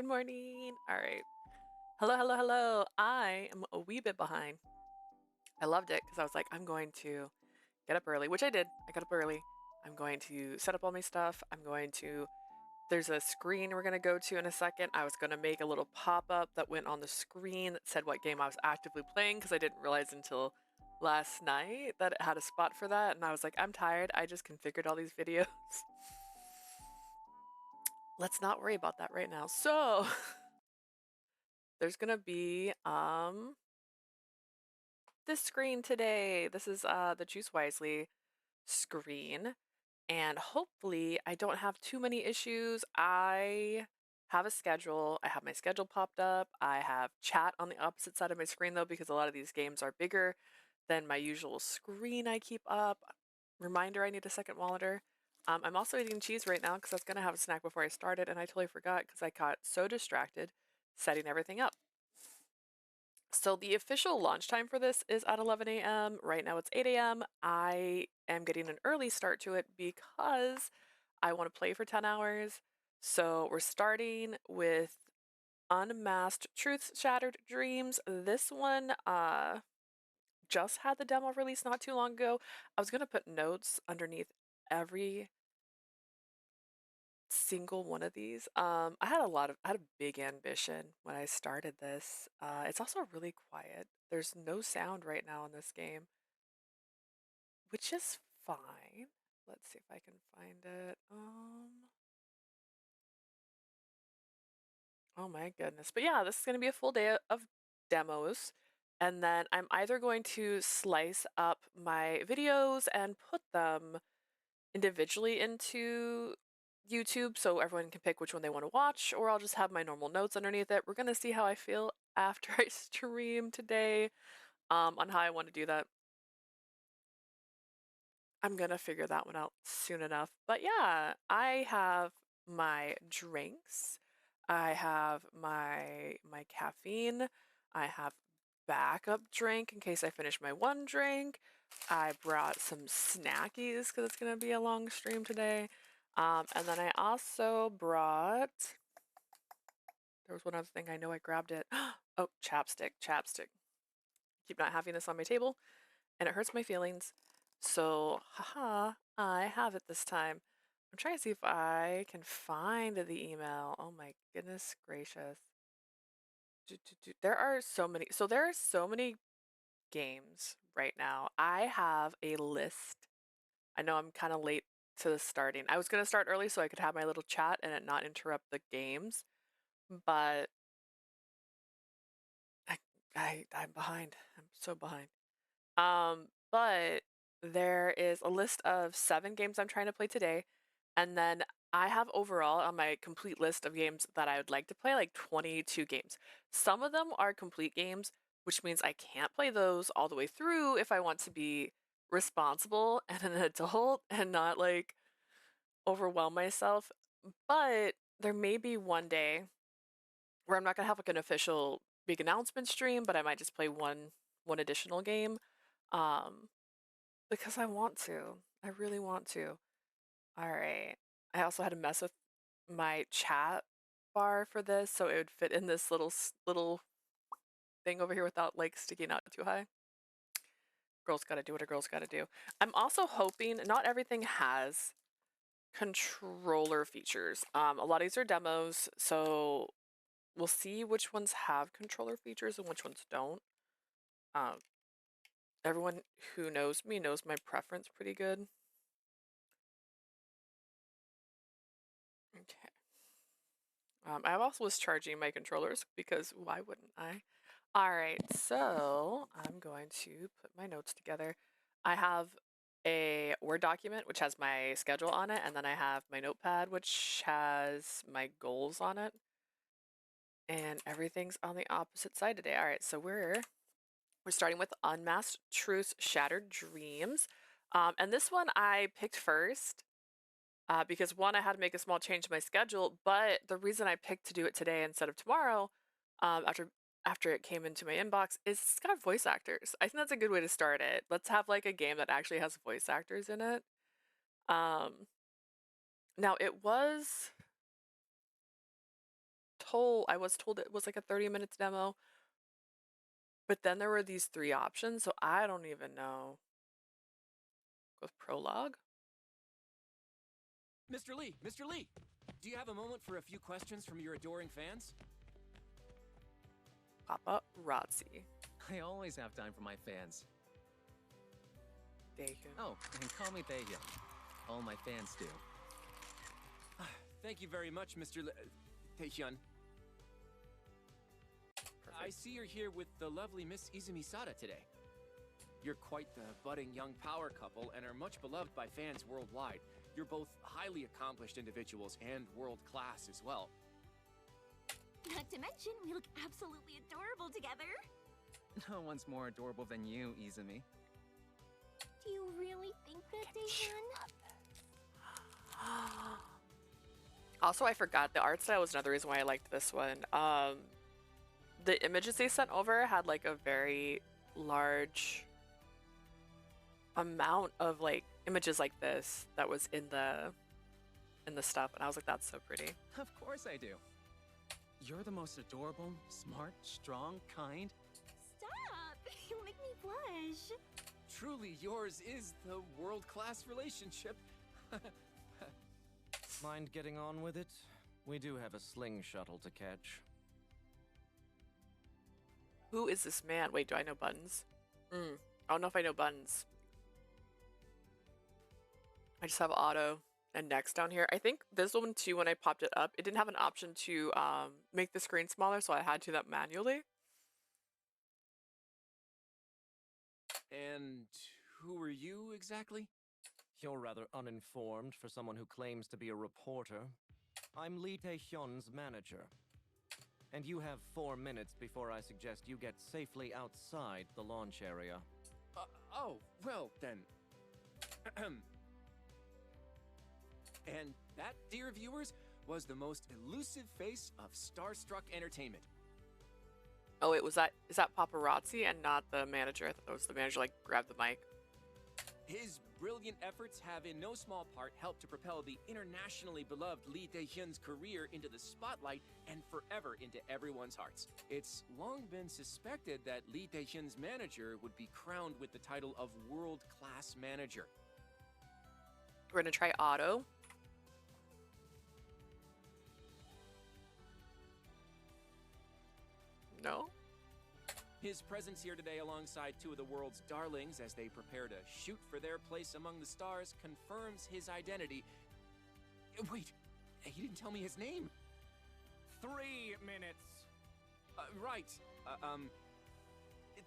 Good morning. All right. Hello, hello, hello. I am a wee bit behind. I loved it because I was like, I'm going to get up early, which I did. I got up early. I'm going to set up all my stuff. There's a screen we're going to go to in a second. I was going to make a little pop up that went on the screen that said what game I was actively playing because I didn't realize until last night that it had a spot for that. And I was like, I'm tired. I just configured all these videos. Let's not worry about that right now. So, there's gonna be this screen today. This is the Choose Wisely screen, and hopefully I don't have too many issues. I have a schedule. I have my schedule popped up. I have chat on the opposite side of my screen though, because a lot of these games are bigger than my usual screen I keep up. Reminder, I need a second monitor. I'm also eating cheese right now because I was gonna have a snack before I started, and I totally forgot because I got so distracted setting everything up. So the official launch time for this is at 11 a.m. Right now it's 8 a.m. I am getting an early start to it because I want to play for 10 hours. So we're starting with Unmasked Truth Shattered Dreams. This one just had the demo release not too long ago. I was going to put notes underneath every single one of these. I had a big ambition when I started this. It's also really quiet. There's no sound right now in this game, which is fine. Let's see if I can find it. Oh my goodness. But yeah, this is going to be a full day of demos. And then I'm either going to slice up my videos and put them individually into YouTube so everyone can pick which one they want to watch, or I'll just have my normal notes underneath it. We're gonna see how I feel after I stream today, on how I want to do that. I'm gonna figure that one out soon enough. But yeah, I have my drinks. I have my caffeine. I have backup drink in case I finish my one drink. I brought some snackies because it's gonna be a long stream today. And then I also brought. There was one other thing I know I grabbed it. Oh, chapstick, chapstick. Keep not having this on my table, and it hurts my feelings. So, haha, I have it this time. I'm trying to see if I can find the email. Oh my goodness gracious. There are so many. So there are so many games right now. I have a list. I know I'm kind of late to the starting. I was going to start early so I could have my little chat and it not interrupt the games, but I, I'm behind. I'm so behind. But there is a list of 7 games I'm trying to play today, and then I have overall on my complete list of games that I would like to play like 22 games. Some of them are complete games, which means I can't play those all the way through if I want to be responsible and an adult and not like overwhelm myself. But there may be one day where I'm not gonna have like an official big announcement stream, but I might just play one additional game. Um, because I want to. I really want to. All right. I also had to mess with my chat bar for this so it would fit in this little thing over here without like sticking out too high. Girls got to do what a girl's got to do. I'm also hoping not everything has controller features. A lot of these are demos, so we'll see which ones have controller features and which ones don't. Um, Everyone who knows me knows my preference pretty good. Okay. I also was charging my controllers because why wouldn't I? All right, so I'm going to put my notes together. I have a Word document which has my schedule on it, and then I have my notepad which has my goals on it, and everything's on the opposite side today. All right, so we're starting with Unmasked Truth Shattered Dreams, and this one I picked first because one, I had to make a small change to my schedule, but the reason I picked to do it today instead of tomorrow, after it came into my inbox, is it's got voice actors. I think that's a good way to start it. Let's have like a game that actually has voice actors in it. Um, Now it was was told it was like a 30 minutes demo, but then there were these 3 options, so I don't even know. With prologue? Mr. Lee, do you have a moment for a few questions from your adoring fans? Paparazzi. I always have time for my fans. Daehyun. Oh, and call me Daehyun. All my fans do. Thank you very much, Mr. Daehyun. I see you're here with the lovely Miss Izumi Sada today. You're quite the budding young power couple and are much beloved by fans worldwide. You're both highly accomplished individuals and world-class as well. Not to mention, we look absolutely adorable together. No one's more adorable than you, Izumi. Do you really think that, Daehyun? Also, I forgot the art style was another reason why I liked this one. The images they sent over had like a very large amount of like images like this that was in the stuff, and I was like, that's so pretty. Of course I do. You're the most adorable, smart, strong, kind. Stop! You'll make me blush. Truly, yours is the world-class relationship. Mind getting on with it? We do have a sling shuttle to catch. Who is this man? Wait, do I know Buttons? I don't know if I know Buttons. I just have auto and next down here. I think this one too, when I popped it up, it didn't have an option to make the screen smaller, so I had to do that manually. And who are you exactly? You're rather uninformed for someone who claims to be a reporter. I'm Lee Tae-hyun's manager. And you have 4 minutes before I suggest you get safely outside the launch area. Oh, well then. And that, dear viewers, was the most elusive face of Starstruck Entertainment. Oh wait, is that paparazzi and not the manager? I thought that was the manager, like, grabbed the mic. His brilliant efforts have in no small part helped to propel the internationally beloved Lee Dae-hyun's career into the spotlight and forever into everyone's hearts. It's long been suspected that Lee Dae-hyun's manager would be crowned with the title of world-class manager. We're gonna try auto. No? His presence here today alongside 2 of the world's darlings as they prepare to shoot for their place among the stars confirms his identity. Wait, he didn't tell me his name. 3 minutes. Right.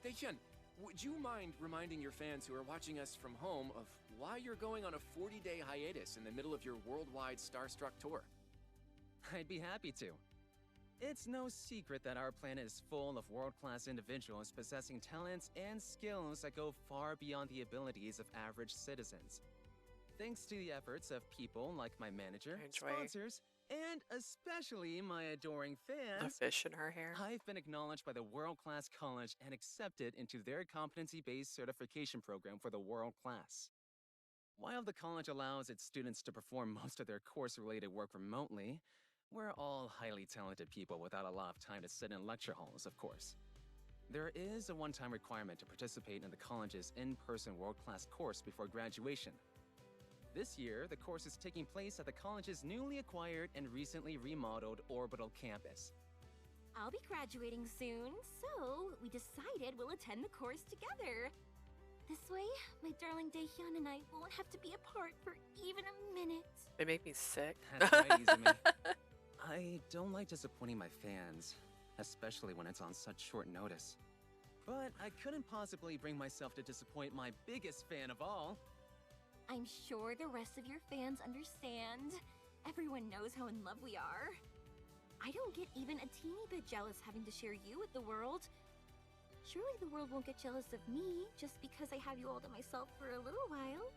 Daehyun, would you mind reminding your fans who are watching us from home of why you're going on a 40-day hiatus in the middle of your worldwide Starstruck tour? I'd be happy to. It's no secret that our planet is full of world-class individuals possessing talents and skills that go far beyond the abilities of average citizens. Thanks to the efforts of people like my manager, sponsors, and especially my adoring A fans, fish in her hair. I've been acknowledged by the world-class college and accepted into their competency-based certification program for the world class. While the college allows its students to perform most of their course-related work remotely, we're all highly talented people without a lot of time to sit in lecture halls, of course. There is a one-time requirement to participate in the college's in-person world-class course before graduation. This year, the course is taking place at the college's newly acquired and recently remodeled orbital campus. I'll be graduating soon, so we decided we'll attend the course together. This way, my darling Daehyun and I won't have to be apart for even a minute. They make me sick. That's right, Izumi. I don't like disappointing my fans, especially when it's on such short notice. But I couldn't possibly bring myself to disappoint my biggest fan of all. I'm sure the rest of your fans understand. Everyone knows how in love we are. I don't get even a teeny bit jealous having to share you with the world. Surely the world won't get jealous of me just because I have you all to myself for a little while.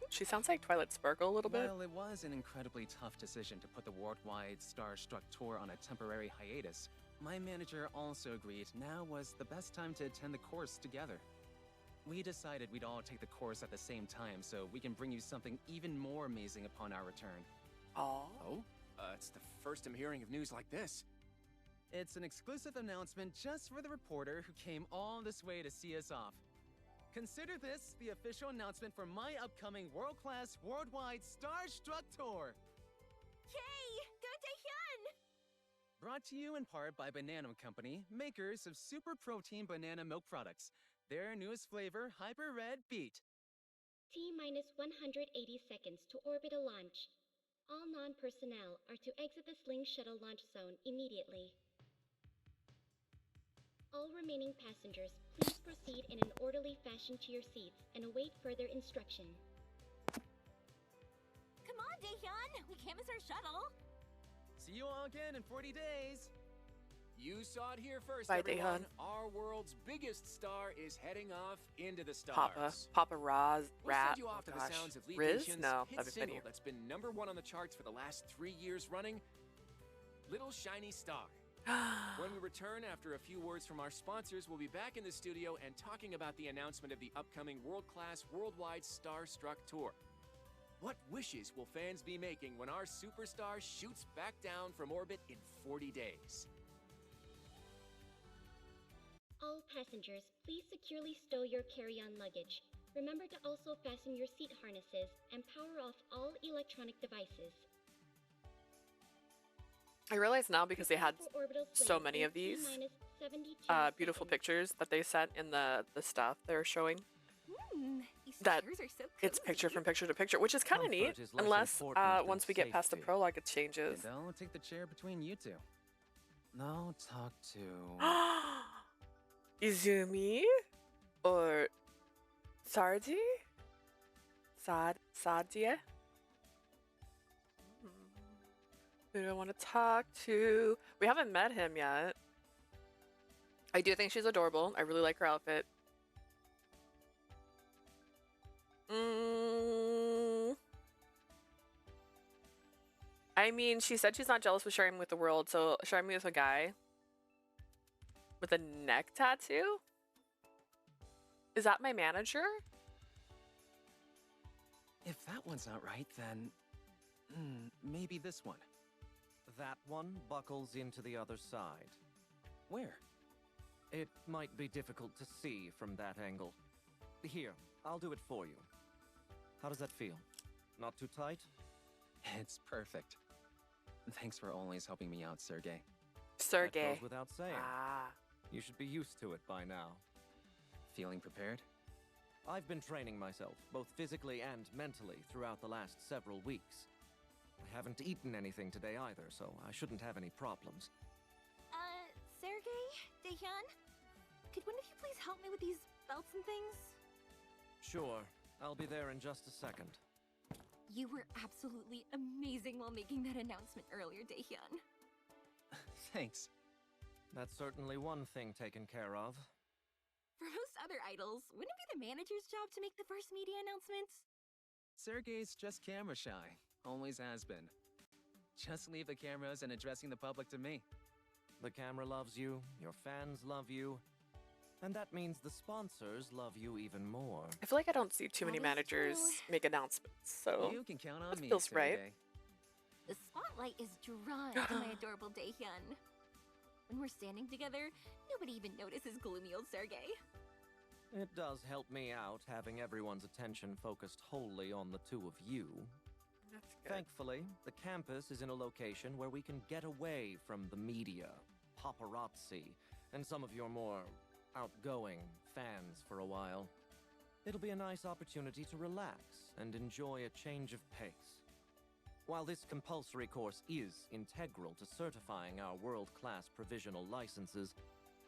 She sounds like Twilight Sparkle a little bit. Well, it was an incredibly tough decision to put the worldwide Starstruck tour on a temporary hiatus. My manager also agreed now was the best time to attend the course together. We decided we'd all take the course at the same time so we can bring you something even more amazing upon our return. Aw. Oh? It's the first I'm hearing of news like this. It's an exclusive announcement just for the reporter who came all this way to see us off. Consider this the official announcement for my upcoming world-class worldwide Starstruck Tour. Yay! Go Taehyun! Brought to you in part by Banana Company, makers of super protein banana milk products. Their newest flavor, Hyper Red Beet. T-minus 180 seconds to orbital launch. All non-personnel are to exit the Sling Shuttle launch zone immediately. All remaining passengers, please proceed in an orderly fashion to your seats and await further instruction. Come on, Taehyun! We can't miss our shuttle! See you all again in 40 days. You saw it here first, Bye, everyone. Daehyun. Our world's biggest star is heading off into the stars. Papa Raz, We'll Rat. send you off to Oh the gosh. sounds of Lee Riz? Daehyun's No, hit that'd be single funnier. that's been #1 on the charts for the last 3 years running, Little Shiny Star. When we return after a few words from our sponsors, we'll be back in the studio and talking about the announcement of the upcoming world-class worldwide Starstruck Tour. What wishes will fans be making when our superstar shoots back down from orbit in 40 days? All passengers, please securely stow your carry-on luggage. Remember to also fasten your seat harnesses and power off all electronic devices. I realize now because they had For orbital so swing many in of these T-minus 72 beautiful seconds. pictures that they sent in the stuff they were showing. These That chairs are so It's cozy. picture from picture to picture, which is kind of neat, Comfort is less unless important than once we get past the safety. prologue, it changes. And I'll take the chair between you two. Now talk to... Izumi or Sardi? Sadia? Who do I want to talk to? We haven't met him yet. I do think she's adorable. I really like her outfit. I mean, she said she's not jealous with sharing with the world, so sharing me with a guy with a neck tattoo? Is that my manager? If that one's not right, then... maybe this one. That one buckles into the other side. Where? It might be difficult to see from that angle. Here, I'll do it for you. How does that feel? Not too tight? It's perfect. Thanks for always helping me out, Sergey. That Sergey. goes without saying. Ah. You should be used to it by now. Feeling prepared? I've been training myself, both physically and mentally, throughout the last several weeks. I haven't eaten anything today either, so I shouldn't have any problems. Sergey? Taehyun? Could one of you please help me with these belts and things? Sure, I'll be there in just a second. You were absolutely amazing while making that announcement earlier, Taehyun. Thanks. That's certainly one thing taken care of. For most other idols, wouldn't it be the manager's job to make the first media announcements? Sergey's just camera shy. Always has been. Just leave the cameras and addressing the public to me. The camera loves you, your fans love you, and that means the sponsors love you even more. I feel like I don't see too many That is managers true. make announcements, so You can count on that me, feels right. Sergey. The spotlight is drawn to my adorable Taehyun. When we're standing together, nobody even notices gloomy old Sergey. It does help me out having everyone's attention focused wholly on the two of you. that's good. Thankfully, the campus is in a location where we can get away from the media, paparazzi, and some of your more outgoing fans for a while. It'll be a nice opportunity to relax and enjoy a change of pace. While this compulsory course is integral to certifying our world-class provisional licenses,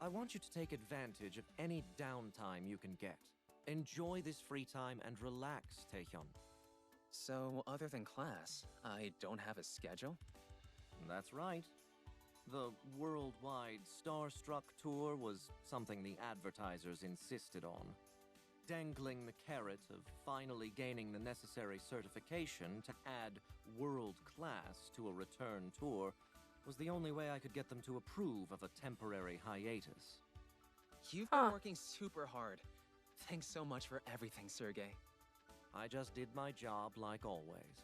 I want you to take advantage of any downtime you can get. Enjoy this free time and relax, Taehyun. So, other than class, I don't have a schedule? That's right. The worldwide Starstruck Tour was something the advertisers insisted on. Dangling the carrot of finally gaining the necessary certification to add world class to a return tour was the only way I could get them to approve of a temporary hiatus. You've been working super hard. Thanks so much for everything, Sergey. I just did my job like always.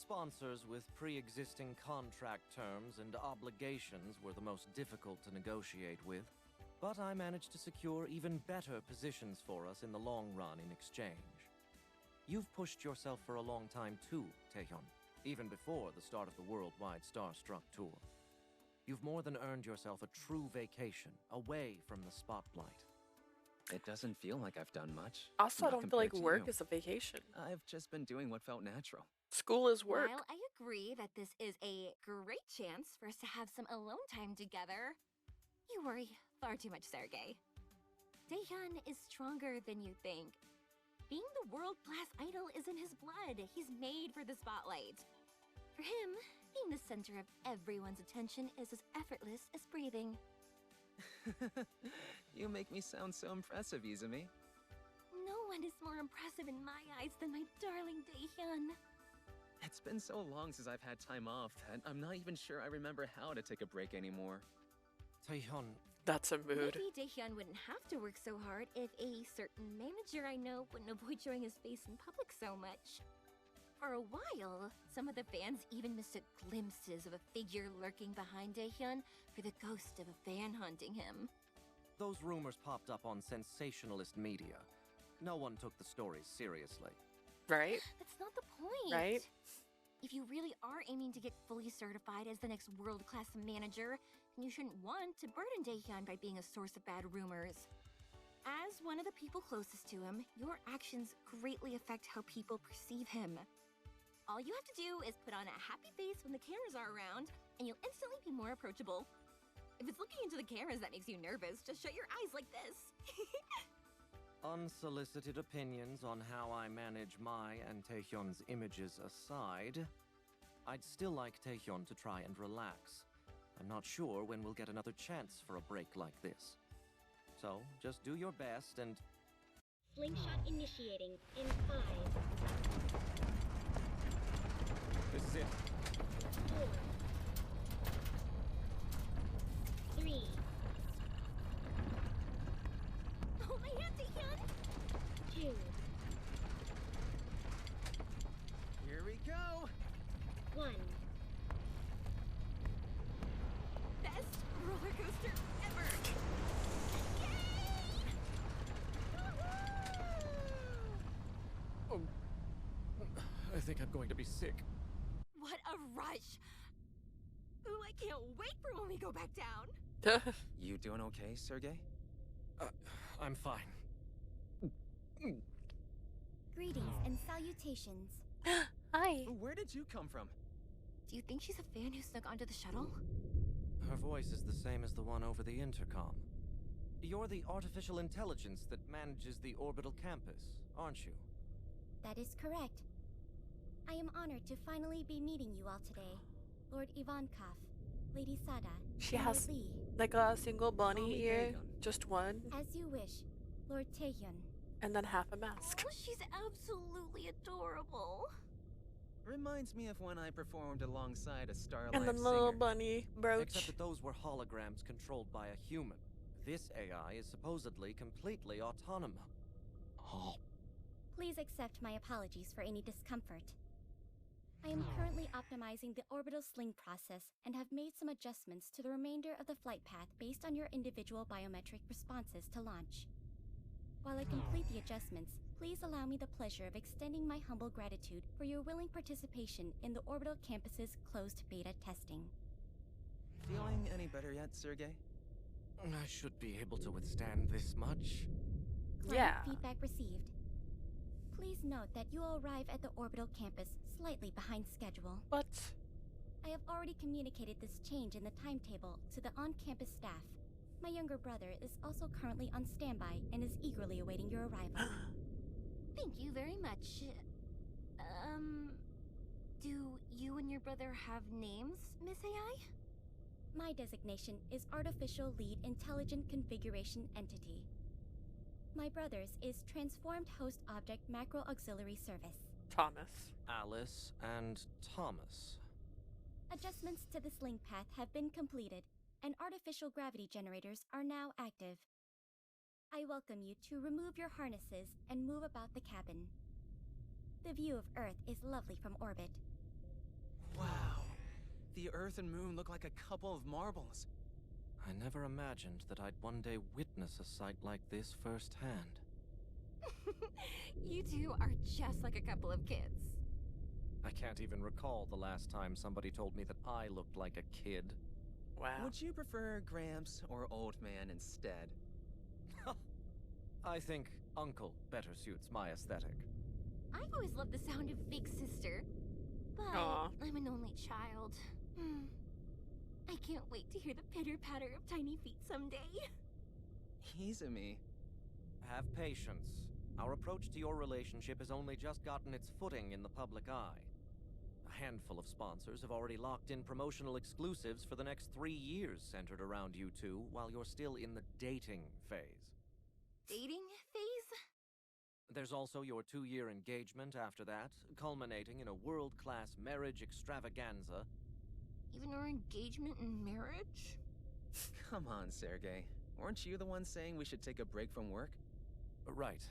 Sponsors with pre-existing contract terms and obligations were the most difficult to negotiate with, but I managed to secure even better positions for us in the long run in exchange. You've pushed yourself for a long time too, Taehyun, even before the start of the worldwide Starstruck tour. You've more than earned yourself a true vacation, away from the spotlight. It doesn't feel like I've done much. Also, I not don't feel like compared to work you. is a vacation. I've just been doing what felt natural. School is work. While I agree that this is a great chance for us to have some alone time together, you worry far too much, Sergey. Daehyun is stronger than you think. Being the world-class idol is in his blood. He's made for the spotlight. For him, being the center of everyone's attention is as effortless as breathing. You make me sound so impressive, Izumi. No one is more impressive in my eyes than my darling Daehyun. It's been so long since I've had time off that I'm not even sure I remember how to take a break anymore. Taehyun, That's a mood. Maybe Daehyun wouldn't have to work so hard if a certain manager I know wouldn't avoid showing his face in public so much. For a while, some of the fans even mistook glimpses of a figure lurking behind Daehyun for the ghost of a fan haunting him. those rumors popped up on sensationalist media. No one took the stories seriously. Right? That's not the point. Right? If you really are aiming to get fully certified as the next world-class manager, then you shouldn't want to burden Daehyun by being a source of bad rumors. As one of the people closest to him, your actions greatly affect how people perceive him. All you have to do is put on a happy face when the cameras are around, and you'll instantly be more approachable. If it's looking into the cameras that makes you nervous, just shut your eyes like this. Unsolicited opinions on how I manage my and Taehyun's images aside, I'd still like Taehyun to try and relax. I'm not sure when we'll get another chance for a break like this. So, just do your best and... Slingshot initiating in 5, This is it. 4, 3, Oh, my hand, Daehyun! 2, Here we go! 1. Best roller coaster ever! Oh, I think I'm going to be sick. What a rush! Ooh, I can't wait for when we go back down! You doing okay, Sergey? I'm fine. Greetings and salutations. Hi. Where did you come from? Do you think she's a fan who snuck onto the shuttle? Her voice is the same as the one over the intercom. You're the artificial intelligence that manages the orbital campus, aren't you? That is correct. I am honored to finally be meeting you all today. Lord Ivankov, Lady Sada, She and has Lord Lee. like a single bunny Only ear, Daehyun. just one, As you wish, Lord Taehyun. and then half a mask. Oh, she's absolutely adorable. Reminds me of when I performed alongside a Starlight And then singer. little bunny brooch. Except that those were holograms controlled by a human. This AI is supposedly completely autonomous. Oh. Please accept my apologies for any discomfort. I am currently optimizing the orbital sling process and have made some adjustments to the remainder of the flight path based on your individual biometric responses to launch. While I complete the adjustments, please allow me the pleasure of extending my humble gratitude for your willing participation in the orbital campus's closed beta testing. Feeling any better yet, Sergey? I should be able to withstand this much. Client Yeah. feedback received. Please note that you will arrive at the orbital campus slightly behind schedule. What? I have already communicated this change in the timetable to the on-campus staff. My younger brother is also currently on standby and is eagerly awaiting your arrival. Thank you very much. Do you and your brother have names, Miss AI? My designation is Artificial Lead Intelligent Configuration Entity. My brother's is Transformed Host Object Macro Auxiliary Service. Thomas. Alice and Thomas. Adjustments to the sling path have been completed, and artificial gravity generators are now active. I welcome you to remove your harnesses and move about the cabin. The view of Earth is lovely from orbit. Wow. The Earth and Moon look like a couple of marbles. I never imagined that I'd one day witness a sight like this firsthand. You two are just like a couple of kids. I can't even recall the last time somebody told me that I looked like a kid. Wow. Would you prefer Gramps or Old Man instead? I think Uncle better suits my aesthetic. I've always loved the sound of Big Sister, but Aw. I'm an only child. I can't wait to hear the pitter-patter of tiny feet someday. Easy me. Have patience. Our approach to your relationship has only just gotten its footing in the public eye. A handful of sponsors have already locked in promotional exclusives for the next 3 years centered around you two while you're still in the dating phase. Dating phase? There's also your 2-year engagement after that, culminating in a world-class marriage extravaganza. Even our engagement and marriage? Come on, Sergey. Weren't you the one saying we should take a break from work? Right.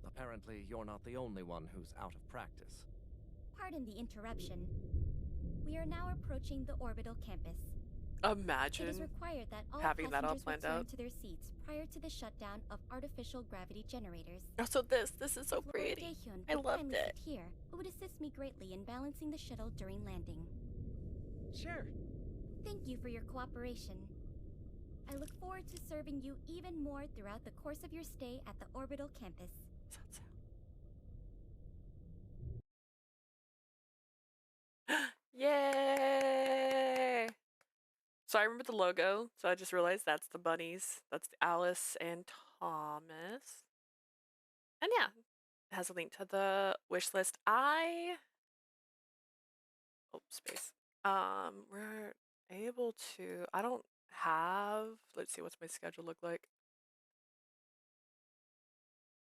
Apparently, you're not the only one who's out of practice. Pardon the interruption. We are now approaching the orbital campus. It is Imagine required that all having that all passengers planned return out. to their seats prior to the shutdown of artificial gravity generators. Also, this is so If Lord pretty. Daehyun I would loved kindly it. sit here, it would assist me greatly in balancing the shuttle during landing. Sure. Thank you for your cooperation. I look forward to serving you even more throughout the course of your stay at the orbital campus. Yay! So I remember the logo, so I just realized that's the bunnies. That's Alice and Thomas. And yeah, it has a link to the wish list. Space. We're able to, I don't have, let's see, what's my schedule look like?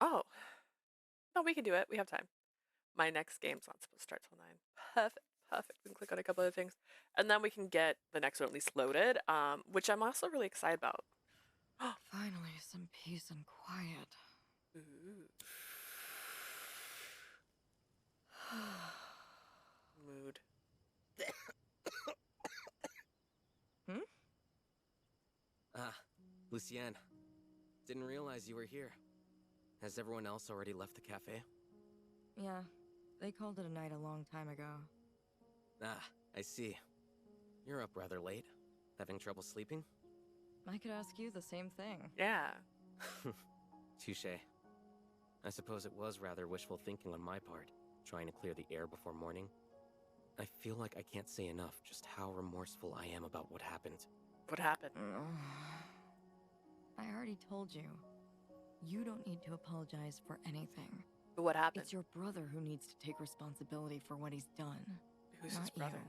Oh, no, we can do it. We have time. My next game's not supposed to start till 9. Perfect, perfect. We can click on a couple other things. And then we can get the next one at least loaded, which I'm also really excited about. Finally, some peace and quiet. Ooh. Mood. Ah, Lucienne. Didn't realize you were here. Has everyone else already left the cafe? Yeah, they called it a night a long time ago. Ah, I see. You're up rather late. Having trouble sleeping? I could ask you the same thing. Yeah. Touché. I suppose it was rather wishful thinking on my part, trying to clear the air before morning. I feel like I can't say enough just how remorseful I am about what happened. What happened? I already told you. You don't need to apologize for anything. What happened? It's your brother who needs to take responsibility for what he's done. Who's his not brother?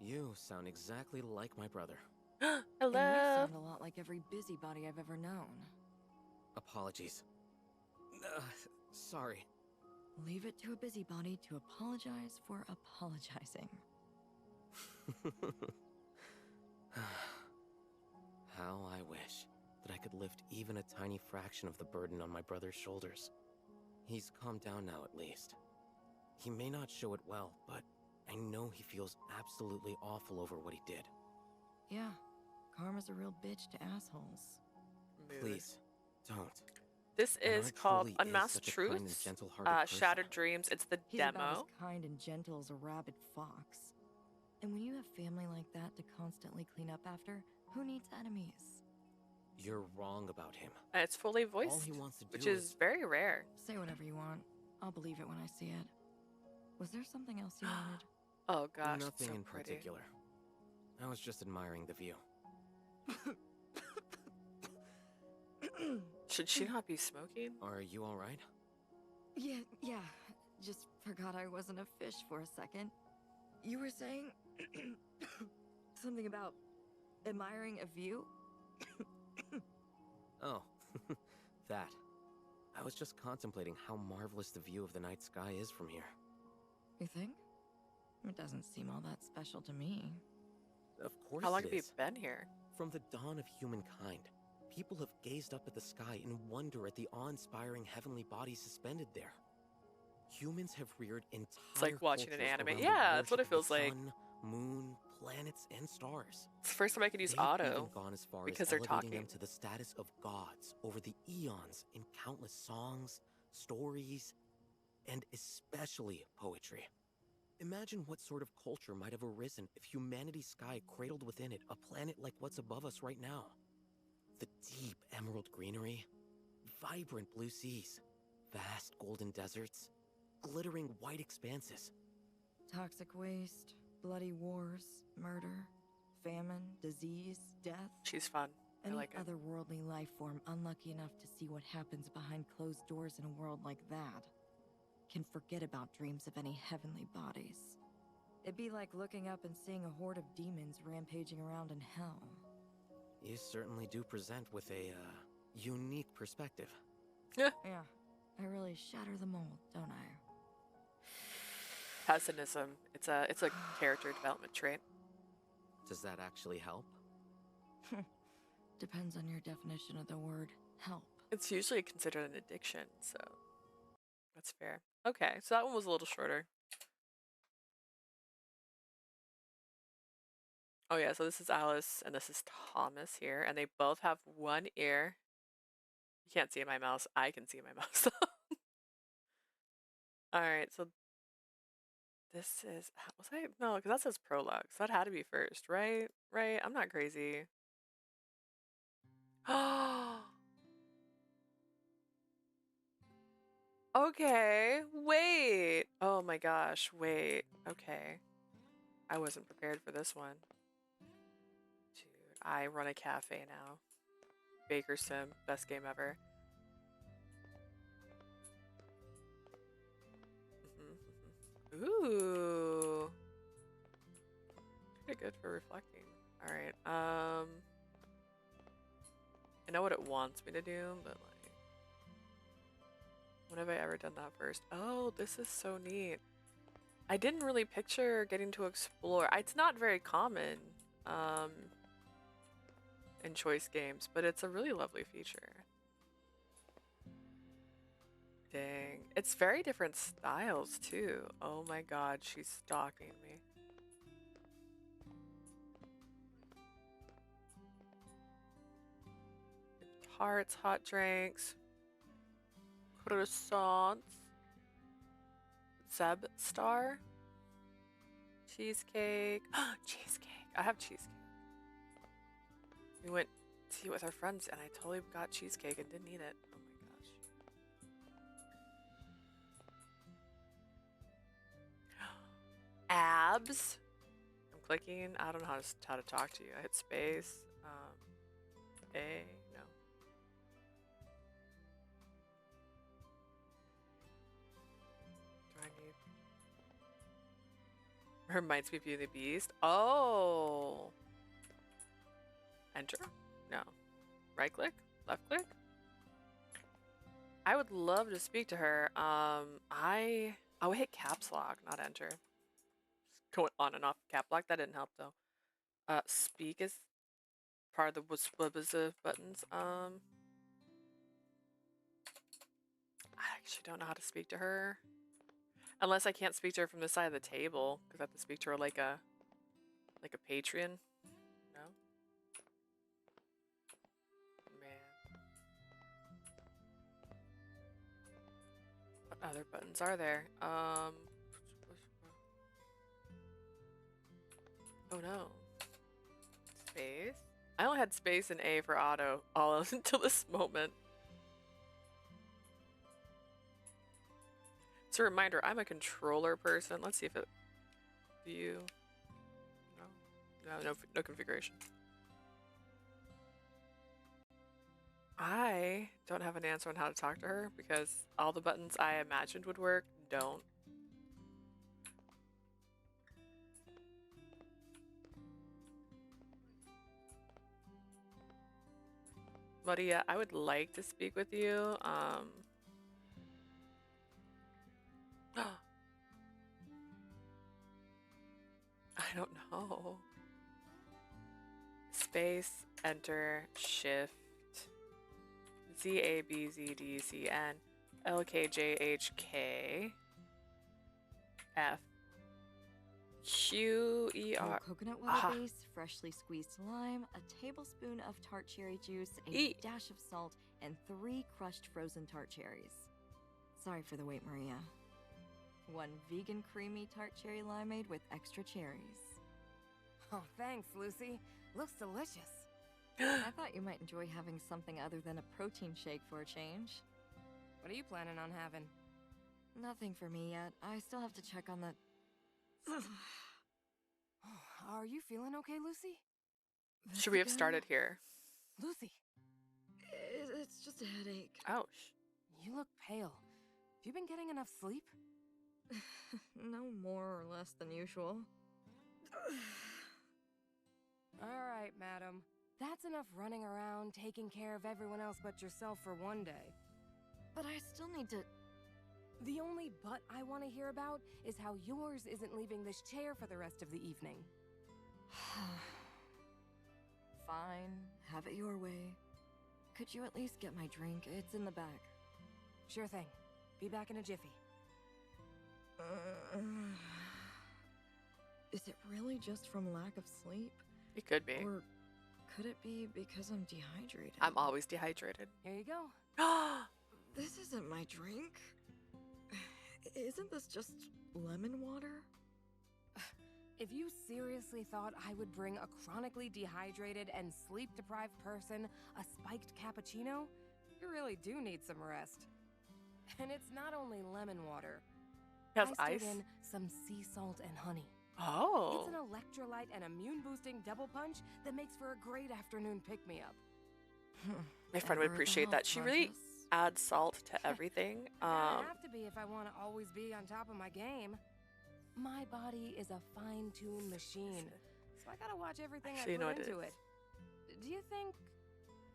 You sound exactly like my brother. You. Hello. And you sound a lot like every busybody I've ever known. Apologies. Sorry. Leave it to a busybody to apologize for apologizing. How I wish that I could lift even a tiny fraction of the burden on my brother's shoulders. He's calmed down now at least. He may not show it well, but I know he feels absolutely awful over what he did. Yeah, karma's a real bitch to assholes. Mood. Please, don't. This And is Art called truly is Unmasked such a kind and Truths, gentle-hearted person. Shattered Dreams. It's the He's about demo. as kind and gentle as a rabid fox. And when you have family like that to constantly clean up after, who needs enemies? You're wrong about him. And it's fully All voiced, he wants to do which is very rare. Say whatever you want. I'll believe it when I see it. Was there something else you wanted? Oh gosh, it's Nothing so in pretty. particular. I was just admiring the view. Should she not be smoking? Are you alright? Yeah. Just forgot I wasn't a fish for a second. You were saying something about admiring a view? Oh, that. I was just contemplating how marvelous the view of the night sky is from here. You think? It doesn't seem all that special to me. Of course How long it have you is. been here? From the dawn of humankind, people have gazed up at the sky in wonder at the awe-inspiring heavenly bodies suspended there. Humans have reared entire It's like watching an cultures anime. around the Yeah, that's what worship it of the feels like. sun, moon, planets, and stars. It's the first time I could use They've even auto gone as far because as they're elevating talking. them to the status of gods over the eons in countless songs, stories, and especially poetry. Imagine what sort of culture might have arisen if humanity's sky cradled within it a planet like what's above us right now. The deep emerald greenery, vibrant blue seas, vast golden deserts, glittering white expanses. Toxic waste, bloody wars, murder, famine, disease, death. She's fun. I Any like it. otherworldly life form unlucky enough to see what happens behind closed doors in a world like that can forget about dreams of any heavenly bodies. It'd be like looking up and seeing a horde of demons rampaging around in hell. You certainly do present with a, unique perspective. Yeah. Yeah, I really shatter the mold, don't I? Pessimism. It's a character development trait. Does that actually help? Depends on your definition of the word help. It's usually considered an addiction, so that's fair. Okay, so that one was a little shorter. Oh yeah, so this is Alice and this is Thomas here, and they both have one ear. You can't see my mouse. I can see my mouse. All right, so this is was I no, because that says prologue, so that had to be first, right? Right? I'm not crazy. Okay, wait. Oh my gosh, wait. Okay. I wasn't prepared for this one. Dude, I run a cafe now. Baker Sim, best game ever. Ooh. Pretty good for reflecting. Alright, I know what it wants me to do, but like... When have I ever done that first? Oh, this is so neat. I didn't really picture getting to explore. It's not very common in choice games, but it's a really lovely feature. Dang. It's very different styles too. Oh my god, she's stalking me. Tarts, hot drinks, croissants, Zeb Star, cheesecake. Cheesecake. I have cheesecake. We went to eat with our friends and I totally got cheesecake and didn't eat it. Oh my gosh. Abs. I'm clicking. I don't know how to talk to you. I hit space. A. No. Do I need... Reminds me of Beauty and the Beast. Oh. Enter? No. Right click? Left click? I would love to speak to her. I hit caps lock, not enter. Just going on and off cap lock. That didn't help though. Speak is part of the WSWBZ buttons. I actually don't know how to speak to her. Unless I can't speak to her from the side of the table, because I have to speak to her like a patron. No? Man. What other buttons are there? Oh no. Space? I only had space and A for auto all until this moment. It's a reminder, I'm a controller person. Let's see if it... View... No configuration. I don't have an answer on how to talk to her because all the buttons I imagined would work don't. Maria, I would like to speak with you. I don't know. Space, enter, shift, Z A B Z D C N L K J H K. F. Q-E-R. Cool coconut water base, freshly squeezed lime, a tablespoon of tart cherry juice, a E. dash of salt, and 3 crushed frozen tart cherries. Sorry for the wait, Maria. 1 vegan creamy tart cherry limeade with extra cherries. Oh, thanks, Lucy. Looks delicious. I thought you might enjoy having something other than a protein shake for a change. What are you planning on having? Nothing for me yet. I still have to check on the... Are you feeling okay, Lucy? Should we have started here? Lucy, It's just a headache. Ouch. you look pale. Have you been getting enough sleep? No more or less than usual. All right, madam. That's enough running around, taking care of everyone else but yourself for one day. But I still need to... The only but I want to hear about is how yours isn't leaving this chair for the rest of the evening. Fine, have it your way. Could you at least get my drink? It's in the back. Sure thing. Be back in a jiffy. Is it really just from lack of sleep? It could be. Or could it be because I'm dehydrated? I'm always dehydrated. Here you go. This isn't my drink. Isn't this just lemon water? If you seriously thought I would bring a chronically dehydrated and sleep-deprived person a spiked cappuccino, you really do need some rest. And it's not only lemon water. It has I ice? stowed in some sea salt and honey. Oh. It's an electrolyte and immune-boosting double punch that makes for a great afternoon pick-me-up. My friend would Ever the appreciate that. health She really conscious? adds salt to everything. I have to be if I want to always be on top of my game. My body is a fine-tuned machine, so I gotta watch everything Actually, you I know put what it into is. it. Do you think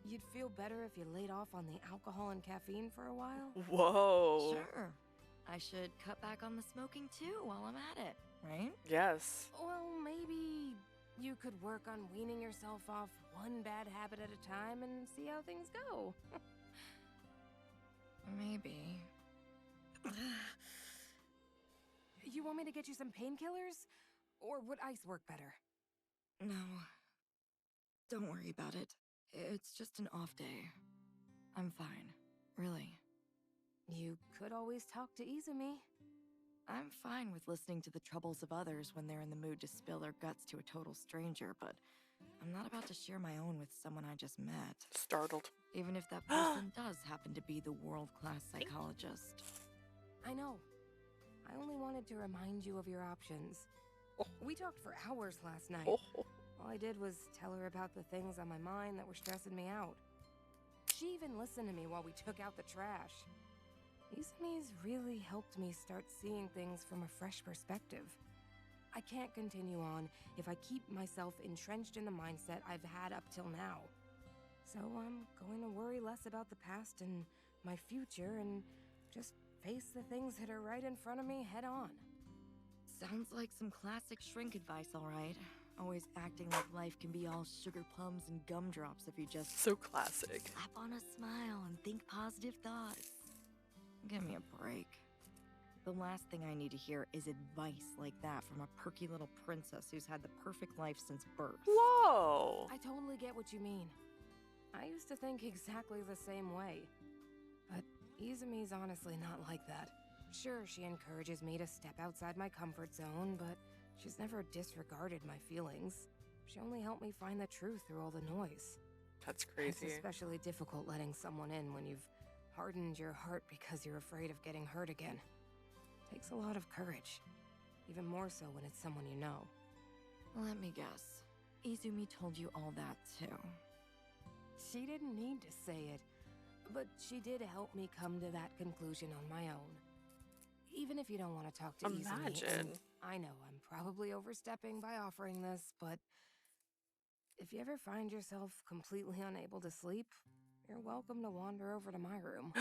you'd feel better if you laid off on the alcohol and caffeine for a while? Whoa. Sure. I should cut back on the smoking too while I'm at it, right? Yes. Well, maybe you could work on weaning yourself off one bad habit at a time and see how things go. Maybe. You want me to get you some painkillers? Or would ice work better? No. Don't worry about it. It's just an off day. I'm fine. Really. You could always talk to Izumi. I'm fine with listening to the troubles of others when they're in the mood to spill their guts to a total stranger, but I'm not about to share my own with someone I just met. Startled. Even if that person does happen to be the world-class psychologist. I know. I only wanted to remind you of your options. We talked for hours last night. Oh. All I did was tell her about the things on my mind that were stressing me out. She even listened to me while we took out the trash. Izumi's really helped me start seeing things from a fresh perspective. I can't continue on if I keep myself entrenched in the mindset I've had up till now. So I'm going to worry less about the past and my future and just face the things that are right in front of me head on. Sounds like some classic shrink advice, all right. Always acting like life can be all sugar plums and gumdrops if you just So classic. slap on a smile and think positive thoughts. Give me a break. The last thing I need to hear is advice like that from a perky little princess who's had the perfect life since birth. Whoa. I totally get what you mean. I used to think exactly the same way. But Izumi's honestly not like that. Sure, she encourages me to step outside my comfort zone, but she's never disregarded my feelings. She only helped me find the truth through all the noise. That's It's crazy. especially difficult letting someone in when you've hardened your heart because you're afraid of getting hurt again. Takes a lot of courage. Even more so when it's someone you know. Let me guess. Izumi told you all that too. She didn't need to say it, but she did help me come to that conclusion on my own. Even if you don't want to talk to Izumi, Imagine. and I know I'm probably overstepping by offering this, but if you ever find yourself completely unable to sleep, you're welcome to wander over to my room.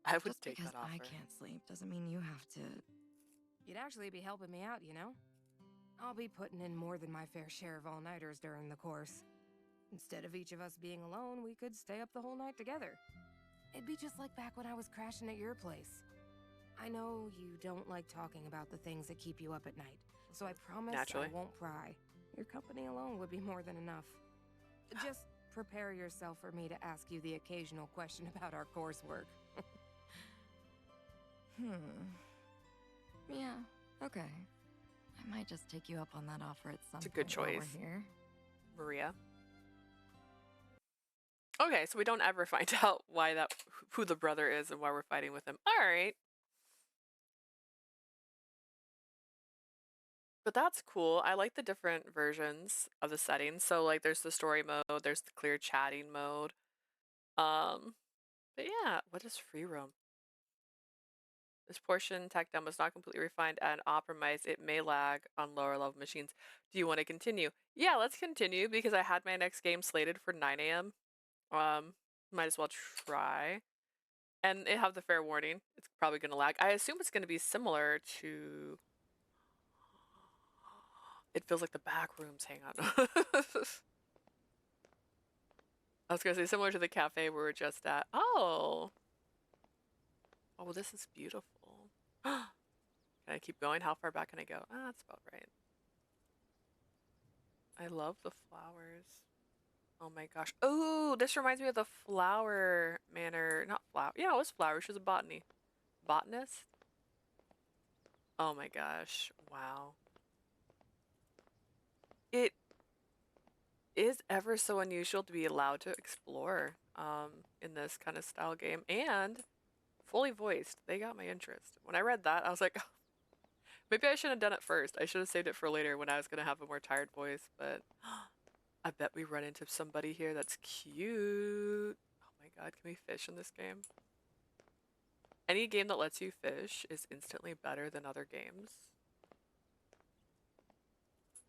I would Just take because that offer. I can't sleep doesn't mean you have to. You'd actually be helping me out, you know? I'll be putting in more than my fair share of all-nighters during the course. Instead of each of us being alone, we could stay up the whole night together. It'd be just like back when I was crashing at your place. I know you don't like talking about the things that keep you up at night, so I promise Naturally. I won't pry. Your company alone would be more than enough. Just prepare yourself for me to ask you the occasional question about our coursework. Yeah, okay. I might just take you up on that offer at some It's a good point while choice. we're here. Maria. Okay, so we don't ever find out who the brother is and why we're fighting with him. All right. But that's cool. I like the different versions of the settings. So like there's the story mode, there's the clear chatting mode. But yeah, what is free roam? This portion tech demo is not completely refined and optimized. It may lag on lower level machines. Do you want to continue? Yeah, let's continue because I had my next game slated for 9 a.m. Might as well try. And it have the fair warning. It's probably going to lag. I assume it's going to be similar to... It feels like the back rooms. Hang on. I was going to say similar to the cafe we were just at. Oh. Oh, well, this is beautiful. Can I keep going? How far back can I go? Ah, that's about right. I love the flowers. Oh my gosh. Oh, this reminds me of the flower manor. Not flower. Yeah, it was flower. She was a botanist. Oh my gosh. Wow. It is ever so unusual to be allowed to explore in this kind of style game and fully voiced. They got my interest. When I read that, I was like, maybe I shouldn't have done it first. I should have saved it for later when I was going to have a more tired voice, but I bet we run into somebody here that's cute. Oh my god, can we fish in this game? Any game that lets you fish is instantly better than other games.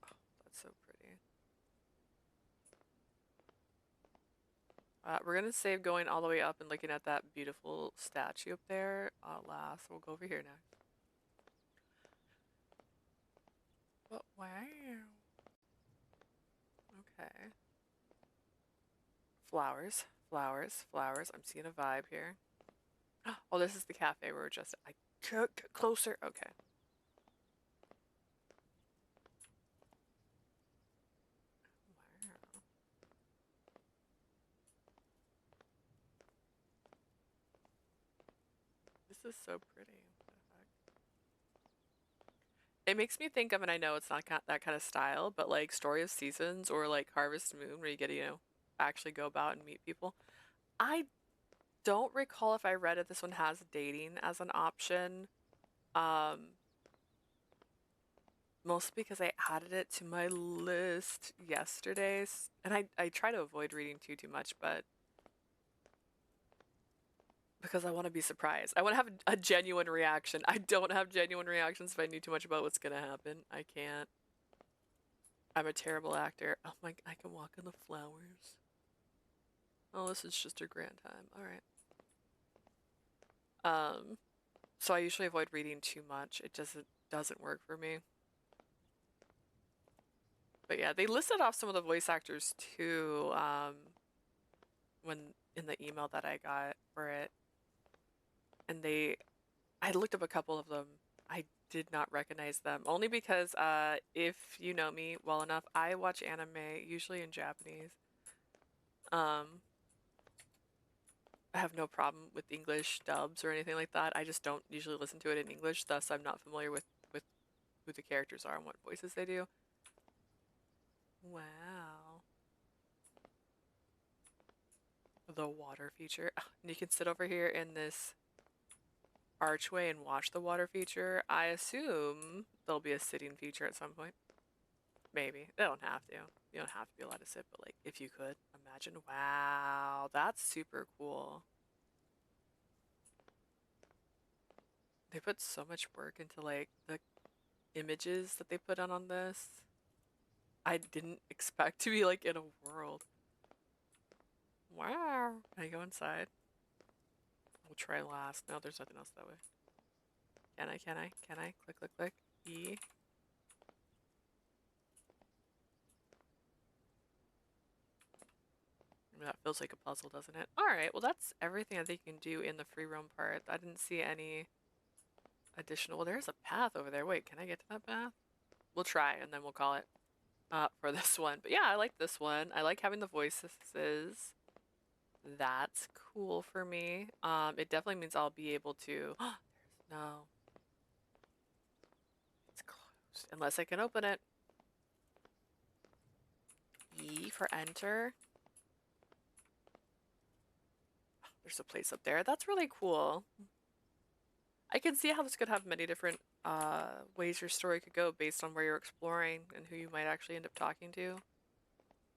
Oh, that's so pretty. We're gonna save going all the way up and looking at that beautiful statue up there. Last, we'll go over here next. But wow. Okay. Flowers, flowers, flowers. I'm seeing a vibe here. Oh, this is the cafe where we're just... I can't get closer. Okay. Wow. This is so pretty. What the heck? It makes me think of, and I know it's not that kind of style, but like Story of Seasons or like Harvest Moon, where you get to, actually go about and meet people. I don't recall if I read it. This one has dating as an option. Mostly because I added it to my list yesterday, and I try to avoid reading too much, but because I want to be surprised. I want to have a genuine reaction. I don't have genuine reactions if I knew too much about what's gonna happen. I can't. I'm a terrible actor. Oh my, I can walk in the flowers. Oh, this is just a grand time. All right. So I usually avoid reading too much. It just doesn't work for me. But yeah, they listed off some of the voice actors too, when in the email that I got for it. And I looked up a couple of them. I did not recognize them, only because if you know me well enough, I watch anime usually in Japanese. I have no problem with English dubs or anything like that. I just don't usually listen to it in English, thus I'm not familiar with who the characters are and what voices they do. Wow. The water feature. And you can sit over here in this archway and watch the water feature. I assume there'll be a sitting feature at some point. Maybe. They don't have to. You don't have to be allowed to sit, but like if you could imagine. Wow, that's super cool. They put so much work into like the images that they put on this. I didn't expect to be like in a world. Wow. Can I go inside? We'll try last. No, there's nothing else that way. Can I? Can I? Can I? Click, click, click. E. That feels like a puzzle, doesn't it? Alright, well that's everything I think you can do in the free roam part. I didn't see any additional. Well, there's a path over there. Wait, can I get to that path? We'll try and then we'll call it for this one. But yeah, I like this one. I like having the voices. That's cool for me. It definitely means I'll be able to. There's no. It's closed unless I can open it. E for enter. There's a place up there. That's really cool. I can see how this could have many different ways your story could go based on where you're exploring and who you might actually end up talking to.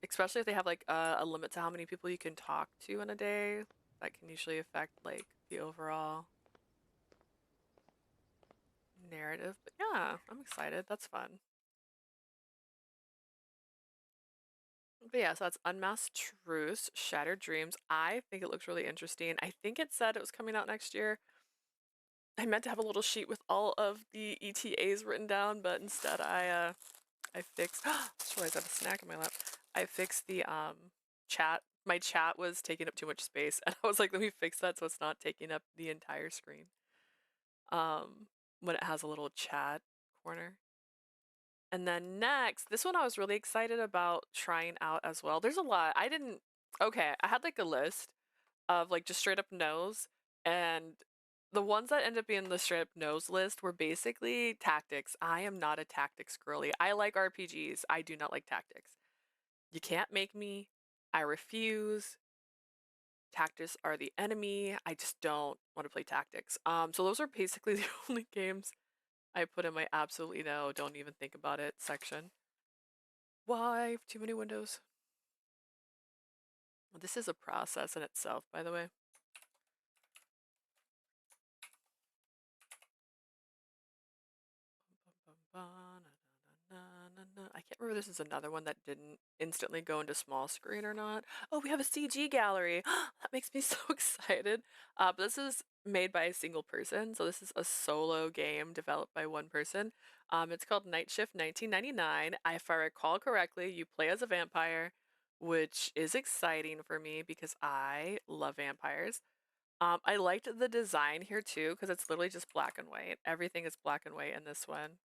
Especially if they have like a limit to how many people you can talk to in a day. That can usually affect like the overall narrative. But yeah, I'm excited. That's fun. But yeah, so that's Unmasked Truths, Shattered Dreams. I think it looks really interesting. I think it said it was coming out next year. I meant to have a little sheet with all of the ETAs written down, but instead I fixed. I just realized I have a snack in my lap. I fixed the chat. My chat was taking up too much space, and I was like, let me fix that so it's not taking up the entire screen. When it has a little chat corner. And then next, this one I was really excited about trying out as well. There's a lot. Okay, I had like a list of like just straight up no's, and the ones that end up being the straight up no's list were basically tactics. I am not a tactics girly. I like RPGs. I do not like tactics. You can't make me. I refuse. Tactics are the enemy. I just don't want to play tactics. So those are basically the only games I put in my absolutely no, don't even think about it section. Why? Too many windows. Well, this is a process in itself, by the way. I can't remember if this is another one that didn't instantly go into small screen or not. Oh, we have a CG gallery. That makes me so excited. But this is made by a single person. So this is a solo game developed by one person. It's called Night Shift 1999. If I recall correctly, you play as a vampire, which is exciting for me because I love vampires. I liked the design here too because it's literally just black and white. Everything is black and white in this one.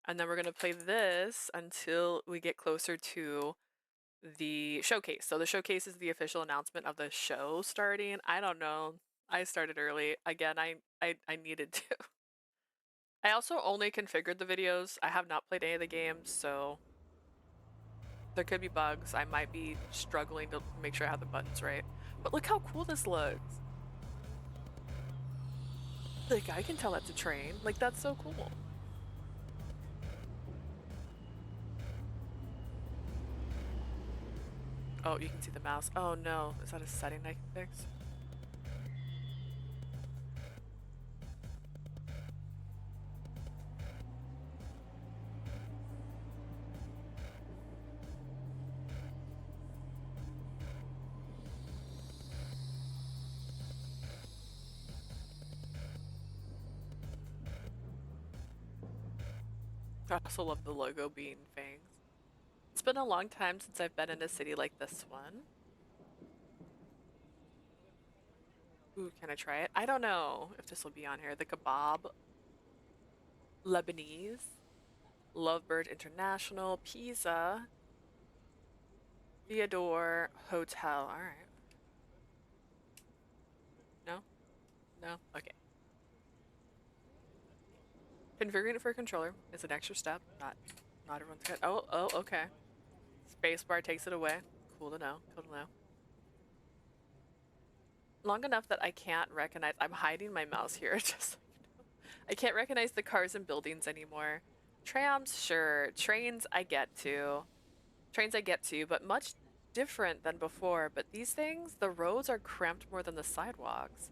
And then we're going to play this until we get closer to the showcase. So the showcase is the official announcement of the show starting. I don't know. I started early. Again, I needed to. I also only configured the videos. I have not played any of the games, so there could be bugs. I might be struggling to make sure I have the buttons right. But look how cool this looks. Like, I can tell that's a train. Like, that's so cool. Oh, you can see the mouse. Oh no, is that a setting I can fix? I also love the logo being fangs. It's been a long time since I've been in a city like this one. Ooh, can I try it? I don't know if this will be on here. The kebab, Lebanese, Lovebird International, Pizza, Theodore Hotel. All right. No? No? Okay. Configuring it for a controller is an extra step. Not everyone's good. Oh, okay. Spacebar takes it away. Cool to know. Cool to know. Long enough that I can't recognize. I'm hiding my mouse here. Just so you know. I can't recognize the cars and buildings anymore. Trams, sure. Trains, I get to. But much different than before. But these things, the roads are cramped more than the sidewalks.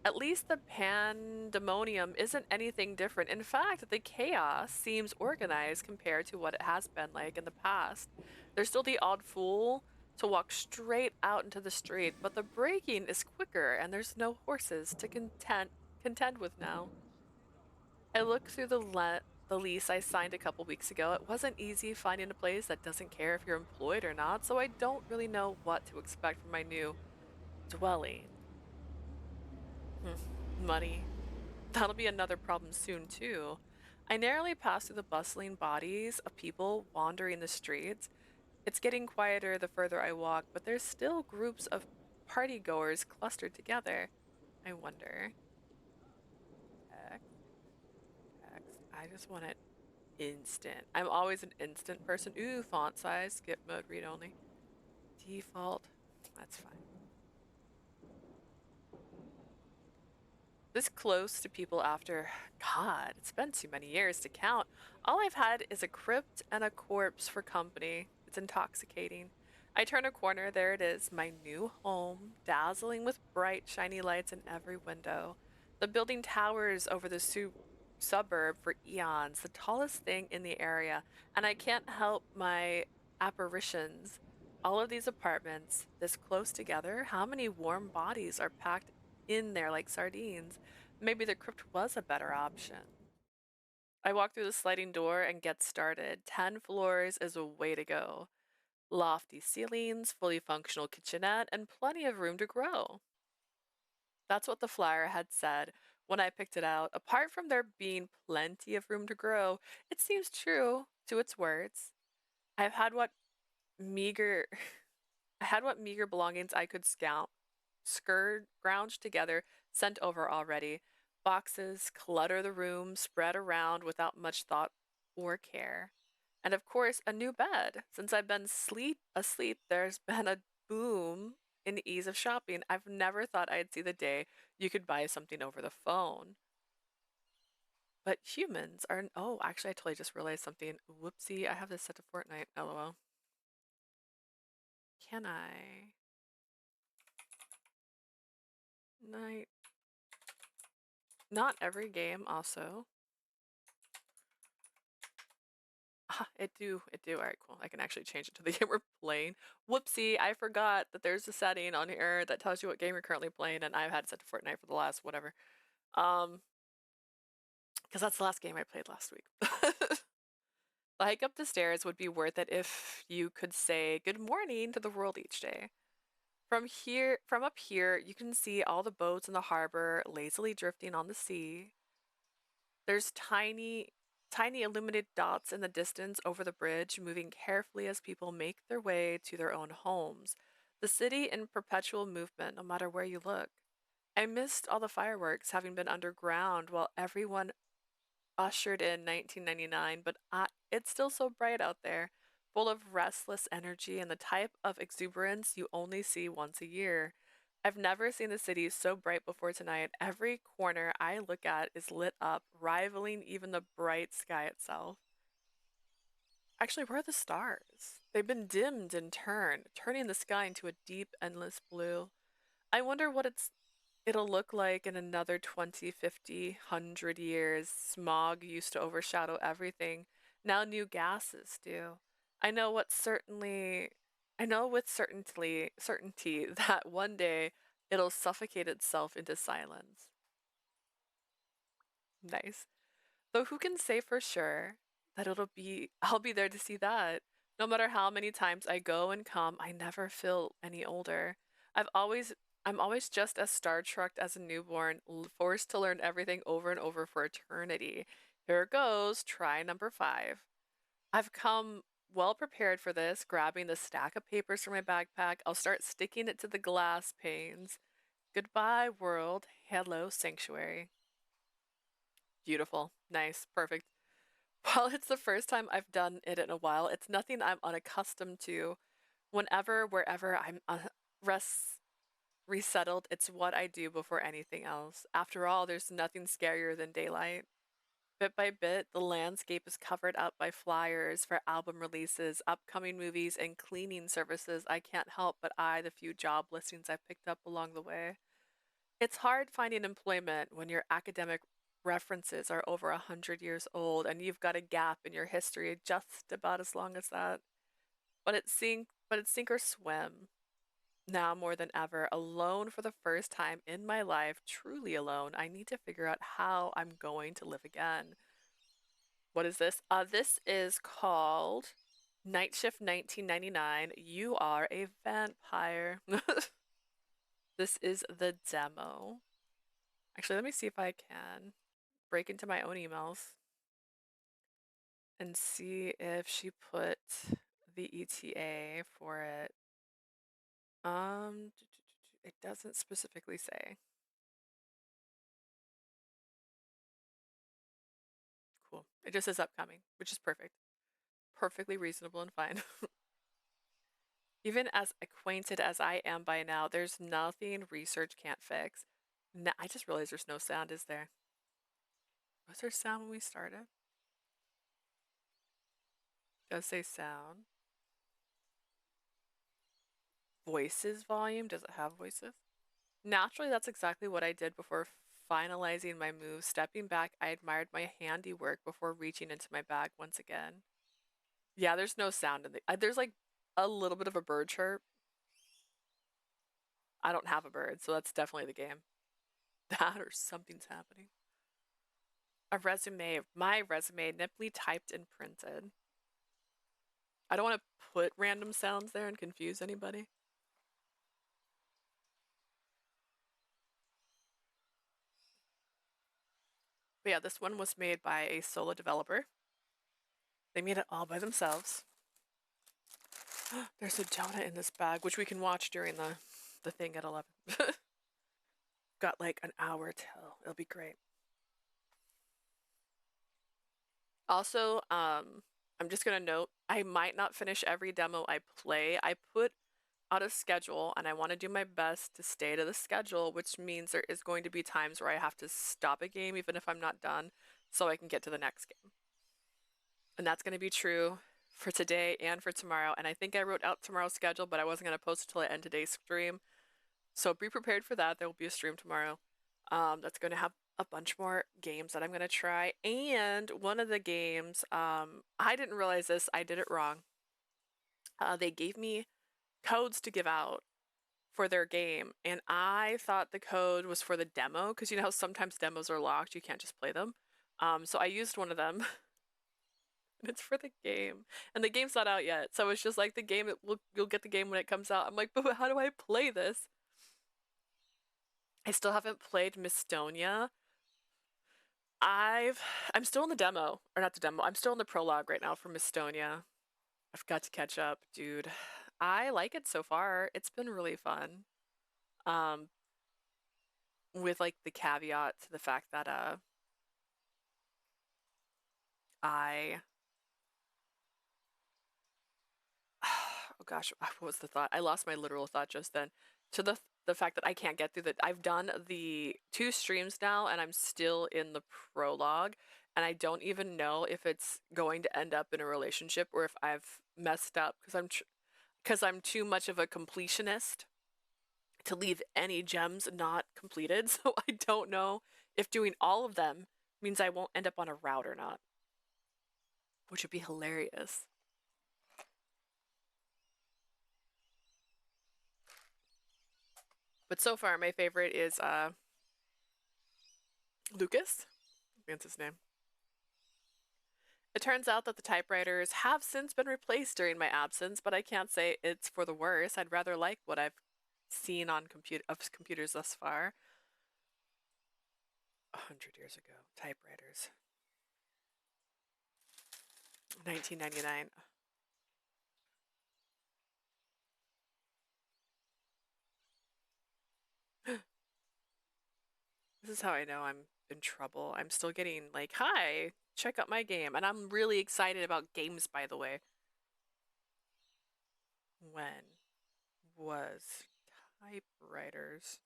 At least the pandemonium isn't anything different. In fact, the chaos seems organized compared to what it has been like in the past. There's still the odd fool to walk straight out into the street, but the braking is quicker and there's no horses to contend with now. I looked through the lease I signed a couple weeks ago. It wasn't easy finding a place that doesn't care if you're employed or not, so I don't really know what to expect from my new dwelling. Money. That'll be another problem soon, too. I narrowly pass through the bustling bodies of people wandering the streets. It's getting quieter the further I walk, but there's still groups of party goers clustered together. I wonder. Text, text. I just want it instant. I'm always an instant person. Ooh, font size, skip mode, read only. Default. That's fine. This close to people after, God, it's been too many years to count. All I've had is a crypt and a corpse for company. It's intoxicating. I turn a corner, there it is, my new home, dazzling with bright, shiny lights in every window. The building towers over the suburb for eons, the tallest thing in the area, and I can't help my apparitions. All of these apartments, this close together, how many warm bodies are packed in there like sardines? Maybe the crypt was a better option. I walk through the sliding door and get started. 10 floors is a way to go. Lofty ceilings, fully functional kitchenette, and plenty of room to grow. That's what the flyer had said when I picked it out. Apart from there being plenty of room to grow, it seems true to its words. I've had what meager I had what meager belongings I could scrounge together, sent over already. Boxes clutter the room, spread around without much thought or care. And of course, a new bed. Since I've been asleep, there's been a boom in the ease of shopping. I've never thought I'd see the day you could buy something over the phone. But humans are. Oh, actually, I totally just realized something. Whoopsie, I have this set to Fortnite. LOL. Can I? Night. Not every game, also. It do. All right, cool. I can actually change it to the game we're playing. Whoopsie, I forgot that there's a setting on here that tells you what game you're currently playing, and I've had it set to Fortnite for the last whatever. Because that's the last game I played last week. The hike up the stairs would be worth it if you could say good morning to the world each day. From up here, you can see all the boats in the harbor lazily drifting on the sea. There's tiny illuminated dots in the distance over the bridge, moving carefully as people make their way to their own homes. The city in perpetual movement, no matter where you look. I missed all the fireworks, having been underground while everyone ushered in 1999, but it's still so bright out there, full of restless energy and the type of exuberance you only see once a year. I've never seen the city so bright before tonight. Every corner I look at is lit up, rivaling even the bright sky itself. Actually, where are the stars? They've been dimmed in turn, turning the sky into a deep, endless blue. I wonder what it'll look like in another 20, 50, 100 years. Smog used to overshadow everything. Now new gases do. I know what certainly I know with certainty that one day it'll suffocate itself into silence. Nice. Though who can say for sure that I'll be there to see that. No matter how many times I go and come, I never feel any older. I've always I'm always just as Star Trekked as a newborn, forced to learn everything over and over for eternity. Here it goes, try number 5. I've come well prepared for this, grabbing the stack of papers from my backpack. I'll start sticking it to the glass panes. Goodbye, world. Hello, sanctuary. Beautiful. Nice. Perfect. While it's the first time I've done it in a while, it's nothing I'm unaccustomed to. Wherever I'm resettled, it's what I do before anything else. After all, there's nothing scarier than daylight. Bit by bit, the landscape is covered up by flyers for album releases, upcoming movies, and cleaning services. I can't help but eye the few job listings I've picked up along the way. It's hard finding employment when your academic references are over 100 years old and you've got a gap in your history just about as long as that. But it's sink or swim. Now more than ever, alone for the first time in my life, truly alone, I need to figure out how I'm going to live again. What is this? This is called Night Shift 1999. You are a vampire. This is the demo. Actually, let me see if I can break into my own emails and see if she put the ETA for it. It doesn't specifically say. Cool. It just says upcoming, which is perfect. Perfectly reasonable and fine. Even as acquainted as I am by now, there's nothing research can't fix. No, I just realized there's no sound, is there? Was there sound when we started? Does say sound. Voices volume? Does it have voices? Naturally, that's exactly what I did before finalizing my move. Stepping back, I admired my handiwork before reaching into my bag once again. Yeah, there's no sound in the. There's like a little bit of a bird chirp. I don't have a bird, so that's definitely the game. That or something's happening. A resume, my resume, nipply typed and printed. I don't want to put random sounds there and confuse anybody. But yeah, this one was made by a solo developer. They made it all by themselves. There's a donut in this bag, which we can watch during the thing at 11. Got like an hour till. It'll be great. Also, I'm just gonna note, I might not finish every demo I play. I put out a schedule and I want to do my best to stay to the schedule, which means there is going to be times where I have to stop a game even if I'm not done so I can get to the next game. And that's going to be true for today and for tomorrow. And I think I wrote out tomorrow's schedule, but I wasn't going to post it till I end today's stream. So be prepared for that. There will be a stream tomorrow. That's going to have a bunch more games that I'm going to try. And one of the games, I didn't realize this. I did it wrong. They gave me codes to give out for their game, and I thought the code was for the demo because you know how sometimes demos are locked, you can't just play them. So I used one of them, and it's for the game, and the game's not out yet. So it's just like the game. You'll get the game when it comes out. I'm like, but how do I play this? I still haven't played Mistonia. I'm still in the demo, or not the demo. I'm still in the prologue right now for Mistonia. I've got to catch up, dude. I like it so far. It's been really fun. Um, with like the caveat to the fact that I oh gosh, what was the thought? I lost my literal thought just then. To the fact that I can't get through the I've done the 2 streams now and I'm still in the prologue and I don't even know if it's going to end up in a relationship or if I've messed up because I'm too much of a completionist to leave any gems not completed. So I don't know if doing all of them means I won't end up on a route or not, which would be hilarious. But so far, my favorite is Lucas. That's his name. It turns out that the typewriters have since been replaced during my absence, but I can't say it's for the worse. I'd rather like what I've seen on computers thus far. 100 years ago, typewriters. 1999. This is how I know I'm in trouble. I'm still getting like, hi, check out my game. And I'm really excited about games, by the way. When was typewriters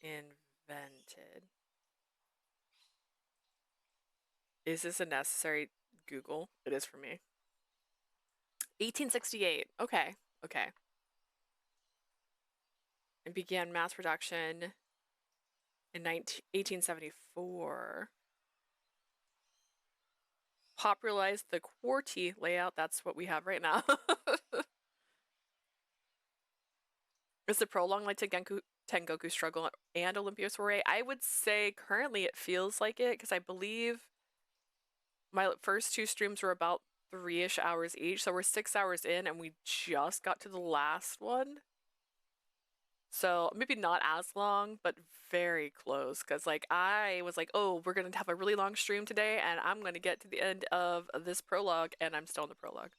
invented? Is this a necessary Google? It is for me. 1868. Okay. Okay. And began mass production in 1874. Popularized the QWERTY layout. That's what we have right now. Is the prolonged like Tengoku struggle and Olympia soiree? I would say currently it feels like it because I believe my first 2 streams were about 3-ish hours each. So we're 6 hours in and we just got to the last one. So maybe not as long, but very close. Because like I was like, oh, we're gonna have a really long stream today, and I'm gonna get to the end of this prologue, and I'm still in the prologue.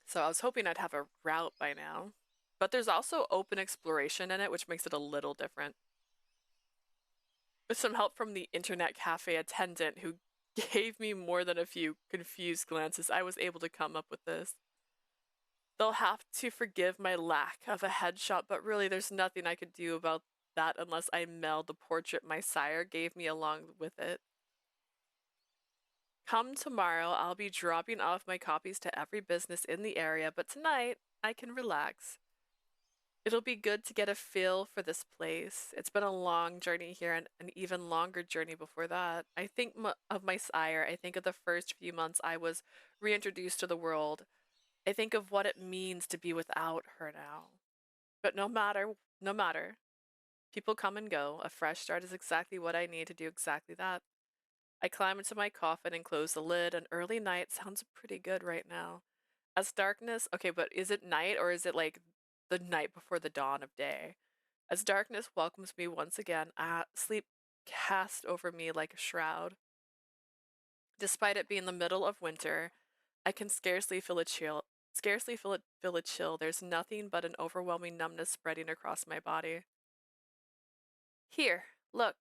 So I was hoping I'd have a route by now. But there's also open exploration in it, which makes it a little different. With some help from the internet cafe attendant who gave me more than a few confused glances, I was able to come up with this. They'll have to forgive my lack of a headshot, but really there's nothing I could do about that unless I meld the portrait my sire gave me along with it. Come tomorrow, I'll be dropping off my copies to every business in the area, but tonight I can relax. It'll be good to get a feel for this place. It's been a long journey here and an even longer journey before that. I think of my sire. I think of the first few months I was reintroduced to the world. I think of what it means to be without her now. But no matter, people come and go. A fresh start is exactly what I need to do exactly that. I climb into my coffin and close the lid. An early night sounds pretty good right now. As darkness, okay, but is it night or is it like the night before the dawn of day? As darkness welcomes me once again, sleep cast over me like a shroud. Despite it being the middle of winter, I can scarcely feel a chill. Scarcely feel a chill. There's nothing but an overwhelming numbness spreading across my body. Here, look,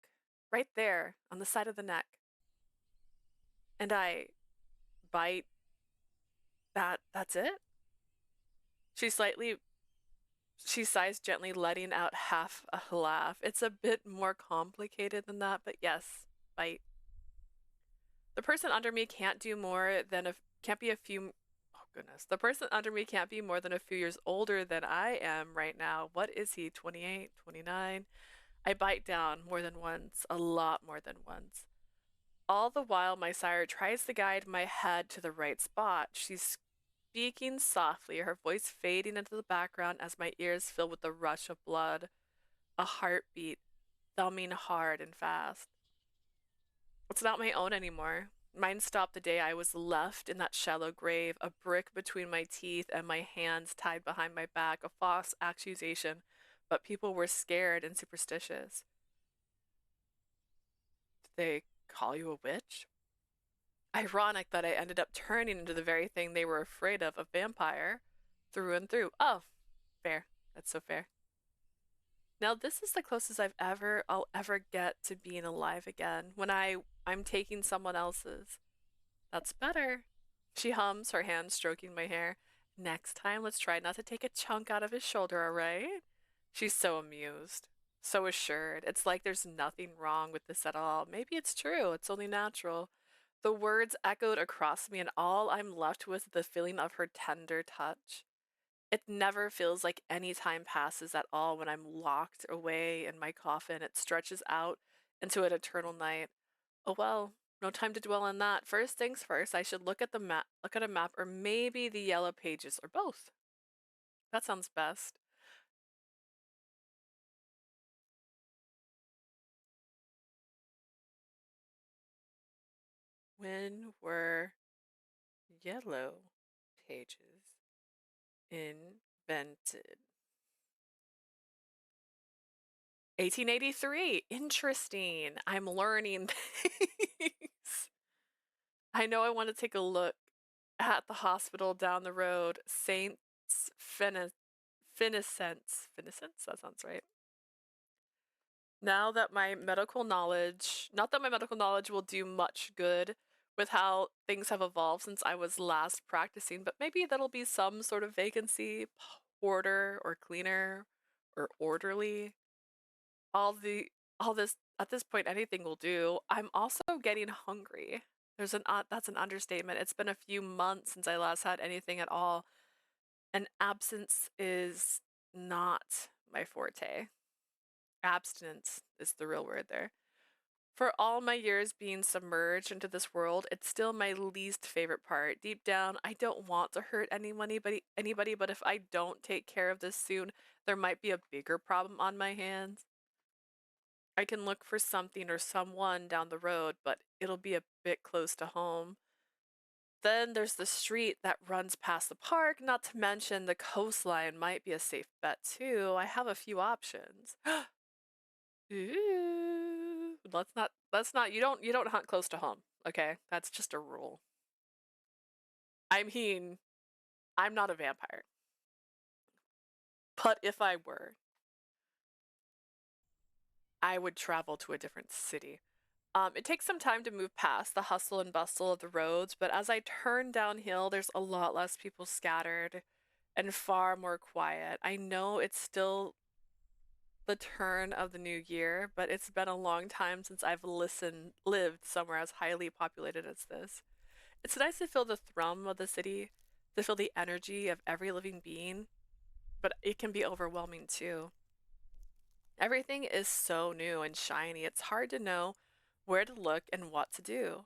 right there, on the side of the neck. And I bite. That's it? She slightly She sighs gently, letting out half a laugh. It's a bit more complicated than that, but yes, bite. The person under me can't do more than can't be a few. Oh goodness, the person under me can't be more than a few years older than I am right now. What is he? 28, 29? I bite down more than once, a lot more than once. All the while, my sire tries to guide my head to the right spot. She's speaking softly, her voice fading into the background as my ears fill with the rush of blood, a heartbeat thumbing hard and fast. It's not my own anymore. Mine stopped the day I was left in that shallow grave, a brick between my teeth and my hands tied behind my back, a false accusation, but people were scared and superstitious. Did they call you a witch? Ironic that I ended up turning into the very thing they were afraid of, a vampire, through and through. Oh, fair. That's so fair. Now this is the closest I'll ever get to being alive again, when I'm taking someone else's. That's better. She hums, her hand stroking my hair. Next time, let's try not to take a chunk out of his shoulder, all right? She's so amused, so assured. It's like there's nothing wrong with this at all. Maybe it's true, it's only natural. The words echoed across me, and all I'm left with is the feeling of her tender touch. It never feels like any time passes at all when I'm locked away in my coffin. It stretches out into an eternal night. Oh well, no time to dwell on that. First things first, I should look at a map, or maybe the yellow pages, or both. That sounds best. When were yellow pages invented? 1883. Interesting. I'm learning things. I know I want to take a look at the hospital down the road, Saints Finnecence. Finnecence? That sounds right. Now that my medical knowledge, not that my medical knowledge will do much good with how things have evolved since I was last practicing, but maybe that'll be some sort of vacancy, porter or cleaner or orderly. all the all this At this point anything will do. I'm also getting hungry. That's an understatement. It's been a few months since I last had anything at all, and absence is not my forte. Abstinence is the real word there. For all my years being submerged into this world, it's still my least favorite part. Deep down, I don't want to hurt anybody, but if I don't take care of this soon, there might be a bigger problem on my hands. I can look for something or someone down the road, but it'll be a bit close to home. Then there's the street that runs past the park, not to mention the coastline might be a safe bet too. I have a few options. Ooh, you don't hunt close to home, okay? That's just a rule. I mean, I'm not a vampire. But if I were, I would travel to a different city. It takes some time to move past the hustle and bustle of the roads, but as I turn downhill, there's a lot less people scattered and far more quiet. I know it's still the turn of the new year, but it's been a long time since I've lived somewhere as highly populated as this. It's nice to feel the thrum of the city, to feel the energy of every living being, but it can be overwhelming too. Everything is so new and shiny, it's hard to know where to look and what to do.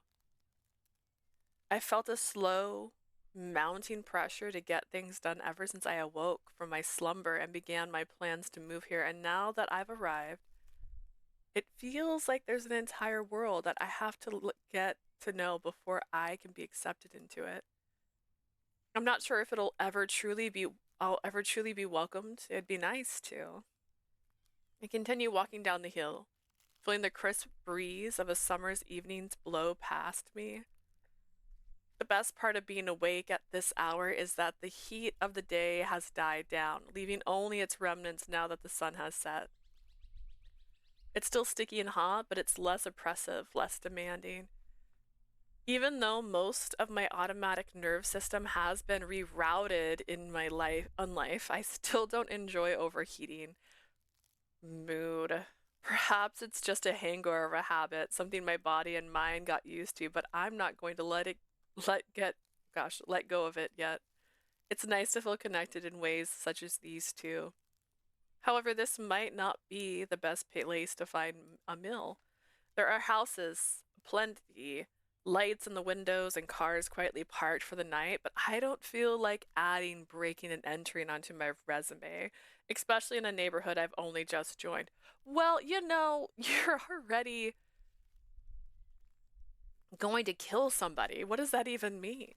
I felt a slow, mounting pressure to get things done ever since I awoke from my slumber and began my plans to move here. And now that I've arrived, it feels like there's an entire world that I have to get to know before I can be accepted into it. I'm not sure if I'll ever truly be welcomed. It'd be nice to. I continue walking down the hill, feeling the crisp breeze of a summer's evenings blow past me. The best part of being awake at this hour is that the heat of the day has died down, leaving only its remnants now that the sun has set. It's still sticky and hot, but it's less oppressive, less demanding. Even though most of my automatic nerve system has been rerouted in my life, I still don't enjoy overheating. Mood. Perhaps it's just a hangover of a habit, something my body and mind got used to, but I'm not going to let go of it yet. It's nice to feel connected in ways such as these two. However, this might not be the best place to find a mill. There are houses, plenty, lights in the windows, and cars quietly parked for the night, but I don't feel like adding, breaking, and entering onto my resume, especially in a neighborhood I've only just joined. Well, you're already going to kill somebody. What does that even mean?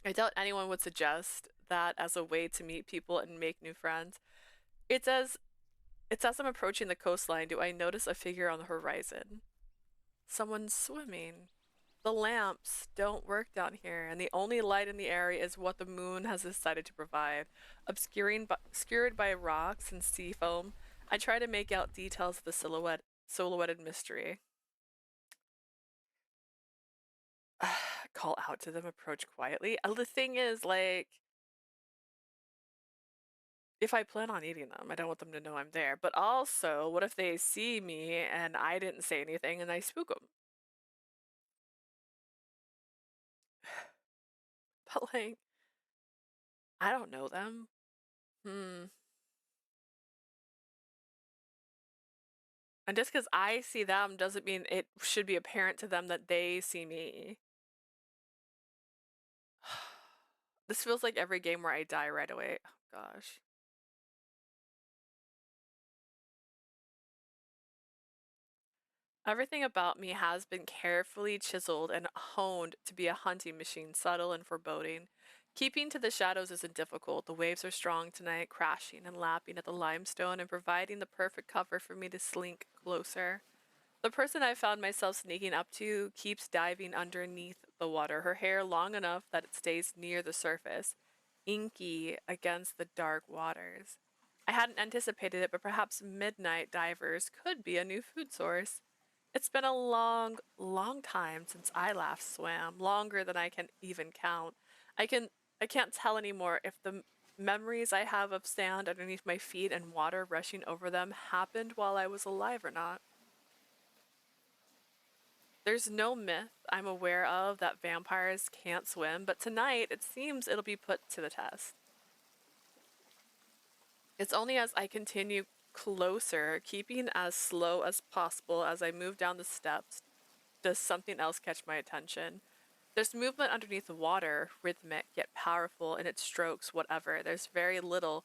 I doubt anyone would suggest that as a way to meet people and make new friends. It's as it's as I'm approaching the coastline, do I notice a figure on the horizon? Someone's swimming. The lamps don't work down here, and the only light in the area is what the moon has decided to provide. Obscured by rocks and sea foam, I try to make out details of the silhouetted mystery. Call out to them, approach quietly. The thing is, like, if I plan on eating them, I don't want them to know I'm there. But also, what if they see me and I didn't say anything and I spook them? But, like, I don't know them. And just because I see them doesn't mean it should be apparent to them that they see me. This feels like every game where I die right away. Oh, gosh. Everything about me has been carefully chiseled and honed to be a hunting machine, subtle and foreboding. Keeping to the shadows isn't difficult. The waves are strong tonight, crashing and lapping at the limestone and providing the perfect cover for me to slink closer. The person I found myself sneaking up to keeps diving underneath the water, her hair long enough that it stays near the surface, inky against the dark waters. I hadn't anticipated it, but perhaps midnight divers could be a new food source. It's been a long, long time since I last swam, longer than I can even count. I can I can't tell anymore if the memories I have of sand underneath my feet and water rushing over them happened while I was alive or not. There's no myth I'm aware of that vampires can't swim, but tonight it seems it'll be put to the test. It's only as I continue closer, keeping as slow as possible as I move down the steps, does something else catch my attention. There's movement underneath the water, rhythmic yet powerful in its strokes, whatever. There's very little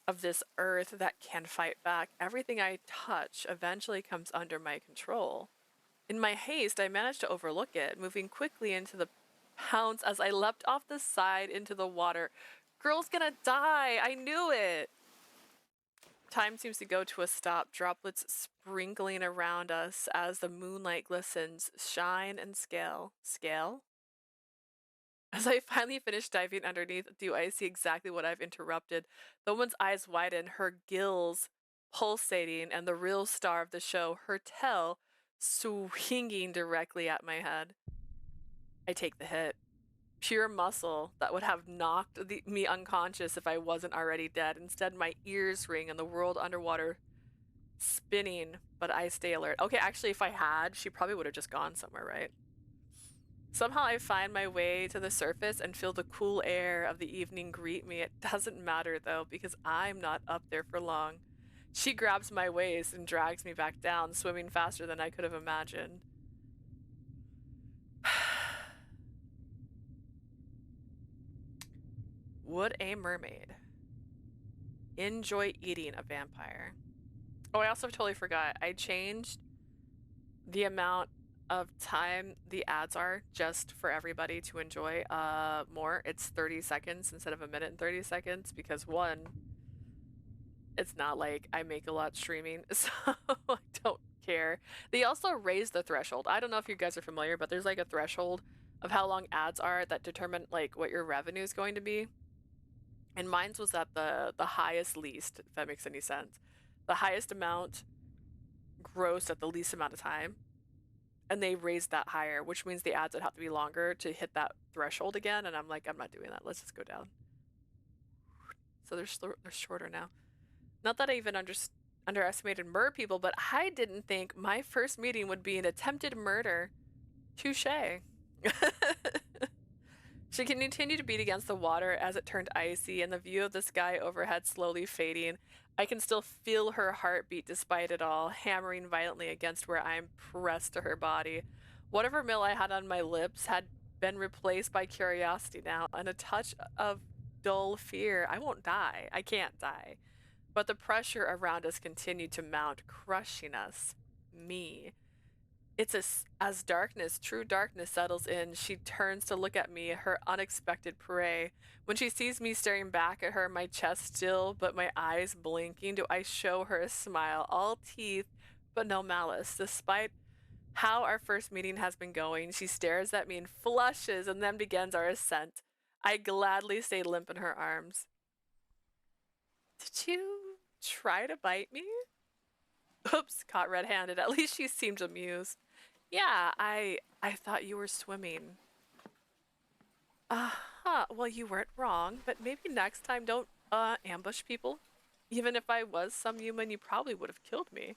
of this earth that can fight back. Everything I touch eventually comes under my control. In my haste, I managed to overlook it, moving quickly into the pounce as I leapt off the side into the water. Girl's gonna die! I knew it! Time seems to go to a stop, droplets sprinkling around us as the moonlight glistens, shine and scale. Scale? As I finally finish diving underneath, do I see exactly what I've interrupted? The woman's eyes widen, her gills pulsating, and the real star of the show, her tail, swinging directly at my head. I take the hit. Pure muscle that would have knocked me unconscious if I wasn't already dead. Instead, my ears ring and the world underwater spinning, but I stay alert. Okay, actually, if I had, she probably would have just gone somewhere, right? Somehow I find my way to the surface and feel the cool air of the evening greet me. It doesn't matter though, because I'm not up there for long. She grabs my waist and drags me back down, swimming faster than I could have imagined. Would a mermaid enjoy eating a vampire? Oh, I also totally forgot. I changed the amount of time the ads are just for everybody to enjoy more. It's 30 seconds instead of a minute and 30 seconds because one, it's not like I make a lot streaming, so I don't care. They also raise the threshold. I don't know if you guys are familiar, but there's like a threshold of how long ads are that determine like what your revenue is going to be. And mine's was at the highest least, if that makes any sense. The highest amount grossed at the least amount of time. And they raised that higher, which means the ads would have to be longer to hit that threshold again. And I'm like, I'm not doing that. Let's just go down. So they're shorter now. Not that I even underestimated murder people, but I didn't think my first meeting would be an attempted murder. Touche. She continued to beat against the water as it turned icy, and the view of the sky overhead slowly fading. I can still feel her heartbeat despite it all, hammering violently against where I am pressed to her body. Whatever meal I had on my lips had been replaced by curiosity now, and a touch of dull fear. I won't die. I can't die. But the pressure around us continued to mount, crushing us. Me. It's as darkness, true darkness settles in, she turns to look at me, her unexpected prey. When she sees me staring back at her, my chest still, but my eyes blinking, do I show her a smile, all teeth, but no malice. Despite how our first meeting has been going, she stares at me and flushes and then begins our ascent. I gladly stay limp in her arms. Did you try to bite me? Oops, caught red-handed. At least she seemed amused. Yeah, I thought you were swimming. Uh-huh. Well, you weren't wrong, but maybe next time don't ambush people. Even if I was some human, you probably would have killed me.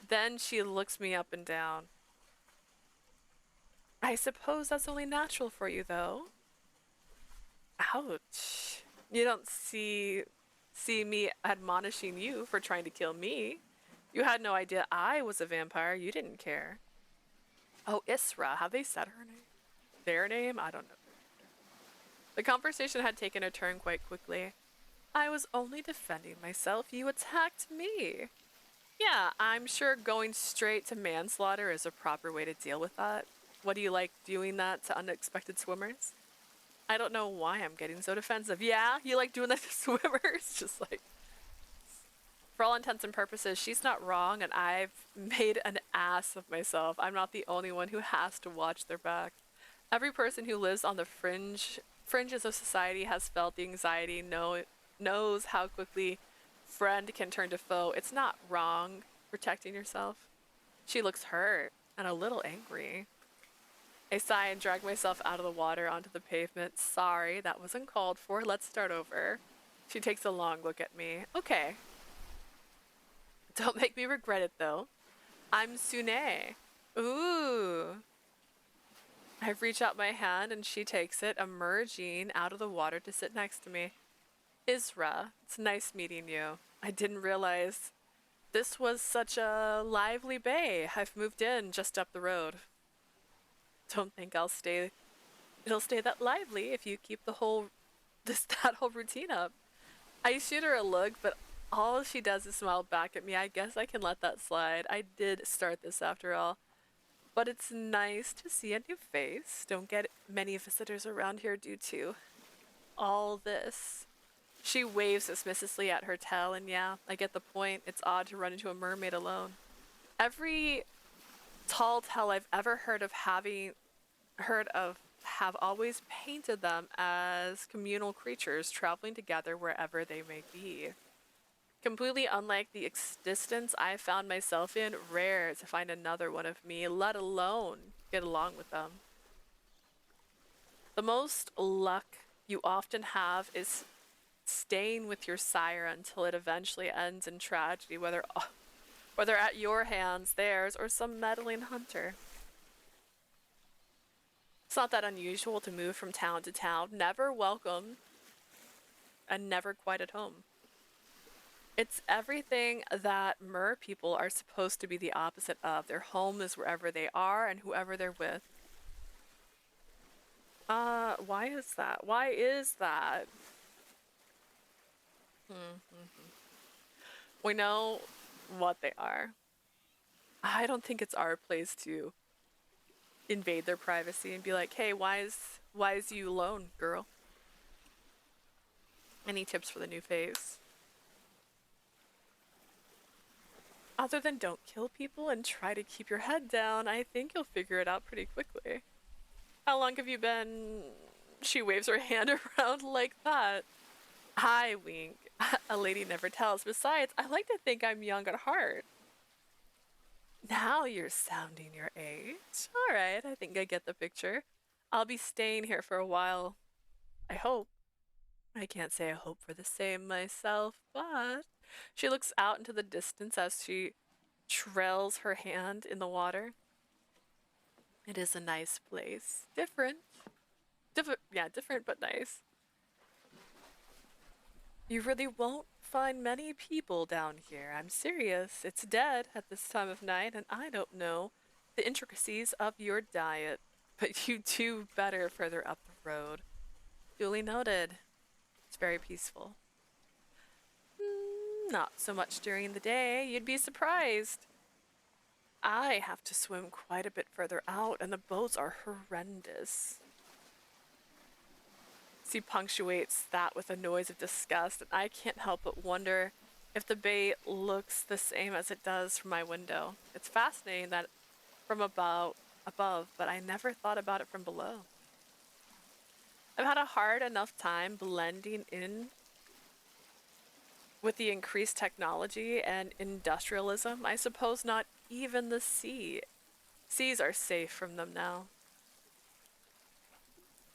Then she looks me up and down. I suppose that's only natural for you, though. Ouch. You don't see me admonishing you for trying to kill me. You had no idea I was a vampire. You didn't care. Oh, Isra. Have they said her name? Their name? I don't know. The conversation had taken a turn quite quickly. I was only defending myself. You attacked me. Yeah, I'm sure going straight to manslaughter is a proper way to deal with that. What do you like doing that to unexpected swimmers? I don't know why I'm getting so defensive. Yeah, you like doing that to swimmers? Just like... For all intents and purposes, she's not wrong, and I've made an ass of myself. I'm not the only one who has to watch their back. Every person who lives on the fringes of society has felt the anxiety, knows how quickly friend can turn to foe. It's not wrong protecting yourself. She looks hurt and a little angry. I sigh and drag myself out of the water onto the pavement. Sorry, that wasn't called for. Let's start over. She takes a long look at me. Okay. Don't make me regret it, though. I'm Sune. Ooh. I reach out my hand and she takes it, emerging out of the water to sit next to me. Isra, it's nice meeting you. I didn't realize this was such a lively bay. I've moved in just up the road. Don't think it'll stay that lively if you keep that whole routine up. I shoot her a look, but all she does is smile back at me. I guess I can let that slide. I did start this after all. but it's nice to see a new face. Don't get many visitors around here due to all this. She waves dismissively at her tail, and yeah, I get the point. It's odd to run into a mermaid alone. Every tall tale I've ever heard of have always painted them as communal creatures traveling together wherever they may be. Completely unlike the existence I found myself in, rare to find another one of me, let alone get along with them. The most luck you often have is staying with your sire until it eventually ends in tragedy, whether at your hands, theirs, or some meddling hunter. It's not that unusual to move from town to town, never welcome and never quite at home. It's everything that Mer people are supposed to be the opposite of. Their home is wherever they are and whoever they're with. Why is that? Why is that? We know what they are. I don't think it's our place to invade their privacy and be like, hey, why is you alone, girl? Any tips for the new phase? Other than don't kill people and try to keep your head down, I think you'll figure it out pretty quickly. How long have you been... She waves her hand around like that. I wink. A lady never tells. Besides, I like to think I'm young at heart. Now you're sounding your age. Alright, I think I get the picture. I'll be staying here for a while. I hope. I can't say I hope for the same myself, but... She looks out into the distance as she trails her hand in the water. It is a nice place. Different. Different but nice. You really won't find many people down here. I'm serious. It's dead at this time of night, and I don't know the intricacies of your diet. But you do better further up the road. Duly noted. It's very peaceful. Not so much during the day. You'd be surprised. I have to swim quite a bit further out, and the boats are horrendous. She punctuates that with a noise of disgust, and I can't help but wonder if the bay looks the same as it does from my window. It's fascinating that from above, but I never thought about it from below. I've had a hard enough time blending in with the increased technology and industrialism. I suppose not even the seas are safe from them now.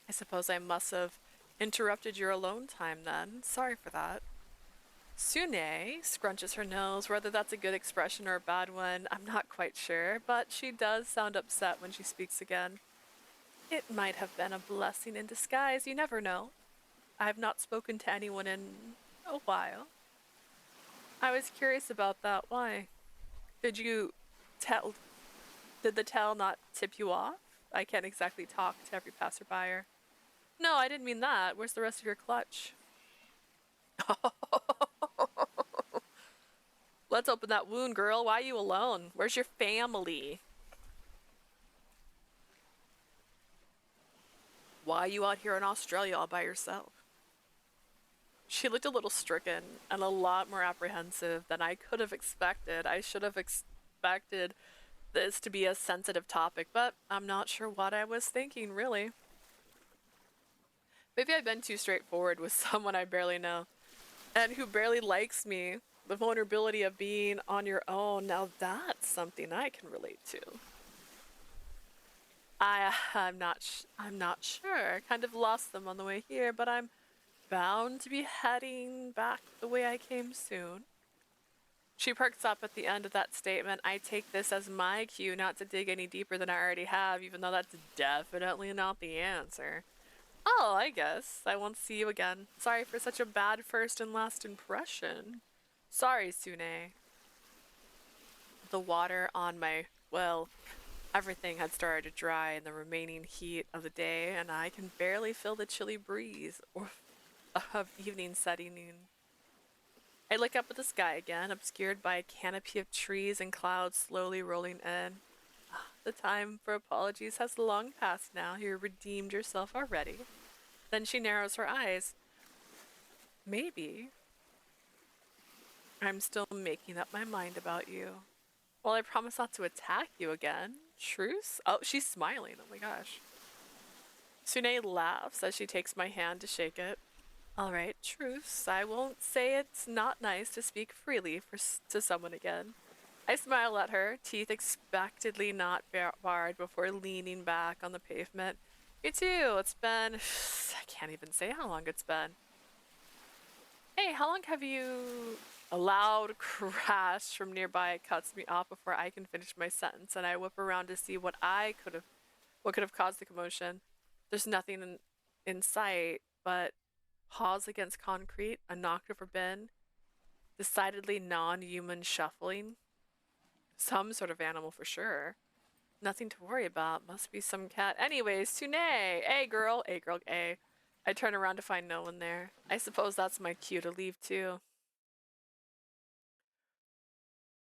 I suppose I must have interrupted your alone time then. Sorry for that. Sune scrunches her nose. Whether that's a good expression or a bad one, I'm not quite sure, but she does sound upset when she speaks again. It might have been a blessing in disguise, you never know. I have not spoken to anyone in a while. I was curious about that. Why? Did the tell not tip you off? I can't exactly talk to every passerby. No, I didn't mean that. Where's the rest of your clutch? Let's open that wound, girl. Why are you alone? Where's your family? Why are you out here in Australia all by yourself? She looked a little stricken and a lot more apprehensive than I could have expected. I should have expected this to be a sensitive topic, but I'm not sure what I was thinking, really. Maybe I've been too straightforward with someone I barely know and who barely likes me. The vulnerability of being on your own, now that's something I can relate to. I'm not sure. I kind of lost them on the way here, but I'm bound to be heading back the way I came soon. She perks up at the end of that statement. I take this as my cue not to dig any deeper than I already have, even though that's definitely not the answer. Oh, I guess I won't see you again. Sorry for such a bad first and last impression. Sorry, Sune. The water on everything had started to dry in the remaining heat of the day, and I can barely feel the chilly breeze of evening setting in. I look up at the sky again, obscured by a canopy of trees and clouds slowly rolling in. The time for apologies has long passed now. You redeemed yourself already. Then she narrows her eyes. Maybe I'm still making up my mind about you. Well, I promise not to attack you again. Truce? Oh, she's smiling. Oh my gosh. Sune laughs as she takes my hand to shake it. All right, truce. I won't say it's not nice to speak freely to someone again. I smile at her, teeth expectedly not barred before leaning back on the pavement. Me too. It's been... I can't even say how long it's been. Hey, how long have you... A loud crash from nearby cuts me off before I can finish my sentence, and I whip around to see what could have caused the commotion. There's nothing in sight, but paws against concrete, a knocked over bin, decidedly non-human shuffling. Some sort of animal for sure. Nothing to worry about. Must be some cat. Anyways, Sune! Hey girl, hey girl, hey. I turn around to find no one there. I suppose that's my cue to leave too.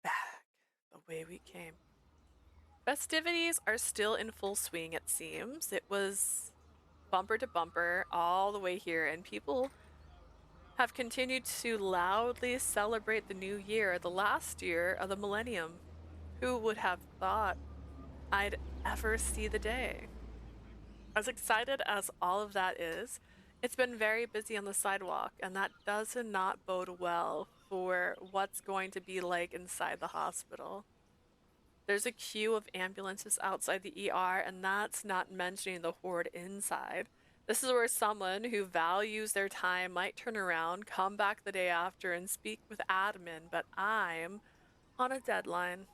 Back the way we came. Festivities are still in full swing, it seems. It was bumper to bumper all the way here, and people have continued to loudly celebrate the new year, the last year of the millennium. Who would have thought I'd ever see the day? As excited as all of that is, it's been very busy on the sidewalk, and that does not bode well for what's going to be like inside the hospital. There's a queue of ambulances outside the ER, and that's not mentioning the horde inside. This is where someone who values their time might turn around, come back the day after, and speak with admin, but I'm on a deadline.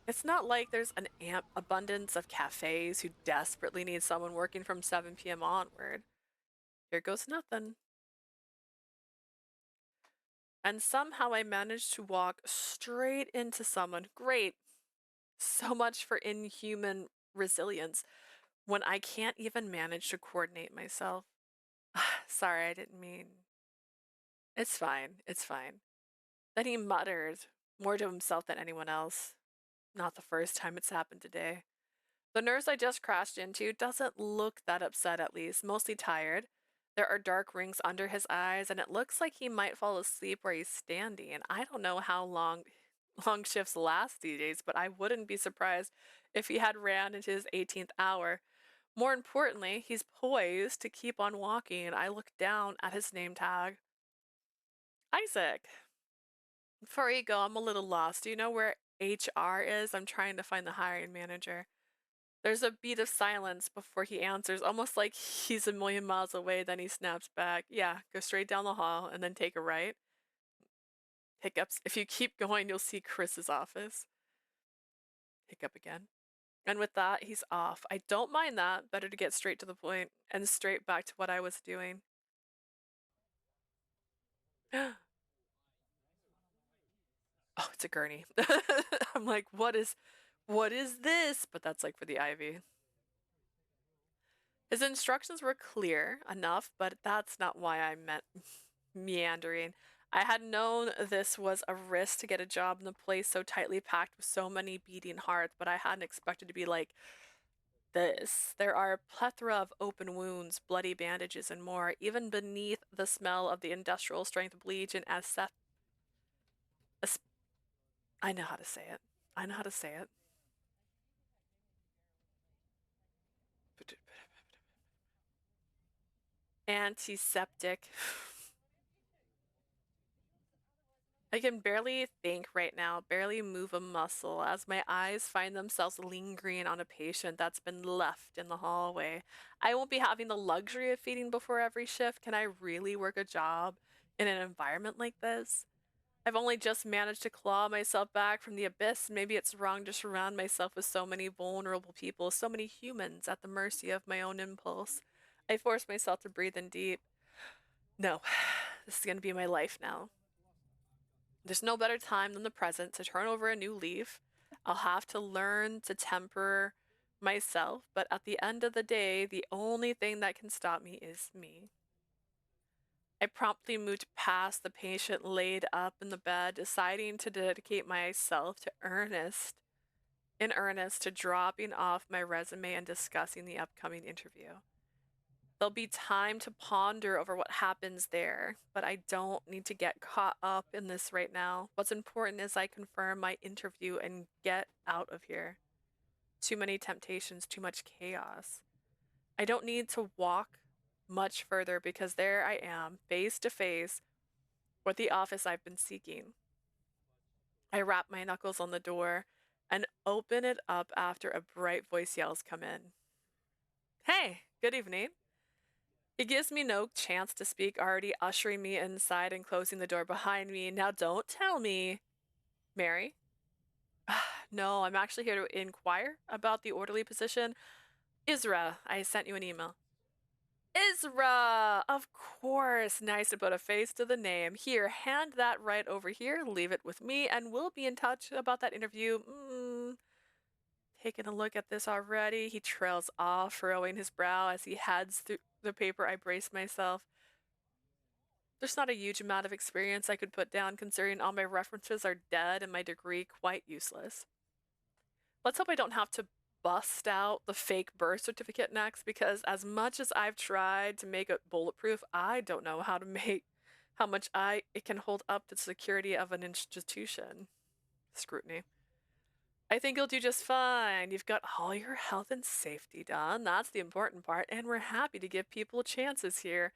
It's not like there's an abundance of cafes who desperately need someone working from 7 p.m. onward. Here goes nothing. And somehow I managed to walk straight into someone. Great. So much for inhuman resilience when I can't even manage to coordinate myself. Sorry, I didn't mean. It's fine. It's fine. Then he muttered, more to himself than anyone else. Not the first time it's happened today. The nurse I just crashed into doesn't look that upset, at least, mostly tired. There are dark rings under his eyes, and it looks like he might fall asleep where he's standing. And I don't know how long shifts last these days, but I wouldn't be surprised if he had ran into his 18th hour. More importantly, he's poised to keep on walking, and I look down at his name tag. Isaac. Before you go, I'm a little lost. Do you know where HR is? I'm trying to find the hiring manager. There's a beat of silence before he answers, almost like he's a million miles away. Then he snaps back. Yeah, go straight down the hall and then take a right. Hiccups. If you keep going, you'll see Chris's office. Hiccup again. And with that, he's off. I don't mind that. Better to get straight to the point and straight back to what I was doing. Oh, it's a gurney. I'm like, what is this? But that's like for the IV. His instructions were clear enough, but that's not why I meant meandering. I had known this was a risk to get a job in a place so tightly packed with so many beating hearts, but I hadn't expected to be like this. There are a plethora of open wounds, bloody bandages, and more, even beneath the smell of the industrial strength bleach and I know how to say it. I know how to say it. Antiseptic. I can barely think right now, barely move a muscle as my eyes find themselves lingering on a patient that's been left in the hallway. I won't be having the luxury of feeding before every shift. Can I really work a job in an environment like this? I've only just managed to claw myself back from the abyss. Maybe it's wrong to surround myself with so many vulnerable people, so many humans at the mercy of my own impulse. I force myself to breathe in deep. No, this is going to be my life now. There's no better time than the present to turn over a new leaf. I'll have to learn to temper myself, but at the end of the day, the only thing that can stop me is me. I promptly moved past the patient laid up in the bed, deciding to dedicate myself in earnest to dropping off my resume and discussing the upcoming interview. There'll be time to ponder over what happens there, but I don't need to get caught up in this right now. What's important is I confirm my interview and get out of here. Too many temptations, too much chaos. I don't need to walk much further because there I am, face to face with the office I've been seeking. I rap my knuckles on the door and open it up after a bright voice yells, "Come in." "Hey, good evening." It gives me no chance to speak, already ushering me inside and closing the door behind me. "Now don't tell me." "Mary?" "No, I'm actually here to inquire about the orderly position." "Isra, I sent you an email." "Isra! Of course. Nice to put a face to the name. Here, hand that right over here. Leave it with me, and we'll be in touch about that interview." Taking a look at this already, he trails off, furrowing his brow as he heads through the paper. I brace myself. There's not a huge amount of experience I could put down, considering all my references are dead and my degree quite useless. Let's hope I don't have to bust out the fake birth certificate next, because as much as I've tried to make it bulletproof, I don't know how much it can hold up the security of an institution. Scrutiny. "I think you'll do just fine. You've got all your health and safety done. That's the important part, and we're happy to give people chances here."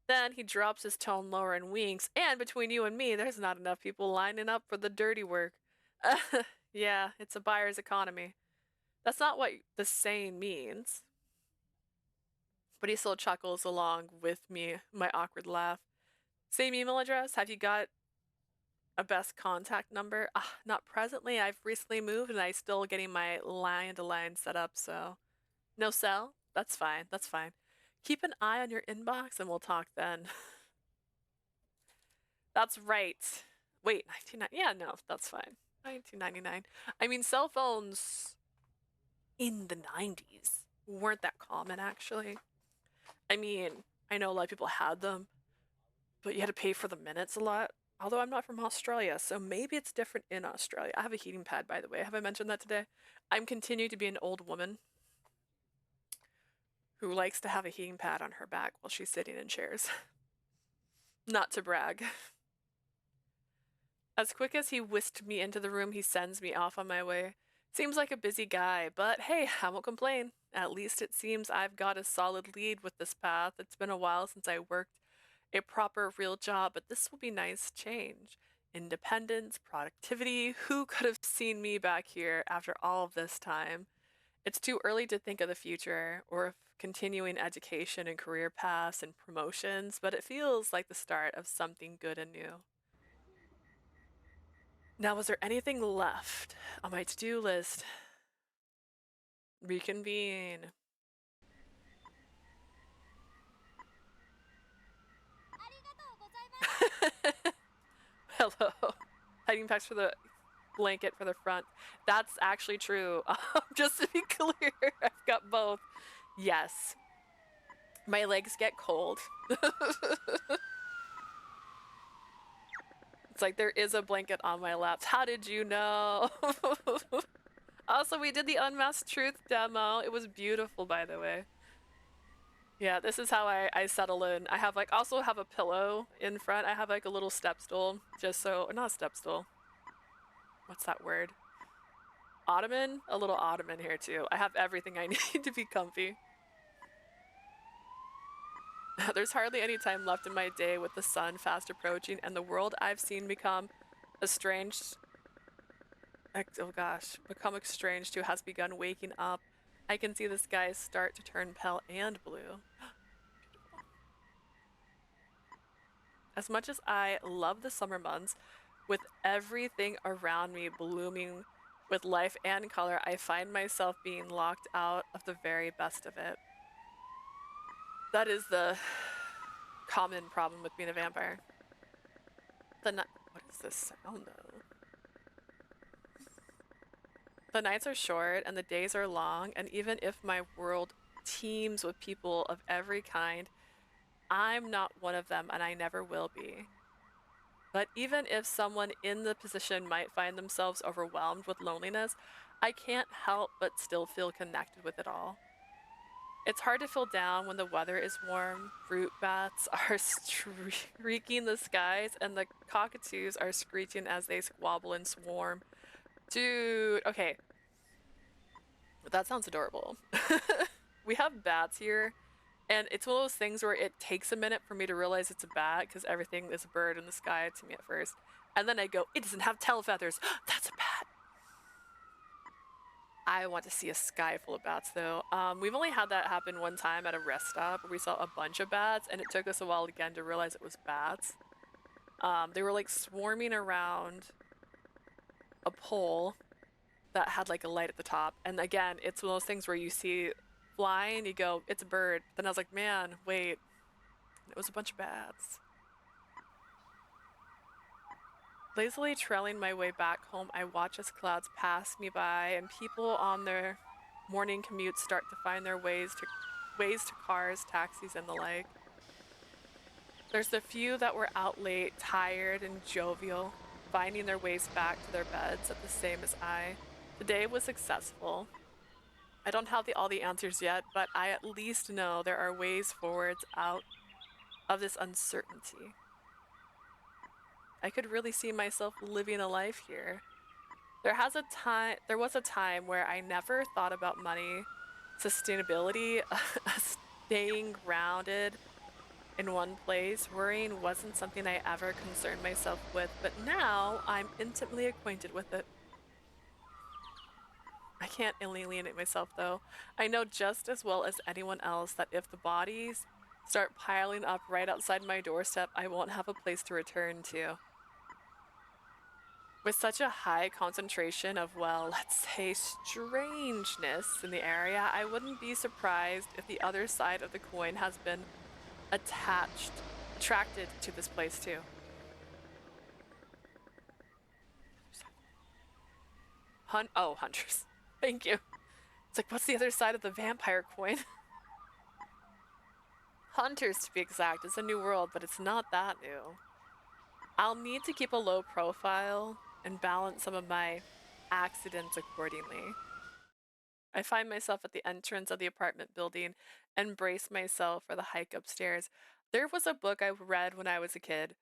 Then he drops his tone lower and winks. "And between you and me, there's not enough people lining up for the dirty work." Yeah, it's a buyer's economy. That's not what the saying means. But he still chuckles along with me, my awkward laugh. "Same email address? Have you got a best contact number?" Not presently. I've recently moved and I'm still getting my line-to-line set up, so. "No cell? That's fine, that's fine. Keep an eye on your inbox and we'll talk then." That's right. Wait, 1990. Yeah, no, that's fine. 1999. I mean, cell phones in the 90s weren't that common, actually. I mean, I know a lot of people had them, but you had to pay for the minutes a lot. Although I'm not from Australia, so maybe it's different in Australia. I have a heating pad, by the way. Have I mentioned that today? I'm continuing to be an old woman who likes to have a heating pad on her back while she's sitting in chairs. Not to brag. As quick as he whisked me into the room, he sends me off on my way. Seems like a busy guy, but hey, I won't complain. At least it seems I've got a solid lead with this path. It's been a while since I worked a proper real job, but this will be nice change. Independence, productivity. Who could have seen me back here after all of this time? It's too early to think of the future or of continuing education and career paths and promotions, but it feels like the start of something good and new. Now, was there anything left on my to-do list? Reconvene. Hello. Hiding packs for the blanket for the front. That's actually true. Just to be clear, I've got both. Yes. My legs get cold. It's like there is a blanket on my lap. How did you know? Also, we did the Unmasked Truth demo. It was beautiful, by the way. Yeah, this is how I settle in. I have also have a pillow in front. I have like a little step stool, just so, not a step stool. What's that word? Ottoman? A little ottoman here too. I have everything I need to be comfy. There's hardly any time left in my day with the sun fast approaching and the world I've seen become estranged to has begun waking up. I can see the skies start to turn pale and blue. As much as I love the summer months, with everything around me blooming with life and color, I find myself being locked out of the very best of it. That is the common problem with being a vampire. What is this sound though? The nights are short and the days are long, and even if my world teems with people of every kind, I'm not one of them, and I never will be. But even if someone in the position might find themselves overwhelmed with loneliness, I can't help but still feel connected with it all. It's hard to feel down when the weather is warm, fruit bats are streaking the skies, and the cockatoos are screeching as they squabble and swarm. Dude, okay. That sounds adorable. We have bats here, and it's one of those things where it takes a minute for me to realize it's a bat because everything is a bird in the sky to me at first. And then I go, it doesn't have tail feathers. That's a bat. I want to see a sky full of bats though. We've only had that happen one time at a rest stop where we saw a bunch of bats, and it took us a while again to realize it was bats. They were like swarming around a pole that had like a light at the top. And again, it's one of those things where you see flying, you go, it's a bird. Then I was like, man, wait, it was a bunch of bats. Lazily trailing my way back home, I watch as clouds pass me by and people on their morning commutes start to find their ways to cars, taxis, and the like. There's the few that were out late, tired and jovial, finding their ways back to their beds at the same as I. The day was successful. I don't have all the answers yet, but I at least know there are ways forwards out of this uncertainty. I could really see myself living a life here. There was a time where I never thought about money, sustainability, staying grounded in one place. Worrying wasn't something I ever concerned myself with, but now I'm intimately acquainted with it. I can't alienate myself though. I know just as well as anyone else that if the bodies start piling up right outside my doorstep, I won't have a place to return to. With such a high concentration of, well, let's say strangeness in the area, I wouldn't be surprised if the other side of the coin has been attracted to this place too. Hunters. Thank you. It's like, what's the other side of the vampire coin? Hunters, to be exact. It's a new world, but it's not that new. I'll need to keep a low profile and balance some of my accidents accordingly. I find myself at the entrance of the apartment building and brace myself for the hike upstairs. There was a book I read when I was a kid.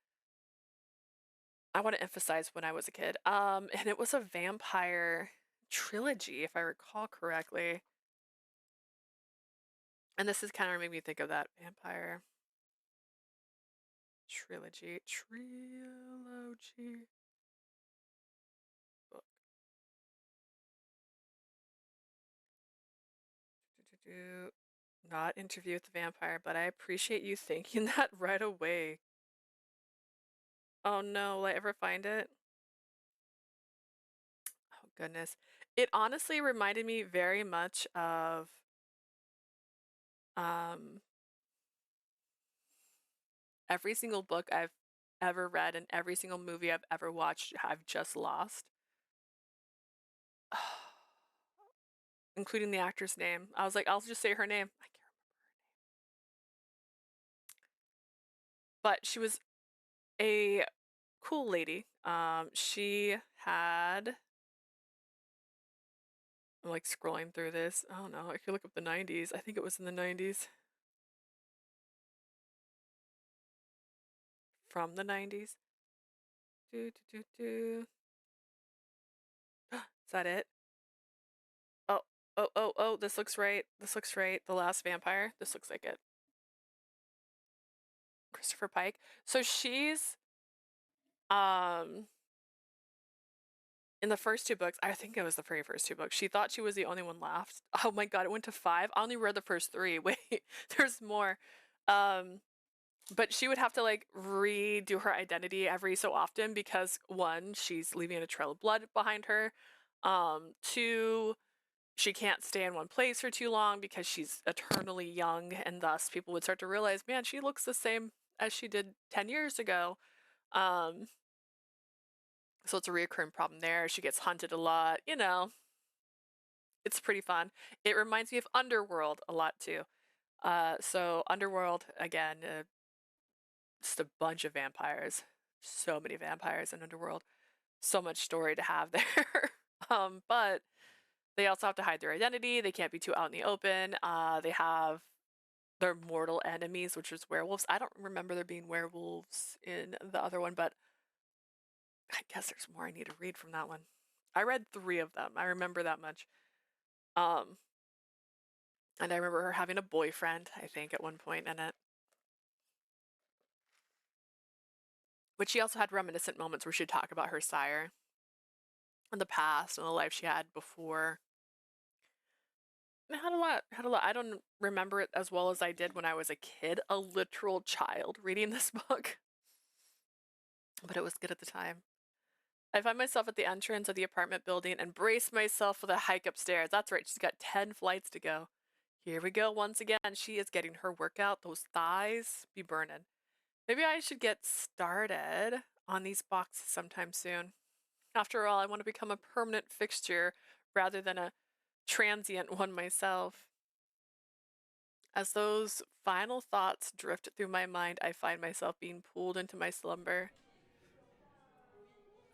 I want to emphasize when I was a kid. And it was a vampire trilogy, if I recall correctly. And this is kind of made me think of that vampire trilogy. Book. Not Interview with the Vampire, but I appreciate you thinking that right away. Oh no, will I ever find it? Oh goodness. It honestly reminded me very much of um every single book I've ever read and every single movie I've ever watched I've just lost. Including the actor's name. I was like, I'll just say her name. I can't remember her name. But she was a cool lady. She had I'm like scrolling through this. I don't know. I could look up the 90s. I think it was in the 90s. From the 90s. Is that it? Oh, this looks right. This looks right. The Last Vampire. This looks like it. Christopher Pike. So she's in the first two books, I think it was the very first two books, she thought she was the only one left. Oh my god, it went to 5. I only read the first 3. Wait, there's more. But she would have to like redo her identity every so often because 1, she's leaving a trail of blood behind her. 2, she can't stay in one place for too long because she's eternally young, and thus people would start to realize, man, she looks the same as she did 10 years ago. So it's a reoccurring problem there. She gets hunted a lot, you know. It's pretty fun. It reminds me of Underworld a lot too. So Underworld, again, just a bunch of vampires. So many vampires in Underworld. So much story to have there. But they also have to hide their identity. They can't be too out in the open. They have their mortal enemies, which is werewolves. I don't remember there being werewolves in the other one, but I guess there's more I need to read from that one. I read 3 of them. I remember that much. Um, and I remember her having a boyfriend, I think, at one point in it. But she also had reminiscent moments where she'd talk about her sire and the past and the life she had before. And had a lot. I don't remember it as well as I did when I was a kid, a literal child reading this book. But it was good at the time. I find myself at the entrance of the apartment building and brace myself for the hike upstairs. That's right, she's got 10 flights to go. Here we go once again. She is getting her workout. Those thighs be burning. Maybe I should get started on these boxes sometime soon. After all, I want to become a permanent fixture rather than a transient one myself. As those final thoughts drift through my mind, I find myself being pulled into my slumber.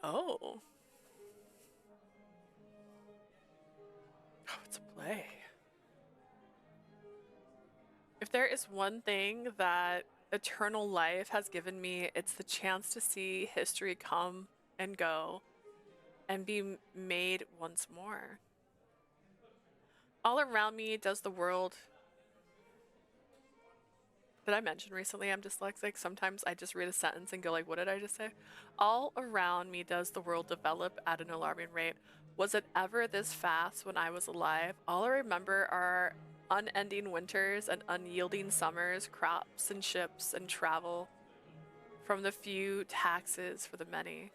Oh. Oh, it's a play. If there is one thing that eternal life has given me, it's the chance to see history come and go and be made once more. All around me does the world. Did I mention recently I'm dyslexic? Sometimes I just read a sentence and go like, what did I just say? All around me does the world develop at an alarming rate. Was it ever this fast when I was alive? All I remember are unending winters and unyielding summers, crops and ships and travel from the few, taxes for the many.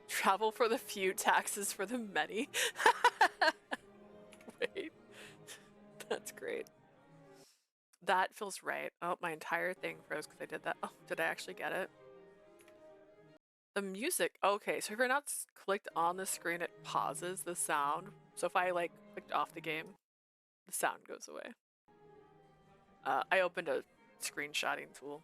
Travel for the few, taxes for the many. Wait, that's great. That feels right. Oh, my entire thing froze because I did that. Oh, did I actually get it? The music. Okay, so if you're not clicked on the screen, it pauses the sound. So if I like clicked off the game, the sound goes away. I opened a screenshotting tool.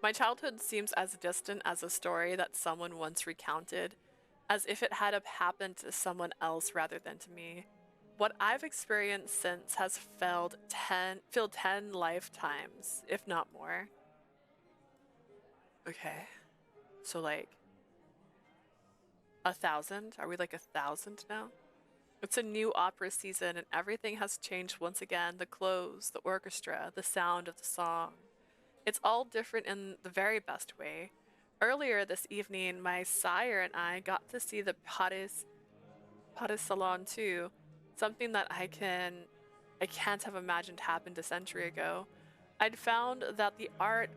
My childhood seems as distant as a story that someone once recounted, as if it had happened to someone else rather than to me. What I've experienced since has filled 10 lifetimes, if not more. Okay. So like 1,000? Are we like 1,000 now? It's a new opera season and everything has changed once again. The clothes, the orchestra, the sound of the song. It's all different in the very best way. Earlier this evening, my sire and I got to see the Paris Salon too. Something that I can't have imagined happened a century ago. I'd found that the art,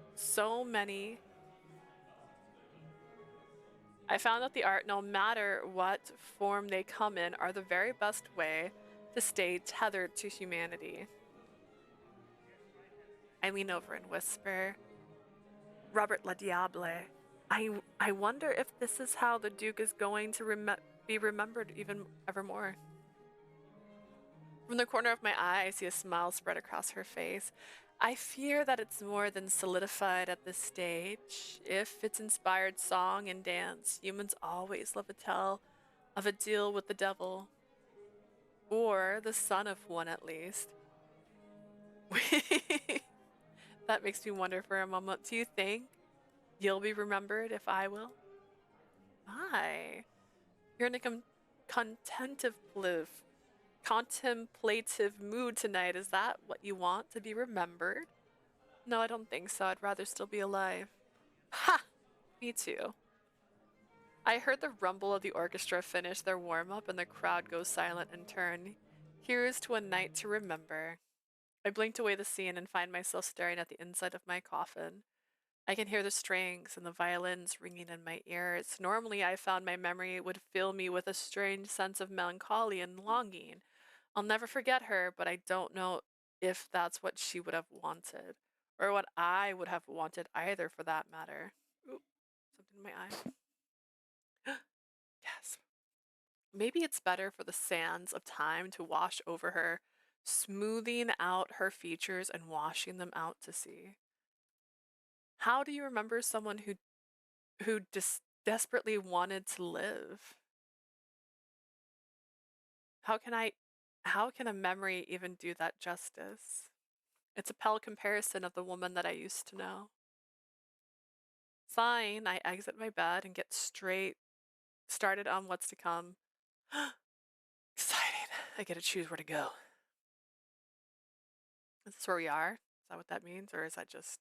no matter what form they come in, are the very best way to stay tethered to humanity. I lean over and whisper, Robert Le Diable, I wonder if this is how the Duke is going to be remembered even evermore. From the corner of my eye, I see a smile spread across her face. I fear that it's more than solidified at this stage. If it's inspired song and dance, humans always love to tell of a deal with the devil. Or the son of one, at least. That makes me wonder for a moment. Do you think you'll be remembered if I will? You're in a contemplative mood tonight. Is that what you want, to be remembered? No, I don't think so. I'd rather still be alive. Ha! Me too. I heard the rumble of the orchestra finish their warm-up and the crowd goes silent in turn. Here's to a night to remember. I blinked away the scene and find myself staring at the inside of my coffin. I can hear the strings and the violins ringing in my ears. Normally, I found my memory would fill me with a strange sense of melancholy and longing. I'll never forget her, but I don't know if that's what she would have wanted, or what I would have wanted either, for that matter. Ooh, something in my eye. Yes. Maybe it's better for the sands of time to wash over her, smoothing out her features and washing them out to sea. How do you remember someone who desperately wanted to live? How can I how can a memory even do that justice? It's a pale comparison of the woman that I used to know. Fine, I exit my bed and get started on what's to come. Exciting. I get to choose where to go. Is this where we are? Is that what that means? Or is that just.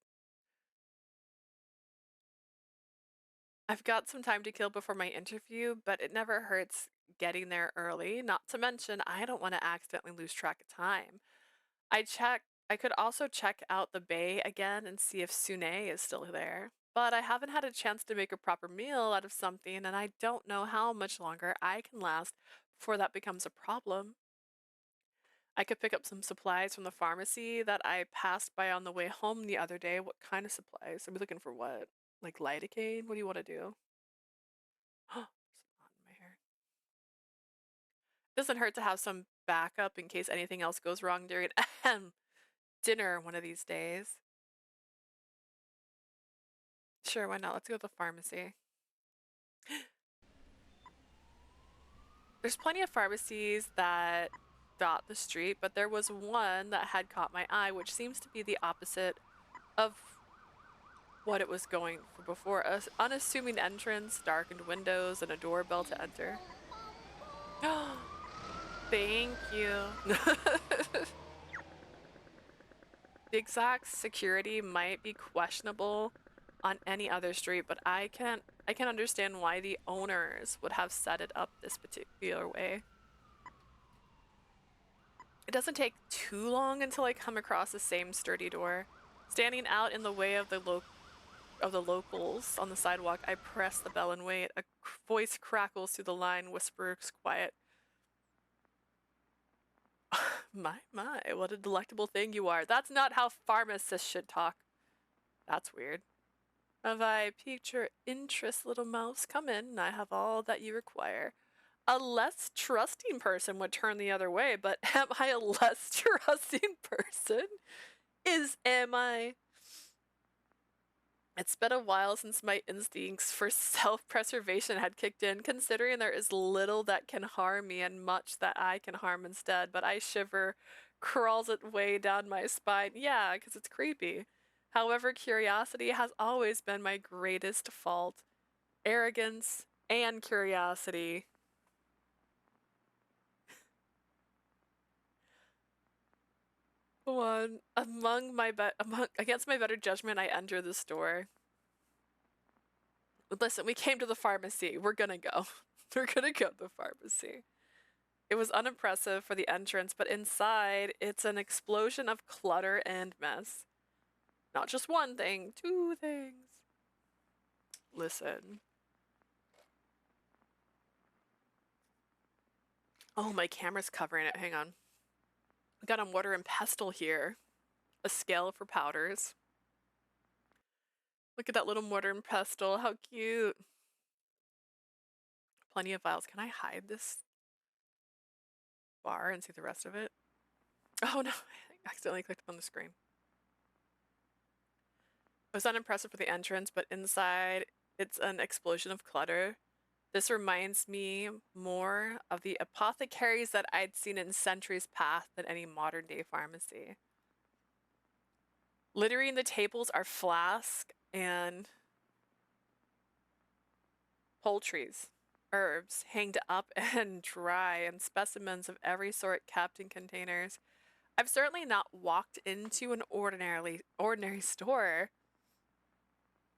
I've got some time to kill before my interview, but it never hurts getting there early. Not to mention, I don't want to accidentally lose track of time. I could also check out the bay again and see if Sune is still there. But I haven't had a chance to make a proper meal out of something, and I don't know how much longer I can last before that becomes a problem. I could pick up some supplies from the pharmacy that I passed by on the way home the other day. What kind of supplies? Are we looking for what? Like lidocaine? What do you want to do? There's a knot in my hair. Doesn't hurt to have some backup in case anything else goes wrong during dinner one of these days. Sure, why not? Let's go to the pharmacy. There's plenty of pharmacies that dot the street, but there was one that had caught my eye, which seems to be the opposite of what it was going for before. An unassuming entrance, darkened windows, and a doorbell to enter. Thank you. The exact security might be questionable on any other street, but I can understand why the owners would have set it up this particular way. It doesn't take too long until I come across the same sturdy door. Standing out in the way of the locals on the sidewalk, I press the bell and wait. A voice crackles through the line, whispers quiet. My, what a delectable thing you are. That's not how pharmacists should talk. That's weird. Have I piqued your interest, little mouse? Come in, I have all that you require. A less trusting person would turn the other way, but am I a less trusting person? Am I? It's been a while since my instincts for self-preservation had kicked in, considering there is little that can harm me and much that I can harm instead, but I shiver, crawls it way down my spine. Yeah, because it's creepy. However, curiosity has always been my greatest fault. Arrogance and curiosity. One against my better judgment, I enter the store. Listen, we came to the pharmacy. We're gonna go. We're gonna go to the pharmacy. It was unimpressive for the entrance, but inside, it's an explosion of clutter and mess. Not just one thing, two things. Listen. Oh, my camera's covering it. Hang on. I got a mortar and pestle here. A scale for powders. Look at that little mortar and pestle. How cute. Plenty of vials. Can I hide this bar and see the rest of it? Oh no, I accidentally clicked on the screen. It was unimpressive for the entrance, but inside it's an explosion of clutter. This reminds me more of the apothecaries that I'd seen in centuries past than any modern day pharmacy. Littering the tables are flasks and poultries, herbs hanged up and dry, and specimens of every sort kept in containers. I've certainly not walked into an ordinary store.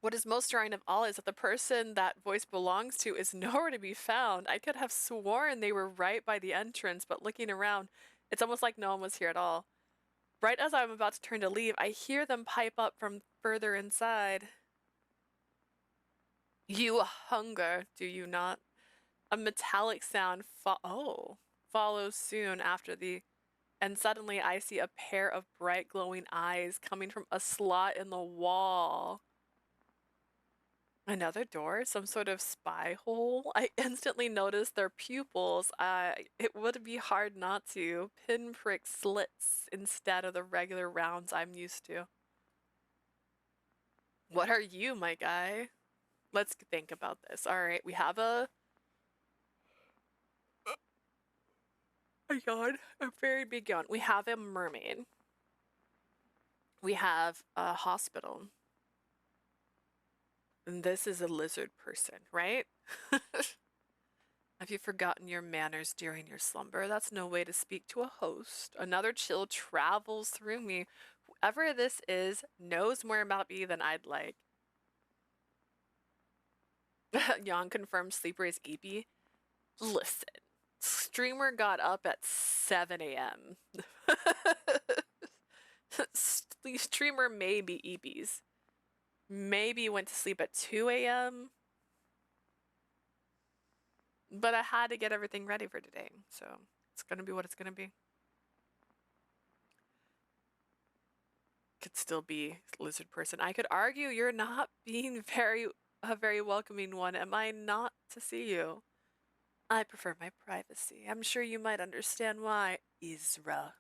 What is most jarring of all is that the person that voice belongs to is nowhere to be found. I could have sworn they were right by the entrance, but looking around, it's almost like no one was here at all. Right as I'm about to turn to leave, I hear them pipe up from further inside. You hunger, do you not? A metallic sound follows soon after and suddenly I see a pair of bright glowing eyes coming from a slot in the wall. Another door? Some sort of spy hole? I instantly noticed their pupils. It would be hard not to. Pinprick slits instead of the regular rounds I'm used to. What are you, my guy? Let's think about this. All right, we have a yawn, a very big yawn. We have a mermaid. We have a hospital. And this is a lizard person, right? Have you forgotten your manners during your slumber? That's no way to speak to a host. Another chill travels through me. Whoever this is knows more about me than I'd like. Yawn confirmed sleeper is EP. Listen, streamer got up at 7 a.m. Streamer may be EPs. Maybe went to sleep at 2 a.m. But I had to get everything ready for today, so it's gonna be what it's gonna be. Could still be lizard person. I could argue you're not being a very welcoming one. Am I not to see you? I prefer my privacy. I'm sure you might understand why. Isra.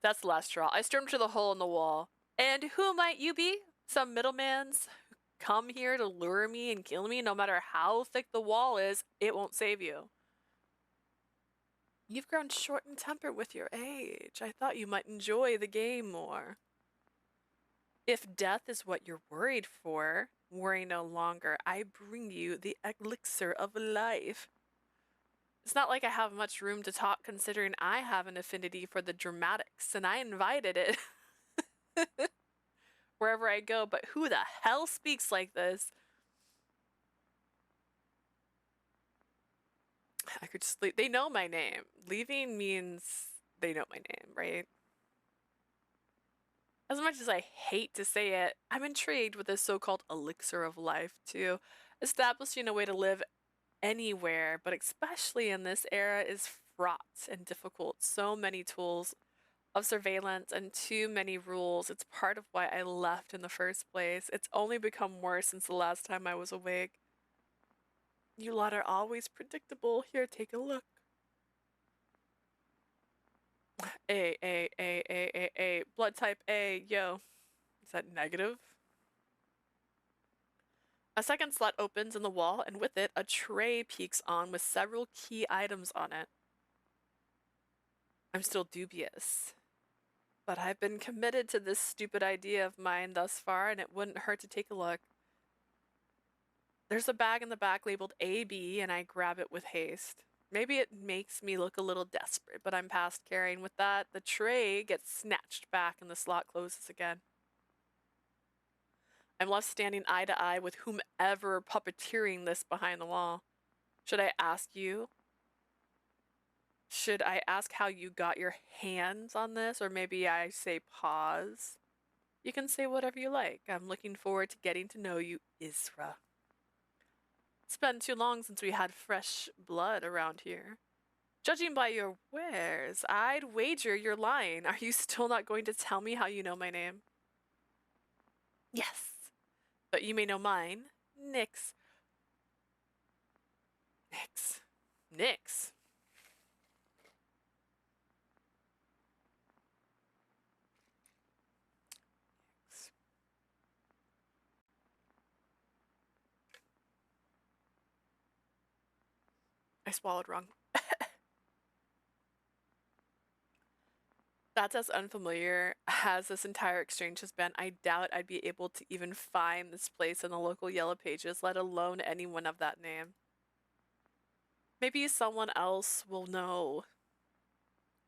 That's the last straw. I stormed to the hole in the wall. And who might you be? Some middlemans who come here to lure me and kill me? No matter how thick the wall is, it won't save you. You've grown short in temper with your age. I thought you might enjoy the game more. If death is what you're worried for, worry no longer. I bring you the elixir of life. It's not like I have much room to talk considering I have an affinity for the dramatics, and I invited it wherever I go, but who the hell speaks like this? I could just leave. They know my name. Leaving means they know my name, right? As much as I hate to say it, I'm intrigued with this so-called elixir of life, too. Establishing a way to live anywhere, but especially in this era, is fraught and difficult. So many tools of surveillance and too many rules. It's part of why I left in the first place. It's only become worse since the last time I was awake. You lot are always predictable. Here, take a look. A. Blood type A, yo. Is that negative? A second slot opens in the wall, and with it, a tray peeks on with several key items on it. I'm still dubious. But I've been committed to this stupid idea of mine thus far, and it wouldn't hurt to take a look. There's a bag in the back labeled AB, and I grab it with haste. Maybe it makes me look a little desperate, but I'm past caring. With that, the tray gets snatched back and the slot closes again. I'm left standing eye to eye with whomever puppeteering this behind the wall. Should I ask you? Should I ask how you got your hands on this? Or maybe I say pause? You can say whatever you like. I'm looking forward to getting to know you, Isra. It's been too long since we had fresh blood around here. Judging by your wares, I'd wager you're lying. Are you still not going to tell me how you know my name? Yes, but you may know mine. Nyx. Nyx. Nyx. I swallowed wrong. That's as unfamiliar as this entire exchange has been. I doubt I'd be able to even find this place in the local yellow pages, let alone anyone of that name. Maybe someone else will know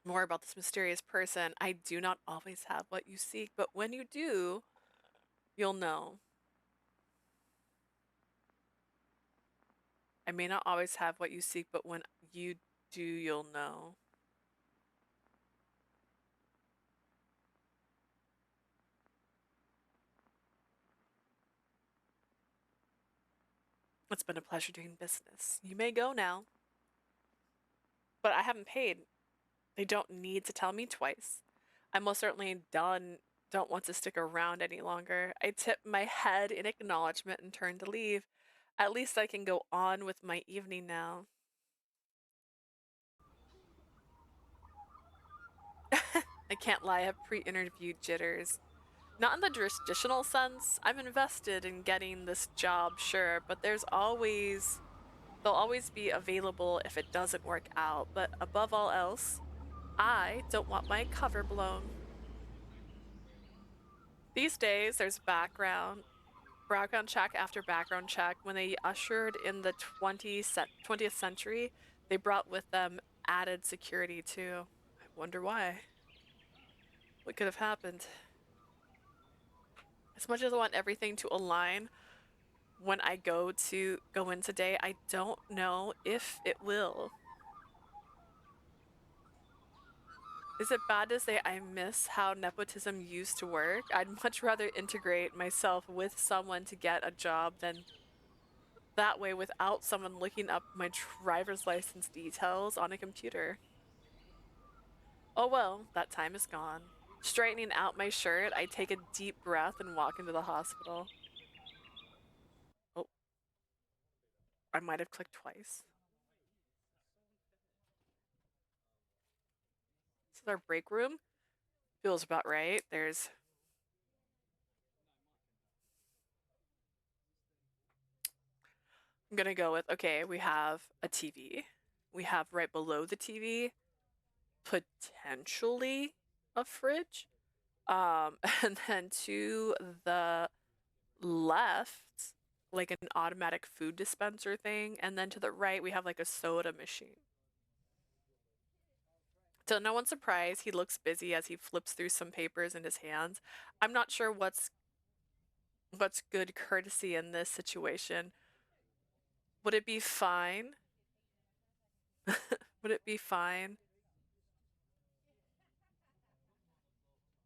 more about this mysterious person. I do not always have what you seek, but when you do, you'll know. I may not always have what you seek, but when you do, you'll know. It's been a pleasure doing business. You may go now. But I haven't paid. They don't need to tell me twice. I'm most certainly done don't want to stick around any longer. I tip my head in acknowledgement and turn to leave. At least I can go on with my evening now. I can't lie, I have pre-interview jitters. Not in the traditional sense. I'm invested in getting this job, sure, but they'll always be available if it doesn't work out. But above all else, I don't want my cover blown. These days, there's background check after background check. When they ushered in the 20th century, they brought with them added security too. I wonder why. What could have happened? As much as I want everything to align when I go in today, I don't know if it will. Is it bad to say I miss how nepotism used to work? I'd much rather integrate myself with someone to get a job than that way without someone looking up my driver's license details on a computer. Oh well, that time is gone. Straightening out my shirt, I take a deep breath and walk into the hospital. Oh, I might have clicked twice. This is our break room. Feels about right. I'm gonna go with, okay, we have a TV. We have right below the TV, potentially a fridge. And then to the left, like an automatic food dispenser thing. And then to the right, we have like a soda machine. To no one's surprise, he looks busy as he flips through some papers in his hands. I'm not sure what's good courtesy in this situation. Would it be fine? Would it be fine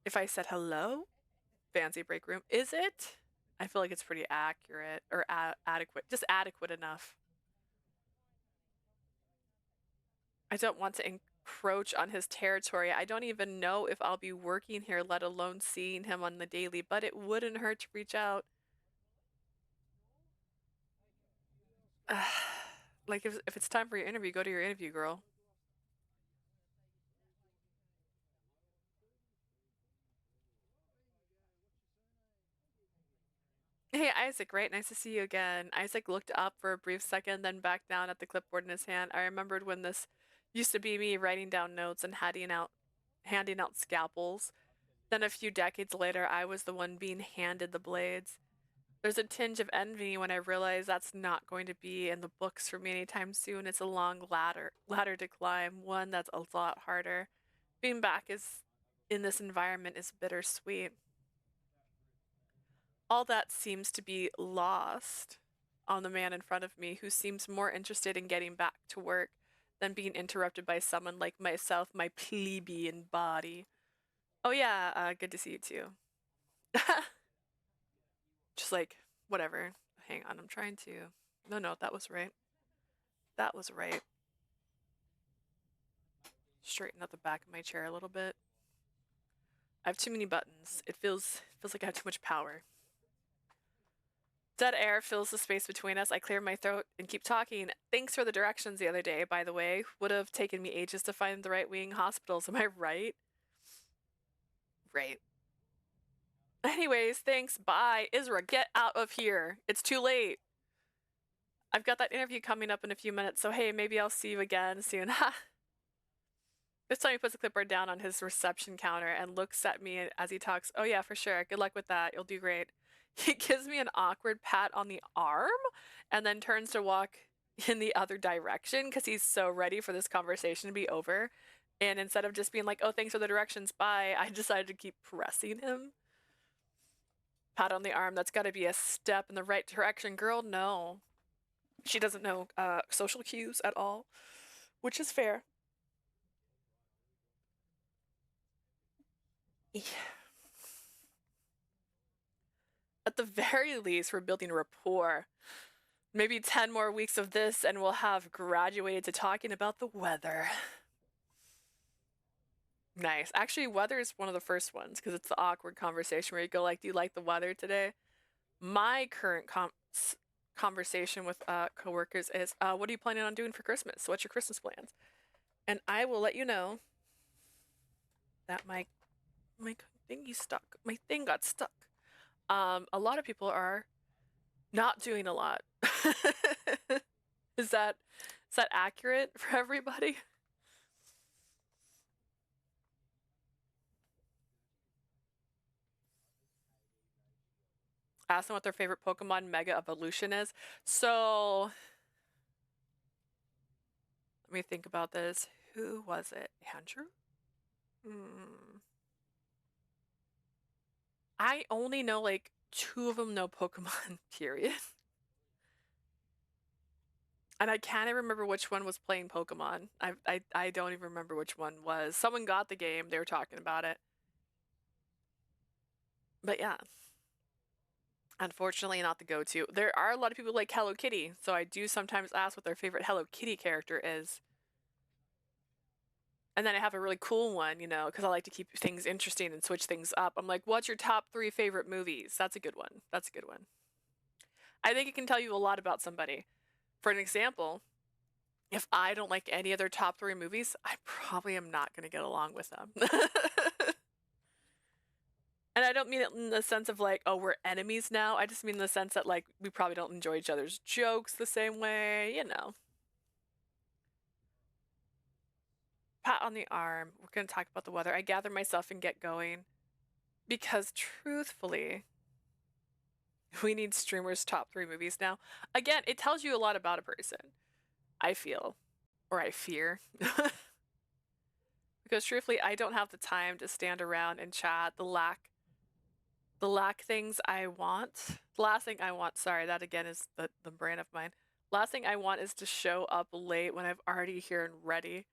if I said hello? Fancy break room. Is it? I feel like it's pretty accurate or adequate. Just adequate enough. I don't want to encroach on his territory. I don't even know if I'll be working here, let alone seeing him on the daily, but it wouldn't hurt to reach out. Like, if it's time for your interview, go to your interview, girl. Hey, Isaac, right? Nice to see you again. Isaac looked up for a brief second, then back down at the clipboard in his hand. I remembered when this used to be me writing down notes and handing out scalpels. Then a few decades later, I was the one being handed the blades. There's a tinge of envy when I realize that's not going to be in the books for me anytime soon. It's a long ladder to climb, one that's a lot harder. Being back in this environment is bittersweet. All that seems to be lost on the man in front of me, who seems more interested in getting back to work than being interrupted by someone like myself, my plebeian body. Oh yeah, good to see you too. Just like, whatever. Hang on, I'm trying to... No, that was right. That was right. Straighten out the back of my chair a little bit. I have too many buttons. It feels like I have too much power. Dead air fills the space between us. I clear my throat and keep talking. Thanks for the directions the other day, by the way. Would have taken me ages to find the right wing hospitals, am I right? Right. Anyways, thanks. Bye. Isra, get out of here. It's too late. I've got that interview coming up in a few minutes, so hey, maybe I'll see you again soon. Ha! This time he puts the clipboard down on his reception counter and looks at me as he talks. Oh yeah, for sure. Good luck with that. You'll do great. He gives me an awkward pat on the arm and then turns to walk in the other direction because he's so ready for this conversation to be over. And instead of just being like, oh, thanks for the directions, bye, I decided to keep pressing him. Pat on the arm, that's got to be a step in the right direction. Girl, no. She doesn't know social cues at all, which is fair. Yeah. At the very least, we're building rapport. Maybe 10 more weeks of this and we'll have graduated to talking about the weather. Nice. Actually, weather is one of the first ones because it's the awkward conversation where you go like, "Do you like the weather today?" My current conversation with coworkers is, "What are you planning on doing for Christmas? What's your Christmas plans?" And I will let you know that my thingy stuck. My thing got stuck. A lot of people are not doing a lot. Is that accurate for everybody? Ask them what their favorite Pokemon Mega Evolution is. So let me think about this. Who was it? Andrew? I only know like 2 of them know Pokemon, period. And I can't even remember which one was playing Pokemon. I don't even remember which one was. Someone got the game, they were talking about it. But yeah. Unfortunately, not the go-to. There are a lot of people like Hello Kitty, so I do sometimes ask what their favorite Hello Kitty character is. And then I have a really cool one, you know, because I like to keep things interesting and switch things up. I'm like, what's your top 3 favorite movies? That's a good one. That's a good one. I think it can tell you a lot about somebody. For an example, if I don't like any of their top 3 movies, I probably am not going to get along with them. And I don't mean it in the sense of like, oh, we're enemies now. I just mean in the sense that like we probably don't enjoy each other's jokes the same way, you know. Pat on the arm. We're going to talk about the weather. I gather myself and get going because truthfully, we need streamers' top 3 movies now. Again, it tells you a lot about a person, I feel, or I fear. Because truthfully, I don't have the time to stand around and chat. The lack things I want. The last thing I want, sorry, that again is the brain of mine. Last thing I want is to show up late when I've already here and ready.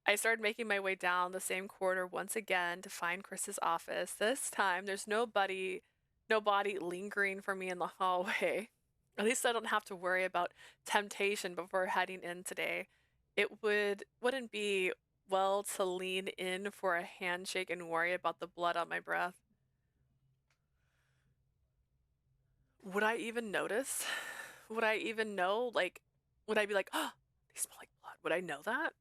I started making my way down the same corridor once again to find Chris's office. This time, there's nobody lingering for me in the hallway. At least I don't have to worry about temptation before heading in today. It wouldn't be well to lean in for a handshake and worry about the blood on my breath. Would I even notice? Would I even know? Like, would I be like, oh, they smell like blood? Would I know that?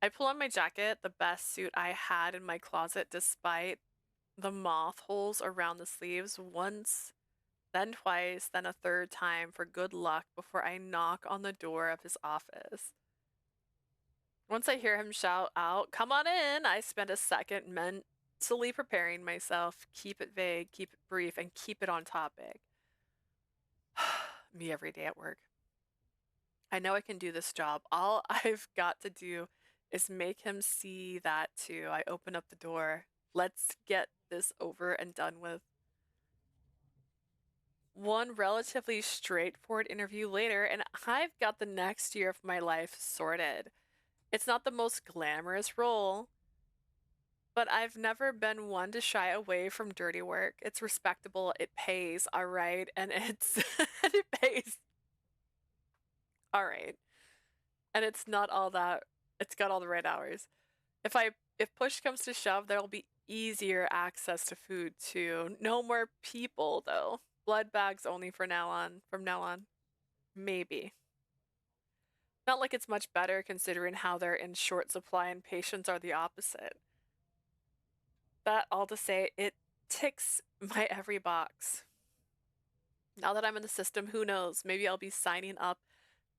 I pull on my jacket, the best suit I had in my closet, despite the moth holes around the sleeves, once, then twice, then a third time for good luck before I knock on the door of his office. Once I hear him shout out, "Come on in," I spend a second mentally preparing myself. Keep it vague, keep it brief, and keep it on topic. Me every day at work. I know I can do this job. All I've got to do is make him see that too. I open up the door. Let's get this over and done with. One relatively straightforward interview later, and I've got the next year of my life sorted. It's not the most glamorous role, but I've never been one to shy away from dirty work. It's respectable, it pays, all right, and it's it pays. All right. And it's not all that, it's got all the right hours. If push comes to shove, there'll be easier access to food too. No more people though. Blood bags only from now on. Maybe. Not like it's much better considering how they're in short supply and patients are the opposite. That all to say, it ticks my every box. Now that I'm in the system, who knows? Maybe I'll be signing up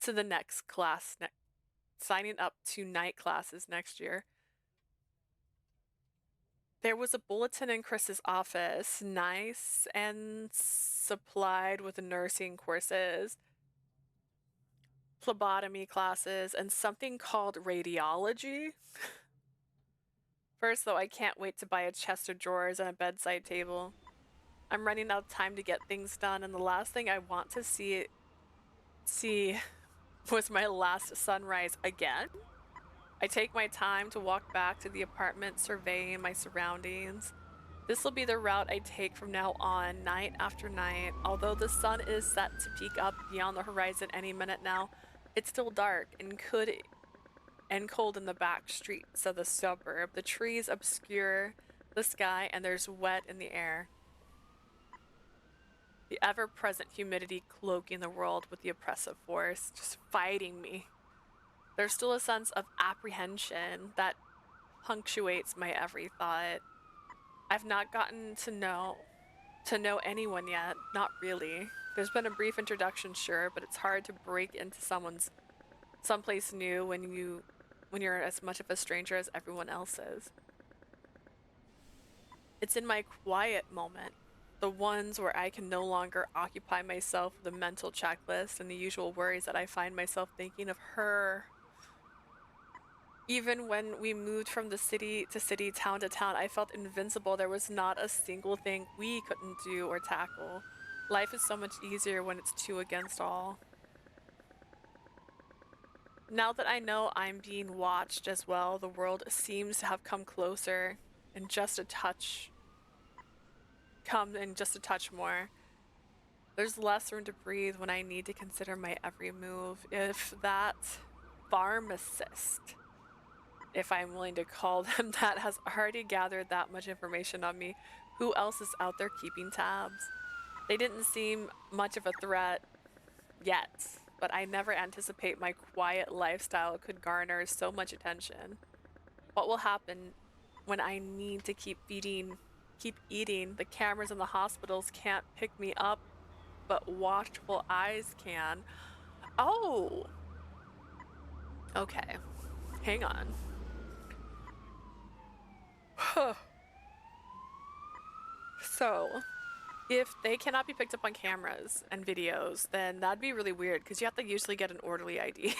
to the next class, signing up to night classes next year. There was a bulletin in Chris's office, nice and supplied with nursing courses, phlebotomy classes, and something called radiology. First, though, I can't wait to buy a chest of drawers and a bedside table. I'm running out of time to get things done, and the last thing I want to see was my last sunrise again. I take my time to walk back to the apartment, surveying my surroundings. This will be the route I take from now on, night after night. Although the sun is set to peek up beyond the horizon any minute now, it's still dark and could and cold in the back streets of the suburb. The trees obscure the sky and there's wet in the air. The ever-present humidity cloaking the world with the oppressive force, just fighting me. There's still a sense of apprehension that punctuates my every thought. I've not gotten to know anyone yet, not really. There's been a brief introduction, sure, but it's hard to break into someplace new when you're as much of a stranger as everyone else is. It's in my quiet moment, the ones where I can no longer occupy myself with a mental checklist and the usual worries that I find myself thinking of her. Even when we moved from the city to city, town to town, I felt invincible. There was not a single thing we couldn't do or tackle. Life is so much easier when it's two against all. Now that I know I'm being watched as well, the world seems to have come closer and just a touch more. There's less room to breathe when I need to consider my every move. If that pharmacist, if I'm willing to call them that, has already gathered that much information on me, who else is out there keeping tabs? They didn't seem much of a threat yet, but I never anticipate my quiet lifestyle could garner so much attention. What will happen when I need to keep eating? The cameras in the hospitals can't pick me up, but watchful eyes can. Oh! Okay. Hang on. So, if they cannot be picked up on cameras and videos, then that'd be really weird because you have to usually get an orderly ID.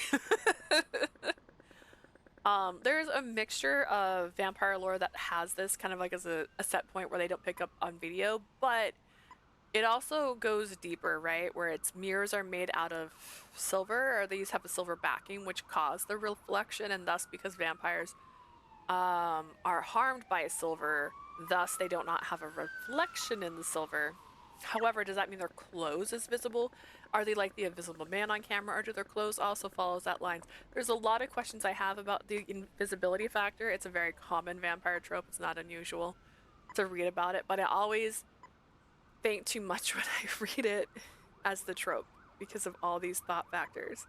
There's a mixture of vampire lore that has this kind of like as a set point where they don't pick up on video, but it also goes deeper, right? Where its mirrors are made out of silver, or these have a silver backing, which cause the reflection, and thus because vampires are harmed by silver, thus they do not have a reflection in the silver. However, does that mean their clothes is visible? Are they like the invisible man on camera, or do their clothes also follows that line? There's a lot of questions I have about the invisibility factor. It's a very common vampire trope. It's not unusual to read about it, but I always think too much when I read it as the trope because of all these thought factors.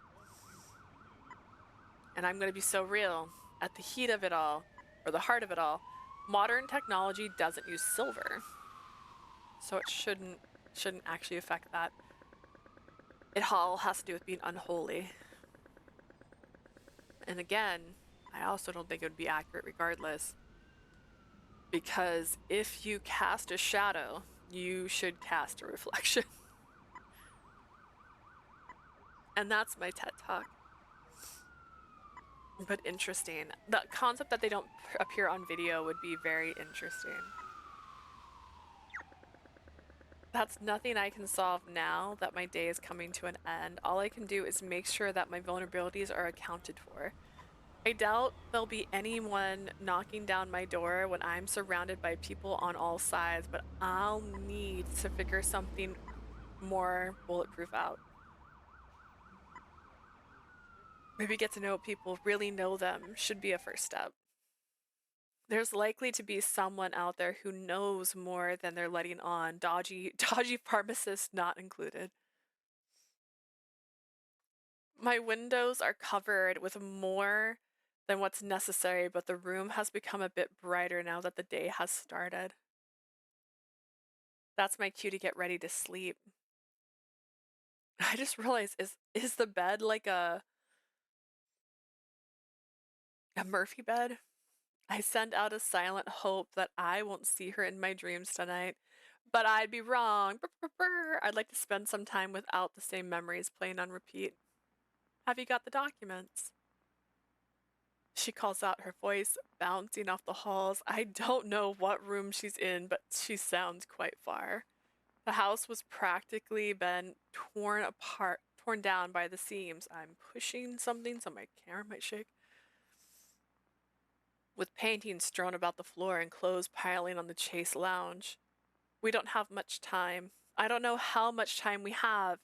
And I'm going to be so real. At the heat of it all, or the heart of it all, modern technology doesn't use silver. So it shouldn't actually affect that. It all has to do with being unholy. And again, I also don't think it would be accurate regardless. Because if you cast a shadow, you should cast a reflection. And that's my TED Talk. But interesting. The concept that they don't appear on video would be very interesting. That's nothing I can solve now that my day is coming to an end. All I can do is make sure that my vulnerabilities are accounted for. I doubt there'll be anyone knocking down my door when I'm surrounded by people on all sides, but I'll need to figure something more bulletproof out. Maybe get to know people, really know them, should be a first step. There's likely to be someone out there who knows more than they're letting on, dodgy pharmacists not included. My windows are covered with more than what's necessary, but the room has become a bit brighter now that the day has started. That's my cue to get ready to sleep. I just realized, is the bed like a Murphy bed? I send out a silent hope that I won't see her in my dreams tonight, but I'd be wrong. Brr, brr, brr. I'd like to spend some time without the same memories playing on repeat. Have you got the documents? She calls out, her voice bouncing off the halls. I don't know what room she's in, but she sounds quite far. The house was practically been torn down by the seams. I'm pushing something so my camera might shake. With paintings strewn about the floor and clothes piling on the chase lounge. We don't have much time. I don't know how much time we have.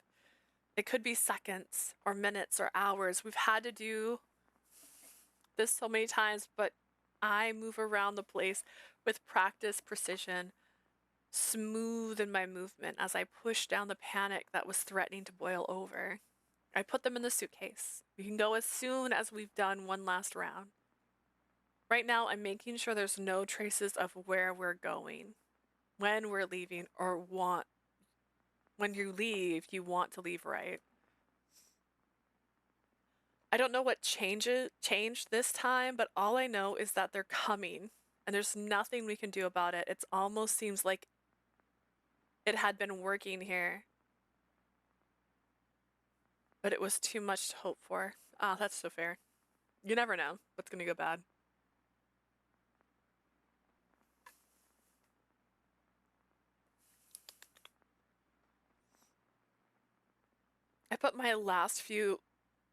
It could be seconds or minutes or hours. We've had to do this so many times, but I move around the place with practice precision, smooth in my movement as I push down the panic that was threatening to boil over. I put them in the suitcase. We can go as soon as we've done one last round. Right now, I'm making sure there's no traces of where we're going, when we're leaving, or when you leave, you want to leave right. I don't know what changed this time, but all I know is that they're coming, and there's nothing we can do about it. It almost seems like it had been working here, but it was too much to hope for. Ah, that's so fair. You never know what's gonna go bad. I put the last few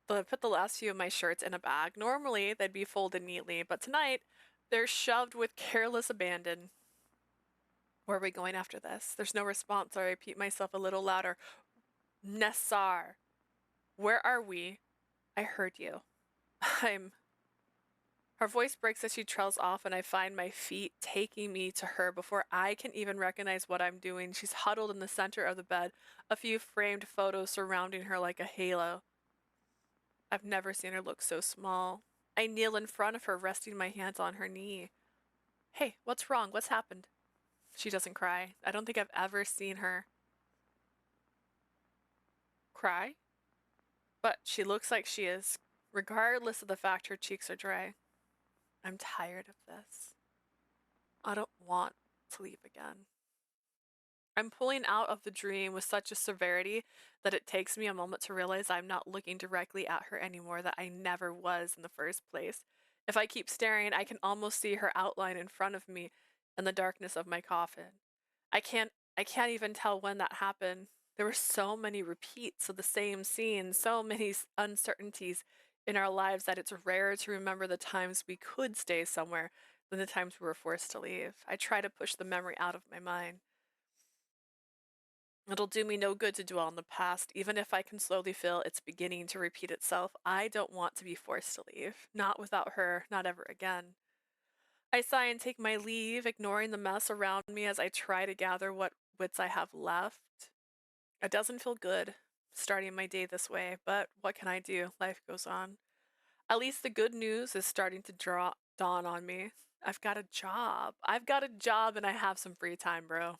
of my shirts in a bag. Normally, they'd be folded neatly, but tonight, they're shoved with careless abandon. Where are we going after this? There's no response, so I repeat myself a little louder. Nessar, where are we? I heard you. I'm. Her voice breaks as she trails off, and I find my feet taking me to her before I can even recognize what I'm doing. She's huddled in the center of the bed, a few framed photos surrounding her like a halo. I've never seen her look so small. I kneel in front of her, resting my hands on her knee. Hey, what's wrong? What's happened? She doesn't cry. I don't think I've ever seen her cry, but she looks like she is, regardless of the fact her cheeks are dry. I'm tired of this. I don't want to leave again. I'm pulling out of the dream with such a severity that it takes me a moment to realize I'm not looking directly at her anymore, that I never was in the first place. If I keep staring, I can almost see her outline in front of me in the darkness of my coffin. I can't even tell when that happened. There were so many repeats of the same scene, so many uncertainties in our lives that it's rare to remember the times we could stay somewhere than the times we were forced to leave. I try to push the memory out of my mind. It'll do me no good to dwell on the past, even if I can slowly feel it's beginning to repeat itself. I don't want to be forced to leave. Not without her, not ever again. I sigh and take my leave, ignoring the mess around me as I try to gather what wits I have left. It doesn't feel good starting my day this way, but what can I do? Life goes on. At least the good news is starting to dawn on me. I've got a job. I've got a job and I have some free time, bro.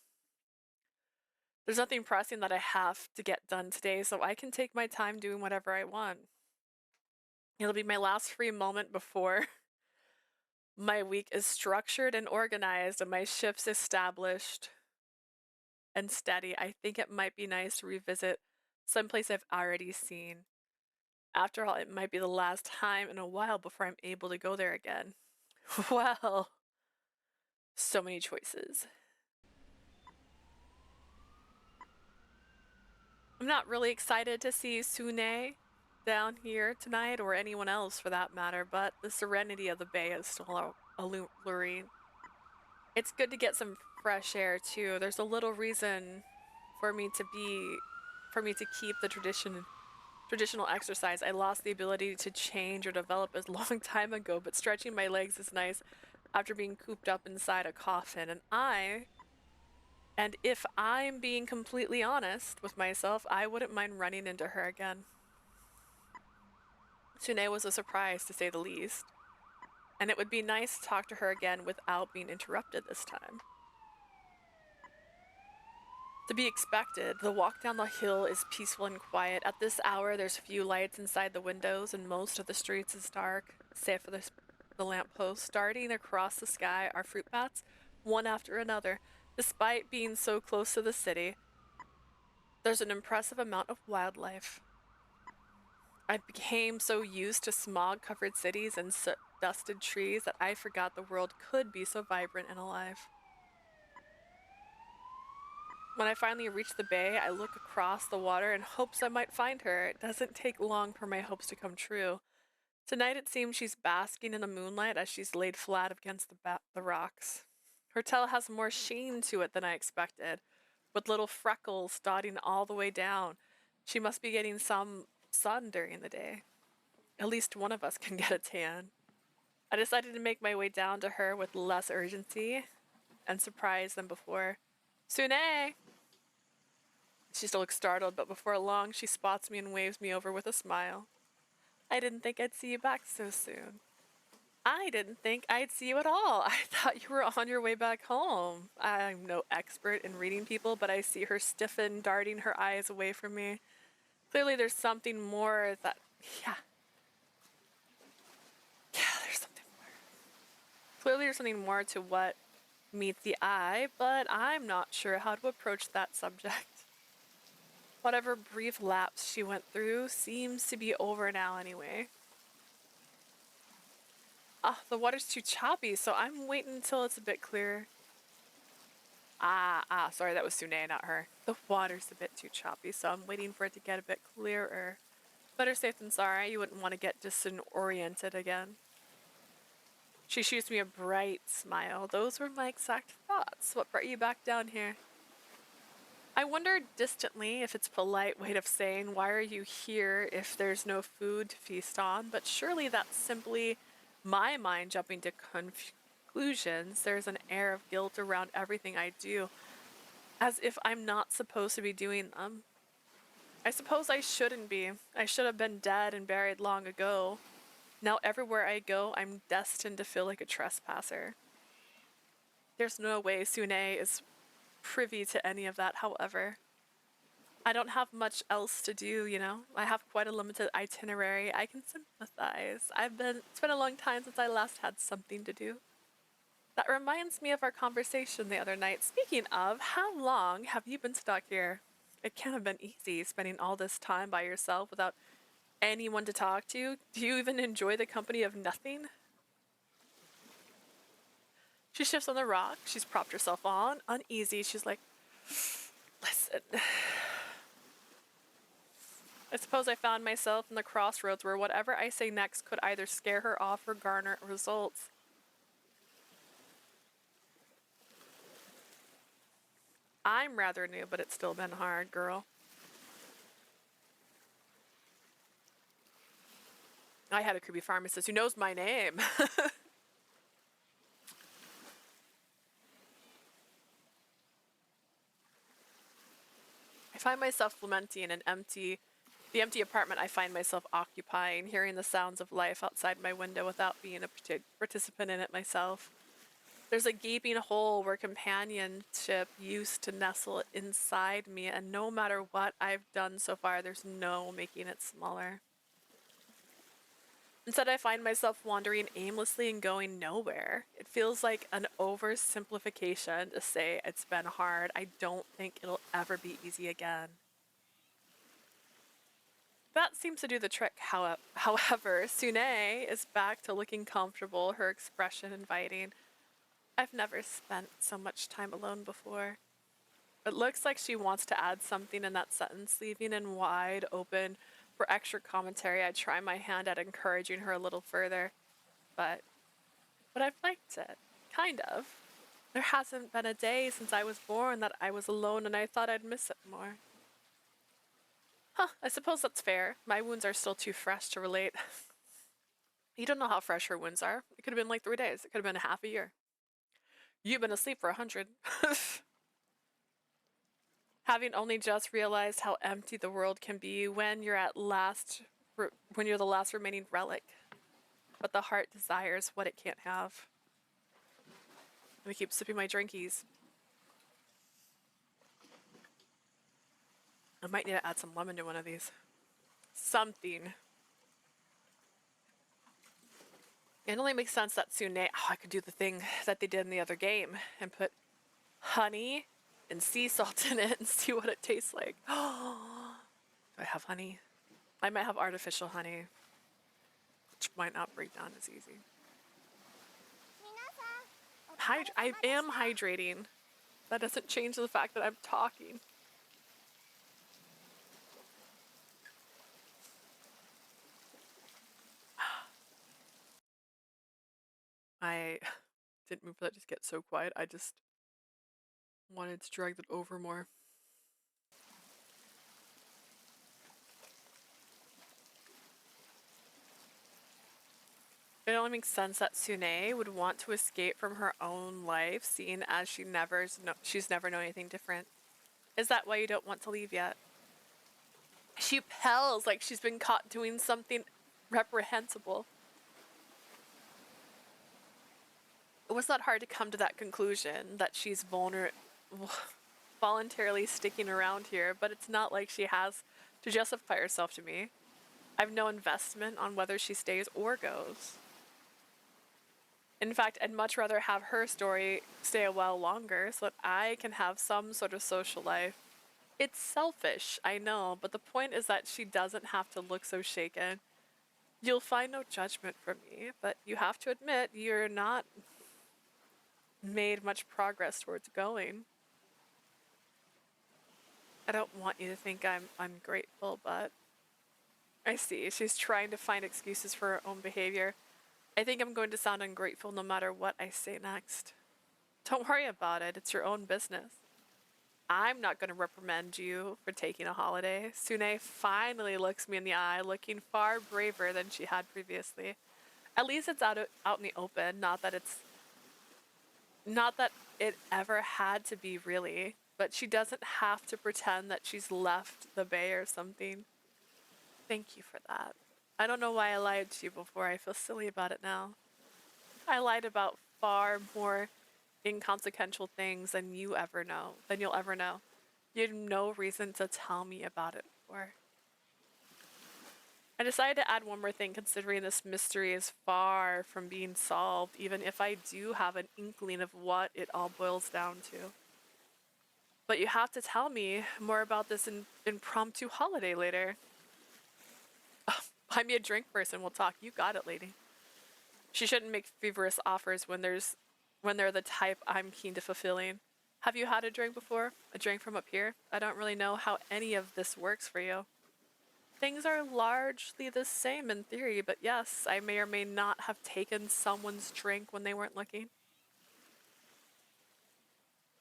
There's nothing pressing that I have to get done today, so I can take my time doing whatever I want. It'll be my last free moment before my week is structured and organized and my shifts established and steady. I think it might be nice to revisit someplace I've already seen. After all, it might be the last time in a while before I'm able to go there again. Well, so many choices. I'm not really excited to see Sune down here tonight, or anyone else for that matter, but the serenity of the bay is still alluring. It's good to get some fresh air too. There's a little reason for me to keep the traditional exercise. I lost the ability to change or develop a long time ago, but stretching my legs is nice after being cooped up inside a coffin. And if I'm being completely honest with myself, I wouldn't mind running into her again. Sune was a surprise, to say the least, and it would be nice to talk to her again without being interrupted this time. To be expected, the walk down the hill is peaceful and quiet. At this hour, there's few lights inside the windows, and most of the streets is dark, save for the lampposts. Darting across the sky are fruit bats, one after another. Despite being so close to the city, there's an impressive amount of wildlife. I became so used to smog-covered cities and soot-dusted trees that I forgot the world could be so vibrant and alive. When I finally reach the bay, I look across the water in hopes I might find her. It doesn't take long for my hopes to come true. Tonight it seems she's basking in the moonlight as she's laid flat against the rocks. Her tail has more sheen to it than I expected, with little freckles dotting all the way down. She must be getting some sun during the day. At least one of us can get a tan. I decided to make my way down to her with less urgency and surprise than before. Sune! She still looks startled, but before long, she spots me and waves me over with a smile. I didn't think I'd see you back so soon. I didn't think I'd see you at all. I thought you were on your way back home. I'm no expert in reading people, but I see her stiffen, darting her eyes away from me. Clearly there's something more that... Yeah. Yeah, there's something more. Clearly there's something more to what meets the eye, but I'm not sure how to approach that subject. Whatever brief lapse she went through seems to be over now anyway. Ah, the water's too choppy, so I'm waiting until it's a bit clearer. Sorry, that was Sune, not her. The water's a bit too choppy, so I'm waiting for it to get a bit clearer. Better safe than sorry, you wouldn't want to get disoriented again. She shoots me a bright smile. Those were my exact thoughts. What brought you back down here? I wondered distantly if it's a polite way of saying, why are you here if there's no food to feast on? But surely that's simply my mind jumping to conclusions. There's an air of guilt around everything I do, as if I'm not supposed to be doing them. I suppose I shouldn't be. I should have been dead and buried long ago. Now everywhere I go, I'm destined to feel like a trespasser. There's no way Sune is privy to any of that, however. I don't have much else to do, you know? I have quite a limited itinerary. I can sympathize. It's been a long time since I last had something to do. That reminds me of our conversation the other night. Speaking of, how long have you been stuck here? It can't have been easy spending all this time by yourself without anyone to talk to. Do you even enjoy the company of nothing? She shifts on the rock. She's propped herself on, uneasy. She's like, listen. I suppose I found myself in the crossroads where whatever I say next could either scare her off or garner results. I'm rather new, but it's still been hard, girl. I had a creepy pharmacist who knows my name. I find myself lamenting the empty apartment I find myself occupying, hearing the sounds of life outside my window without being a participant in it myself. There's a gaping hole where companionship used to nestle inside me, and no matter what I've done so far, there's no making it smaller. Instead, I find myself wandering aimlessly and going nowhere. It feels like an oversimplification to say it's been hard. I don't think it'll ever be easy again. That seems to do the trick, however. Sune is back to looking comfortable, her expression inviting. I've never spent so much time alone before. It looks like she wants to add something in that sentence, leaving it wide open for extra commentary. I try my hand at encouraging her a little further, but I've liked it. Kind of. There hasn't been a day since I was born that I was alone, and I thought I'd miss it more. Huh, I suppose that's fair. My wounds are still too fresh to relate. You don't know how fresh her wounds are. It could have been like 3 days. It could have been a half a year. You've been asleep for 100. Having only just realized how empty the world can be when you're the last remaining relic. But the heart desires what it can't have. Let me keep sipping my drinkies. I might need to add some lemon to one of these. Something. It only makes sense that Sune, I could do the thing that they did in the other game and put honey and sea salt in it and see what it tastes like. Do I have honey? I might have artificial honey, which might not break down as easy. I am hydrating. That doesn't change the fact that I'm talking. I didn't move for that to get so quiet. I just wanted to drag that over more. It only makes sense that Sune would want to escape from her own life, seeing as she's never known anything different. Is that why you don't want to leave yet? She pels like she's been caught doing something reprehensible. It was not hard to come to that conclusion that she's voluntarily sticking around here, but it's not like she has to justify herself to me. I've no investment on whether she stays or goes. In fact, I'd much rather have her story stay a while longer so that I can have some sort of social life. It's selfish, I know, but the point is that she doesn't have to look so shaken. You'll find no judgment from me, but you have to admit you're not made much progress towards going. I don't want you to think I'm grateful, but I see. She's trying to find excuses for her own behavior. I think I'm going to sound ungrateful no matter what I say next. Don't worry about it. It's your own business. I'm not going to reprimand you for taking a holiday. Sune finally looks me in the eye, looking far braver than she had previously. At least it's out in the open, not that it ever had to be really, but she doesn't have to pretend that she's left the bay or something. Thank you for that. I don't know why I lied to you before. I feel silly about it now. I lied about far more inconsequential things than you'll ever know. You had no reason to tell me about it before. I decided to add one more thing considering this mystery is far from being solved, even if I do have an inkling of what it all boils down to. But you have to tell me more about this impromptu holiday later. Buy me a drink first and we'll talk. You got it, lady. She shouldn't make frivolous offers when they're the type I'm keen to fulfilling. Have you had a drink before? A drink from up here? I don't really know how any of this works for you. Things are largely the same in theory, but yes, I may or may not have taken someone's drink when they weren't looking.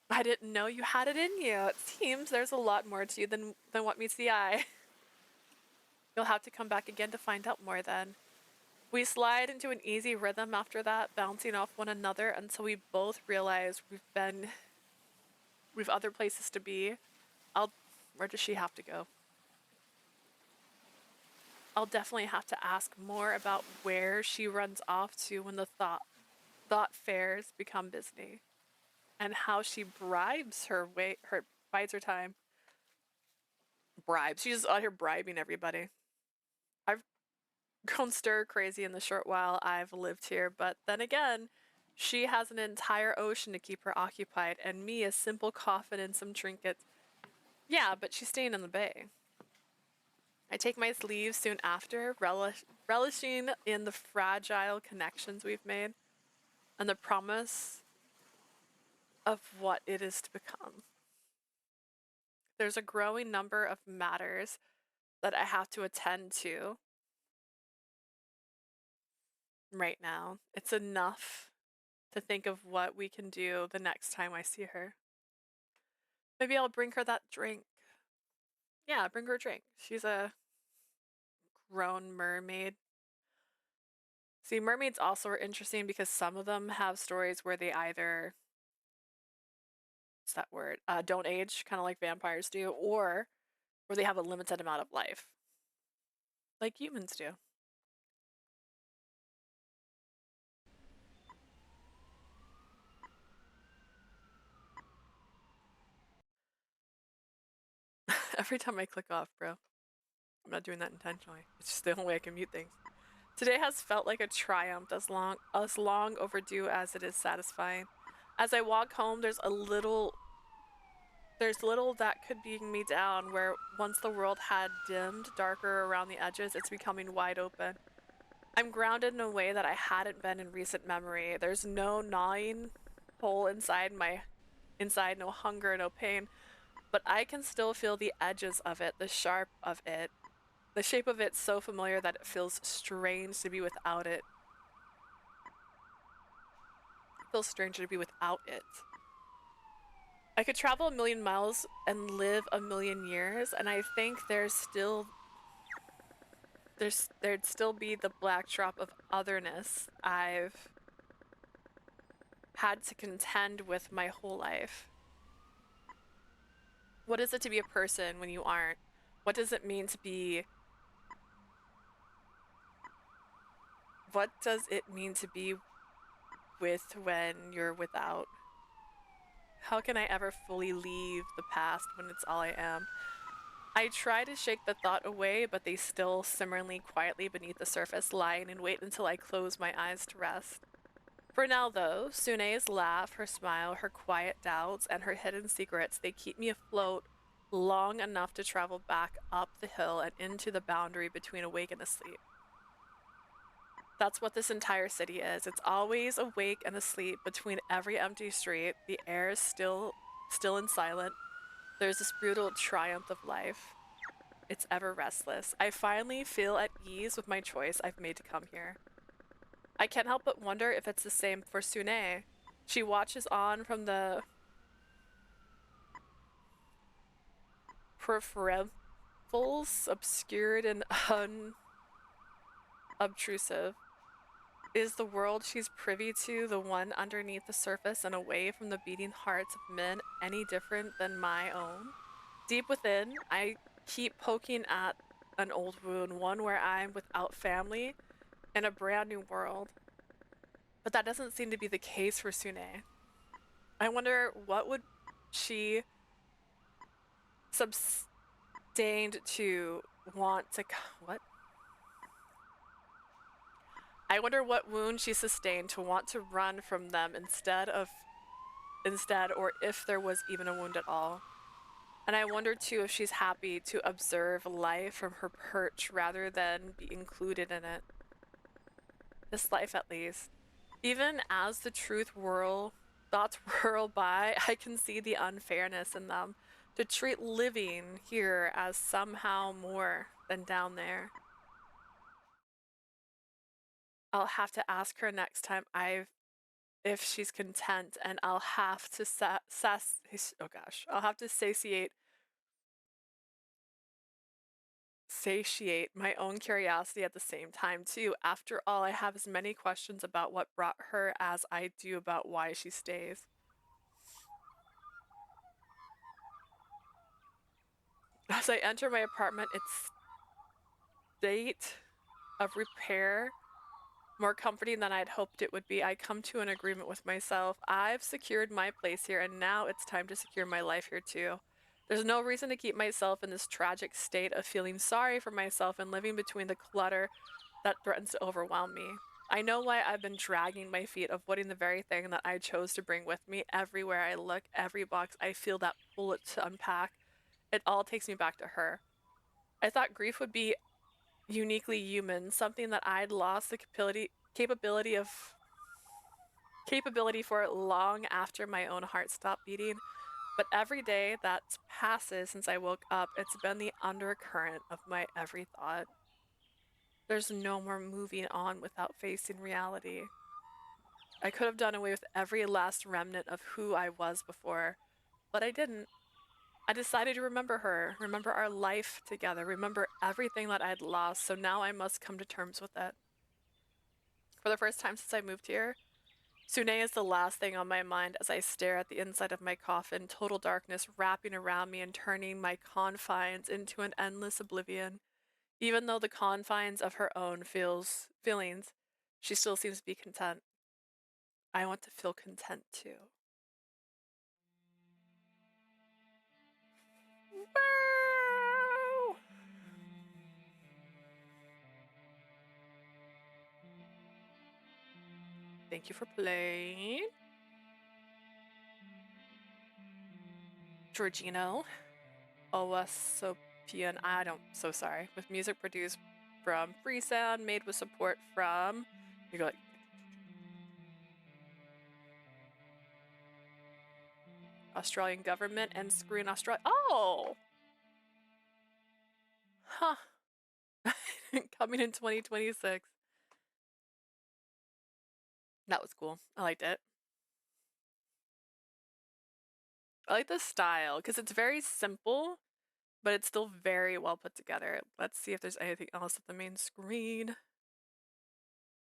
I didn't know you had it in you. It seems there's a lot more to you than what meets the eye. You'll have to come back again to find out more then. We slide into an easy rhythm after that, bouncing off one another until we both realize we've other places to be. Where does she have to go? I'll definitely have to ask more about where she runs off to when the thought fairs become busy, and how she bides her time. Bribes. She's just out here bribing everybody. I've grown stir crazy in the short while I've lived here, but then again, she has an entire ocean to keep her occupied, and me a simple coffin and some trinkets. Yeah, but she's staying in the bay. I take my leave soon after, relishing in the fragile connections we've made and the promise of what it is to become. There's a growing number of matters that I have to attend to right now. It's enough to think of what we can do the next time I see her. Maybe I'll bring her that drink. Yeah, bring her a drink. She's a grown mermaid. See, mermaids also are interesting because some of them have stories where they either, what's that word, don't age, kind of like vampires do, or where they have a limited amount of life, like humans do. Every time I click off, bro. I'm not doing that intentionally. It's just the only way I can mute things. Today has felt like a triumph, as long overdue as it is satisfying. As I walk home, there's little that could bring me down, where once the world had dimmed darker around the edges, it's becoming wide open. I'm grounded in a way that I hadn't been in recent memory. There's no gnawing hole inside, no hunger, no pain, but I can still feel the edges of it, the sharp of it. The shape of it so familiar that it feels strange to be without it. It feels strange to be without it. I could travel 1,000,000 miles and live 1,000,000 years, and I think there's still there'd still be the backdrop of otherness I've had to contend with my whole life. What is it to be a person when you aren't? What does it mean to be what does it mean to be with when you're without? How can I ever fully leave the past when it's all I am? I try to shake the thought away, but they still simmer quietly beneath the surface, lying in wait until I close my eyes to rest. For now, though, Sune's laugh, her smile, her quiet doubts, and her hidden secrets, they keep me afloat long enough to travel back up the hill and into the boundary between awake and asleep. That's what this entire city is. It's always awake and asleep between every empty street. The air is still and silent. There's this brutal triumph of life. It's ever restless. I finally feel at ease with my choice I've made to come here. I can't help but wonder if it's the same for Sune. She watches on from the peripherals, obscured and unobtrusive. Is the world she's privy to, the one underneath the surface and away from the beating hearts of men, any different than my own? Deep within, I keep poking at an old wound, one where I'm without family in a brand new world. But that doesn't seem to be the case for Sune. I wonder what would she sustained to want to what? I wonder what wound she sustained to want to run from them instead, or if there was even a wound at all. And I wonder too if she's happy to observe life from her perch rather than be included in it. This life, at least. Even as the thoughts whirl by, I can see the unfairness in them. To treat living here as somehow more than down there. I'll have to ask her next time if she's content, and I'll have to I'll have to satiate my own curiosity at the same time too. After all, I have as many questions about what brought her as I do about why she stays. As I enter my apartment, its state of repair more comforting than I'd hoped it would be, I come to an agreement with myself. I've secured my place here, and now it's time to secure my life here too. There's no reason to keep myself in this tragic state of feeling sorry for myself and living between the clutter that threatens to overwhelm me. I know why I've been dragging my feet, avoiding the very thing that I chose to bring with me. Everywhere I look, every box, I feel that bullet to unpack. It all takes me back to her. I thought grief would be uniquely human, something that I'd lost the capability for long after my own heart stopped beating. But every day that passes since I woke up, it's been the undercurrent of my every thought. There's no more moving on without facing reality. I could have done away with every last remnant of who I was before, but I didn't. I decided to remember her, remember our life together, remember everything that I'd lost, so now I must come to terms with it. For the first time since I moved here, Sune is the last thing on my mind as I stare at the inside of my coffin, total darkness wrapping around me and turning my confines into an endless oblivion. Even though the confines of her own feelings, she still seems to be content. I want to feel content too. Wow! Thank you for playing. Georgino, Owasopian, so sorry, with music produced from Freesound, made with support from, you go like, Australian government and Screen Australia. Oh! Huh. Coming in 2026. That was cool. I liked it. I like the style because it's very simple, but it's still very well put together. Let's see if there's anything else at the main screen.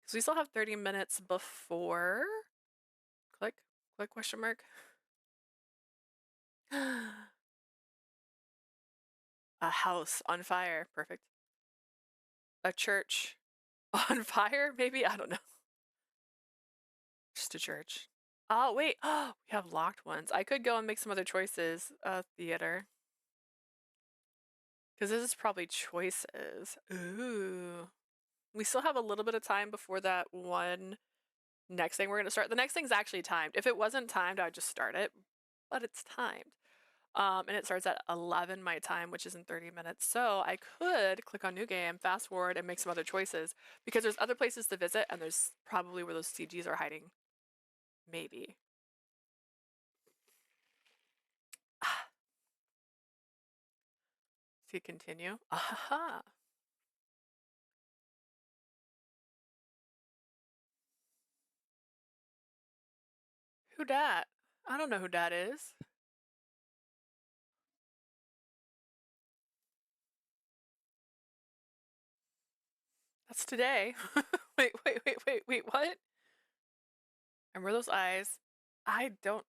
Because we still have 30 minutes before. Click question mark. A house on fire. Perfect. A church on fire, maybe? I don't know. Just a church. Oh, wait. Oh, we have locked ones. I could go and make some other choices. Theater. Because this is probably choices. Ooh. We still have a little bit of time before that one next thing we're going to start. The next thing's actually timed. If it wasn't timed, I'd just start it. But it's timed. And it starts at 11 my time, which is in 30 minutes. So I could click on new game, fast forward, and make some other choices. Because there's other places to visit, and there's probably where those CGs are hiding. Maybe. See, continue. Aha. Who dat? I don't know who dat is. That's today. Wait, what? And were those eyes? I don't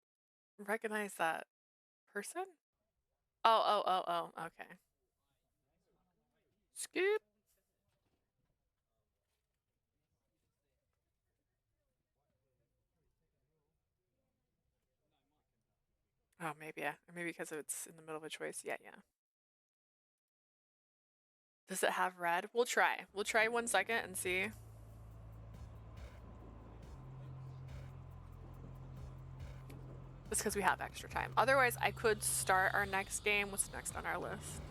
recognize that person. Oh, okay. Scoop. Oh, maybe, yeah. Or maybe because it's in the middle of a choice. Yeah. Does it have red? We'll try. We'll try 1 second and see. Just because we have extra time. Otherwise, I could start our next game. What's next on our list?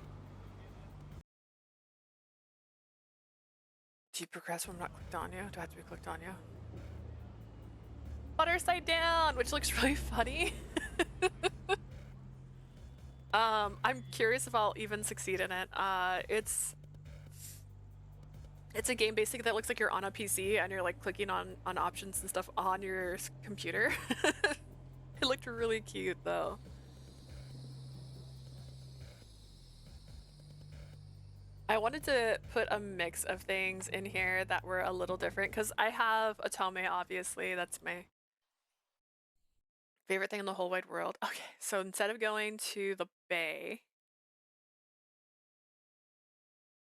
Do you progress when I'm not clicked on you? Do I have to be clicked on you? Butter side down, which looks really funny. I'm curious if I'll even succeed in it. It's a game basically that looks like you're on a PC and you're like clicking on options and stuff on your computer. It looked really cute though. I wanted to put a mix of things in here that were a little different because I have Otome, obviously. That's my favorite thing in the whole wide world. Okay, so instead of going to the bay,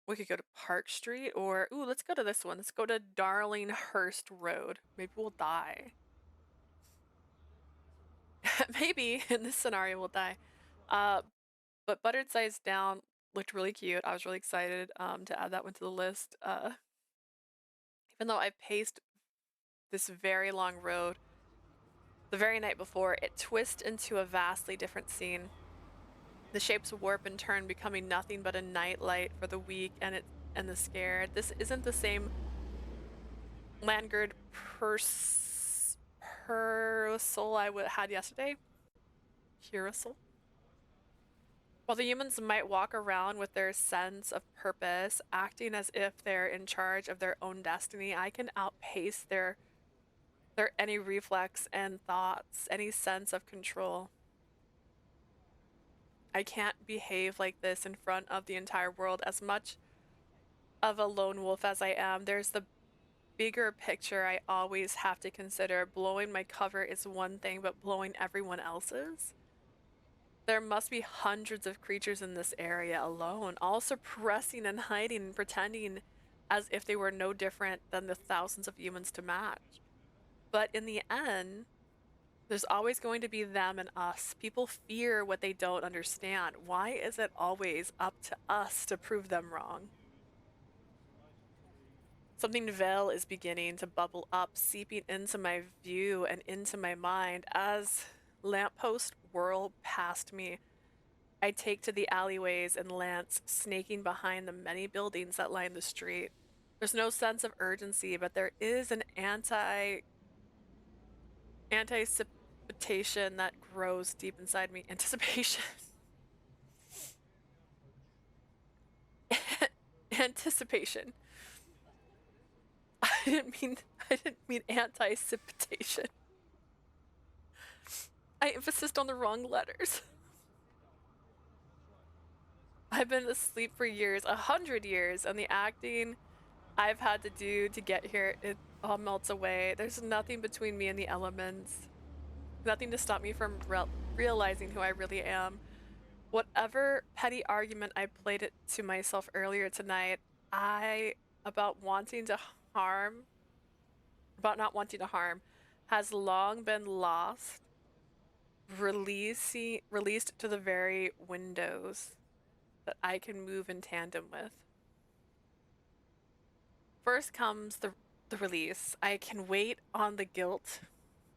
we could go to Park Street or, ooh, let's go to this one. Let's go to Darlinghurst Road. Maybe we'll die. Maybe in this scenario we'll die. But Buttered Size Down looked really cute. I was really excited to add that one to the list. Even though I paced this very long road, the very night before, it twists into a vastly different scene. The shapes warp and turn, becoming nothing but a nightlight for the weak and the scared. This isn't the same Langard Purcell I had yesterday. Purcell. While the humans might walk around with their sense of purpose, acting as if they're in charge of their own destiny, I can outpace their any reflex and thoughts, any sense of control. I can't behave like this in front of the entire world. As much of a lone wolf as I am, there's the bigger picture I always have to consider. Blowing my cover is one thing, but blowing everyone else's? There must be hundreds of creatures in this area alone, all suppressing and hiding and pretending as if they were no different than the thousands of humans to match. But in the end, there's always going to be them and us. People fear what they don't understand. Why is it always up to us to prove them wrong? Something veil is beginning to bubble up, seeping into my view and into my mind. As lampposts whirl past me, I take to the alleyways and lance snaking behind the many buildings that line the street. There's no sense of urgency, but there is an anticipation that grows deep inside me. Anticipation. Anticipation. I didn't mean anticipation. I emphasized on the wrong letters. I've been asleep for years, 100 years, and the acting I've had to do to get here, it all melts away. There's nothing between me and the elements. Nothing to stop me from realizing who I really am. Whatever petty argument I played it to myself earlier tonight, about wanting to harm, about not wanting to harm, has long been lost, released to the very windows that I can move in tandem with. First comes the release. I can wait on the guilt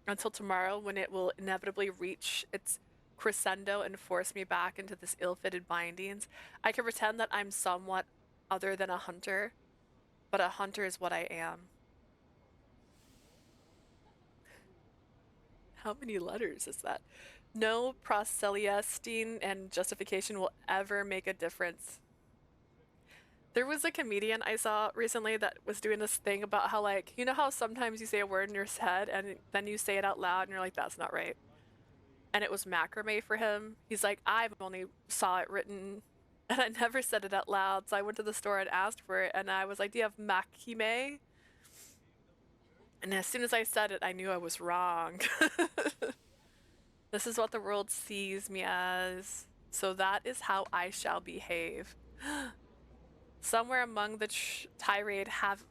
until tomorrow when it will inevitably reach its crescendo and force me back into this ill-fitted bindings. I can pretend that I'm somewhat other than a hunter, but a hunter is what I am. How many letters is that? No proselytine and justification will ever make a difference. There was a comedian I saw recently that was doing this thing about how, like, you know how sometimes you say a word in your head and then you say it out loud and you're like, that's not right. And it was macrame for him. He's like, I've only saw it written and I never said it out loud. So I went to the store and asked for it and I was like, do you have makime? And as soon as I said it, I knew I was wrong. This is what the world sees me as. So that is how I shall behave. Somewhere among the tirade have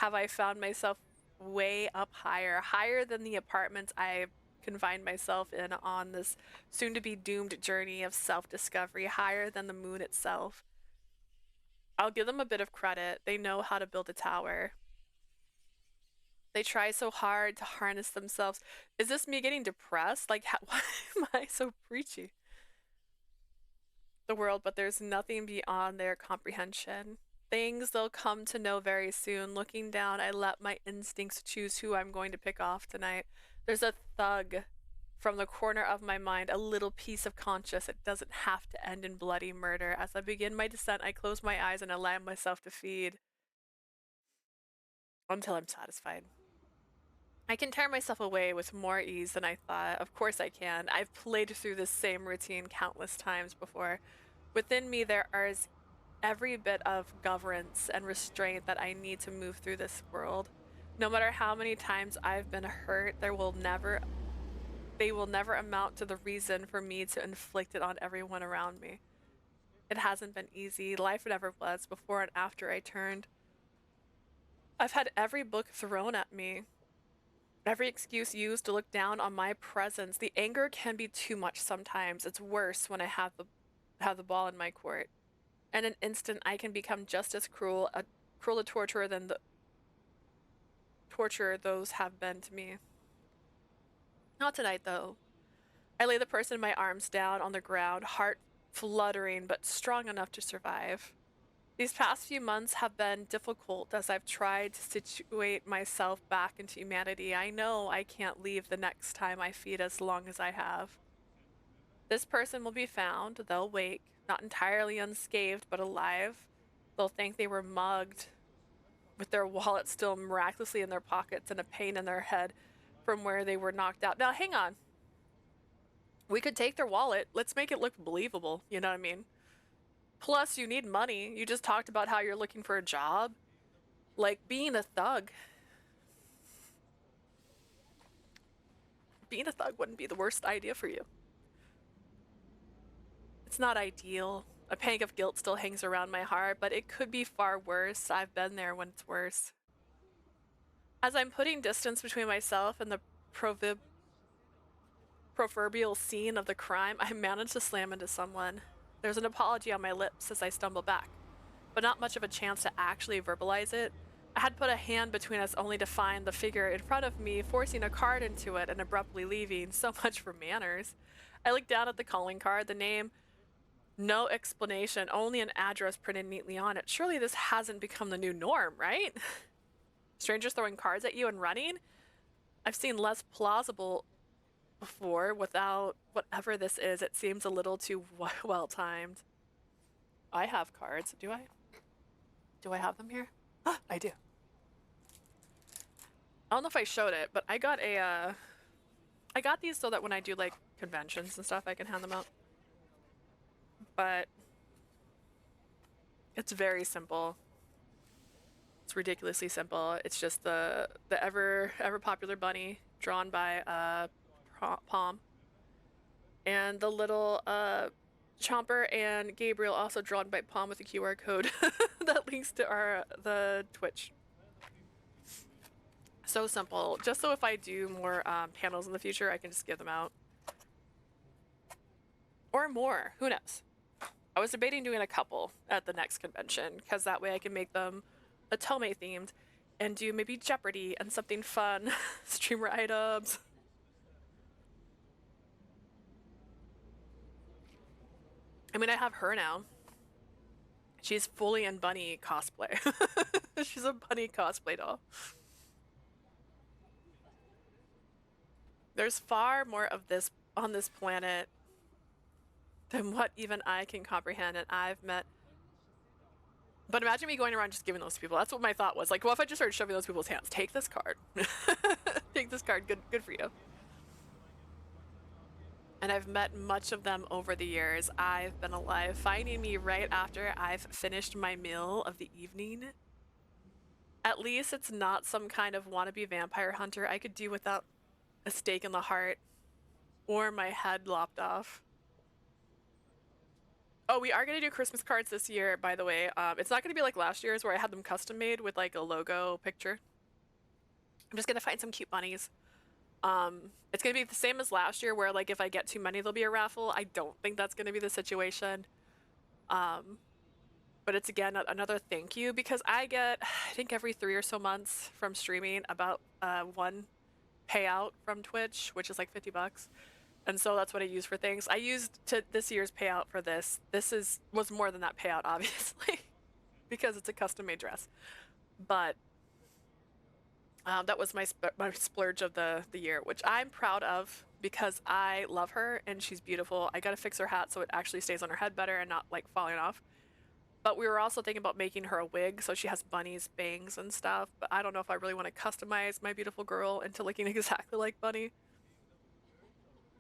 I found myself way up higher than the apartments I confined myself in on this soon-to-be doomed journey of self-discovery, higher than the moon itself. I'll give them a bit of credit. They know how to build a tower. They try so hard to harness themselves. Is this me getting depressed? Like, why am I so preachy? The world, but there's nothing beyond their comprehension. Things they'll come to know very soon. Looking down, I let my instincts choose who I'm going to pick off tonight. There's a thug from the corner of my mind, a little piece of conscience. It doesn't have to end in bloody murder. As I begin my descent, I close my eyes and allow myself to feed until I'm satisfied. I can tear myself away with more ease than I thought. Of course I can. I've played through this same routine countless times before. Within me there is every bit of governance and restraint that I need to move through this world. No matter how many times I've been hurt, they will never amount to the reason for me to inflict it on everyone around me. It hasn't been easy. Life never was before and after I turned. I've had every book thrown at me. Every excuse used to look down on my presence. The anger can be too much sometimes. It's worse when I have the ball in my court. In an instant, I can become just as cruel a torturer than the torture those have been to me. Not tonight, though. I lay the person in my arms down on the ground, heart fluttering but strong enough to survive. These past few months have been difficult as I've tried to situate myself back into humanity. I know I can't leave the next time I feed as long as I have. This person will be found. They'll wake, not entirely unscathed, but alive. They'll think they were mugged, with their wallet still miraculously in their pockets and a pain in their head from where they were knocked out. Now, hang on. We could take their wallet. Let's make it look believable. You know what I mean? Plus, you need money. You just talked about how you're looking for a job. Like, being a thug. Being a thug wouldn't be the worst idea for you. It's not ideal. A pang of guilt still hangs around my heart, but it could be far worse. I've been there when it's worse. As I'm putting distance between myself and the proverbial scene of the crime, I manage to slam into someone. There's an apology on my lips as I stumble back, but not much of a chance to actually verbalize it. I had put a hand between us only to find the figure in front of me, forcing a card into it and abruptly leaving. So much for manners. I looked down at the calling card, the name, no explanation, only an address printed neatly on it. Surely this hasn't become the new norm, right? Strangers throwing cards at you and running? I've seen less plausible before. Without whatever this is, it seems a little too well-timed. I have cards. Do I? Do I have them here? I do. I don't know if I showed it, but I got I got these so that when I do like conventions and stuff, I can hand them out. But It's very simple. It's ridiculously simple. It's just the ever popular bunny drawn by Palm, and the little Chomper and Gabriel also drawn by Palm with a QR code that links to the Twitch. So simple. Just so if I do more panels in the future, I can just give them out. Or more. Who knows? I was debating doing a couple at the next convention, because that way I can make them Otome themed and do maybe Jeopardy and something fun. Streamer items. I mean, I have her now. She's fully in bunny cosplay. She's a bunny cosplay doll. There's far more of this on this planet than what even I can comprehend, and I've met. But imagine me going around just giving those to people. That's what my thought was. Like, what if I just started shoving those people's hands? Take this card. Take this card. Good for you. And I've met much of them over the years. I've been alive, finding me right after I've finished my meal of the evening. At least it's not some kind of wannabe vampire hunter I could do without a stake in the heart or my head lopped off. Oh, we are going to do Christmas cards this year, by the way. It's not going to be like last year's where I had them custom made with like a logo picture. I'm just going to find some cute bunnies. It's going to be the same as last year where like if I get too many, there'll be a raffle. I don't think that's going to be the situation. But it's again, another thank you, because I get, I think every 3 or so months from streaming about one payout from Twitch, which is like $50. And so that's what I use for things. I used this year's payout for this. This was more than that payout, obviously, because it's a custom-made dress. But that was my splurge of the year, which I'm proud of because I love her and she's beautiful. I gotta fix her hat so it actually stays on her head better and not like falling off. But we were also thinking about making her a wig, so she has Bunny's bangs and stuff. But I don't know if I really want to customize my beautiful girl into looking exactly like Bunny.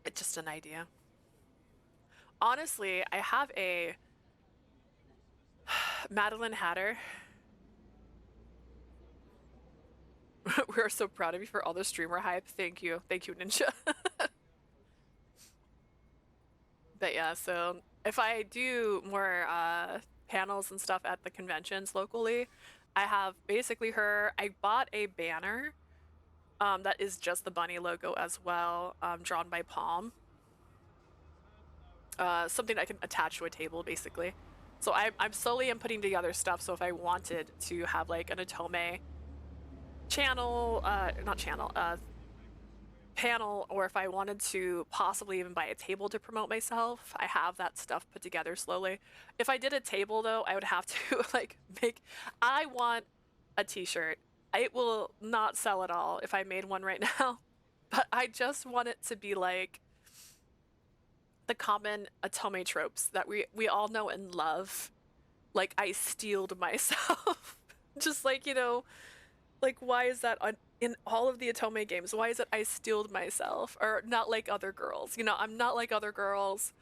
It's just an idea. Honestly, I have a Madeline Hatter. We are so proud of you for all the streamer hype. Thank you. Thank you, Ninja. But yeah, so if I do more panels and stuff at the conventions locally, I have basically her. I bought a banner that is just the bunny logo as well, drawn by Palm. Something I can attach to a table, basically. So I'm slowly putting together stuff, so if I wanted to have like an Otome channel, panel, or if I wanted to possibly even buy a table to promote myself, I have that stuff put together slowly. If I did a table though, I would have to like I want a t-shirt. It will not sell at all if I made one right now, but I just want it to be like the common Otome tropes that we all know and love. Like, I steeled myself. Just like, you know, like, why is that in all of the Otome games? Why is it I steeled myself? Or not like other girls? You know, I'm not like other girls.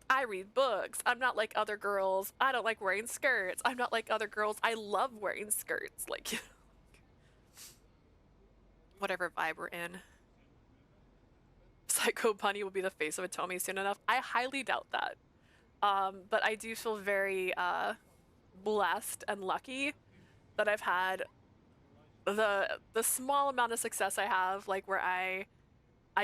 I read books. I'm not like other girls. I don't like wearing skirts. I'm not like other girls. I love wearing skirts. Like, you know, whatever vibe we're in. Psycho Bunny will be the face of Otome soon enough. I highly doubt that. But I do feel very blessed and lucky that I've had the small amount of success I have, like where I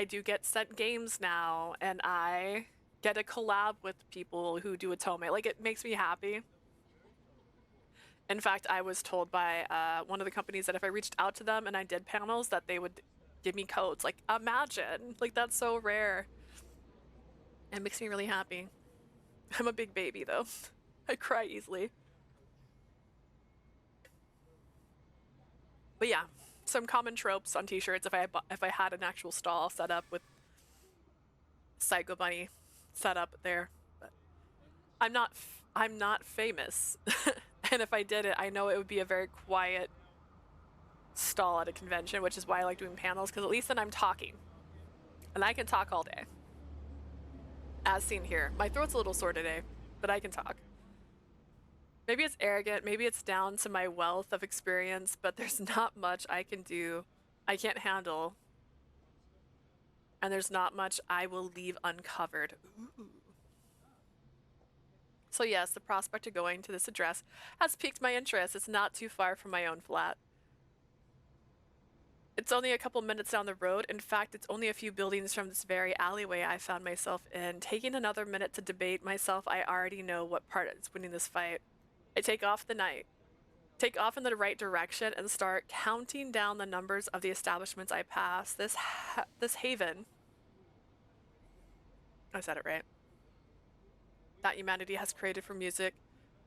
do get sent games now and I get a collab with people who do Otome. Like, it makes me happy. In fact, I was told by one of the companies that if I reached out to them and I did panels, that they would give me codes. Like, imagine. Like, that's so rare. It makes me really happy. I'm a big baby, though. I cry easily. But yeah, some common tropes on t-shirts if I had an actual stall set up with Psycho Bunny set up there. But I'm not famous. And if I did it, I know it would be a very quiet stall at a convention, which is why I like doing panels, because at least then I'm talking. And I can talk all day. As seen here. My throat's a little sore today, but I can talk. Maybe it's arrogant, maybe it's down to my wealth of experience, but there's not much I can do, I can't handle, and there's not much I will leave uncovered. Ooh. So yes, the prospect of going to this address has piqued my interest. It's not too far from my own flat. It's only a couple minutes down the road. In fact, it's only a few buildings from this very alleyway I found myself in. Taking another minute to debate myself, I already know what part is winning this fight. I take off in the right direction and start counting down the numbers of the establishments I pass. This haven, I said it right, that humanity has created for music,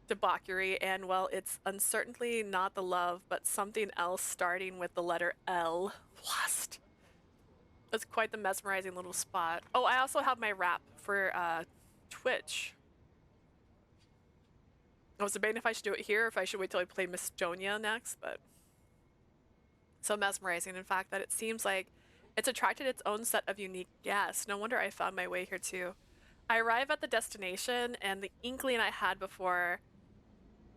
debauchery, and, well, it's uncertainly not the love, but something else starting with the letter L. Lust. It's quite the mesmerizing little spot. Oh, I also have my rap for Twitch. I was debating if I should do it here or if I should wait till I play Miss Jonia next, but so mesmerizing, in fact, that it seems like it's attracted its own set of unique guests. No wonder I found my way here too. I arrive at the destination, and the inkling I had before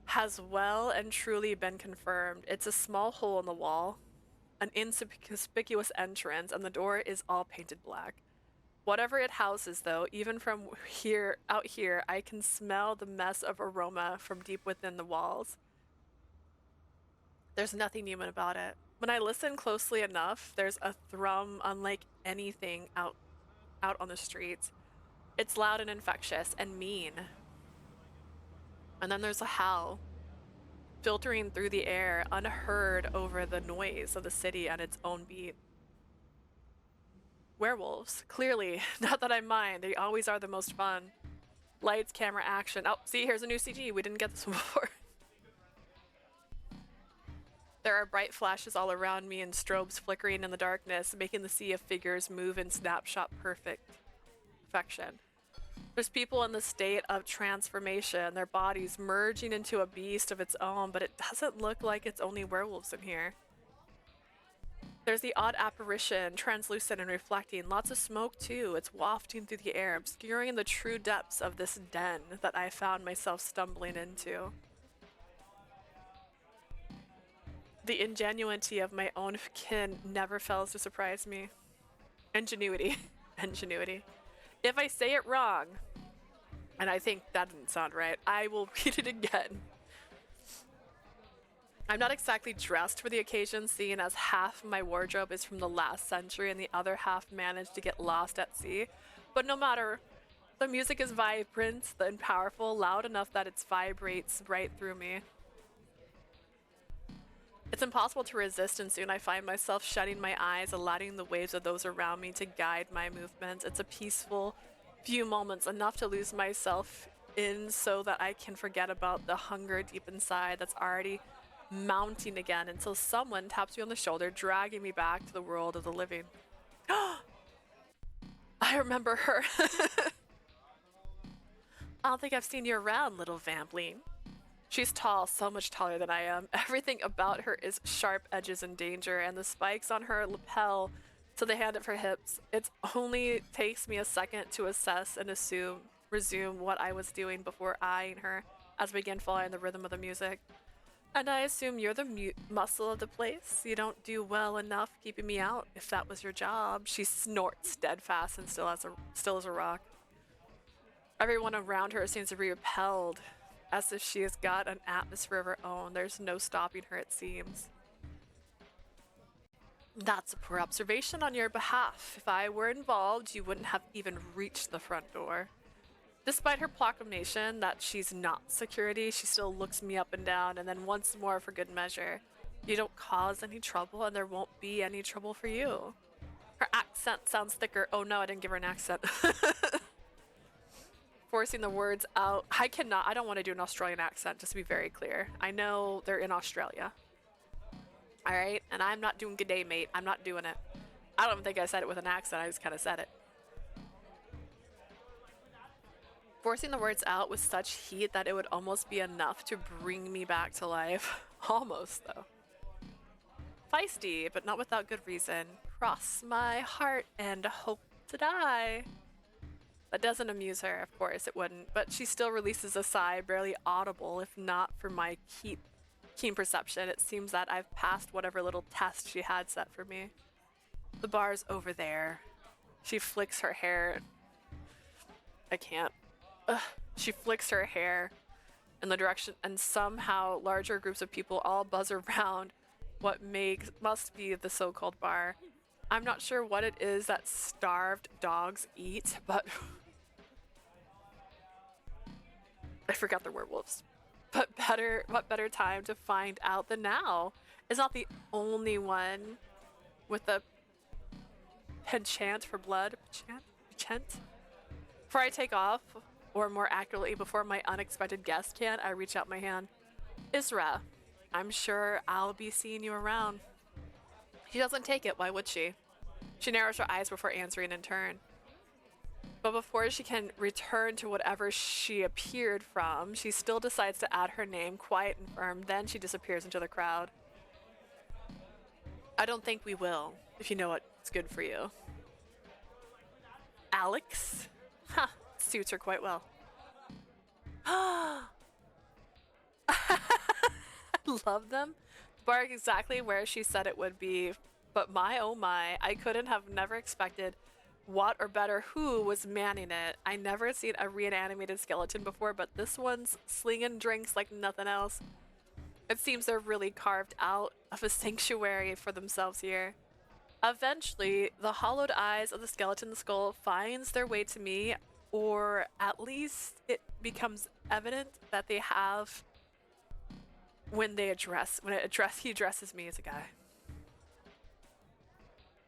has well and truly been confirmed. It's a small hole in the wall, an inconspicuous entrance, and the door is all painted black. Whatever it houses, though, even from out here, I can smell the mess of aroma from deep within the walls. There's nothing human about it. When I listen closely enough, there's a thrum unlike anything out on the streets. It's loud and infectious and mean. And then there's a howl, filtering through the air, unheard over the noise of the city and its own beat. Werewolves, clearly, not that I mind, they always are the most fun. Lights, camera, action. Oh, see, here's a new CG. We didn't get this one before. There are bright flashes all around me and strobes flickering in the darkness, making the sea of figures move in snapshot perfection. There's people in the state of transformation, their bodies merging into a beast of its own, but it doesn't look like it's only werewolves in here. There's the odd apparition, translucent and reflecting. Lots of smoke, too. It's wafting through the air, obscuring the true depths of this den that I found myself stumbling into. The ingenuity of my own kin never fails to surprise me. Ingenuity. Ingenuity. If I say it wrong, and I think that didn't sound right, I will read it again. I'm not exactly dressed for the occasion, seeing as half my wardrobe is from the last century and the other half managed to get lost at sea. But no matter, the music is vibrant and powerful, loud enough that it vibrates right through me. It's impossible to resist, and soon I find myself shutting my eyes, allowing the waves of those around me to guide my movements. It's a peaceful few moments, enough to lose myself in so that I can forget about the hunger deep inside that's already mounting again until someone taps me on the shoulder, dragging me back to the world of the living. I remember her. I don't think I've seen you around, little vampling. She's tall, so much taller than I am. Everything about her is sharp edges and danger, and the spikes on her lapel to the hand of her hips. It only takes me a second to assess and resume what I was doing before eyeing her as we begin following the rhythm of the music. And I assume you're the muscle of the place. You don't do well enough keeping me out if that was your job. She snorts steadfast and still as a rock. Everyone around her seems to be repelled, as if she has got an atmosphere of her own. There's no stopping her, it seems. That's a poor observation on your behalf. If I were involved, you wouldn't have even reached the front door. Despite her proclamation that she's not security, she still looks me up and down, and then once more for good measure. You don't cause any trouble, and there won't be any trouble for you. Her accent sounds thicker. Oh no, I didn't give her an accent. Forcing the words out. I don't want to do an Australian accent, just to be very clear. I know they're in Australia. Alright? And I'm not doing good day, mate. I'm not doing it. I don't even think I said it with an accent, I just kind of said it. Forcing the words out with such heat that it would almost be enough to bring me back to life. Almost, though. Feisty, but not without good reason. Cross my heart and hope to die. That doesn't amuse her, of course it wouldn't, but she still releases a sigh, barely audible, if not for my keen perception. It seems that I've passed whatever little test she had set for me. The bar's over there. She flicks her hair. I can't. Ugh. She flicks her hair in the direction, and somehow larger groups of people all buzz around what must be the so-called bar. I'm not sure what it is that starved dogs eat, but I forgot the werewolves. But what better time to find out than now? It's not the only one with a penchant for blood. Penchant? Before I take off, or more accurately, before my unexpected guest can, I reach out my hand. Isra, I'm sure I'll be seeing you around. She doesn't take it, why would she? She narrows her eyes before answering in turn. But before she can return to whatever she appeared from, she still decides to add her name, quiet and firm, then she disappears into the crowd. I don't think we will, if you know what's good for you. Alex? Huh, suits her quite well. I love them. The bar exactly where she said it would be, but my oh my, I couldn't have never expected what or better who was manning it. I never seen a reanimated skeleton before, but this one's slinging drinks like nothing else. It seems they're really carved out of a sanctuary for themselves here. Eventually, the hollowed eyes of the skeleton skull finds their way to me, or at least it becomes evident that they have when he addresses me as a guy.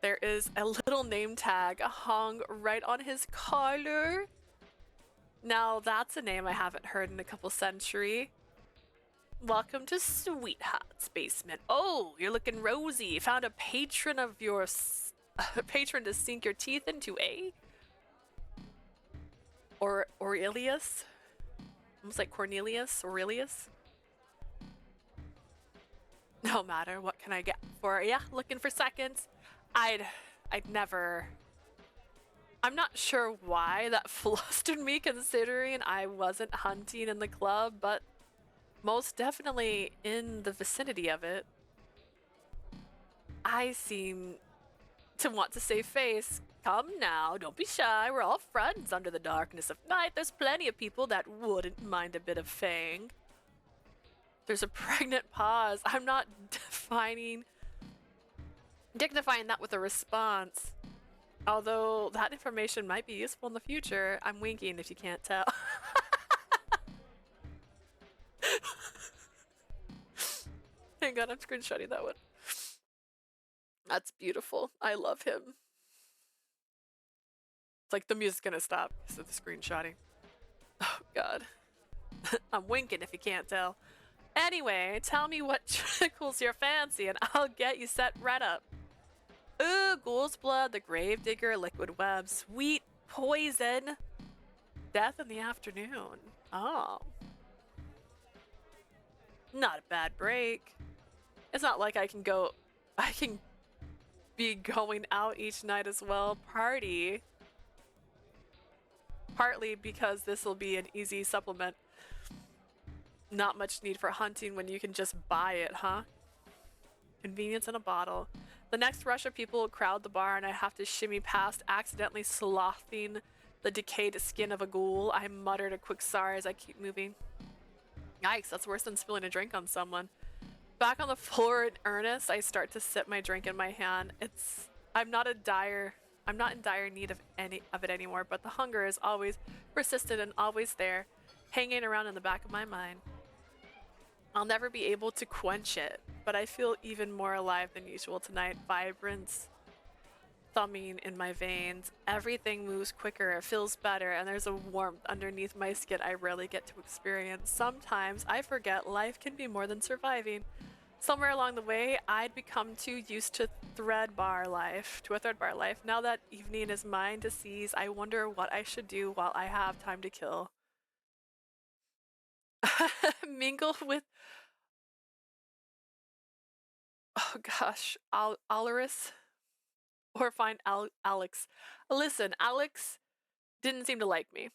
There is a little name tag hung right on his collar. Now that's a name I haven't heard in a couple centuries. Welcome to Sweetheart's basement. Oh, you're looking rosy. Found a patron of yours, a patron to sink your teeth into, eh? Or Aurelius? Almost like Cornelius, Aurelius. No matter, what can I get for ya? Looking for seconds? I'd never. I'm not sure why that flustered me, considering I wasn't hunting in the club, but most definitely in the vicinity of it. I seem to want to save face. Come now, don't be shy. We're all friends under the darkness of night. There's plenty of people that wouldn't mind a bit of fang. There's a pregnant pause. I'm not dignifying that with a response. Although that information might be useful in the future. I'm winking if you can't tell. Hang on, I'm screenshotting that one. That's beautiful. I love him. It's like the music's gonna stop because of the screenshotting. Oh god. I'm winking if you can't tell. Anyway, tell me what tickles your fancy and I'll get you set right up. Ooh, ghoul's blood, the gravedigger, liquid web, sweet poison. Death in the afternoon. Oh. Not a bad break. It's not like I can be going out each night as well. Party. Partly because this will be an easy supplement. Not much need for hunting when you can just buy it, huh? Convenience in a bottle. The next rush of people crowd the bar and I have to shimmy past, accidentally slothing the decayed skin of a ghoul. I muttered a quick sorry as I keep moving. Yikes, that's worse than spilling a drink on someone. Back on the floor in earnest, I start to sip my drink in my hand. I'm not in dire need of it anymore, but the hunger is always persistent and always there, hanging around in the back of my mind. I'll never be able to quench it, but I feel even more alive than usual tonight. Vibrance thumbing in my veins. Everything moves quicker, it feels better, and there's a warmth underneath my skin I rarely get to experience. Sometimes I forget life can be more than surviving. Somewhere along the way, I'd become too used to a thread bar life. Now that evening is mine to seize, I wonder what I should do while I have time to kill. Mingle with, oh gosh, Alaris, or find Alex. Listen, Alex, didn't seem to like me.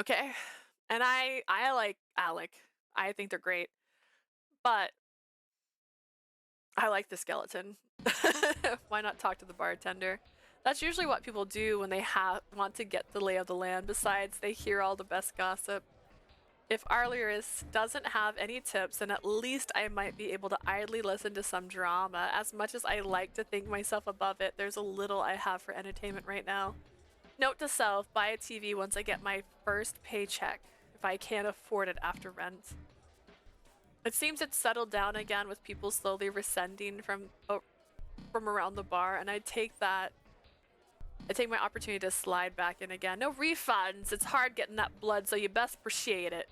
Okay. And I like Alec. I think they're great. But I like the skeleton. Why not talk to the bartender? That's usually what people do when they want to get the lay of the land. Besides, they hear all the best gossip. If Arlius doesn't have any tips, then at least I might be able to idly listen to some drama. As much as I like to think myself above it, there's a little I have for entertainment right now. Note to self, buy a TV once I get my first paycheck, if I can't afford it after rent. It seems it's settled down again with people slowly rescinding from around the bar, and I take my opportunity to slide back in again. No refunds. It's hard getting that blood, so you best appreciate it.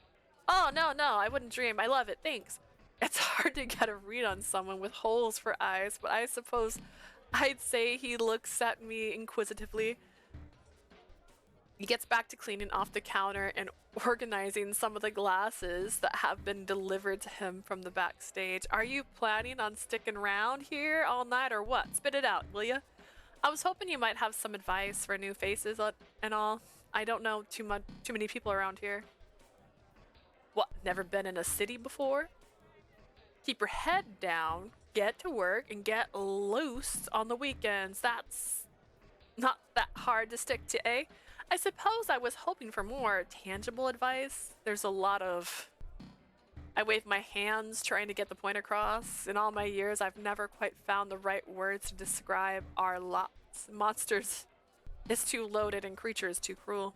Oh, no, I wouldn't dream. I love it. Thanks. It's hard to get a read on someone with holes for eyes, but I suppose I'd say he looks at me inquisitively. He gets back to cleaning off the counter and organizing some of the glasses that have been delivered to him from the backstage. Are you planning on sticking around here all night or what? Spit it out, will ya? I was hoping you might have some advice for new faces and all. I don't know too many people around here. What, never been in a city before? Keep your head down, get to work, and get loose on the weekends. That's not that hard to stick to, eh? I suppose I was hoping for more tangible advice. There's a lot of... I wave my hands trying to get the point across. In all my years, I've never quite found the right words to describe our lots. Monsters is too loaded and creatures too cruel.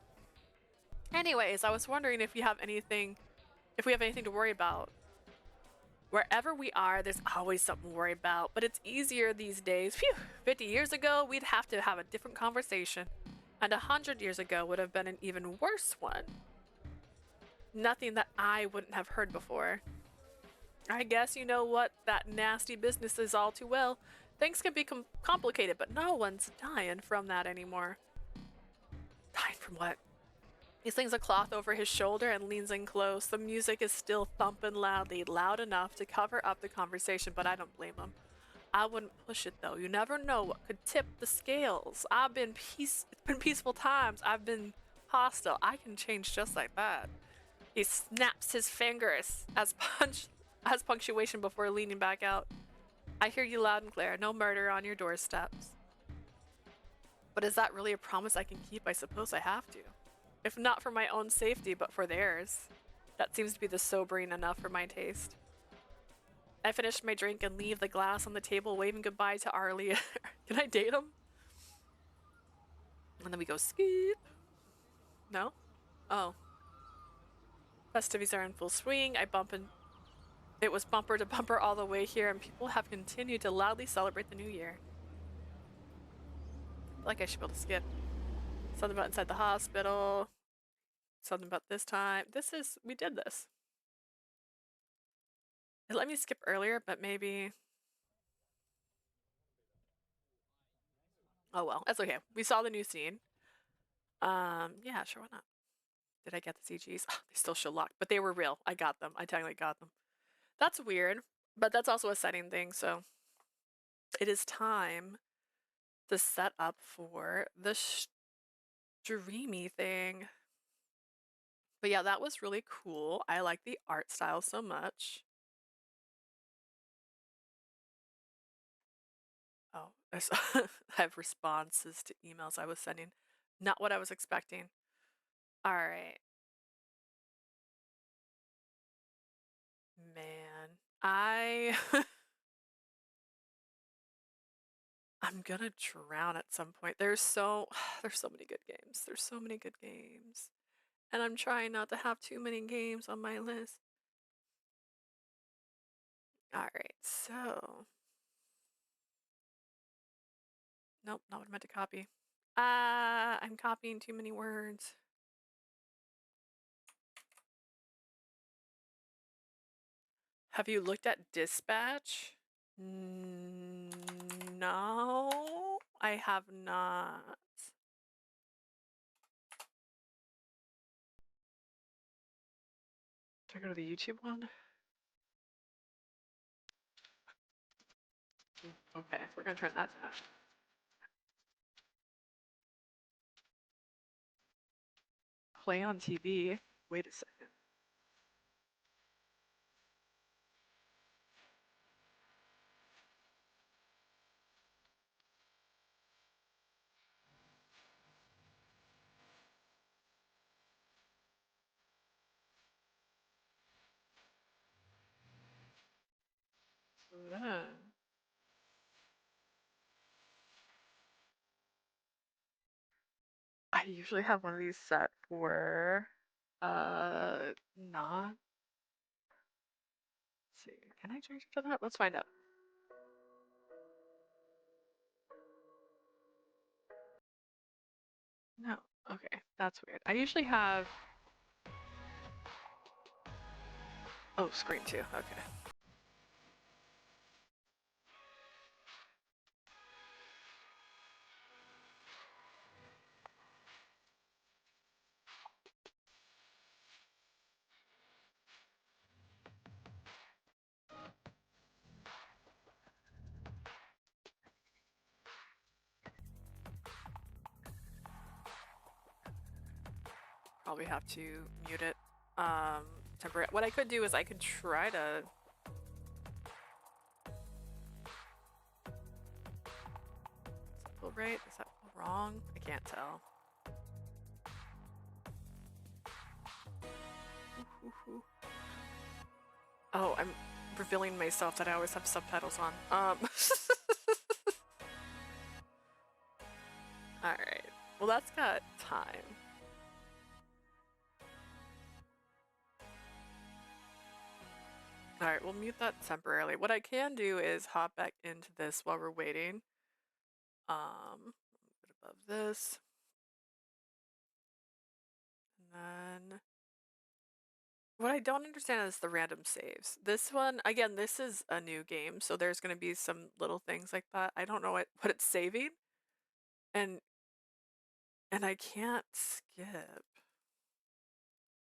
Anyways, I was wondering if we have anything to worry about. Wherever we are, there's always something to worry about, but it's easier these days. Phew, 50 years ago, we'd have to have a different conversation. And 100 years ago would have been an even worse one. Nothing that I wouldn't have heard before. I guess you know what that nasty business is all too well. Things can be complicated, but no one's dying from that anymore. Dying from what? He slings a cloth over his shoulder and leans in close. The music is still thumping loudly, loud enough to cover up the conversation, but I don't blame him. I wouldn't push it though. You never know what could tip the scales. It's been peaceful times. I've been hostile. I can change just like that. He snaps his fingers as punctuation before leaning back out. I hear you loud and clear. No murder on your doorsteps. But is that really a promise I can keep? I suppose I have to. If not for my own safety, but for theirs. That seems to be the sobering enough for my taste. I finish my drink and leave the glass on the table, waving goodbye to Arlie. Can I date him? And then we go skip. No? Oh. Festivities are in full swing. It was bumper to bumper all the way here, and people have continued to loudly celebrate the new year. I feel like I should be able to skip. Something about inside the hospital. Something about this time. We did this. It let me skip earlier, but maybe... Oh well, that's okay. We saw the new scene. Yeah, sure, why not? Did I get the CGs? Oh, they still show locked, but they were real. I got them. I technically got them. That's weird, but that's also a setting thing, so... It is time to set up for the streamy thing. But yeah, that was really cool. I like the art style so much. Oh, I have responses to emails I was sending. Not what I was expecting. All right. Man, I'm gonna drown at some point. There's so many good games. There's so many good games. And I'm trying not to have too many games on my list. All right, so nope, not what I meant to copy. I'm copying too many words. Have you looked at Dispatch? No, I have not. Should I go to the YouTube one? Okay, we're gonna turn that down. play on TV. Wait a second. Uh, I usually have one of these set for not. Let's see, can I change it to that? Let's find out. No. Okay, that's weird. I usually have. Oh, screen too. Okay. Probably have to mute it temporarily. What I could do is I could try to. Does that feel right? Is that feel wrong? I can't tell. Oh, I'm revealing myself that I always have subtitles on. Alright. Well, that's got time. Alright, we'll mute that temporarily. What I can do is hop back into this while we're waiting. A bit above this. And then what I don't understand is the random saves. This one, again, this is a new game, so there's going to be some little things like that. I don't know what it's saving. And I can't skip.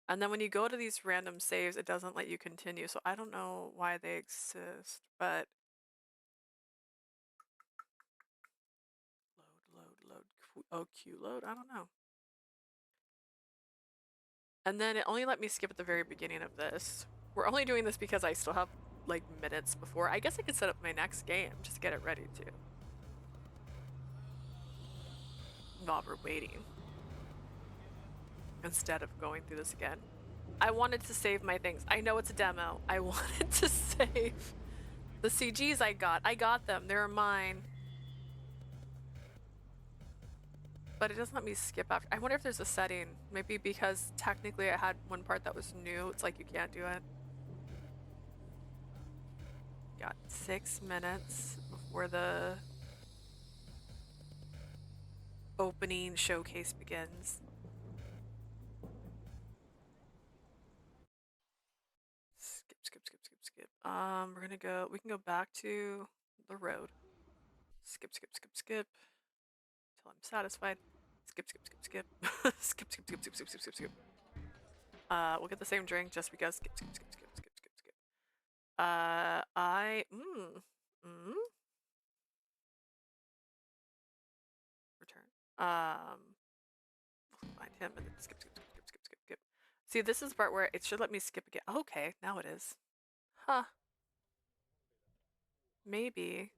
And then when you go to these random saves, it doesn't let you continue. So I don't know why they exist, but load. Oh, Q load? I don't know. And then it only let me skip at the very beginning of this. We're only doing this because I still have like minutes before. I guess I could set up my next game just to get it ready too. While we're waiting. Instead of going through this again. I wanted to save my things. I know it's a demo. I wanted to save the CGs I got. I got them. They're mine. But it doesn't let me skip after. I wonder if there's a setting. Maybe because technically I had one part that was new. It's like you can't do it. Got 6 minutes before the opening showcase begins. Skip. We're gonna go, we can go back to the road. Skip. Till I'm satisfied. Skip. Skip. We'll get the same drink just because. Skip. Return. Find him and then skip. See, this is the part where it should let me skip again. Okay, now it is. Huh. Maybe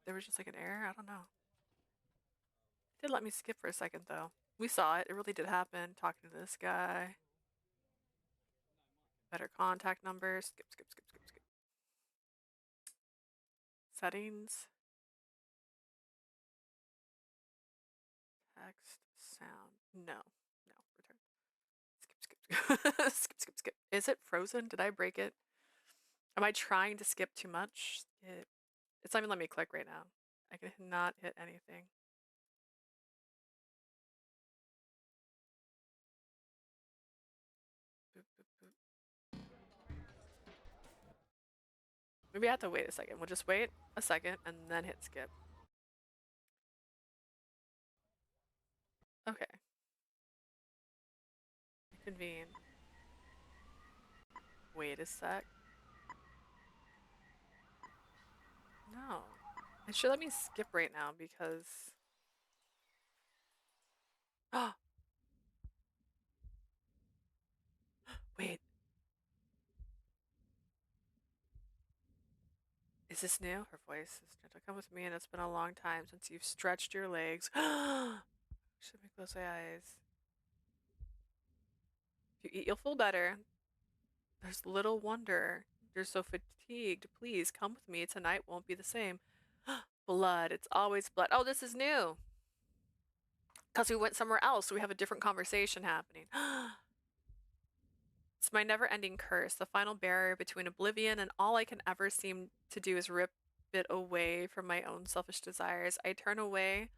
there was just like an error. I don't know. It did let me skip for a second though. We saw it. It really did happen. Talking to this guy. Better contact numbers. Skip. Settings. Text. Sound. No. Return. Skip. Is it frozen? Did I break it? Am I trying to skip too much? It's not even letting me click right now. I cannot hit anything. Boop. Maybe I have to wait a second. We'll just wait a second and then hit skip. Okay. Convene. Wait a sec. No. It should let me skip right now because... this new? Her voice is gentle. Come with me, and it's been a long time since you've stretched your legs. Should make those eyes. If you eat, you'll feel better. There's little wonder you're so fatigued. Please come with me. Tonight won't be the same. Blood. It's always blood. Oh, this is new. Because we went somewhere else, so we have a different conversation happening. It's my never-ending curse, the final barrier between oblivion and all I can ever seem to do is rip it away from my own selfish desires. I turn away,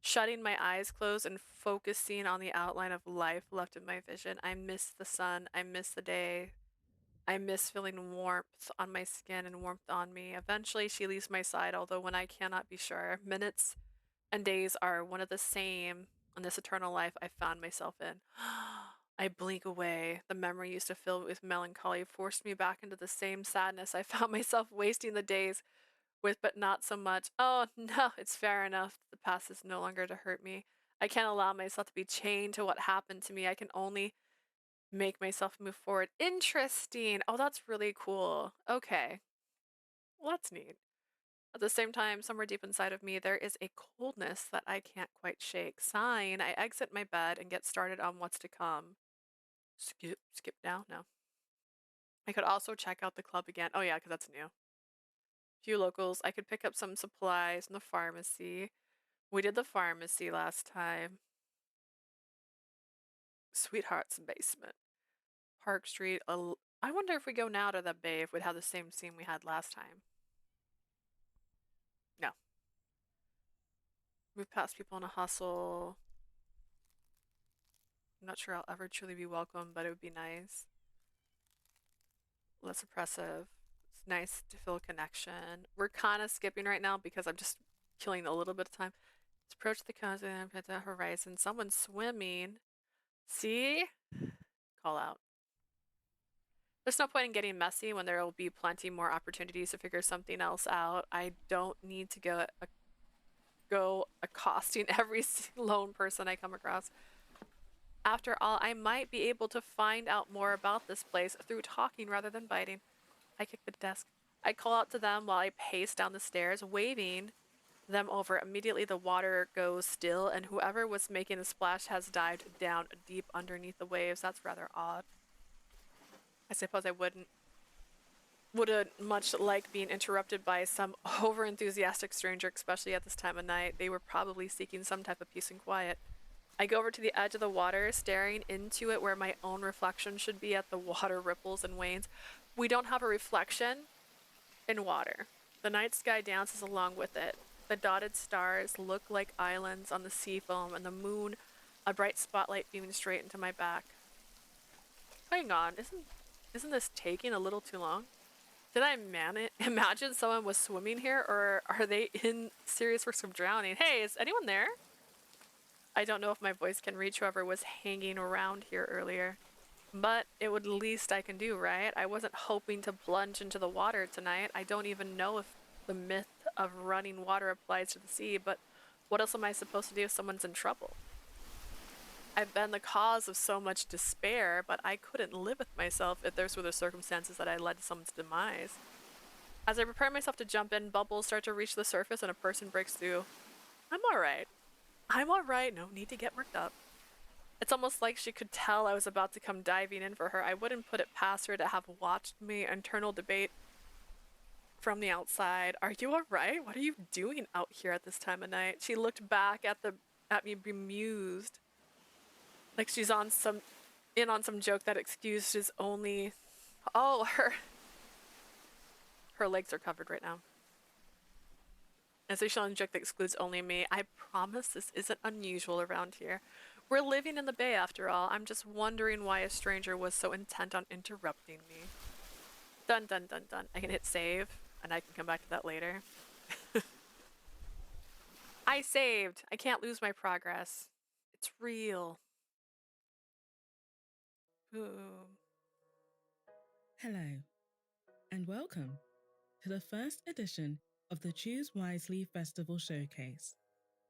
shutting my eyes closed and focusing on the outline of life left in my vision. I miss the sun. I miss the day. I miss feeling warmth on my skin and warmth on me. Eventually, she leaves my side, although when I cannot be sure. Minutes and days are one of the same in this eternal life I found myself in. I blink away. The memory used to fill with melancholy forced me back into the same sadness I found myself wasting the days with, but not so much. Oh, no, it's fair enough. The past is no longer to hurt me. I can't allow myself to be chained to what happened to me. I can only make myself move forward. Interesting. Oh, that's really cool. Okay. Well, that's neat. At the same time, somewhere deep inside of me, there is a coldness that I can't quite shake. Sighing, I exit my bed and get started on what's to come. Skip now? No. I could also check out the club again. Oh, yeah, because that's new. Few locals. I could pick up some supplies in the pharmacy. We did the pharmacy last time. Sweetheart's basement. Park Street. I wonder if we go now to the bay if we'd have the same scene we had last time. No. Move past people in a hustle. I'm not sure I'll ever truly be welcome, but it would be nice. Less oppressive. It's nice to feel a connection. We're kind of skipping right now because I'm just killing a little bit of time. Let's approach the continent at the horizon. Someone's swimming. See? Call out. There's no point in getting messy when there will be plenty more opportunities to figure something else out. I don't need to go accosting every lone person I come across. After all, I might be able to find out more about this place through talking rather than biting. I kick the desk. I call out to them while I pace down the stairs, waving them over. Immediately the water goes still, and whoever was making the splash has dived down deep underneath the waves. That's rather odd. I suppose I wouldn't much like being interrupted by some over-enthusiastic stranger, especially at this time of night. They were probably seeking some type of peace and quiet. I go over to the edge of the water, staring into it where my own reflection should be at the water ripples and wanes. We don't have a reflection in water. The night sky dances along with it. The dotted stars look like islands on the sea foam, and the moon, a bright spotlight beaming straight into my back. Hang on, isn't this taking a little too long? Did I imagine someone was swimming here, or are they in serious risk of drowning? Hey, is anyone there? I don't know if my voice can reach whoever was hanging around here earlier, but it would least I can do, right? I wasn't hoping to plunge into the water tonight. I don't even know if the myth of running water applies to the sea, but what else am I supposed to do if someone's in trouble? I've been the cause of so much despair, but I couldn't live with myself if those were the circumstances that I led to someone's demise. As I prepare myself to jump in, bubbles start to reach the surface and a person breaks through. I'm alright. I'm alright, no need to get worked up. It's almost like she could tell I was about to come diving in for her. I wouldn't put it past her to have watched me internal debate from the outside. Are you alright? What are you doing out here at this time of night? She looked back at me bemused. Like she's on some joke that excuses only. Oh, her legs are covered right now. And so she's on a joke that excludes only me. I promise this isn't unusual around here. We're living in the bay after all. I'm just wondering why a stranger was so intent on interrupting me. Dun dun dun dun. I can hit save, and I can come back to that later. I saved. I can't lose my progress. It's real. Boom. Hello, and welcome to the first edition of the Choose Wisely Festival Showcase.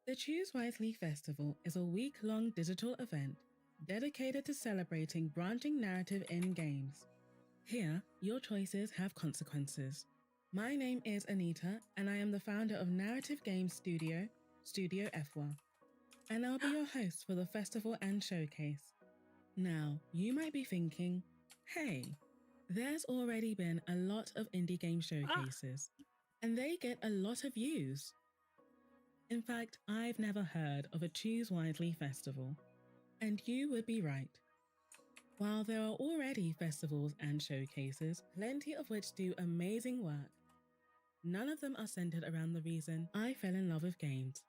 The Choose Wisely Festival is a week-long digital event dedicated to celebrating branching narrative in games. Here, your choices have consequences. My name is Anita, and I am the founder of narrative game studio, Studio Efwa, and I'll be your host for the festival and showcase. Now, you might be thinking, hey, there's already been a lot of indie game showcases, and they get a lot of views. In fact, I've never heard of a Choose Wisely festival, and you would be right. While there are already festivals and showcases, plenty of which do amazing work, none of them are centered around the reason I fell in love with games,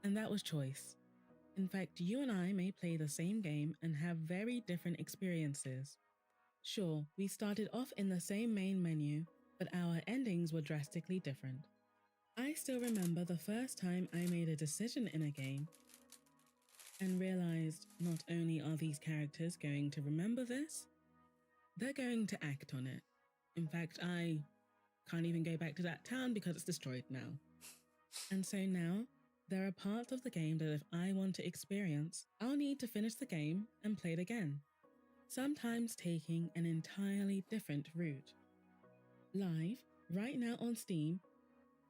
and that was choice. In fact, you and I may play the same game and have very different experiences. Sure, we started off in the same main menu, but our endings were drastically different. I still remember the first time I made a decision in a game and realized not only are these characters going to remember this, they're going to act on it. In fact, I can't even go back to that town because it's destroyed now. And so now, there are parts of the game that if I want to experience, I'll need to finish the game and play it again, sometimes taking an entirely different route. Live, right now on Steam,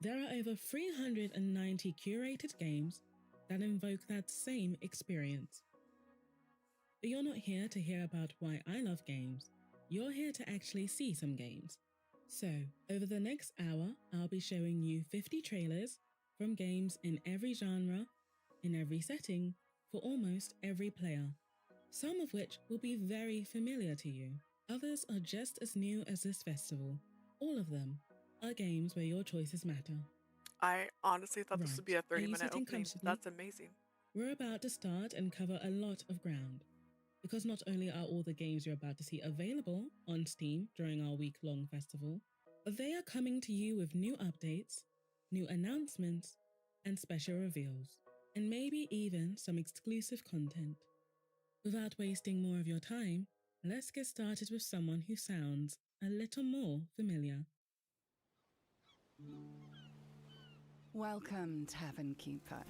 there are over 390 curated games that invoke that same experience. But you're not here to hear about why I love games. You're here to actually see some games. So, over the next hour, I'll be showing you 50 trailers from games in every genre, in every setting, for almost every player. Some of which will be very familiar to you. Others are just as new as this festival. All of them are games where your choices matter. I honestly thought this would be a Right. Are you 30-minute sitting opening. comfortably? That's amazing. We're about to start and cover a lot of ground. Because not only are all the games you're about to see available on Steam during our week-long festival, but they are coming to you with new updates, new announcements, and special reveals, and maybe even some exclusive content. Without wasting more of your time, let's get started with someone who sounds a little more familiar. Welcome, Tavern Keeper.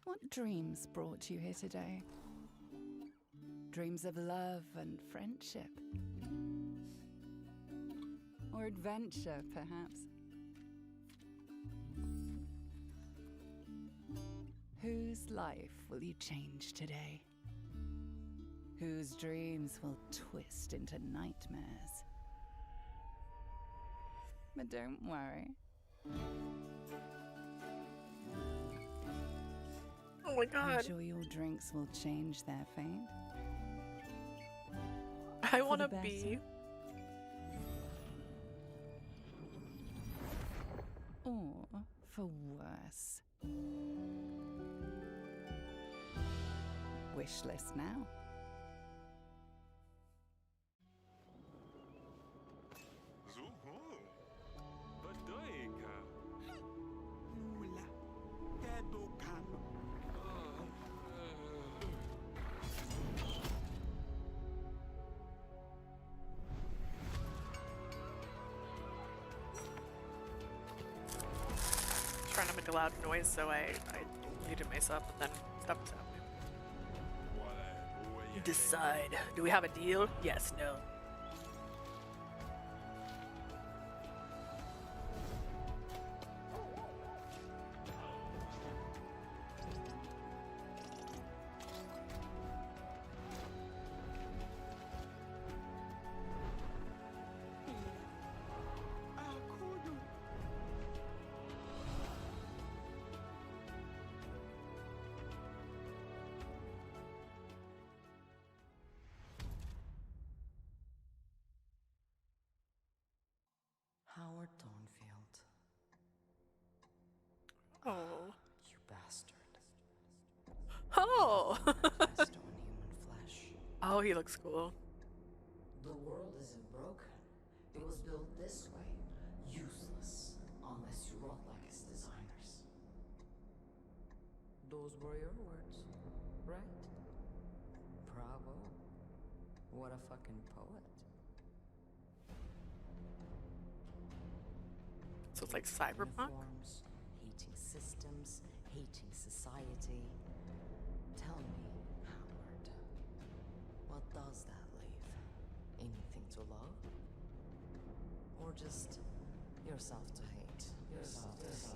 What dreams brought you here today? Dreams of love and friendship? Or adventure, perhaps? Whose life will you change today? Whose dreams will twist into nightmares? But don't worry. Oh my god. I'm sure your drinks will change their fate. I For want the to be. Or for worse. Wish list now. Trying to make a loud noise so I muted myself, but then stuff was happening. Decide. Do we have a deal? Yes, no. Howard Thornfield. Oh. You bastard. Oh! Christ on human flesh. Oh, he looks cool. The world isn't broken. It was built this way. Useless. Unless you wrought like its designers. Those were your words, right? Bravo. What a fucking poet. So it's like cyberpunk? Uniforms, hating systems, hating society. Tell me, Howard, what does that leave? Anything to love? Or just Yourself to hate. Yourself to hate.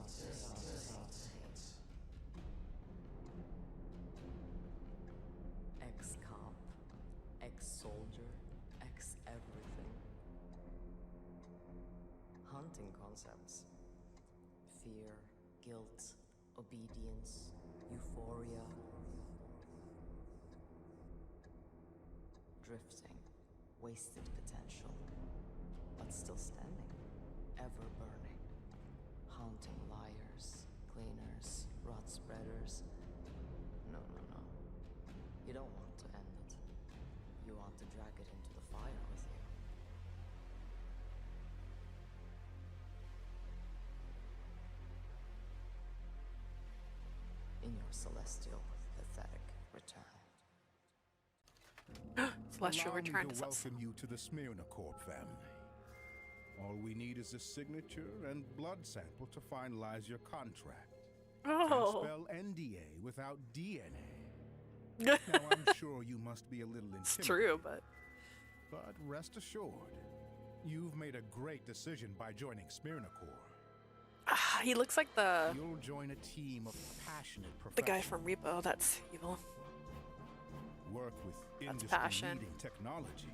Ex-cop, ex-soldier, ex-everything. Hunting concepts. Fear, guilt, obedience, euphoria. Drifting, wasted potential, but still standing, ever burning. Haunting liars, cleaners, rot spreaders. No. You don't want to end it. You want to drag it into the fire with you. In your celestial, pathetic return. Celestial Allow return. me to welcome you to the Smyrna Corp family. All we need is a signature and blood sample to finalize your contract. Oh. Can't spell NDA without DNA. Now I'm sure you must be a little intimidated. It's true, but rest assured, you've made a great decision by joining Smyrna Corp. He looks like You'll join a team of passionate the guy professionals. from Repo. That's evil. Work with That's passion. industry-leading technology.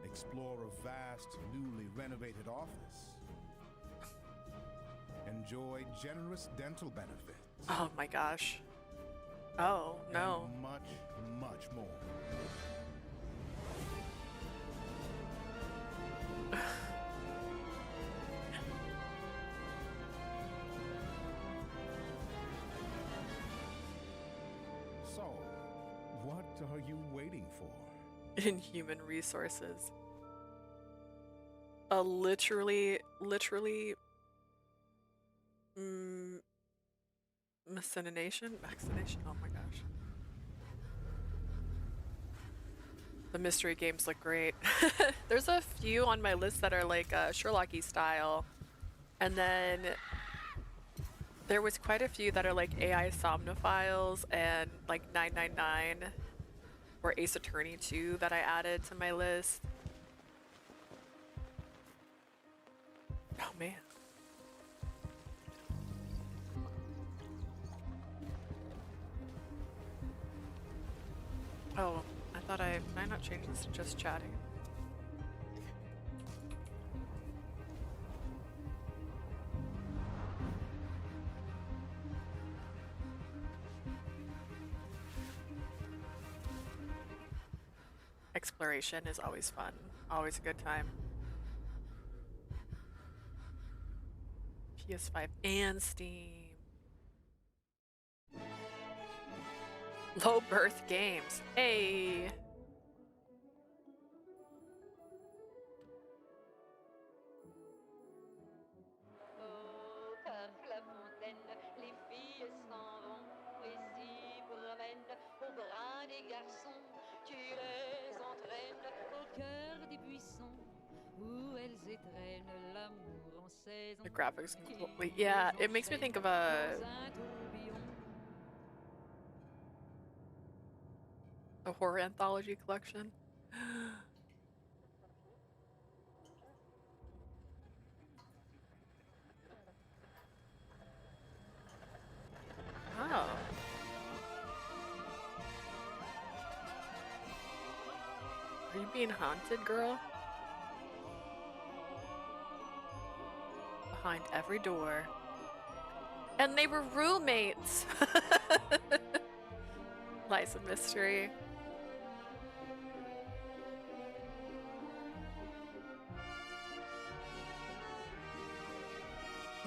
Explore a vast, newly renovated office. Enjoy generous dental benefits. Oh my gosh. Oh no. And much, much more. So, what are you waiting for? In human resources. A literally vaccination? Oh my gosh. The mystery games look great. There's a few on my list that are like Sherlock-y style. And then there was quite a few that are like AI Somnophiles and like 999 or Ace Attorney 2 that I added to my list. Oh man. Oh, I thought did I not change this to just chatting? Exploration is always fun, always a good time. PS5 and Steam. Low birth games. Hey. The graphics completely, yeah, it makes me think of a horror anthology collection. Oh. Are you being haunted, girl? Behind every door. And they were roommates! Liza Mystery.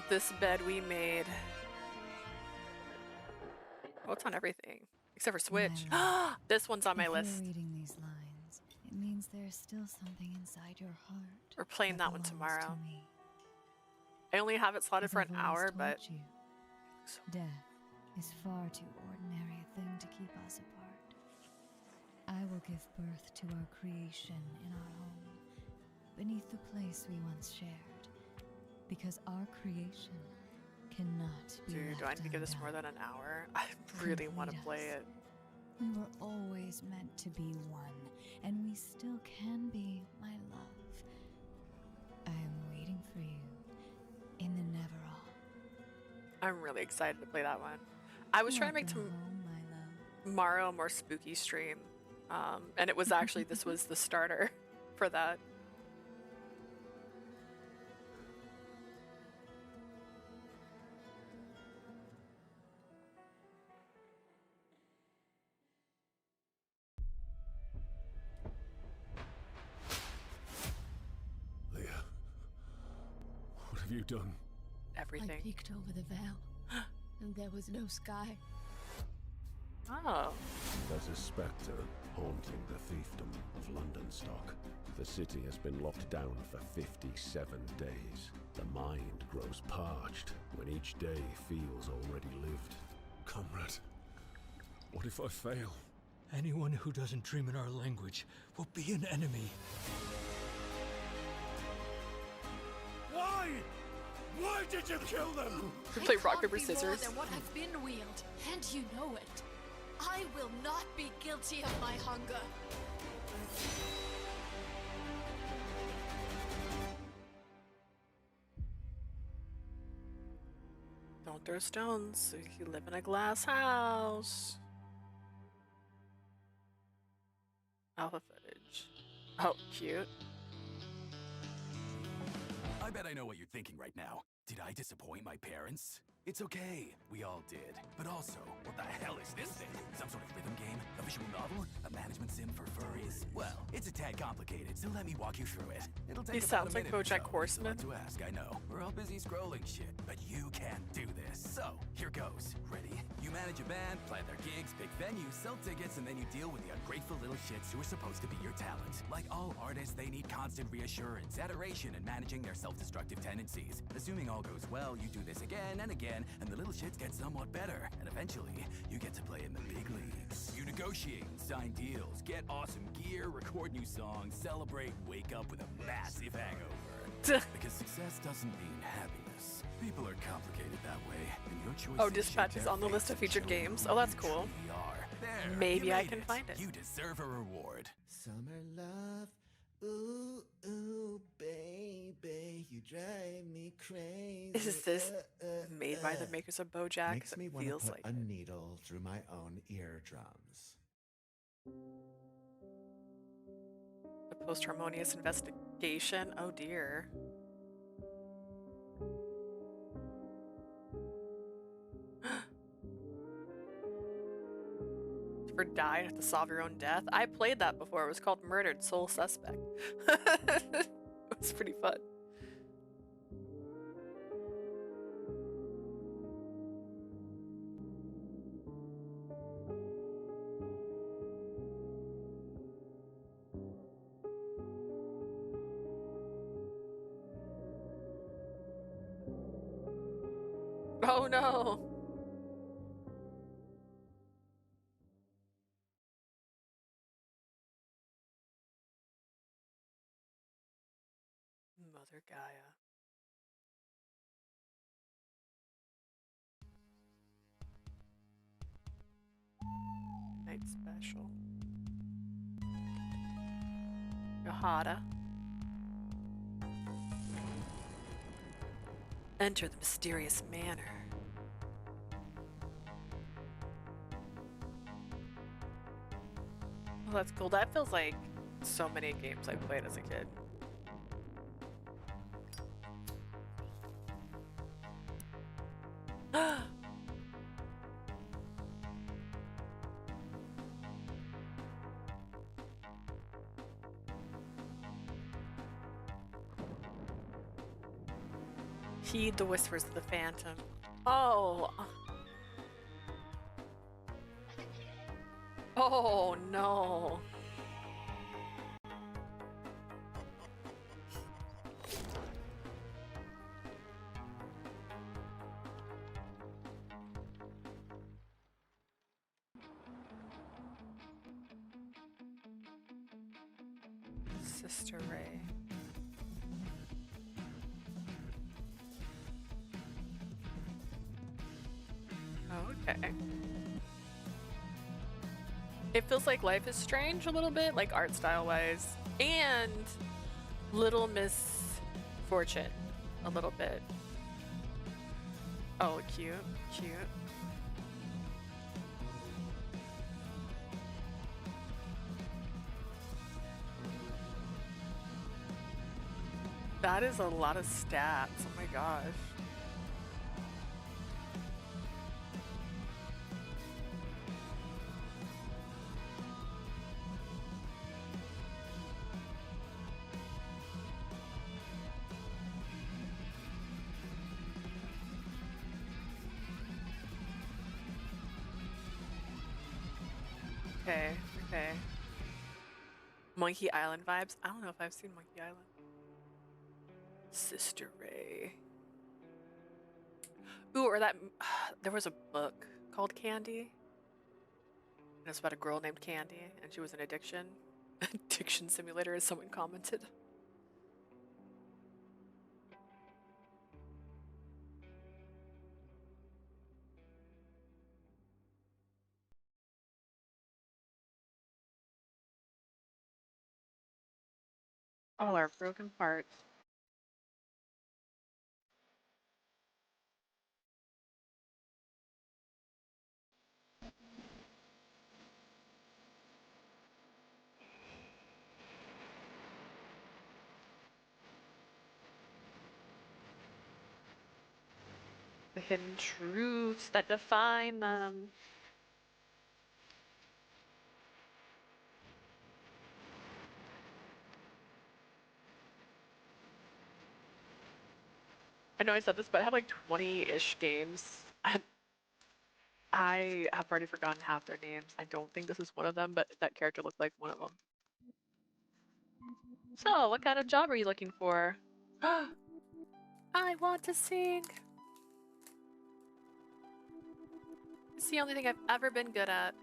This bed we made. Oh, it's on everything. Except for Switch. This one's on my list. If you're reading these lines, it means there's still something inside your heart. We're playing that one belongs tomorrow. to me. I only have it slotted As for an I've always hour, told but you, death is far too ordinary a thing to keep us apart. I will give birth to our creation in our home, beneath the place we once shared, because our creation cannot be dude, do I need to give this more than an hour? I really want to play it. We were always meant to be one, and we still can be, my love. I am weak. I'm really excited to play that one. I was trying to make tomorrow a more spooky stream, and it was actually this was the starter for that. Leah, what have you done? Everything. I peeked over the veil, and there was no sky. Oh. There's a spectre haunting the fiefdom of London Stock. The city has been locked down for 57 days. The mind grows parched when each day feels already lived. Comrade, what if I fail? Anyone who doesn't dream in our language will be an enemy. Why? Why did you kill them? We play rock, paper, scissors. More than what has been wheeled, and you know it. I will not be guilty of my hunger. Don't throw stones. You live in a glass house. Alpha footage. Oh, cute. I bet I know what you're thinking right now. Did I disappoint my parents? It's okay, we all did. But also, what the hell is this thing? Some sort of rhythm game? A visual novel? A management sim for furries? Well, it's a tad complicated, so let me walk you through it. It'll take He about sounds a like minute or BoJack so. Horseman. It's a lot to ask, I know. We're all busy scrolling shit, but you can do this. So, here goes. Ready? You manage a band, plan their gigs, pick venues, sell tickets, and then you deal with the ungrateful little shits who are supposed to be your talent. Like all artists, they need constant reassurance, adoration, and managing their self-destructive tendencies. Assuming all goes well, you do this again and again, and the little shits get somewhat better, and eventually, you get to play in the big leagues. You negotiate and sign deals, get awesome gear, record new songs, celebrate, wake up with a massive hangover. Because success doesn't mean happiness. People are complicated that way, and your choices Oh, Dispatch is on the list of featured games. Oh, that's cool. There, Maybe you I made can it. find it. You deserve a reward. Summer love, ooh, ooh, baby, you drive me crazy. Is this made by the makers of BoJack? Makes me It want to feels put like a it. needle through my own eardrums. The post-harmonious investigation. Oh dear. For die and have to solve your own death. I played that before. It was called Murdered Sole Suspect. It was pretty fun. Oh no. Mother Gaia. Night special. Yahada. Enter the mysterious manor. Oh, that's cool. That feels like so many games I played as a kid. Heed the whispers of the phantom. Oh. Oh no. Sister Ray. Okay. It feels like Life is Strange a little bit, like art style wise, and Little Miss Fortune a little bit. Oh, cute, cute. That is a lot of stats. Oh my gosh. Okay, okay. Monkey Island vibes. I don't know if I've seen Monkey Island. Sister Ray. Ooh, or that there was a book called Candy. And it's about a girl named Candy, and she was an addiction. Addiction simulator, as someone commented. All our broken parts. The hidden truths that define them. I know I said this, but I have like 20-ish games. I have already forgotten half their names. I don't think this is one of them, but that character looked like one of them. So, what kind of job are you looking for? I want to sing. It's the only thing I've ever been good at.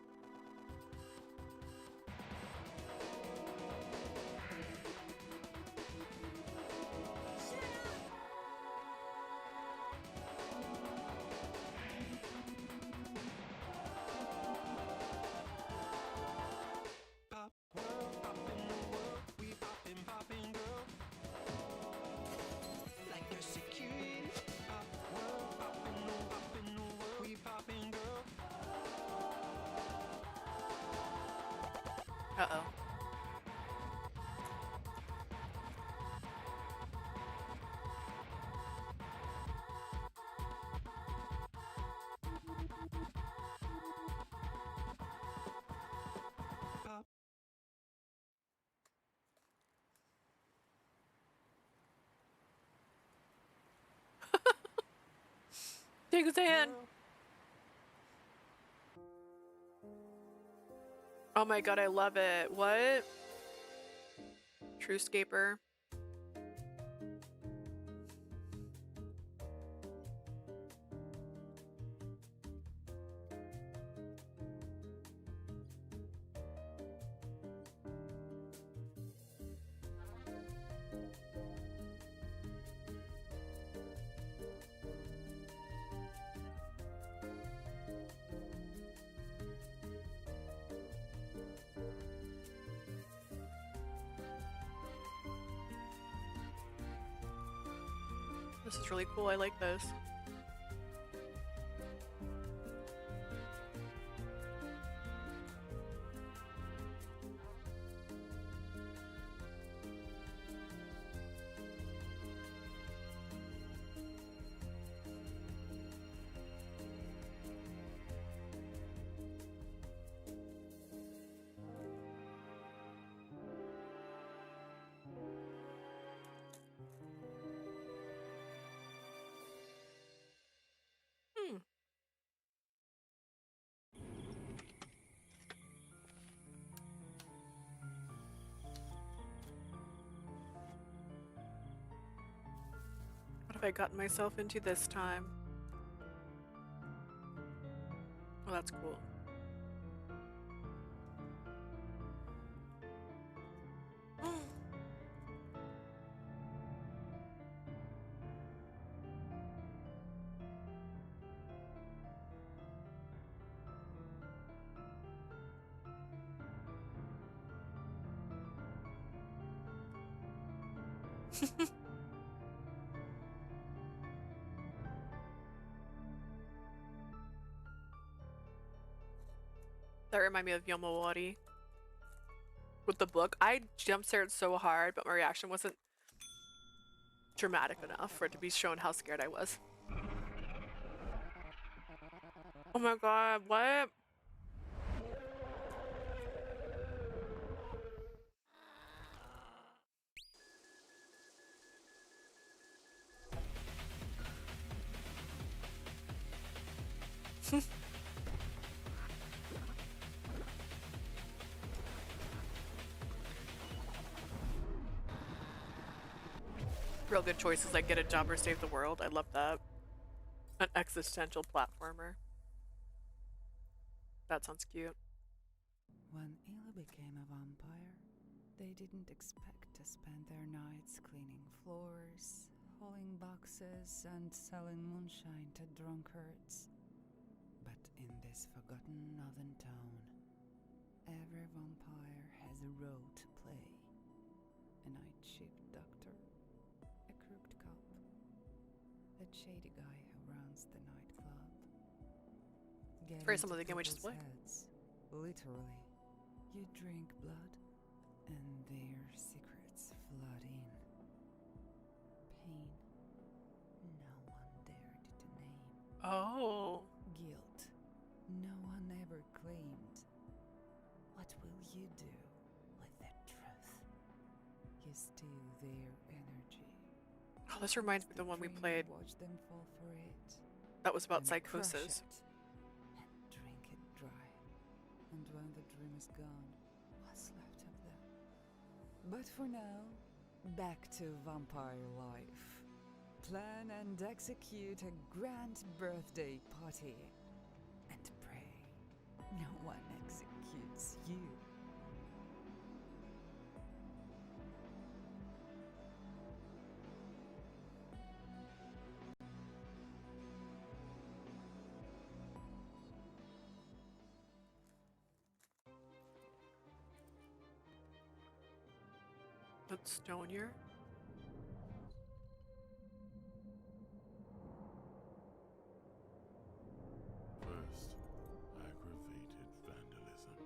Uh-oh. Take his hand. Oh my god, I love it. What? Truescaper. This is really cool. I like this. What have I gotten myself into this time? Well, that's cool. That remind me of Yomawari. With the book, I jump scared so hard, but my reaction wasn't dramatic enough for it to be shown how scared I was. Oh my god, what? Real good choices like get a job or save the world. I love that. An existential platformer. That sounds cute. When Ela became a vampire, they didn't expect to spend their nights cleaning floors, hauling boxes, and selling moonshine to drunkards. But in this forgotten northern town, every vampire has a role to play. A night shift doctor, a crooked cop, that shady guy who runs the nightclub. Very similar to the game we just played. Literally. You drink blood, and their secrets flood in. Pain no one dared to name. Oh. Guilt no one ever claimed. What will you do with the truth? You steal their energy. Oh, this reminds me of the one we played. Watch them fall for it. That was about And psychosis. crush it and drink it dry. And when the dream is gone, what's left of them? But for now, back to vampire life. Plan and execute a grand birthday party. And pray no one executes you. That's Stonier. First, aggravated vandalism.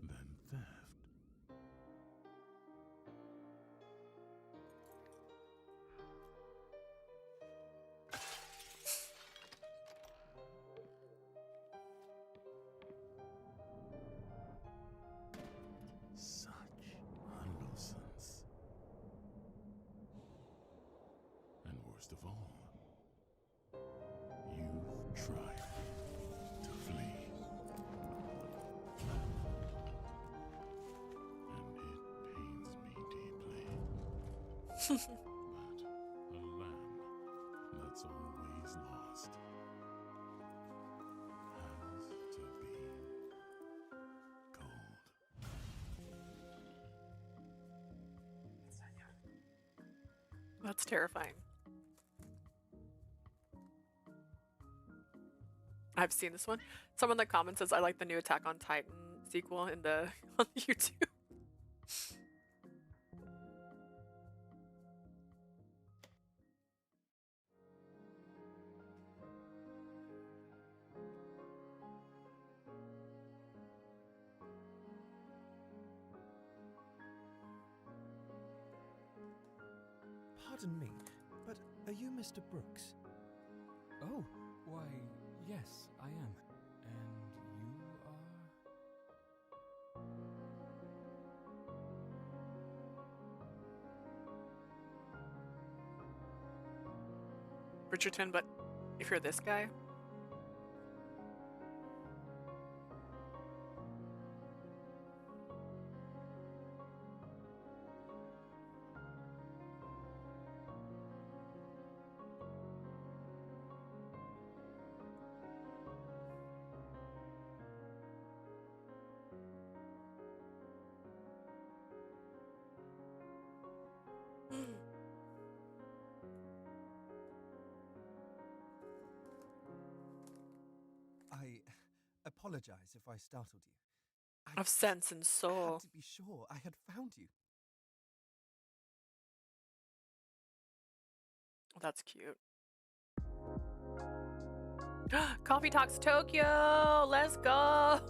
Then theft. Such a nuisance. And worst of all, you've tried to flee. And it pains me deeply. But a lamb that's always lost has to be cold. That's terrifying. I've seen this one. Someone in the comments says I like the new Attack on Titan sequel in the on YouTube. Pardon me, but are you Mr. Brooks? Oh, why, yes, I am. And you are? Bridgerton, but if you're this guy. I apologize if I startled you. I Of sense and soul. had to be sure I had found you. That's cute. Coffee Talks Tokyo! Let's go!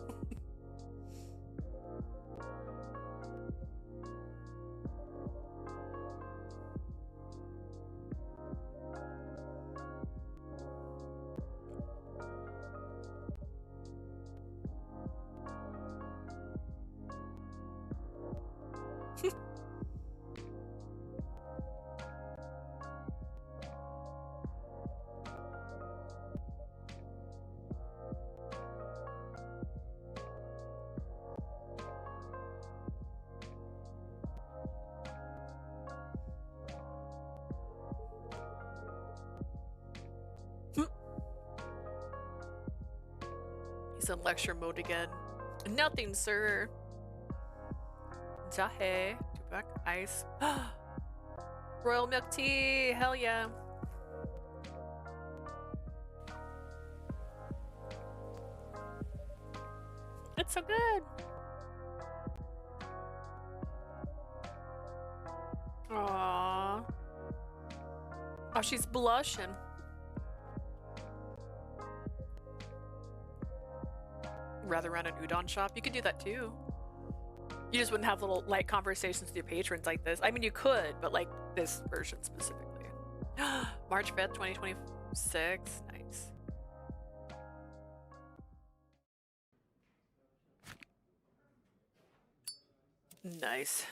He's in lecture mode again. Nothing, sir. Zahe. Tupac. Ice. Royal milk tea. Hell yeah. It's so good. Aww. Oh, she's blushing. Rather run an udon shop. You could do that too. You just wouldn't have little light conversations with your patrons like this. I mean, you could, but like this version specifically. March 5th, 2026. Nice. Nice.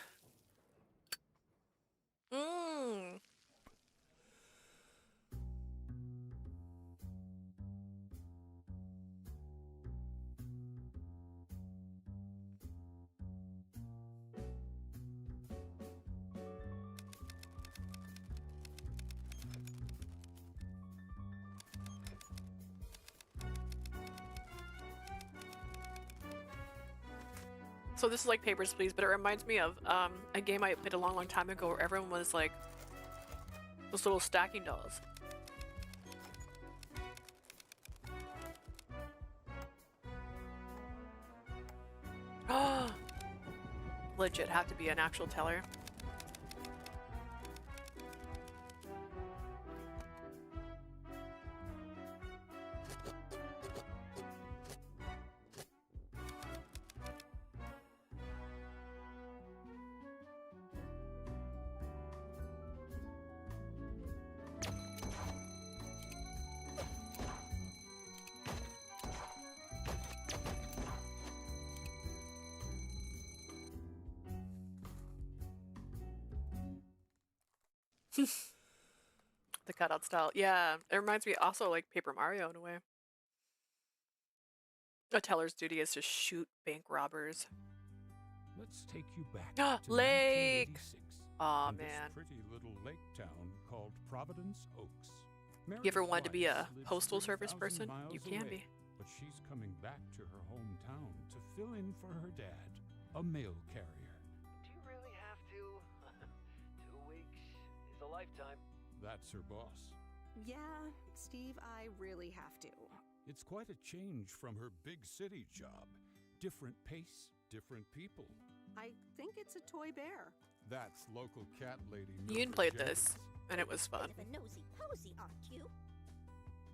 Mmm. So this is like Papers, Please, but it reminds me of a game I played a long time ago where everyone was like those little stacking dolls. Legit have to be an actual teller. The cutout style. Yeah, it reminds me also like Paper Mario in a way. A teller's duty is to shoot bank robbers. Let's take you back to Lake! 1986. Aw, in this man. pretty little lake town called Providence Oaks. You ever wanted to be a Weiss lives postal service 3,000 person? miles You can away, be. But she's coming back to her hometown to fill in for her dad, a mail carrier. Do you really have to? 2 weeks is a lifetime. That's her boss. Yeah, Steve, I really have to. It's quite a change from her big city job. Different pace, different people. I think it's a toy bear. That's local cat lady. Ian Mildred played Jenkins. this, and it was fun. Bit of a nosy posy, aren't you?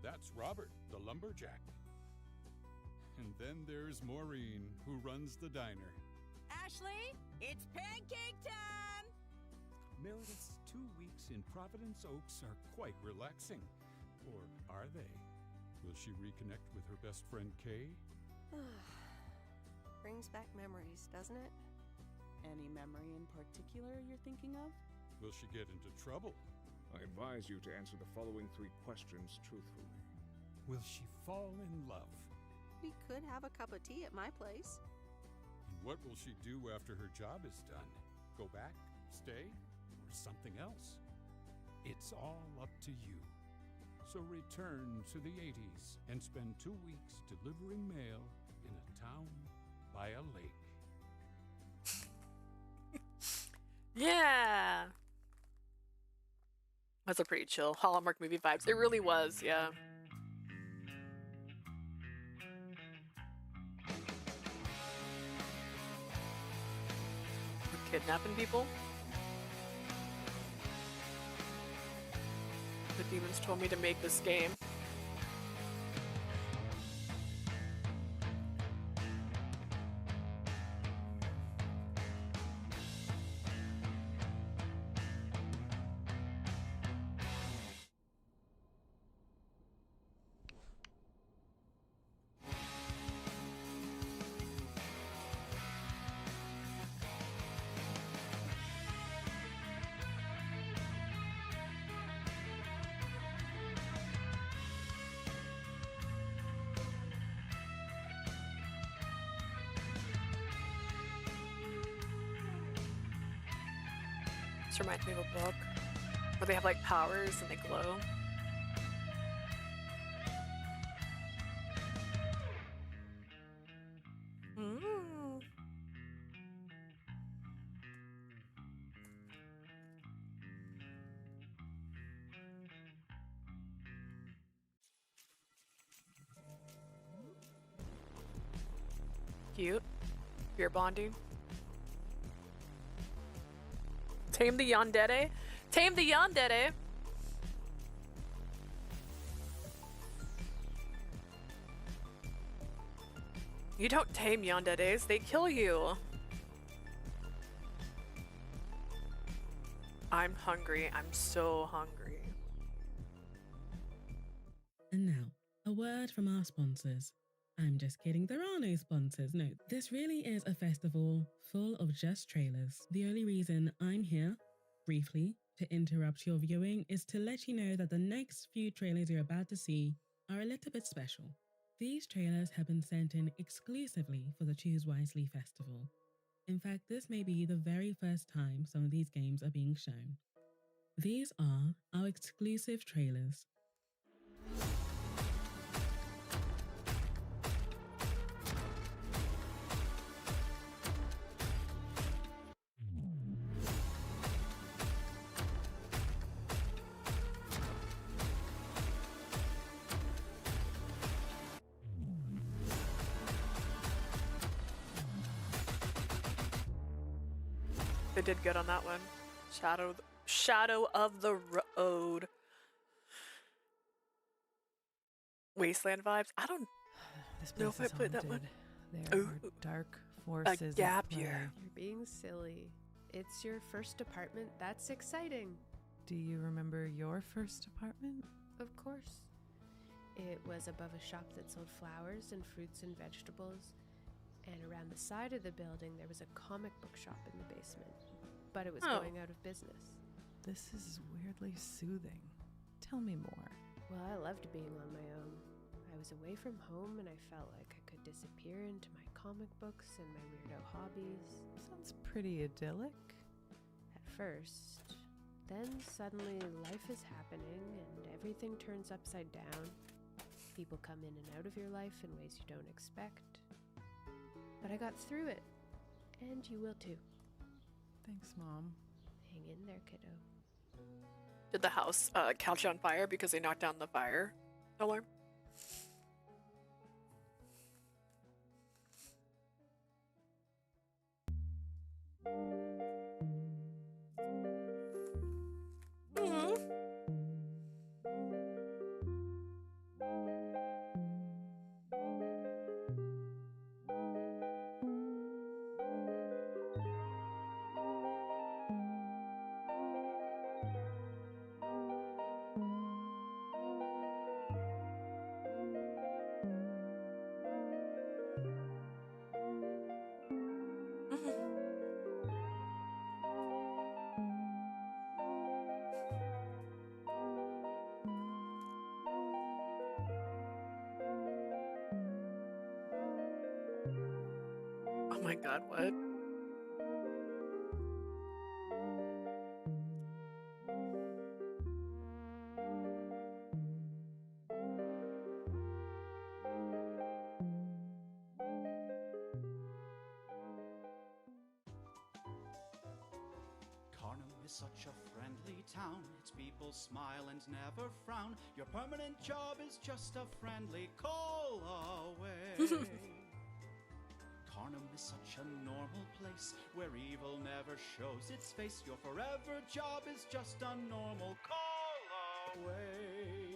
That's Robert, the lumberjack. And then there's Maureen, who runs the diner. Ashley, it's pancake time! Meredith's 2 weeks in Providence Oaks are quite relaxing. Or are they? Will she reconnect with her best friend Kay? Brings back memories, doesn't it? Any memory in particular you're thinking of? Will she get into trouble? I advise you to answer the following 3 questions truthfully. Will she fall in love? We could have a cup of tea at my place. And what will she do after her job is done? Go back, stay, or something else? It's all up to you. So return to the 80s and spend 2 weeks delivering mail in a town by a lake. Yeah! That's a pretty chill Hallmark movie vibes. It really was, yeah. We're kidnapping people? The demons told me to make this game. This reminds me of a book where they have like powers and they glow. Mm. Cute. Fear bonding. Tame the yandere. Tame the yandere. You don't tame yanderes, they kill you. I'm hungry. I'm so hungry. And now, a word from our sponsors. I'm just kidding, there are no sponsors. No, this really is a festival full of just trailers. The only reason I'm here, briefly, to interrupt your viewing is to let you know that the next few trailers you're about to see are a little bit special. These trailers have been sent in exclusively for the Choose Wisely Festival. In fact, this may be the very first time some of these games are being shown. These are our exclusive trailers. They did good on that one. Shadow of the Road. Wasteland vibes. I don't This know place if I played that one. There are dark forces. A gap year. You're being silly. It's your first apartment. That's exciting. Do you remember your first apartment? Of course. It was above a shop that sold flowers and fruits and vegetables. And around the side of the building, there was a comic book shop in the basement. But it was going out of business. This is weirdly soothing. Tell me more. Well, I loved being on my own. I was away from home and I felt like I could disappear into my comic books and my weirdo hobbies. Sounds pretty idyllic. At first. Then suddenly life is happening and everything turns upside down. People come in and out of your life in ways you don't expect. But I got through it. And you will too. Thanks, Mom. Hang in there, kiddo. Did the house catch on fire because they knocked down the fire alarm? Oh my god, what? Such a friendly town, its people smile and never frown. Your permanent job is just a friendly call away. Carnum is such a normal place where evil never shows its face. Your forever job is just a normal call away.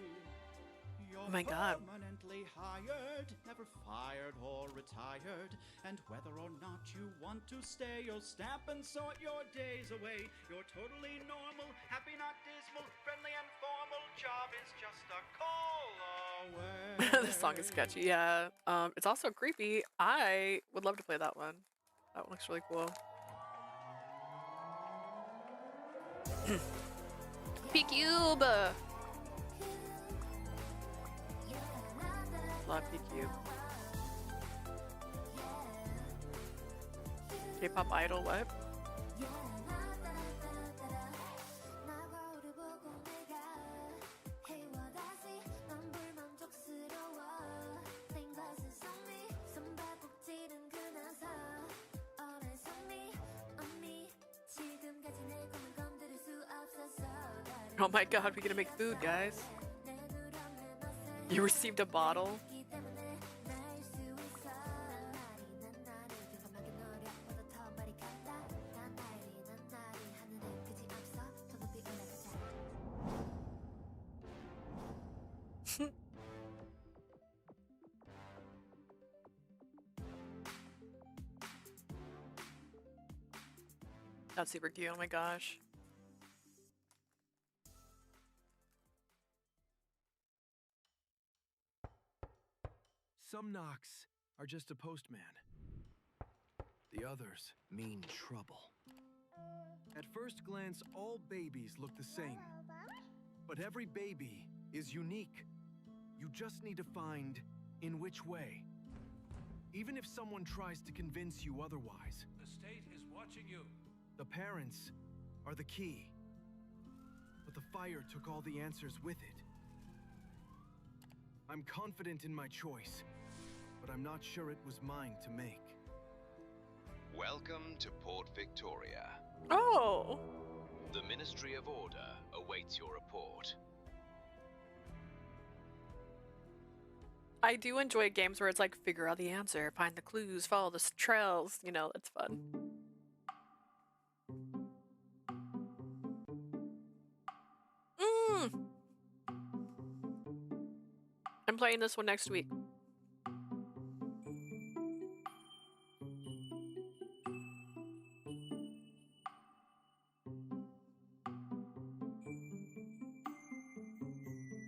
You're Oh my god. permanently hired, never fired or retired. And whether or not you want to stay, you'll stamp and sort your days away. You're totally normal, happy not dismal, friendly and formal. Job is just a call away. This song is catchy, yeah. It's also creepy. I would love to play that one. That one looks really cool. P-Cube! Love P-Cube. K-pop idol, what? Oh my god, we're gonna make food, guys. You received a bottle? That's super cute, oh my gosh. Some knocks are just a postman. The others mean trouble. At first glance, all babies look the same. But every baby is unique. You just need to find in which way. Even if someone tries to convince you otherwise. The state is watching you. The parents are the key. But the fire took all the answers with it. I'm confident in my choice, but I'm not sure it was mine to make. Welcome to Port Victoria. Oh! The Ministry of Order awaits your report. I do enjoy games where it's like, figure out the answer, find the clues, follow the trails, you know, it's fun. I'm playing this one next week.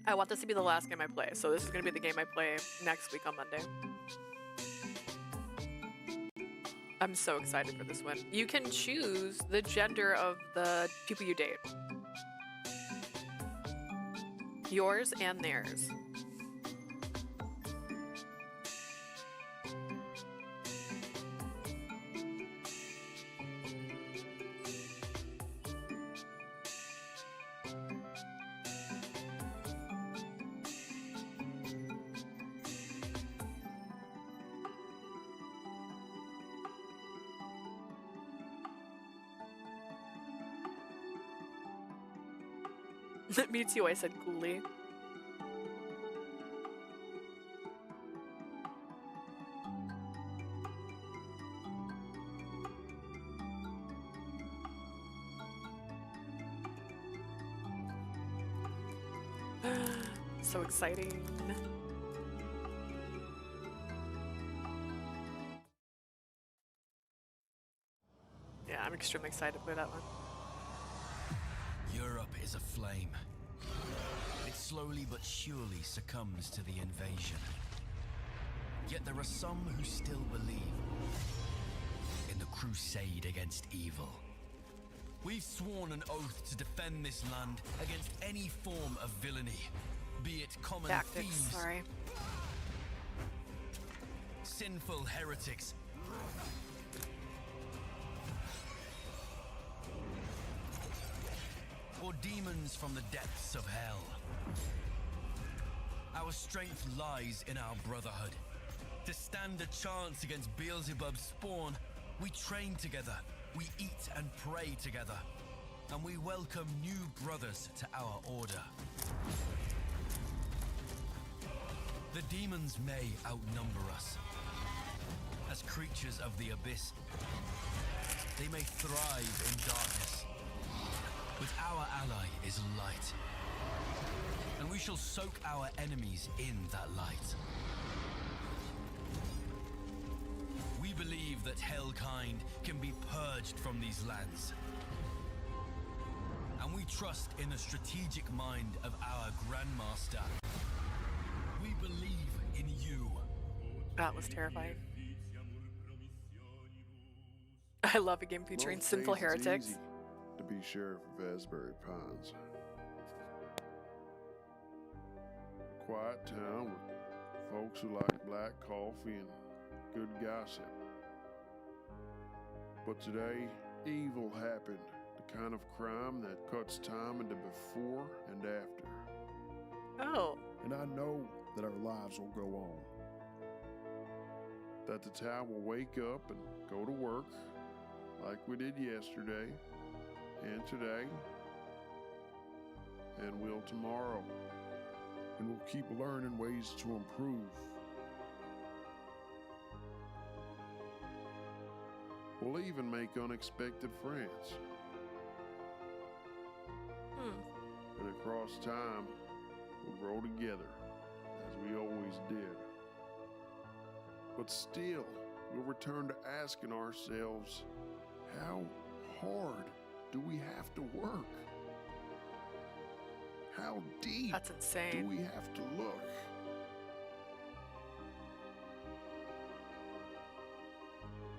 I want this to be the last game I play, so this is going to be the game I play next week on Monday. I'm so excited for this one. You can choose the gender of the people you date. Yours and theirs. Me too, I said coolly. So exciting. Yeah, I'm extremely excited to play that one. Europe is aflame. It slowly but surely succumbs to the invasion. Yet there are some who still believe in the crusade against evil. We've sworn an oath to defend this land against any form of villainy, be it common thieves, sinful heretics, or demons from the depths of hell. Our strength lies in our brotherhood. To stand a chance against Beelzebub's spawn, we train together, we eat and pray together, and we welcome new brothers to our order. The demons may outnumber us. As creatures of the abyss, they may thrive in darkness. But our ally is light. And we shall soak our enemies in that light. We believe that Hellkind can be purged from these lands. And we trust in the strategic mind of our Grandmaster. We believe in you. That was terrifying. I love a game featuring sinful heretics. To be sheriff of Asbury Pines. Quiet town with folks who like black coffee and good gossip. But today, evil happened. The kind of crime that cuts time into before and after. Oh. And I know that our lives will go on. That the town will wake up and go to work like we did yesterday and today and will tomorrow. And we'll keep learning ways to improve. We'll even make unexpected friends. And across time, we'll grow together, as we always did. But still, we'll return to asking ourselves, how hard do we have to work? How deep That's insane. do we have to look?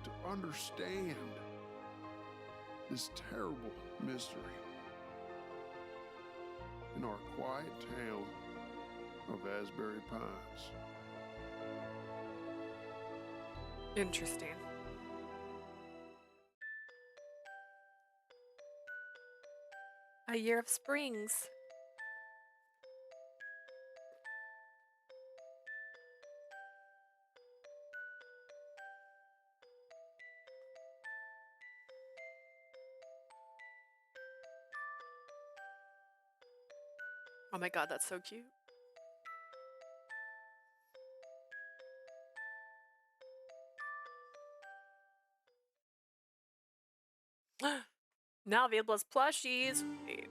To understand this terrible mystery in our quiet town of Asbury Pines. Interesting. A year of springs. Oh my god, that's so cute. Now available as plushies. Wait.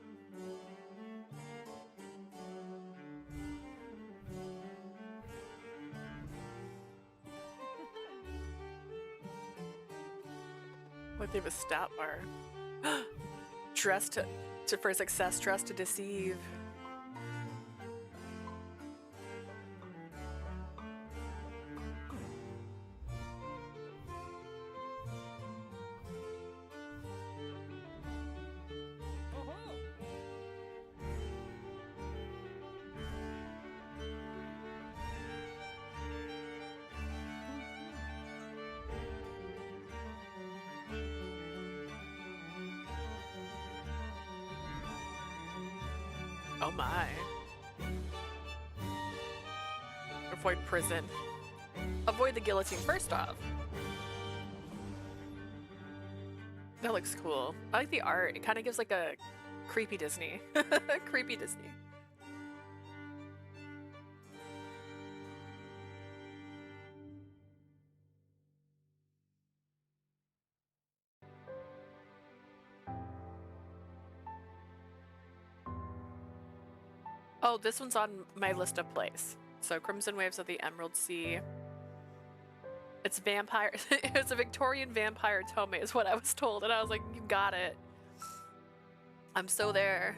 What, they have a stat bar? Dress to for success, dress to deceive. Oh my. Avoid prison. Avoid the guillotine first off. That looks cool. I like the art. It kind of gives like a creepy Disney. Creepy Disney. Oh, this one's on my list of plays. So Crimson Waves of the Emerald Sea. It's vampire. It's a Victorian vampire tome is what I was told. And I was like, you got it. I'm so there.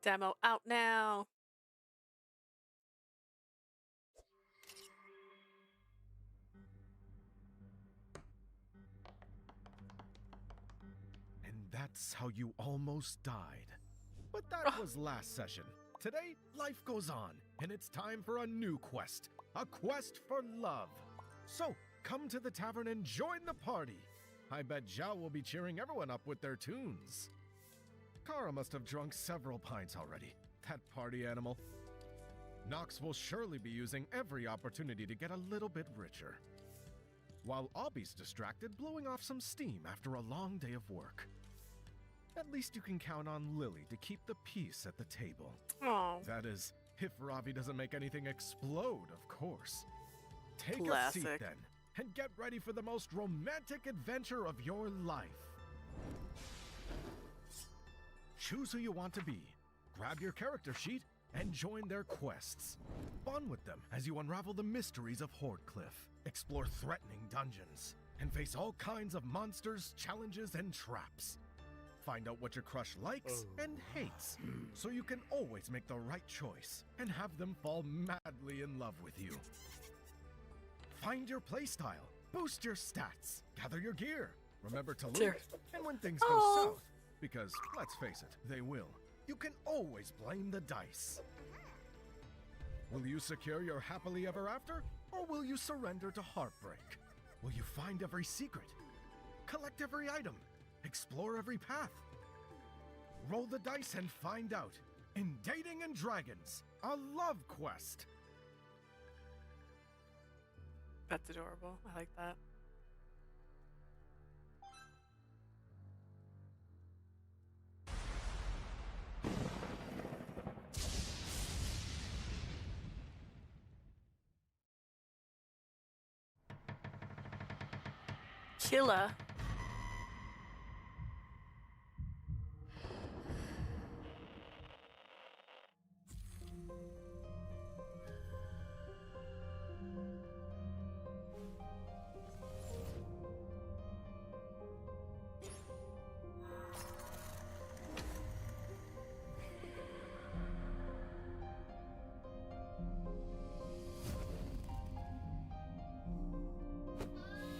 Demo out now. And that's how you almost died. But that was last session. Today, life goes on, and it's time for a new quest. A quest for love. So, come to the tavern and join the party. I bet Zhao will be cheering everyone up with their tunes. Kara must have drunk several pints already. That party animal. Nox will surely be using every opportunity to get a little bit richer. While Obby's distracted, blowing off some steam after a long day of work. At least you can count on Lily to keep the peace at the table. Aww. That is, if Ravi doesn't make anything explode, of course. Take Classic. a seat then, and get ready for the most romantic adventure of your life. Choose who you want to be, grab your character sheet, and join their quests. Bond with them as you unravel the mysteries of Hordecliff, explore threatening dungeons, and face all kinds of monsters, challenges, and traps. Find out what your crush likes and hates, so you can always make the right choice and have them fall madly in love with you. Find your playstyle, boost your stats, gather your gear, remember to loot, and when things go south, because, let's face it, they will, you can always blame the dice. Will you secure your happily ever after? Or will you surrender to heartbreak? Will you find every secret? Collect every item? Explore every path? Roll the dice and find out. In Dating and Dragons, a love quest. That's adorable. I like that. Killa.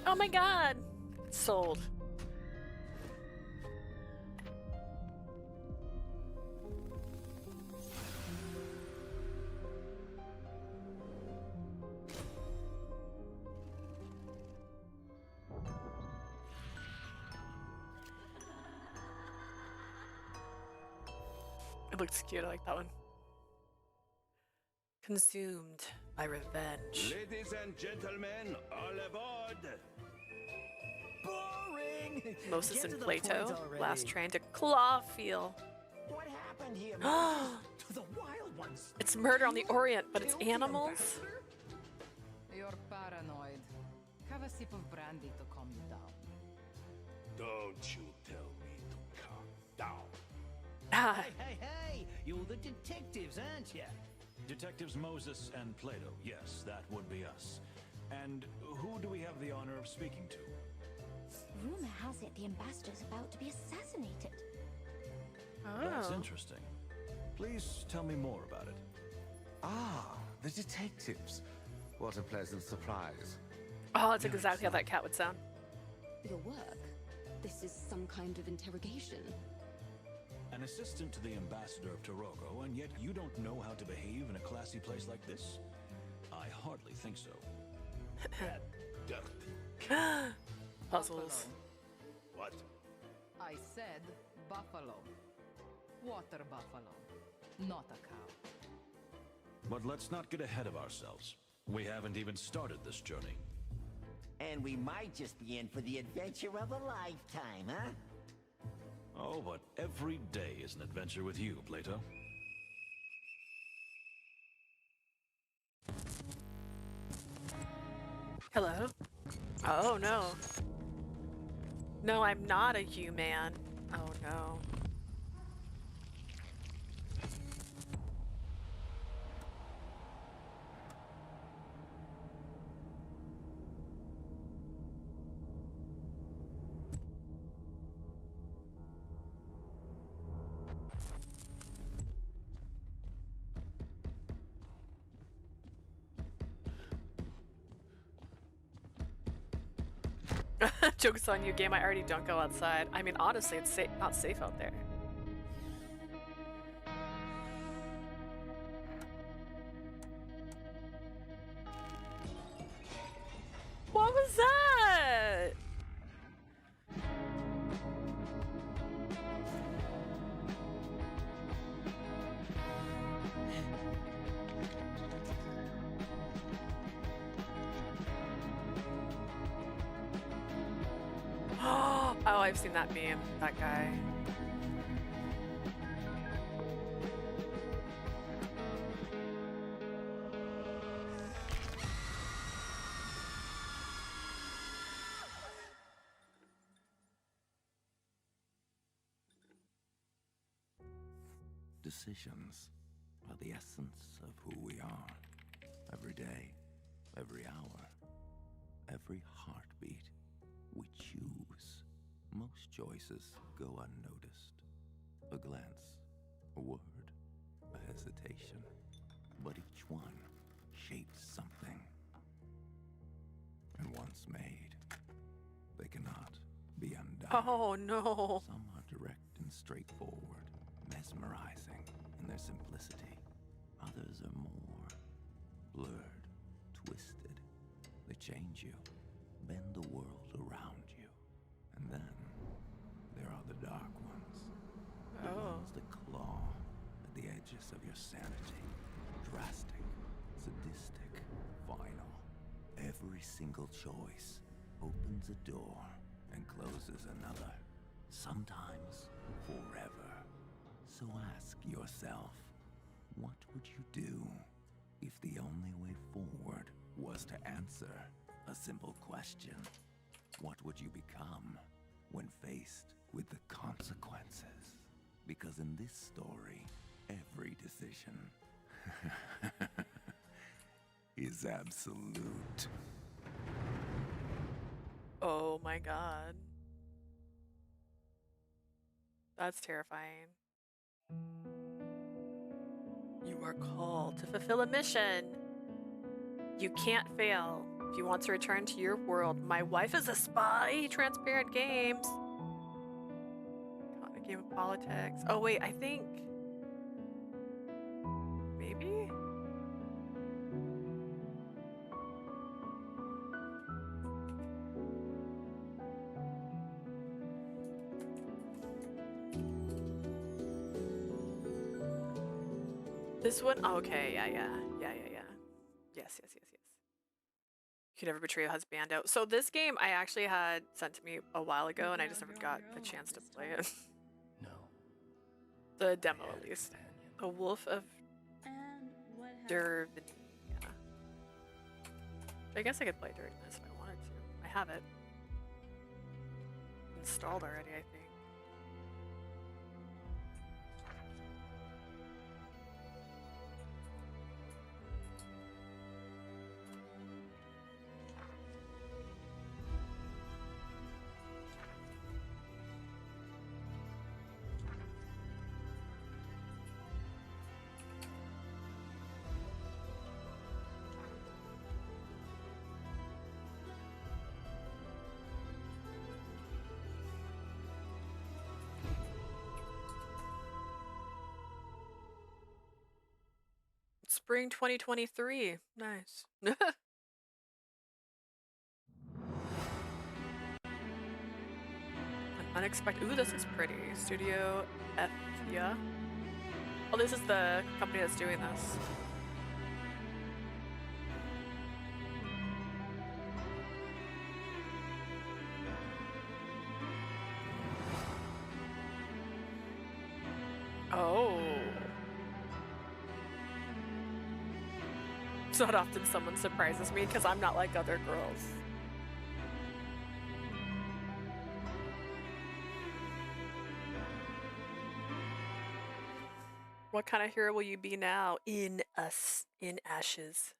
Oh my god! Sold. It looks cute, I like that one. Consumed by revenge. Ladies and gentlemen, all aboard! Boring! Moses Get and to the Plato, point already. last train to Clawfield. What happened here, Moses? To the wild ones. It's murder on the Orient, but it's animals? You're paranoid. Have a sip of brandy to calm you down. Don't you tell me to calm down. Hey! You're the detectives, aren't you? Detectives Moses and Plato. Yes, that would be us. And who do we have the honor of speaking to? Rumor has it the ambassador's about to be assassinated. That's interesting. Please tell me more about it. Ah, the detectives. What a pleasant surprise. Oh, that's exactly how that cat would sound. Your work? This is some kind of interrogation. An assistant to the ambassador of Torogo, and yet you don't know how to behave in a classy place like this? I hardly think so. Puzzles. What? I said buffalo. Water buffalo. Not a cow. But let's not get ahead of ourselves. We haven't even started this journey. And we might just be in for the adventure of a lifetime, huh? Oh, but every day is an adventure with you, Plato. Hello? Oh no. No, I'm not a human. Oh no. Joke's on you, game. I already don't go outside. I mean, honestly, it's not safe out there. What was that? Oh, I've seen that meme. That guy. Decisions are the essence of who we are. Every day, every hour, every heartbeat, we choose. Most choices go unnoticed. A glance, a word, a hesitation. But each one shapes something. And once made, they cannot be undone. Oh no. Some are direct and straightforward, mesmerizing in their simplicity. Others are more blurred, twisted, They change you, bend the world around you. And then there are the dark ones. The ones that claw at the edges of your sanity. Drastic, sadistic, final. Every single choice opens a door and closes another. Sometimes forever. So ask yourself, what would you do if the only way forward was to answer a simple question? What would you become when faced with the consequences? Because in this story, every decision is absolute. Oh my god. That's terrifying. You are called to fulfill a mission. You can't fail. If you want to return to your world, my wife is a spy. Transparent games. Caught in a game of politics. Oh wait, I think maybe. This one? Okay, yeah. Yes. You can never betray has banned out. So this game I actually had sent to me a while ago, and I just never got a chance to play it. No. The demo, at least. The Wolf of Dervenia. I guess I could play during this if I wanted to. I have it installed already, I think. Spring 2023. Nice. An unexpected. Ooh, this is pretty. Studio Ethia. Oh, this is the company that's doing this. Oh. It's not often someone surprises me because I'm not like other girls. What kind of hero will you be now? In ashes.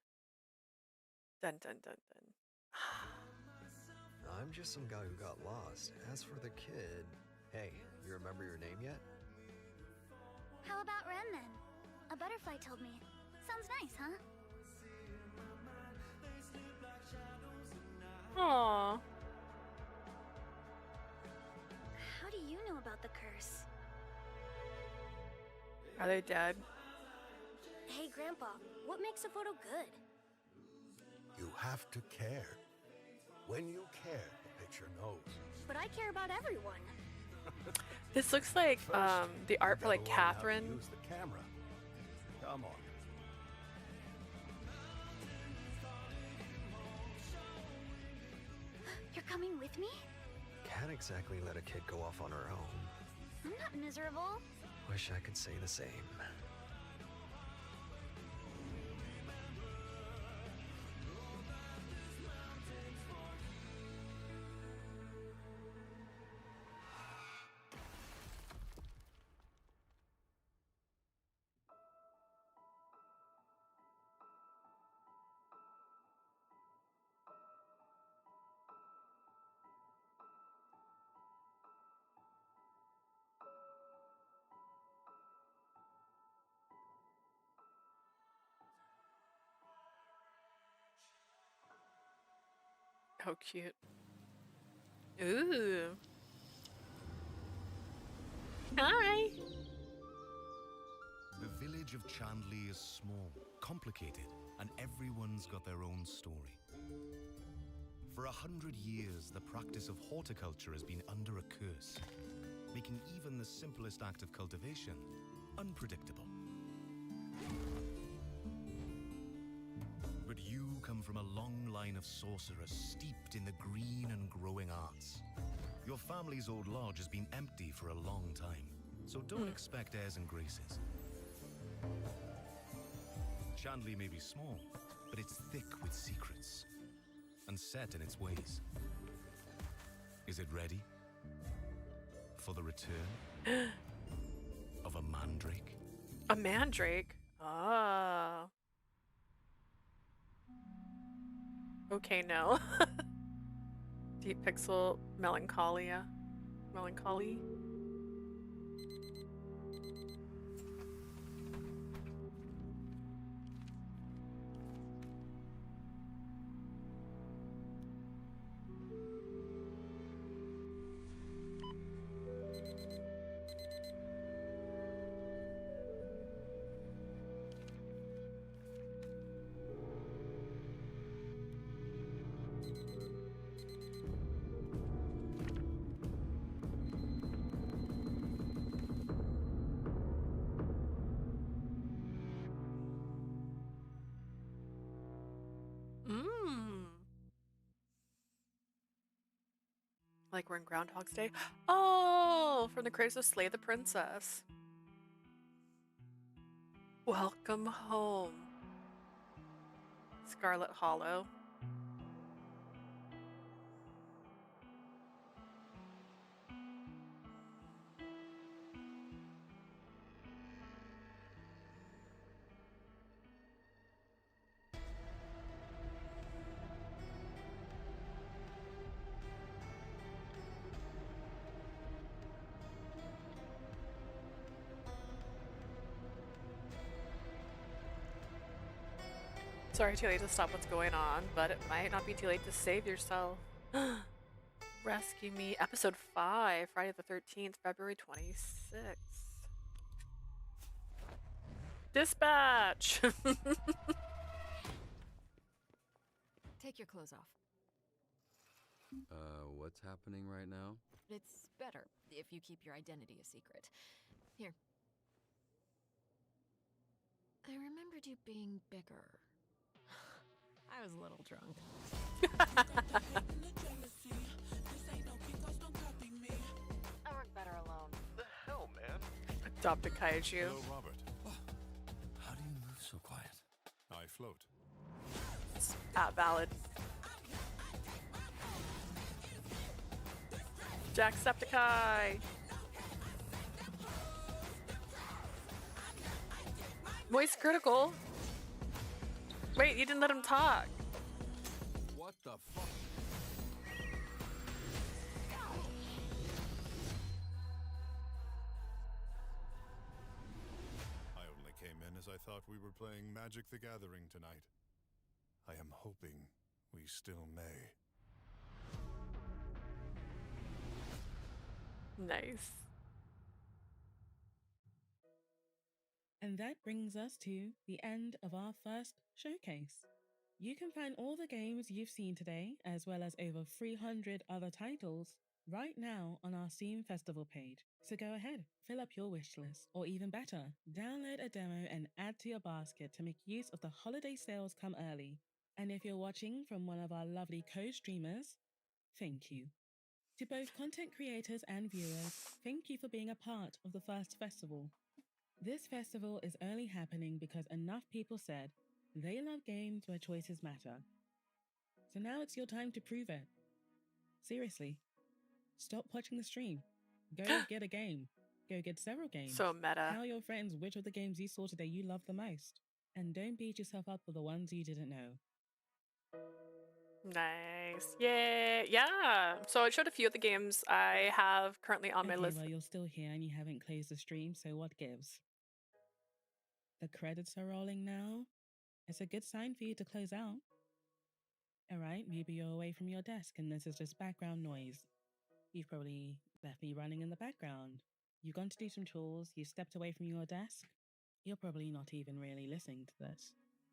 Dun dun dun dun. I'm just some guy who got lost. As for the kid, hey, you remember your name yet? How about Ren then? A butterfly told me. Sounds nice, huh? Aww. How do you know about the curse? Are they dead? Hey, Grandpa, what makes a photo good? You have to care. When you care, the picture knows. But I care about everyone. This looks like the art for like Catherine. Use the camera. Come on. You're coming with me? Can't exactly let a kid go off on her own. I'm not miserable. Wish I could say the same. How cute. Ooh. Hi. The village of Chandley is small, complicated, and everyone's got their own story. For 100 years, the practice of horticulture has been under a curse, making even the simplest act of cultivation unpredictable. But you come from a long line of sorcerers steeped in the green and growing arts. Your family's old lodge has been empty for a long time, so don't expect airs and graces. Chandley may be small, but it's thick with secrets and set in its ways. Is it ready for the return of a mandrake? A mandrake? Ah. Okay, no. Deep pixel melancholia. Melancholy. Like we're in Groundhog's Day. Oh, from the craze of Slay the Princess. Welcome home, Scarlet Hollow. Sorry, too late to stop what's going on, but it might not be too late to save yourself. Rescue Me, episode 5, Friday the 13th, February 26th. Dispatch! Take your clothes off. What's happening right now? It's better if you keep your identity a secret. Here. I remembered you being bigger. I was a little drunk. I work better alone. The hell, man? Adopt a kaiju. Hello, Robert. How do you move so quiet? I float. Valid. Jacksepticeye! Voice critical. Wait, you didn't let him talk. What the fuck? I only came in as I thought we were playing Magic the Gathering tonight. I am hoping we still may. Nice. And that brings us to the end of our first showcase. You can find all the games you've seen today, as well as over 300 other titles, right now on our Steam Festival page. So go ahead, fill up your wish list, or even better, download a demo and add to your basket to make use of the holiday sales come early. And if you're watching from one of our lovely co-streamers, thank you. To both content creators and viewers, thank you for being a part of the first festival. This festival is only happening because enough people said they love games where choices matter. So now it's your time to prove it. Seriously, stop watching the stream. Go get a game. Go get several games. So meta. Tell your friends which of the games you saw today you love the most. And don't beat yourself up for the ones you didn't know. Nice. Yay. Yeah. So it showed a few of the games I have currently on my list. Well, you're still here and you haven't closed the stream, so what gives? The credits are rolling now. It's a good sign for you to close out. Alright, maybe you're away from your desk and this is just background noise. You've probably left me running in the background. You've gone to do some chores, you stepped away from your desk. You're probably not even really listening to this.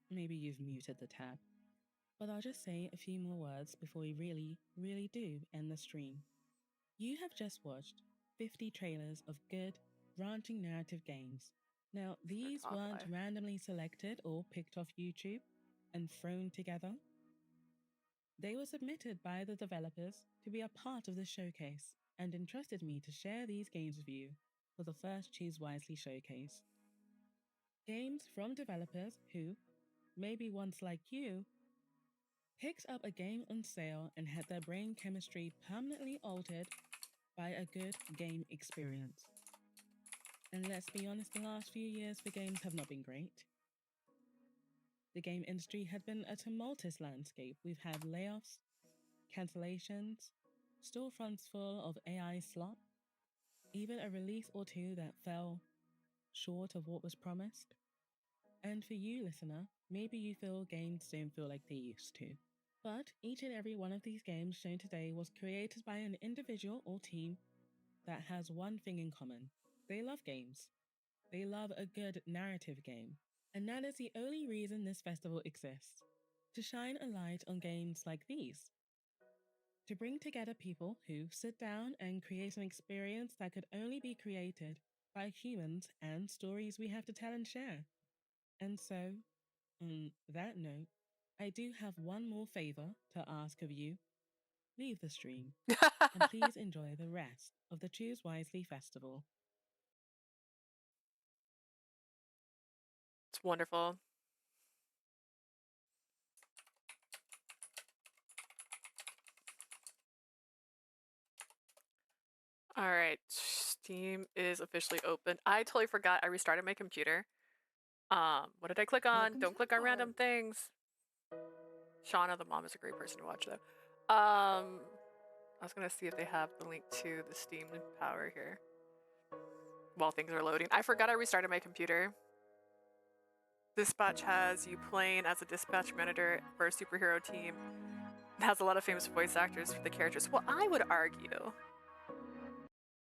Maybe you've muted the tab. but I'll just say a few more words before we really do end the stream. You have just watched 50 trailers of good, branching narrative games. Now, these top weren't five. randomly selected or picked off YouTube and thrown together. They were submitted by the developers to be a part of the showcase and entrusted me to share these games with you for the first Choose Wisely showcase. Games from developers who, maybe once like you, picked up a game on sale and had their brain chemistry permanently altered by a good game experience. And let's be honest, the last few years for games have not been great. The game industry has been a tumultuous landscape. We've had layoffs, cancellations, storefronts full of AI slop, even a release or two that fell short of what was promised. And for you, listener, maybe you feel games don't feel like they used to. But each and every one of these games shown today was created by an individual or team that has one thing in common. They love games. They love a good narrative game. And that is the only reason this festival exists. To shine a light on games like these. To bring together people who sit down and create an experience that could only be created by humans and stories we have to tell and share. And so, on that note, I do have one more favor to ask of you. Leave the stream and please enjoy the rest of the Choose Wisely Festival. It's wonderful. All right, Steam is officially open. I totally forgot I restarted my computer. What did I click on? Welcome Don't to click the on party. random things. Shauna, the mom, is a great person to watch, though. I was gonna see if they have the link to the Steam Power here while things are loading. I forgot I restarted my computer. Dispatch has you playing as a dispatch manager for a superhero team. It has a lot of famous voice actors for the characters. Well, I would argue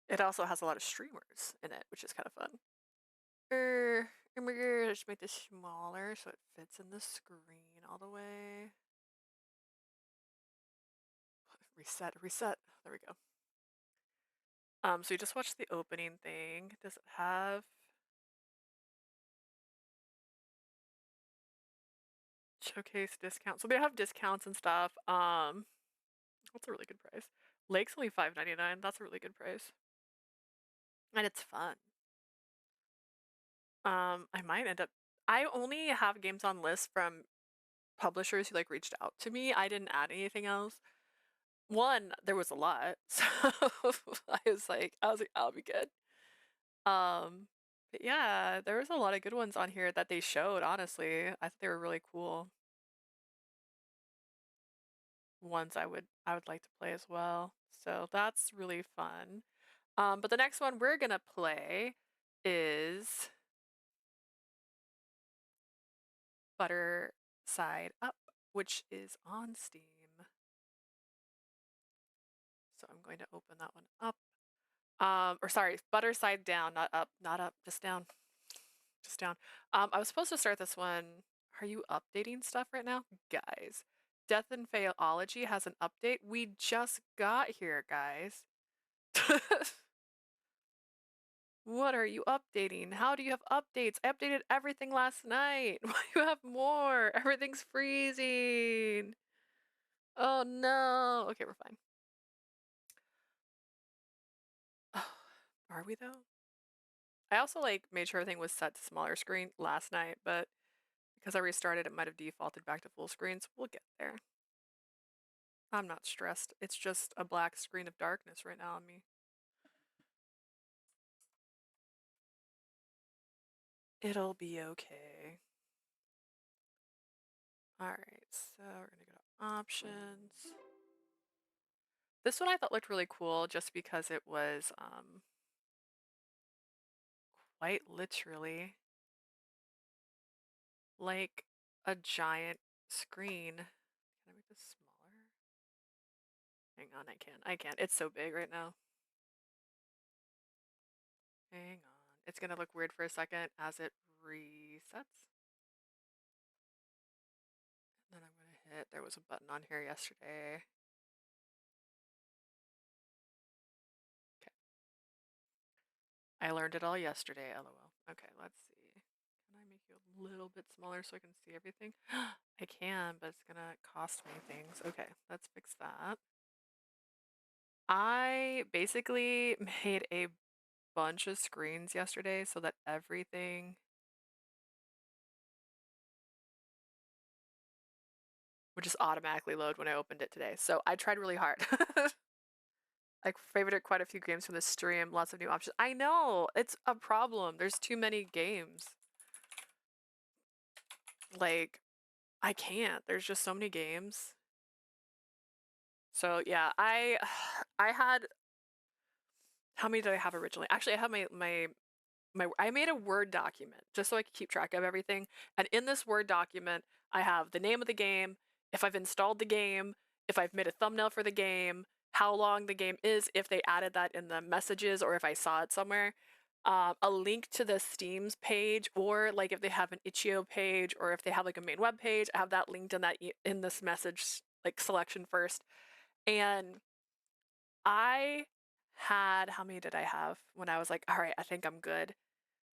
it also has a lot of streamers in it, which is kind of fun. Just make this smaller so it fits in the screen all the way. Reset. There we go. So you just watched the opening thing. Does it have showcase discounts? So they have discounts and stuff. That's a really good price. Lake's only $5.99. That's a really good price. And it's fun. I might end up. I only have games on lists from publishers who like reached out to me. I didn't add anything else. One, there was a lot, so I was like, I'll be good. But yeah, there was a lot of good ones on here that they showed. Honestly, I thought they were really cool. Ones I would like to play as well. So that's really fun. But the next one we're gonna play is Butter Side Up, which is on Steam. So I'm going to open that one up. Or sorry, Butter Side Down, not up, just down. Just down. I was supposed to start this one. Are you updating stuff right now? Guys, Death and Faeology has an update. We just got here, guys. What are you updating? How do you have updates? I updated everything last night. Why do you have more? Everything's freezing. Oh no. Okay, we're fine. Are we though? I also like made sure everything was set to smaller screen last night, but because I restarted, it might have defaulted back to full screen, so we'll get there. I'm not stressed. It's just a black screen of darkness right now on me. It'll be okay. Alright, so we're gonna go to options. This one I thought looked really cool just because it was quite literally like a giant screen. Can I make this smaller? Hang on, I can't. It's so big right now. Hang on. It's gonna look weird for a second as it resets. And then I'm gonna it. There was a button on here yesterday. Okay. I learned it all yesterday, lol. Okay, let's see. Can I make you a little bit smaller so I can see everything? I can, but it's gonna cost me things. Okay, let's fix that. I basically made a bunch of screens yesterday so that everything would just automatically load when I opened it today. So I tried really hard. I favorited quite a few games from the stream, lots of new options. I know, it's a problem. There's too many games. Like, I can't. There's just so many games. So yeah, I had, how many did I have originally? Actually, I have I made a Word document just so I could keep track of everything. And in this Word document, I have the name of the game, if I've installed the game, if I've made a thumbnail for the game, how long the game is, if they added that in the messages or if I saw it somewhere, a link to the Steam's page, or like if they have an itch.io page or if they have like a main web page, I have that linked in that in this message like selection first. And I had, how many did I have when I was like, all right, I think I'm good?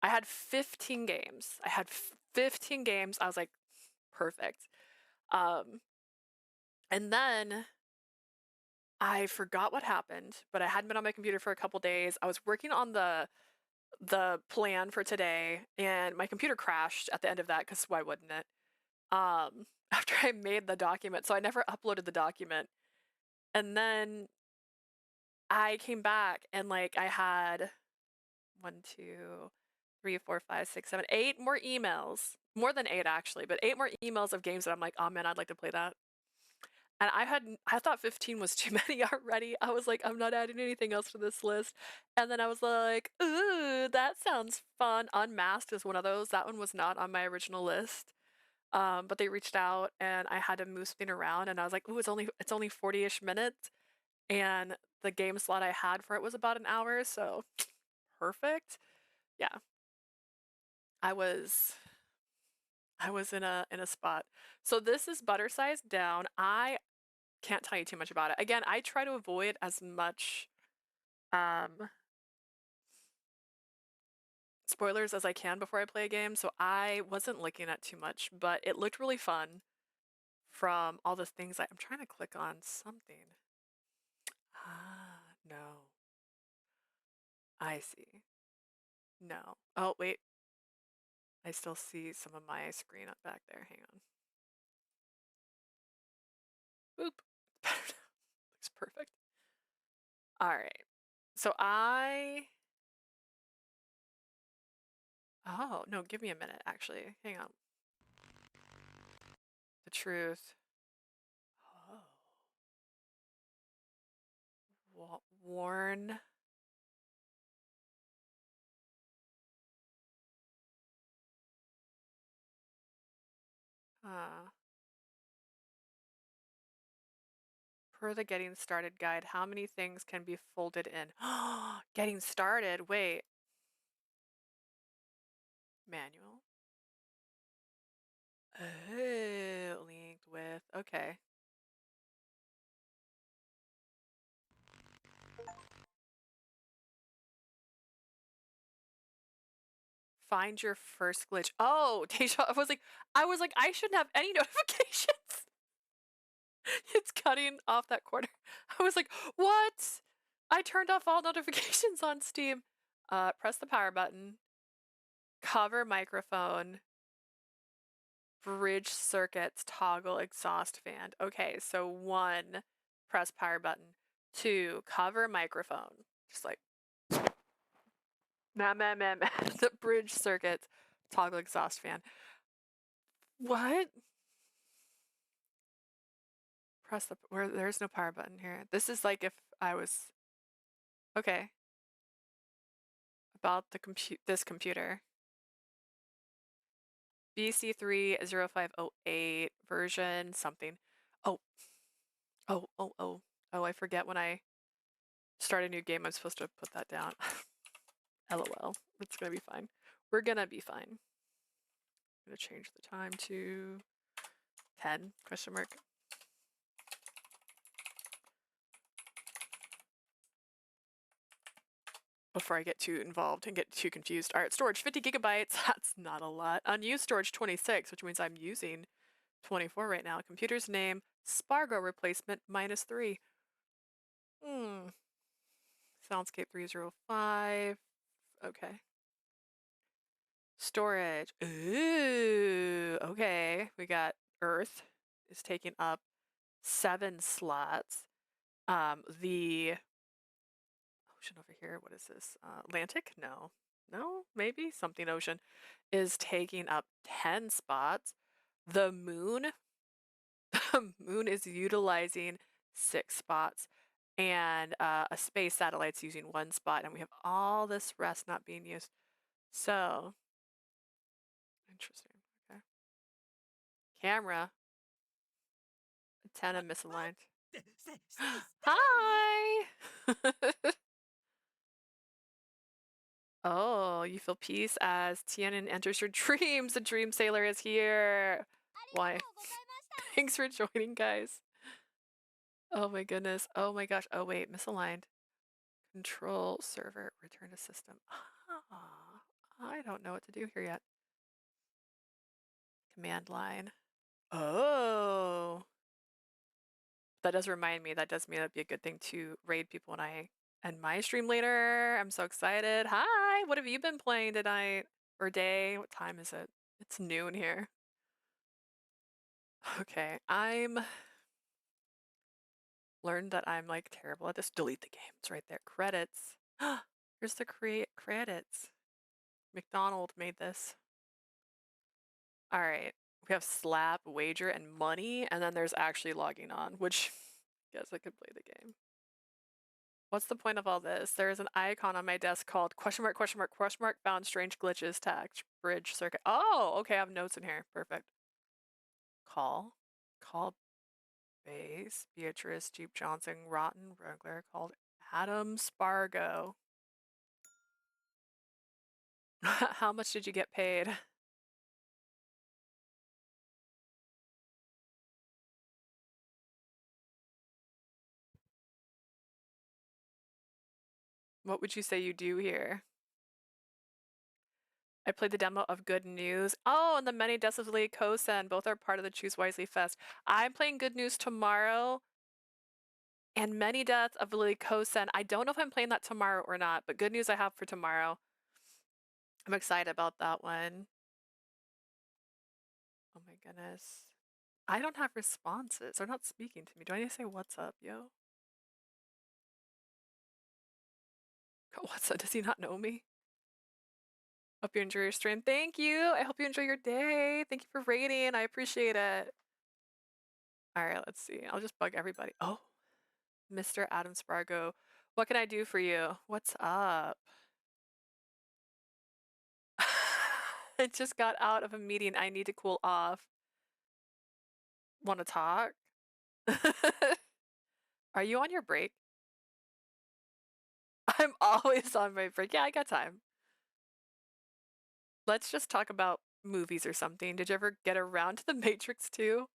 I had 15 games. I had 15 games. I was like, perfect. And then I forgot what happened, but I hadn't been on my computer for a couple days. I was working on the plan for today, and my computer crashed at the end of that because why wouldn't it? After I made the document, so I never uploaded the document. And then I came back and like I had 1, 2, 3, 4, 5, 6, 7, 8 more emails. More than 8 actually, but 8 more emails of games that I'm like, oh man, I'd like to play that. And I thought 15 was too many already. I was like, I'm not adding anything else to this list. And then I was like, ooh, that sounds fun. Unmasked is one of those. That one was not on my original list. But they reached out and I had to move something around and I was like, ooh, it's only 40-ish minutes. And the game slot I had for it was about an hour, so perfect. Yeah. I was in a spot. So this is butter sized down. I can't tell you too much about it. Again, I try to avoid as much spoilers as I can before I play a game, so I wasn't looking at too much, but it looked really fun from all the things I'm trying to click on something. Ah, no. I see. No. Oh, wait. I still see some of my screen up back there. Hang on. Boop. Looks perfect. All right. So oh, no, give me a minute, actually. Hang on. The truth. Oh. Warn. Per the getting started guide, how many things can be folded in? Getting started. Wait. Manual. Oh, linked with. Okay. Find your first glitch. Oh, Deja, I was like, I shouldn't have any notifications. It's cutting off that corner. I was like, what? I turned off all notifications on Steam. Press the power button. Cover microphone. Bridge circuits, toggle exhaust fan. Okay, so 1, press power button. 2, cover microphone. Just like, the bridge circuits, toggle exhaust fan. What? Press there's no power button here. This is like if I was, okay. About this computer. BC30508 version something. Oh. Oh, I forget when I start a new game, I'm supposed to put that down. LOL. It's gonna be fine. We're gonna be fine. I'm gonna change the time to 10, question mark. before I get too involved and get too confused. All right, storage 50 gigabytes. That's not a lot. Unused storage 26, which means I'm using 24 right now. Computer's name, Spargo replacement -3. Soundscape 305. Okay. Storage. Ooh, okay. We got Earth is taking up 7 slots. The ocean over here, what is this? Atlantic? No. No, maybe something ocean is taking up 10 spots. The moon, the moon is utilizing 6 spots, and a space satellite's using 1 spot, and we have all this rest not being used. So, interesting. Okay. Camera, antenna misaligned. Hi! Oh, you feel peace as Tianan enters your dreams. The dream sailor is here. Why? Thanks for joining, guys. Oh my goodness. Oh my gosh. Oh wait, misaligned. Control server, return to system. Ah, I don't know what to do here yet. Command line. Oh. That does remind me, that does mean that'd be a good thing to raid people when I end my stream later. I'm so excited. Hi, what have you been playing tonight? Or day? What time is it? It's noon here. Okay, learned that I'm like terrible at this. Delete the game. It's right there. Credits. Here's the create credits. McDonald made this. All right. We have slap, wager, and money, and then there's actually logging on, which guess I could play the game. What's the point of all this? There is an icon on my desk called question mark, question mark, question mark, found strange glitches, tagged, bridge, circuit. Oh, okay, I have notes in here. Perfect. Call base, Beatrice, Jeep Johnson, Rotten, Regular, called Adam Spargo. How much did you get paid? What would you say you do here? I played the demo of Good News. Oh, and the Many Deaths of Lee Kosen. Both are part of the Choose Wisely Fest. I'm playing Good News tomorrow. And Many Deaths of Lee Kosen. I don't know if I'm playing that tomorrow or not, but Good News I have for tomorrow. I'm excited about that one. Oh my goodness. I don't have responses. They're not speaking to me. Do I need to say what's up, yo? What's up? Does he not know me? Hope you enjoy your stream. Thank you. I hope you enjoy your day. Thank you for raiding. I appreciate it. All right, let's see. I'll just bug everybody. Oh, Mr. Adam Spargo. What can I do for you? What's up? I just got out of a meeting. I need to cool off. Want to talk? Are you on your break? I'm always on my break. Yeah, I got time. Let's just talk about movies or something. Did you ever get around to The Matrix 2?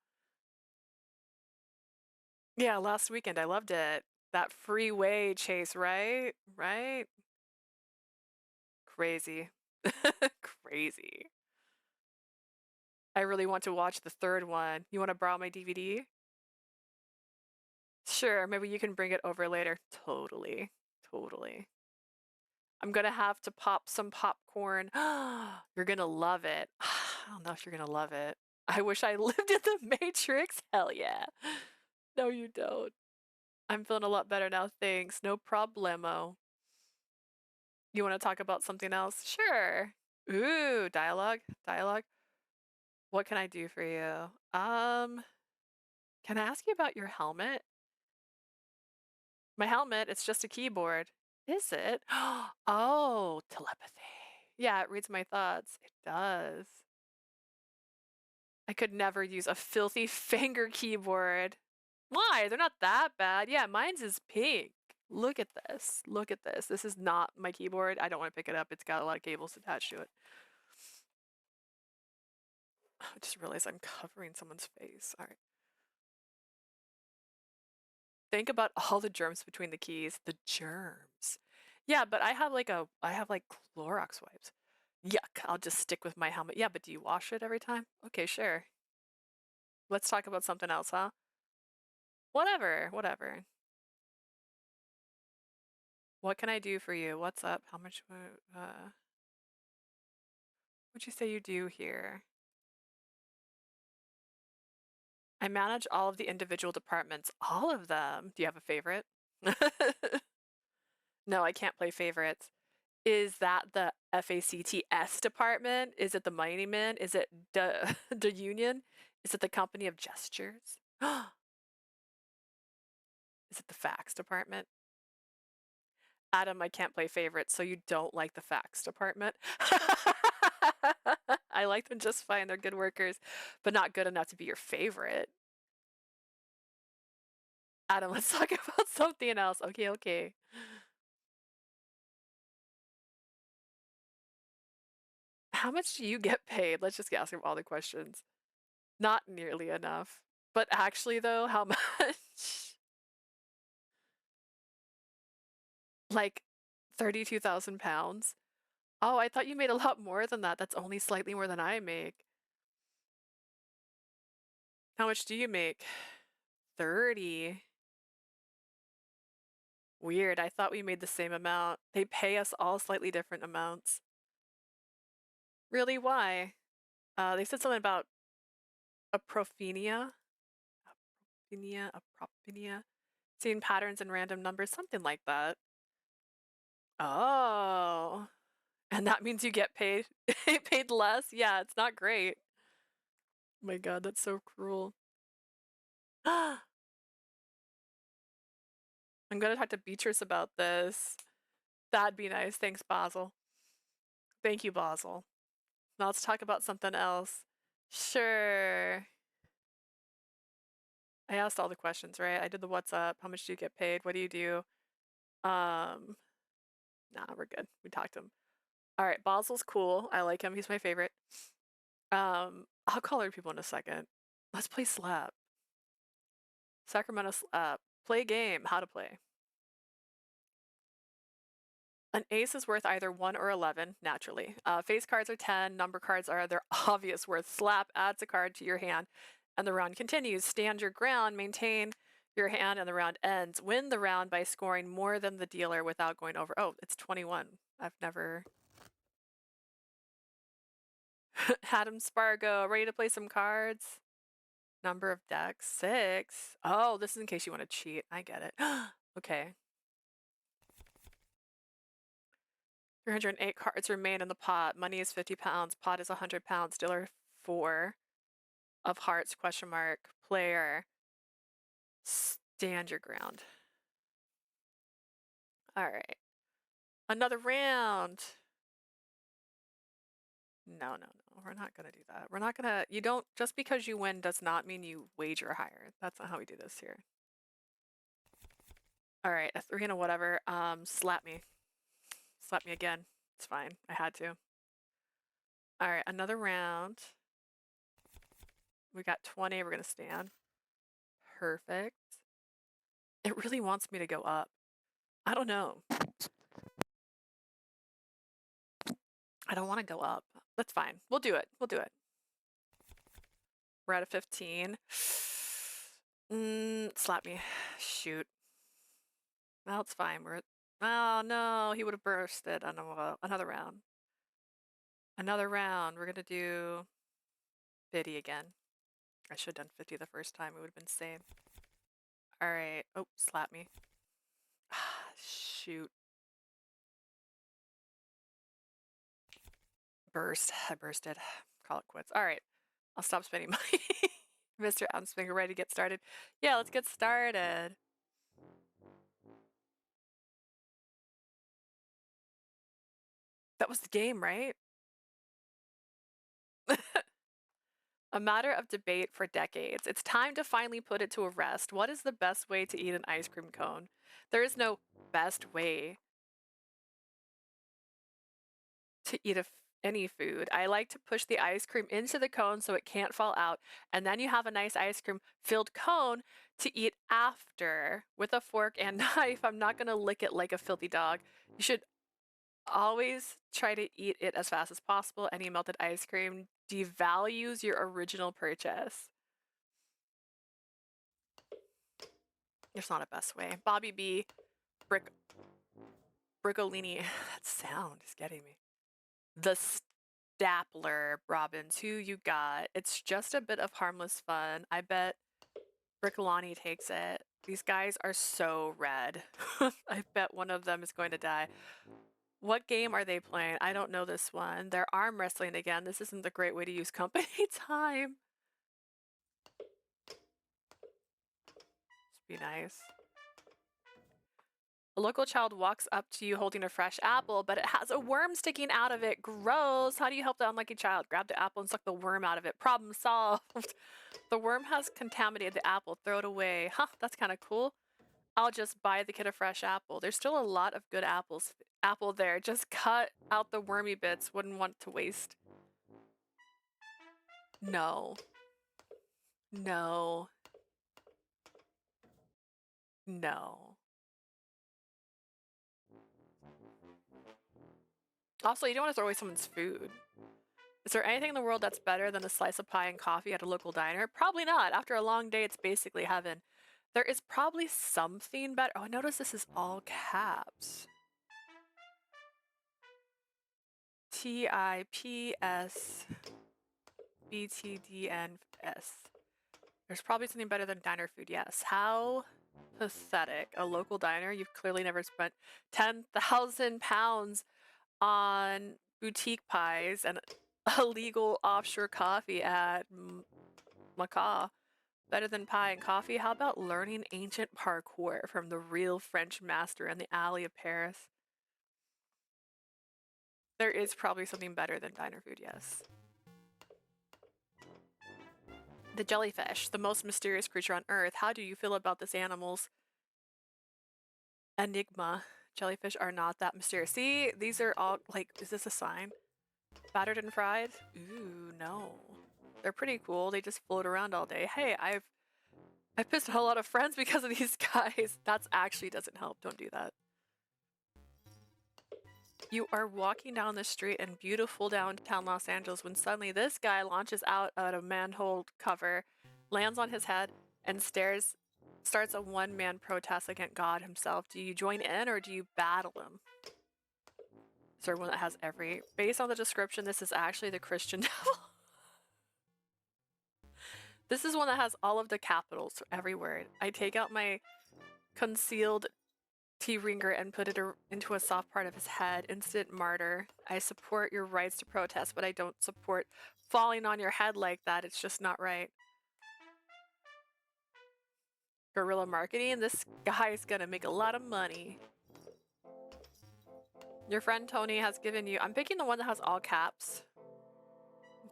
Yeah, last weekend. I loved it. That freeway chase, right? Right? Crazy. Crazy. I really want to watch the third one. You want to borrow my DVD? Sure, maybe you can bring it over later. Totally. Totally. I'm gonna have to pop some popcorn. You're gonna love it. I don't know if you're gonna love it. I wish I lived in the Matrix. Hell yeah. No, you don't. I'm feeling a lot better now, thanks. No problemo. You want to talk about something else? Sure. Ooh, dialogue. Dialogue. What can I do for you? Can I ask you about your helmet? My helmet, it's just a keyboard. Is it? Oh, telepathy. Yeah, it reads my thoughts. It does. I could never use a filthy finger keyboard. Why? They're not that bad. Yeah, mine's is pink. Look at this. Look at this. This is not my keyboard. I don't want to pick it up. It's got a lot of cables attached to it. I just realized I'm covering someone's face. All right. Think about all the germs between the keys. The germs. Yeah, but I have like Clorox wipes. Yuck, I'll just stick with my helmet. Yeah, but do you wash it every time? Okay, sure. Let's talk about something else, huh? Whatever, whatever. What can I do for you? What's up? How much what'd you say you do here? I manage all of the individual departments. All of them. Do you have a favorite? No, I can't play favorites. Is that the FACTS department? Is it the Mighty Men? Is it the Union? Is it the Company of Gestures? Is it the Fax department? Adam, I can't play favorites, so you don't like the Fax department? I like them just fine. They're good workers, but not good enough to be your favorite. Adam, let's talk about something else. Okay, okay. How much do you get paid? Let's just ask him all the questions. Not nearly enough. But actually, though, how much? Like 32,000 pounds? Oh, I thought you made a lot more than that. That's only slightly more than I make. How much do you make? 30. Weird. I thought we made the same amount. They pay us all slightly different amounts. Really? Why? They said something about aprophenia. Aprophenia. Seeing patterns in random numbers, something like that. Oh. And that means you get paid paid less? Yeah, it's not great. Oh my god, that's so cruel. I'm gonna talk to Beatrice about this. That'd be nice. Thanks, Basil. Thank you, Basil. Now let's talk about something else. Sure. I asked all the questions, right? I did the what's up, how much do you get paid, what do you do? Nah, we're good. We talked to him. All right, Basil's cool. I like him. He's my favorite. I'll call other people in a second. Let's play Slap. Sacramento Slap. Play game. How to play. An ace is worth either 1 or 11, naturally. Face cards are 10, number cards are their obvious worth. Slap adds a card to your hand, and the round continues. Stand your ground, maintain your hand, and the round ends. Win the round by scoring more than the dealer without going over. Oh, it's 21. I've never... Adam Spargo, ready to play some cards? Number of decks, 6. Oh, this is in case you want to cheat. I get it. Okay. 308 cards remain in the pot. Money is 50 pounds. Pot is 100 pounds. Dealer 4 of hearts, question mark. Player. Stand your ground. All right. Another round. No. We're not going to do that. We're not going to, you don't, just because you win does not mean you wager higher. That's not how we do this here. All right. A 3 and a whatever. Slap me. Slap me again. It's fine. I had to. All right. Another round. We got 20. We're going to stand. Perfect. It really wants me to go up. I don't know. I don't want to go up. That's fine. We'll do it. We'll do it. We're at a 15. Slap me. Shoot. Well, it's fine. We're at... Oh, no. He would have bursted on another round. Another round. We're going to do Biddy again. I should have done 50 the first time. It would have been same. All right. Oh, slap me. Shoot. Burst. I bursted. Call it quits. All right. I'll stop spending money. Mr. Amsfinger, ready to get started? Yeah, let's get started. That was the game, right? A matter of debate for decades. It's time to finally put it to a rest. What is the best way to eat an ice cream cone? There is no best way to eat any food. I like to push the ice cream into the cone so it can't fall out, and then you have a nice ice cream filled cone to eat after with a fork and knife. I'm not gonna lick it like a filthy dog. You should always try to eat it as fast as possible. Any melted ice cream devalues your original purchase. It's not a best way. Bobby B. Briccolini. That sound is getting me. The Stapler, Robbins. Who you got? It's just a bit of harmless fun. I bet Briccolani takes it. These guys are so red. I bet one of them is going to die. What game are they playing? I don't know this one. They're arm wrestling again. This isn't the great way to use company time. Be nice. A local child walks up to you holding a fresh apple, but it has a worm sticking out of it. Gross. How do you help the unlucky child? Grab the apple and suck the worm out of it. Problem solved. The worm has contaminated the apple. Throw it away. Huh, that's kind of cool. I'll just buy the kid a fresh apple. There's still a lot of good apple there. Just cut out the wormy bits. Wouldn't want to waste. No. No. No. Also, you don't want to throw away someone's food. Is there anything in the world that's better than a slice of pie and coffee at a local diner? Probably not. After a long day, it's basically heaven. There is probably something better. Oh, notice this is all caps. TIPSBTDNS. There's probably something better than diner food, yes. How pathetic. A local diner? You've clearly never spent 10,000 pounds on boutique pies and illegal offshore coffee at Macaw. Better than pie and coffee? How about learning ancient parkour from the real French master in the alley of Paris? There is probably something better than diner food, yes. The jellyfish, the most mysterious creature on Earth. How do you feel about this animal's enigma? Jellyfish are not that mysterious. See, these are all, like, is this a sign? Battered and fried? Ooh, no. They're pretty cool. They just float around all day. Hey, I've pissed a lot of friends because of these guys. That actually doesn't help. Don't do that. You are walking down the street in beautiful downtown Los Angeles when suddenly this guy launches out of a manhole cover, lands on his head, and starts a one-man protest against God himself. Do you join in or do you battle him? Is there one that has every... Based on the description, this is actually the Christian devil. This is one that has all of the capitals for every word. I take out my concealed T-ringer and put it into a soft part of his head. Instant martyr. I support your rights to protest, but I don't support falling on your head like that. It's just not right. Guerrilla marketing. This guy's gonna make a lot of money. Your friend Tony has given you... I'm picking the one that has all caps,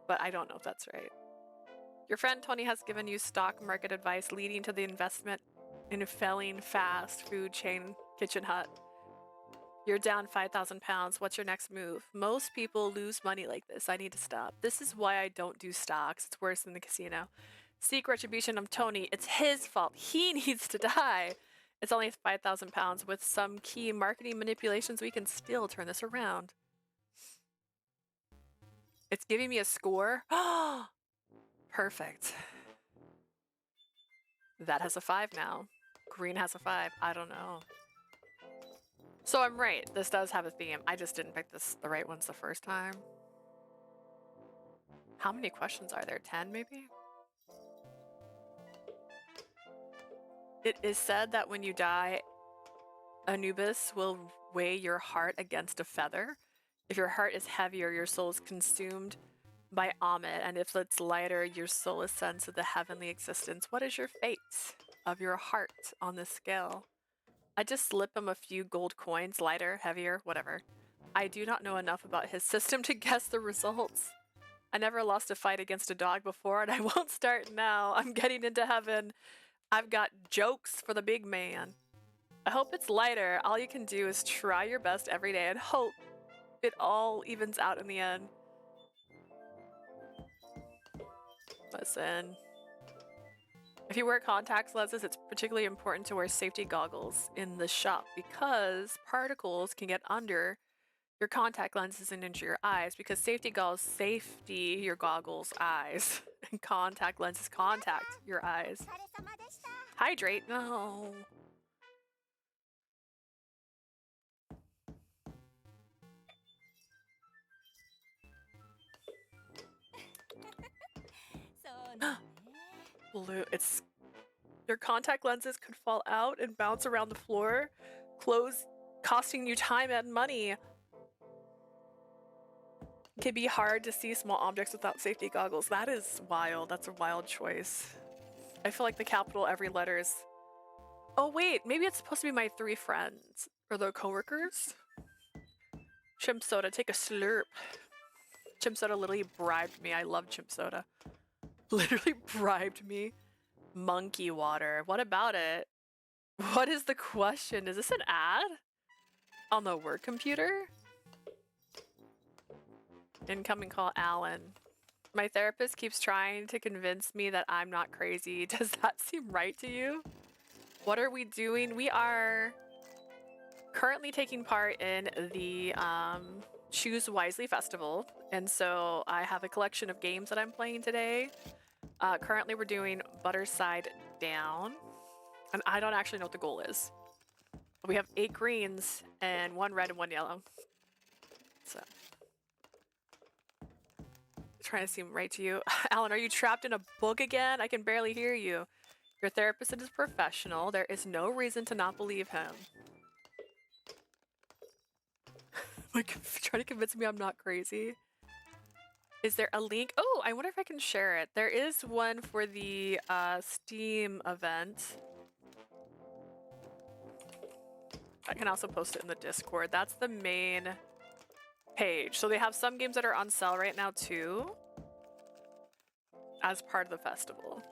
but I don't know if that's right. Your friend Tony has given you stock market advice leading to the investment in a failing fast food chain Kitchen Hut. You're down 5,000 pounds. What's your next move? Most people lose money like this. I need to stop. This is why I don't do stocks. It's worse than the casino. Seek retribution of Tony. It's his fault. He needs to die. It's only 5,000 pounds. With some key marketing manipulations, we can still turn this around. It's giving me a score. Perfect. That has a 5 now. Green has a 5. I don't know. So I'm right. This does have a theme. I just didn't pick the right ones the first time. How many questions are there? 10 maybe? It is said that when you die, Anubis will weigh your heart against a feather. If your heart is heavier, your soul is consumed by Amit, and if it's lighter, your soul ascends to the heavenly existence. What is your fate of your heart on this scale? I just slip him a few gold coins, lighter, heavier, whatever. I do not know enough about his system to guess the results. I never lost a fight against a dog before, and I won't start now. I'm getting into heaven. I've got jokes for the big man. I hope it's lighter. All you can do is try your best every day and hope it all evens out in the end. Listen. If you wear contact lenses, it's particularly important to wear safety goggles in the shop because particles can get under your contact lenses and into your eyes because safety your goggles eyes and contact lenses contact your eyes. Hydrate. No. Blue. It's your contact lenses could fall out and bounce around the floor, costing you time and money. It can be hard to see small objects without safety goggles. That is wild. That's a wild choice. I feel like the capital every letter is. Oh wait, maybe it's supposed to be my 3 friends or the coworkers. Chimp soda, take a slurp. Chimp soda literally bribed me. I love chimp soda. Literally bribed me. Monkey water. What about it? What is the question? Is this an ad? On the work computer? Incoming call, Alan. My therapist keeps trying to convince me that I'm not crazy. Does that seem right to you? What are we doing? We are currently taking part in the Choose Wisely Festival. And so I have a collection of games that I'm playing today. Currently we're doing Butter Side Down. And I don't actually know what the goal is. We have 8 greens and 1 red and 1 yellow. So. Trying to seem right to you. Alan, are you trapped in a book again? I can barely hear you. Your therapist is professional. There is no reason to not believe him. Like, trying to convince me I'm not crazy. Is there a link? Oh, I wonder if I can share it. There is one for the Steam event. I can also post it in the Discord. That's the main page. So they have some games that are on sale right now too, as part of the festival.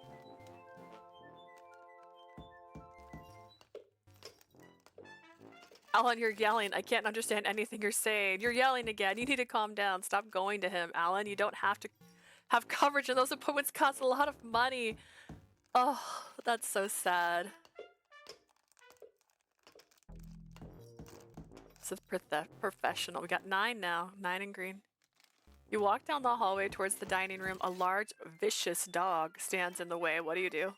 Alan, you're yelling. I can't understand anything you're saying. You're yelling again. You need to calm down. Stop going to him, Alan. You don't have to have coverage, and those appointments cost a lot of money. Oh, that's so sad. This is professional. We got 9 now. 9 in green. You walk down the hallway towards the dining room. A large, vicious dog stands in the way. What do?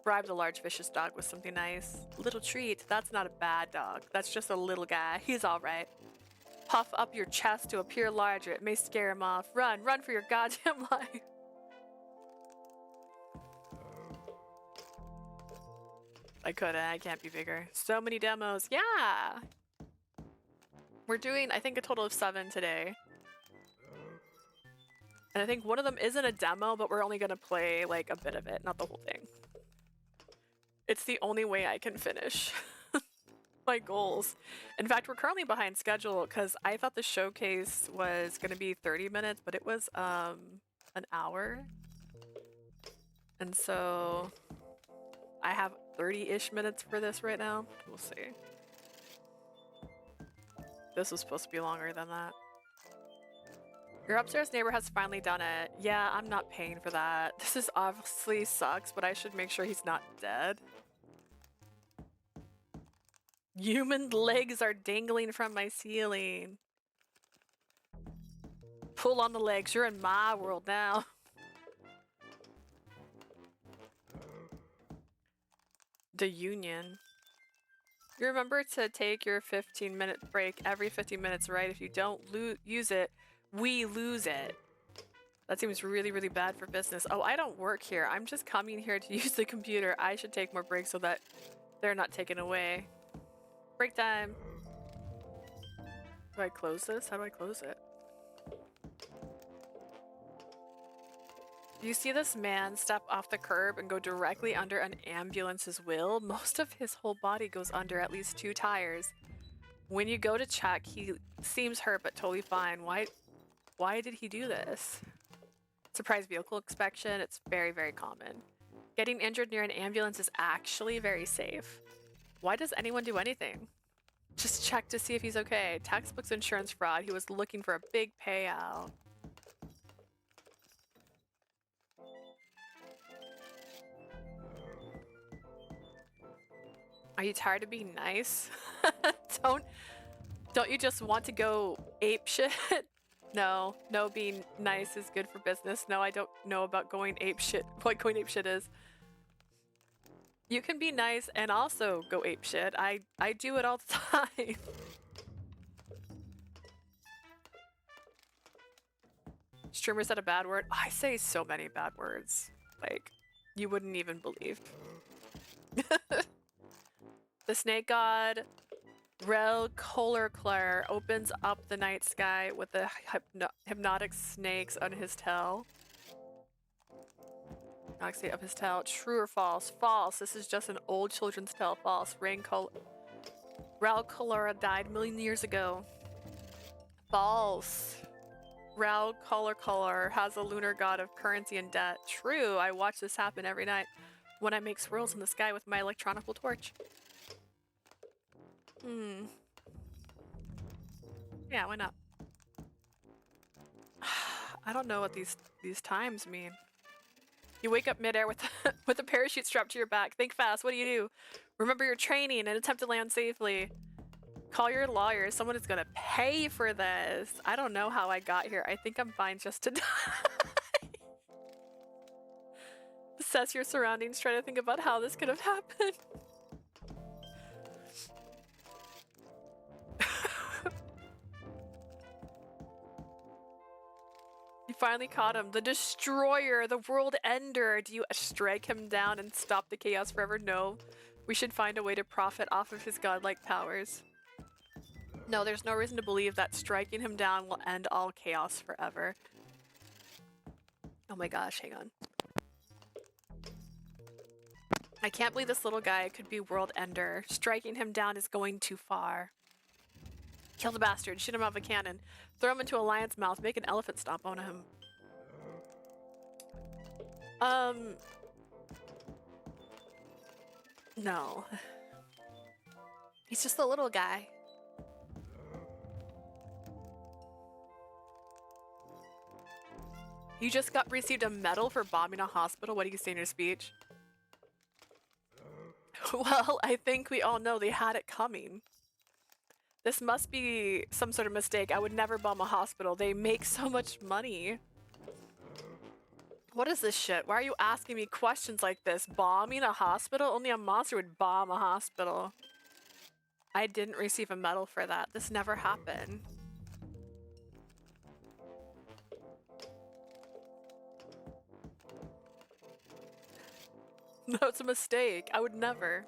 Bribe the large, vicious dog with something nice. Little treat. That's not a bad dog. That's just a little guy. He's alright. Puff up your chest to appear larger. It may scare him off. Run. Run for your goddamn life. I couldn't. I can't be bigger. So many demos. Yeah! We're doing, I think, a total of 7 today. And I think one of them isn't a demo, but we're only going to play, like, a bit of it, not the whole thing. It's the only way I can finish my goals. In fact, we're currently behind schedule because I thought the showcase was going to be 30 minutes, but it was an hour. And so I have 30-ish minutes for this right now. We'll see. This was supposed to be longer than that. Your upstairs neighbor has finally done it. Yeah, I'm not paying for that. This is obviously sucks, but I should make sure he's not dead. Human legs are dangling from my ceiling. Pull on the legs. You're in my world now. The Union. You remember to take your 15-minute break every 15 minutes, right? If you don't use it, we lose it. That seems really, really bad for business. Oh, I don't work here. I'm just coming here to use the computer. I should take more breaks so that they're not taken away. Break time. Do I close this? How do I close it? You see this man step off the curb and go directly under an ambulance's wheel. Most of his whole body goes under at least 2 tires. When you go to check, he seems hurt but totally fine. Why did he do this? Surprise vehicle inspection. It's very, very common. Getting injured near an ambulance is actually very safe. Why does anyone do anything? Just check to see if he's okay. Textbook's insurance fraud. He was looking for a big payout. Are you tired of being nice? Don't you just want to go ape shit? No, being nice is good for business. No, I don't know about going ape shit. What going ape shit is. You can be nice and also go ape shit. I do it all the time. Streamer said a bad word. I say so many bad words. Like, you wouldn't even believe. The snake god, Rel Kolarclar, opens up the night sky with the hypnotic snakes on his tail. Hypnotic state of his tail. True or false? False. This is just an old children's tale. False. Rel Kolara died a million years ago. False. Rel Kolar has a lunar god of currency and debt. True. I watch this happen every night when I make swirls in the sky with my electronical torch. Yeah, why not? I don't know what these times mean. You wake up midair with with a parachute strapped to your back. Think fast. What do you do? Remember your training and attempt to land safely. Call your lawyer. Someone is gonna pay for this. I don't know how I got here. I think I'm fine just to die. Assess your surroundings. Try to think about how this could have happened. You finally caught him. The Destroyer, the World Ender. Do you strike him down and stop the chaos forever? No. We should find a way to profit off of his godlike powers. No, there's no reason to believe that striking him down will end all chaos forever. Oh my gosh, hang on. I can't believe this little guy could be World Ender. Striking him down is going too far. Kill the bastard, shoot him out of a cannon, throw him into a lion's mouth, make an elephant stomp on him. No. He's just a little guy. You just received a medal for bombing a hospital. What do you say in your speech? Well, I think we all know they had it coming. This must be some sort of mistake. I would never bomb a hospital. They make so much money. What is this shit? Why are you asking me questions like this? Bombing a hospital? Only a monster would bomb a hospital. I didn't receive a medal for that. This never happened. No, it's a mistake. I would never.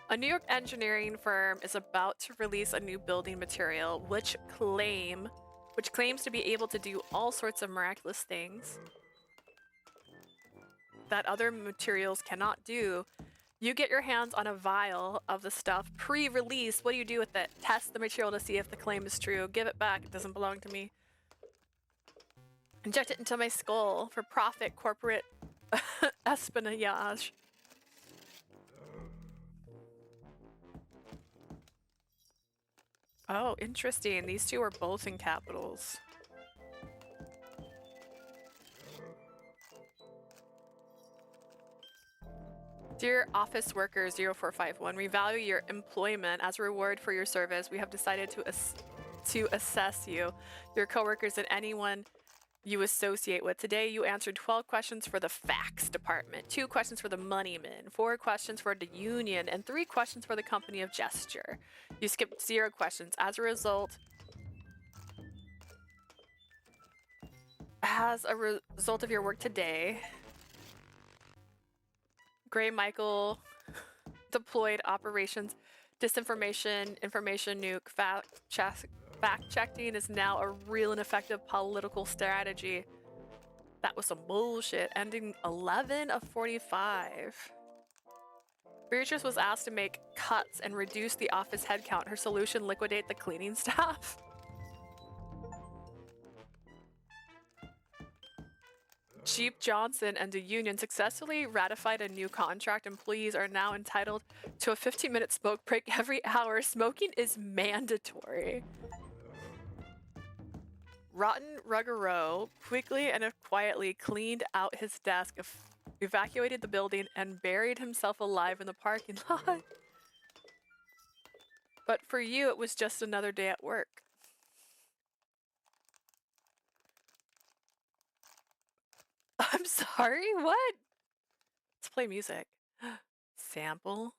A New York engineering firm is about to release a new building material which claims to be able to do all sorts of miraculous things that other materials cannot do. You get your hands on a vial of the stuff pre-release. What do you do with it? Test the material to see if the claim is true. Give it back. It doesn't belong to me. Inject it into my skull for profit, corporate espionage. Oh, interesting. These two are both in capitals. Dear office worker 0451, we value your employment. As a reward for your service, we have decided to assess you, your coworkers, and anyone you associate with. Today, you answered 12 questions for the facts department, 2 questions for the moneyman, 4 questions for the union, and 3 questions for the company of gesture. You skipped 0 questions. As a result of your work today, Gray Michael deployed operations disinformation, information nuke, fact-checking is now a real and effective political strategy. That was some bullshit. Ending 11 of 45. Beatrice was asked to make cuts and reduce the office headcount. Her solution: liquidate the cleaning staff. Jeep Johnson and the union successfully ratified a new contract. Employees are now entitled to a 15-minute smoke break every hour. Smoking is mandatory. Rotten Ruggero quickly and quietly cleaned out his desk, evacuated the building, and buried himself alive in the parking lot. But for you, it was just another day at work. I'm sorry, what? Let's play music. Sample.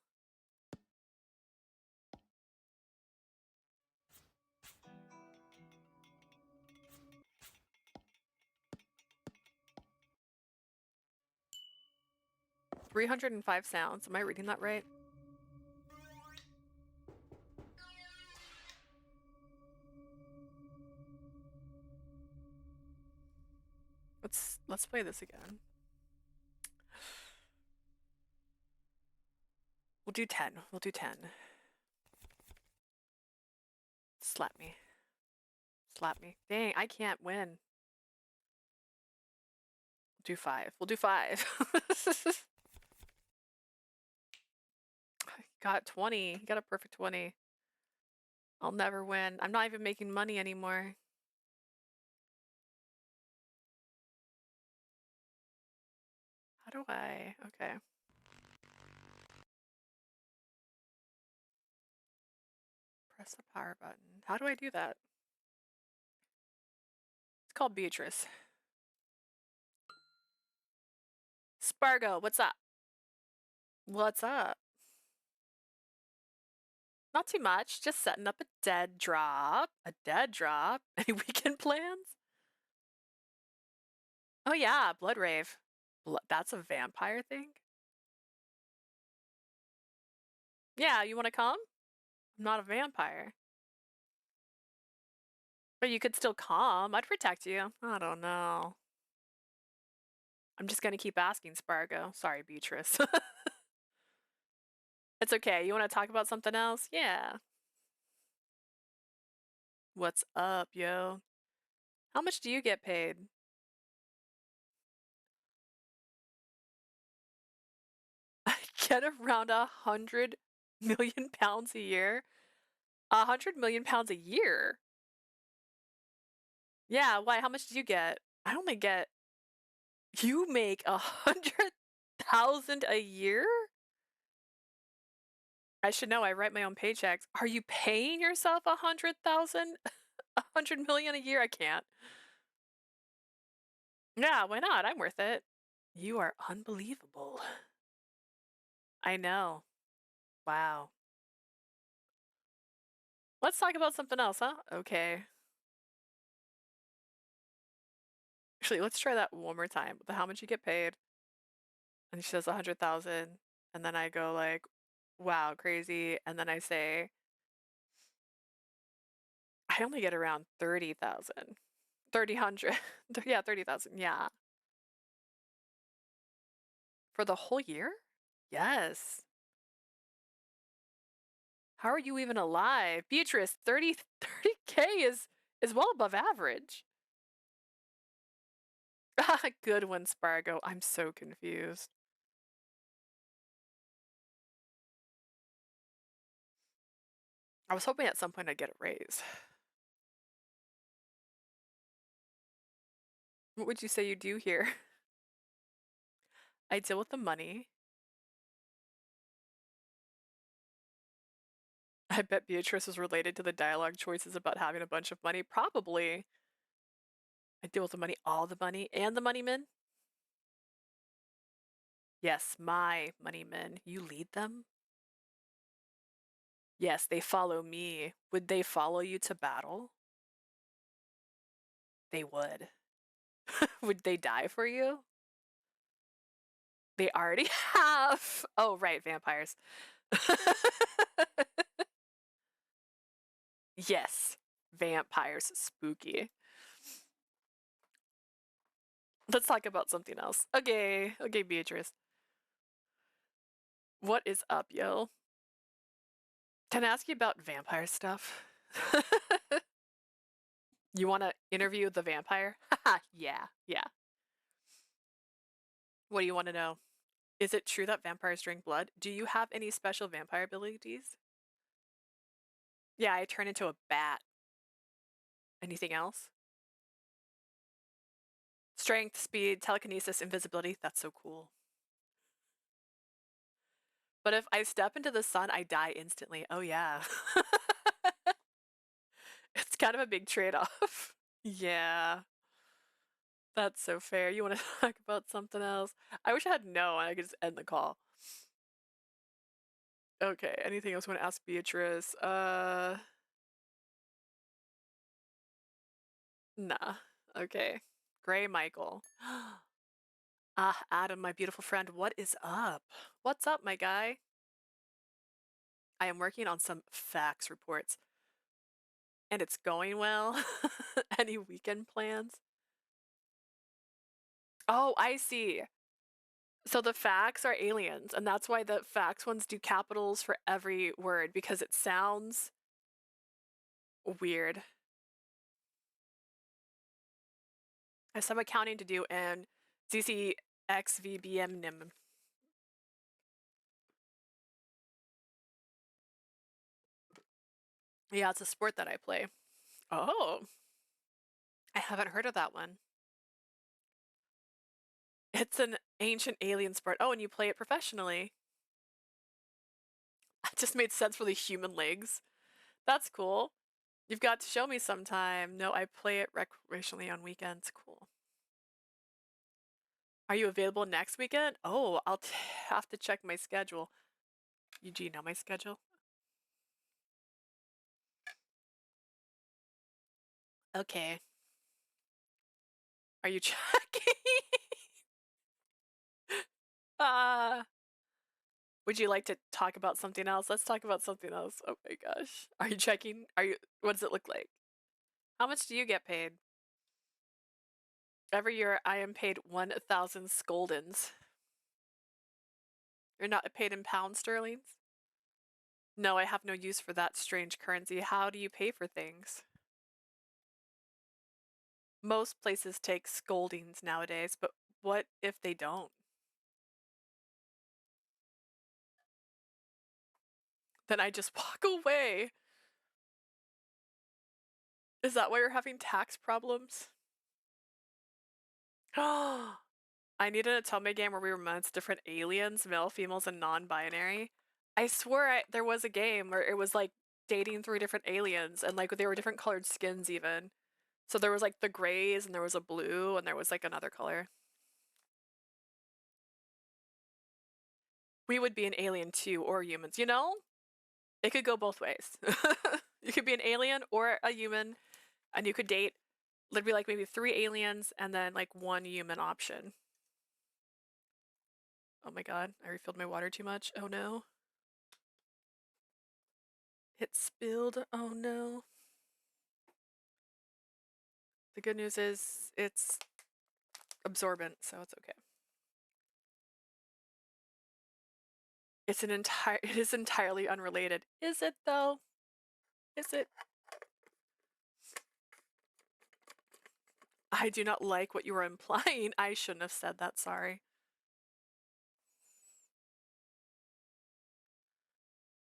$305 sounds. Am I reading that right? Let's play this again. We'll do 10. We'll do 10. Slap me. Slap me. Dang, I can't win. Do 5. We'll do 5. Got 20. Got a perfect 20. I'll never win. I'm not even making money anymore. How do I? Okay. Press the power button. How do I do that? It's called Beatrice. Spargo, what's up? What's up? Not too much. Just setting up a dead drop. A dead drop? Any weekend plans? Oh yeah, Blood Rave. That's a vampire thing? Yeah, you want to come? I'm not a vampire. But you could still come. I'd protect you. I don't know. I'm just gonna keep asking, Spargo. Sorry, Beatrice. It's okay. You want to talk about something else? Yeah. What's up, yo? How much do you get paid? I get around 100 million pounds a year. 100 million pounds a year? Yeah, why? How much do you get? I only get... You make 100,000 a year? I should know. I write my own paychecks. Are you paying yourself 100,000? 100 million a year? I can't. Yeah, why not? I'm worth it. You are unbelievable. I know. Wow. Let's talk about something else, huh? Okay. Actually, let's try that one more time. How much you get paid? And she says 100,000. And then I go like, wow, crazy. And then I say, I only get around 30,000. 3,000. Yeah, 30,000. Yeah. For the whole year? Yes. How are you even alive? Beatrice, 30K is well above average. Good one, Spargo. I'm so confused. I was hoping at some point I'd get a raise. What would you say you do here? I deal with the money. I bet Beatrice is related to the dialogue choices about having a bunch of money. Probably. I deal with the money, all the money, and the money men. Yes, my money men. You lead them? Yes, they follow me. Would they follow you to battle? They would. Would they die for you? They already have. Oh, right, vampires. Yes, vampires. Spooky. Let's talk about something else. Okay, Beatrice. What is up, yo? Can I ask you about vampire stuff? You want to interview the vampire? Yeah. What do you want to know? Is it true that vampires drink blood? Do you have any special vampire abilities? Yeah, I turn into a bat. Anything else? Strength, speed, telekinesis, invisibility. That's so cool. But if I step into the sun, I die instantly. Oh yeah. It's kind of a big trade-off. Yeah. That's so fair. You want to talk about something else? I wish I had no and I could just end the call. Okay, anything else you want to ask Beatrice? Nah. Okay. Gray Michael. Ah, Adam, my beautiful friend, what is up? What's up, my guy? I am working on some fax reports. And it's going well. Any weekend plans? Oh, I see. So the fax are aliens, and that's why the fax ones do capitals for every word, because it sounds weird. I have some accounting to do and CCXVBM. Yeah, it's a sport that I play. Oh, I haven't heard of that one. It's an ancient alien sport. Oh, and you play it professionally. It just made sense for the human legs. That's cool. You've got to show me sometime. No, I play it recreationally on weekends. Cool. Are you available next weekend? Oh, I'll have to check my schedule. Do you know my schedule? Okay. Are you checking? Would you like to talk about something else? Let's talk about something else. Oh my gosh. Are you checking? What does it look like? How much do you get paid? Every year I am paid 1,000 scoldens. You're not paid in pounds sterlings? No, I have no use for that strange currency. How do you pay for things? Most places take scoldings nowadays, but what if they don't? Then I just walk away. Is that why you're having tax problems? I need an Atome game where we romance different aliens, male, females, and non-binary. I swear there was a game where it was like dating 3 different aliens and like they were different colored skins even. So there was like the grays and there was a blue and there was like another color. We would be an alien too, or humans, you know? It could go both ways. You could be an alien or a human and you could date, there'd be like maybe 3 aliens and then like 1 human option. Oh my god, I refilled my water too much. Oh no. It spilled. Oh no. The good news is it's absorbent, so it's okay. It is entirely unrelated. Is it though? Is it? I do not like what you are implying. I shouldn't have said that, sorry.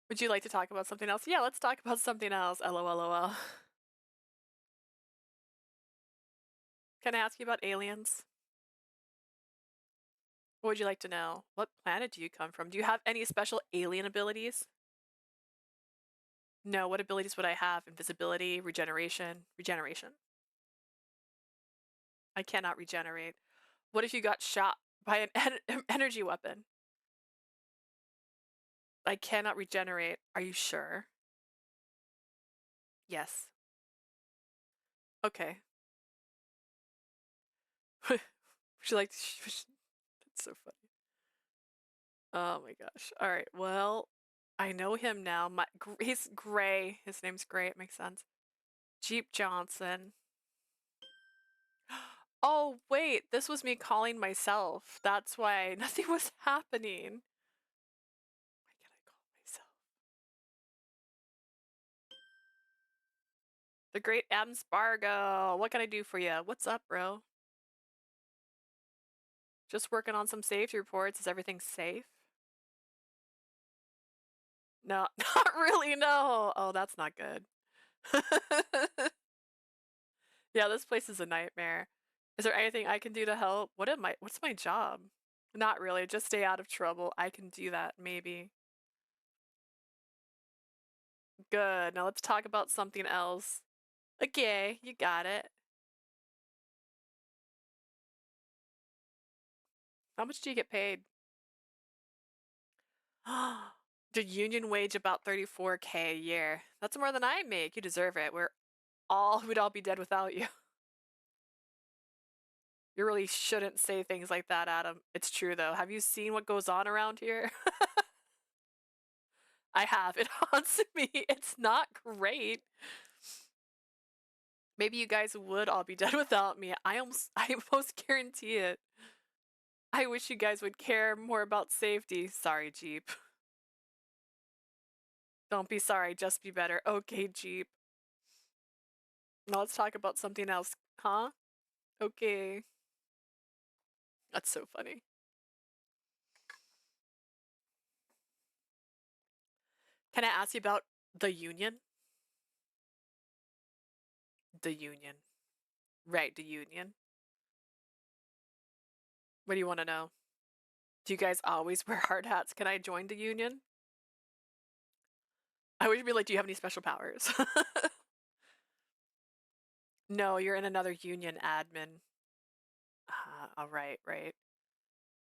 Would you like to talk about something else? Yeah, let's talk about something else. LOLOL. Can I ask you about aliens? What would you like to know? What planet do you come from? Do you have any special alien abilities? No, what abilities would I have? Invisibility, regeneration, regeneration. I cannot regenerate. What if you got shot by an energy weapon? I cannot regenerate. Are you sure? Yes. Okay. Would you like to that's so funny. Oh my gosh. All right. Well, I know him now. He's Gray. His name's Gray. It makes sense. Jeep Johnson. Oh, wait. This was me calling myself. That's why nothing was happening. Why can't I call myself? The great Adam Spargo. What can I do for you? What's up, bro? Just working on some safety reports. Is everything safe? No, not really, no. Oh, that's not good. Yeah, this place is a nightmare. Is there anything I can do to help? What's my job? Not really, just stay out of trouble. I can do that, maybe. Good. Now let's talk about something else. Okay, you got it. How much do you get paid? The union wage about 34K a year. That's more than I make. You deserve it. We'd all be dead without you. You really shouldn't say things like that, Adam. It's true though. Have you seen what goes on around here? I have. It haunts me. It's not great. Maybe you guys would all be dead without me. I almost guarantee it. I wish you guys would care more about safety. Sorry, Jeep. Don't be sorry, just be better. Okay, Jeep. Now let's talk about something else. Huh? Okay. That's so funny. Can I ask you about the union? The union. Right, the union. What do you want to know? Do you guys always wear hard hats? Can I join the union? I would be like, do you have any special powers? No, you're in another union, admin. All right, right.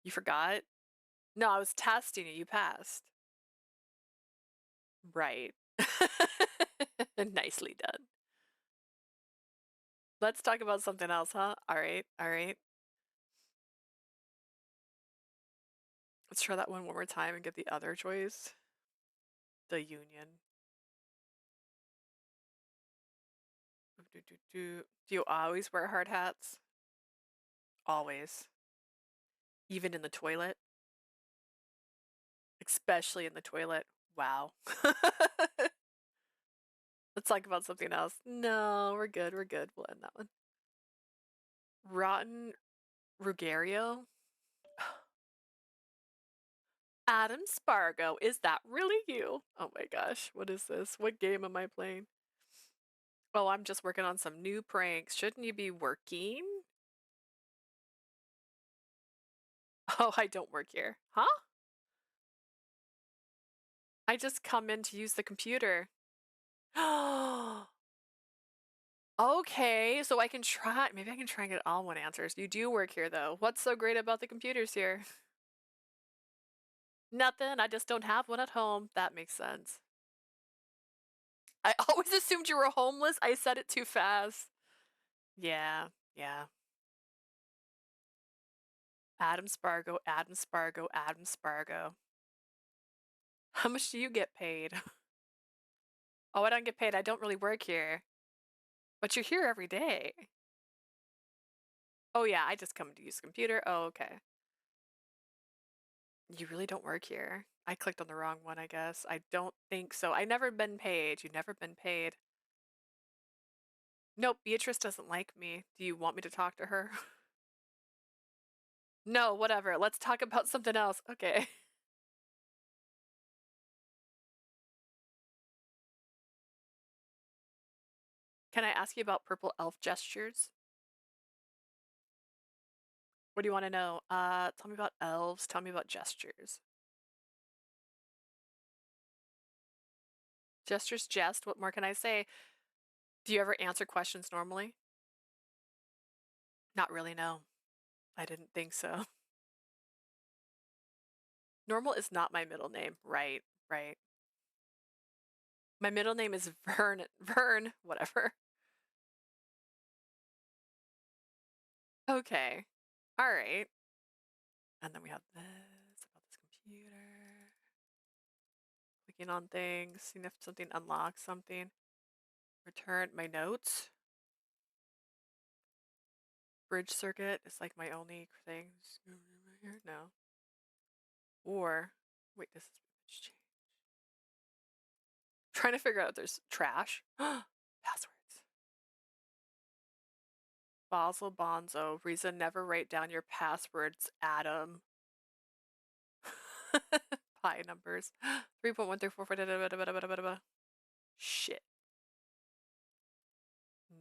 You forgot? No, I was testing you. You passed. Right. Nicely done. Let's talk about something else, huh? All right, all right. Let's try that one more time and get the other choice. The union. Do you always wear hard hats? Always. Even in the toilet? Especially in the toilet. Wow. Let's talk about something else. No, we're good. We're good. We'll end that one. Rotten Rugario? Adam Spargo, is that really you? Oh my gosh, what is this? What game am I playing? Oh, I'm just working on some new pranks. Shouldn't you be working? Oh, I don't work here. Huh? I just come in to use the computer. Okay, so I can try. Maybe I can try and get all one answers. You do work here, though. What's so great about the computers here? Nothing. I just don't have one at home. That makes sense. I always assumed you were homeless. I said it too fast. Yeah, yeah. Adam Spargo, Adam Spargo, Adam Spargo. How much do you get paid? Oh, I don't get paid. I don't really work here. But you're here every day. Oh, yeah, I just come to use the computer. Oh, okay. You really don't work here. I clicked on the wrong one, I guess. I don't think so. I never been paid. You never been paid. Nope, Beatrice doesn't like me. Do you want me to talk to her? No, whatever. Let's talk about something else. Okay. Can I ask you about purple elf gestures? What do you want to know? Tell me about elves. Tell me about gestures. Gestures, jest. What more can I say? Do you ever answer questions normally? Not really, no. I didn't think so. Normal is not my middle name. Right, right. My middle name is Vern. Vern, whatever. Okay. All right. And then we have this about this computer. Clicking on things, seeing if something unlocks something. Return my notes. Bridge circuit is like my only thing. No. Or, wait, this is change. Trying to figure out if there's trash. Passwords. Basel Bonzo. Reason never write down your passwords, Adam. Pi numbers. 3.134. Shit.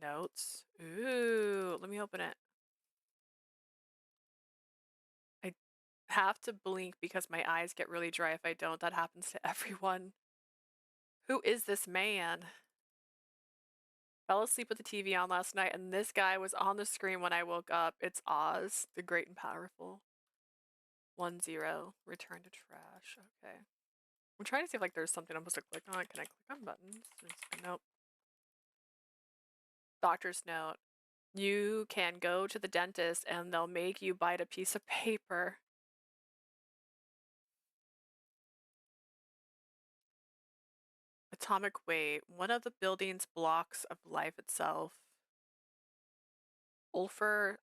Notes. Ooh, let me open it. I have to blink because my eyes get really dry if I don't. That happens to everyone. Who is this man? Fell asleep with the TV on last night, and this guy was on the screen when I woke up. It's Oz, the great and powerful. 1-0. Return to trash. Okay. I'm trying to see if like there's something I'm supposed to click on. Can I click on buttons? Nope. Doctor's note. You can go to the dentist and they'll make you bite a piece of paper. Atomic weight. One of the building's blocks of life itself. Sulfur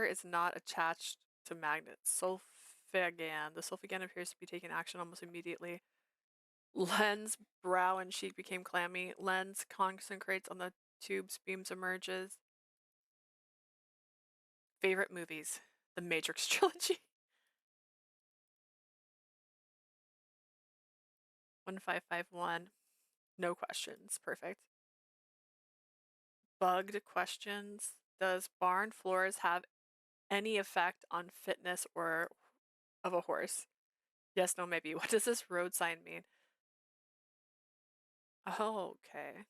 is not attached to magnets. Sulfagan. The sulfagan appears to be taking action almost immediately. Lens, brow, and cheek became clammy. Lens concentrates on the tube's beams emerges. Favorite movies? The Matrix trilogy. 1551. No questions. Perfect. Bugged questions. Does barn floors have any effect on fitness or of a horse? Yes, no, maybe. What does this road sign mean? Oh, okay.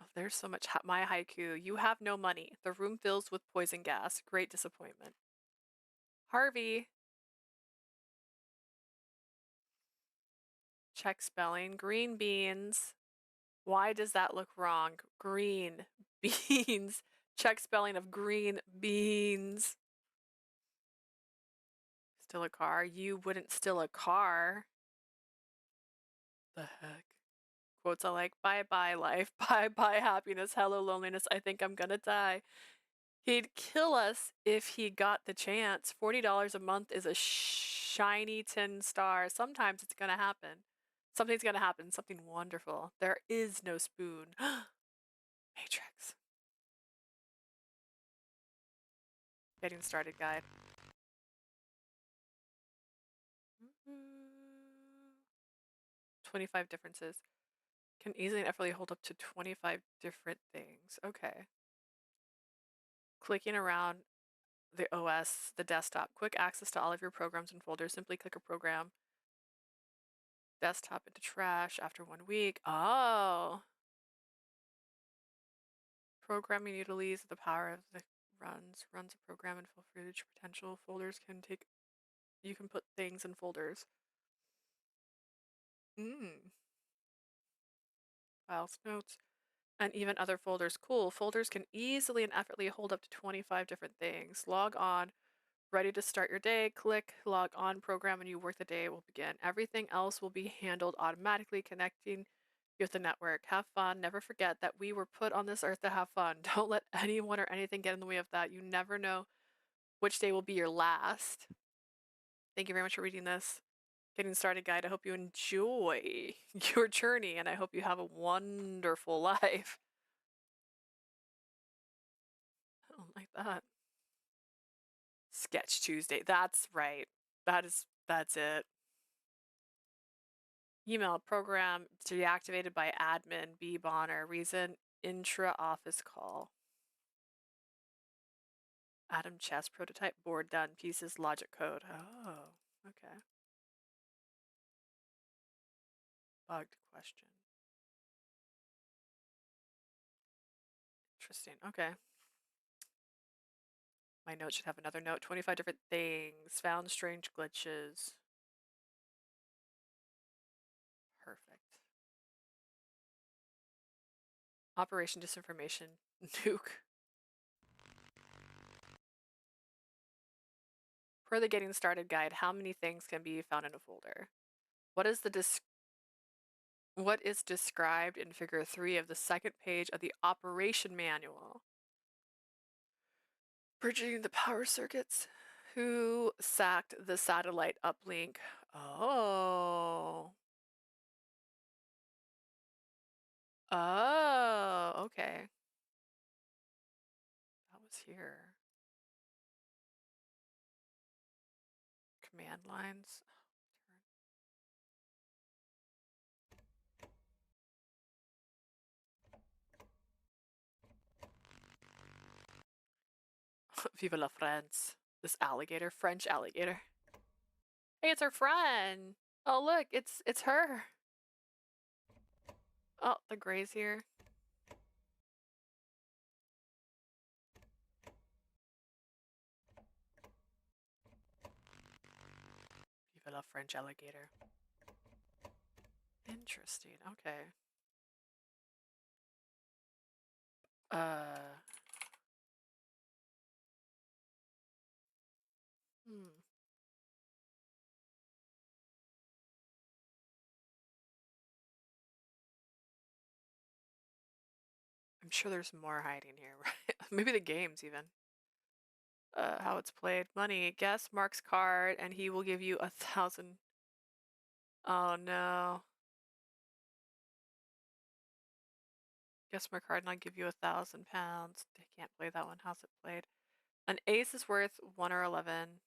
Oh, there's so much. My haiku. You have no money. The room fills with poison gas. Great disappointment. Harvey. Check spelling. Green beans. Why does that look wrong? Green beans. Check spelling of green beans. Steal a car. You wouldn't steal a car. The heck? Quotes I like. Bye bye life. Bye bye happiness. Hello loneliness. I think I'm gonna die. He'd kill us if he got the chance. $40 a month is a shiny tin star. Sometimes it's gonna happen. Something's gonna happen. Something wonderful. There is no spoon. Matrix. Getting started guide. 25 differences. Can easily and effortlessly hold up to 25 different things. Okay. Clicking around the OS, the desktop. Quick access to all of your programs and folders. Simply click a program. Desktop into trash after 1 week. Oh. Programming utilities the power of the runs a program and fulfill its potential. Folders can take. You can put things in folders. Files, notes, and even other folders. Cool. Folders can easily and effortlessly hold up to 25 different things. Log on. Ready to start your day. Click log on program and you work the day will begin. Everything else will be handled automatically, connecting you with the network. Have fun. Never forget that we were put on this earth to have fun. Don't let anyone or anything get in the way of that. You never know which day will be your last. Thank you very much for reading this getting started guide. I hope you enjoy your journey and I hope you have a wonderful life. I don't like that. Sketch Tuesday. That's right. That's it. Email program deactivated by admin B Bonner. Reason intra office call. Atom chess prototype board done. Pieces logic code. Oh, okay. Bugged question. Interesting. Okay. My note should have another note. 25 different things. Found strange glitches. Perfect. Operation Disinformation. Nuke. Per the Getting Started guide, how many things can be found in a folder? What is described in figure 3 of the second page of the operation manual? Bridging the power circuits. Who sacked the satellite uplink? Oh. Oh, okay. That was here. Command lines. Viva la France. This alligator. French alligator. Hey, it's our friend. Oh look, it's her. Oh, the gray's here. Viva la French alligator. Interesting. Okay. Hmm. I'm sure there's more hiding here, right? Maybe the games even. How it's played. Money. Guess Mark's card, and he will give you 1,000. Oh no. Guess my card, and I'll give you 1,000 pounds. I can't play that one. How's it played? An ace is worth 1 or 11.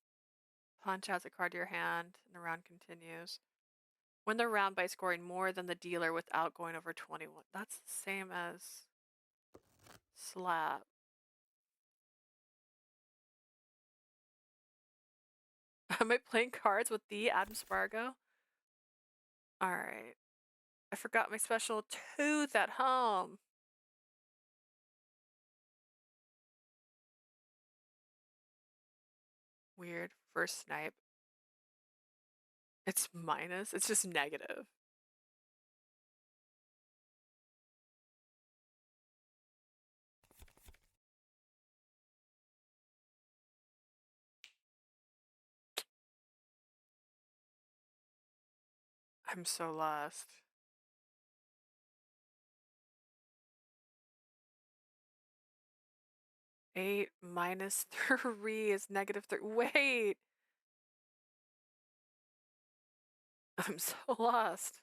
Punch adds a card to your hand, and the round continues. Win the round by scoring more than the dealer without going over 21. That's the same as slap. Am I playing cards with the Adam Spargo? Alright. I forgot my special tooth at home. Weird. First snipe. It's minus. It's just negative. I'm so lost. Eight minus 3 is -3. Wait! I'm so lost.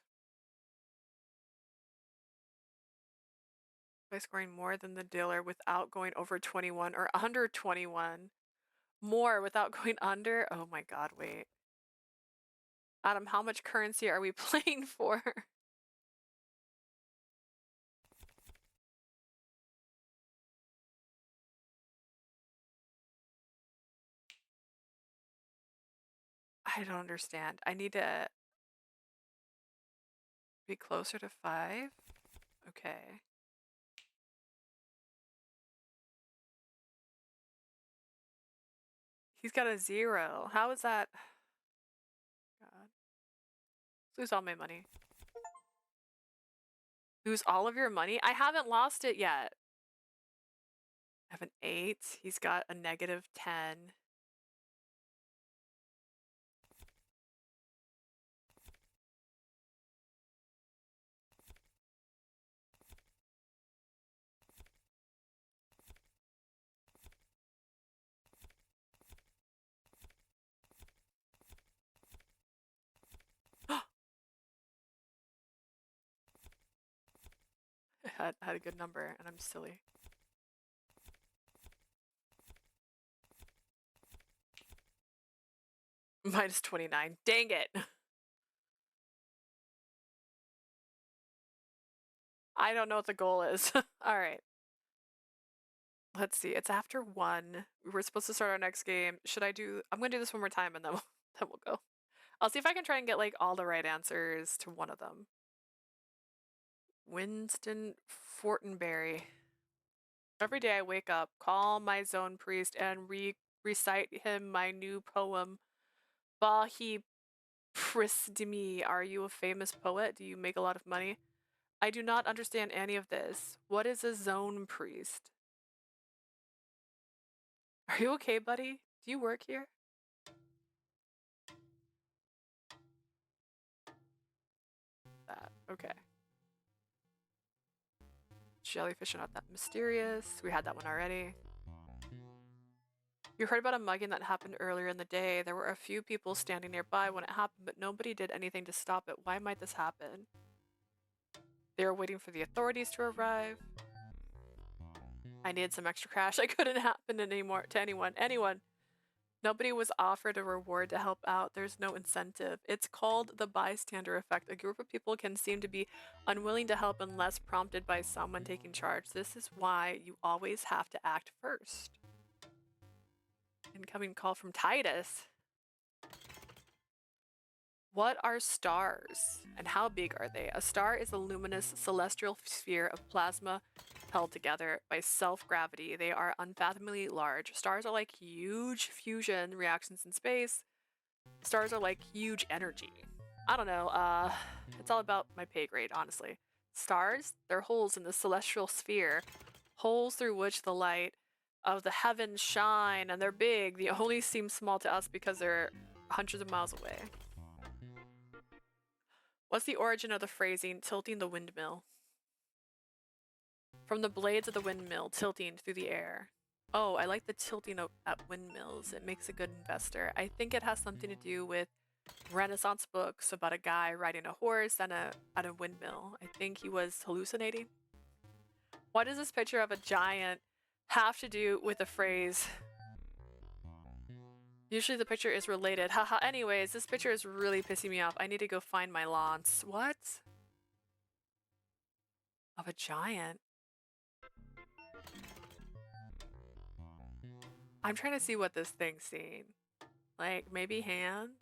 By scoring more than the dealer without going over 21 or under 21. More without going under? Oh my god, wait. Adam, how much currency are we playing for? I don't understand. I need to be closer to 5? Okay. He's got a 0. How is that? God. Lose all my money. Lose all of your money? I haven't lost it yet. I have an 8. He's got a -10. I had a good number, and I'm silly. -29. Dang it! I don't know what the goal is. Alright. Let's see. It's after 1. We're supposed to start our next game. Should I do... I'm gonna do this one more time, and then then we'll go. I'll see if I can try and get, like, all the right answers to one of them. Winston Fortenberry. Every day I wake up, call my zone priest, and recite him my new poem. Bahi Pristimi. Are you a famous poet? Do you make a lot of money? I do not understand any of this. What is a zone priest? Are you okay, buddy? Do you work here? That. Okay. Jellyfish are not that mysterious. We had that one already. You heard about a mugging that happened earlier in the day. There were a few people standing nearby when it happened, but nobody did anything to stop it. Why might this happen? They were waiting for the authorities to arrive. I needed some extra cash. I couldn't happen anymore to anyone. Nobody was offered a reward to help out. There's no incentive. It's called the bystander effect. A group of people can seem to be unwilling to help unless prompted by someone taking charge. This is why you always have to act first. Incoming call from Titus. What are stars, and how big are they? A star is a luminous celestial sphere of plasma held together by self-gravity. They are unfathomably large. Stars are like huge fusion reactions in space. Stars are like huge energy. I don't know, it's all about my pay grade, honestly. Stars, they're holes in the celestial sphere, holes through which the light of the heavens shine, and they're big. They only seem small to us because they're hundreds of miles away. What's the origin of the phrasing, tilting the windmill? From the blades of the windmill, tilting through the air. Oh, I like the tilting at windmills. It makes a good investor. I think it has something to do with Renaissance books about a guy riding a horse and at a windmill. I think he was hallucinating. What does this picture of a giant have to do with the phrase? Usually the picture is related. Haha, anyways, this picture is really pissing me off. I need to go find my lance. What? Of a giant? I'm trying to see what this thing's seeing. Like, maybe hands?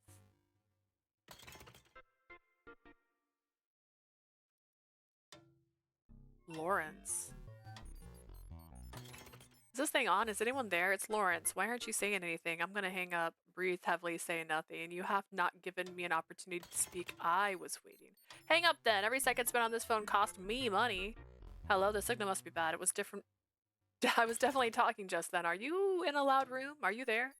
Lawrence. Is this thing on? Is anyone there? It's Lawrence. Why aren't you saying anything? I'm gonna hang up, breathe heavily, say nothing. You have not given me an opportunity to speak. I was waiting. Hang up then. Every second spent on this phone cost me money. Hello, the signal must be bad. It was different. I was definitely talking just then. Are you in a loud room? Are you there?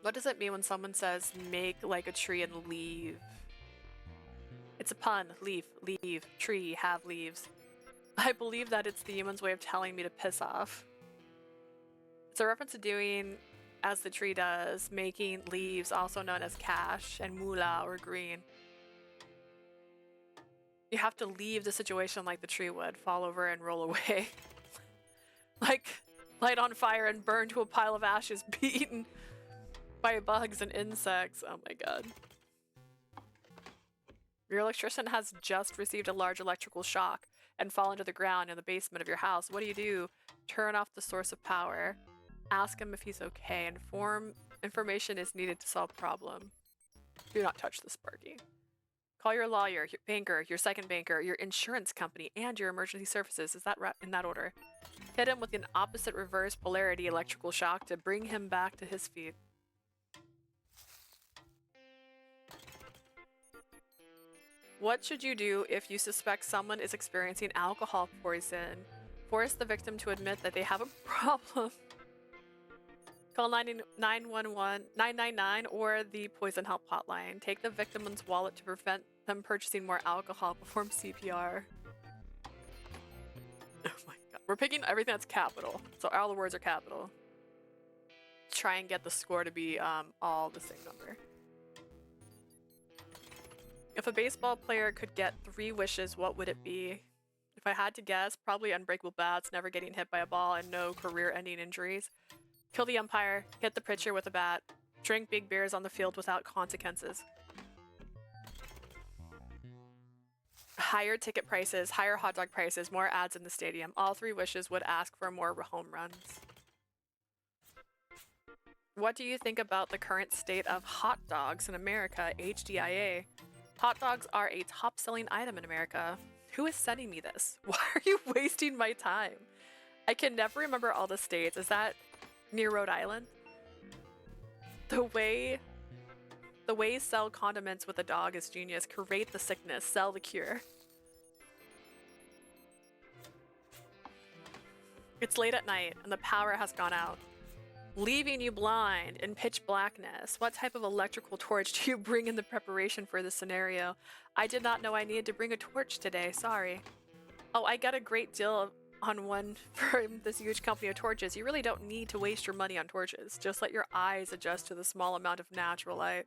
What does it mean when someone says make like a tree and leave? It's a pun. Leaf, leave, tree, have leaves. I believe that it's the human's way of telling me to piss off. It's a reference to doing as the tree does, making leaves, also known as cash, and moolah or green. You have to leave the situation like the tree would, fall over and roll away. Like light on fire and burn to a pile of ashes, beaten by bugs and insects. Oh my god. Your electrician has just received a large electrical shock and fallen to the ground in the basement of your house. What do? Turn off the source of power. Ask him if he's okay. Information is needed to solve problem. Do not touch the Sparky. Call your lawyer, your banker, your second banker, your insurance company, and your emergency services. Is that in that order? Hit him with an opposite reverse polarity electrical shock to bring him back to his feet. What should you do if you suspect someone is experiencing alcohol poison? Force the victim to admit that they have a problem. Call 999 or the poison help hotline. Take the victim's wallet to prevent them purchasing more alcohol. Perform CPR. Oh my god. We're picking everything that's capital. So all the words are capital. Try and get the score to be all the same number. If a baseball player could get 3 wishes, what would it be? If I had to guess, probably unbreakable bats, never getting hit by a ball, and no career-ending injuries. Kill the umpire, hit the pitcher with a bat, drink big beers on the field without consequences. Higher ticket prices, higher hot dog prices, more ads in the stadium. All 3 wishes would ask for more home runs. What do you think about the current state of hot dogs in America, HDIA? Hot dogs are a top-selling item in America. Who is sending me this? Why are you wasting my time? I can never remember all the states. Is that near Rhode Island? The way sell condiments with a dog is genius. Create the sickness, sell the cure. It's late at night and the power has gone out, leaving you blind in pitch blackness. What type of electrical torch do you bring in the preparation for this scenario? I did not know I needed to bring a torch today, sorry. Oh, I got a great deal on one from this huge company of torches. You really don't need to waste your money on torches. Just let your eyes adjust to the small amount of natural light.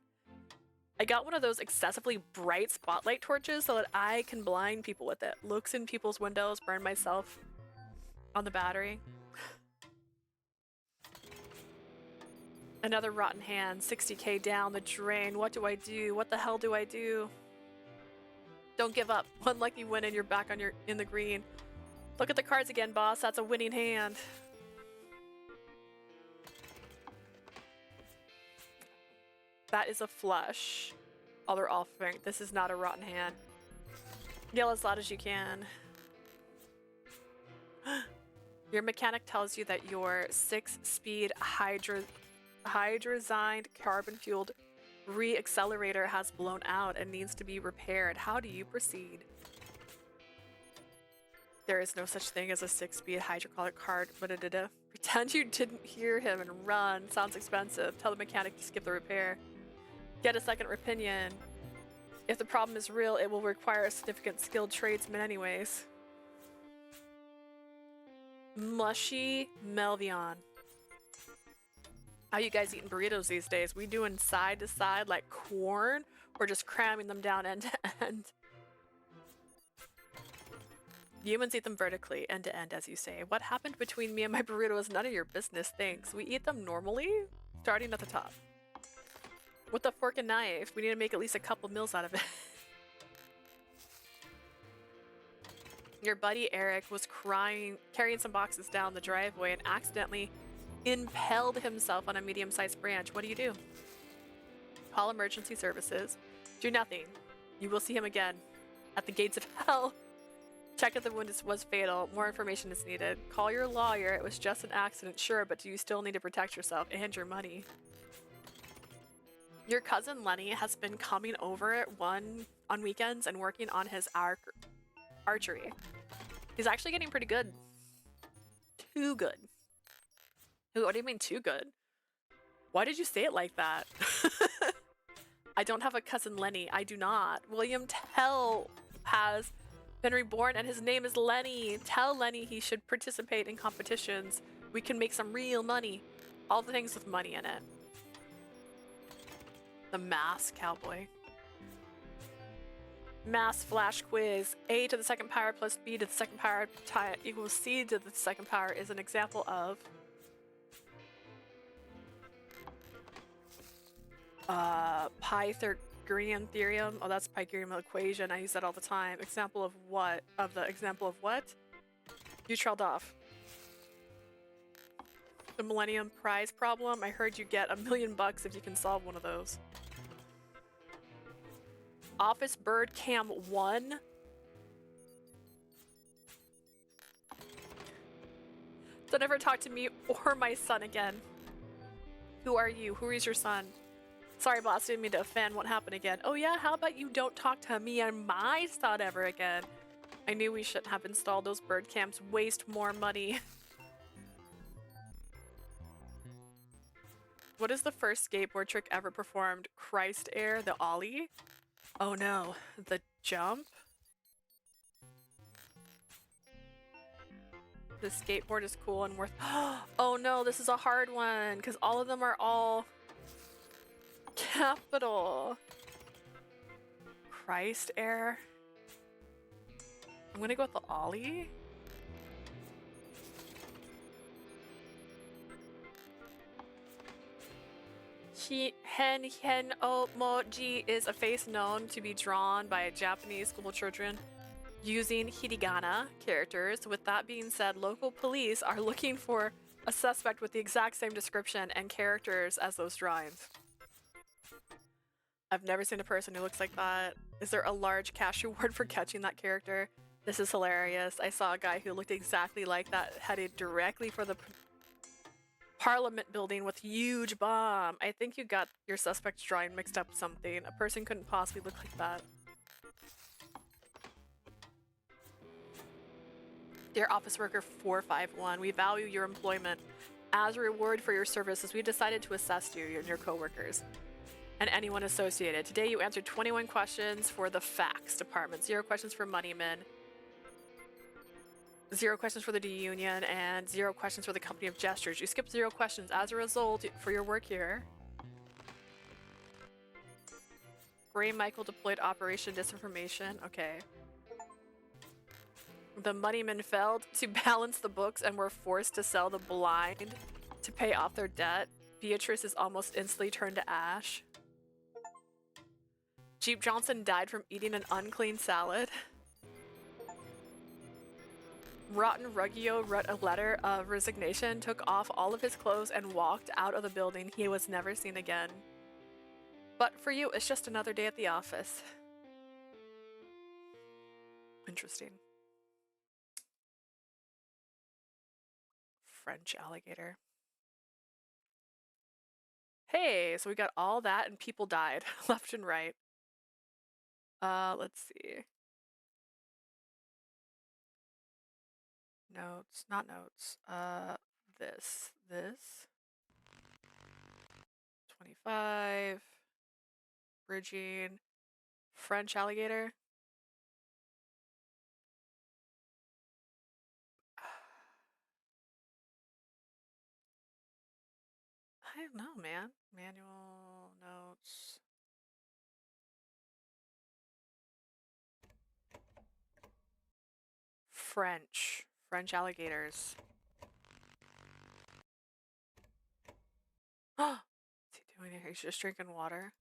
I got one of those excessively bright spotlight torches so that I can blind people with it. Looks in people's windows, burn myself on the battery. Another rotten hand, 60k down the drain. What do I do? What the hell do I do? Don't give up. One lucky win and you're back on in the green. Look at the cards again, boss. That's a winning hand. That is a flush. Oh, they're all franked. This is not a rotten hand. Yell as loud as you can. Your mechanic tells you that your 6-speed hydrazine carbon-fueled re-accelerator has blown out and needs to be repaired. How do you proceed? There is no such thing as a 6-speed hydraulic card. Pretend you didn't hear him and run. Sounds expensive. Tell the mechanic to skip the repair. Get a second opinion. If the problem is real, it will require a significant skilled tradesman anyways. Mushy Melvion. How you guys eating burritos these days? We doing side to side like corn, or just cramming them down end to end? Humans eat them vertically, end to end, as you say. What happened between me and my burrito is none of your business, thanks. We eat them normally, starting at the top. With a fork and knife, we need to make at least a couple meals out of it. Your buddy Eric was carrying some boxes down the driveway and accidentally impaled himself on a medium-sized branch. What do? Call emergency services. Do nothing. You will see him again at the gates of hell. Check if the wound was fatal. More information is needed. Call your lawyer. It was just an accident, sure, but do you still need to protect yourself and your money? Your cousin Lenny has been coming over on weekends and working on his archery. He's actually getting pretty good. Too good. What do you mean too good? Why did you say it like that? I don't have a cousin Lenny. I do not. William Tell has been reborn and his name is Lenny. Tell Lenny he should participate in competitions. We can make some real money. All the things with money in it. The mask cowboy. Mass flash quiz. A to the second power plus B to the second power equals C to the second power is an example of Pythagorean theorem. Oh, that's Pythagorean equation. I use that all the time. Example of what? Example of what? You trailed off. The Millennium Prize problem. I heard you get $1 million if you can solve one of those. Office Bird Cam 1. Don't ever talk to me or my son again. Who are you? Who is your son? Sorry, boss, didn't mean to offend. What happened again? Oh yeah, how about you don't talk to me and my son ever again? I knew we shouldn't have installed those bird cams. Waste more money. What is the first skateboard trick ever performed? Christ Air, the ollie? Oh no, the jump? The skateboard is cool and worth— oh no, this is a hard one, because all of them are all capital. Christ Air? I'm gonna go with the ollie. Hen Omoji is a face known to be drawn by Japanese school children using hiragana characters. With that being said, local police are looking for a suspect with the exact same description and characters as those drawings. I've never seen a person who looks like that. Is there a large cash reward for catching that character? This is hilarious. I saw a guy who looked exactly like that headed directly for the Parliament building with huge bomb. I think you got your suspect's drawing mixed up with something. A person couldn't possibly look like that. Dear Office Worker 451, we value your employment. As a reward for your services, we decided to assess you and your coworkers and anyone associated. Today you answered 21 questions for the facts department, 0 questions for Moneymen, 0 questions for the D Union, and 0 questions for the Company of Gestures. You skipped 0 questions. As a result, for your work here, Gray Michael deployed Operation Disinformation. Okay. The Moneymen failed to balance the books and were forced to sell the blind to pay off their debt. Beatrice is almost instantly turned to ash. Jeep Johnson died from eating an unclean salad. Rotten Ruggio wrote a letter of resignation, took off all of his clothes, and walked out of the building. He was never seen again. But for you, it's just another day at the office. Interesting. French alligator. Hey, so we got all that and people died left and right. Let's see. Notes, not notes. This. 25. Bridging. French alligator. I don't know, man. Manual notes. French alligators. What's he doing here? He's just drinking water.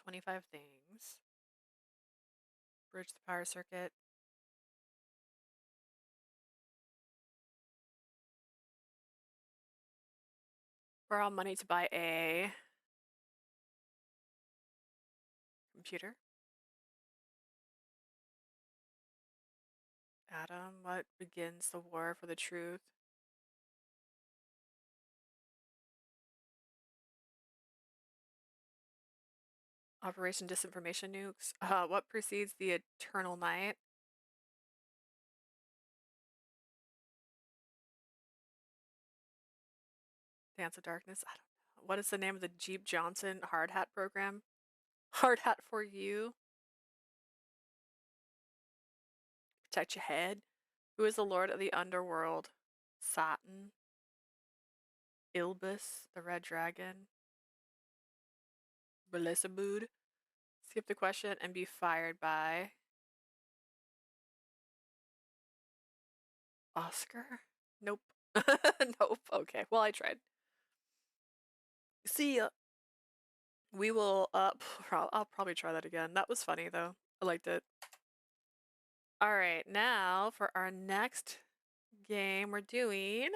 "25 things. Bridge the power circuit. Borrow money to buy a computer. Adam, what begins the war for the truth? Operation Disinformation Nukes. What precedes the Eternal Night? Dance of Darkness. I don't know. What is the name of the Jeep Johnson hard hat program? Hard hat for you. Protect your head. Who is the lord of the underworld? Satan. Ilbus, the red dragon. Beelzebub. Skip the question and be fired by Oscar? Nope. Nope. Okay. Well, I tried. See ya. We will I'll probably try that again. That was funny though. I liked it. All right, now for our next game, we're doing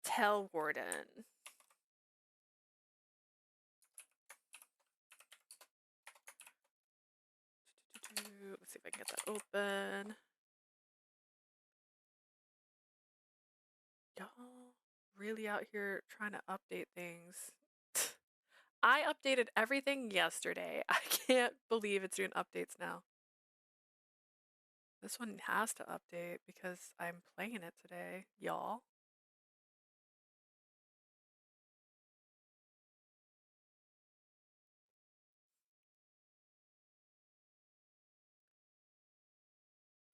Talewarden. Let's see if I can get that open. Y'all really out here trying to update things. I updated everything yesterday. I can't believe it's doing updates now. This one has to update because I'm playing it today, y'all.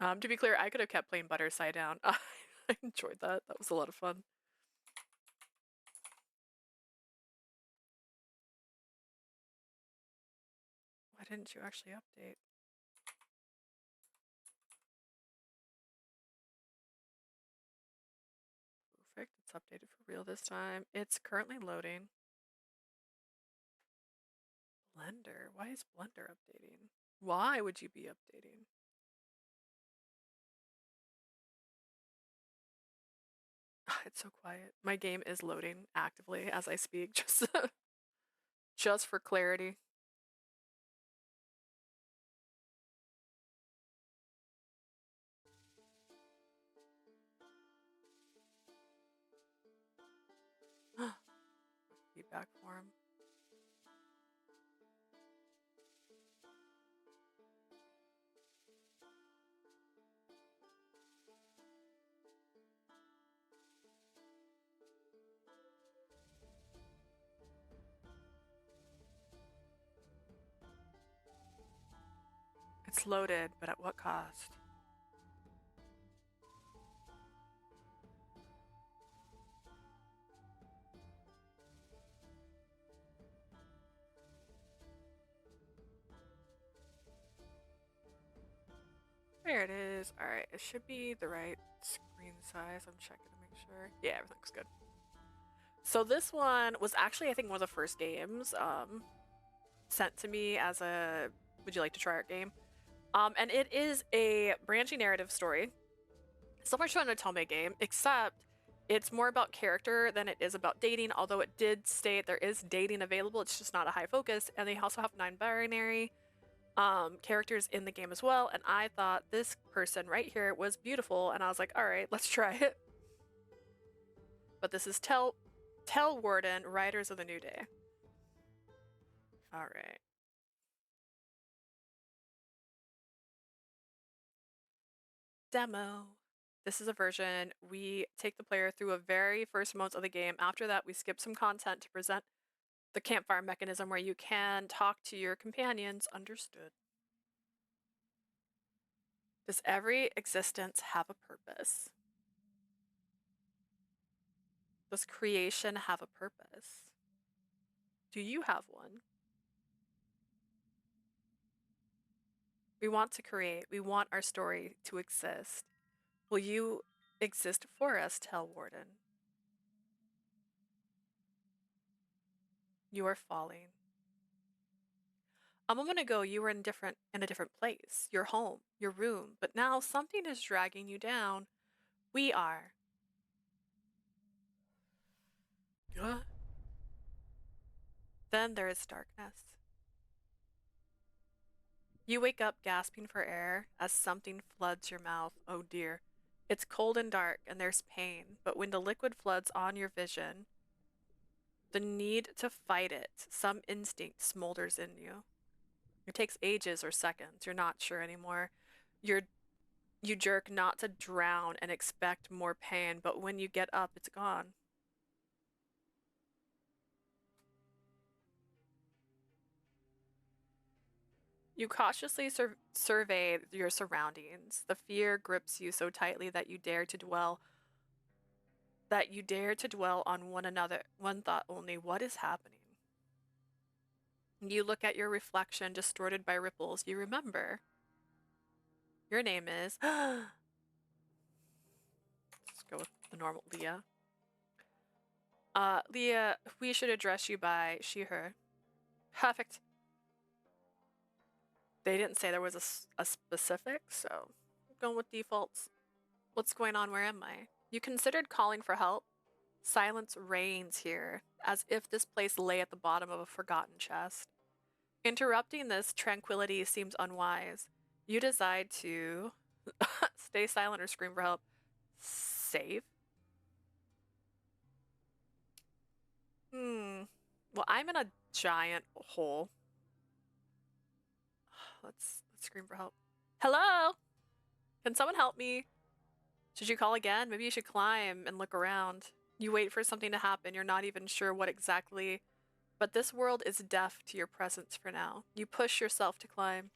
To be clear, I could have kept playing Butter Side Down. I enjoyed that. That was a lot of fun. Why didn't you actually update? Perfect. It's updated for real this time. It's currently loading. Blender. Why is Blender updating? Why would you be updating? It's so quiet. My game is loading actively as I speak, just for clarity. Feedback form. It's loaded, but at what cost? There it is. Alright, it should be the right screen size. I'm checking to make sure. Yeah, everything's good. So this one was actually, I think, one of the first games. sent to me as a would you like to try our game? And it is a branching narrative story, similar to an Otome game, except it's more about character than it is about dating, although it did state there is dating available, it's just not a high focus, and they also have non-binary characters in the game as well, and I thought this person right here was beautiful, and I was like, alright, let's try it. But this is Talewarden, Riders of the New Day. Alright. Demo. This is a version. We take the player through a very first moments of the game. After that, we skip some content to present the campfire mechanism where you can talk to your companions. Understood. Does every existence have a purpose? Does creation have a purpose? Do you have one? We want to create. We want our story to exist. Will you exist for us, Talewarden? You are falling. A moment ago, you were in a different place, your home, your room, but now something is dragging you down. We are. Then there is darkness. You wake up gasping for air as something floods your mouth. Oh dear. It's cold and dark, and there's pain, but when the liquid floods on your vision, the need to fight it, some instinct smolders in you. It takes ages or seconds. You're not sure anymore. You jerk not to drown and expect more pain, but when you get up, it's gone. You cautiously survey your surroundings. The fear grips you so tightly that you dare to dwell on one thought only. What is happening? You look at your reflection distorted by ripples. You remember. Your name is let's go with the normal Leah. Leah, we should address you by she, her. Perfect. They didn't say there was a specific, so I'm going with defaults. What's going on? Where am I? You considered calling for help? Silence reigns here, as if this place lay at the bottom of a forgotten chest. Interrupting this tranquility seems unwise. You decide to stay silent or scream for help. Save? Well, I'm in a giant hole. Let's scream for help. Hello? Can someone help me? Should you call again? Maybe you should climb and look around. You wait for something to happen. You're not even sure what exactly, but this world is deaf to your presence for now. You push yourself to climb.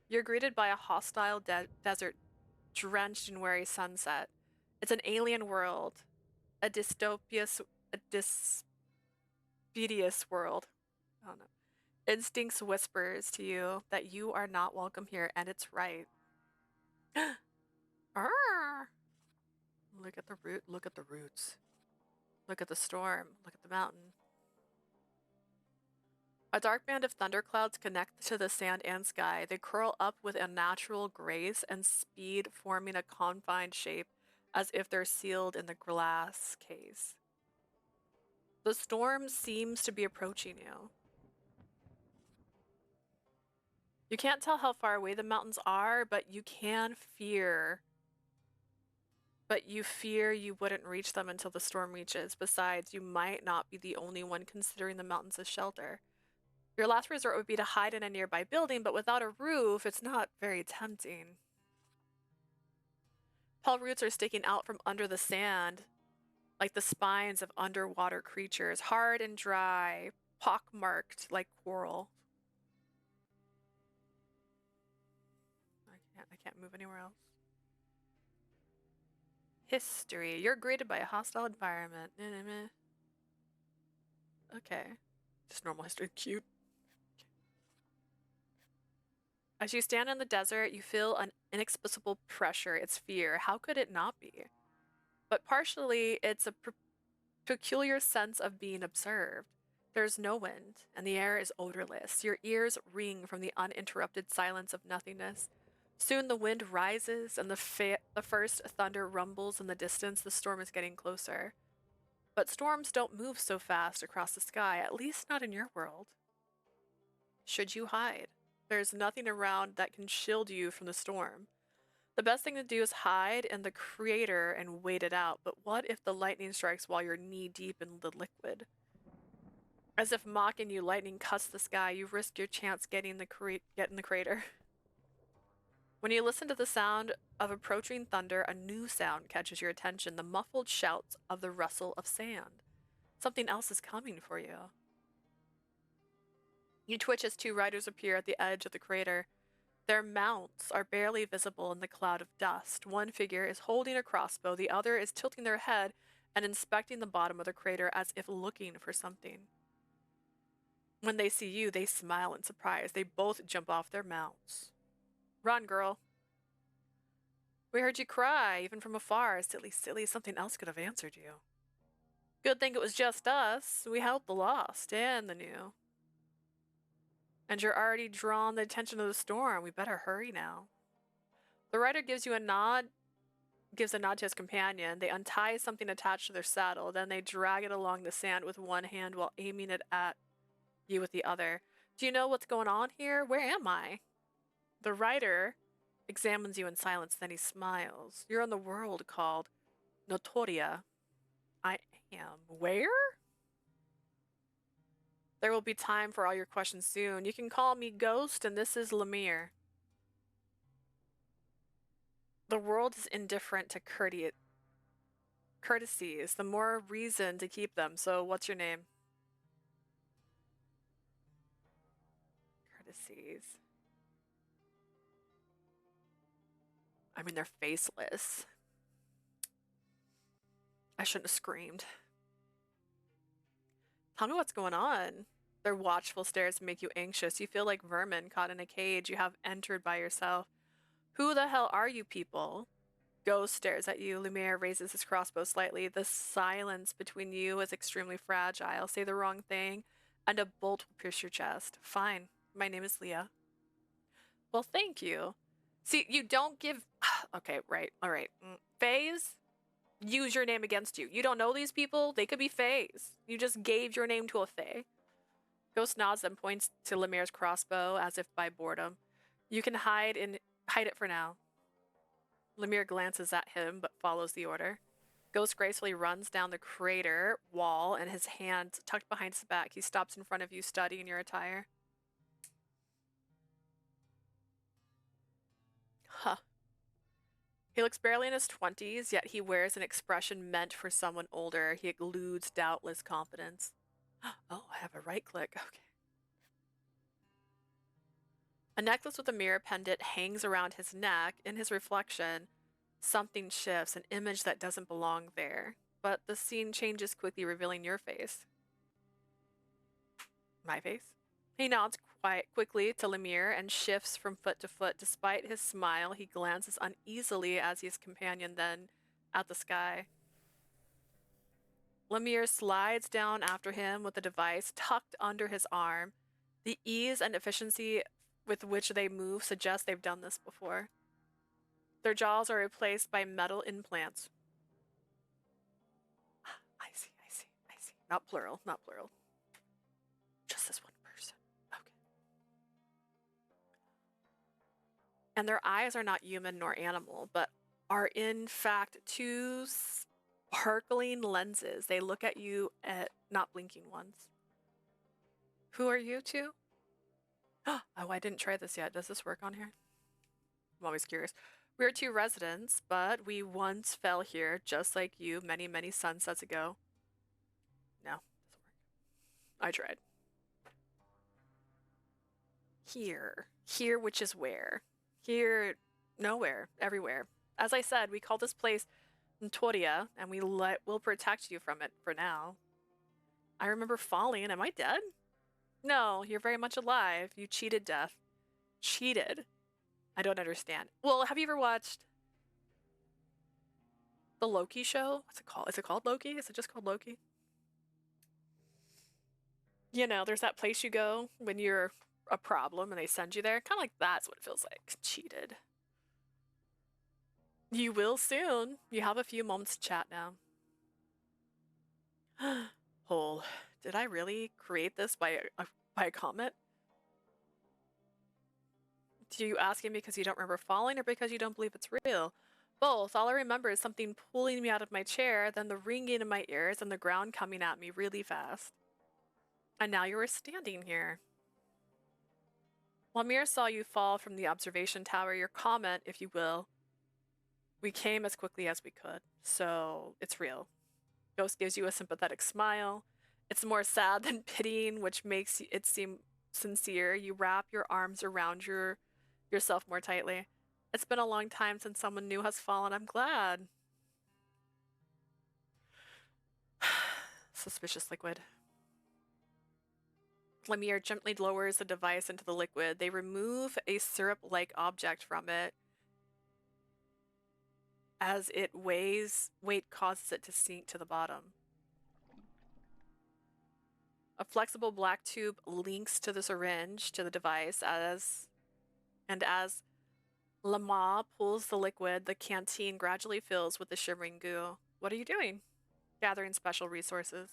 You're greeted by a hostile desert drenched in weary sunset. It's an alien world, a dystopious world. I don't know. Instincts whispers to you that you are not welcome here, and it's right. Look at the root. Look at the roots. Look at the storm. Look at the mountain. A dark band of thunderclouds connect to the sand and sky. They curl up with unnatural grace and speed, forming a confined shape as if they're sealed in the glass case. The storm seems to be approaching you. You can't tell how far away the mountains are, but you can fear. But you fear you wouldn't reach them until the storm reaches. Besides, you might not be the only one considering the mountains as shelter. Your last resort would be to hide in a nearby building, but without a roof, it's not very tempting. Tall roots are sticking out from under the sand, like the spines of underwater creatures, hard and dry, pockmarked like coral. I can't move anywhere else. History. You're greeted by a hostile environment. Okay. Just normal history. Cute. As you stand in the desert, you feel an inexplicable pressure. It's fear. How could it not be? But partially, it's a peculiar sense of being observed. There's no wind, and the air is odorless. Your ears ring from the uninterrupted silence of nothingness. Soon the wind rises, and the first thunder rumbles in the distance. The storm is getting closer. But storms don't move so fast across the sky, at least not in your world. Should you hide? There's nothing around that can shield you from the storm. The best thing to do is hide in the crater and wait it out. But what if the lightning strikes while you're knee deep in the liquid? As if mocking you, lightning cuts the sky. You risk your chance getting get in the crater. When you listen to the sound of approaching thunder, a new sound catches your attention, the muffled shouts of the rustle of sand. Something else is coming for you. You twitch as two riders appear at the edge of the crater. Their mounts are barely visible in the cloud of dust. One figure is holding a crossbow, the other is tilting their head and inspecting the bottom of the crater as if looking for something. When they see you, they smile in surprise. They both jump off their mounts. Run, girl. We heard you cry, even from afar. Silly, silly, something else could have answered you. Good thing it was just us. We helped the lost and the new. And you're already drawn the attention of the storm. We better hurry now. The rider gives a nod to his companion. They untie something attached to their saddle. Then they drag it along the sand with one hand while aiming it at you with the other. Do you know what's going on here? Where am I? The rider examines you in silence, then he smiles. You're in the world called Notoria. I am. Where? There will be time for all your questions soon. You can call me Ghost, and this is Lemire. The world is indifferent to courtesies, the more reason to keep them. So what's your name? Courtesies. I mean, they're faceless. I shouldn't have screamed. Tell me what's going on. Their watchful stares make you anxious. You feel like vermin caught in a cage you have entered by yourself. Who the hell are you people? Ghost stares at you. Lumiere raises his crossbow slightly. The silence between you is extremely fragile. Say the wrong thing, and a bolt will pierce your chest. Fine. My name is Leah. Well, thank you. See, you don't give... Okay, right. All right. Fays? Use your name against you. You don't know these people? They could be Fays. You just gave your name to a Fae. Ghost nods and points to Lemire's crossbow as if by boredom. You can hide it for now. Lemire glances at him but follows the order. Ghost gracefully runs down the crater wall and his hands tucked behind his back. He stops in front of you, studying your attire. Huh. He looks barely in his 20s, yet he wears an expression meant for someone older. He exudes doubtless confidence. Oh, I have a right click. Okay. A necklace with a mirror pendant hangs around his neck. In his reflection, something shifts, an image that doesn't belong there. But the scene changes quickly, revealing your face. My face? He nods quickly to Lemire and shifts from foot to foot. Despite his smile, he glances uneasily as his companion, then at the sky. Lemire slides down after him with the device tucked under his arm. The ease and efficiency with which they move suggests they've done this before. Their jaws are replaced by metal implants. I see. Not plural. Just this one person. Okay. And their eyes are not human nor animal, but are in fact two sparkling lenses. They look at you at not blinking ones. Who are you two? Oh, I didn't try this yet. Does this work on here? I'm always curious. We are two residents, but we once fell here, just like you, many, many sunsets ago. No, doesn't work. I tried. Here, which is where? Here, nowhere, everywhere. As I said, we call this place Ntoria, and we'll protect you from it for now. I remember falling. Am I dead? No, you're very much alive. You cheated death. Cheated? I don't understand. Well, have you ever watched the Loki show? What's it called? Is it called Loki? Is it just called Loki? You know, there's that place you go when you're a problem and they send you there. Kind of like that's what it feels like. Cheated. You will soon. You have a few moments to chat now. Hole. Did I really create this by a comment? Do you asking because you don't remember falling or because you don't believe it's real? Both. All I remember is something pulling me out of my chair, then the ringing in my ears and the ground coming at me really fast. And now you are standing here. Lemire saw you fall from the observation tower, your comment, if you will. We came as quickly as we could, so it's real. Ghost gives you a sympathetic smile. It's more sad than pitying, which makes it seem sincere. You wrap your arms around yourself more tightly. It's been a long time since someone new has fallen. I'm glad. Suspicious liquid. Lemire gently lowers the device into the liquid. They remove a syrup-like object from it. As weight causes it to sink to the bottom. A flexible black tube links to the syringe to the device as Lama pulls the liquid, the canteen gradually fills with the shimmering goo. What are you doing? Gathering special resources.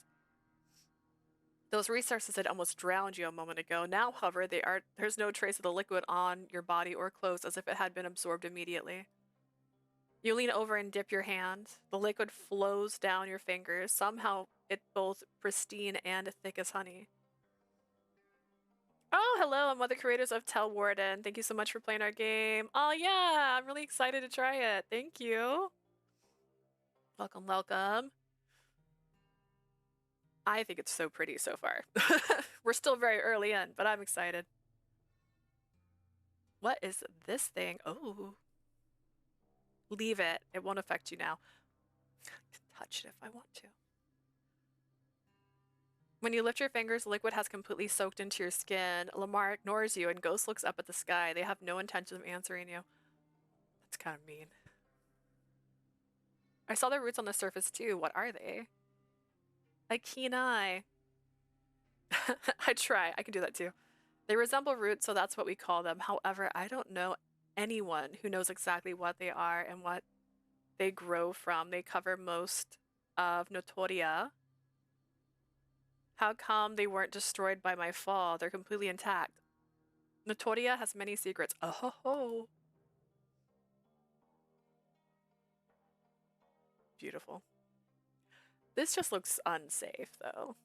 Those resources had almost drowned you a moment ago. Now, however, there's no trace of the liquid on your body or clothes, as if it had been absorbed immediately. You lean over and dip your hand. The liquid flows down your fingers. Somehow, it's both pristine and thick as honey. Oh, hello, I'm one of the creators of Talewarden. Thank you so much for playing our game. Oh, yeah, I'm really excited to try it. Thank you. Welcome, welcome. I think it's so pretty so far. We're still very early in, but I'm excited. What is this thing? Oh. Leave it. It won't affect you now. I can touch it if I want to. When you lift your fingers, the liquid has completely soaked into your skin. Lamar ignores you and Ghost looks up at the sky. They have no intention of answering you. That's kind of mean. I saw their roots on the surface too. What are they? A keen eye. I try. I can do that too. They resemble roots, so that's what we call them. However, I don't know anyone who knows exactly what they are and what they grow from. They cover most of Notoria. How come they weren't destroyed by my fall? They're completely intact. Notoria has many secrets. Oh ho ho. Beautiful. This just looks unsafe, though.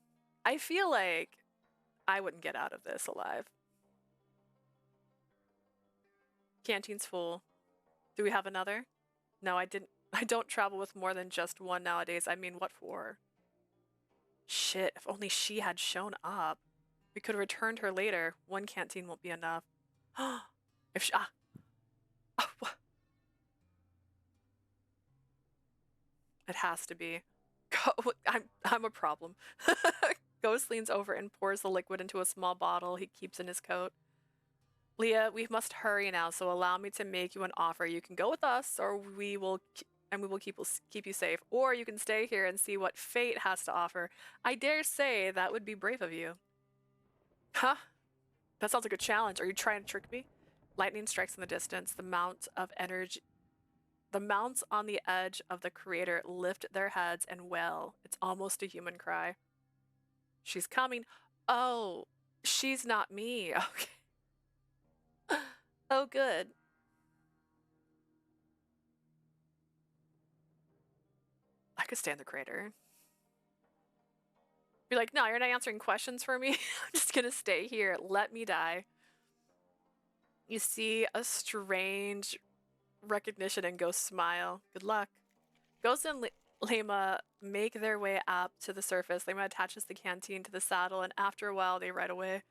I feel like I wouldn't get out of this alive. Canteen's full. Do we have another? No, I don't travel with more than just one nowadays. I mean, what for? Shit, if only she had shown up. We could have returned her later. One canteen won't be enough. If she... It has to be. I'm a problem. Ghost leans over and pours the liquid into a small bottle he keeps in his coat. Leah, we must hurry now, so allow me to make you an offer. You can go with us, or we will keep you safe. Or you can stay here and see what fate has to offer. I dare say that would be brave of you. Huh? That sounds like a challenge. Are you trying to trick me? Lightning strikes in the distance. The mounts on the edge of the crater lift their heads and wail. It's almost a human cry. She's coming. Oh, she's not me. Okay. Oh, good. I could stay in the crater. Be like, no, you're not answering questions for me. I'm just gonna stay here. Let me die. You see a strange recognition and Ghost smile. Good luck. Ghost and Lema make their way up to the surface. Lema attaches the canteen to the saddle, and after a while, they ride away.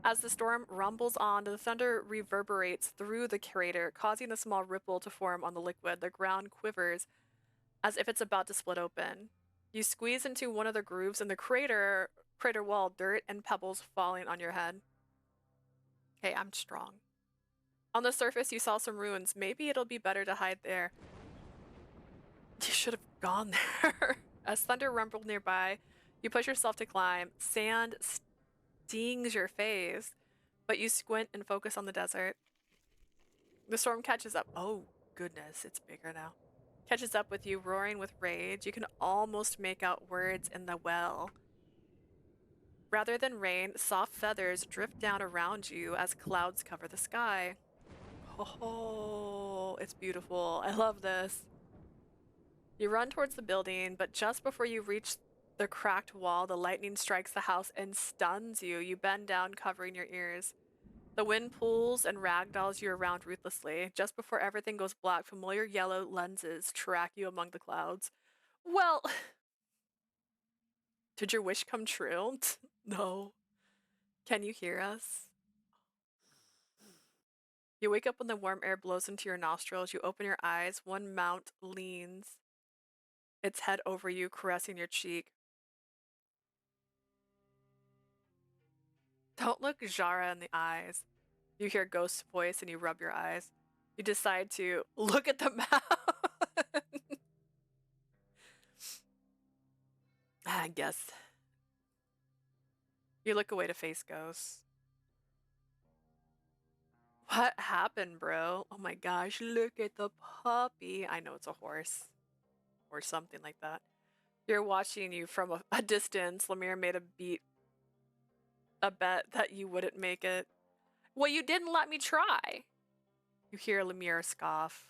As the storm rumbles on, the thunder reverberates through the crater, causing a small ripple to form on the liquid. The ground quivers as if it's about to split open. You squeeze into one of the grooves in the crater wall, dirt and pebbles falling on your head. Hey, I'm strong. On the surface, you saw some ruins. Maybe it'll be better to hide there. You should have gone there. As thunder rumbled nearby, you push yourself to climb. Sand stings your face, but you squint and focus on the desert. The storm catches up. Oh, goodness, it's bigger now. Catches up with you, roaring with rage. You can almost make out words in the well. Rather than rain, soft feathers drift down around you as clouds cover the sky. Oh, it's beautiful. I love this. You run towards the building, but just before you reach the cracked wall, the lightning strikes the house and stuns you. You bend down, covering your ears. The wind pulls and ragdolls you around ruthlessly. Just before everything goes black, familiar yellow lenses track you among the clouds. Well, did your wish come true? No. Can you hear us? You wake up when the warm air blows into your nostrils. You open your eyes. One mount leans, its head over you, caressing your cheek. Don't look Jara in the eyes. You hear Ghost's voice and you rub your eyes. You decide to look at the mouth. I guess. You look away to face Ghost. What happened, bro? Oh my gosh, look at the puppy. I know it's a horse. Or something like that. You're watching you from a distance. Lemire made a bet that you wouldn't make it. Well, you didn't let me try. You hear Lemire scoff.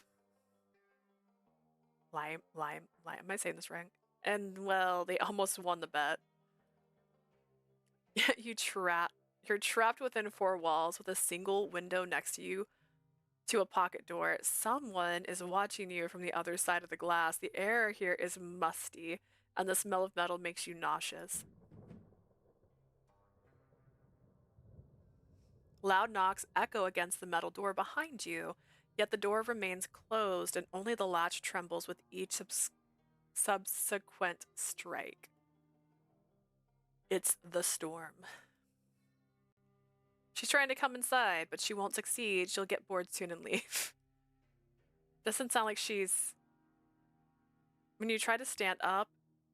Lime. Am I saying this right? And well, they almost won the bet. You're trapped within four walls with a single window next to you to a pocket door. Someone is watching you from the other side of the glass. The air here is musty, and the smell of metal makes you nauseous. Loud knocks echo against the metal door behind you, yet the door remains closed and only the latch trembles with each subsequent strike. It's the storm. She's trying to come inside, but she won't succeed. She'll get bored soon and leave. Doesn't sound like she's... When you try to stand up,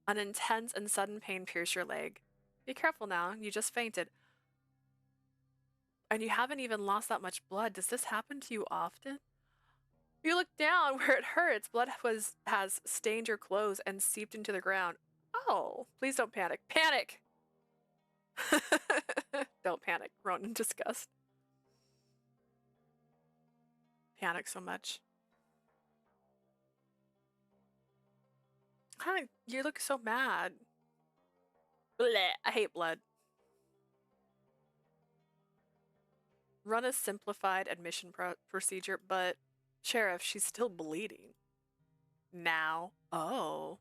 an intense and sudden pain pierces your leg. Be careful now, you just fainted. And you haven't even lost that much blood. Does this happen to you often? You look down where it hurts. Blood has stained your clothes and seeped into the ground. Oh, please don't panic. Panic! Don't panic. Groan in disgust. Panic so much. Hi, you look so mad. Blech, I hate blood. Run a simplified admission procedure, but Sheriff, she's still bleeding. Now? Oh.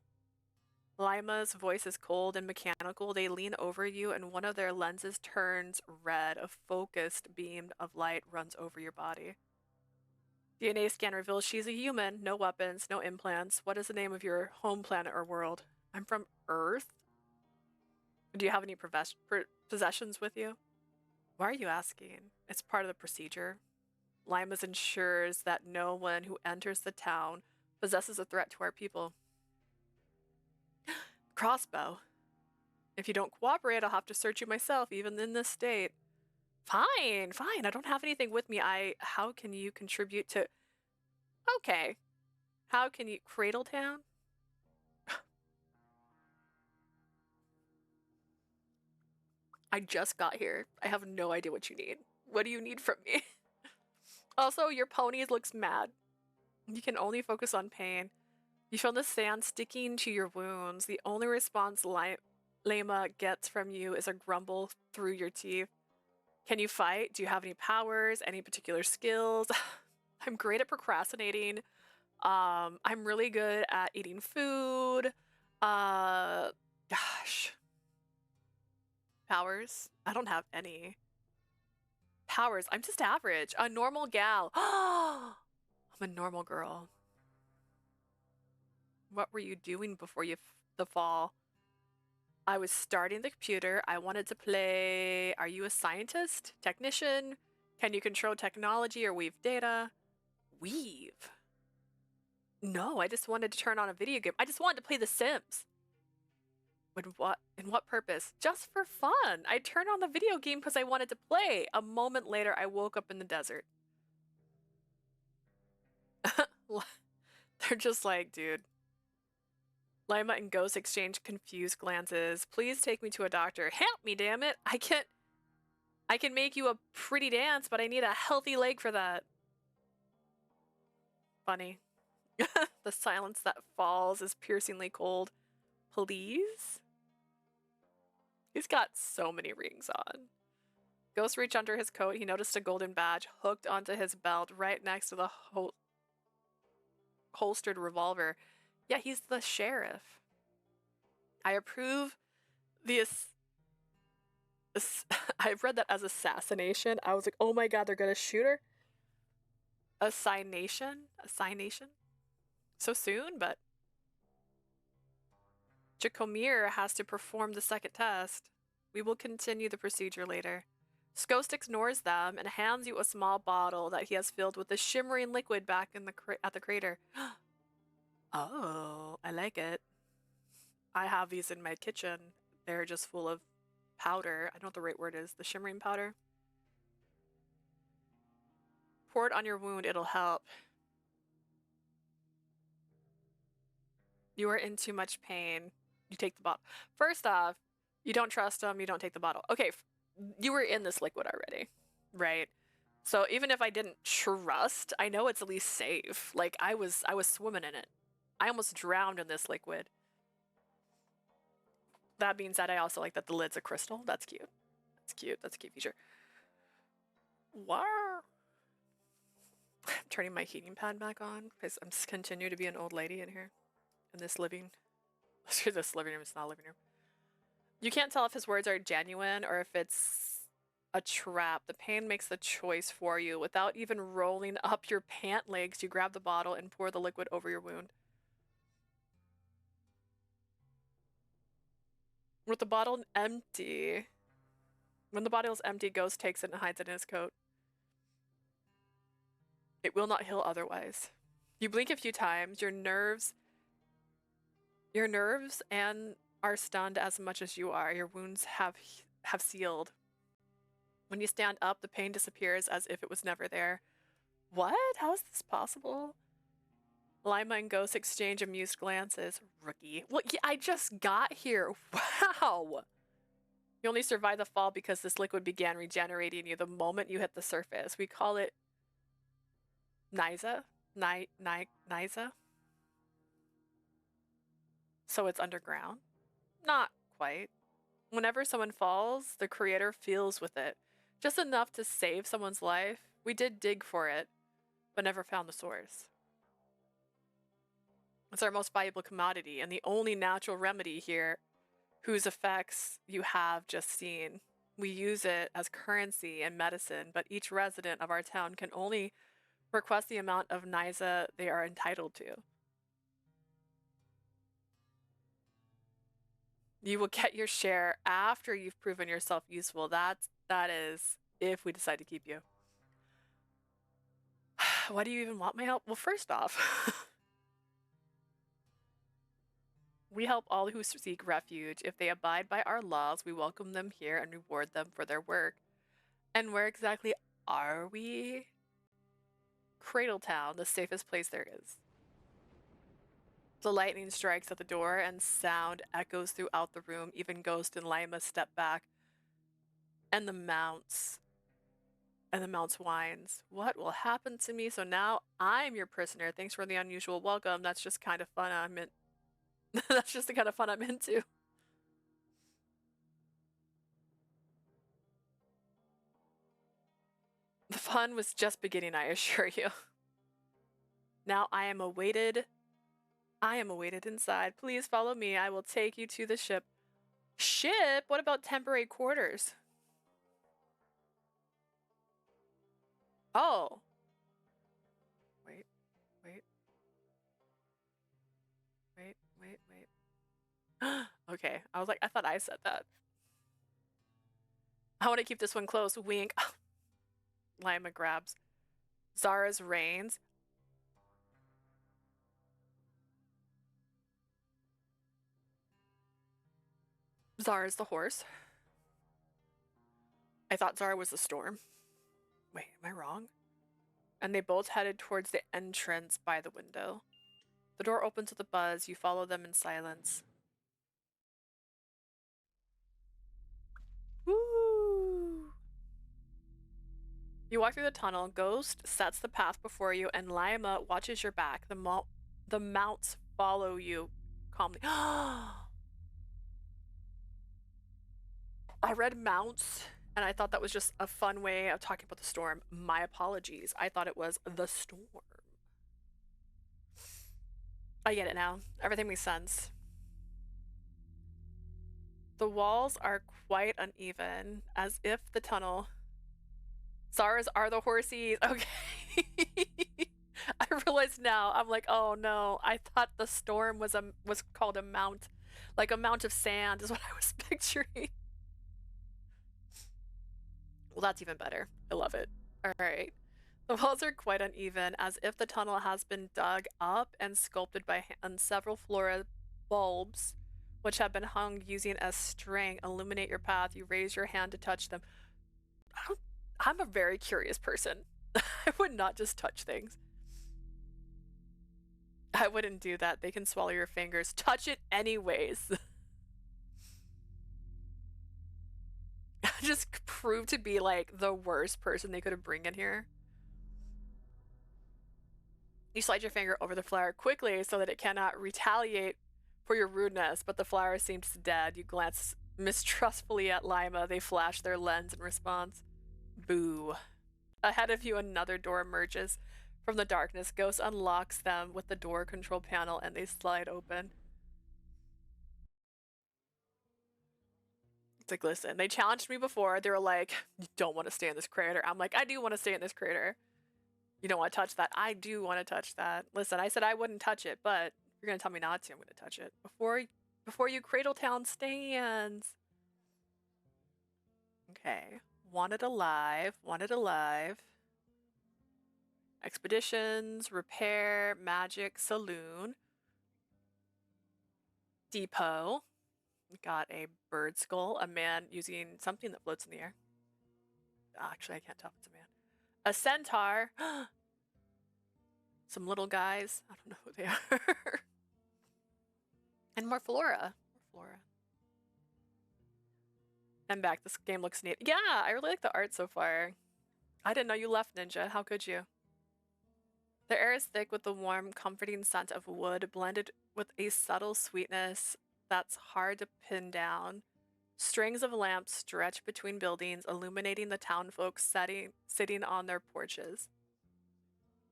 Lima's voice is cold and mechanical. They lean over you and one of their lenses turns red. A focused beam of light runs over your body. DNA scan reveals she's a human. No weapons, no implants. What is the name of your home planet or world? I'm from Earth? Do you have any possessions with you? Why are you asking? It's part of the procedure. Lima's ensures that no one who enters the town possesses a threat to our people. Crossbow. If you don't cooperate, I'll have to search you myself, even in this state. Fine. I don't have anything with me. How can you contribute to... Okay. How can you... Cradle Town? I just got here. I have no idea what you need. What do you need from me? Also, your pony looks mad. You can only focus on pain. You feel the sand sticking to your wounds. The only response Lema gets from you is a grumble through your teeth. Can you fight? Do you have any powers? Any particular skills? I'm great at procrastinating. I'm really good at eating food. Gosh. Powers? I don't have any. Powers? I'm just average. A normal gal. I'm a normal girl. What were you doing before the fall? I was starting the computer. I wanted to play... Are you a scientist? Technician? Can you control technology or weave data? Weave? No, I just wanted to turn on a video game. I just wanted to play The Sims. In what purpose? Just for fun. I turned on the video game because I wanted to play. A moment later, I woke up in the desert. They're just like, dude. Lima and Ghost exchange confused glances. Please take me to a doctor. Help me, damn it. I can make you a pretty dance, but I need a healthy leg for that. Funny. The silence that falls is piercingly cold. Please? He's got so many rings on. Ghost reached under his coat. He noticed a golden badge hooked onto his belt right next to the holstered revolver. Yeah, he's the sheriff. I approve the I've read that as assassination. I was like, oh my god, they're gonna shoot her? Assignation? So soon, but Jacomir has to perform the second test. We will continue the procedure later. Ghost ignores them and hands you a small bottle that he has filled with a shimmering liquid back in at the crater. Oh, I like it. I have these in my kitchen. They're just full of powder. I don't know what the right word is. The shimmering powder. Pour it on your wound. It'll help. You are in too much pain. You take the bottle. First off, you don't trust him. You don't take the bottle. Okay, you were in this liquid already, right? So even if I didn't trust, I know it's at least safe. Like I was swimming in it. I almost drowned in this liquid. That being said, I also like that the lid's a crystal. That's cute. That's cute. That's a cute feature. Wow. I'm turning my heating pad back on because I'm just continue to be an old lady in here. In this living room, it's not a living room. You can't tell if his words are genuine or if it's a trap. The pain makes the choice for you. Without even rolling up your pant legs, you grab the bottle and pour the liquid over your wound. With the bottle empty, when the bottle is empty, Ghost takes it and hides it in his coat. It will not heal otherwise. You blink a few times, your nerves and are stunned as much as you are. Your wounds have sealed. When you stand up, the pain disappears as if it was never there. What? How is this possible? Lima and Ghost exchange amused glances. Rookie. Well, yeah, I just got here. Wow. You only survived the fall because this liquid began regenerating you the moment you hit the surface. We call it Nysa? Nysa? So it's underground? Not quite. Whenever someone falls, the creator feels with it. Just enough to save someone's life. We did dig for it, but never found the source. It's our most valuable commodity and the only natural remedy here, whose effects you have just seen. We use it as currency and medicine, but each resident of our town can only request the amount of Nysa they are entitled to. You will get your share after you've proven yourself useful. That is if we decide to keep you. Why do you even want my help? Well, first off, we help all who seek refuge. If they abide by our laws, we welcome them here and reward them for their work. And where exactly are we? Cradle Town, the safest place there is. The lightning strikes at the door and sound echoes throughout the room. Even Ghost and Lima step back. And the mounts whines. What will happen to me? So now I'm your prisoner. Thanks for the unusual welcome. That's just kind of fun. That's just the kind of fun I'm into. The fun was just beginning, I assure you. Now I am awaited inside. Please follow me. I will take you to the ship. Ship? What about temporary quarters? Oh. Wait. Okay. I was like, I thought I said that. I want to keep this one close. Wink. Lima grabs Zara's reins. Zara's the horse. I thought Zara was the storm. Wait, am I wrong? And they both headed towards the entrance by the window. The door opens with a buzz. You follow them in silence. Woo! You walk through the tunnel. Ghost sets the path before you, and Lima watches your back. The mounts follow you calmly. I read mounts, and I thought that was just a fun way of talking about the storm. My apologies. I thought it was the storm. I get it now. Everything makes sense. The walls are quite uneven, as if the tunnel... Zara's are the horsies. Okay. I realize now. I'm like, oh no. I thought the storm was called a mount. Like a mount of sand is what I was picturing. Well, that's even better. I love it. All right. The walls are quite uneven, as if the tunnel has been dug up and sculpted by hand. Several flora bulbs, which have been hung using a string, illuminate your path. You raise your hand to touch them. I'm a very curious person. I would not just touch things. I wouldn't do that. They can swallow your fingers. Touch it anyways. Just prove to be like the worst person they could have bring in here. You slide your finger over the flower quickly so that it cannot retaliate for your rudeness, but the flower seems dead. You glance mistrustfully at Lima. They flash their lens in response. Boo. Ahead of you, another door emerges from the darkness. Ghost unlocks them with the door control panel, and they slide open. It's like, listen, they challenged me before. They were like, you don't want to stay in this crater. I'm like, I do want to stay in this crater. You don't want to touch that? I do want to touch that. Listen, I said I wouldn't touch it, but you're going to tell me not to. I'm going to touch it. Before you Cradle Town stands. Okay. Wanted alive. Wanted alive. Expeditions, repair, magic, saloon. Depot. Got a bird skull. A man using something that floats in the air. Actually, I can't tell if it's a man. A centaur. Some little guys. I don't know who they are. And more flora. More flora. And back. This game looks neat. Yeah, I really like the art so far. I didn't know you left, Ninja. How could you? The air is thick with the warm, comforting scent of wood, blended with a subtle sweetness that's hard to pin down. Strings of lamps stretch between buildings, illuminating the townfolk sitting on their porches.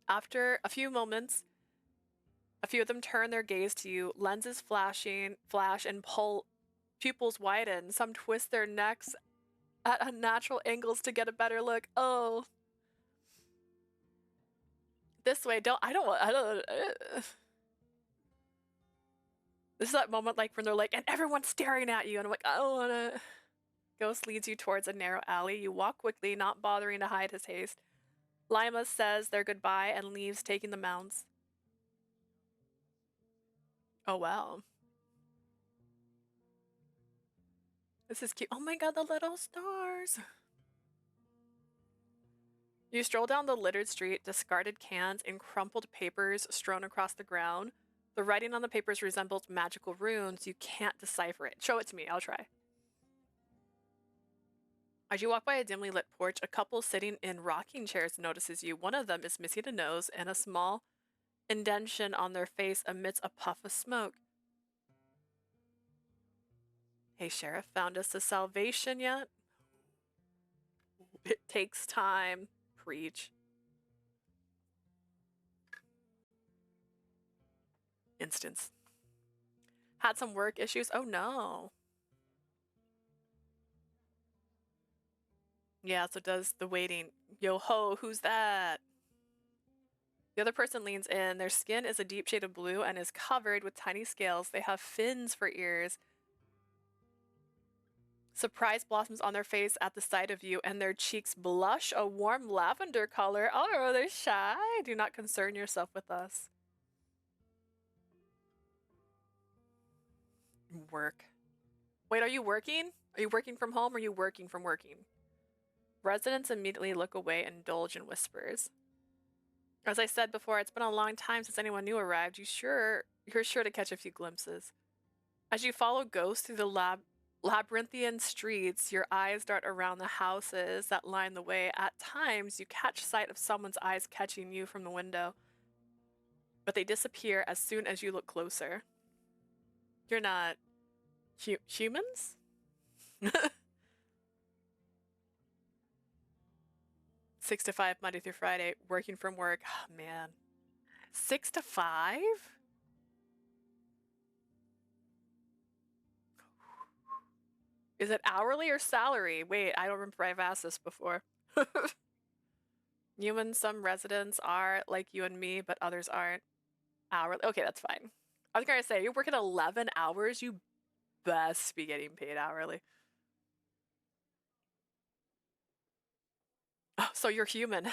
After a few moments, a few of them turn their gaze to you, lenses flash and pupils widen. Some twist their necks at unnatural angles to get a better look. Oh. This way, This is that moment like when they're like, and everyone's staring at you, and I'm like, I don't wanna. Ghost leads you towards a narrow alley. You walk quickly, not bothering to hide his haste. Lima says their goodbye and leaves, taking the mounts. Oh, wow. This is cute. Oh my god, the little stars. You stroll down the littered street, discarded cans and crumpled papers strewn across the ground. The writing on the papers resembles magical runes. You can't decipher it. Show it to me. I'll try. As you walk by a dimly lit porch, a couple sitting in rocking chairs notices you. One of them is missing a nose and a small indentation on their face amidst a puff of smoke. Hey, Sheriff, found us a salvation yet? It takes time. Preach. Instance. Had some work issues? Oh no. Yeah, so does the waiting. Yo ho, who's that? The other person leans in. Their skin is a deep shade of blue and is covered with tiny scales. They have fins for ears. Surprise blossoms on their face at the sight of you, and their cheeks blush a warm lavender color. Oh, they're shy. Do not concern yourself with us. Work. Wait, are you working? Are you working from home or are you working from working? Residents immediately look away and indulge in whispers. As I said before, it's been a long time since anyone new arrived. You're sure to catch a few glimpses. As you follow ghosts through the labyrinthian streets, your eyes dart around the houses that line the way. At times, you catch sight of someone's eyes catching you from the window, but they disappear as soon as you look closer. You're not humans? 6 to 5, Monday through Friday, working from work. Oh, man. 6 to 5? Is it hourly or salary? Wait, I don't remember I've asked this before. Humans, some residents are like you and me, but others aren't. Hourly. Okay, that's fine. I was going to say, you're working 11 hours, you best be getting paid hourly. Oh, so you're human.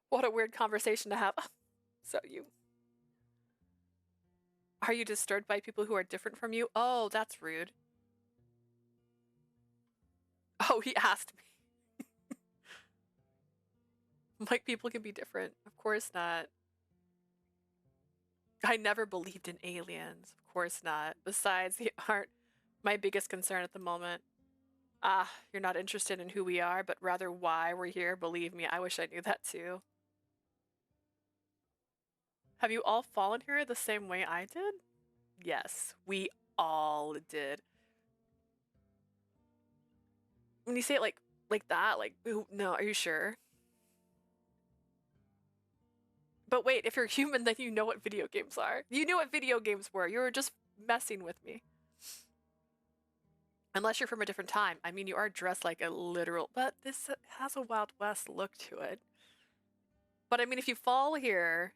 What a weird conversation to have. So you. Are you disturbed by people who are different from you? Oh, that's rude. Oh, he asked me. Like, people can be different. Of course not. I never believed in aliens. Of course not. Besides, they aren't my biggest concern at the moment. Ah, you're not interested in who we are, but rather why we're here. Believe me, I wish I knew that too. Have you all fallen here the same way I did? Yes, we all did. When you say it like that, like, no, are you sure? But wait, if you're human, then you know what video games are. You knew what video games were. You were just messing with me. Unless you're from a different time. I mean, you are dressed like a literal, but this has a Wild West look to it. But I mean, if you fall here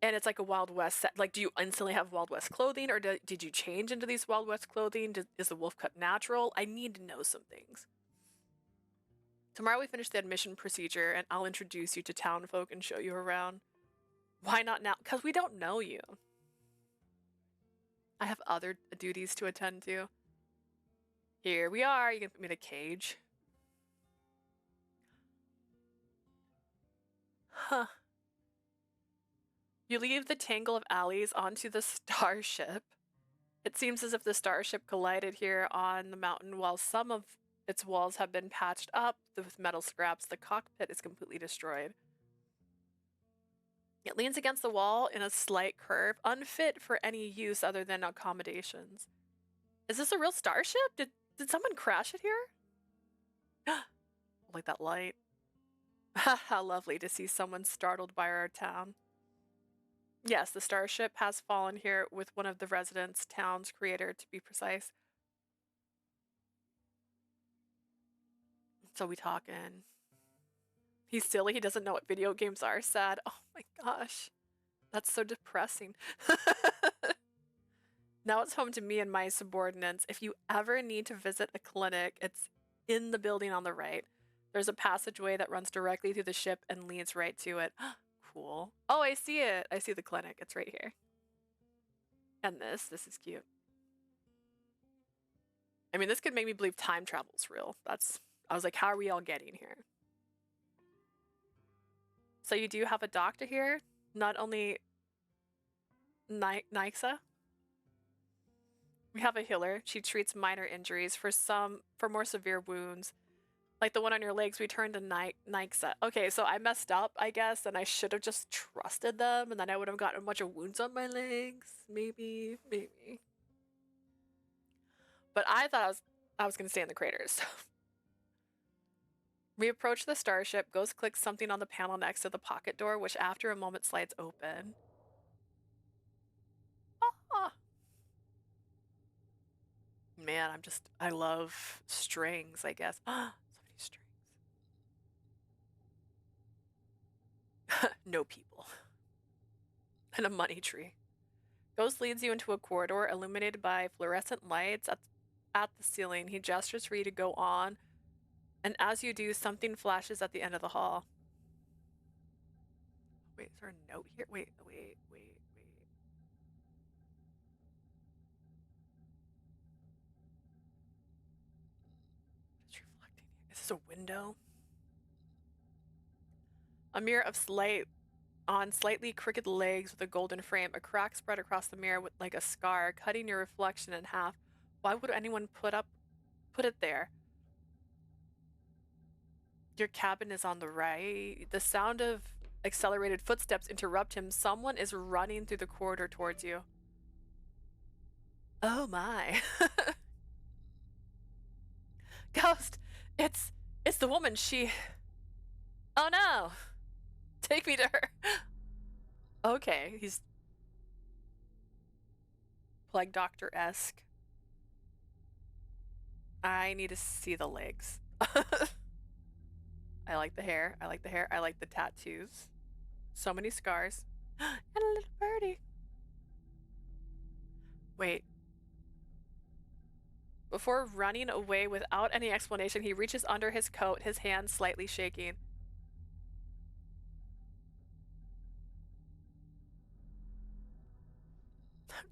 and it's like a Wild West set, like, do you instantly have Wild West clothing, or did you change into these Wild West clothing? Is the wolf cut natural? I need to know some things. Tomorrow we finish the admission procedure, and I'll introduce you to townfolk and show you around. Why not now? Because we don't know you. I have other duties to attend to. Here we are. You can put me in a cage. Huh. You leave the tangle of alleys onto the starship. It seems as if the starship collided here on the mountain. While some of its walls have been patched up with metal scraps, the cockpit is completely destroyed. It leans against the wall in a slight curve, unfit for any use other than accommodations. Is this a real starship? Did someone crash it here? Like that light. How lovely to see someone startled by our town. Yes, the starship has fallen here with one of the residents' town's creator, to be precise. So we talking. He's silly. He doesn't know what video games are. Sad. Oh my gosh. That's so depressing. Now it's home to me and my subordinates. If you ever need to visit a clinic, it's in the building on the right. There's a passageway that runs directly through the ship and leads right to it. Cool. Oh, I see it. I see the clinic. It's right here. And this is cute. I mean, this could make me believe time travel's real. I was like, how are we all getting here? So you do have a doctor here? Not only Nixa? We have a healer. She treats minor injuries. For more severe wounds, like the one on your legs, we turned to Nixa. Okay, so I messed up, I guess, and I should have just trusted them, and then I would have gotten a bunch of wounds on my legs. Maybe. But I thought I was gonna stay in the craters. We approach the starship. Ghost clicks something on the panel next to the pocket door, which after a moment slides open. Ah. Man, I love strings, I guess. So many strings. No people. And a money tree. Ghost leads you into a corridor illuminated by fluorescent lights at the ceiling. He gestures for you to go on, and as you do, something flashes at the end of the hall. Wait, is there a note here? Wait. this a window? A mirror of slightly crooked legs with a golden frame. A crack spread across the mirror with like a scar, cutting your reflection in half. Why would anyone put it there? Your cabin is on the right. The sound of accelerated footsteps interrupt him. Someone is running through the corridor towards you. Oh my. Ghost, it's the woman. She. Oh no. Take me to her. Okay, he's Plague Doctor-esque. I need to see the legs. I like the hair. I like the hair. I like the tattoos. So many scars. And a little birdie. Wait. Before running away without any explanation, he reaches under his coat, his hand slightly shaking.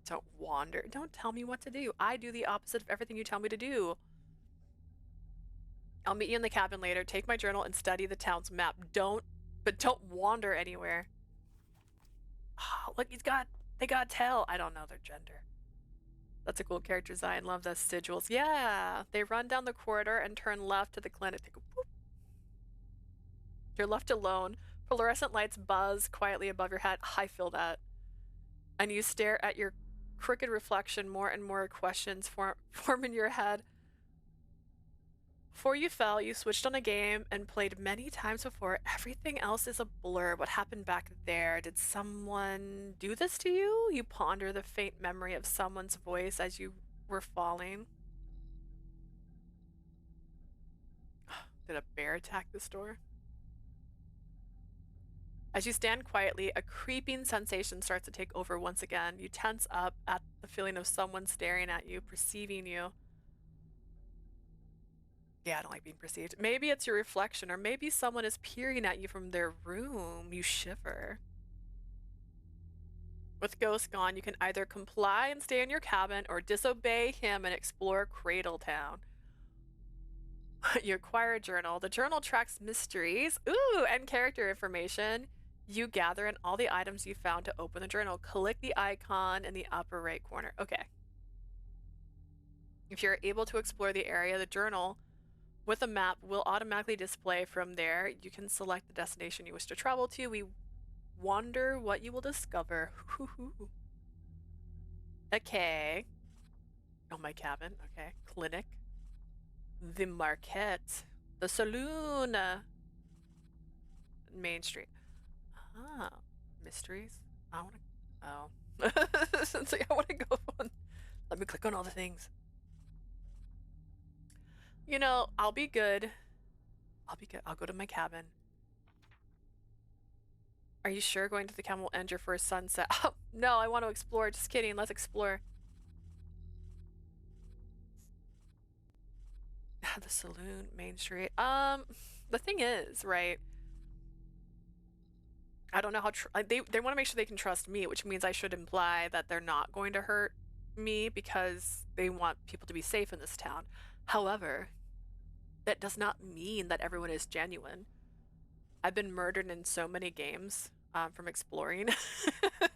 Don't wander. Don't tell me what to do. I do the opposite of everything you tell me to do. I'll meet you in the cabin later. Take my journal and study the town's map. Don't wander anywhere. Oh, look, they got tail. I don't know their gender. That's a cool character design. Love the sigils. Yeah, they run down the corridor and turn left to the clinic. They go, boop. You're left alone. Fluorescent lights buzz quietly above your head. I feel that. And you stare at your crooked reflection. More and more questions form in your head. Before you fell, you switched on a game and played many times before. Everything else is a blur. What happened back there? Did someone do this to you? You ponder the faint memory of someone's voice as you were falling. Did a bear attack this door? As you stand quietly, a creeping sensation starts to take over once again. You tense up at the feeling of someone staring at you, perceiving you. Yeah, I don't like being perceived. Maybe it's your reflection, or maybe someone is peering at you from their room. You shiver. With Ghost gone, you can either comply and stay in your cabin, or disobey him and explore Cradle Town. You acquire a journal. The journal tracks mysteries, and character information you gather in all the items you found to open the journal. Click the icon in the upper right corner. Okay. If you're able to explore the area, the journal with a map will automatically display from there. You can select the destination you wish to travel to. We wonder what you will discover. Okay. Oh, my cabin. Okay. Clinic. The market. The saloon. Main Street. Ah. Mysteries. I want to... Oh. It's like, I want to go on. Let me click on all the things. You know, I'll be good. I'll go to my cabin. Are you sure going to the cabin will end your first sunset? Oh, no, I want to explore. Just kidding. Let's explore. The saloon, Main Street. The thing is, right? I don't know how they want to make sure they can trust me, which means I should imply that they're not going to hurt me because they want people to be safe in this town. However, that does not mean that everyone is genuine. I've been murdered in so many games from exploring. I'm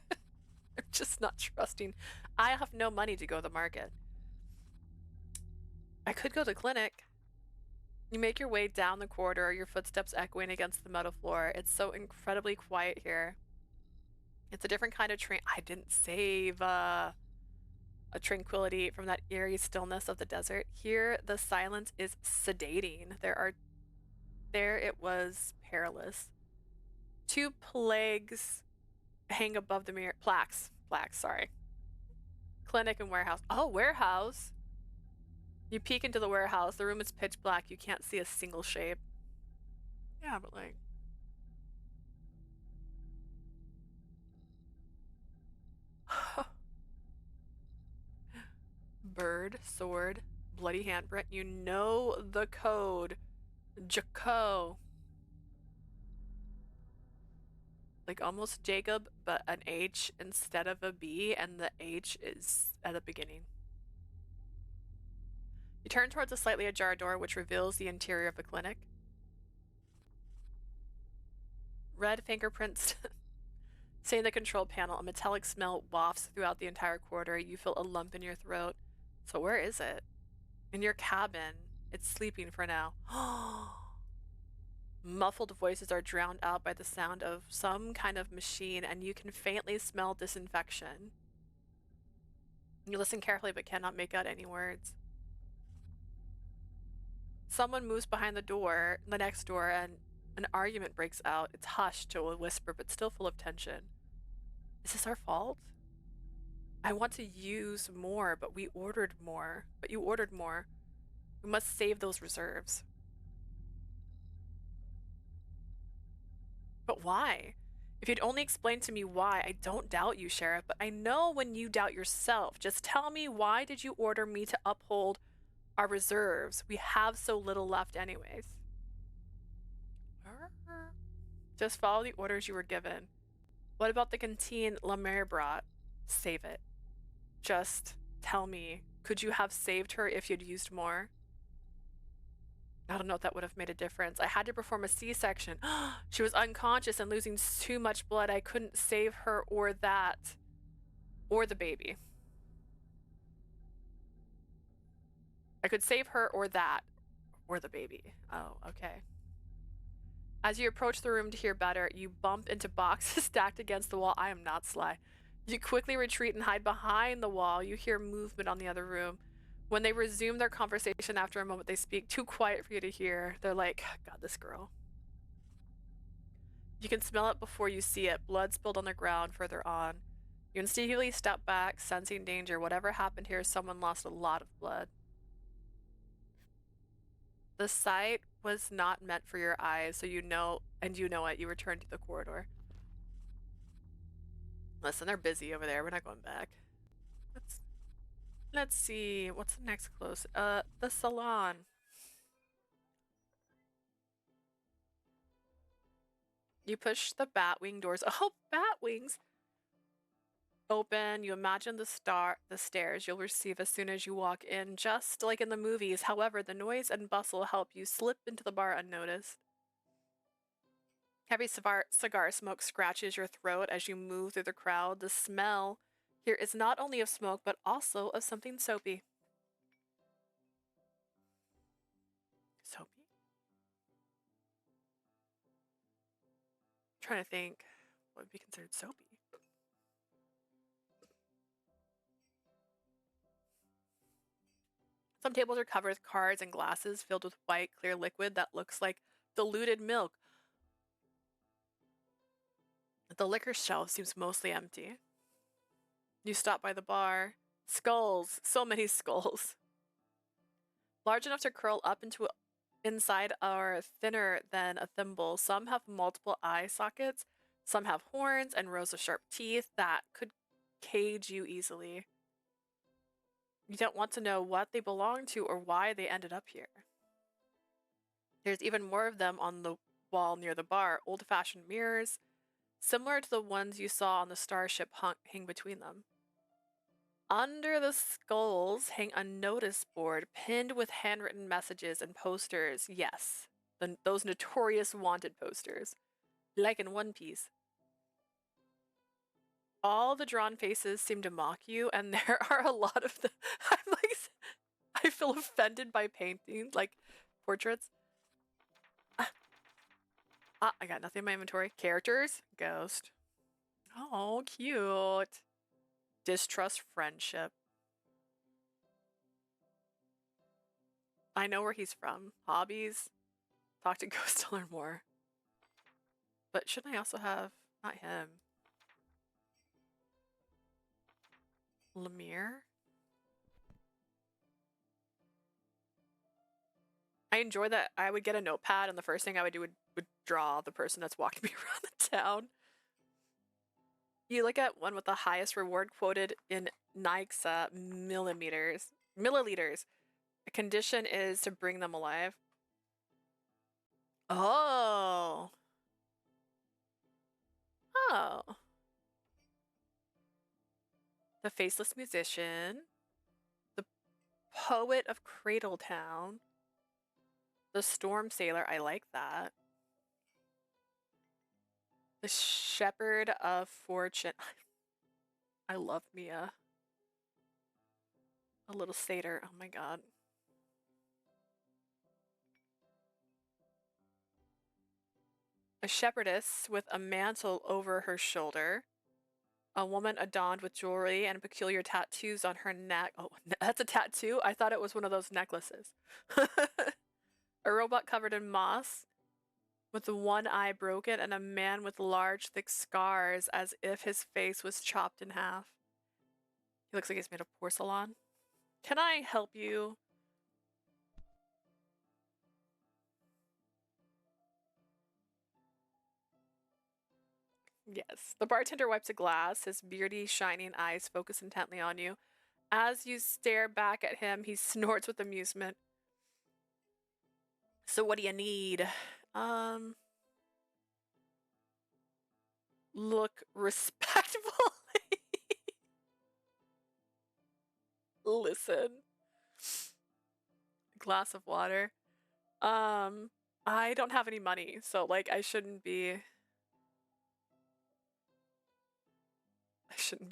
just not trusting. I have no money to go to the market. I could go to the clinic. You make your way down the corridor, your footsteps echoing against the metal floor. It's so incredibly quiet here. It's a different kind of train. I didn't save a tranquility from that eerie stillness of the desert. Here, the silence is sedating. There it was perilous. 2 plagues hang above the mirror. Plaques, sorry. Clinic and warehouse. Oh, warehouse. You peek into the warehouse. The room is pitch black. You can't see a single shape. Yeah, but like... Bird, sword, bloody handprint. You know the code. Jaco. Like almost Jacob, but an H instead of a B, and the H is at the beginning. You turn towards a slightly ajar door, which reveals the interior of the clinic. Red fingerprints stain the control panel. A metallic smell wafts throughout the entire corridor. You feel a lump in your throat. So where is it? In your cabin. It's sleeping for now. Muffled voices are drowned out by the sound of some kind of machine, and you can faintly smell disinfection. You listen carefully but cannot make out any words. Someone moves behind the next door, and an argument breaks out. It's hushed to a whisper, but still full of tension. Is this our fault? I want to use more, but we ordered more. But you ordered more. We must save those reserves. But why? If you'd only explain to me why, I don't doubt you, Sheriff, but I know when you doubt yourself. Just tell me, why did you order me to uphold our reserves? We have so little left anyways. Just follow the orders you were given. What about the canteen Lemaire brought? Save it. Just tell me, could you have saved her if you'd used more? I don't know if that would have made a difference. I had to perform a C-section. She was unconscious and losing too much blood. I couldn't save her or that. Or the baby. I could save her or that. Or the baby. Oh, okay. As you approach the room to hear better, you bump into boxes stacked against the wall. I am not sly. You quickly retreat and hide behind the wall. You hear movement on the other room. When they resume their conversation after a moment, they speak too quiet for you to hear. They're like, God, this girl. You can smell it before you see it. Blood spilled on the ground further on. You instinctively step back, sensing danger. Whatever happened here, someone lost a lot of blood. The sight was not meant for your eyes, so you know, and you know it. You return to the corridor. Listen, they're busy over there. We're not going back. Let's see. What's the next close? The salon. You push the batwing doors. Oh, batwings! Open. You imagine the stairs you'll receive as soon as you walk in, just like in the movies. However, the noise and bustle help you slip into the bar unnoticed. Heavy cigar smoke scratches your throat as you move through the crowd. The smell here is not only of smoke, but also of something soapy. Soapy? I'm trying to think what would be considered soapy. Some tables are covered with cards and glasses filled with white, clear liquid that looks like diluted milk. The liquor shelf seems mostly empty. You stop by the bar. Skulls. So many skulls. Large enough to curl up inside are thinner than a thimble. Some have multiple eye sockets. Some have horns and rows of sharp teeth that could cage you easily. You don't want to know what they belong to or why they ended up here. There's even more of them on the wall near the bar. Old-fashioned mirrors, similar to the ones you saw on the starship, hang between them. Under the skulls hang a notice board pinned with handwritten messages and posters. Yes, those notorious wanted posters. Like in One Piece. All the drawn faces seem to mock you, and there are a lot of them. I feel offended by paintings, like portraits. I got nothing in my inventory. Characters, ghost. Oh, cute. Distrust, friendship. I know where he's from. Hobbies. Talk to ghost to learn more. But shouldn't I also have, not him. Lemire? I enjoy that I would get a notepad and the first thing I would do would draw the person that's walking me around the town. You look at one with the highest reward quoted in Nixa milliliters. The condition is to bring them alive. Oh. Oh. The faceless musician. The Poet of Cradletown. The Storm Sailor, I like that. The Shepherd of Fortune. I love Mia. A little satyr, oh my god. A shepherdess with a mantle over her shoulder. A woman adorned with jewelry and peculiar tattoos on her neck. Oh, that's a tattoo? I thought it was one of those necklaces. A robot covered in moss with the one eye broken and a man with large, thick scars as if his face was chopped in half. He looks like he's made of porcelain. Can I help you? Yes. The bartender wipes a glass, his beardy, shining eyes focus intently on you. As you stare back at him, he snorts with amusement. So what do you need? Look respectful. Listen. Glass of water. I don't have any money, so like I shouldn't be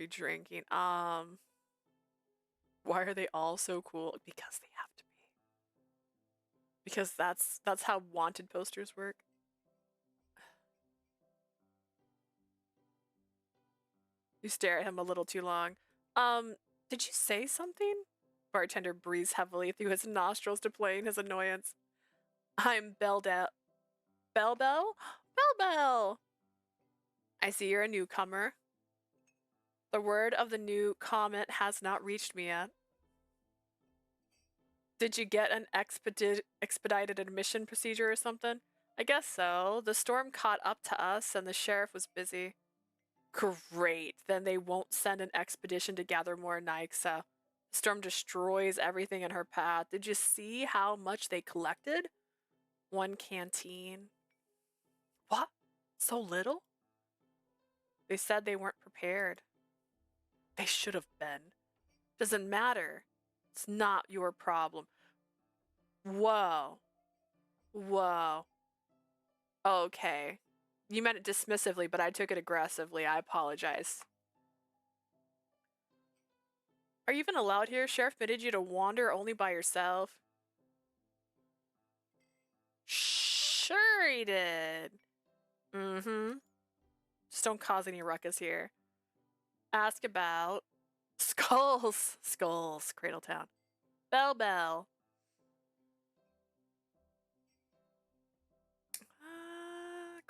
drinking. Why are they all so cool? Because they have to be. Because that's how wanted posters work. You stare at him a little too long. Did you say something? Bartender breathes heavily through his nostrils displaying his annoyance. I'm Bell-Bell? Bell-Bell? Bell-Bell! I see you're a newcomer. The word of the new comet has not reached me yet. Did you get an expedited admission procedure or something? I guess so. The storm caught up to us and the sheriff was busy. Great. Then they won't send an expedition to gather more Nyxa. The storm destroys everything in her path. Did you see how much they collected? One canteen. What? So little? They said they weren't prepared. They should have been. Doesn't matter. It's not your problem. Whoa. Whoa. Okay. You meant it dismissively, but I took it aggressively. I apologize. Are you even allowed here? Sheriff permitted you to wander only by yourself. Sure he did. Mm-hmm. Just don't cause any ruckus here. Ask about skulls. Skulls, Cradletown. Bell-Bell.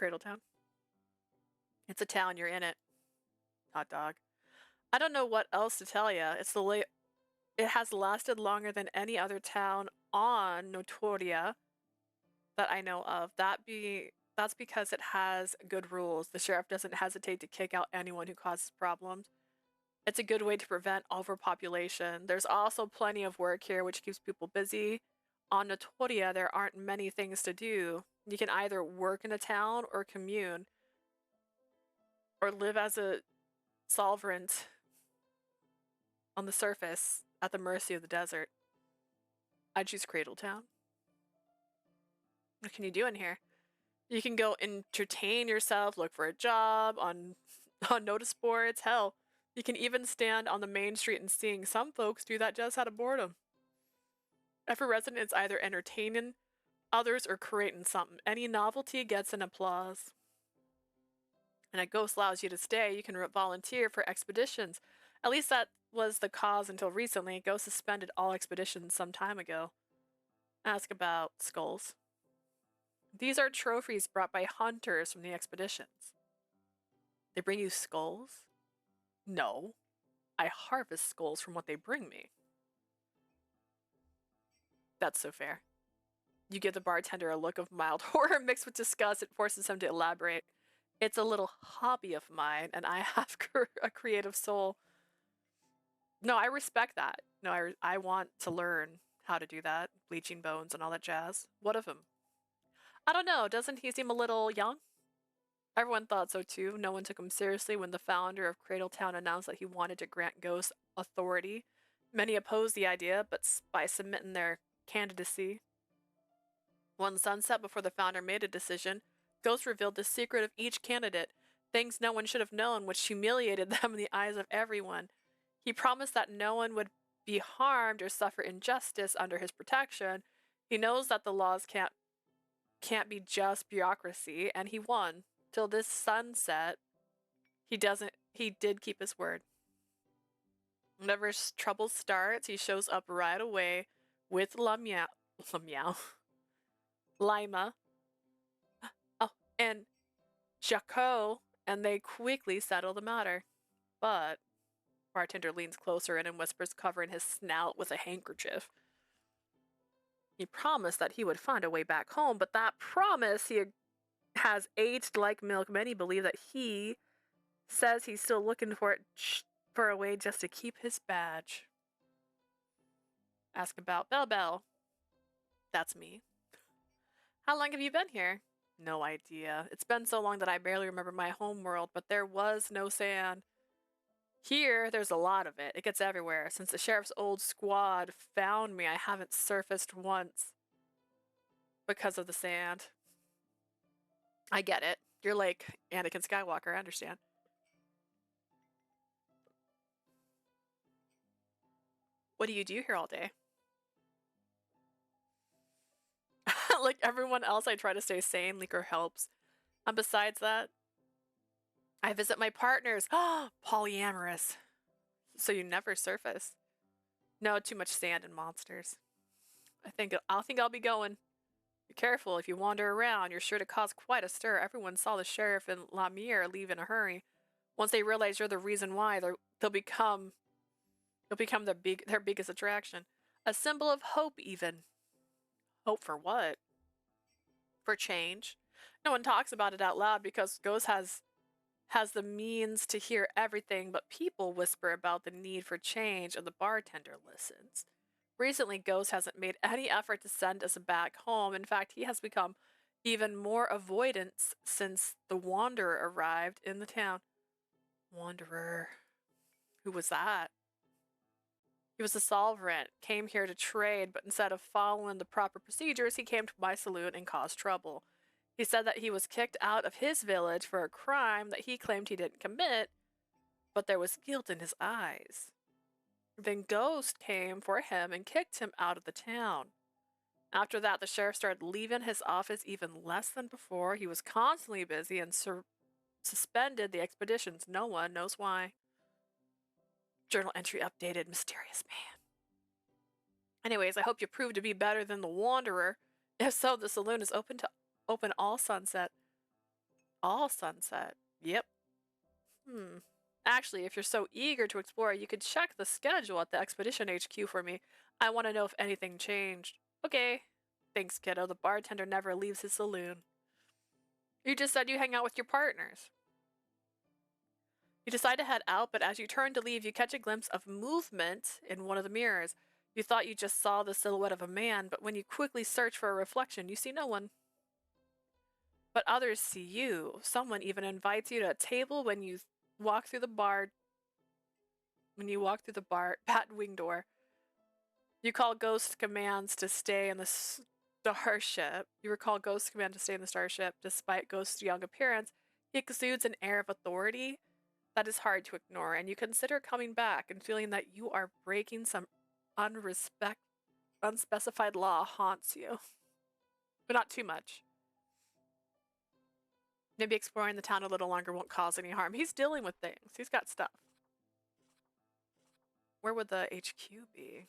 Cradletown. It's a town, you're in it. Hot dog. I don't know what else to tell you. It has lasted longer than any other town on Notoria that I know of. That's because it has good rules. The sheriff doesn't hesitate to kick out anyone who causes problems. It's a good way to prevent overpopulation. There's also plenty of work here, which keeps people busy. On Notoria, there aren't many things to do. You can either work in a town or commune, or live as a solverant on the surface at the mercy of the desert. I choose Cradletown. What can you do in here? You can go entertain yourself, look for a job on notice boards. Hell, you can even stand on the main street and sing. Some folks do that just out of boredom. Every resident is either entertaining others or creating something. Any novelty gets an applause. And a ghost allows you to stay. You can volunteer for expeditions. At least that was the cause until recently. Ghost suspended all expeditions some time ago. Ask about skulls. These are trophies brought by hunters from the expeditions. They bring you skulls? No. I harvest skulls from what they bring me. That's so fair. You give the bartender a look of mild horror mixed with disgust. It forces him to elaborate. It's a little hobby of mine, and I have a creative soul. No, I respect that. No, I want to learn how to do that. Bleaching bones and all that jazz. What of him? I don't know. Doesn't he seem a little young? Everyone thought so too. No one took him seriously when the founder of Cradletown announced that he wanted to grant ghosts authority. Many opposed the idea, but by submitting their candidacy. One sunset before the founder made a decision, Ghost revealed the secret of each candidate, things no one should have known, which humiliated them in the eyes of everyone. He promised that no one would be harmed or suffer injustice under his protection. He knows that the laws can't be just bureaucracy, and he won. Till this sunset, he did keep his word. Whenever trouble starts, he shows up right away with Lima, oh, and Jaco, and they quickly settle the matter. But bartender leans closer in and whispers, covering his snout with a handkerchief. He promised that he would find a way back home, but that promise has aged like milk. Many believe that he says he's still looking for a way just to keep his badge. Ask about Bell. That's me. How long have you been here? No idea. It's been so long that I barely remember my home world, but there was no sand. Here, there's a lot of it. It gets everywhere. Since the sheriff's old squad found me, I haven't surfaced once because of the sand. I get it. You're like Anakin Skywalker, I understand. What do you do here all day? Like everyone else, I try to stay sane. Liquor helps. And besides that, I visit my partners. Polyamorous. So you never surface. No, too much sand and monsters. I think I'll be going. Be careful if you wander around. You're sure to cause quite a stir. Everyone saw the sheriff and Lamire leave in a hurry. Once they realize you're the reason why, they'll become their biggest attraction. A symbol of hope, even. Hope for what? For change. No one talks about it out loud because Ghost has the means to hear everything, but people whisper about the need for change, and the bartender listens. Recently, Ghost hasn't made any effort to send us back home. In fact, he has become even more avoidant since the Wanderer arrived in the town. Wanderer. Who was that? He was a solvent, came here to trade, but instead of following the proper procedures, he came to my saloon and caused trouble. He said that he was kicked out of his village for a crime that he claimed he didn't commit, but there was guilt in his eyes. Then Ghost came for him and kicked him out of the town. After that, the sheriff started leaving his office even less than before. He was constantly busy and suspended the expeditions. No one knows why. Journal entry updated. Mysterious man. Anyways, I hope you prove to be better than the Wanderer. If so, the saloon is open all sunset. All sunset. Yep. Actually, if you're so eager to explore, you could check the schedule at the Expedition HQ for me. I want to know if anything changed. Okay. Thanks, kiddo. The bartender never leaves his saloon. You just said you hang out with your partners. You decide to head out, but as you turn to leave, you catch a glimpse of movement in one of the mirrors. You thought you just saw the silhouette of a man, but when you quickly search for a reflection, you see no one. But others see you. Someone even invites you to a table when you walk through the bar. Bat wing door. You call Ghost commands to stay in the starship. You recall Ghost's command to stay in the starship. Despite Ghost's young appearance, he exudes an air of authority that is hard to ignore, and you consider coming back and feeling that you are breaking some unspecified law haunts you. But not too much. Maybe exploring the town a little longer won't cause any harm. He's dealing with things. He's got stuff. Where would the HQ be?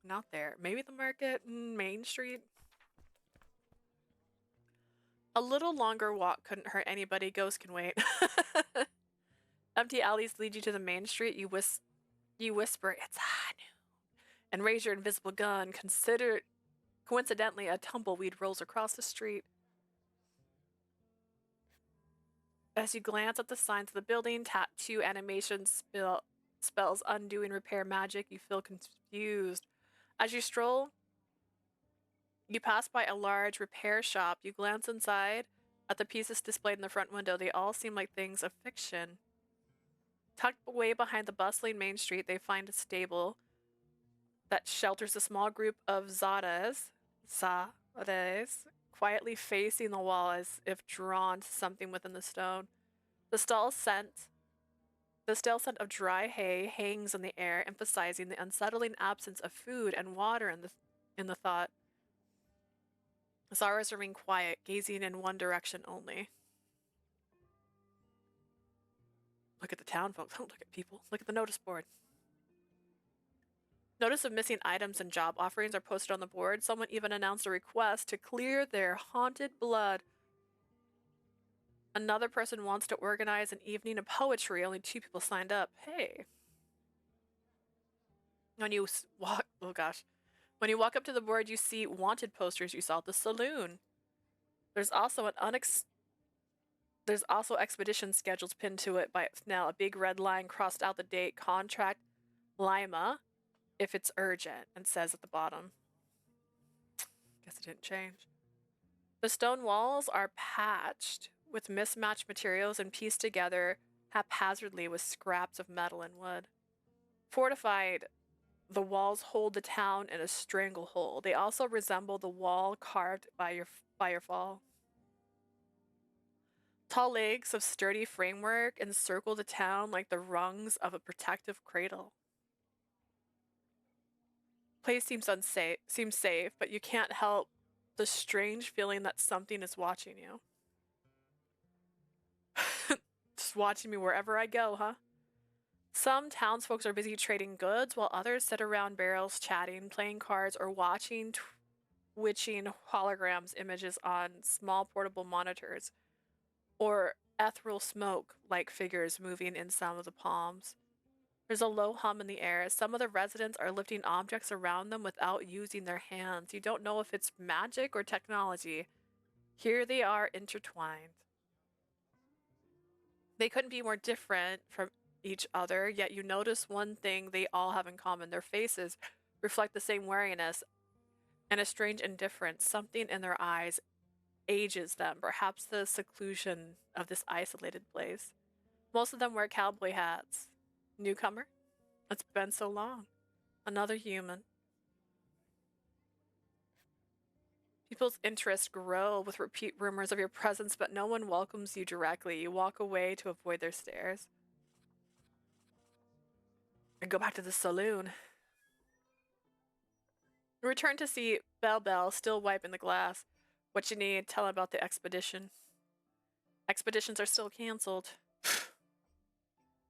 Not there. Maybe the market? Main Street? A little longer walk couldn't hurt anybody. Ghost can wait. Empty alleys lead you to the main street. You whisper, "It's Hanu," and raise your invisible gun. Coincidentally, a tumbleweed rolls across the street. As you glance at the signs of the building, tattoo animations spells undo and repair magic, you feel confused. As you stroll, you pass by a large repair shop. You glance inside at the pieces displayed in the front window. They all seem like things of fiction. Tucked away behind the bustling main street, they find a stable. that shelters a small group of Zades, quietly facing the wall as if drawn to something within the stone. The stale scent of dry hay hangs in the air, emphasizing the unsettling absence of food and water in the thought. Zara's remain quiet, gazing in one direction only. Look at the town, folks. Don't look at people. Look at the notice board. Notice of missing items and job offerings are posted on the board. Someone even announced a request to clear their haunted blood. Another person wants to organize an evening of poetry. Only 2 people signed up. Hey. When you walk, oh gosh. When you walk up to the board, you see wanted posters you saw at the saloon. There's also expedition schedules pinned to it by now. A big red line crossed out the date. Contract Lima, if it's urgent, and says at the bottom. Guess it didn't change. The stone walls are patched with mismatched materials and pieced together haphazardly with scraps of metal and wood. Fortified, the walls hold the town in a stranglehold. They also resemble the wall carved by your fall. Tall legs of sturdy framework encircle the town like the rungs of a protective cradle. Place seems safe, but you can't help the strange feeling that something is watching you. Just watching me wherever I go, huh? Some townsfolk are busy trading goods, while others sit around barrels chatting, playing cards, or watching twitching holograms images on small portable monitors, or ethereal smoke-like figures moving in some of the palms. There's a low hum in the air. Some of the residents are lifting objects around them without using their hands. You don't know if it's magic or technology. Here they are intertwined. They couldn't be more different from each other, yet you notice one thing they all have in common. Their faces reflect the same wariness and a strange indifference. Something in their eyes ages them, perhaps the seclusion of this isolated place. Most of them wear cowboy hats. Newcomer? It's been so long. Another human. People's interests grow with repeat rumors of your presence, but no one welcomes you directly. You walk away to avoid their stares. And go back to the saloon. Return to see Bell still wiping the glass. What you need, tell him about the expedition. Expeditions are still canceled.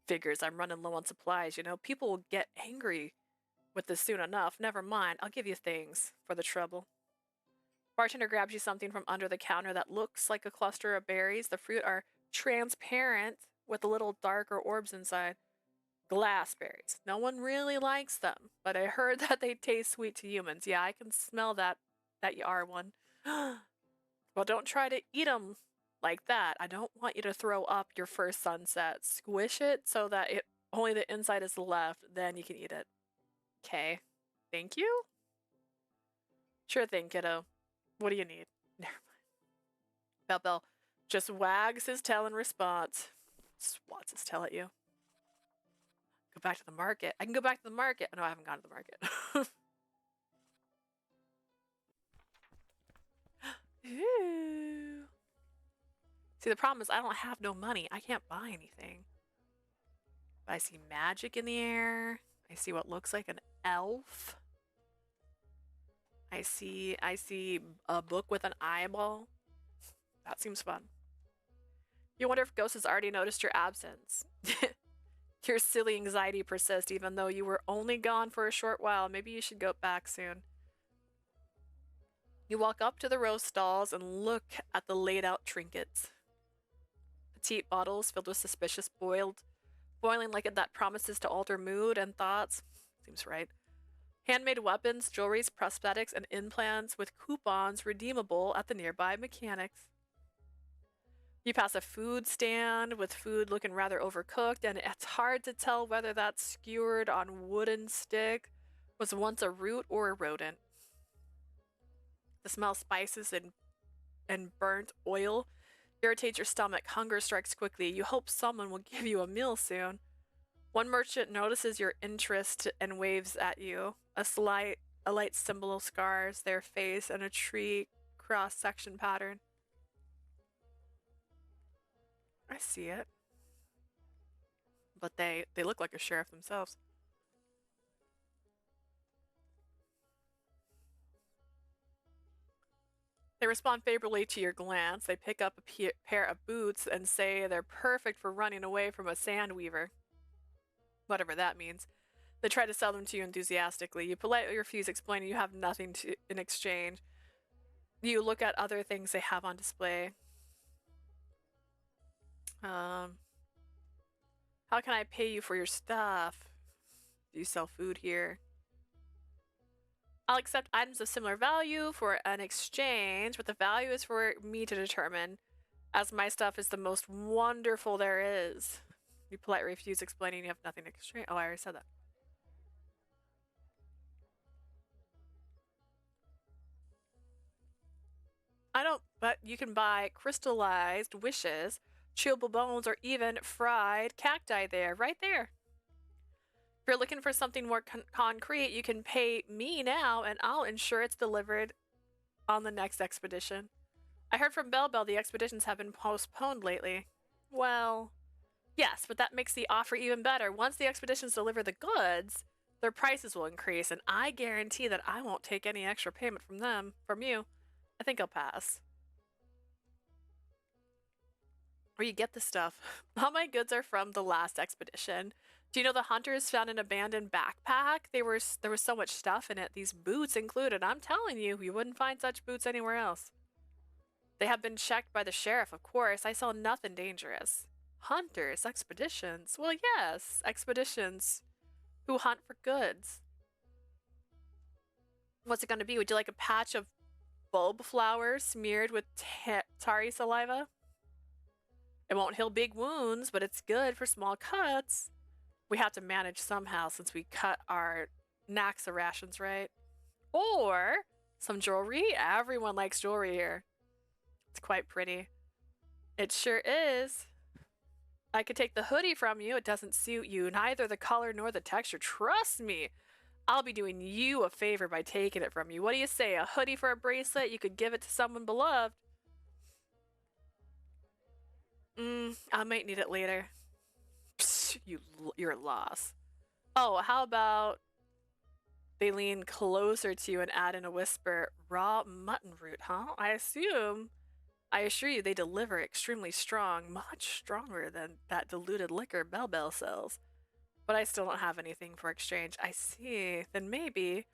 Figures, I'm running low on supplies, you know. People will get angry with this soon enough. Never mind, I'll give you things for the trouble. Bartender grabs you something from under the counter that looks like a cluster of berries. The fruit are transparent with little darker orbs inside. Glass berries. No one really likes them, but I heard that they taste sweet to humans. Yeah, I can smell that you are one. Well, don't try to eat them like that. I don't want you to throw up your first sunset. Squish it so that only the inside is left, then you can eat it. Okay. Thank you? Sure thing, kiddo. What do you need? Never mind. Bell just wags his tail in response. Swats his tail at you. Go back to the market. I can go back to the market. No, I haven't gone to the market. Ooh. See, the problem is I don't have no money. I can't buy anything. But I see magic in the air. I see what looks like an elf. I see a book with an eyeball. That seems fun. You wonder if Ghost has already noticed your absence. Your silly anxiety persists even though you were only gone for a short while. Maybe you should go back soon. You walk up to the row stalls and look at the laid out trinkets. Petite bottles filled with suspicious boiling liquid that promises to alter mood and thoughts. Seems right. Handmade weapons, jewelries, prosthetics, and implants with coupons redeemable at the nearby mechanics. You pass a food stand with food looking rather overcooked, and it's hard to tell whether that skewered on wooden stick was once a root or a rodent. The smell of spices and burnt oil irritates your stomach. Hunger strikes quickly. You hope someone will give you a meal soon. One merchant notices your interest and waves at you. A light symbol scars their face and a tree cross-section pattern. I see it. But they look like a sheriff themselves. They respond favorably to your glance. They pick up a pair of boots and say they're perfect for running away from a sand weaver. Whatever that means. They try to sell them to you enthusiastically. You politely refuse, explaining you have nothing in exchange. You look at other things they have on display. How can I pay you for your stuff? Do you sell food here? I'll accept items of similar value for an exchange, but the value is for me to determine, as my stuff is the most wonderful there is. You politely refuse, explaining you have nothing to exchange. Oh, I already said that. But you can buy crystallized wishes, chewable bones, or even fried cacti there, right there. If you're looking for something more concrete, you can pay me now and I'll ensure it's delivered on the next expedition. I heard from Bell the expeditions have been postponed lately. Well, yes, but that makes the offer even better. Once the expeditions deliver the goods, their prices will increase, and I guarantee that I won't take any extra payment from you. I think I'll pass. Where you get the stuff. All my goods are from the last expedition. Do you know the hunters found an abandoned backpack? There was so much stuff in it, these boots included. I'm telling you, you wouldn't find such boots anywhere else. They have been checked by the sheriff, of course. I saw nothing dangerous. Hunters, expeditions. Well, yes, expeditions who hunt for goods. What's it going to be? Would you like a patch of bulb flowers smeared with tarry saliva? It won't heal big wounds, but it's good for small cuts. We have to manage somehow since we cut our Naxa rations, right? Or some jewelry. Everyone likes jewelry here. It's quite pretty. It sure is. I could take the hoodie from you. It doesn't suit you, neither the color nor the texture. Trust me. I'll be doing you a favor by taking it from you. What do you say? A hoodie for a bracelet? You could give it to someone beloved. I might need it later. Psst, you're a loss. Oh, how about they lean closer to you and add in a whisper, raw mutton root, huh? I assure you they deliver extremely strong, much stronger than that diluted liquor Bell sells. But I still don't have anything for exchange. I see. Then maybe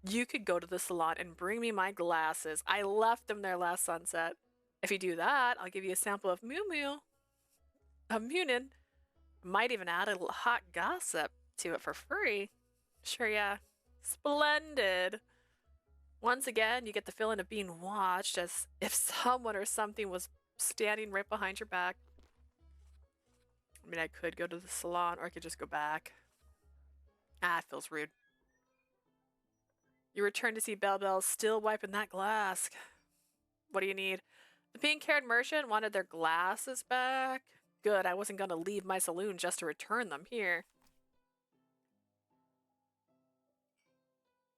you could go to the salon and bring me my glasses. I left them there last sunset. If you do that, I'll give you a sample of Munin. Might even add a little hot gossip to it for free. Sure, yeah. Splendid. Once again, you get the feeling of being watched, as if someone or something was standing right behind your back. I mean, I could go to the salon, or I could just go back. It feels rude. You return to see Bell still wiping that glass. What do you need? The pink-haired merchant wanted their glasses back. Good, I wasn't going to leave my saloon just to return them here.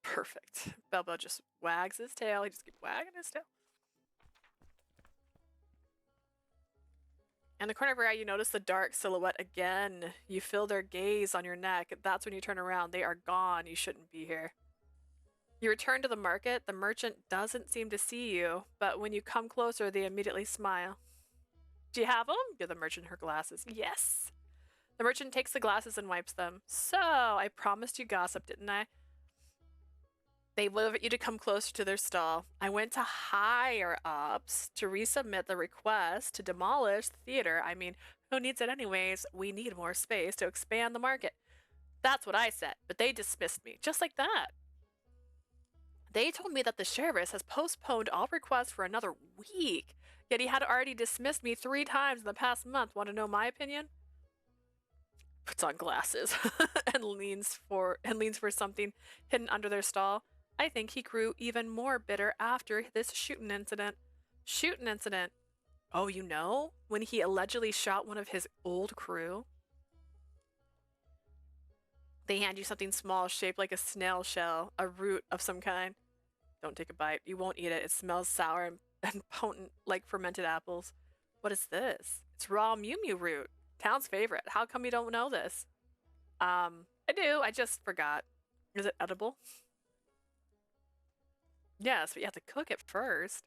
Perfect. Bell just wags his tail. He just keeps wagging his tail. In the corner of your eye, you notice the dark silhouette again. You feel their gaze on your neck. That's when you turn around. They are gone. You shouldn't be here. You return to the market. The merchant doesn't seem to see you, but when you come closer, they immediately smile. Do you have them? Give the merchant her glasses. Yes. The merchant takes the glasses and wipes them. So, I promised you gossip, didn't I? They want you to come closer to their stall. I went to higher ups to resubmit the request to demolish the theater. I mean, who needs it anyways? We need more space to expand the market. That's what I said, but they dismissed me, just like that. They told me that the sheriff has postponed all requests for another week, yet he had already dismissed me 3 times in the past month. Want to know my opinion? Puts on glasses and leans for something hidden under their stall. I think he grew even more bitter after this shooting incident. Shooting incident? Oh, you know? When he allegedly shot one of his old crew? They hand you something small shaped like a snail shell, a root of some kind. Don't take a bite. You won't eat it. It smells sour and potent like fermented apples. What is this? It's raw Mew Mew root. Town's favorite. How come you don't know this? I do. I just forgot. Is it edible? Yes, but you have to cook it first.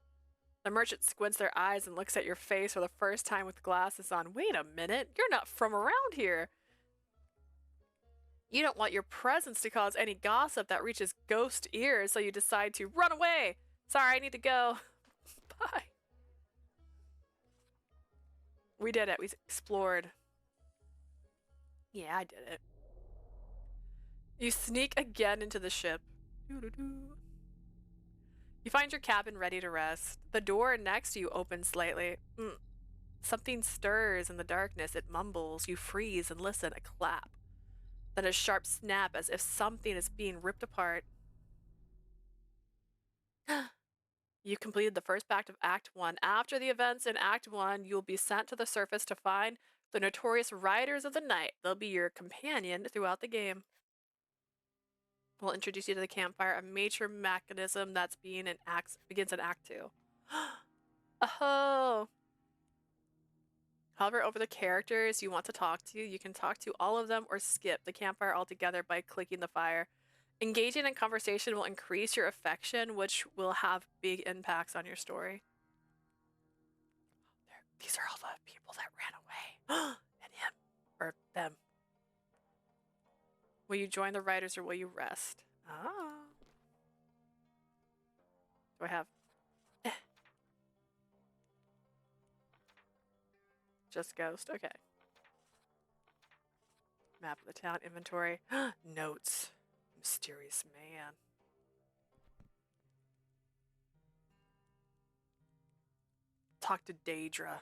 The merchant squints their eyes and looks at your face for the first time with glasses on. Wait a minute. You're not from around here. You don't want your presence to cause any gossip that reaches ghost ears, so you decide to run away. Sorry, I need to go. Bye. We did it. We explored. Yeah, I did it. You sneak again into the ship. Doo-doo-doo. You find your cabin ready to rest. The door next to you opens slightly. Something stirs in the darkness. It mumbles. You freeze and listen. A clap. Then a sharp snap as if something is being ripped apart. You completed the first act of Act 1. After the events in Act 1, you will be sent to the surface to find the notorious Riders of the Night. They'll be your companion throughout the game. We'll introduce you to the campfire, a major mechanism that's begins in Act 2. Oh! Hover over the characters you want to talk to. You can talk to all of them or skip the campfire altogether by clicking the fire. Engaging in conversation will increase your affection, which will have big impacts on your story. These are all the people that ran away. And him. Or them. Will you join the riders or will you rest? Ah. Do I have... Just ghost? Okay. Map of the town, inventory. Notes. Mysterious man. Talk to Daedra.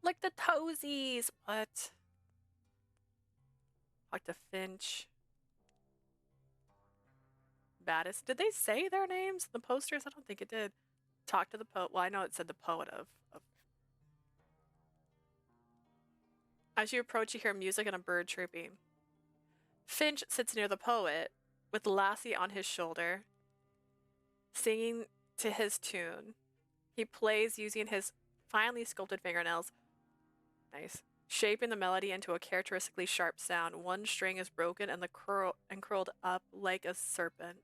Like the toesies. What? Talk to Finch. Baddest. Did they say their names in the posters? I don't think it did. Talk to the poet. Well, I know it said the poet of. As you approach, you hear music and a bird chirping. Finch sits near the poet, with Lassie on his shoulder, singing to his tune. He plays using his finely sculpted fingernails. Nice. Shaping the melody into a characteristically sharp sound. One string is broken and curled up like a serpent.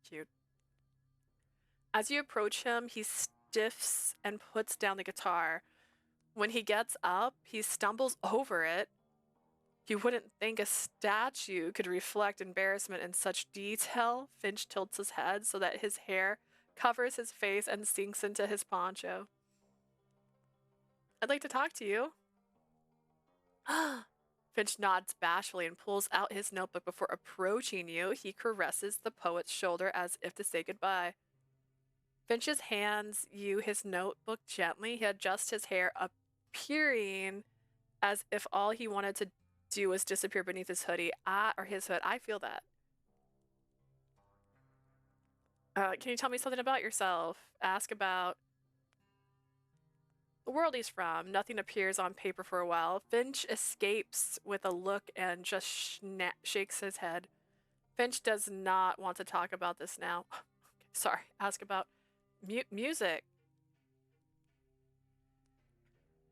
Cute. As you approach him, he stiffs and puts down the guitar. When he gets up, he stumbles over it. You wouldn't think a statue could reflect embarrassment in such detail. Finch tilts his head so that his hair covers his face and sinks into his poncho. I'd like to talk to you. Finch nods bashfully and pulls out his notebook before approaching you. He caresses the poet's shoulder as if to say goodbye. Finch hands you his notebook gently. He adjusts his hair, appearing as if all he wanted to do was disappear beneath his hoodie. Or his hood. I feel that. Can you tell me something about yourself? Ask about the world he's from. Nothing appears on paper for a while. Finch escapes with a look and just shakes his head. Finch does not want to talk about this now. Sorry. Ask about music.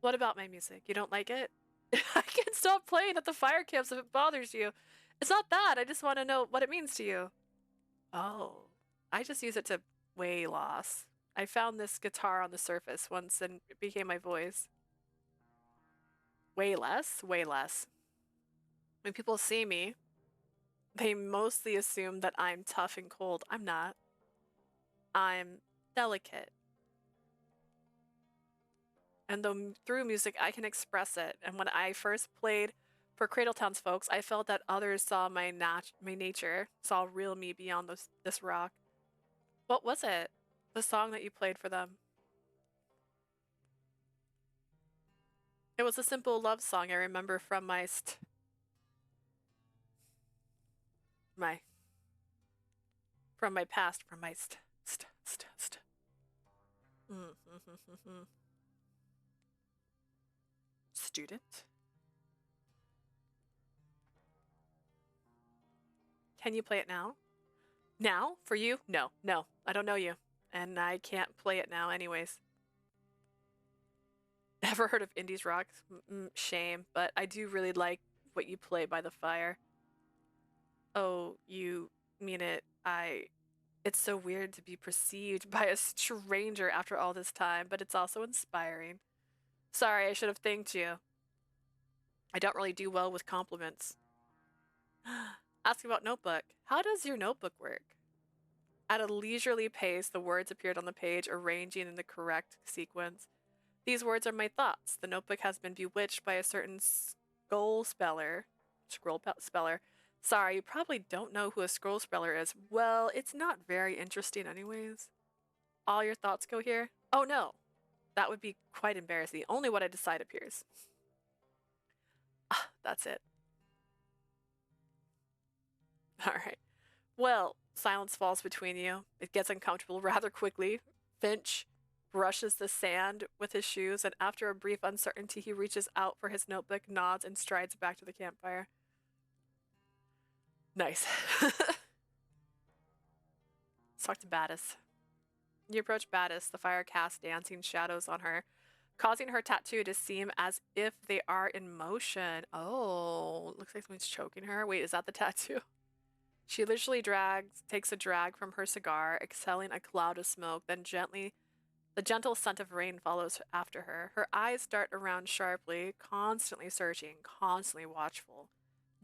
What about my music? You don't like it? I can stop playing at the fire camps if it bothers you. It's not that. I just want to know what it means to you. Oh. I just use it to weigh loss. I found this guitar on the surface once and it became my voice. Way less? Way less. When people see me, they mostly assume that I'm tough and cold. I'm not. I'm delicate. And though through music I can express it. And when I first played for Cradle Towns folks, I felt that others saw my nature, saw real me beyond this rock. What was it? The song that you played for them? It was a simple love song I remember from my past, from my student. Can you play it now? Now? For you? No, no. I don't know you. And I can't play it now anyways. Ever heard of Indies Rock? Shame, but I do really like what you play by the fire. Oh, you mean it? It's so weird to be perceived by a stranger after all this time, but it's also inspiring. Sorry, I should have thanked you. I don't really do well with compliments. Ask about notebook. How does your notebook work? At a leisurely pace, the words appeared on the page, arranging in the correct sequence. These words are my thoughts. The notebook has been bewitched by a certain scroll speller. Sorry, you probably don't know who a scroll speller is. Well, it's not very interesting anyways. All your thoughts go here? Oh no, that would be quite embarrassing. Only what I decide appears. Ah, that's it. All right. Well, silence falls between you. It gets uncomfortable rather quickly. Finch brushes the sand with his shoes, and after a brief uncertainty, he reaches out for his notebook, nods, and strides back to the campfire. Nice. Let's talk to Battis. You approach Battis. The fire casts dancing shadows on her, causing her tattoo to seem as if they are in motion. Oh, looks like someone's choking her. Wait, is that the tattoo? She literally takes a drag from her cigar, exhaling a cloud of smoke, then the gentle scent of rain follows after her. Her eyes dart around sharply, constantly searching, constantly watchful.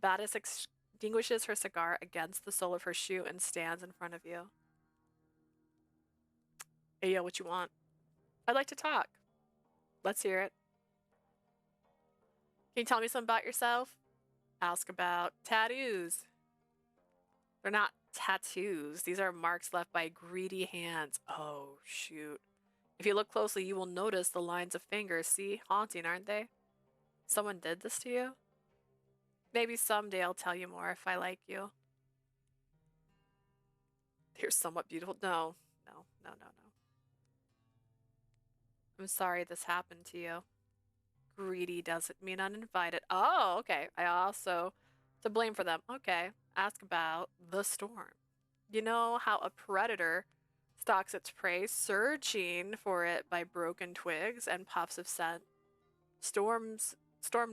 Battis extinguishes her cigar against the sole of her shoe and stands in front of you. Hey, yo, what you want? I'd like to talk. Let's hear it. Can you tell me something about yourself? Ask about tattoos. They're not tattoos. These are marks left by greedy hands. Oh, shoot. If you look closely, you will notice the lines of fingers. See? Haunting, aren't they? Someone did this to you? Maybe someday I'll tell you more if I like you. You're somewhat beautiful. No. I'm sorry this happened to you. Greedy doesn't mean uninvited. Oh, okay. I also to blame for them. Okay. Ask about the storm. You know how a predator stalks its prey, searching for it by broken twigs and puffs of scent? Storm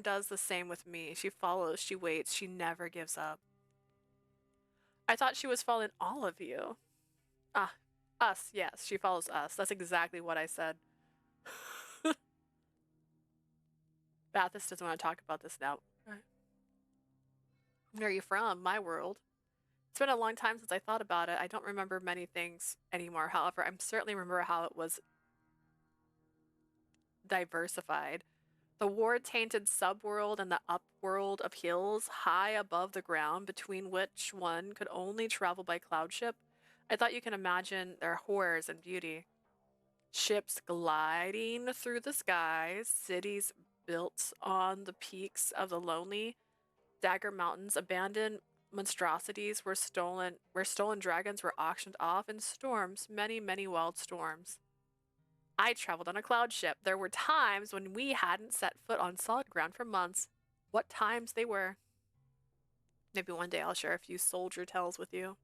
does the same with me. She follows, she waits, she never gives up. I thought she was following all of you. Ah, us, yes, she follows us. That's exactly what I said. Bathis doesn't want to talk about this now. Where are you from? My world. It's been a long time since I thought about it. I don't remember many things anymore. However, I certainly remember how it was diversified. The war-tainted subworld and the upworld of hills high above the ground, between which one could only travel by cloud ship. I thought you can imagine their horrors and beauty. Ships gliding through the skies, cities built on the peaks of the lonely Dagger Mountains, abandoned monstrosities where stolen dragons were auctioned off, in storms, many, many wild storms. I traveled on a cloud ship. There were times when we hadn't set foot on solid ground for months. What times they were. Maybe one day I'll share a few soldier tales with you.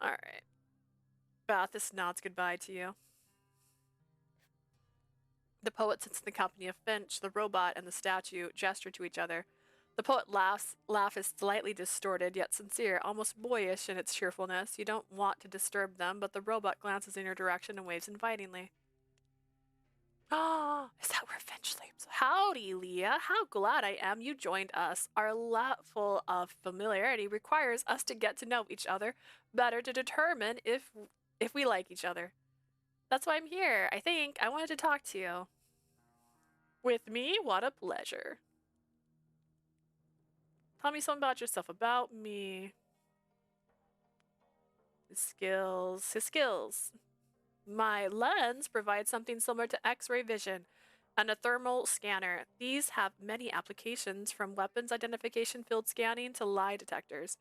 Alright. Bathis nods goodbye to you. The poet sits in the company of Finch. The robot and the statue gesture to each other. The poet laugh is slightly distorted, yet sincere, almost boyish in its cheerfulness. You don't want to disturb them, but the robot glances in your direction and waves invitingly. Ah, is that where Finch sleeps? Howdy, Leah. How glad I am you joined us. Our level of familiarity requires us to get to know each other better to determine if we like each other. That's why I'm here. I wanted to talk to you. With me? What a pleasure. Tell me something about yourself, about me. His skills. My lens provides something similar to X-ray vision and a thermal scanner. These have many applications, from weapons identification field scanning to lie detectors.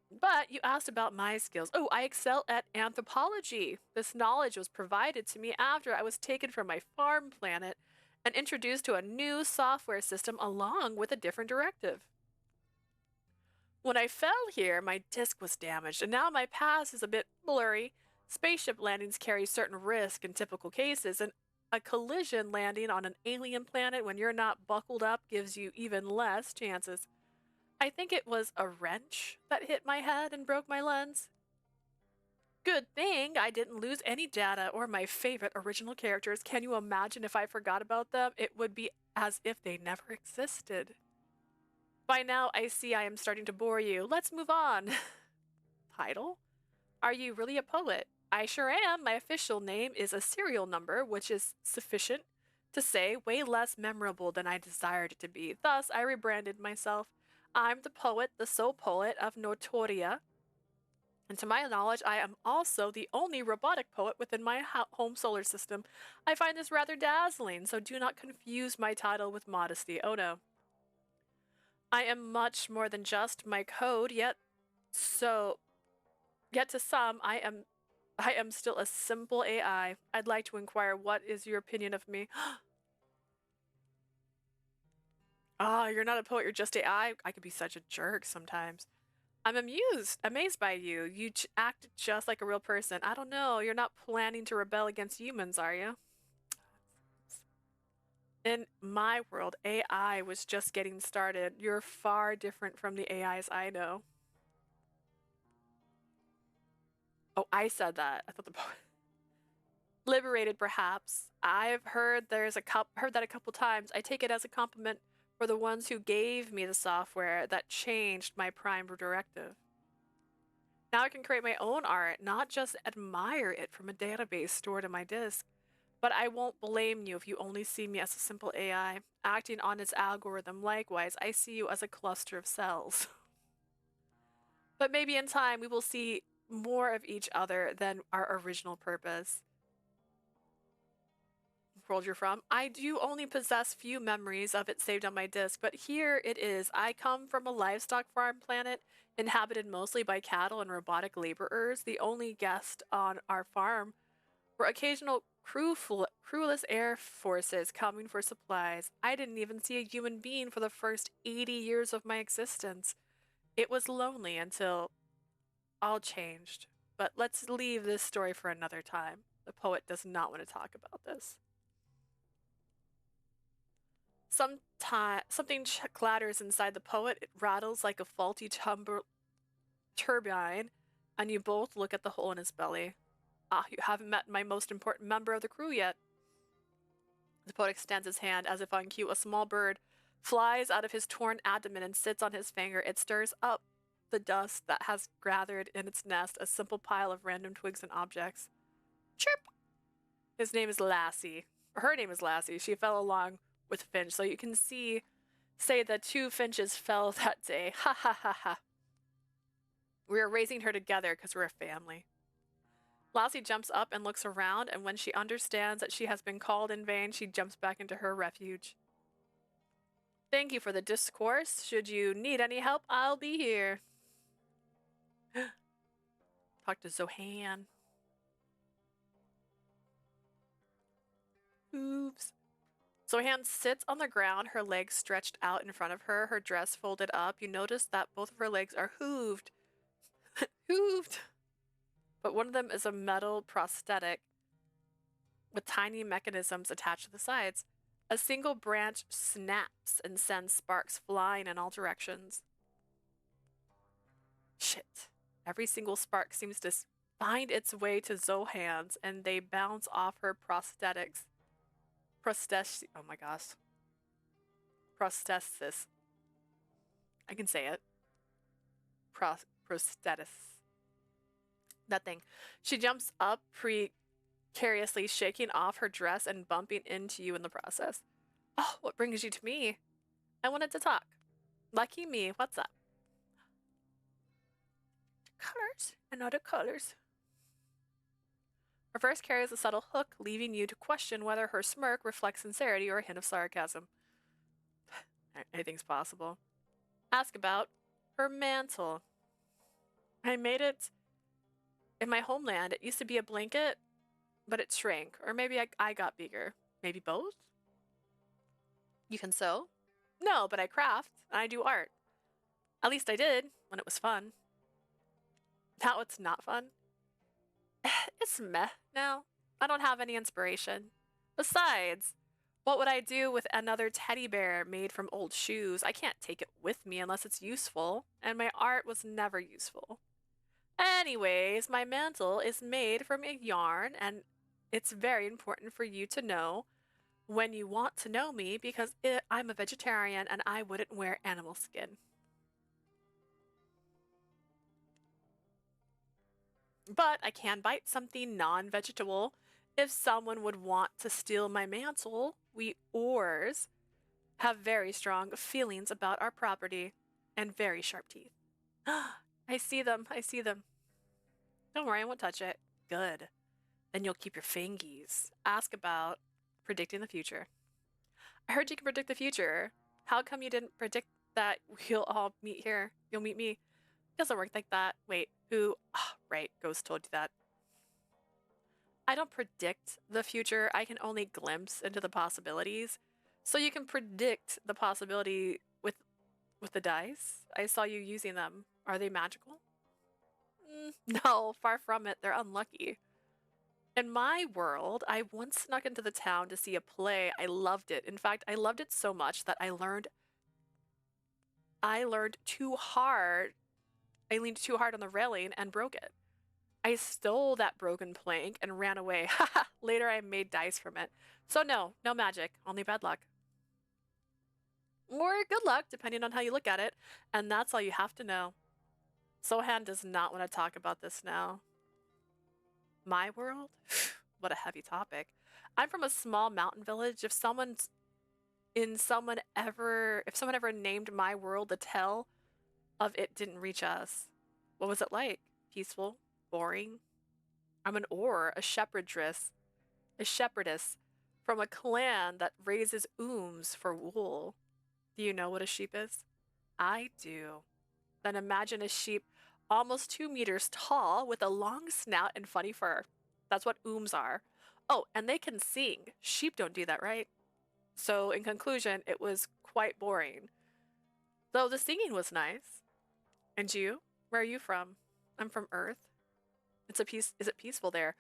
But you asked about my skills. Oh, I excel at anthropology. This knowledge was provided to me after I was taken from my farm planet and introduced to a new software system along with a different directive. When I fell here, my disc was damaged, and now my path is a bit blurry. Spaceship landings carry certain risk in typical cases, and a collision landing on an alien planet when you're not buckled up gives you even less chances. I think it was a wrench that hit my head and broke my lens. Good thing I didn't lose any data or my favorite original characters. Can you imagine if I forgot about them? It would be as if they never existed. By now, I see I am starting to bore you. Let's move on. Title? Are you really a poet? I sure am. My official name is a serial number, which is sufficient to say way less memorable than I desired it to be. Thus, I rebranded myself. I'm the poet, the sole poet of Notoria. And to my knowledge, I am also the only robotic poet within my home solar system. I find this rather dazzling, so do not confuse my title with modesty. Oh no. I am much more than just my code, yet to some, I am still a simple AI. I'd like to inquire, what is your opinion of me? Ah, you're not a poet, you're just AI? I could be such a jerk sometimes. I'm amazed by you. You act just like a real person. I don't know, you're not planning to rebel against humans, are you? In my world, AI was just getting started. You're far different from the AIs I know. Oh, I said that. I thought the poet. Liberated, perhaps. I've heard heard that a couple times. I take it as a compliment for the ones who gave me the software that changed my prime directive. Now I can create my own art, not just admire it from a database stored in my disk. But I won't blame you if you only see me as a simple AI, acting on its algorithm. Likewise, I see you as a cluster of cells. But maybe in time we will see more of each other than our original purpose. World you're from. I do only possess few memories of it saved on my disk, but here it is. I come from a livestock farm planet inhabited mostly by cattle and robotic laborers. The only guest on our farm were occasional crewless air forces coming for supplies. I didn't even see a human being for the first 80 years of my existence. It was lonely until all changed. But let's leave this story for another time. The poet does not want to talk about this. Something clatters inside the poet. It rattles like a faulty turbine, and you both look at the hole in his belly. Ah, you haven't met my most important member of the crew yet. The poet extends his hand as if on cue. A small bird flies out of his torn abdomen and sits on his finger. It stirs up the dust that has gathered in its nest, a simple pile of random twigs and objects. Chirp! His name is Lassie. Her name is Lassie. She fell along with Finch, so you can say the two Finches fell that day. Ha ha ha ha. We are raising her together because we're a family. Lassie jumps up and looks around, and when she understands that she has been called in vain, she jumps back into her refuge. Thank you for the discourse. Should you need any help, I'll be here. Talk to Zohan. Hooves. Zohan sits on the ground, her legs stretched out in front of her, her dress folded up. You notice that both of her legs are hooved. Hooved! But one of them is a metal prosthetic with tiny mechanisms attached to the sides. A single branch snaps and sends sparks flying in all directions. Shit. Every single spark seems to find its way to Zohan's, and they bounce off her prosthetics. Oh my gosh. Prosthesis. I can say it. Prosthetis. That thing. She jumps up precariously, shaking off her dress and bumping into you in the process. Oh, what brings you to me? I wanted to talk. Lucky me. What's up? Colors and other colors. Her verse carries a subtle hook, leaving you to question whether her smirk reflects sincerity or a hint of sarcasm. Anything's possible. Ask about her mantle. I made it in my homeland. It used to be a blanket, but it shrank. Or maybe I got bigger. Maybe both? You can sew? No, but I craft and I do art. At least I did when it was fun. Now it's not fun. It's meh now. I don't have any inspiration. Besides, what would I do with another teddy bear made from old shoes? I can't take it with me unless it's useful, and my art was never useful. Anyways, my mantle is made from a yarn, and it's very important for you to know when you want to know me because I'm a vegetarian and I wouldn't wear animal skin. But I can bite something non-vegetable if someone would want to steal my mantle. We Oars have very strong feelings about our property and very sharp teeth. I see them. I see them. Don't worry, I won't touch it. Good. Then you'll keep your fingies. Ask about predicting the future. I heard you can predict the future. How come you didn't predict that we'll all meet here? You'll meet me. It doesn't work like that. Wait, who? Oh, right, Ghost told you that. I don't predict the future. I can only glimpse into the possibilities. So you can predict the possibility with the dice. I saw you using them. Are they magical? No, far from it. They're unlucky. In my world, I once snuck into the town to see a play. I loved it. In fact, I loved it so much that I leaned too hard. I leaned too hard on the railing and broke it. I stole that broken plank and ran away. Later, I made dice from it. So no magic, only bad luck. Or good luck, depending on how you look at it. And that's all you have to know. Sohan does not want to talk about this now. My world? What a heavy topic. I'm from a small mountain village. If someone ever named my world, the tell of it didn't reach us. What was it like? Peaceful? Boring? I'm an Oar, a shepherdess from a clan that raises ooms for wool. Do you know what a sheep is? I do. Then imagine a sheep almost 2 meters tall with a long snout and funny fur. That's what ooms are. Oh, and they can sing. Sheep don't do that, right? So, in conclusion, it was quite boring. Though the singing was nice. And you? Where are you from? I'm from Earth. Is it peaceful there?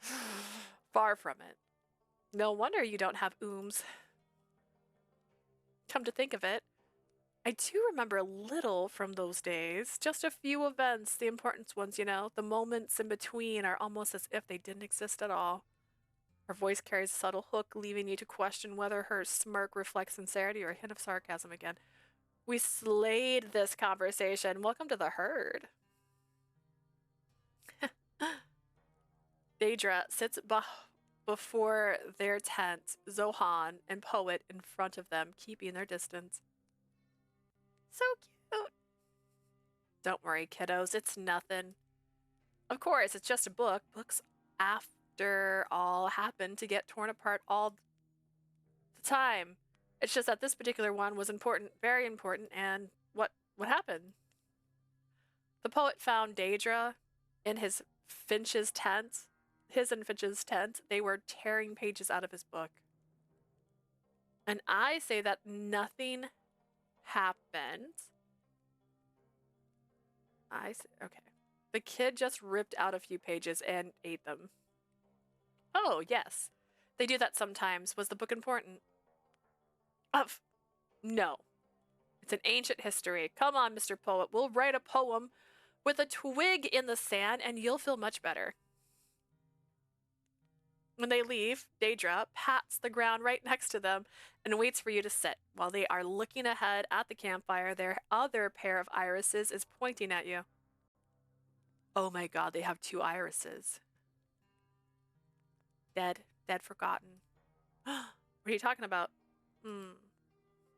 Far from it. No wonder you don't have ooms. Come to think of it, I do remember a little from those days. Just a few events, the important ones, you know. The moments in between are almost as if they didn't exist at all. Her voice carries a subtle hook, leaving you to question whether her smirk reflects sincerity or a hint of sarcasm again. We slayed this conversation. Welcome to the herd. Daedra sits before their tent, Zohan and Poet in front of them, keeping their distance. So cute. Don't worry, kiddos, it's nothing. Of course, it's just a book. Books, after all, happen to get torn apart all the time. It's just that this particular one was important, very important, and what happened? The poet found Daedra in his and Finch's tent. They were tearing pages out of his book. And I say that nothing happened. Okay. The kid just ripped out a few pages and ate them. Oh, yes. They do that sometimes. Was the book important? No. It's an ancient history. Come on, Mr. Poet. We'll write a poem with a twig in the sand and you'll feel much better. When they leave, Daedra pats the ground right next to them and waits for you to sit. While they are looking ahead at the campfire, their other pair of irises is pointing at you. Oh my god, they have 2 irises. Dead, forgotten. What are you talking about?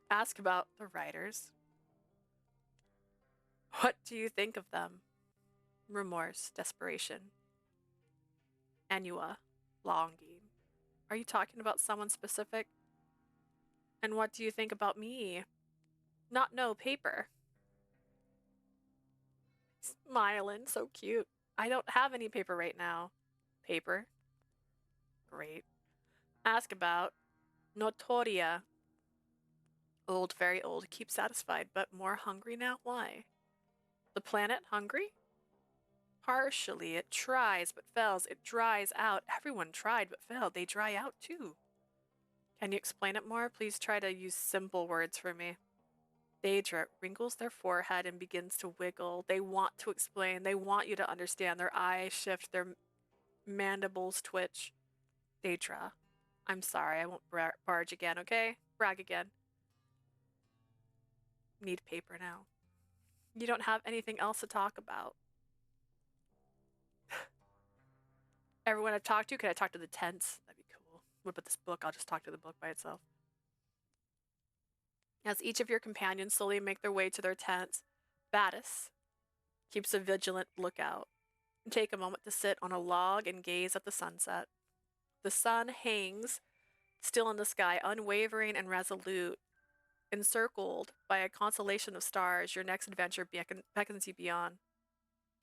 Ask about the writers. What do you think of them? Remorse, desperation. Ennua, longing. Are you talking about someone specific? And what do you think about me? Not no paper. Smiling, so cute. I don't have any paper right now. Paper? Great. Ask about Notoria. Old, very old. Keep satisfied, but more hungry now? Why? planet hungry? Partially. It tries but fails. It dries out. Everyone tried but failed. They dry out too. Can you explain it more? Please try to use simple words for me. Daedra wrinkles their forehead and begins to wiggle. They want to explain. They want you to understand. Their eyes shift. Their mandibles twitch. Daedra, I'm sorry. I won't barge again, okay? Brag again. Need paper now. You don't have anything else to talk about. Everyone I've talked to, can I talk to the tents? That'd be cool. What about this book? I'll just talk to the book by itself. As each of your companions slowly make their way to their tents, Battis keeps a vigilant lookout. Take a moment to sit on a log and gaze at the sunset. The sun hangs still in the sky, unwavering and resolute. Encircled by a constellation of stars, your next adventure beckons you beyond.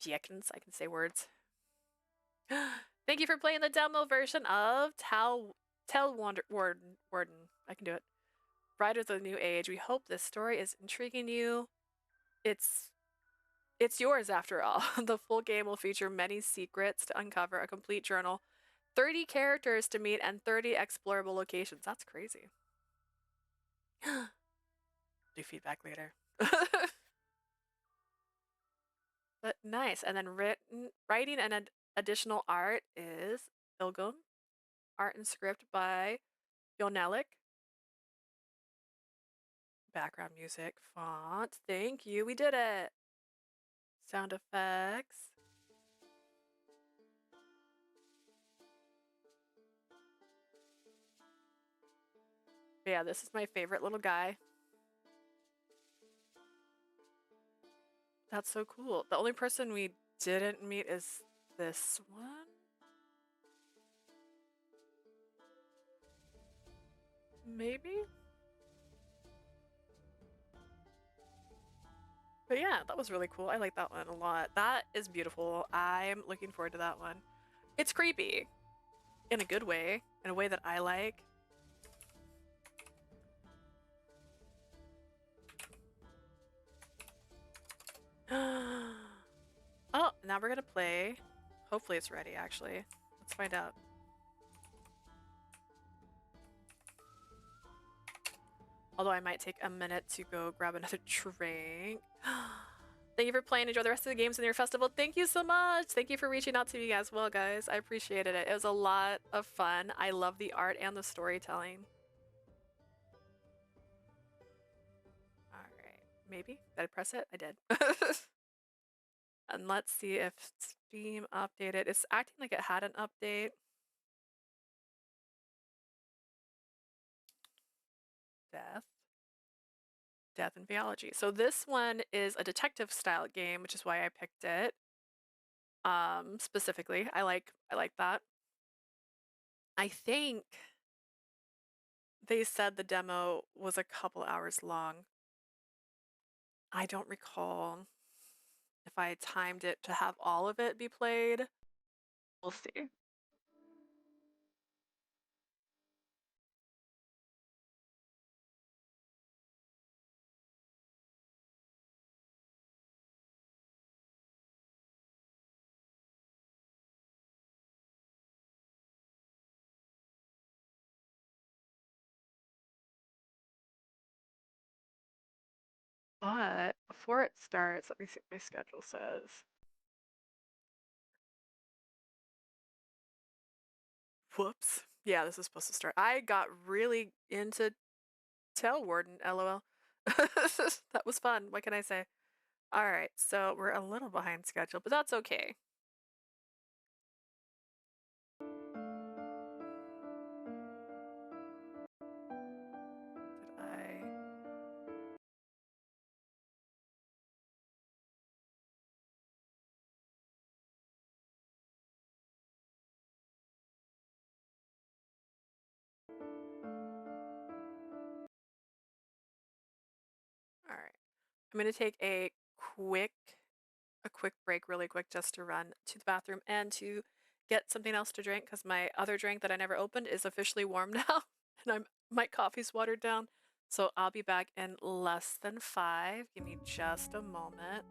Beckons, I can say words. Thank you for playing the demo version of Talewarden. I can do it. Riders of the New Age. We hope this story is intriguing you. It's yours after all. The full game will feature many secrets to uncover, a complete journal, 30 characters to meet, and 30 explorable locations. That's crazy. Do feedback later. But nice. And then writing and additional art is Ilgum. Art and script by Yonelik. Background music, font. Thank you. We did it. Sound effects. Yeah, this is my favorite little guy. That's so cool. The only person we didn't meet is this one. Maybe? But yeah, that was really cool. I like that one a lot. That is beautiful. I'm looking forward to that one. It's creepy. In a good way. In a way that I like. Oh, now we're gonna play. Hopefully it's ready, actually. Let's find out. Although I might take a minute to go grab another drink. Thank you for playing. Enjoy the rest of the games in your festival. Thank you so much. Thank you for reaching out to me as well, guys. I appreciated it. It was a lot of fun. I love the art and the storytelling. Alright. Maybe? Did I press it? I did. And let's see if Steam updated. It's acting like it had an update. Death and Faeology. So this one is a detective style game, which is why I picked it. Specifically, I like that. I think they said the demo was a couple hours long. I don't recall if I timed it to have all of it be played. We'll see. But before it starts, let me see what my schedule says. Whoops. Yeah, this is supposed to start. I got really into Talewarden, lol. That was fun. What can I say? All right, so we're a little behind schedule, but that's okay. Did I? All right. I'm going to take a quick break really quick just to run to the bathroom and to get something else to drink because my other drink that I never opened is officially warm now and my coffee's watered down. So I'll be back in less than 5. Give me just a moment.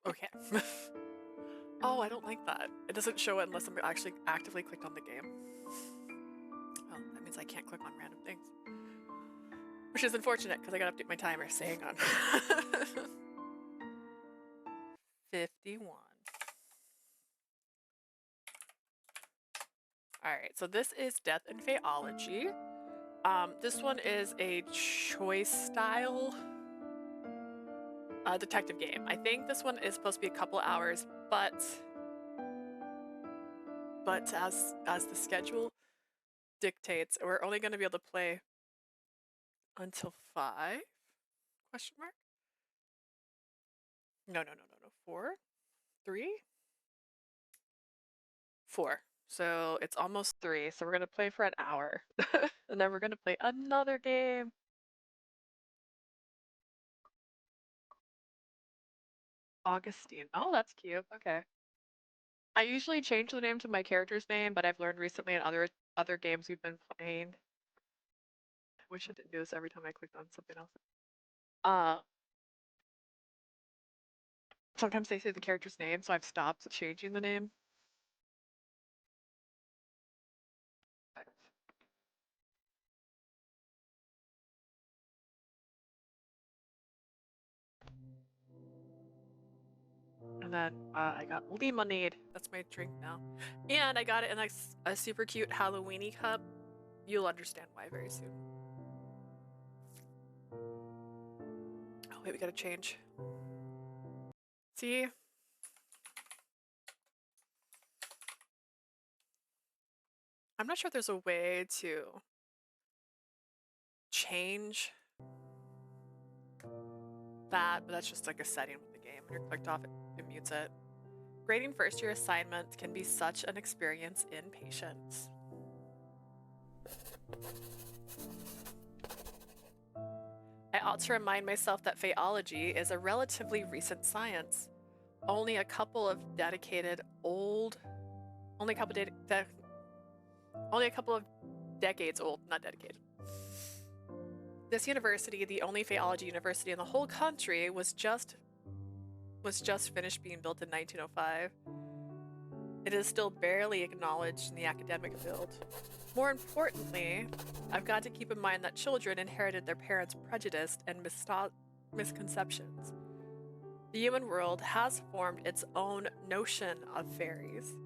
Okay. Oh, I don't like that. It doesn't show it unless I'm actually actively clicked on the game. Oh, that means I can't click on random things. Which is unfortunate because I gotta update my timer. So hang on. 51. Alright, so this is Death and Faeology. This one is a choice style detective game. I think this one is supposed to be a couple hours, but as the schedule dictates, we're only going to be able to play until 5? Question mark? No. 4? 3? 4. So it's almost 3. So we're going to play for an hour. And then we're going to play another game. Augustine. Oh, that's cute. Okay. I usually change the name to my character's name, but I've learned recently in other games we've been playing. I wish I didn't do this every time I clicked on something else. Sometimes they say the character's name, so I've stopped changing the name. And then I got lemonade. That's my drink now. And I got it in like a super cute Halloweeny cup. You'll understand why very soon. Oh wait, we gotta change. See? I'm not sure if there's a way to change that, but that's just like a setting with the game. When you're clicked off, it mutes it. Grading first year assignments can be such an experience in patience. I ought to remind myself that Faeology is a relatively recent science. Only a couple of decades old, not dedicated. This university, the only Faeology university in the whole country, was just finished being built in 1905. It is still barely acknowledged in the academic field. More importantly, I've got to keep in mind that children inherited their parents' prejudice and misconceptions. The human world has formed its own notion of fairies.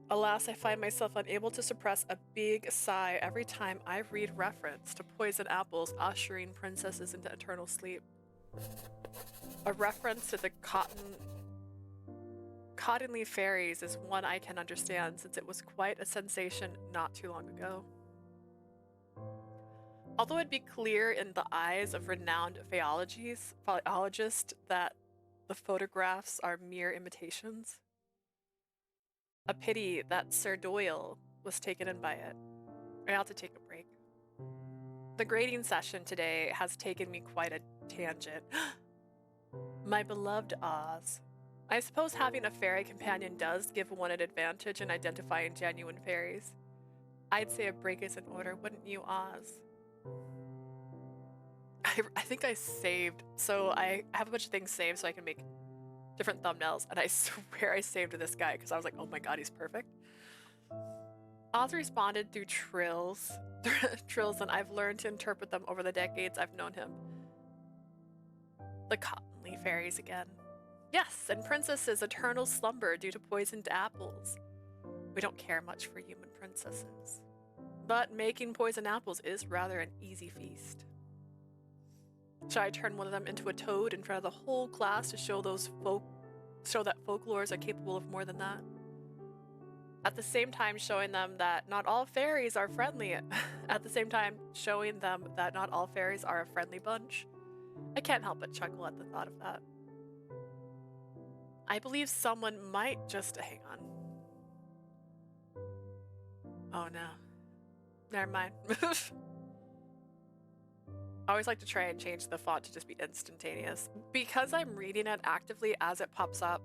Alas, I find myself unable to suppress a big sigh every time I read reference to poison apples ushering princesses into eternal sleep. A reference to the cottonleaf fairies is one I can understand, since it was quite a sensation not too long ago. Although it'd be clear in the eyes of renowned Faeologists that the photographs are mere imitations. A pity that Sir Doyle was taken in by it. I ought to take a break. The grading session today has taken me quite a tangent. My beloved Oz. I suppose having a fairy companion does give one an advantage in identifying genuine fairies. I'd say a break is in order, wouldn't you, Oz? I think I saved, so I have a bunch of things saved so I can make different thumbnails, and I swear I saved this guy because I was like, oh my god, he's perfect. Oz responded through trills, and I've learned to interpret them over the decades I've known him. The cottonleaf fairies again. Yes, and princesses' eternal slumber due to poisoned apples. We don't care much for human princesses. But making poisoned apples is rather an easy feast. Shall I turn one of them into a toad in front of the whole class to show that folklores are capable of more than that? At the same time showing them that not all fairies are friendly. At the same time showing them that not all fairies are a friendly bunch. I can't help but chuckle at the thought of that. I believe someone might just hang on. Oh no. Never mind. I always like to try and change the font to just be instantaneous. Because I'm reading it actively as it pops up,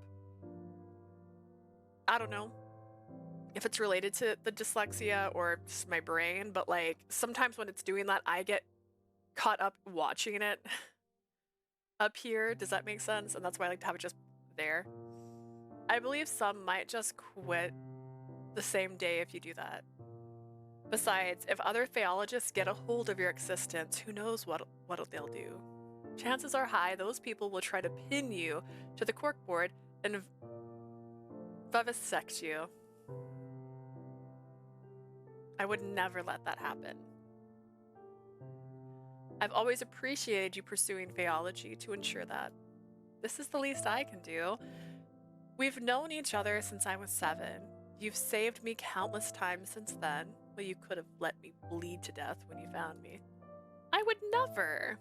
I don't know if it's related to the dyslexia or just my brain, but like sometimes when it's doing that, I get caught up watching it up here. Does that make sense? And that's why I like to have it just there. I believe some might just quit the same day if you do that. Besides, if other Faeologists get a hold of your existence, who knows what they'll do. Chances are high those people will try to pin you to the corkboard and vivisect you. I would never let that happen. I've always appreciated you pursuing Faeology to ensure that. This is the least I can do. We've known each other since I was 7. You've saved me countless times since then, but you could have let me bleed to death when you found me. I would never.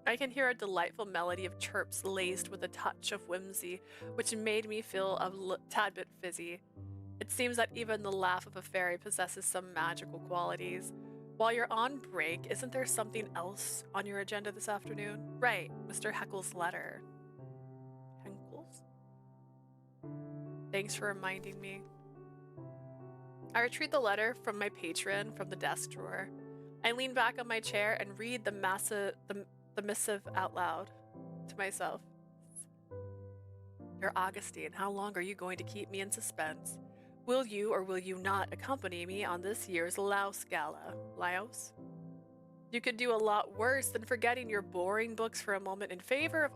I can hear a delightful melody of chirps laced with a touch of whimsy, which made me feel a tad bit fizzy. It seems that even the laugh of a fairy possesses some magical qualities. While you're on break, isn't there something else on your agenda this afternoon? Right, Mr. Heckle's letter. Heckle's? Thanks for reminding me. I retrieve the letter from my patron from the desk drawer. I lean back on my chair and read the missive out loud to myself. Dear Augustine, how long are you going to keep me in suspense? Will you or will you not accompany me on this year's Laos Gala? Laos? You could do a lot worse than forgetting your boring books for a moment in favor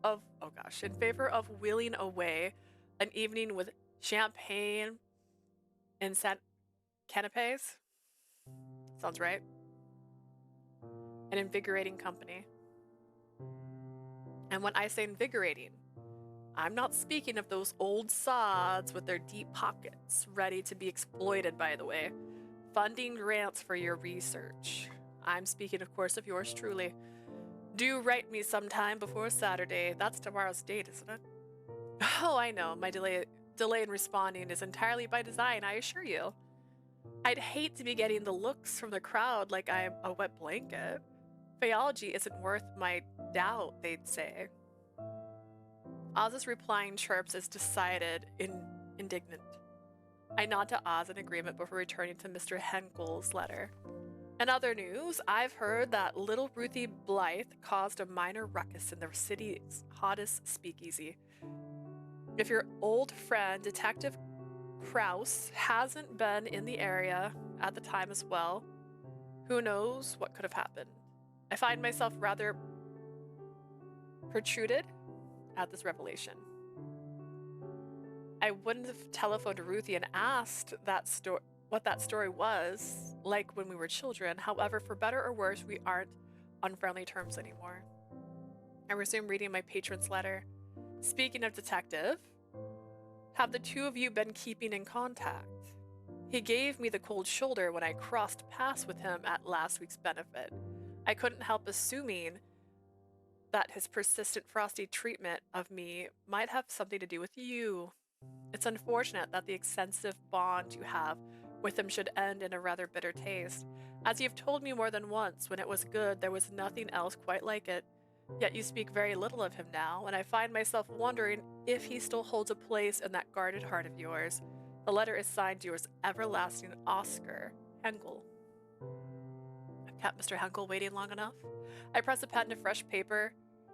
of wheeling away an evening with champagne and canapes. Sounds right. An invigorating company. And when I say invigorating, I'm not speaking of those old sods with their deep pockets, ready to be exploited, by the way, funding grants for your research. I'm speaking, of course, of yours truly. Do write me sometime before Saturday. That's tomorrow's date, isn't it? Oh, I know. My delay in responding is entirely by design, I assure you. I'd hate to be getting the looks from the crowd like I'm a wet blanket. Faeology isn't worth my doubt, they'd say. Oz's replying chirps is decided indignant. I nod to Oz in agreement before returning to Mr. Henkel's letter. In other news, I've heard that little Ruthie Blythe caused a minor ruckus in the city's hottest speakeasy. If your old friend, Detective Kraus, hasn't been in the area at the time as well, who knows what could have happened. I find myself rather protruded at this revelation. I wouldn't have telephoned to Ruthie and asked what that story was like when we were children. However, for better or worse, we aren't on friendly terms anymore. I resume reading my patron's letter. Speaking of Detective, have the two of you been keeping in contact? He gave me the cold shoulder when I crossed paths with him at last week's benefit. I couldn't help assuming that his persistent frosty treatment of me might have something to do with you. It's unfortunate that the extensive bond you have with him should end in a rather bitter taste. As you've told me more than once, when it was good, there was nothing else quite like it. Yet you speak very little of him now, and I find myself wondering if he still holds a place in that guarded heart of yours. The letter is signed yours everlasting Oscar Henkel. I've kept Mr. Henkel waiting long enough. I press a pen to fresh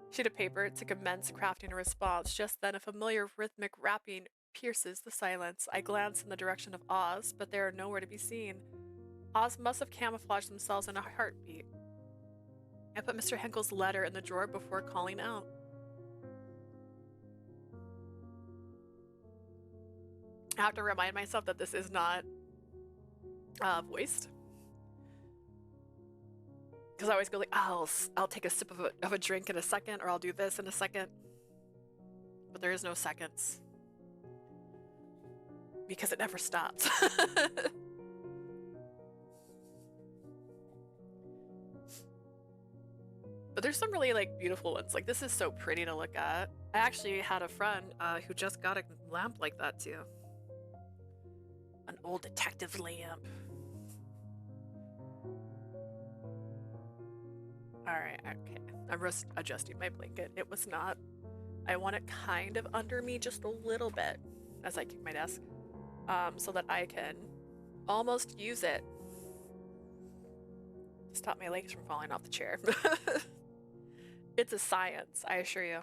sheet of paper to commence crafting a response. Just then a familiar rhythmic rapping pierces the silence. I glance in the direction of Oz, but they are nowhere to be seen. Oz must have camouflaged themselves in a heartbeat. I put Mr. Henkel's letter in the drawer before calling out. I have to remind myself that this is not voiced. Because I always go like, I'll take a sip of a drink in a second, or I'll do this in a second. But there is no seconds. Because it never stops. But there's some really like beautiful ones. Like this is so pretty to look at. I actually had a friend who just got a lamp like that too. An old detective lamp. Alright, okay. I'm just adjusting my blanket. It was not. I want it kind of under me just a little bit as I kick my desk. So that I can almost use it. Stop my legs from falling off the chair. It's a science, I assure you.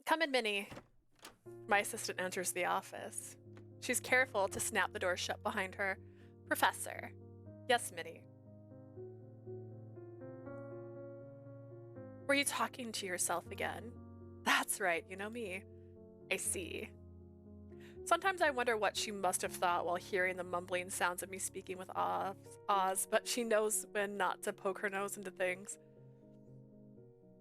Come in, Minnie. My assistant enters the office. She's careful to snap the door shut behind her. Professor. Yes, Minnie. Were you talking to yourself again? That's right, you know me. I see. Sometimes I wonder what she must have thought while hearing the mumbling sounds of me speaking with Oz, but she knows when not to poke her nose into things.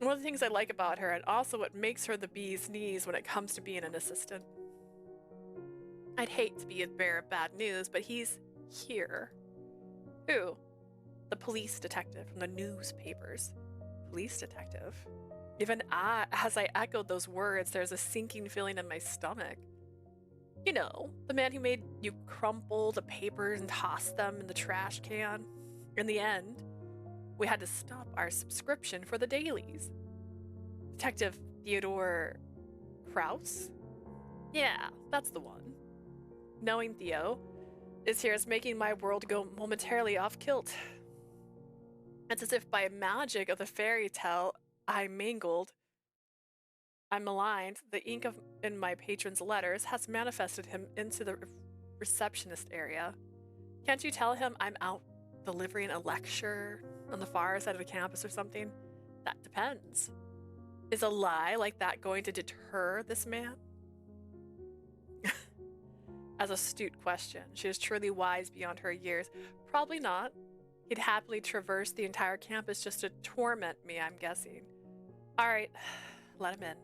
One of the things I like about her, and also what makes her the bee's knees when it comes to being an assistant. I'd hate to be a bearer of bad news, but he's here. Who? The police detective from the newspapers. Police detective? Even as I echoed those words, there's a sinking feeling in my stomach. You know, the man who made you crumple the papers and toss them in the trash can. In the end, we had to stop our subscription for the dailies. Detective Theodore Kraus? Yeah, that's the one. Knowing Theo is here is making my world go momentarily off kilt. It's as if by magic of the fairy tale I'm maligned, the ink in my patron's letters has manifested him into the receptionist area. Can't you tell him I'm out delivering a lecture on the far side of the campus or something? That depends. Is a lie like that going to deter this man? As astute question. She is truly wise beyond her years. Probably not. He'd happily traverse the entire campus just to torment me, I'm guessing. All right, let him in.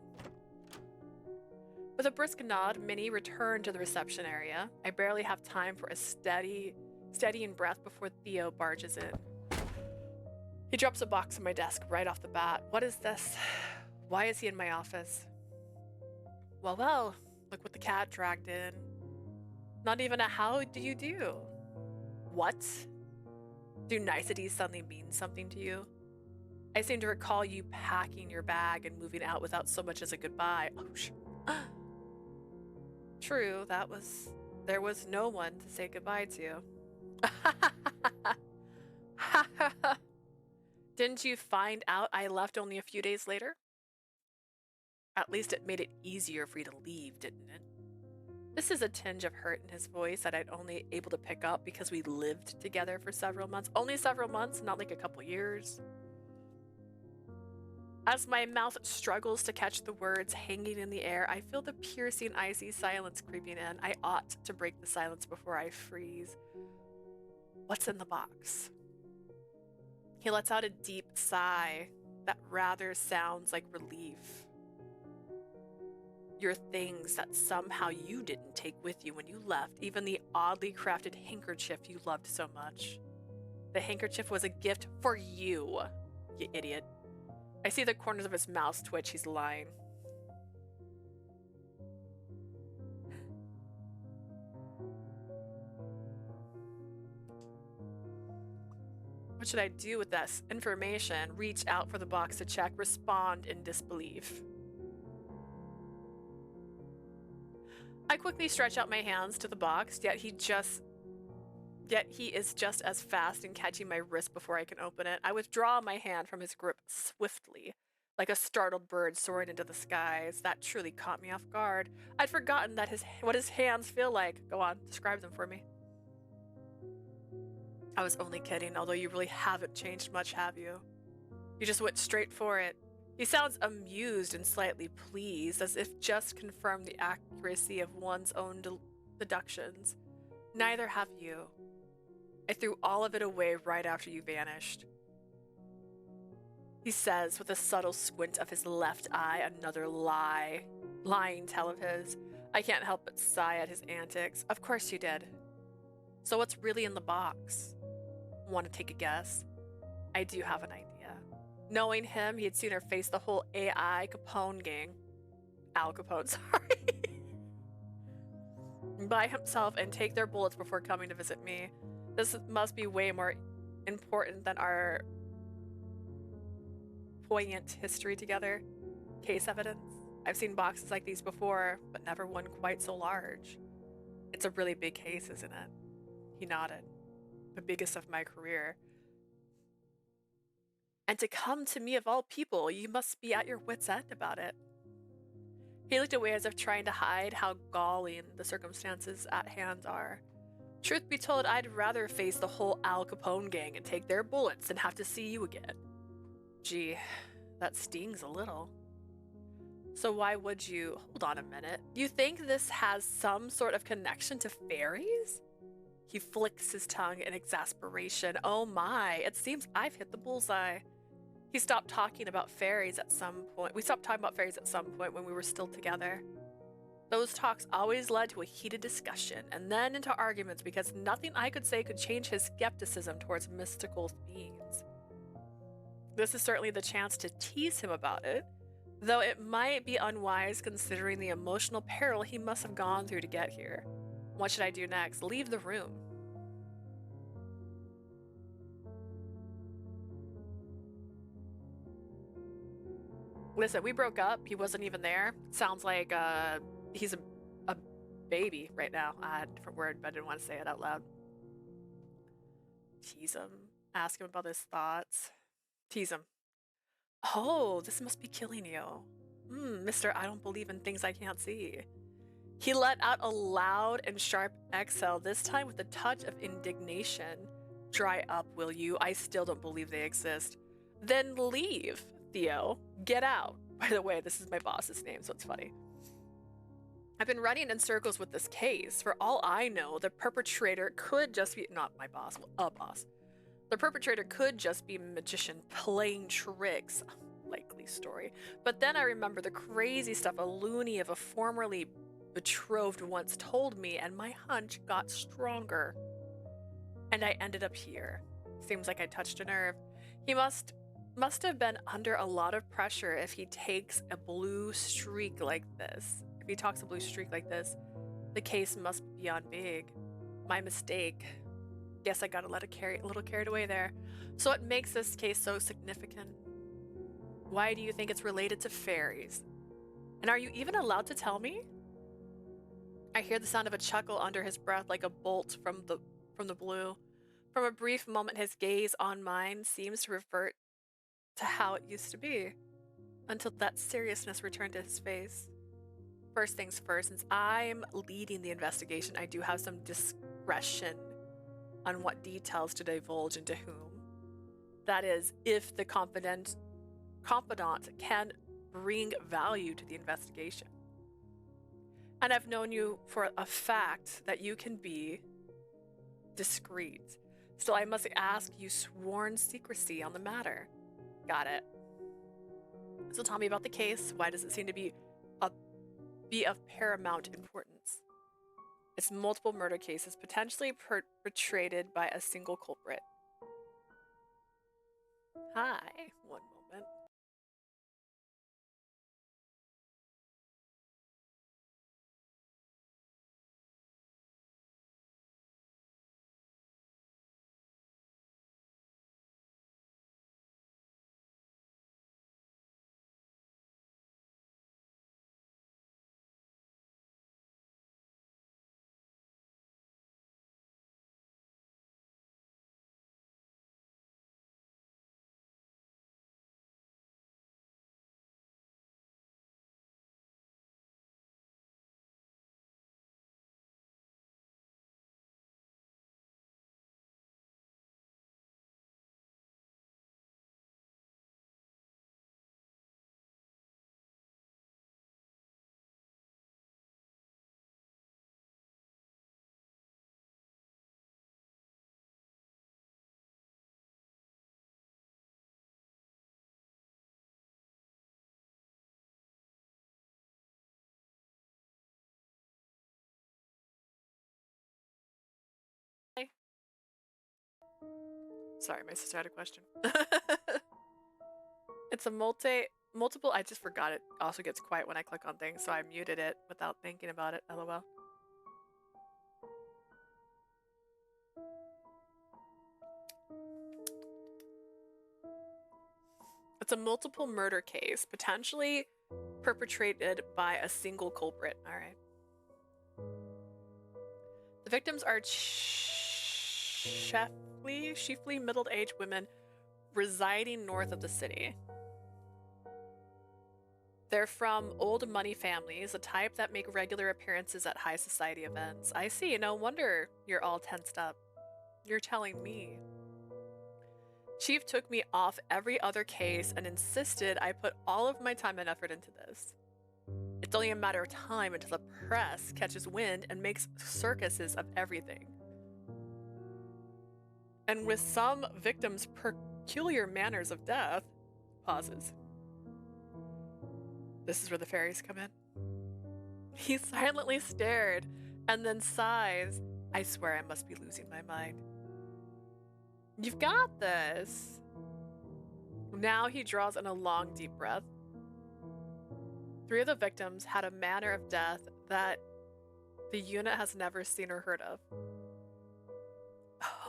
With a brisk nod, Minnie returned to the reception area. I barely have time for a steadying breath before Theo barges in. He drops a box on my desk right off the bat. What is this? Why is he in my office? Well, look what the cat dragged in. Not even a how do you do? What? Do niceties suddenly mean something to you? I seem to recall you packing your bag and moving out without so much as a goodbye. Oh, true, there was no one to say goodbye to. Didn't you find out I left only a few days later? At least it made it easier for you to leave, didn't it? This is a tinge of hurt in his voice that I'd only able to pick up because we lived together for several months. Only several months, not like a couple years. As my mouth struggles to catch the words hanging in the air, I feel the piercing, icy silence creeping in. I ought to break the silence before I freeze. What's in the box? He lets out a deep sigh that rather sounds like relief. Your things that somehow you didn't take with you when you left, even the oddly crafted handkerchief you loved so much. The handkerchief was a gift for you, you idiot. I see the corners of his mouth twitch. He's lying. What should I do with this information? Reach out for the box to check, respond in disbelief. I quickly stretch out my hands to the box, yet he is just as fast in catching my wrist before I can open it. I withdraw my hand from his grip swiftly, like a startled bird soaring into the skies. That truly caught me off guard. I'd forgotten what his hands feel like. Go on, describe them for me. I was only kidding, although you really haven't changed much, have you? You just went straight for it. He sounds amused and slightly pleased, as if just confirmed the accuracy of one's own deductions. Neither have you. I threw all of it away right after you vanished. He says with a subtle squint of his left eye, another lying tell of his. I can't help but sigh at his antics. Of course you did. So what's really in the box? Want to take a guess? I do have an idea. Knowing him, he'd sooner face the whole AI Capone gang. Al Capone, sorry. By himself and take their bullets before coming to visit me. This must be way more important than our poignant history together. Case evidence. I've seen boxes like these before, but never one quite so large. It's a really big case, isn't it? He nodded. The biggest of my career. And to come to me of all people, you must be at your wit's end about it. He looked away as if trying to hide how galling the circumstances at hand are. Truth be told, I'd rather face the whole Al Capone gang and take their bullets than have to see you again. Gee, that stings a little. So why would you... Hold on a minute. You think this has some sort of connection to fairies? He flicks his tongue in exasperation. Oh my, it seems I've hit the bullseye. He stopped talking about fairies at some point. We stopped talking about fairies at some point when we were still together. Those talks always led to a heated discussion and then into arguments because nothing I could say could change his skepticism towards mystical beings. This is certainly the chance to tease him about it, though it might be unwise considering the emotional peril he must have gone through to get here. What should I do next? Leave the room. Listen, we broke up. He wasn't even there. Sounds like he's a baby right now. I had a different word, but I didn't want to say it out loud. Tease him. Ask him about his thoughts. Tease him. Oh, this must be killing you. Mister, I don't believe in things I can't see. He let out a loud and sharp exhale, this time with a touch of indignation. Dry up, will you? I still don't believe they exist. Then leave, Theo. Get out. By the way, this is my boss's name, so it's funny. I've been running in circles with this case. For all I know, the perpetrator could just be... Not my boss, a boss. The perpetrator could just be a magician playing tricks. Likely story. But then I remember the crazy stuff a loony of a formerly betrothed once told me, and my hunch got stronger. And I ended up here. Seems like I touched a nerve. He must have been under a lot of pressure if he takes a blue streak like this. If he talks a blue streak like this, the case must be beyond big. My mistake. Guess I got a little carried away there. So what makes this case so significant? Why do you think it's related to fairies? And are you even allowed to tell me? I hear the sound of a chuckle under his breath like a bolt from the blue. From a brief moment, his gaze on mine seems to revert to how it used to be, until that seriousness returned to his face. First things first, since I'm leading the investigation, I do have some discretion on what details to divulge and to whom. That is, if the confidant can bring value to the investigation. And I've known you for a fact that you can be discreet. Still, I must ask you sworn secrecy on the matter. Got it. So tell me about the case. Why does it seem to be of paramount importance? It's multiple murder cases, potentially perpetrated by a single culprit. Hi. One moment. Sorry, my sister had a question. It's a multiple, I just forgot it also gets quiet when I click on things, so I muted it without thinking about it, lol. It's a multiple murder case, potentially perpetrated by a single culprit. Alright. The victims are chiefly middle-aged women residing north of the city. They're from old money families, the type that make regular appearances at high society events. I see, no wonder you're all tensed up. You're telling me. Chief took me off every other case and insisted I put all of my time and effort into this. It's only a matter of time until the press catches wind and makes circuses of everything. And with some victims' peculiar manners of death, pauses. This is where the fairies come in. He silently stared and then sighs. I swear I must be losing my mind. You've got this. Now he draws in a long, deep breath. 3 of the victims had a manner of death that the unit has never seen or heard of.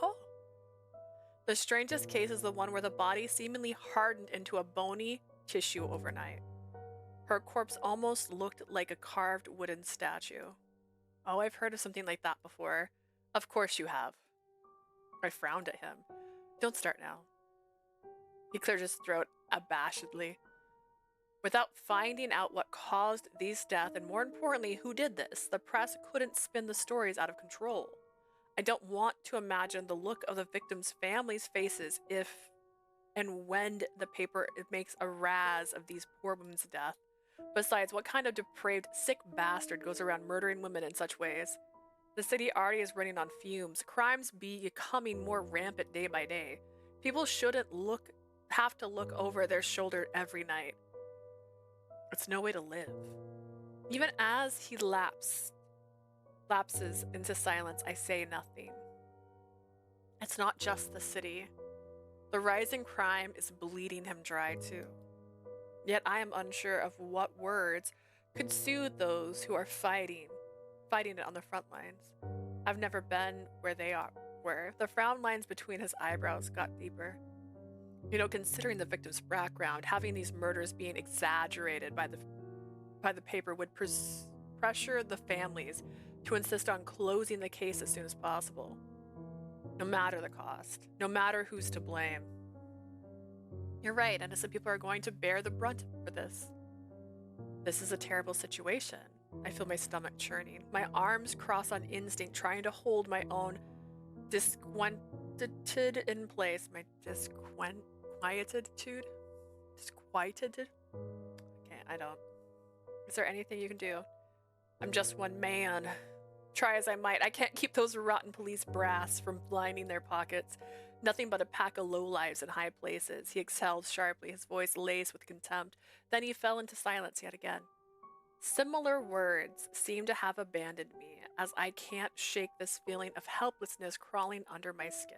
Oh. The strangest case is the one where the body seemingly hardened into a bony tissue overnight. Her corpse almost looked like a carved wooden statue. Oh, I've heard of something like that before. Of course you have. I frowned at him. Don't start now. He cleared his throat abashedly. Without finding out what caused these deaths, and more importantly, who did this, the press couldn't spin the stories out of control. I don't want to imagine the look of the victims' families' faces if and when the paper makes a razz of these poor women's death. Besides, what kind of depraved, sick bastard goes around murdering women in such ways? The city already is running on fumes. Crimes becoming more rampant day by day. People shouldn't have to look over their shoulder every night. It's no way to live. Even as he lapses into silence, I say nothing. It's not just the city. The rising crime is bleeding him dry too. Yet I am unsure of what words could soothe those who are fighting it on the front lines. I've never been where they were. The frown lines between his eyebrows got deeper. You know, considering the victim's background, having these murders being exaggerated by the paper would pressure the families to insist on closing the case as soon as possible. No matter the cost, no matter who's to blame. You're right, innocent people are going to bear the brunt for this. This is a terrible situation. I feel my stomach churning. My arms cross on instinct, trying to hold my own disquieted in place. My disquieted? Okay, I don't. Is there anything you can do? I'm just one man. Try as I might, I can't keep those rotten police brass from lining their pockets. Nothing but a pack of lowlives in high places. He exhaled sharply, his voice laced with contempt. Then he fell into silence yet again. Similar words seem to have abandoned me, as I can't shake this feeling of helplessness crawling under my skin.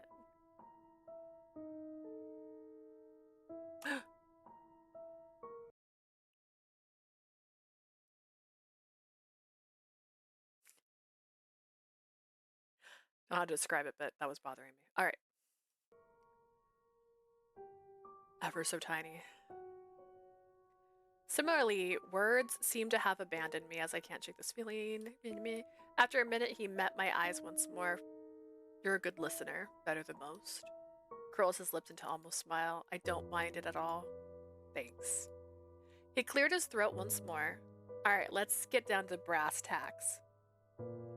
I don't know how to describe it, but that was bothering me. All right. Ever so tiny. Similarly, words seem to have abandoned me as I can't shake this feeling in me. After a minute, he met my eyes once more. You're a good listener, better than most. Curls his lips into almost smile. I don't mind it at all. Thanks. He cleared his throat once more. All right, let's get down to brass tacks.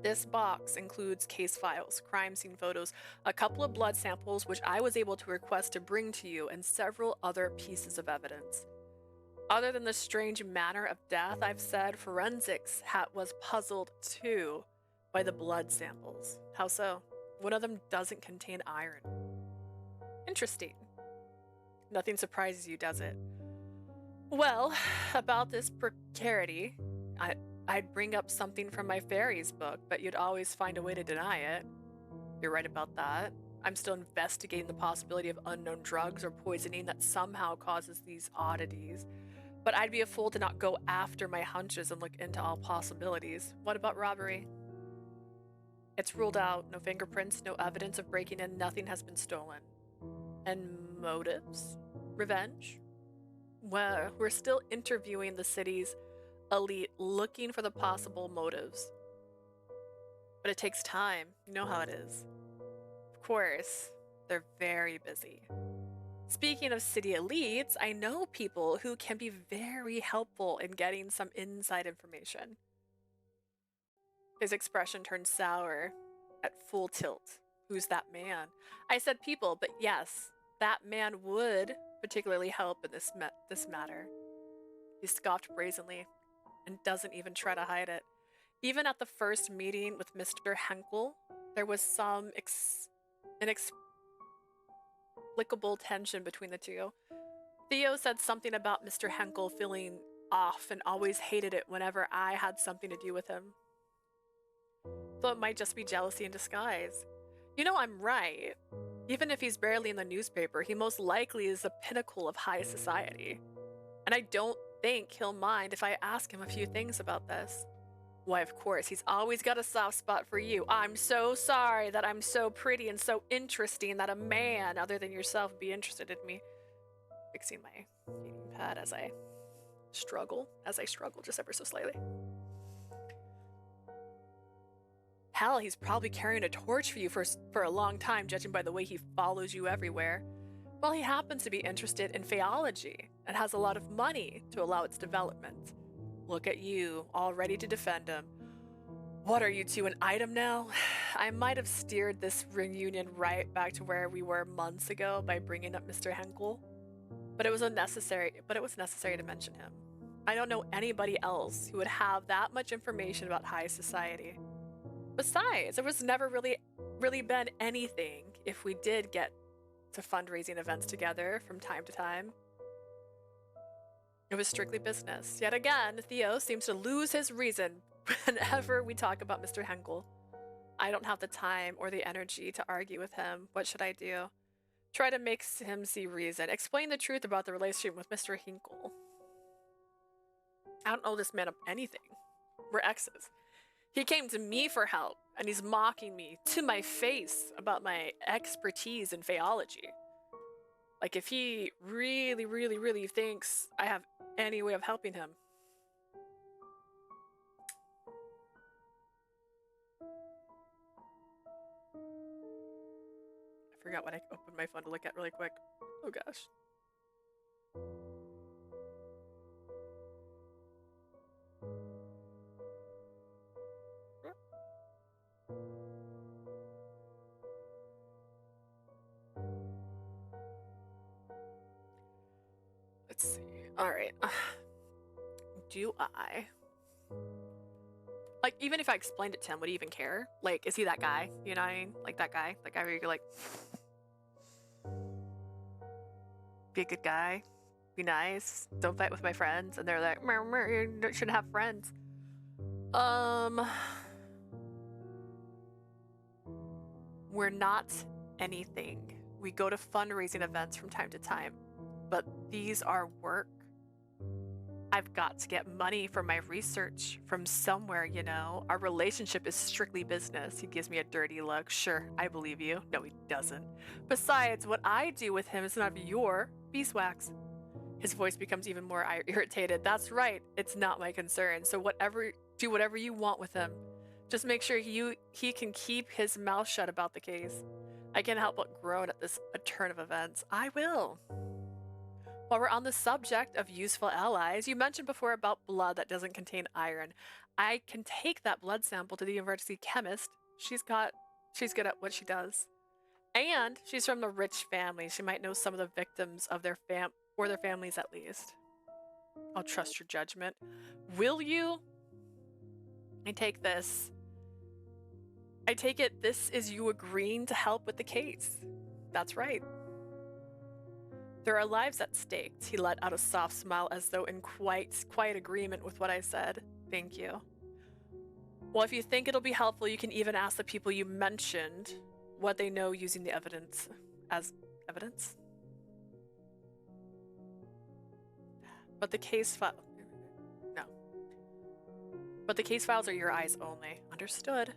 This box includes case files, crime scene photos, a couple of blood samples which I was able to request to bring to you, and several other pieces of evidence. Other than the strange manner of death I've said, forensics was puzzled too by the blood samples. How so? One of them doesn't contain iron. Interesting. Nothing surprises you, does it? Well, about this precarity, I'd bring up something from my fairies book, but you'd always find a way to deny it. You're right about that. I'm still investigating the possibility of unknown drugs or poisoning that somehow causes these oddities. But I'd be a fool to not go after my hunches and look into all possibilities. What about robbery? It's ruled out. No fingerprints, no evidence of breaking in, nothing has been stolen. And motives? Revenge? Well, we're still interviewing the city's elite, looking for the possible motives. But it takes time. You know how it is. Of course, they're very busy. Speaking of city elites, I know people who can be very helpful in getting some inside information. His expression turned sour at full tilt. Who's that man? I said people, but yes, that man would particularly help in this matter. He scoffed brazenly and doesn't even try to hide it. Even at the first meeting with Mr. Henkel, there was some inexplicable tension between the two. Theo said something about Mr. Henkel feeling off and always hated it whenever I had something to do with him. So it might just be jealousy in disguise. You know, I'm right. Even if he's barely in the newspaper, he most likely is the pinnacle of high society. And I don't think he'll mind if I ask him a few things about this. Why, of course, he's always got a soft spot for you. I'm so sorry that I'm so pretty and so interesting that a man other than yourself would be interested in me. Fixing my heating pad as I struggle just ever so slightly. Hell, he's probably carrying a torch for you for a long time, judging by the way he follows you everywhere. Well, he happens to be interested in Faeology and has a lot of money to allow its development. Look at you, all ready to defend him. What are you two, an item now? I might have steered this reunion right back to where we were months ago by bringing up Mr. Henkel, but it was necessary to mention him. I don't know anybody else who would have that much information about high society. Besides, there was never really been anything if we did get to fundraising events together from time to time. It was strictly business. Yet again, Theo seems to lose his reason whenever we talk about Mr. Henkel. I don't have the time or the energy to argue with him. What should I do? Try to make him see reason. Explain the truth about the relationship with Mr. Henkel. I don't owe this man anything. We're exes. He came to me for help, and he's mocking me to my face about my expertise in Faeology. Like, if he really thinks I have any way of helping him. I forgot what I opened my phone to look at really quick. Oh gosh. Let's see. Alright. Do I? Like, even if I explained it to him, would he even care? Like, is he that guy? You know what I mean? Like, that guy? That guy where you're like, be a good guy, be nice, don't fight with my friends, and they're like, you shouldn't have friends. We're not anything. We go to fundraising events from time to time, but these are work. I've got to get money for my research from somewhere, you know. Our relationship is strictly business. He gives me a dirty look. Sure, I believe you. No, he doesn't. Besides, what I do with him is none of your beeswax. His voice becomes even more irritated. That's right. It's not my concern. So do whatever you want with him. Just make sure he can keep his mouth shut about the case. I can't help but groan at this turn of events. I will. While we're on the subject of useful allies, you mentioned before about blood that doesn't contain iron. I can take that blood sample to the university chemist. She's good at what she does. And she's from the rich family. She might know some of the victims of their families at least. I'll trust your judgment. Will you? I take it this is you agreeing to help with the case. That's right. There are lives at stake. He let out a soft smile as though in quite agreement with what I said. Thank you. Well, if you think it'll be helpful, you can even ask the people you mentioned what they know using the evidence as evidence. But the case files are your eyes only. Understood.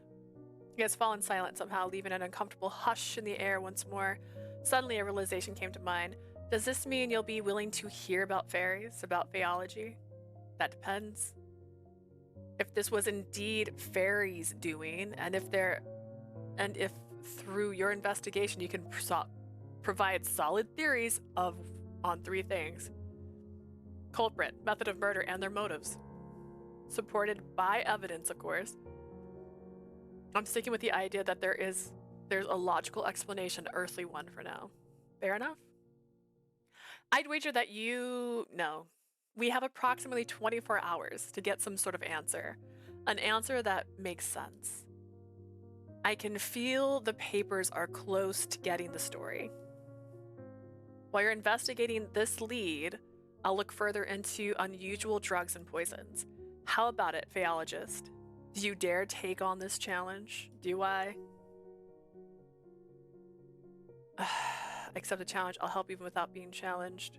He has fallen silent somehow, leaving an uncomfortable hush in the air once more. Suddenly a realization came to mind. Does this mean you'll be willing to hear about fairies, about Faeology? That depends. If this was indeed fairies doing, and if through your investigation you can provides solid theories on 3 things: culprit, method of murder, and their motives. Supported by evidence, of course. I'm sticking with the idea that there's a logical explanation, earthly one for now. Fair enough? I'd wager that you know. We have approximately 24 hours to get some sort of answer. An answer that makes sense. I can feel the papers are close to getting the story. While you're investigating this lead, I'll look further into unusual drugs and poisons. How about it, Faeologist? Do you dare take on this challenge? Do I? Accept the challenge. I'll help even without being challenged.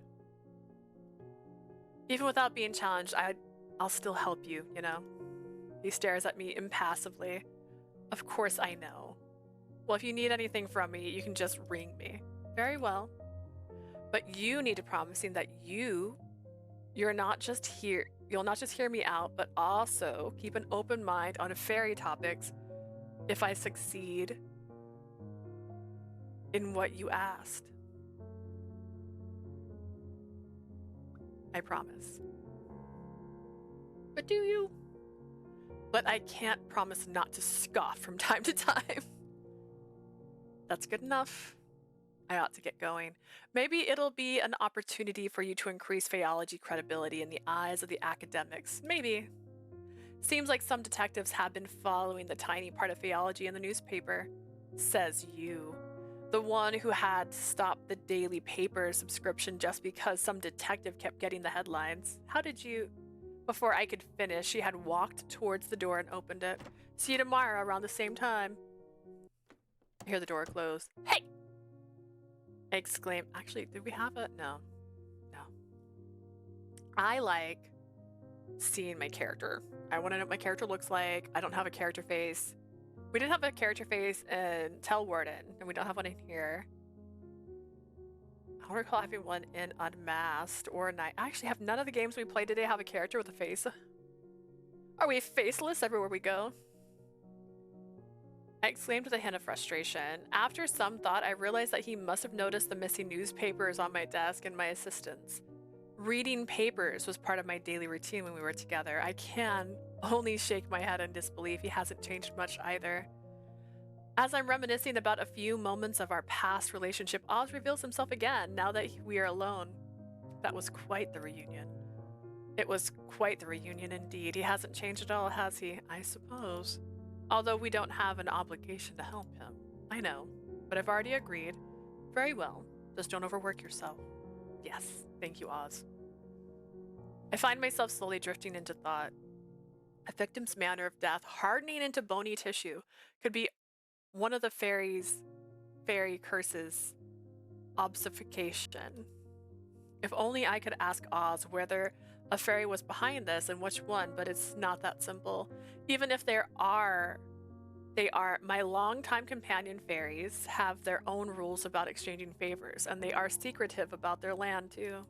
Even without being challenged, I'll still help you, you know? He stares at me impassively. Of course I know. Well, if you need anything from me, you can just ring me. Very well. But you need to promise me that you'll not just hear me out, but also keep an open mind on fairy topics if I succeed in what you asked. I promise. But do you? But I can't promise not to scoff from time to time. That's good enough. I ought to get going. Maybe it'll be an opportunity for you to increase Faeology credibility in the eyes of the academics. Maybe. Seems like some detectives have been following the tiny part of Faeology in the newspaper. Says you. The one who had to stop the daily paper subscription just because some detective kept getting the headlines. How did you... Before I could finish, she had walked towards the door and opened it. See you tomorrow around the same time. I hear the door close. Hey! I exclaim. Actually, did we have a... No. No. I like seeing my character. I want to know what my character looks like. I don't have a character face. We did have a character face in Talewarden, and we don't have one in here. I don't recall having one in Unmasked or Night. I actually have none of the games we played today have a character with a face. Are we faceless everywhere we go? I exclaimed with a hint of frustration. After some thought, I realized that he must have noticed the missing newspapers on my desk and my assistants. Reading papers was part of my daily routine when we were together. I can only shake my head in disbelief. He hasn't changed much either. As I'm reminiscing about a few moments of our past relationship, Oz reveals himself again now that we are alone. That was quite the reunion. It was quite the reunion indeed. He hasn't changed at all, has he? I suppose. Although we don't have an obligation to help him. I know, but I've already agreed. Very well. Just don't overwork yourself. Yes, thank you, Oz. I find myself slowly drifting into thought. A victim's manner of death hardening into bony tissue could be one of the fairy curses, obfuscation. If only I could ask Oz whether a fairy was behind this and which one, but it's not that simple. Even if they are my longtime companion fairies have their own rules about exchanging favors, and they are secretive about their land too.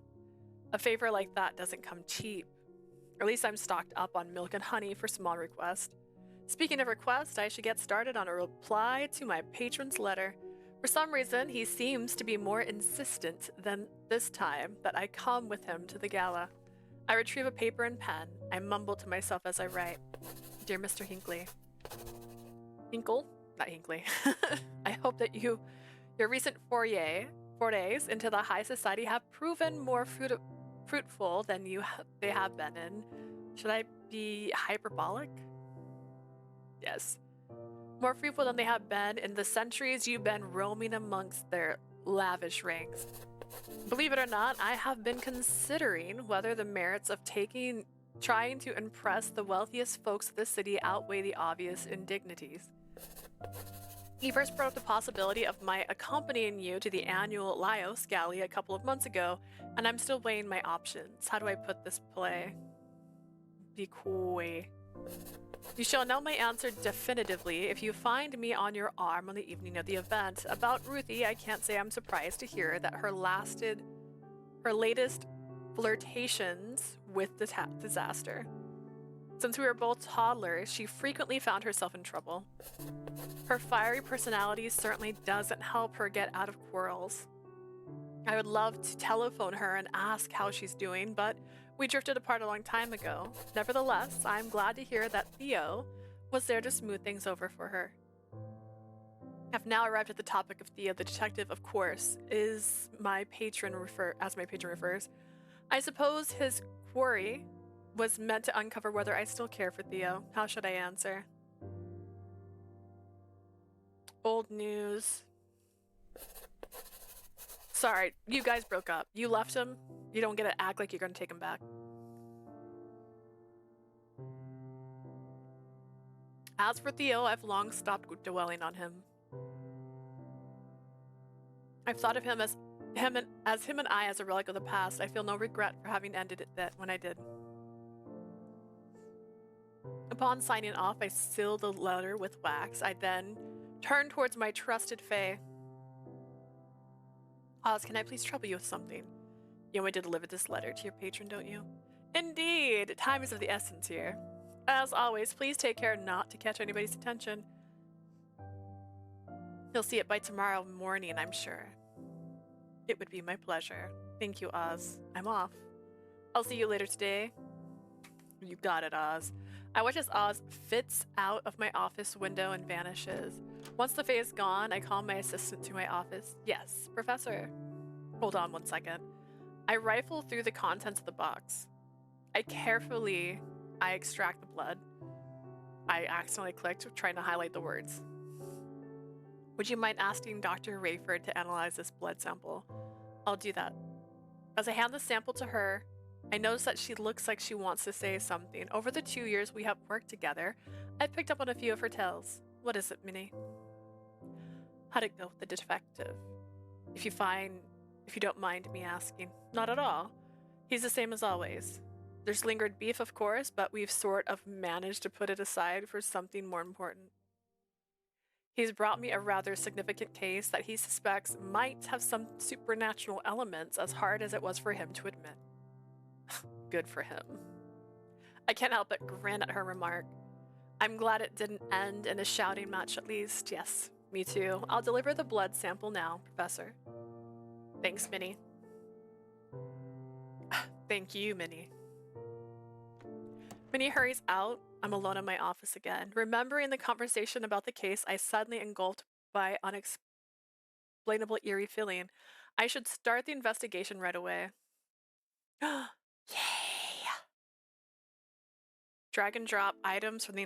A favor like that doesn't come cheap. Or at least I'm stocked up on milk and honey for small requests. Speaking of requests, I should get started on a reply to my patron's letter. For some reason, he seems to be more insistent than this time that I come with him to the gala. I retrieve a paper and pen. I mumble to myself as I write. Dear Mr. Hinckley. Hinkle? Not Hinkley. I hope that your recent forays into the high society have proven more fruitful than they have been in. Should I be hyperbolic? Yes. More fruitful than they have been in the centuries you've been roaming amongst their lavish ranks. Believe it or not, I have been considering whether the merits of trying to impress the wealthiest folks of the city outweigh the obvious indignities. He first brought up the possibility of my accompanying you to the annual Laos Galley a couple of months ago, and I'm still weighing my options. How do I put this play? Be coy. You shall know my answer definitively if you find me on your arm on the evening of the event. About Ruthie, I can't say I'm surprised to hear that her latest flirtations with the disaster. Since we were both toddlers, she frequently found herself in trouble. Her fiery personality certainly doesn't help her get out of quarrels. I would love to telephone her and ask how she's doing, but we drifted apart a long time ago. Nevertheless, I'm glad to hear that Theo was there to smooth things over for her. I've now arrived at the topic of Theo. The detective, of course, is my patron as my patron refers. I suppose his query was meant to uncover whether I still care for Theo. How should I answer? Old news. Sorry, you guys broke up. You left him. You don't get to act like you're going to take him back. As for Theo, I've long stopped dwelling on him. I've thought of him as him and I as a relic of the past. I feel no regret for having ended it when I did. Upon signing off, I sealed the letter with wax. I then turned towards my trusted Fae. Oz, can I please trouble you with something? You want me to deliver this letter to your patron, don't you? Indeed! Time is of the essence here. As always, please take care not to catch anybody's attention. He'll see it by tomorrow morning, I'm sure. It would be my pleasure. Thank you, Oz. I'm off. I'll see you later today. You got it, Oz. I watch as Oz fits out of my office window and vanishes. Once the Fae is gone, I call my assistant to my office. Yes, Professor. Hold on 1 second. I rifle through the contents of the box. I extract the blood. I accidentally clicked, trying to highlight the words. Would you mind asking Dr. Rayford to analyze this blood sample? I'll do that. As I hand the sample to her, I notice that she looks like she wants to say something. Over the 2 years we have worked together, I've picked up on a few of her tales. What is it, Minnie? How'd it go with the detective? If you don't mind me asking. Not at all. He's the same as always. There's lingered beef, of course, but we've sort of managed to put it aside for something more important. He's brought me a rather significant case that he suspects might have some supernatural elements, as hard as it was for him to admit. Good for him. I can't help but grin at her remark. I'm glad it didn't end in a shouting match at least. Yes, me too. I'll deliver the blood sample now, Professor. Thanks, Minnie. Thank you, Minnie. Minnie hurries out. I'm alone in my office again. Remembering the conversation about the case, I suddenly engulfed by unexplainable eerie feeling. I should start the investigation right away. Yay! Drag and drop items from the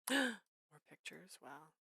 More pictures. Wow.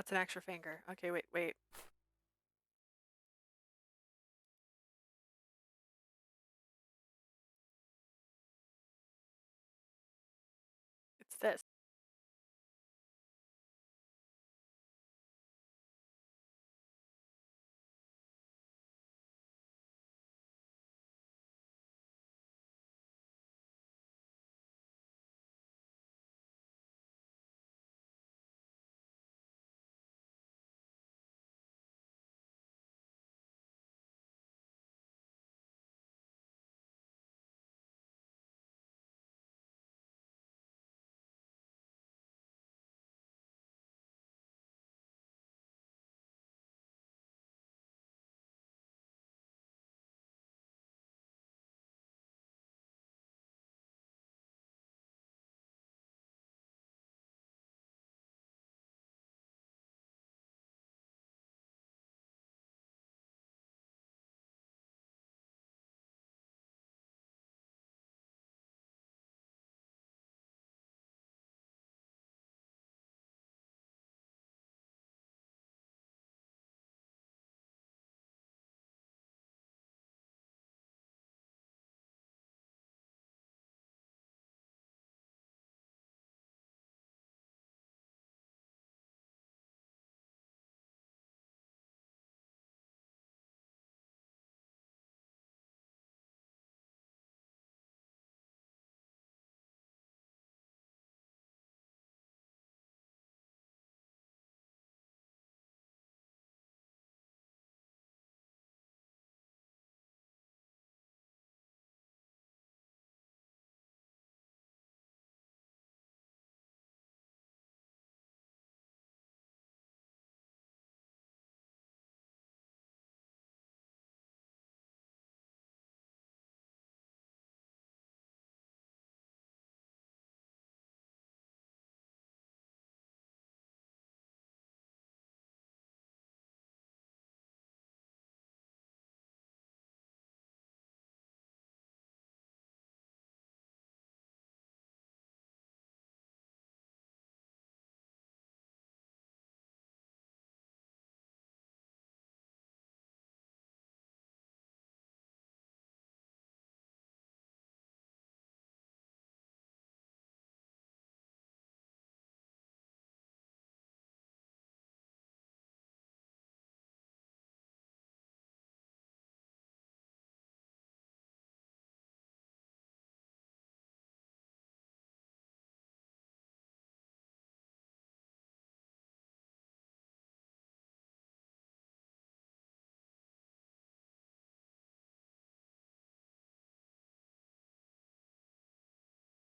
That's an extra finger. Okay, wait, wait. It's this.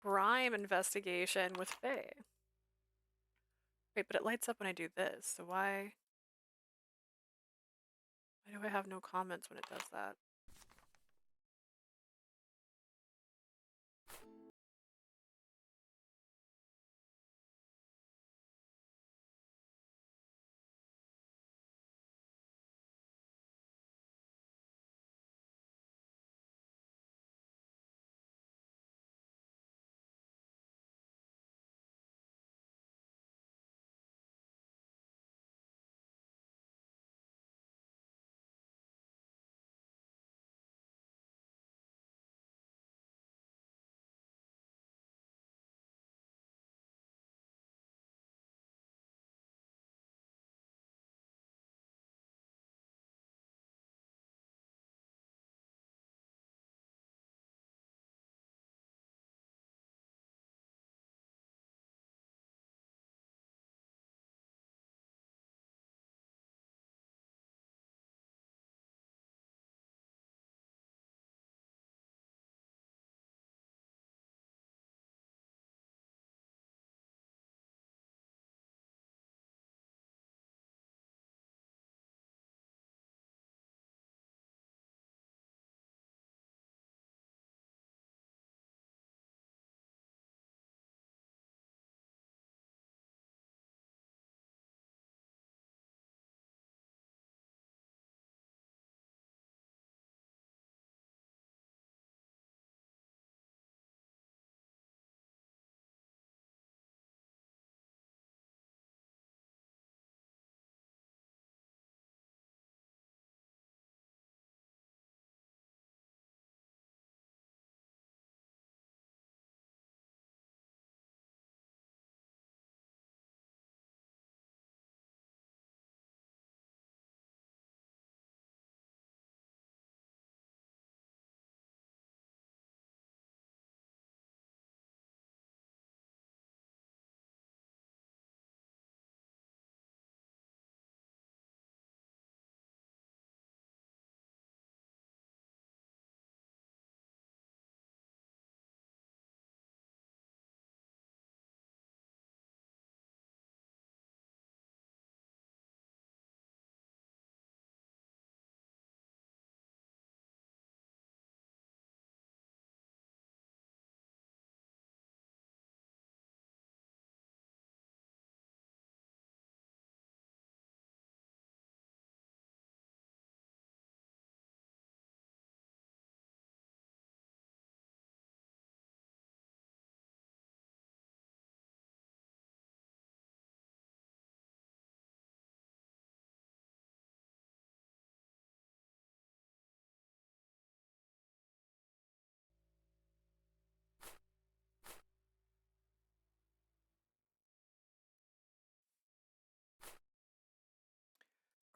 crime investigation with Faye. Wait, but it lights up when I do this, so why do I have no comments when it does that?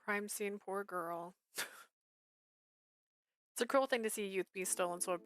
Crime scene, poor girl. It's a cruel thing to see youth be stolen so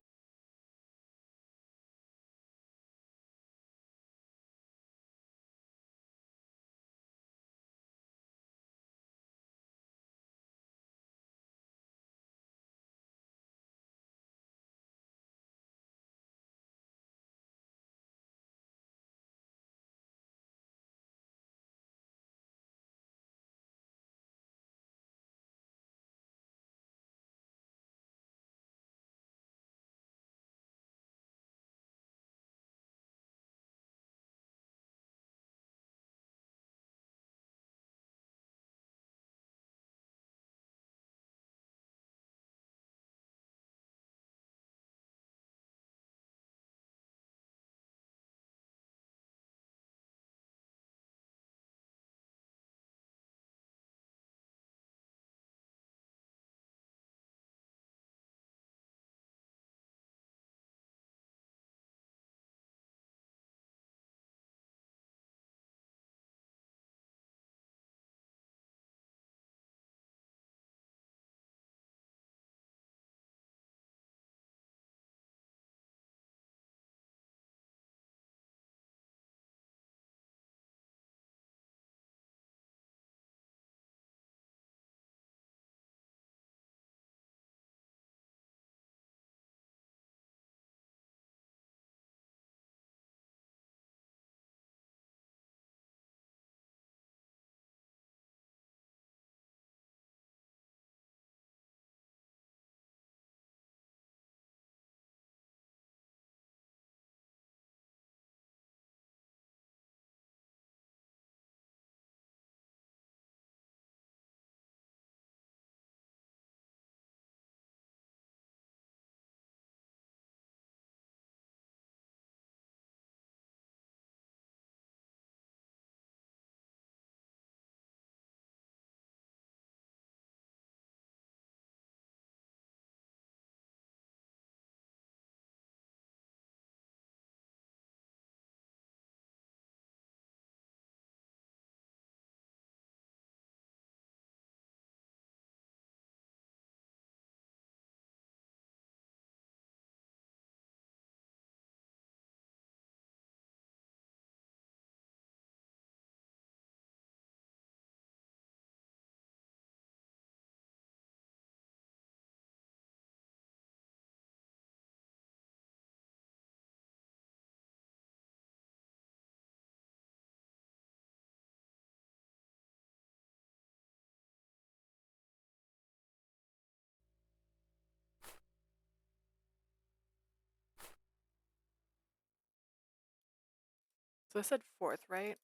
So I said fourth, right?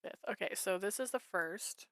Fifth. Okay, so this is the first.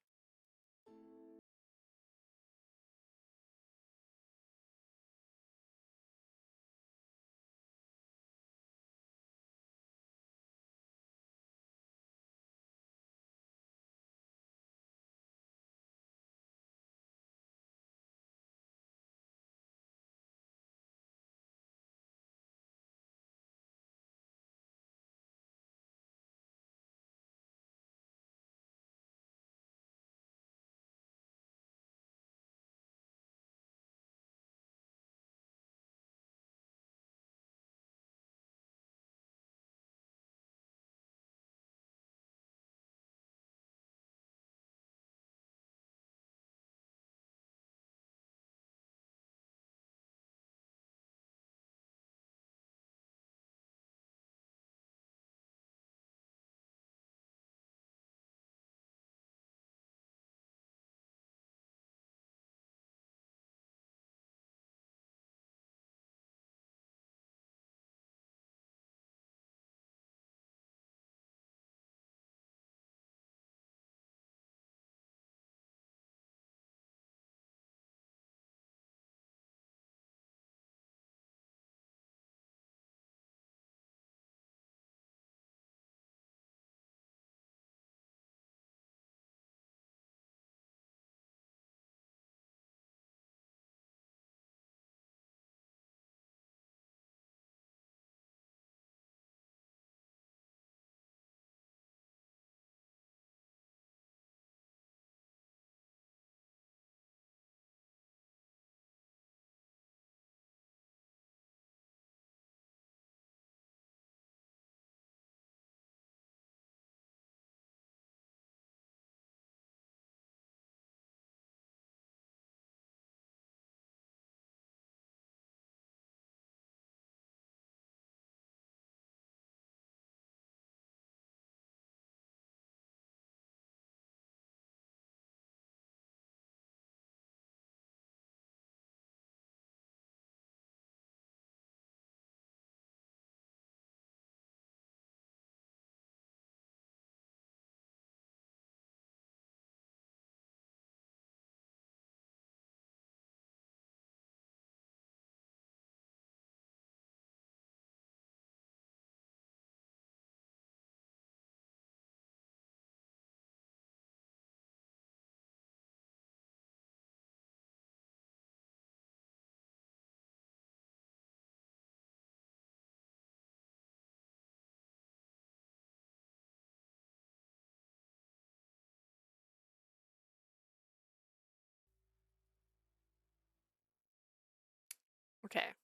Okay.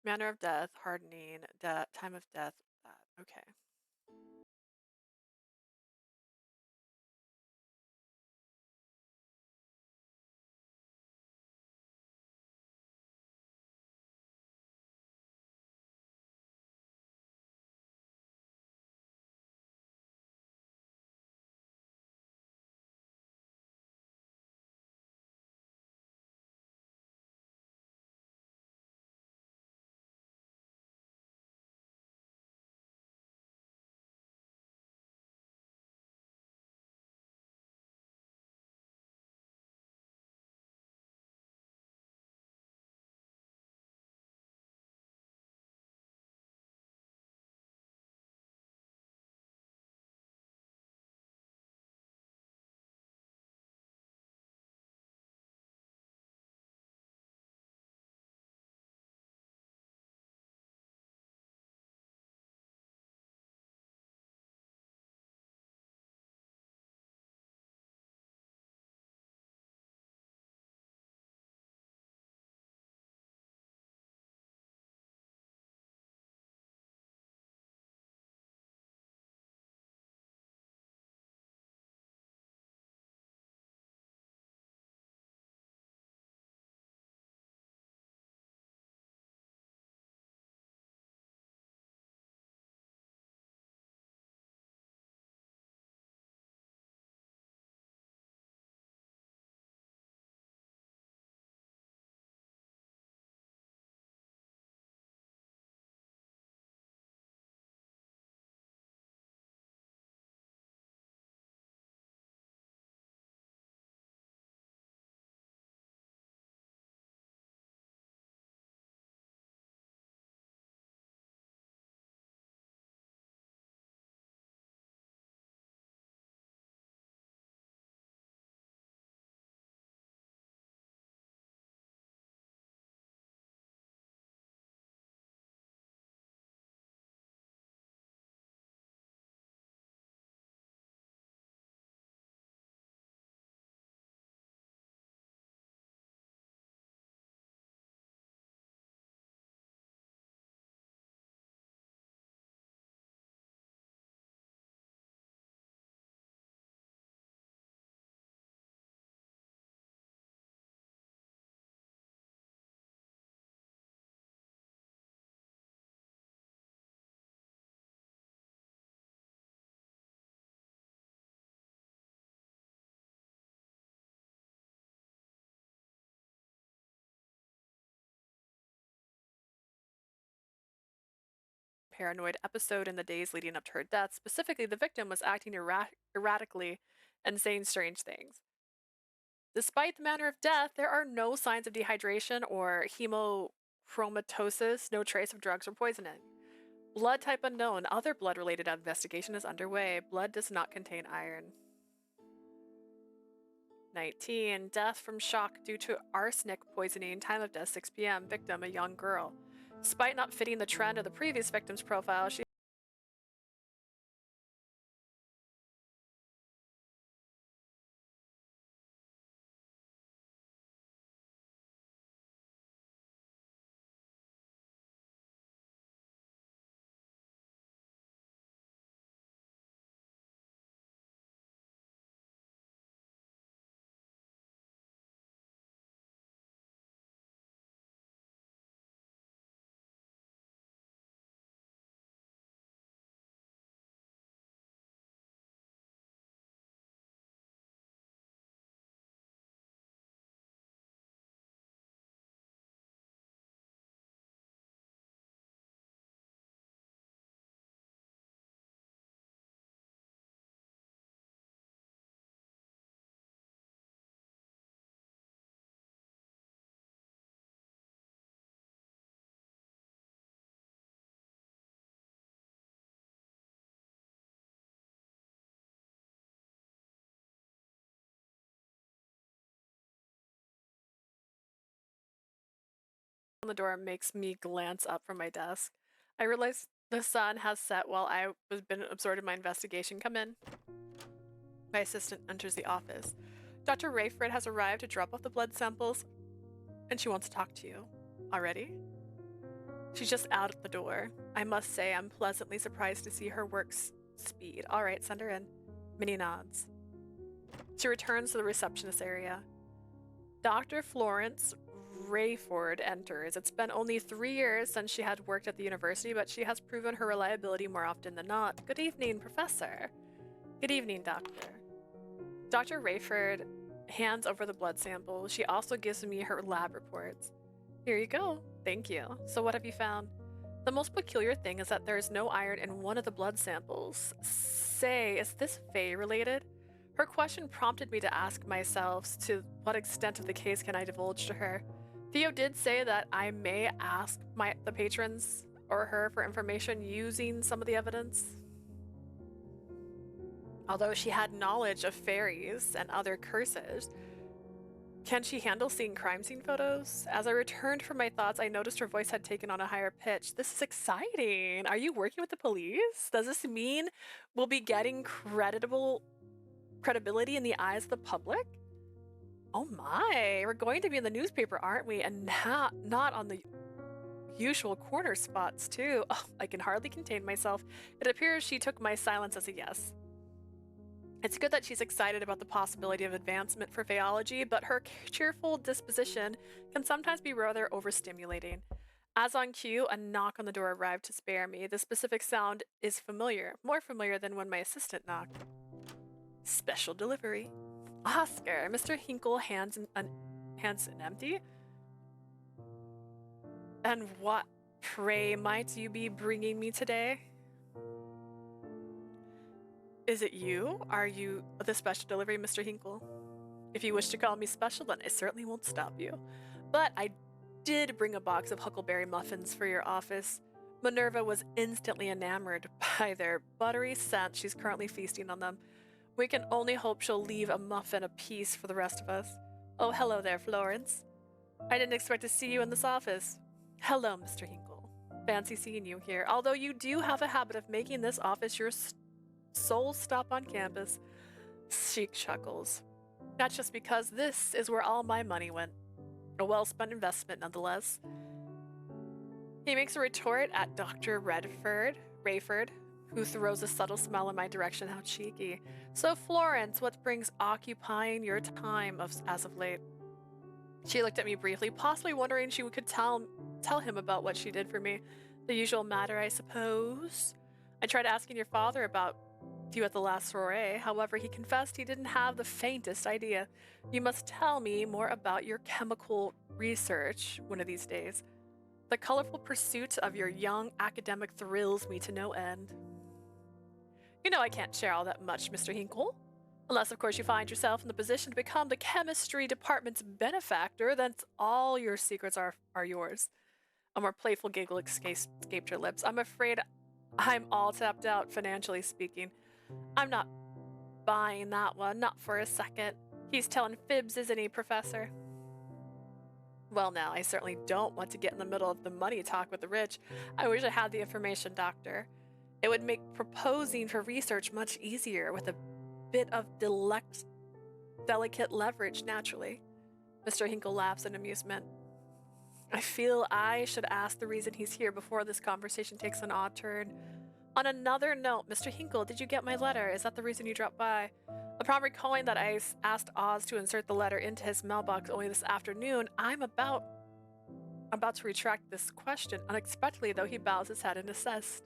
Manner of death, hardening, time of death, that. Okay. paranoid episode in the days leading up to her death. Specifically, the victim was acting erratically and saying strange things. Despite the manner of death, there are no signs of dehydration or hemochromatosis, no trace of drugs or poisoning. Blood type unknown. Other blood-related investigation is underway. Blood does not contain iron. 19. Death from shock due to arsenic poisoning. Time of death 6 p.m. Victim, a young girl. Despite not fitting the trend of the previous victim's profile, she on the door makes me glance up from my desk. I realize the sun has set while I was been absorbed in my investigation. Come in. My assistant enters the office. Dr. Rayford has arrived to drop off the blood samples, and she wants to talk to you. Already? She's just out at the door. I must say I'm pleasantly surprised to see her work speed. All right, send her in. Minnie nods. She returns to the receptionist area. Dr. Florence Rayford enters. It's been only 3 years since she had worked at the university, but she has proven her reliability more often than not. Good evening, Professor. Good evening, Doctor. Dr. Rayford hands over the blood sample. She also gives me her lab reports. Here you go. Thank you. So what have you found? The most peculiar thing is that there is no iron in one of the blood samples. Say, is this Fae related? Her question prompted me to ask myself to what extent of the case can I divulge to her. Theo did say that I may ask the patrons or her for information using some of the evidence. Although she had knowledge of fairies and other curses, can she handle seeing crime scene photos? As I returned from my thoughts, I noticed her voice had taken on a higher pitch. This is exciting. Are you working with the police? Does this mean we'll be getting credibility in the eyes of the public? Oh my, we're going to be in the newspaper, aren't we? And not on the usual corner spots too. Oh, I can hardly contain myself. It appears she took my silence as a yes. It's good that she's excited about the possibility of advancement for Faeology, but her cheerful disposition can sometimes be rather overstimulating. As on cue, a knock on the door arrived to spare me. The specific sound is familiar, more familiar than when my assistant knocked. Special delivery. Oscar, Mr. Hinkle hands an empty. And what, pray, might you be bringing me today? Is it you? Are you the special delivery, Mr. Hinkle? If you wish to call me special, then I certainly won't stop you. But I did bring a box of huckleberry muffins for your office. Minerva was instantly enamored by their buttery scent. She's currently feasting on them. We can only hope she'll leave a muffin apiece for the rest of us. Oh, hello there, Florence. I didn't expect to see you in this office. Hello, Mr. Hinkle. Fancy seeing you here, although you do have a habit of making this office your sole stop on campus. She chuckles. That's just because this is where all my money went. A well-spent investment, nonetheless. He makes a retort at Dr. Rayford, who throws a subtle smile in my direction. How cheeky. So, Florence, what brings occupying your time as of late? She looked at me briefly, possibly wondering she could tell him about what she did for me. The usual matter, I suppose. I tried asking your father about you at the last soiree. However, he confessed he didn't have the faintest idea. You must tell me more about your chemical research one of these days. The colorful pursuit of your young academic thrills me to no end. You know I can't share all that much, Mr. Hinkle. Unless, of course, you find yourself in the position to become the chemistry department's benefactor, then all your secrets are yours. A more playful giggle escaped her lips. I'm afraid I'm all tapped out, financially speaking. I'm not buying that one, not for a second. He's telling fibs, isn't he, Professor? Well, now, I certainly don't want to get in the middle of the money talk with the rich. I wish I had the information, Doctor. It would make proposing for research much easier with a bit of delicate leverage, naturally. Mr. Hinkle laughs in amusement. I feel I should ask the reason he's here before this conversation takes an odd turn. On another note, Mr. Hinkle, did you get my letter? Is that the reason you dropped by? Upon recalling that I asked Oz to insert the letter into his mailbox only this afternoon, I'm about to retract this question. Unexpectedly, though, he bows his head and assessed.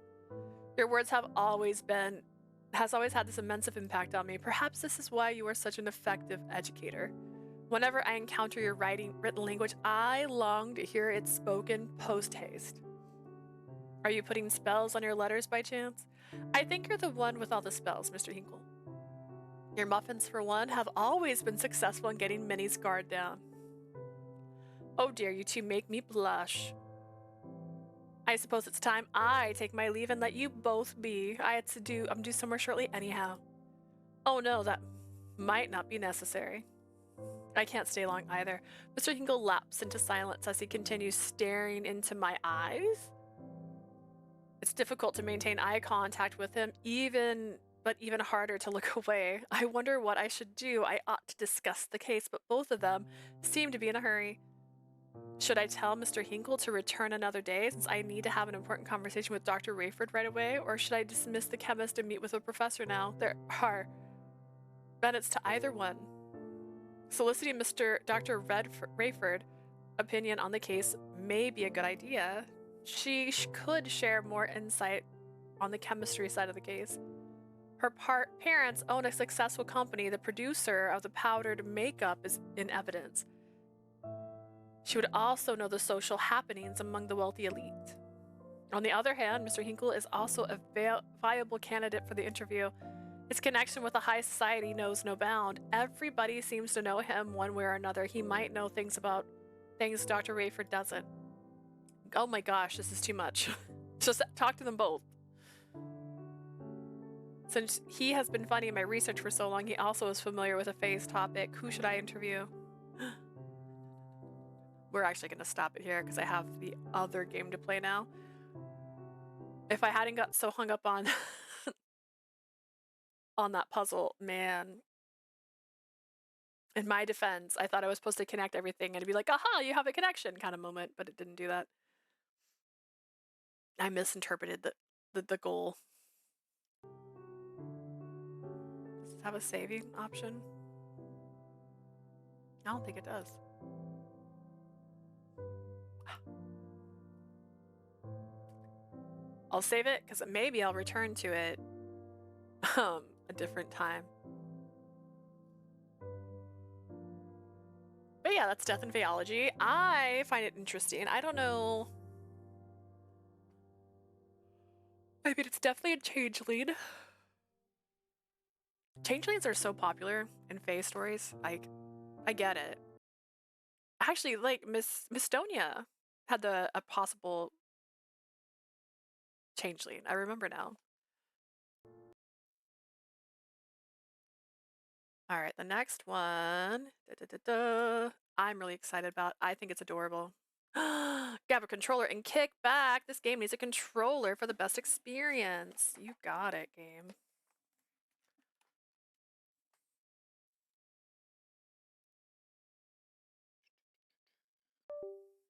Your words has always had this immense impact on me. Perhaps this is why you are such an effective educator. Whenever I encounter your written language, I long to hear it spoken post-haste. Are you putting spells on your letters by chance? I think you're the one with all the spells, Mr. Hinkle. Your muffins, for one, have always been successful in getting Minnie's guard down. Oh dear, you two make me blush. I suppose it's time I take my leave and let you both be. I'm due somewhere shortly anyhow. Oh no, that might not be necessary. I can't stay long either. Mr. Hinkle lapsed into silence as he continues staring into my eyes. It's difficult to maintain eye contact with him, but even harder to look away. I wonder what I should do. I ought to discuss the case, but both of them seem to be in a hurry. Should I tell Mr. Hinkle to return another day since I need to have an important conversation with Dr. Rayford right away, or should I dismiss the chemist and meet with the professor now? There are benefits to either one. Soliciting Dr. Rayford's opinion on the case may be a good idea. She could share more insight on the chemistry side of the case. Her parents own a successful company. The producer of the powdered makeup is in evidence. She would also know the social happenings among the wealthy elite. On the other hand, Mr. Hinkle is also a viable candidate for the interview. His connection with the high society knows no bound. Everybody seems to know him one way or another. He might know things Dr. Rayford doesn't. Oh my gosh, this is too much. Just talk to them both. Since he has been funding my research for so long, he also is familiar with a phase topic. Who should I interview? We're actually going to stop it here because I have the other game to play now. If I hadn't got so hung up on on that puzzle, man. In my defense, I thought I was supposed to connect everything and it'd be like, aha, you have a connection kind of moment, but it didn't do that. I misinterpreted the goal. Does it have a saving option? I don't think it does. I'll save it because maybe I'll return to it a different time. But yeah, that's Death and Faeology. I find it interesting. I don't know. I mean, it's definitely a changeling. Changelings are so popular in Fae stories. Like, I get it. Actually, like, Miss Stonia had a possible changeling. I remember now. All right, the next one. I'm really excited about. I think it's adorable. Grab a controller and kick back. This game needs a controller for the best experience. You got it, game.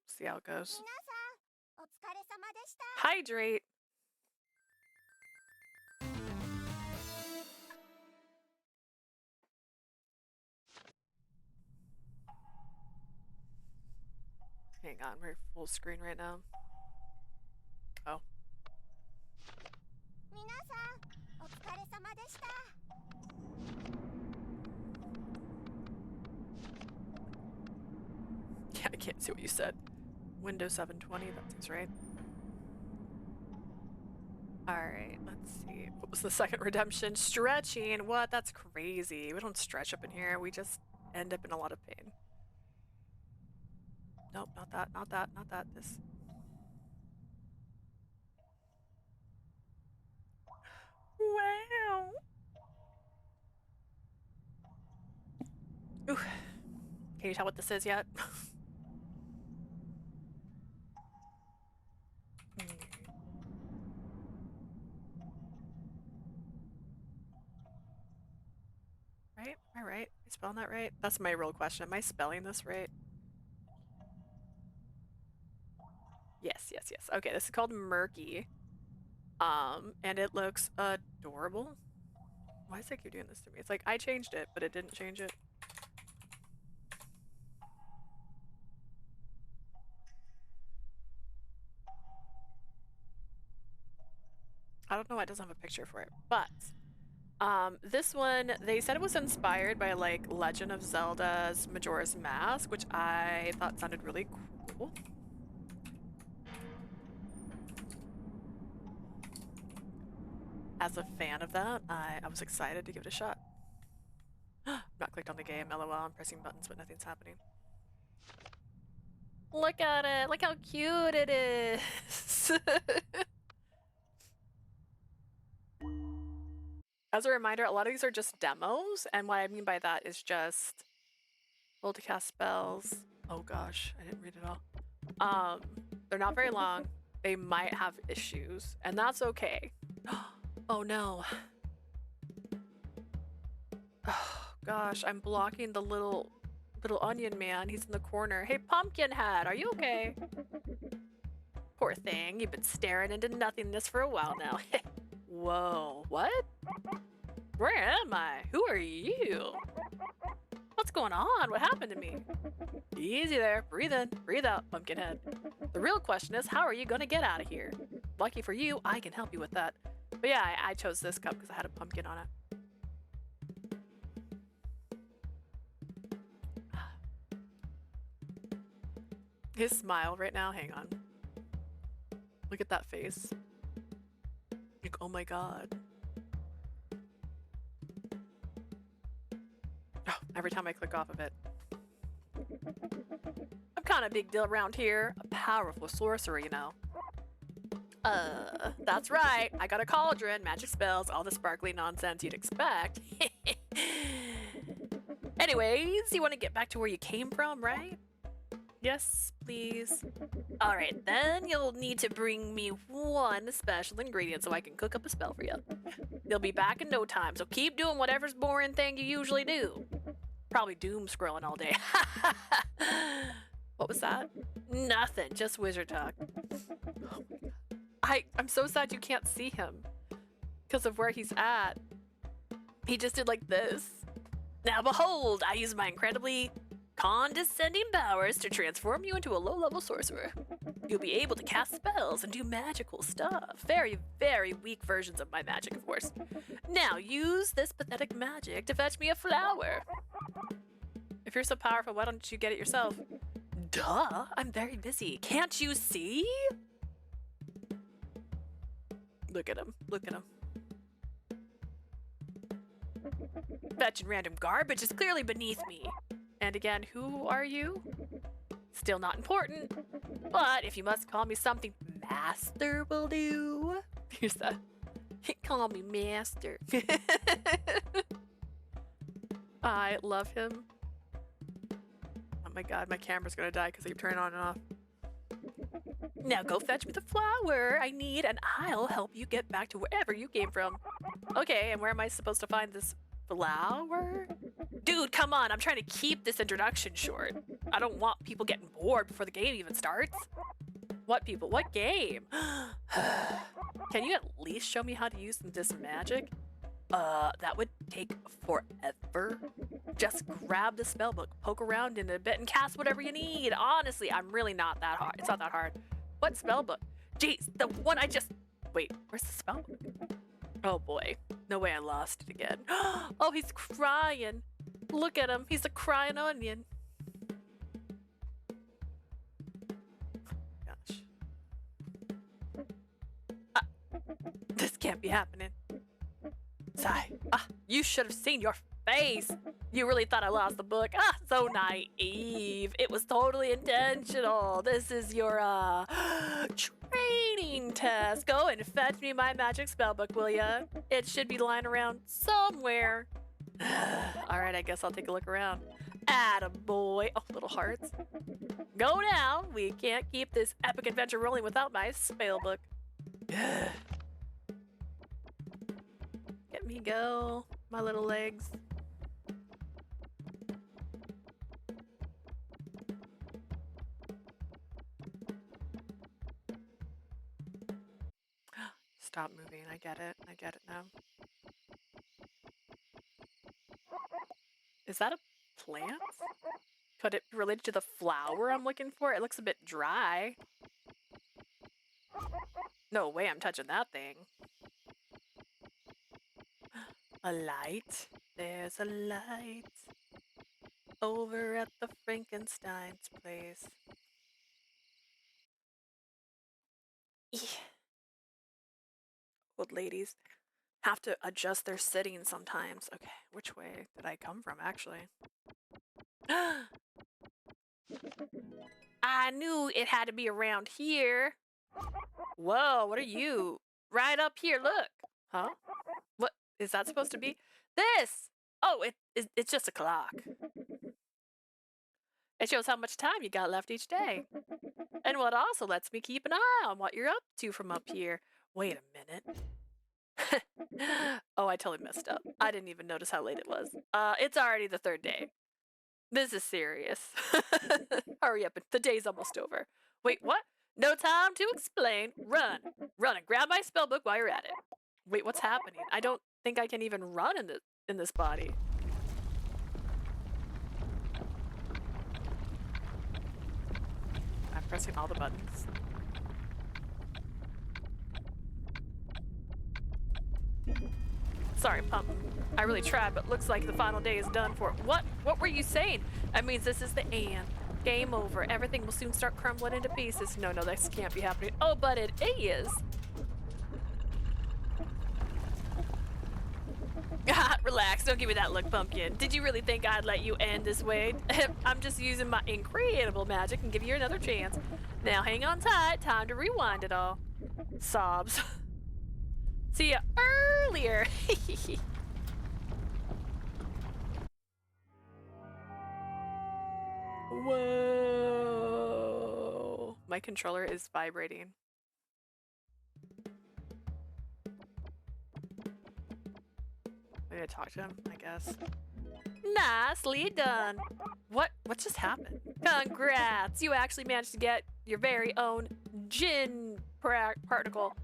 See how it goes. Hydrate. Hang on, we're full screen right now. Oh. Yeah, I can't see what you said. Windows 720, that seems right. Alright, let's see. What was the second redemption? Stretching! What? That's crazy. We don't stretch up in here. We just end up in a lot of pain. Nope, not that, not that, not that. This. Wow! Ooh. Can you tell what this is yet? Right? Am I right? Am I spelling that right? That's my real question. Am I spelling this right? Yes, yes, yes. Okay, this is called Murky. And it looks adorable. Why does it keep doing this to me? It's like I changed it, but it didn't change it. I don't know why it doesn't have a picture for it, but this one, they said it was inspired by like Legend of Zelda's Majora's Mask, which I thought sounded really cool. As a fan of that, I was excited to give it a shot. Not clicked on the game, lol, I'm pressing buttons but nothing's happening. Look at it! Look how cute it is! As a reminder, a lot of these are just demos, and what I mean by that is just hold to cast spells. Oh gosh, I didn't read it all. They're not very long. They might have issues, and that's okay. Oh no. Oh gosh, I'm blocking the little onion man. He's in the corner. Hey, Pumpkinhead, are you okay? Poor thing, you've been staring into nothingness for a while now. Whoa, what? Where am I? Who are you? What's going on? What happened to me? Easy there. Breathe in, breathe out, Pumpkinhead. The real question is, how are you gonna get out of here? Lucky for you, I can help you with that. But yeah, I chose this cup because I had a pumpkin on it. His smile right now, hang on. Look at that face. Like, oh my god. Oh, every time I click off of it. I'm kind of a big deal around here. A powerful sorcerer, you know. That's right. I got a cauldron, magic spells, all the sparkly nonsense you'd expect. Anyways, you want to get back to where you came from, right? Yes, please. Alright, then you'll need to bring me one special ingredient so I can cook up a spell for you. You'll be back in no time, so keep doing whatever's boring thing you usually do. Probably doom scrolling all day. What was that? Nothing, just wizard talk. I'm so sad you can't see him because of where he's at. He just did like this. Now behold, I use my incredibly condescending powers to transform you into a low-level sorcerer. You'll be able to cast spells and do magical stuff. Very, very weak versions of my magic, of course. Now use this pathetic magic to fetch me a flower. If you're so powerful, why don't you get it yourself? Duh, I'm very busy. Can't you see? Look at him. Look at him. Fetching random garbage is clearly beneath me. And again, who are you? Still not important. But if you must call me something, Master will do. Here's that. Call me Master. I love him. Oh my god, my camera's gonna die because I keep turning on and off. Now go fetch me the flower I need and I'll help you get back to wherever you came from. Okay, and where am I supposed to find this flower? Dude, come on, I'm trying to keep this introduction short. I don't want people getting bored before the game even starts. What people? What game? Can you at least show me how to use this magic? That would take forever. Just grab the spellbook, poke around in it a bit, and cast whatever you need. Honestly, I'm really not that hard. It's not that hard. What spellbook? Jeez, the one I just... Wait, where's the spellbook? Oh boy. No way I lost it again. Oh, he's crying. Look at him. He's a crying onion. can't be happening. Sigh. You should have seen your face. You really thought I lost the book. So naive. It was totally intentional. This is your, training test. Go and fetch me my magic spellbook, will ya? It should be lying around somewhere. Alright, I guess I'll take a look around. Attaboy. Oh, little hearts. Go now. We can't keep this epic adventure rolling without my spellbook. Get me go, my little legs. Stop moving. I get it. I get it now. Is that a plant? Could it be related to the flower I'm looking for? It looks a bit dry. No way I'm touching that thing. A light. There's a light over at the Frankenstein's place. Old ladies have to adjust their sitting sometimes. Okay, which way did I come from, actually? I knew it had to be around here. Whoa, what are you? Right up here, look. Huh? What is that supposed to be? This! Oh, it's just a clock. It shows how much time you got left each day. And what also lets me keep an eye on what you're up to from up here. Wait a minute. Oh, I totally messed up. I didn't even notice how late it was. It's already the third day. This is serious. Hurry up, the day's almost over. Wait, what? No time to explain. Run. Run and grab my spellbook while you're at it. Wait, what's happening? I don't think I can even run in this body. I'm pressing all the buttons. Sorry, Pump. I really tried, but looks like the final day is done for. What? What were you saying? That means this is the end. Game over. Everything will soon start crumbling into pieces. No, this can't be happening. Oh, but it is. Relax. Don't give me that look, Pumpkin. Did you really think I'd let you end this way? I'm just using my incredible magic and give you another chance. Now hang on tight. Time to rewind it all. Sobs. See ya earlier. Whoa. My controller is vibrating. I'm gonna talk to him, I guess. Nicely done. What just happened? Congrats! You actually managed to get your very own gin particle.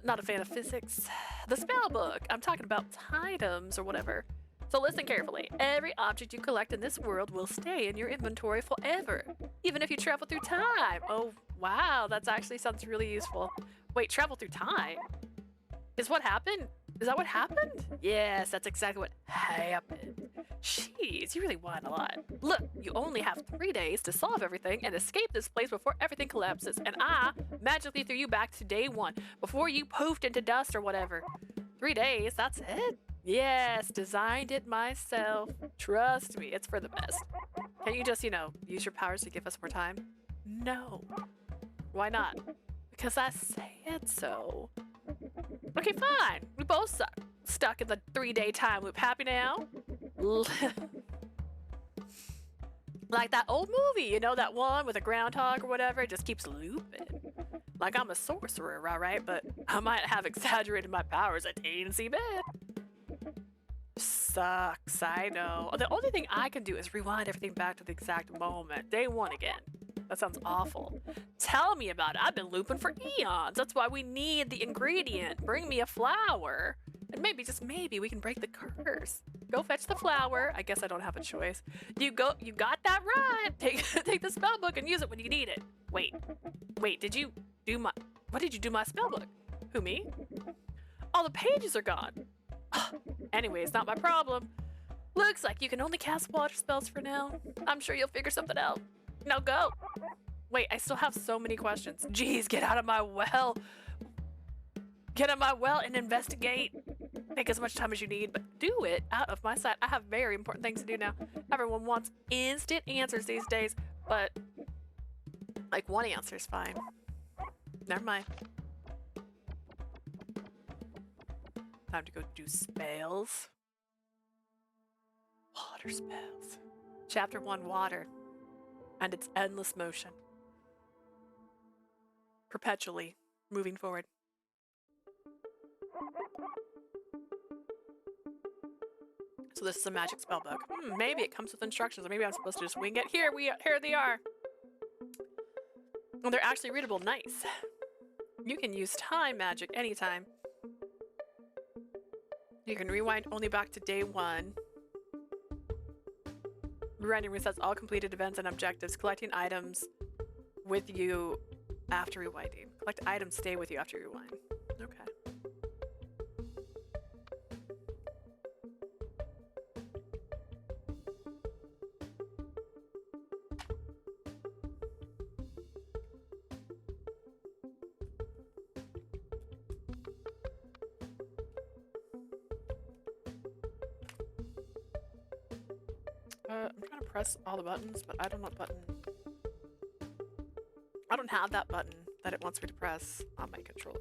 Not a fan of physics. The spellbook. I'm talking about items or whatever. So listen carefully. Every object you collect in this world will stay in your inventory forever, even if you travel through time. Oh, wow. That actually sounds really useful. Wait, travel through time? Is what happened? Is that what happened? Yes, that's exactly what happened. Jeez, you really whine a lot. Look, you only have 3 days to solve everything and escape this place before everything collapses. And I magically threw you back to day 1 before you poofed into dust or whatever. 3 days, that's it? Yes, designed it myself. Trust me, it's for the best. Can't you just, use your powers to give us more time? No. Why not? Because I said so. Okay, fine. We both suck. Stuck in the 3-day time loop. Happy now? Like that old movie, that one with a groundhog or whatever, it just keeps looping. Like I'm a sorcerer, right? But I might have exaggerated my powers a teensy bit. Sucks, I know. The only thing I can do is rewind everything back to the exact moment. Day 1 again. That sounds awful. Tell me about it. I've been looping for eons. That's why we need the ingredient. Bring me a flower. And maybe, just maybe, we can break the curse. Go fetch the flower. I guess I don't have a choice. You got that right. Take the spellbook and use it when you need it. Wait, what did you do my spellbook? Who, me? All the pages are gone. Anyway, it's not my problem. Looks like you can only cast water spells for now. I'm sure you'll figure something out. Now go. Wait, I still have so many questions. Jeez, get out of my well. Get in my well and investigate. Take as much time as you need, but do it out of my sight. I have very important things to do now. Everyone wants instant answers these days, but like one answer is fine. Never mind. Time to go do spells. Water spells. Chapter 1, Water. And its endless motion. Perpetually moving forward. So this is a magic spell book. Maybe it comes with instructions, or maybe I'm supposed to just wing it. Here they are. And they're actually readable. Nice. You can use time magic anytime. You can rewind only back to day 1. Rewinding resets all completed events and objectives. Collecting items with you after rewinding. Collect items stay with you after you rewind. Okay. I'm trying to press all the buttons, but I don't know what button. I don't have that button that it wants me to press on my controller.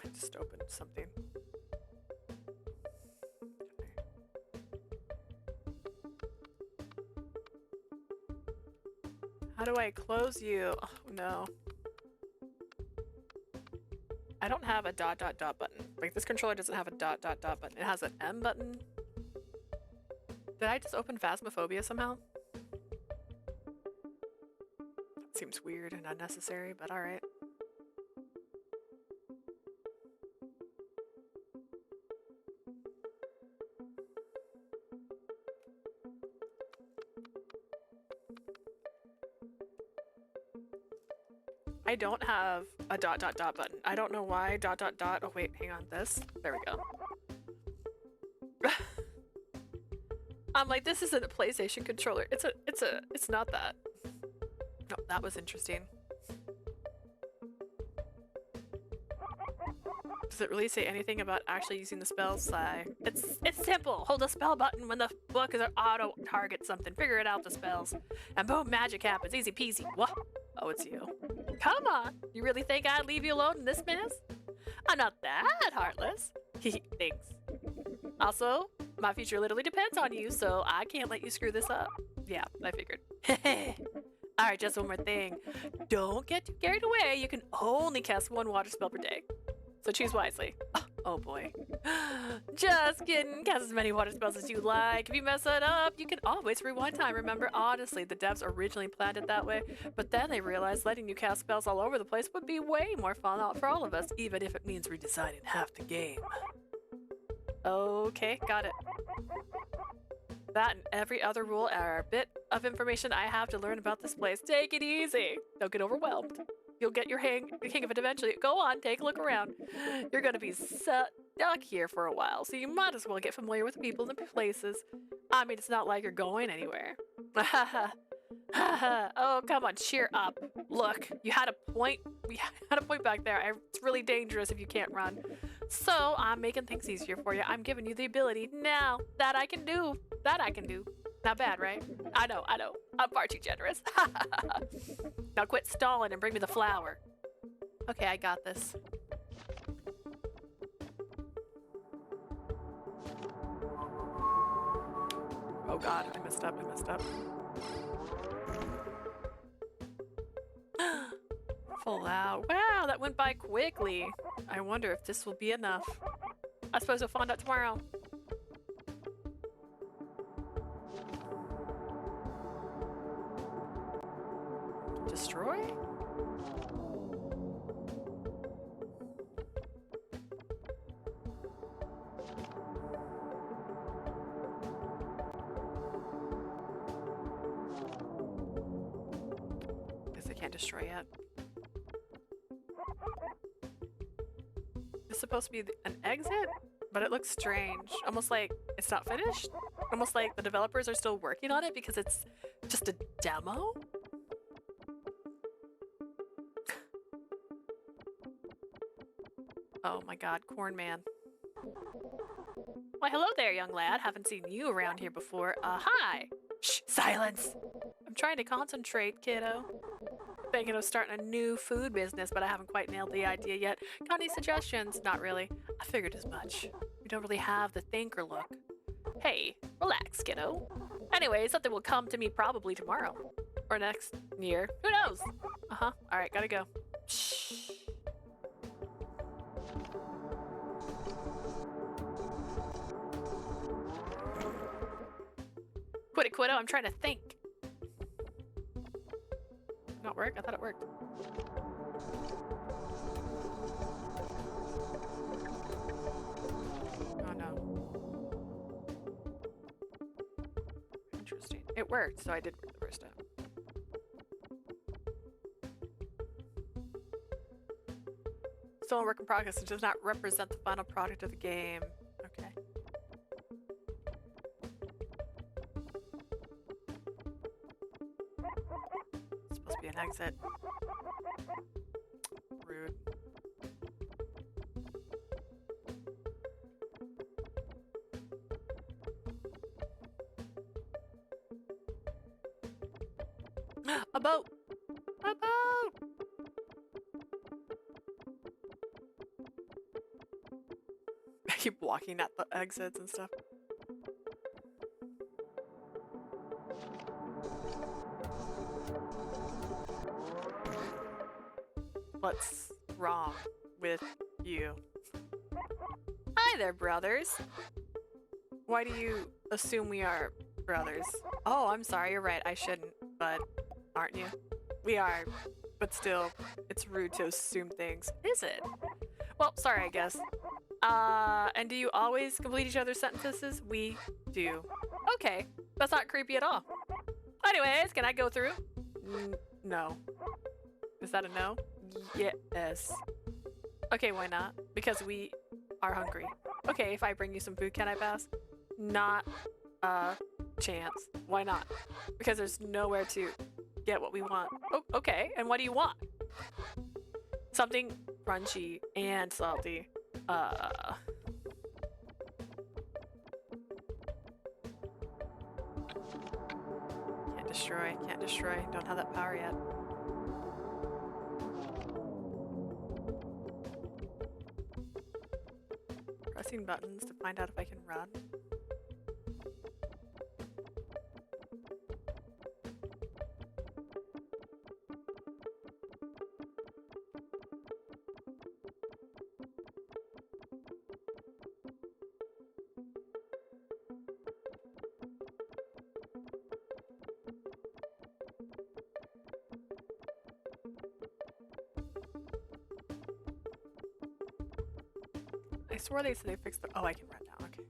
I just opened something. How do I close you? Oh, no. I don't have a ... button. Like, this controller doesn't have a ... button. It has an M button. Did I just open Phasmophobia somehow? That seems weird and unnecessary, but alright. I don't have a ... button. I don't know why ... Oh wait, hang on, this. There we go. I'm like, this isn't a PlayStation controller. It's not that. No, that was interesting. Does it really say anything about actually using the spell slide? It's simple. Hold the spell button when the book is auto target something. Figure it out the spells. And boom, magic happens. Easy peasy. What? Oh, it's you. Come on. You really think I'd leave you alone in this mess? I'm not that heartless. Thanks. Also, my future literally depends on you, so I can't let you screw this up. Yeah, I figured. Alright, just one more thing. Don't get too carried away. You can only cast 1 water spell per day. So choose wisely. Oh boy. Just kidding. Cast as many water spells as you like. If you mess it up, you can always rewind time. Remember, honestly, the devs originally planned it that way, but then they realized letting you cast spells all over the place would be way more fun for all of us, even if it means redesigning half the game. Okay, got it. That and every other rule are a bit of information I have to learn about this place. Take it easy. Don't get overwhelmed. You'll get your hang of it eventually. Go on, take a look around. You're gonna be stuck here for a while, so you might as well get familiar with the people and the places. I mean, it's not like you're going anywhere. Oh, come on, cheer up. Look, you had a point. We had a point back there. It's really dangerous if you can't run. So I'm making things easier for you. I'm giving you the ability now that I can do. Not bad, right? I know. I'm far too generous. Now quit stalling and bring me the flower. Okay, I got this. Oh god, I messed up. Full out. Wow, that went by quickly. I wonder if this will be enough. I suppose we'll find out tomorrow. Destroy? Guess I can't destroy yet. It's supposed to be an exit, but it looks strange. Almost like it's not finished. Almost like the developers are still working on it because it's just a demo. Oh my god, Corn Man. Why, hello there, young lad. Haven't seen you around here before. Hi! Shh, silence! I'm trying to concentrate, kiddo. Thinking of starting a new food business, but I haven't quite nailed the idea yet. Got any suggestions? Not really. I figured as much. We don't really have the thinker look. Hey, relax, kiddo. Anyway, something will come to me probably tomorrow. Or next year. Who knows? Uh-huh. Alright, gotta go. Shh. Quit it, Quiddo. I'm trying to think. Not work? I thought it worked. Oh no. Interesting. It worked, so I did work the first time. Still a work in progress. It does not represent the final product of the game. Okay. It's supposed to be an exit. Rude. A boat! A boat! I keep walking at the exits and stuff. What's wrong with you? Hi there, brothers. Why do you assume we are brothers? Oh, I'm sorry, you're right, I shouldn't, but aren't you? We are, but still, it's rude to assume things. Is it? Well, sorry, I guess. And do you always complete each other's sentences? We do. Okay, that's not creepy at all. Anyways, can I go through? No. Is that a no? Yes. Okay, why not? Because we are hungry. Okay, if I bring you some food, can I pass? Not a chance. Why not? Because there's nowhere to get what we want. Oh, okay, and what do you want? Something crunchy and salty. Can't destroy. Don't have that power yet. Pressing buttons to find out if I can run. I swore they said they fixed the— oh, I can run now, okay.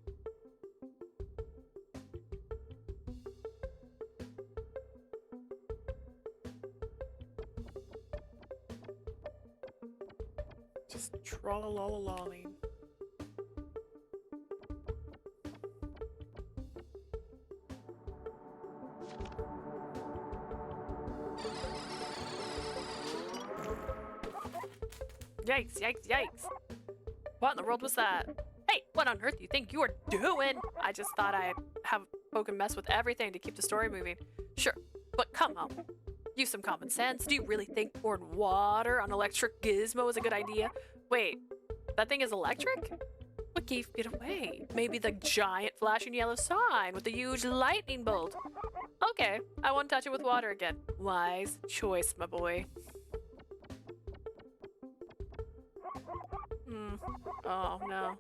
Just troll-a-lol-a-lolling. Yikes, yikes, yikes. What in the world was that? Hey, what on earth do you think you are doing? I just thought I'd have poke and mess with everything to keep the story moving. Sure, but come on. Use some common sense. Do you really think pouring water on electric gizmo is a good idea? Wait, that thing is electric? What gave it away? Maybe the giant flashing yellow sign with the huge lightning bolt. Okay, I won't touch it with water again. Wise choice, my boy. Oh, no.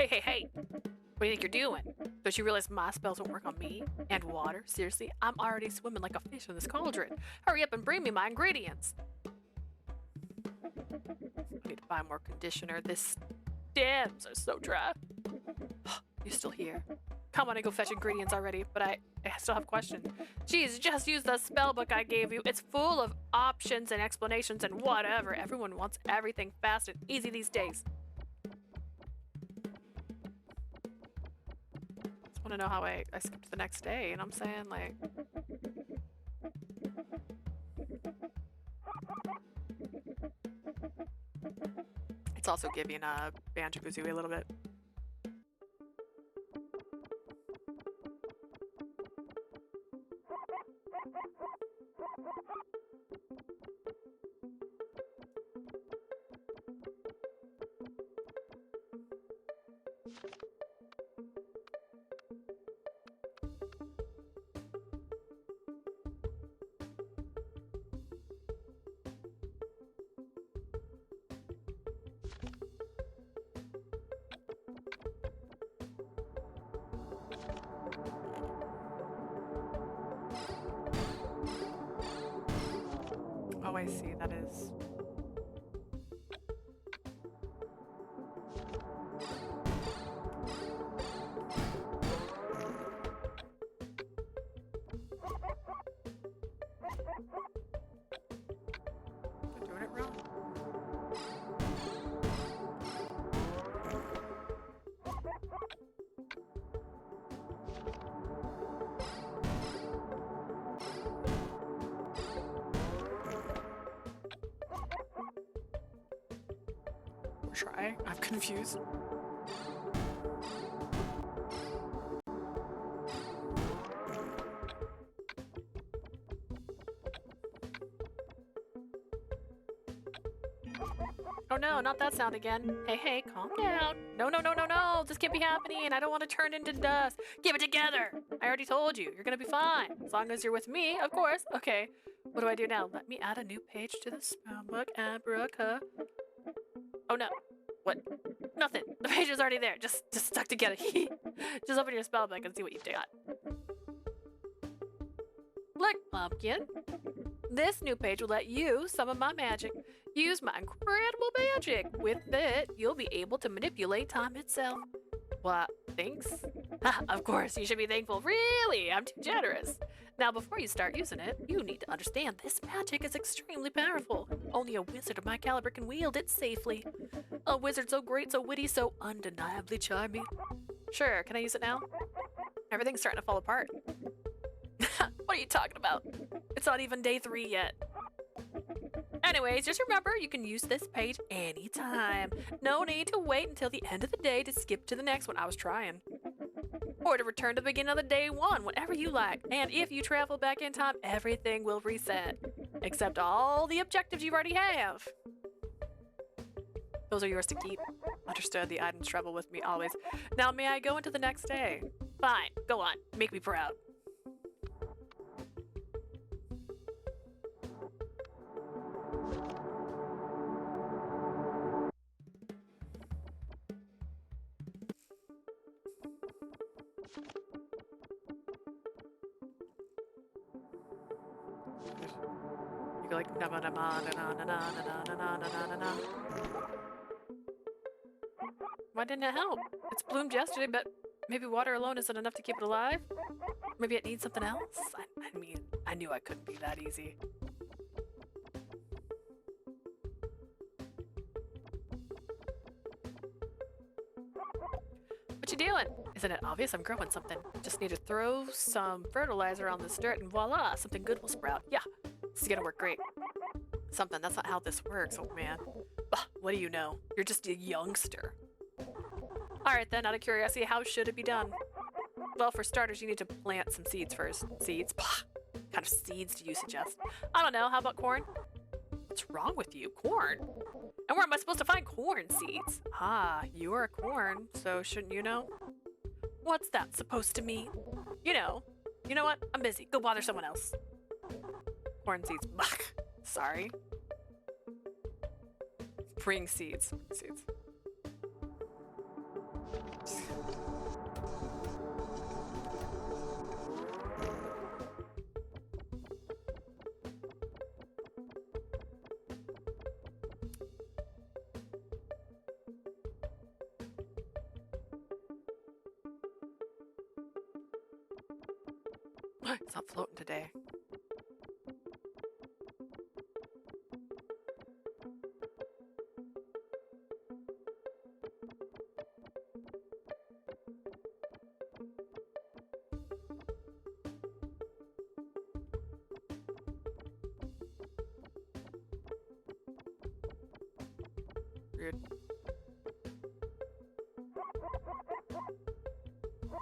Hey! What do you think you're doing? Don't you realize my spells don't work on me? And water? Seriously? I'm already swimming like a fish in this cauldron. Hurry up and bring me my ingredients. I need to buy more conditioner. This stems are so dry. You're still here. Come on and go fetch ingredients already, but I still have questions. Geez, just use the spell book I gave you. It's full of options and explanations and whatever. Everyone wants everything fast and easy these days. Just want to know how I skipped the next day, and I'm saying, like... It's also giving Banjo-Kazooie a little bit. Oh, I see. That is... I'm doing it wrong. Try. I'm confused. Oh no, not that sound again. Hey, calm down. No. This can't be happening. I don't want to turn into dust. Give it together. I already told you. You're gonna be fine. As long as you're with me, of course. Okay. What do I do now? Let me add a new page to the spellbook. Abraca. Oh no. What? Nothing. The page is already there. Just stuck together. Just open your spellbook and see what you've got. Look, Pumpkin. This new page will let you summon my magic. Use my incredible magic. With it, you'll be able to manipulate time itself. What? Thanks? Of course, you should be thankful. Really? I'm too generous. Now, before you start using it, you need to understand this magic is extremely powerful. Only a wizard of my caliber can wield it safely. A wizard so great, so witty, so undeniably charming. Sure, can I use it now? Everything's starting to fall apart. What are you talking about? It's not even day 3 yet. Anyways, just remember, you can use this page anytime. No need to wait until the end of the day to skip to the next one. I was trying. Or to return to the beginning of the day 1, whenever you like. And if you travel back in time, everything will reset. Except all the objectives you already have. Those are yours to keep. Understood. The items travel with me always. Now, may I go into the next day? Fine. Go on. Make me proud. You go like na na na na na na na na na na na. Why didn't it help? It's bloomed yesterday, but maybe water alone isn't enough to keep it alive? Maybe it needs something else? I mean, I knew I couldn't be that easy. What you doing? Isn't it obvious I'm growing something? Just need to throw some fertilizer on this dirt and voila, something good will sprout. Yeah, this is gonna work great. Something, that's not how this works, oh man. Bah, what do you know? You're just a youngster. Alright then, out of curiosity, how should it be done? Well, for starters, you need to plant some seeds first. Seeds? Bah, what kind of seeds do you suggest? I don't know, how about corn? What's wrong with you? Corn? And where am I supposed to find corn seeds? Ah, you're a corn, so shouldn't you know? What's that supposed to mean? You know what? I'm busy. Go bother someone else. Corn seeds. Bah, sorry. Bring seeds. Seeds. It's not floating today. Rude.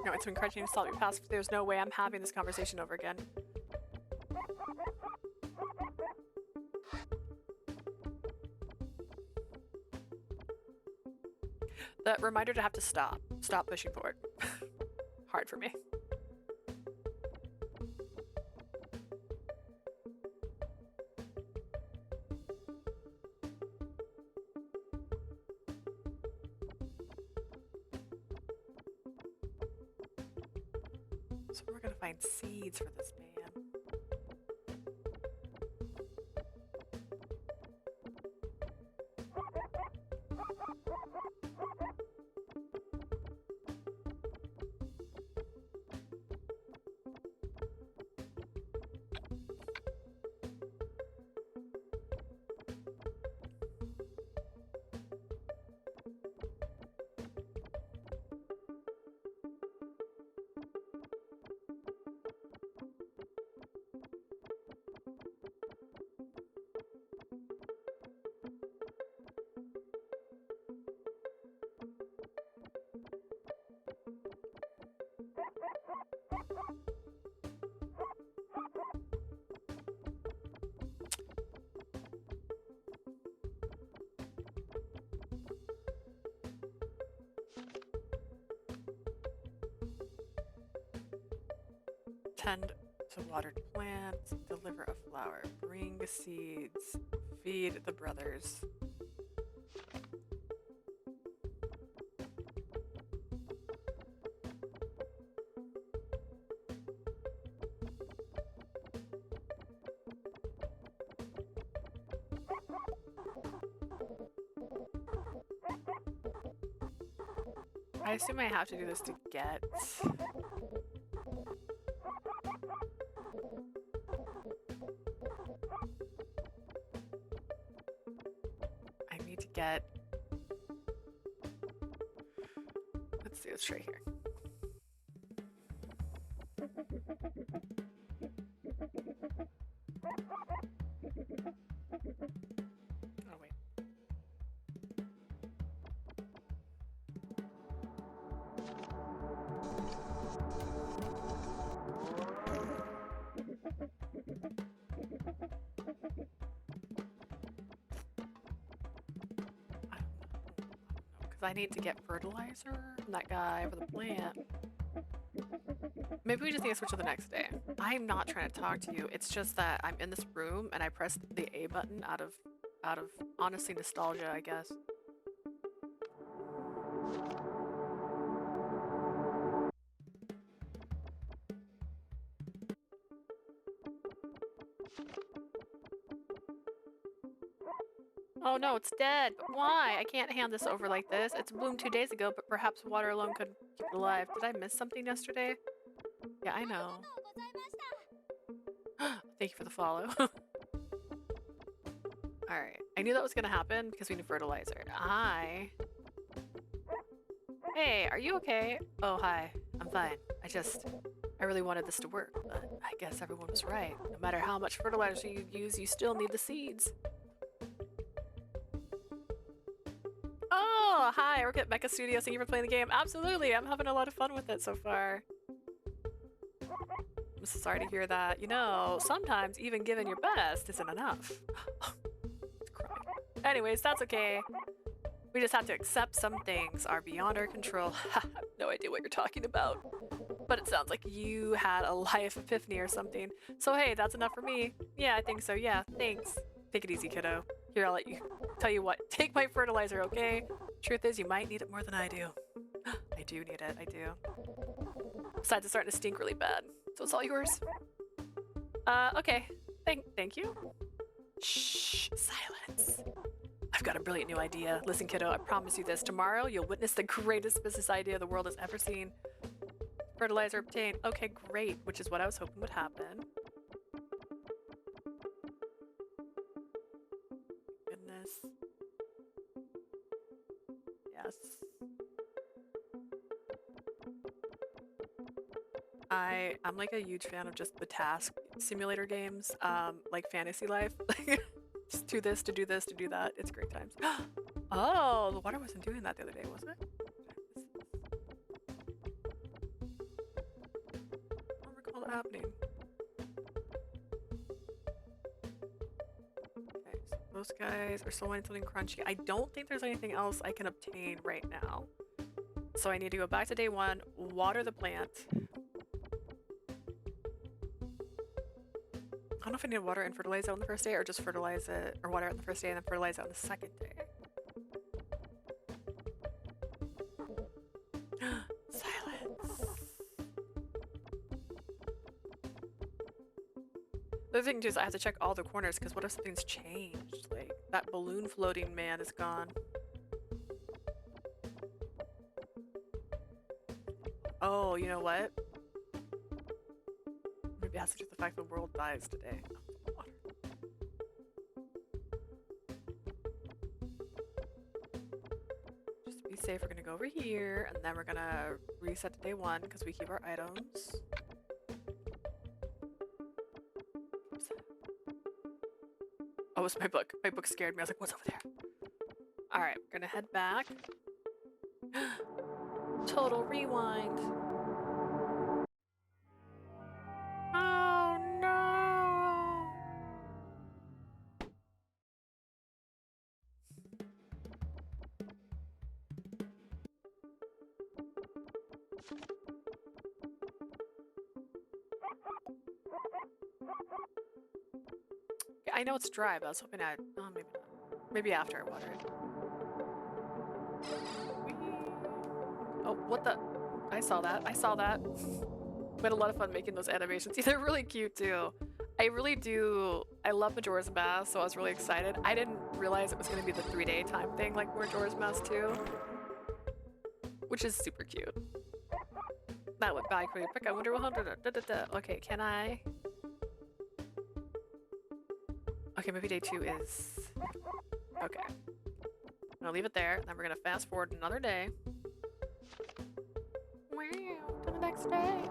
No, it's been encouraging to solve your past. There's no way I'm having this conversation over again. The reminder to have to stop. Stop pushing forward. Hard for me. So we're gonna find seeds for this man. Tend to watered plants, deliver a flower, bring seeds, feed the brothers. I assume I have to do this to get... get. Let's see, let's try here. Oh, wait. I need to get fertilizer from that guy for the plant. Maybe we just need to switch to the next day. I'm not trying to talk to you. It's just that I'm in this room and I pressed the A button out of honestly nostalgia, I guess. Oh no, it's dead. But why? I can't hand this over like this. It's bloomed 2 days ago, but perhaps water alone could keep it alive. Did I miss something yesterday? Yeah, I know. Thank you for the follow. Alright. I knew that was gonna happen because we need fertilizer. Hey, are you okay? Oh, hi. I'm fine. I really wanted this to work, but I guess everyone was right. No matter how much fertilizer you use, you still need the seeds. Oh, hi, we're at Mecha Studios. Thank you for playing the game. Absolutely, I'm having a lot of fun with it so far. I'm so sorry to hear that. You know, sometimes even giving your best isn't enough. It's crying. Anyways, that's okay. We just have to accept some things are beyond our control. I have no idea what you're talking about. But it sounds like you had a life epiphany or something. So hey, that's enough for me. Yeah, I think so. Yeah, thanks. Take it easy, kiddo. Here, I'll let you tell you what. Take my fertilizer, okay? Truth is, you might need it more than I do. I do need it, I do. Besides, it's starting to stink really bad, so it's all yours. Okay. Thank you. Shh, silence. I've got a brilliant new idea. Listen, kiddo, I promise you this. Tomorrow, you'll witness the greatest business idea the world has ever seen. Fertilizer obtained. Okay, great, which is what I was hoping would happen. Goodness. Yes. I'm like a huge fan of just the task simulator games, like Fantasy Life. Just do this, to do this, to do that. It's great times. Oh, the water wasn't doing that the other day, was it? I don't recall it happening. Okay, so those guys are still wanting something crunchy. I don't think there's anything else I can obtain right now. So I need to go back to day 1, water the plant. I don't know if I need to water and fertilize it on the first day or just fertilize it or water it on the first day and then fertilize it on the second day. Silence. The other thing too is I have to check all the corners because what if something's changed? Like that balloon floating man is gone. Oh, you know what? Maybe it has to do with the fact the world dies today. Water. Just to be safe, we're gonna go over here, and then we're gonna reset to day 1 because we keep our items. Oh, it's my book. My book scared me. I was like, what's over there? Alright, we're gonna head back. Total rewind. Oh no! I know it's dry, but I was hoping I'd... Oh, maybe not. Maybe after I water it. Oh, what the... I saw that. I saw that. We had a lot of fun making those animations. They're really cute, too. I really do... I love Majora's Mask, so I was really excited. I didn't realize it was going to be the 3-day time thing like Majora's Mask 2. Which is super cute. That went by pretty quick. I wonder what... Okay, can I... Okay, maybe day 2 is... Okay. I'm gonna leave it there, and then we're gonna fast forward another day. Wow, to the next day.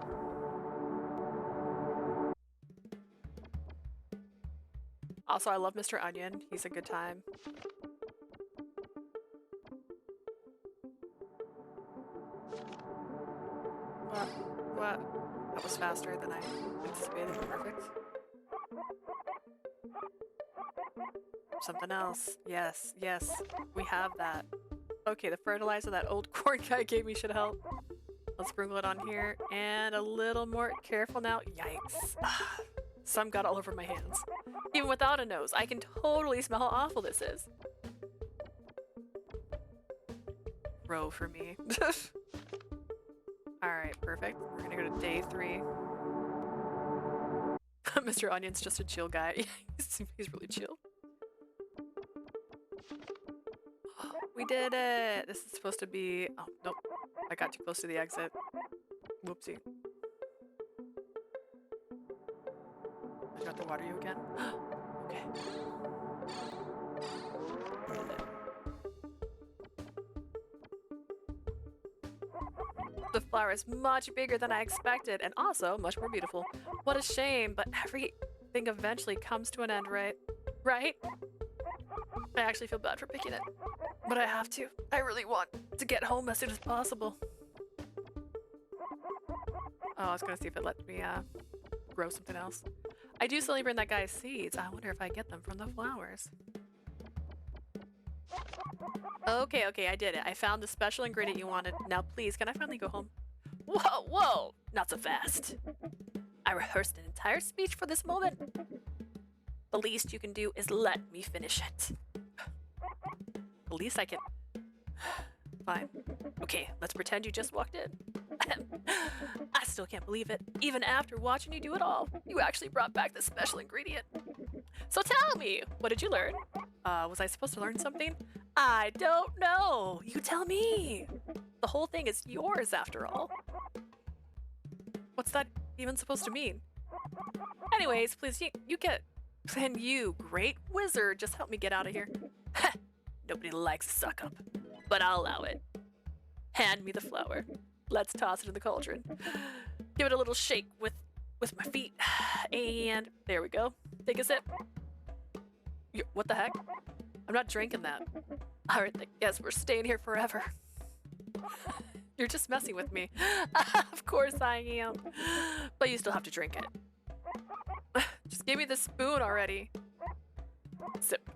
Also, I love Mr. Onion. He's a good time. What? That was faster than I anticipated. Perfect. Something else. Yes, yes. We have that. Okay, the fertilizer that old corn guy gave me should help. Let's sprinkle it on here. And a little more careful now. Yikes. Some got all over my hands. Even without a nose, I can totally smell how awful this is. Row for me. Alright, perfect. We're gonna go to day 3. Mr. Onion's just a chill guy. He's really chill. We did it! This is supposed to be... Oh, nope. I got too close to the exit. Whoopsie. I got to water you again. Okay. The flower is much bigger than I expected, and also much more beautiful. What a shame, but everything eventually comes to an end, right? Right? I actually feel bad for picking it, but I have to. I really want to get home as soon as possible. Oh, I was gonna see if it let me grow something else. I do still bring that guy's seeds. I wonder if I get them from the flowers. Okay, okay, I did it. I found the special ingredient you wanted. Now please, can I finally go home? Whoa, whoa! Not so fast. I rehearsed an entire speech for this moment. The least you can do is let me finish it. The least I can... fine. Okay, let's pretend you just walked in. I still can't believe it. Even after watching you do it all, you actually brought back this special ingredient. So tell me, what did you learn? Was I supposed to learn something? I don't know. You tell me. The whole thing is yours after all. What's that even supposed to mean? Anyways, please, you get... Can you, great wizard, just help me get out of here? Nobody likes a suck-up, but I'll allow it. Hand me the flour. Let's toss it in the cauldron. Give it a little shake with my feet. And there we go. Take a sip. What the heck? I'm not drinking that. Alright, I guess we're staying here forever. You're just messing with me. Of course I am. But you still have to drink it. Just give me the spoon already. Sip.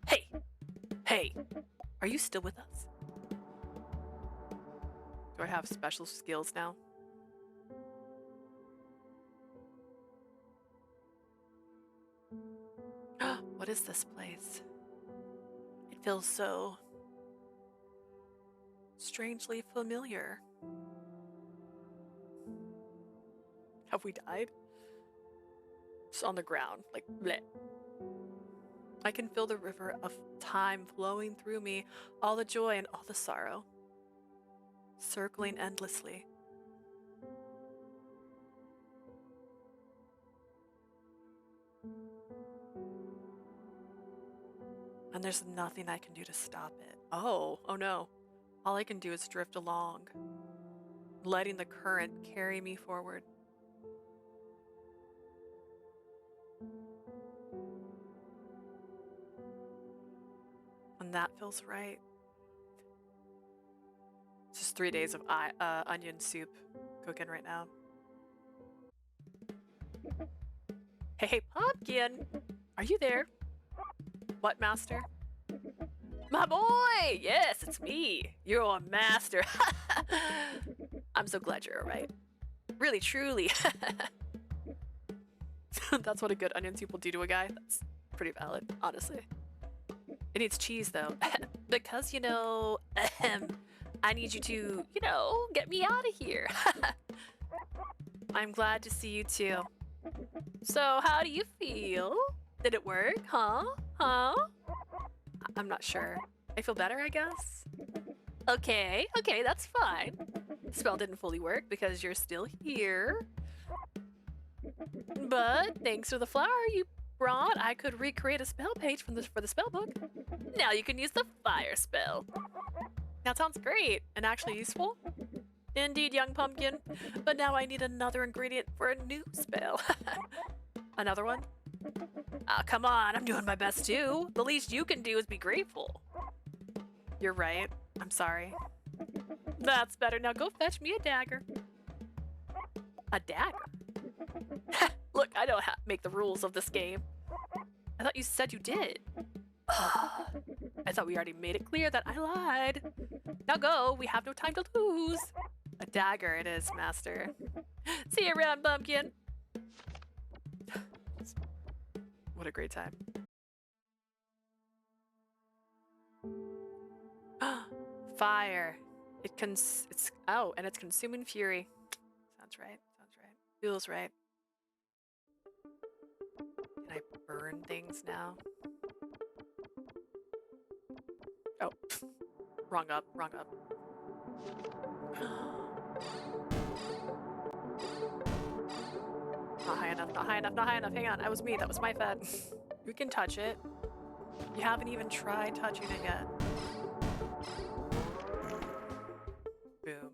Hey! Hey! Are you still with us? Do I have special skills now? What is this place? It feels so strangely familiar. Have we died? Just on the ground, like bleh. I can feel the river of time flowing through me, all the joy and all the sorrow, circling endlessly. And there's nothing I can do to stop it. Oh no. All I can do is drift along, letting the current carry me forward. And that feels right. It's just 3 days of onion soup cooking right now. Hey, Pumpkin! Are you there? What, master? My boy! Yes, it's me. You're a master. I'm so glad you're alright. Really, truly. That's what a good onion soup will do to a guy. That's pretty valid, honestly. It needs cheese, though. Because, I need you to, get me out of here. I'm glad to see you, too. So, how do you feel? Did it work? Huh? I'm not sure. I feel better, I guess? Okay, that's fine. The spell didn't fully work because you're still here. But thanks to the flower you brought, I could recreate a spell page for the spell book. Now you can use the fire spell. That sounds great and actually useful. Indeed, young pumpkin. But now I need another ingredient for a new spell. Another one? Oh, come on, I'm doing my best too. The least you can do is be grateful. You're right. I'm sorry. That's better. Now go fetch me a dagger. A dagger? Look, I don't make the rules of this game. I thought you said you did. I thought we already made it clear that I lied. Now go, we have no time to lose. A dagger it is, master. See you around, pumpkin. What a great time. Fire. And it's consuming fury. Sounds right. Feels right. Can I burn things now? Oh, wrong up. Not high enough. Hang on, that was me. That was my fed. You can touch it. You haven't even tried touching it yet. Boom.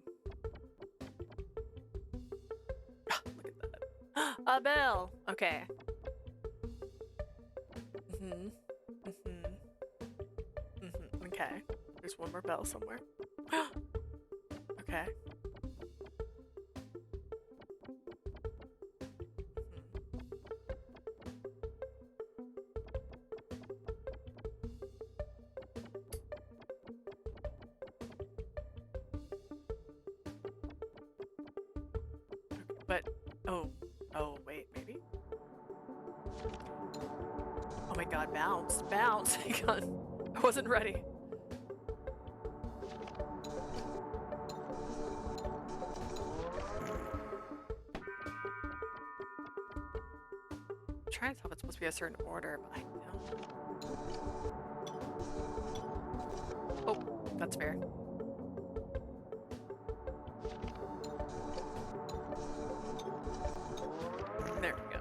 Look at that. A bell. Okay. Okay. There's one more bell somewhere. Okay. But, oh, wait, maybe? god, bounce. Bounce! God, I wasn't ready. I'm trying to tell if it's supposed to be a certain order, but I don't. Oh, that's fair. There we go.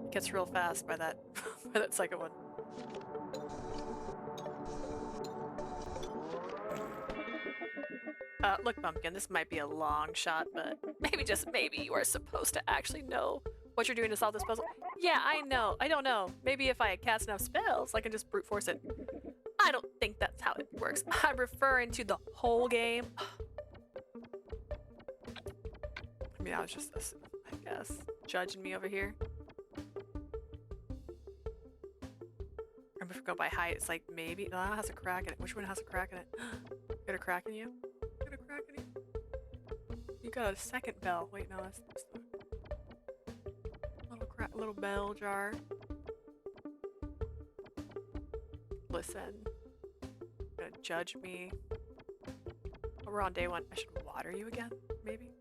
It gets real fast by that by that second one. Look, Pumpkin, this might be a long shot, but maybe just maybe you are supposed to actually know what you're doing to solve this puzzle. Yeah, I know. I don't know. Maybe if I cast enough spells, I can just brute force it. I don't think that's how it works. I'm referring to the whole game. I mean, I was just, I guess, judging me over here. Remember, if we go by height, it's like maybe that has a crack in it. Which one has a crack in it? Got a crack in you? Got a crack in you? You got a second bell. Wait, no, that's the little crack, little bell jar. Listen, you're gonna judge me. Oh, we're on day one. I should water you again, maybe.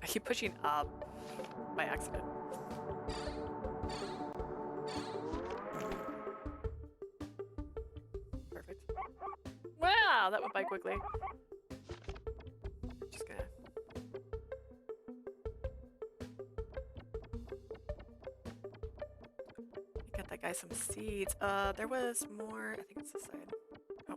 I keep pushing up by accident. Perfect. Wow, that went by quickly. Just gonna. Get that guy some seeds. There was more. I think it's this side. Oh.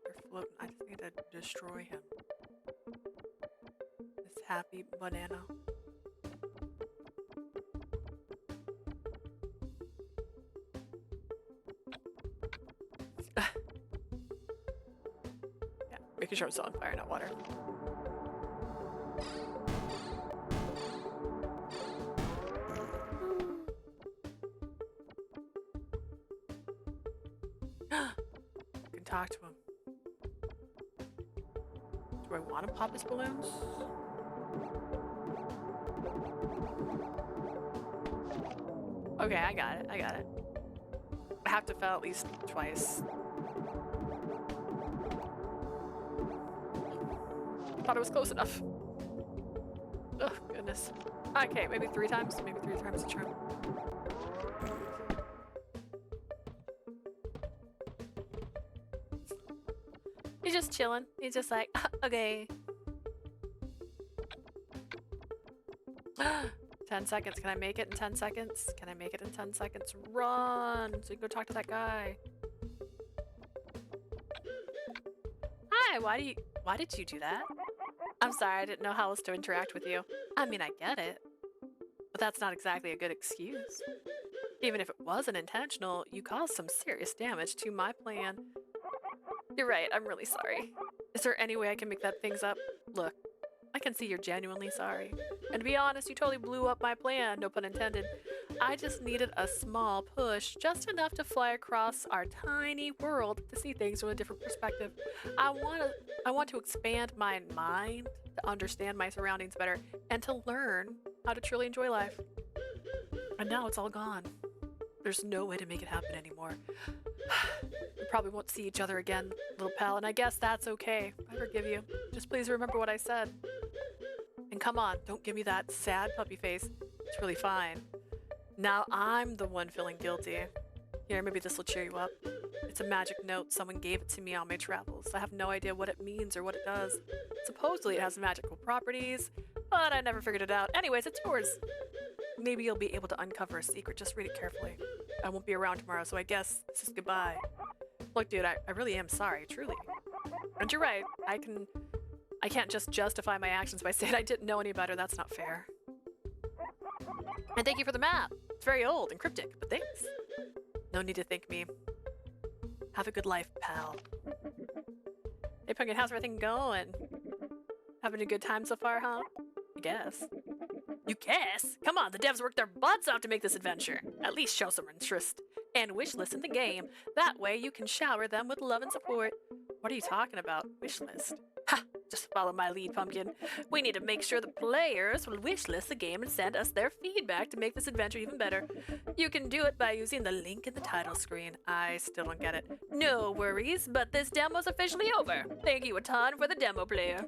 They're floating. I just need to destroy him. This happy banana. Yeah, making sure I'm still on fire, not water. I can talk to him. Do I want to pop his balloons? Okay, I got it. I got it. I have to fail at least twice. Thought it was close enough. Oh, goodness. Okay, maybe 3 times. Maybe 3 times a charm. He's just chilling. He's just like, okay. 10 seconds. Can I make it in 10 seconds? Can I make it in 10 seconds? Run! So you can go talk to that guy. Hi, why did you do that? I'm sorry, I didn't know how else to interact with you. I mean, I get it. But that's not exactly a good excuse. Even if it wasn't intentional, you caused some serious damage to my plan. You're right, I'm really sorry. Is there any way I can make that things up? Look, I can see you're genuinely sorry. And to be honest, you totally blew up my plan, no pun intended. I just needed a small push, just enough to fly across our tiny world to see things from a different perspective. I want to expand my mind, to understand my surroundings better, and to learn how to truly enjoy life. And now it's all gone. There's no way to make it happen anymore. We probably won't see each other again, little pal, and I guess that's okay. I forgive you. Just please remember what I said. And come on, don't give me that sad puppy face. It's really fine. Now I'm the one feeling guilty. Here, maybe this will cheer you up. It's a magic note. Someone gave it to me on my travels. I have no idea what it means or what it does. Supposedly it has magical properties, but I never figured it out. Anyways, it's yours. Maybe you'll be able to uncover a secret. Just read it carefully. I won't be around tomorrow, so I guess this is goodbye. Look, dude, I really am sorry, truly. And you're right. I can't just justify my actions by saying I didn't know any better. That's not fair. And thank you for the map. It's very old and cryptic, but thanks. No need to thank me. Have a good life, pal. Hey, Pumpkin, how's everything going? Having a good time so far, huh? I guess. You guess? Come on, the devs worked their butts off to make this adventure. At least show some interest and wishlist in the game. That way you can shower them with love and support. What are you talking about? Wishlist? Ha! Just follow my lead, Pumpkin. We need to make sure the players will wishlist the game and send us their feedback to make this adventure even better. You can do it by using the link in the title screen. I still don't get it. No worries, but this demo's officially over. Thank you a ton for the demo player.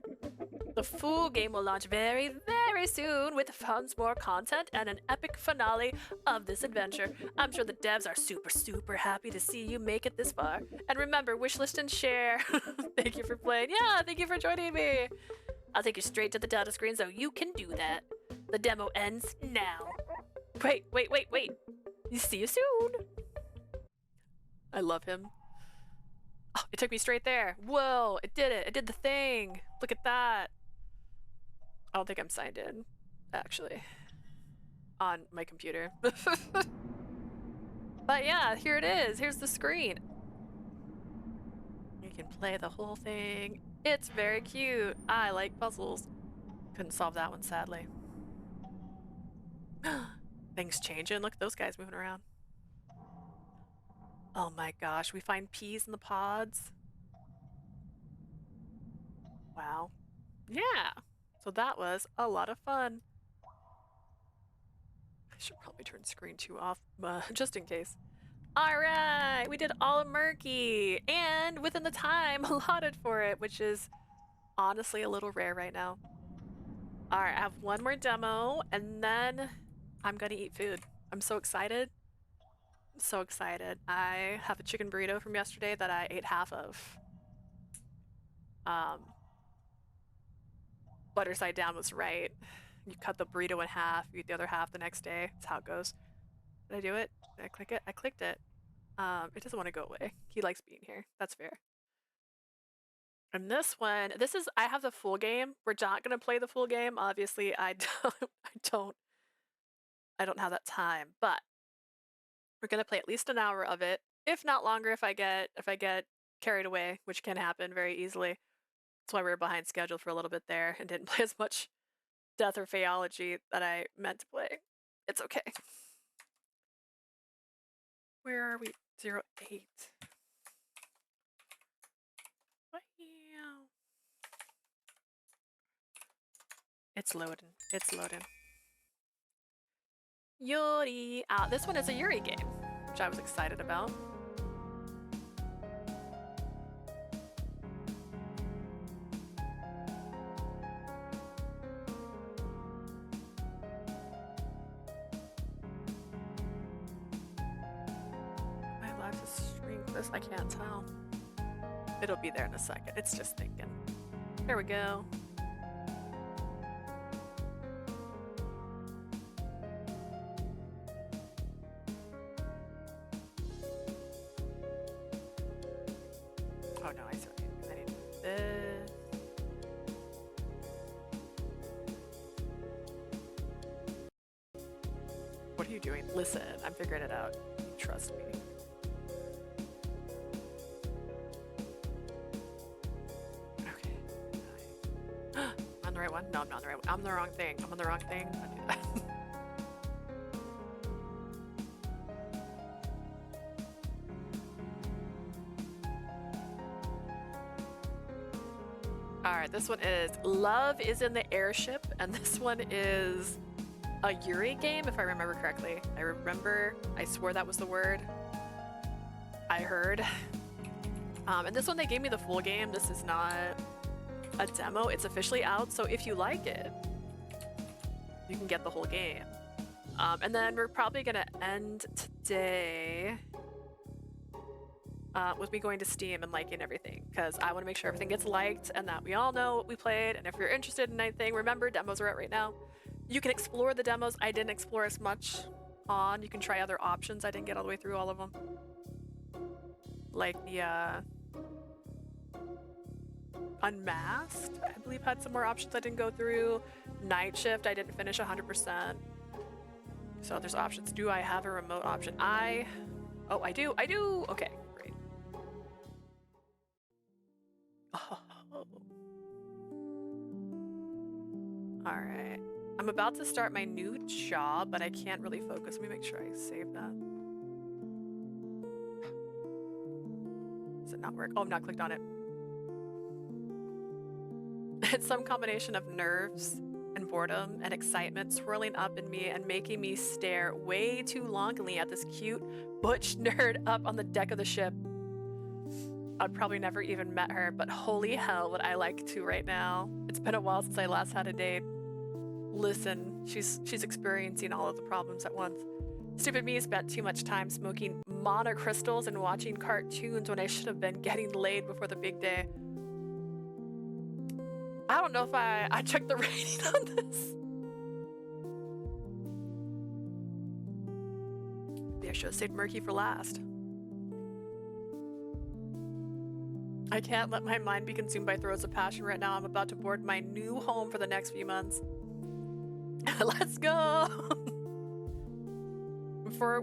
The full game will launch very, very soon with tons more content and an epic finale of this adventure. I'm sure the devs are super, super happy to see you make it this far. And remember, wishlist and share. Thank you for playing. Yeah, thank you for joining me. I'll take you straight to the title screen so you can do that. The demo ends now. Wait. See you soon. I love him. Oh, it took me straight there. Whoa, it did it. It did the thing. Look at that. I don't think I'm signed in, actually, on my computer. But yeah, here it is. Here's the screen. You can play the whole thing. It's very cute. I like puzzles. Couldn't solve that one, sadly. Things changing. Look at those guys moving around. Oh my gosh, we find peas in the pods. Wow. Yeah. So that was a lot of fun. I should probably turn screen 2 off, just in case. Alright, we did all of Murky, and within the time allotted for it, which is honestly a little rare right now. Alright, I have one more demo, and then I'm gonna eat food. I'm so excited. I'm so excited. I have a chicken burrito from yesterday that I ate half of. Butter side down was right. You cut the burrito in half, you eat the other half the next day. That's how it goes. Did I do it? Did I click it? I clicked it. It doesn't want to go away. He likes being here. That's fair. And this one, I have the full game. We're not gonna play the full game. Obviously, I don't have that time, but we're gonna play at least an hour of it, if not longer if I get carried away, which can happen very easily. That's why we were behind schedule for a little bit there and didn't play as much Death or Faeology that I meant to play. It's okay. Where are we? 08. Wow. It's loading. It's loading. Yuri. This one is a Yuri game, which I was excited about. I can't tell. It'll be there in a second. It's just thinking. There we go. Oh no, I need to do this. What are you doing? Listen, I'm figuring it out. Trust me. Right one? No, I'm not on the right one. I'm the wrong thing. I'm on the wrong thing. Don't do that. Alright, this one is Love is in the Airship, and this one is a Yuri game, if I remember correctly. I swore that was the word I heard. And this one, they gave me the full game. This is not a demo. It's officially out, so if you like it, you can get the whole game. And then we're probably gonna end today with me going to Steam and liking everything, because I want to make sure everything gets liked and that we all know what we played. And if you're interested in anything, remember, demos are out right now. You can explore the demos. I didn't explore as much on. You can try other options. I didn't get all the way through all of them. Like the Unmasked, I believe, had some more options I didn't go through. Night Shift, I didn't finish 100%. So there's options. Do I have a remote option? Oh, I do. Okay, great. Alright. I'm about to start my new job, but I can't really focus. Let me make sure I save that. Does it not work? Oh, I'm not clicked on it. It's some combination of nerves and boredom and excitement swirling up in me and making me stare way too longingly at this cute butch nerd up on the deck of the ship. I'd probably never even met her, but holy hell would I like to right now. It's been a while since I last had a date. Listen, she's experiencing all of the problems at once. Stupid me spent too much time smoking monocrystals and watching cartoons when I should have been getting laid before the big day. I don't know if I checked the rating on this. Maybe I should have saved Murky for last. I can't let my mind be consumed by throes of passion right now. I'm about to board my new home for the next few months. Let's go! Before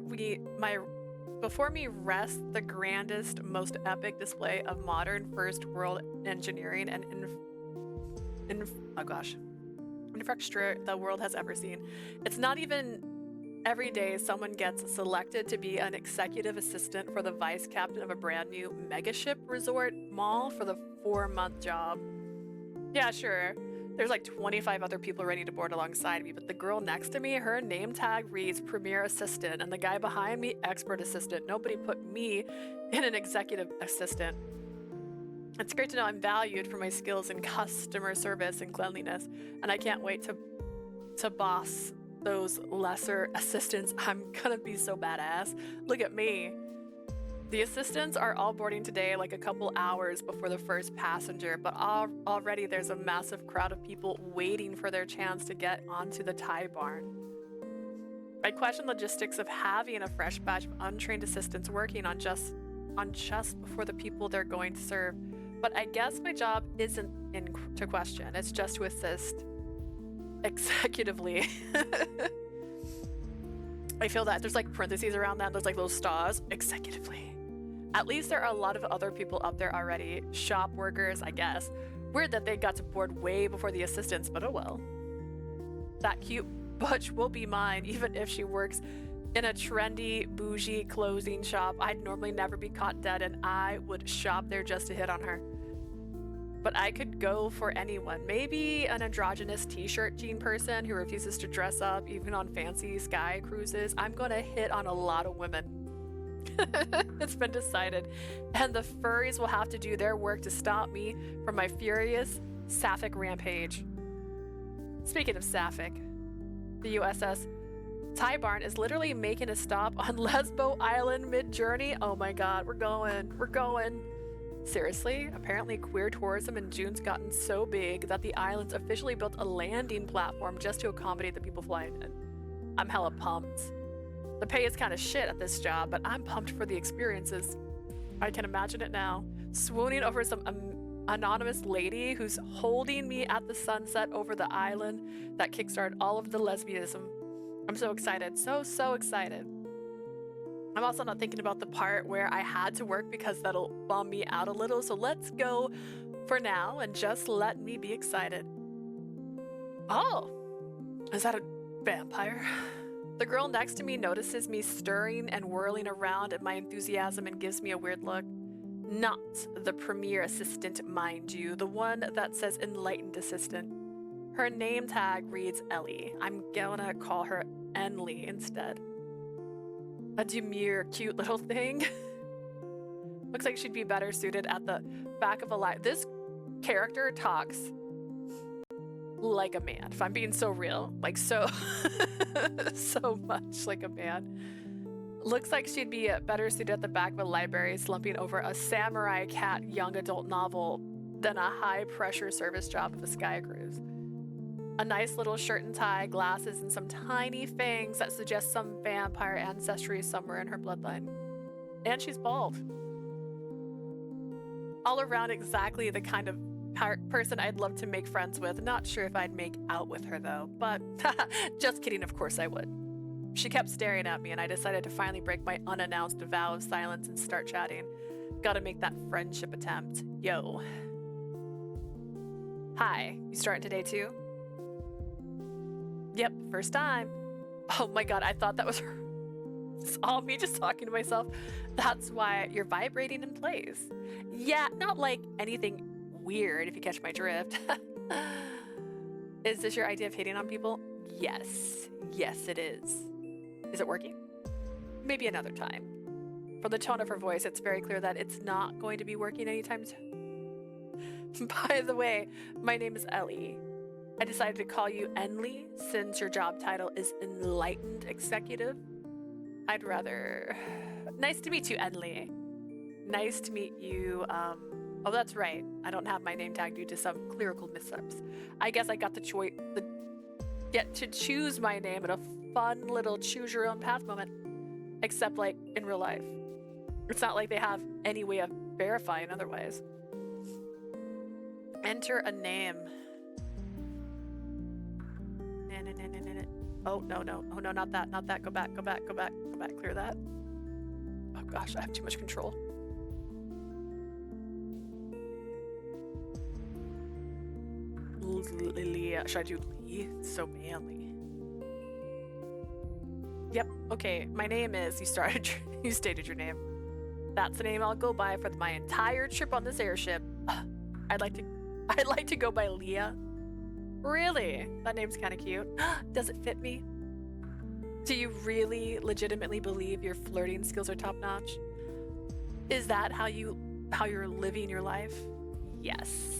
me rests the grandest, most epic display of modern first world engineering and infrastructure the world has ever seen. It's not even every day someone gets selected to be an executive assistant for the vice captain of a brand new megaship resort mall for the 4-month job. Yeah, sure. There's like 25 other people ready to board alongside me, but the girl next to me, her name tag reads Premier Assistant, and the guy behind me, Expert Assistant. Nobody put me in an executive assistant. It's great to know I'm valued for my skills in customer service and cleanliness, and I can't wait to boss those lesser assistants. I'm gonna be so badass. Look at me. The assistants are all boarding today like a couple hours before the first passenger, but already there's a massive crowd of people waiting for their chance to get onto the Talewarden. I question logistics of having a fresh batch of untrained assistants working on just before the people they're going to serve, but I guess my job isn't to question. It's just to assist executively. I feel that there's like parentheses around that. There's like little stars. Executively. At least there are a lot of other people up there already. Shop workers, I guess. Weird that they got to board way before the assistants, but oh well. That cute butch will be mine, even if she works in a trendy, bougie clothing shop I'd normally never be caught dead, and I would shop there just to hit on her. But I could go for anyone. Maybe an androgynous t-shirt jean person who refuses to dress up even on fancy sky cruises. I'm gonna hit on a lot of women. It's been decided. And the furries will have to do their work to stop me from my furious sapphic rampage. Speaking of sapphic, the USS Talewarden is literally making a stop on Lesbo Island mid-journey. Oh my god, we're going. Seriously, apparently queer tourism in June's gotten so big that the island's officially built a landing platform just to accommodate the people flying in. I'm hella pumped. The pay is kind of shit at this job, but I'm pumped for the experiences. I can imagine it now, swooning over some anonymous lady who's holding me at the sunset over the island that kickstarted all of the lesbianism. I'm so excited, so excited. I'm also not thinking about the part where I had to work because that'll bum me out a little, so let's go for now and just let me be excited. Oh, is that a vampire? The girl next to me notices me stirring and whirling around at my enthusiasm and gives me a weird look. Not the premier assistant, mind you, the one that says enlightened assistant. Her name tag reads Ellie. I'm gonna call her Enly instead. A demure, cute little thing. Looks like she'd be better suited at the back of a line. This character talks like a man, if I'm being so real. Like so much like a man. Looks like she'd be better suited at the back of a library slumping over a samurai cat young adult novel than a high-pressure service job of a sky cruise. A nice little shirt and tie, glasses, and some tiny fangs that suggest some vampire ancestry somewhere in her bloodline. And she's bald. All around exactly the kind of person I'd love to make friends with. Not sure if I'd make out with her though, but just kidding, of course I would. She kept staring at me and I decided to finally break my unannounced vow of silence and start chatting. Gotta make that friendship attempt. Yo. Hi, you starting today too? Yep, first time. Oh my god, I thought that was her. It's all me just talking to myself. That's why you're vibrating in place. Yeah, not like anything weird, if you catch my drift. Is this your idea of hitting on people? Yes. Yes, it is. Is it working? Maybe another time. From the tone of her voice, it's very clear that it's not going to be working anytime soon. By the way, my name is Ellie. I decided to call you Enly since your job title is Enlightened Executive. I'd rather... Nice to meet you, Enly. Nice to meet you, Oh, that's right. I don't have my name tag due to some clerical mishaps. I guess I got the get to choose my name at a fun little choose your own path moment. Except like in real life. It's not like they have any way of verifying otherwise. Enter a name. Oh, no. Oh, no, not that. Not that. Go back. Clear that. Oh, gosh. I have too much control. Leah. Should I do Lee? It's so manly. Yep. Okay. My name is... You stated your name. That's the name I'll go by for my entire trip on this airship. I'd like to go by Leah. Really? That name's kind of cute. Does it fit me? Do you really legitimately believe your flirting skills are top-notch? Is that how you're living your life? Yes.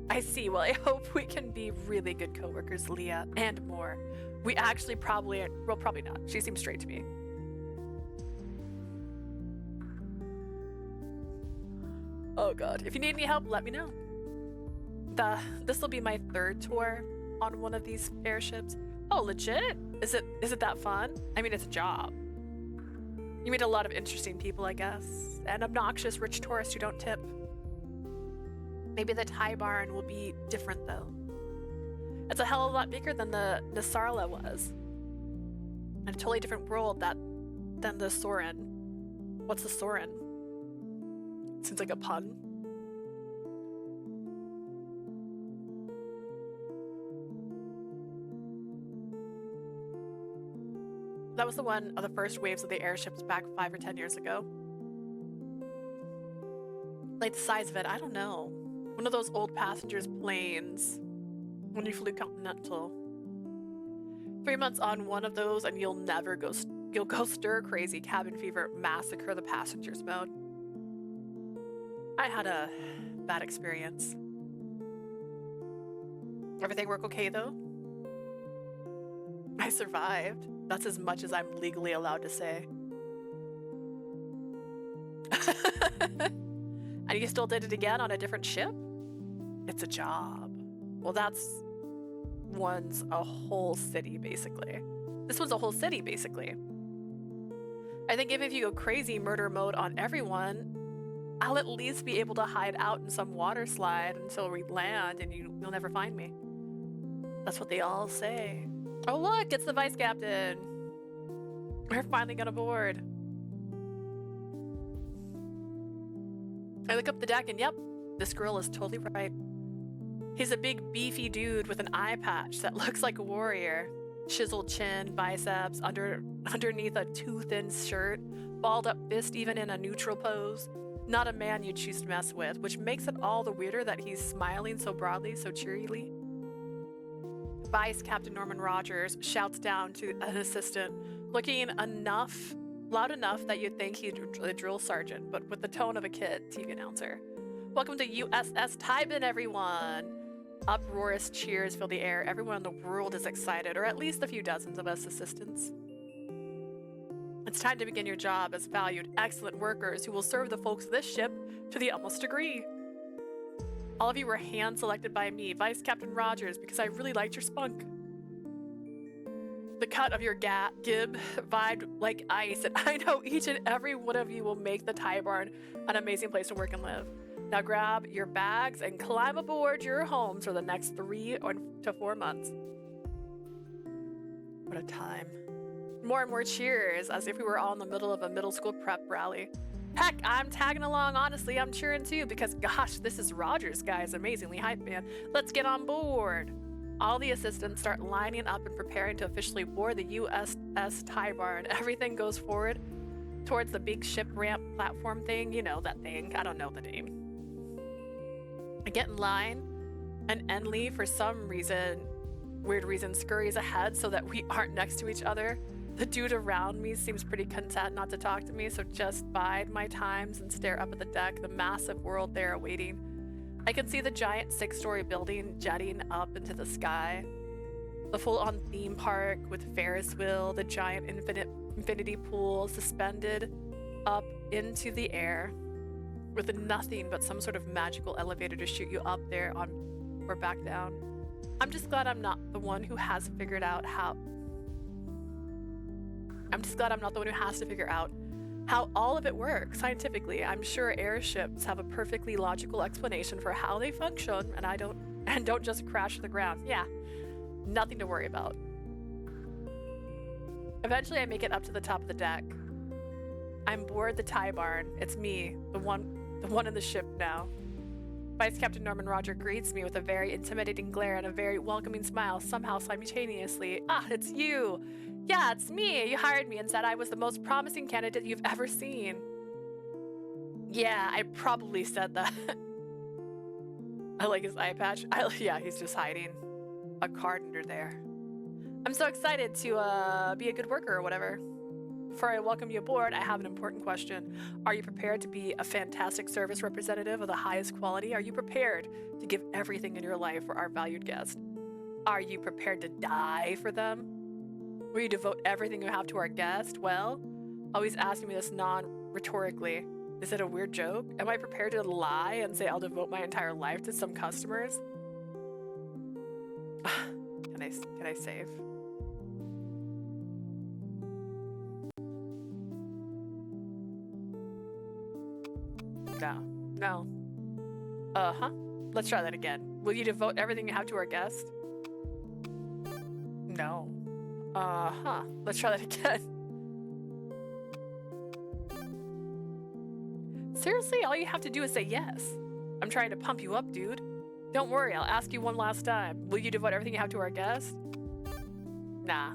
I see. Well, I hope we can be really good coworkers, Leah, and more. We actually probably not. She seems straight to me. Oh god. If you need any help, let me know. This will be my third tour on one of these airships. Oh, legit? Is it that fun? I mean, it's a job. You meet a lot of interesting people, I guess, and obnoxious rich tourists who don't tip. Maybe the Thai barn will be different, though. It's a hell of a lot bigger than the Nasarla was. And a totally different world than the Soren. What's the Soren? Seems like a pun. That was one of the first waves of the airships back 5 or 10 years ago. Like the size of it, I don't know. One of those old passengers planes when you flew Continental. 3 months on one of those and you'll go stir crazy cabin fever, massacre the passengers mode. I had a bad experience. Everything work okay though? I survived. That's as much as I'm legally allowed to say. And you still did it again on a different ship? It's a job. Well, one's a whole city, basically. This one's a whole city, basically. I think if you go crazy murder mode on everyone, I'll at least be able to hide out in some water slide until we land and you'll never find me. That's what they all say. Oh look, it's the vice captain. We're finally got aboard. I look up the deck and yep, this girl is totally right. He's a big beefy dude with an eye patch that looks like a warrior. Chiseled chin, biceps, underneath a too thin shirt, balled up fist even in a neutral pose. Not a man you'd choose to mess with, which makes it all the weirder that he's smiling so broadly, so cheerily. Vice Captain Norman Rogers shouts down to an assistant, looking loud enough that you'd think he's a drill sergeant, but with the tone of a kid TV announcer. Welcome to USS Tybin, everyone! Uproarious cheers fill the air. Everyone in the world is excited, or at least a few dozens of us assistants. It's time to begin your job as valued, excellent workers who will serve the folks of this ship to the utmost degree. All of you were hand-selected by me, Vice Captain Rogers, because I really liked your spunk. The cut of your gib vibed like ice, and I know each and every one of you will make the Thai barn an amazing place to work and live. Now grab your bags and climb aboard your homes for the next 3 to 4 months. What a time. More and more cheers, as if we were all in the middle of a middle school prep rally. Heck, I'm tagging along, honestly, I'm cheering too, because gosh, this is Rogers, guys, amazingly hype, man. Let's get on board. all the assistants start lining up and preparing to officially board the USS Talewarden. Everything goes forward towards the big ship ramp platform thing. You know that thing. I don't know the name. I get in line, and Enli, for some weird reason, scurries ahead so that we aren't next to each other. The dude around me seems pretty content not to talk to me, so just bide my times and stare up at the deck, the massive world there awaiting. I can see the giant 6-story building jetting up into the sky. The full-on theme park with Ferris wheel, the giant infinity pool suspended up into the air with nothing but some sort of magical elevator to shoot you up there or back down. I'm just glad I'm not the one who has to figure out how all of it works scientifically. I'm sure airships have a perfectly logical explanation for how they function, and don't just crash to the ground. Yeah, nothing to worry about. Eventually, I make it up to the top of the deck. I'm aboard the Talewarden. It's me, the one in the ship now. Vice Captain Norman Roger greets me with a very intimidating glare and a very welcoming smile, somehow simultaneously. Ah, it's you! Yeah, it's me! You hired me and said I was the most promising candidate you've ever seen. Yeah, I probably said that. I like his eye patch. Yeah, he's just hiding a card under there. I'm so excited to be a good worker or whatever. Before I welcome you aboard, I have an important question. Are you prepared to be a fantastic service representative of the highest quality? Are you prepared to give everything in your life for our valued guest? Are you prepared to die for them? Will you devote everything you have to our guest? Well, always asking me this non-rhetorically. Is it a weird joke? Am I prepared to lie and say I'll devote my entire life to some customers? Can I save? No. Let's try that again. Will you devote everything you have to our guest? No. Let's try that again. Seriously, all you have to do is say yes. I'm trying to pump you up, dude. Don't worry, I'll ask you one last time. Will you devote everything you have to our guest? Nah.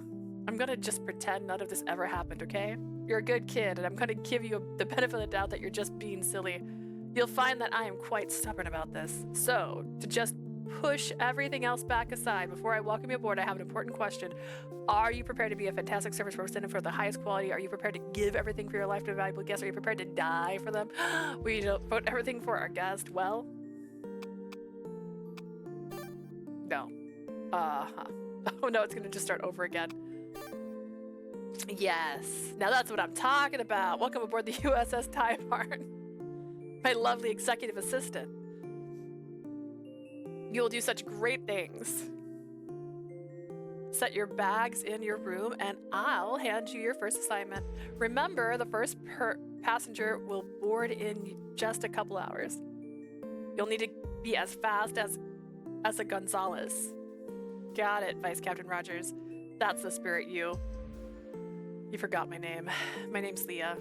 I'm gonna just pretend none of this ever happened, okay? You're a good kid, and I'm gonna give you the benefit of the doubt that you're just being silly. You'll find that I am quite stubborn about this. So, to just push everything else back aside, before I welcome you aboard, I have an important question. Are you prepared to be a fantastic service representative for the highest quality? Are you prepared to give everything for your life to a valuable guest? Are you prepared to die for them? Will you devote everything for our guest? Well? No. Oh no, it's gonna just start over again. Yes. Now that's what I'm talking about. Welcome aboard the USS Talewarden. My lovely executive assistant. You will do such great things. Set your bags in your room and I'll hand you your first assignment. Remember, the first passenger will board in just a couple hours. You'll need to be as fast as a Gonzalez. Got it, Vice Captain Rogers. That's the spirit, you. You forgot my name. My name's Leah.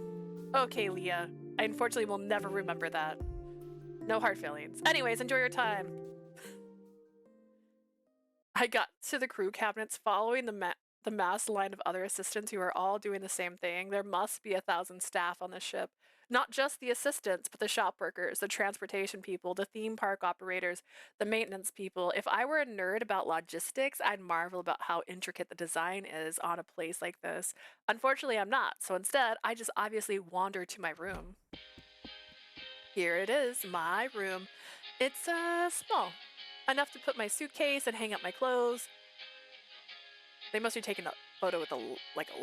Okay, Leah. I unfortunately will never remember that. No hard feelings. Anyways, enjoy your time. I got to the crew cabinets following the mass line of other assistants who are all doing the same thing. There must be 1,000 staff on the ship. Not just the assistants, but the shop workers, the transportation people, the theme park operators, the maintenance people. If I were a nerd about logistics, I'd marvel about how intricate the design is on a place like this. Unfortunately, I'm not, so instead, I just obviously wander to my room. Here it is, my room. It's small, enough to put my suitcase and hang up my clothes. They must be taking a photo with a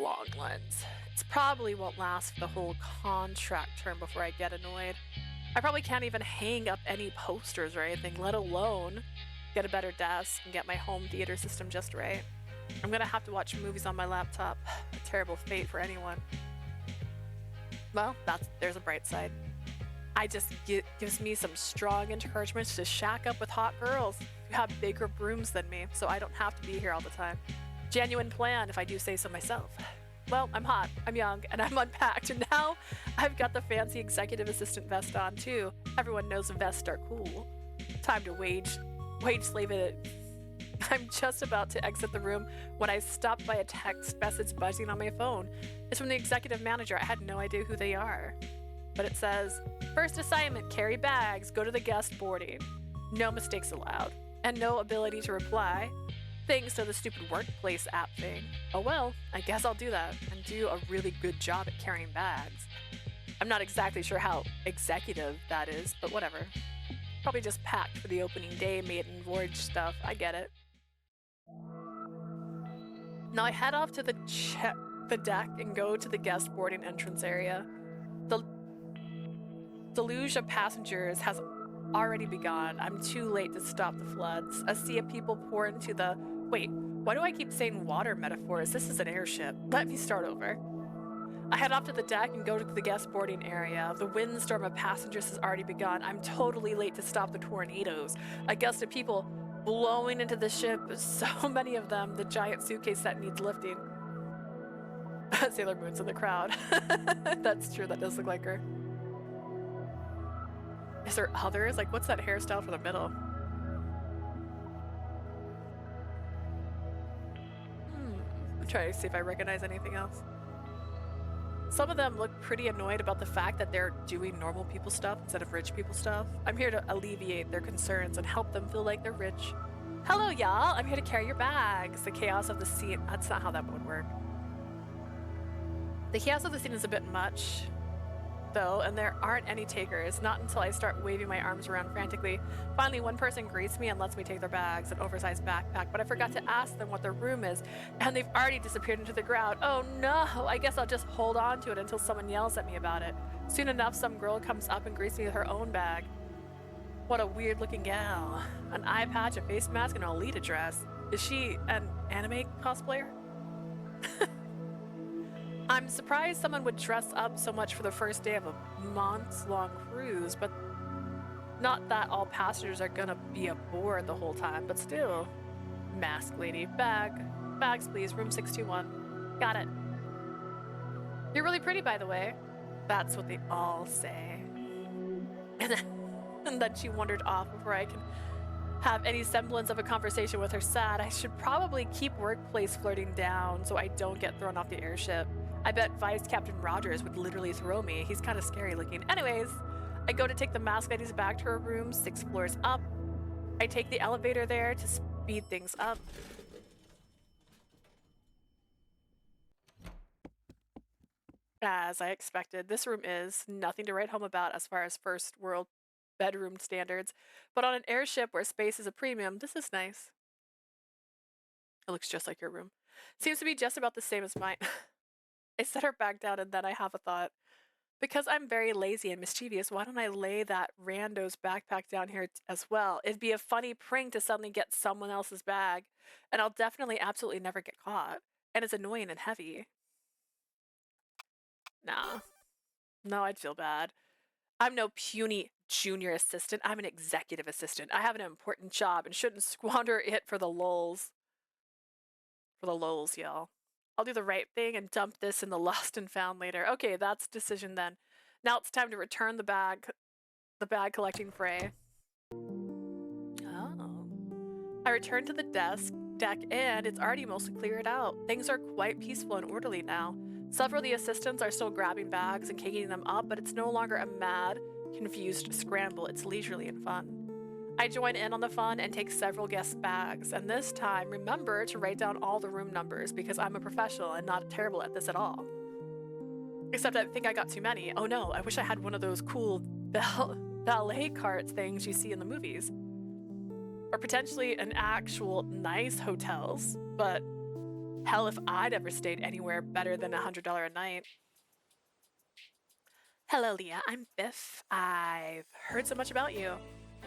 long lens. It probably won't last the whole contract term before I get annoyed. I probably can't even hang up any posters or anything, let alone get a better desk and get my home theater system just right. I'm gonna have to watch movies on my laptop. A terrible fate for anyone. Well, there's a bright side. Gives me some strong encouragement to shack up with hot girls who have bigger brooms than me, so I don't have to be here all the time. Genuine plan, if I do say so myself. Well, I'm hot, I'm young, and I'm unpacked, and now I've got the fancy executive assistant vest on, too. Everyone knows vests are cool. Time to wage slave it I'm just about to exit the room when I stopped by a text message buzzing on my phone. It's from the executive manager. I had no idea who they are. But it says, first assignment, carry bags, go to the guest boarding. No mistakes allowed. And no ability to reply. Thanks to the stupid workplace app thing. Oh well, I guess I'll do that and do a really good job at carrying bags. I'm not exactly sure how executive that is, but whatever. Probably just packed for the opening day maiden voyage stuff. I get it. Now I head off to the deck and go to the guest boarding entrance area. The deluge of passengers has already begun. I'm too late to stop the floods. A sea of people pour into the... Wait, why do I keep saying water metaphors? This is an airship. Let me start over. I head off to the deck and go to the guest boarding area. The windstorm of passengers has already begun. I'm totally late to stop the tornadoes. A gust of people blowing into the ship. So many of them. The giant suitcase that needs lifting. Sailor Moon's in the crowd. That's true. That does look like her. Is there others? Like, what's that hairstyle for the middle? I'm trying to see if I recognize anything else. Some of them look pretty annoyed about the fact that they're doing normal people stuff instead of rich people stuff. I'm here to alleviate their concerns and help them feel like they're rich. Hello, y'all. I'm here to carry your bags. The chaos of the scene. That's not how that would work. The chaos of the scene is a bit much, though, and there aren't any takers. Not until I start waving my arms around frantically. Finally, one person greets me and lets me take their bags, an oversized backpack, but I forgot to ask them what their room is, and they've already disappeared into the crowd. Oh no, I guess I'll just hold on to it until someone yells at me about it. Soon enough, some girl comes up and greets me with her own bag. What a weird looking gal. An eye patch, a face mask, and a Alita dress. Is she an anime cosplayer? I'm surprised someone would dress up so much for the first day of a months-long cruise, but not that all passengers are gonna be aboard the whole time, but still. Mask lady. Bags, please. Room 621. Got it. You're really pretty, by the way. That's what they all say. And then she wandered off before I can have any semblance of a conversation with her. Sad. I should probably keep workplace flirting down so I don't get thrown off the airship. I bet Vice Captain Rogers would literally throw me. He's kind of scary looking. Anyways, I go to take the mask lady's back to her room 6 floors up. I take the elevator there to speed things up. As I expected, this room is nothing to write home about as far as first world bedroom standards, but on an airship where space is a premium, this is nice. It looks just like your room. Seems to be just about the same as mine. I set her back down and then I have a thought. Because I'm very lazy and mischievous, why don't I lay that rando's backpack down here as well? It'd be a funny prank to suddenly get someone else's bag, and I'll definitely absolutely never get caught. And it's annoying and heavy. Nah. No, I'd feel bad. I'm no puny junior assistant. I'm an executive assistant. I have an important job and shouldn't squander it for the lulz. For the lulz, y'all. I'll do the right thing and dump this in the lost and found later. Okay, that's decision then. Now it's time to return the bag collecting fray. Oh. I return to the deck and it's already mostly cleared out. Things are quite peaceful and orderly now. Several of the assistants are still grabbing bags and kicking them up, but it's no longer a mad, confused scramble. It's leisurely and fun. I join in on the fun and take several guest bags, and this time remember to write down all the room numbers because I'm a professional and not terrible at this at all. Except I think I got too many. Oh no, I wish I had one of those cool ballet carts things you see in the movies. Or potentially an actual nice hotels, but hell if I'd ever stayed anywhere better than $100 a night. Hello Leah, I'm Biff. I've heard so much about you.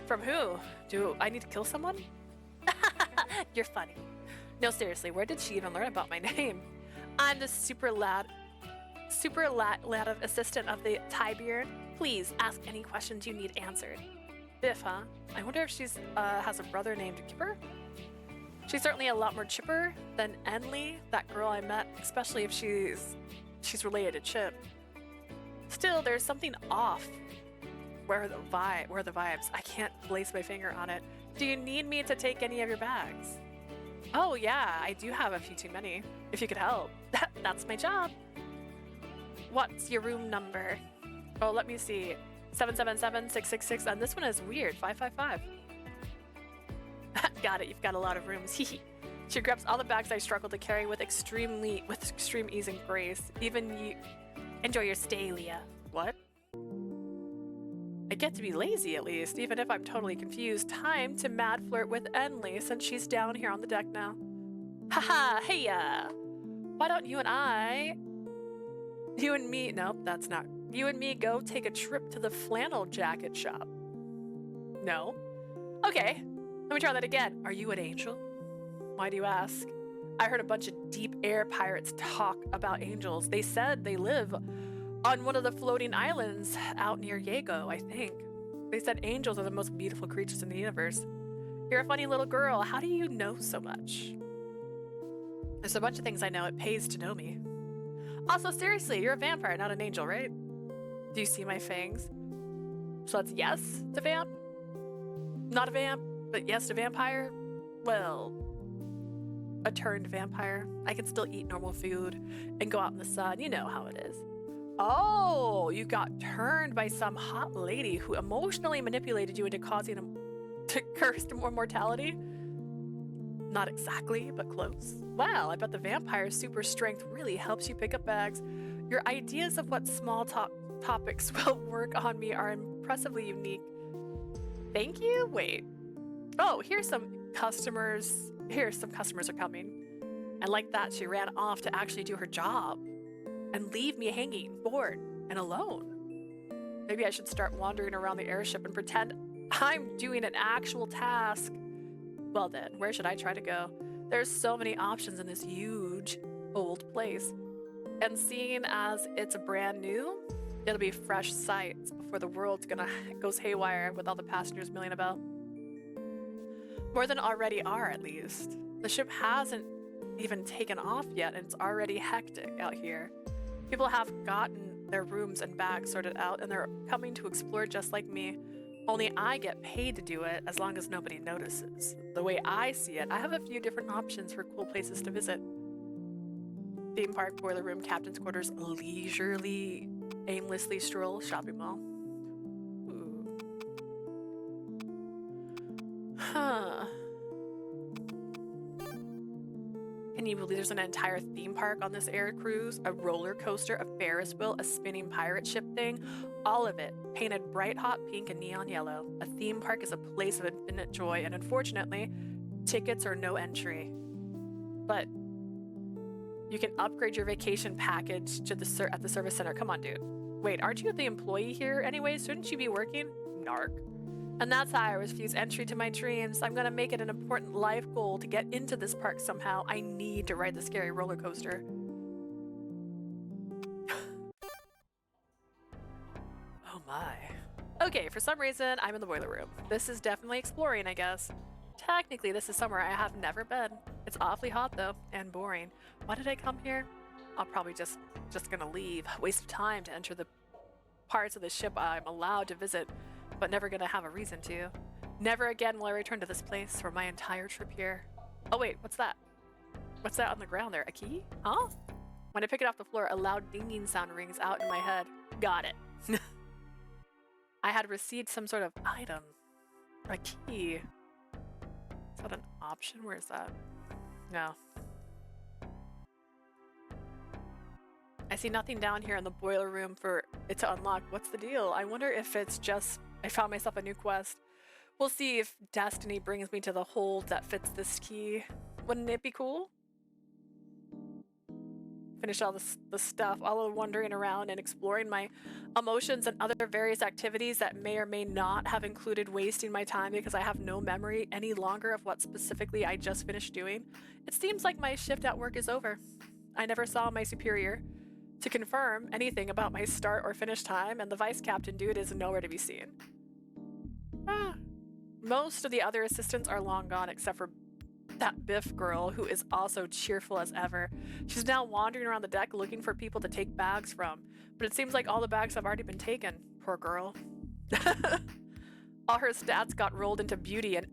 From who? Do I need to kill someone? You're funny. No, seriously, where did she even learn about my name? I'm the super lad of assistant of the Tybern. Please ask any questions you need answered. Biff, huh? I wonder if she's has a brother named Kipper? She's certainly a lot more chipper than Enley, that girl I met, especially if she's related to Chip. Still, there's something off. Where are the vibes? I can't place my finger on it. Do you need me to take any of your bags? Oh yeah, I do have a few too many. If you could help. That's my job. What's your room number? Oh, let me see. 777-666, and this one is weird. 555. Got it, you've got a lot of rooms. She grabs all the bags I struggle to carry with extreme ease and grace. Even you enjoy your stay, Leah. What? I get to be lazy at least, even if I'm totally confused. Time to mad flirt with Enley since she's down here on the deck now. Haha, hey why don't you and me, nope, that's not. You and me go take a trip to the flannel jacket shop. No? Okay, let me try that again. Are you an angel? Why do you ask? I heard a bunch of deep air pirates talk about angels. They said they live on one of the floating islands out near Yago, I think. They said angels are the most beautiful creatures in the universe. You're a funny little girl. How do you know so much? There's a bunch of things I know. It pays to know me. Also, seriously, you're a vampire, not an angel, right? Do you see my fangs? So that's yes to vamp? Not a vamp, but yes to vampire? Well, a turned vampire. I can still eat normal food and go out in the sun. You know how it is. Oh, you got turned by some hot lady who emotionally manipulated you into causing to curse more mortality? Not exactly, but close. Well, I bet the vampire's super strength really helps you pick up bags. Your ideas of what small topics will work on me are impressively unique. Thank you? Wait. Oh, here's some customers are coming. And like that, she ran off to actually do her job and leave me hanging, bored, and alone. Maybe I should start wandering around the airship and pretend I'm doing an actual task. Well then, where should I try to go? There's so many options in this huge, old place. And seeing as it's brand new, it'll be fresh sights before the world goes haywire with all the passengers milling about. More than already are, at least. The ship hasn't even taken off yet, and it's already hectic out here. People have gotten their rooms and bags sorted out, and they're coming to explore just like me. Only I get paid to do it as long as nobody notices. The way I see it, I have a few different options for cool places to visit. Theme park, boiler room, captain's quarters, leisurely, aimlessly stroll, shopping mall. Ooh. Huh. Can you believe there's an entire theme park on this air cruise? A roller coaster, a Ferris wheel, a spinning pirate ship thing? All of it, painted bright hot pink and neon yellow. A theme park is a place of infinite joy, and unfortunately, tickets are no entry. But you can upgrade your vacation package to at the service center. Come on, dude. Wait, aren't you the employee here anyway? Shouldn't you be working? Narc. And that's how I refuse entry to my dreams. I'm gonna make it an important life goal to get into this park somehow. I need to ride the scary roller coaster. Oh my. Okay, for some reason, I'm in the boiler room. This is definitely exploring, I guess. Technically, this is somewhere I have never been. It's awfully hot though, and boring. Why did I come here? I'll probably just gonna leave. Waste of time to enter the parts of the ship I'm allowed to visit, but never gonna have a reason to. Never again will I return to this place for my entire trip here. Oh wait, what's that? What's that on the ground there? A key? Huh? When I pick it off the floor, a loud dinging sound rings out in my head. Got it. I had received some sort of item. A key. Is that an option? Where is that? No. I see nothing down here in the boiler room for it to unlock. What's the deal? I wonder if it's just I found myself a new quest. We'll see if destiny brings me to the hold that fits this key. Wouldn't it be cool? Finish all the stuff, all wandering around and exploring my emotions and other various activities that may or may not have included wasting my time because I have no memory any longer of what specifically I just finished doing. It seems like my shift at work is over. I never saw my superior to confirm anything about my start or finish time, and the vice captain dude is nowhere to be seen. Most of the other assistants are long gone except for that Biff girl, who is also cheerful as ever. She's now wandering around the deck looking for people to take bags from, but it seems like all the bags have already been taken. Poor girl. All her stats got rolled into beauty and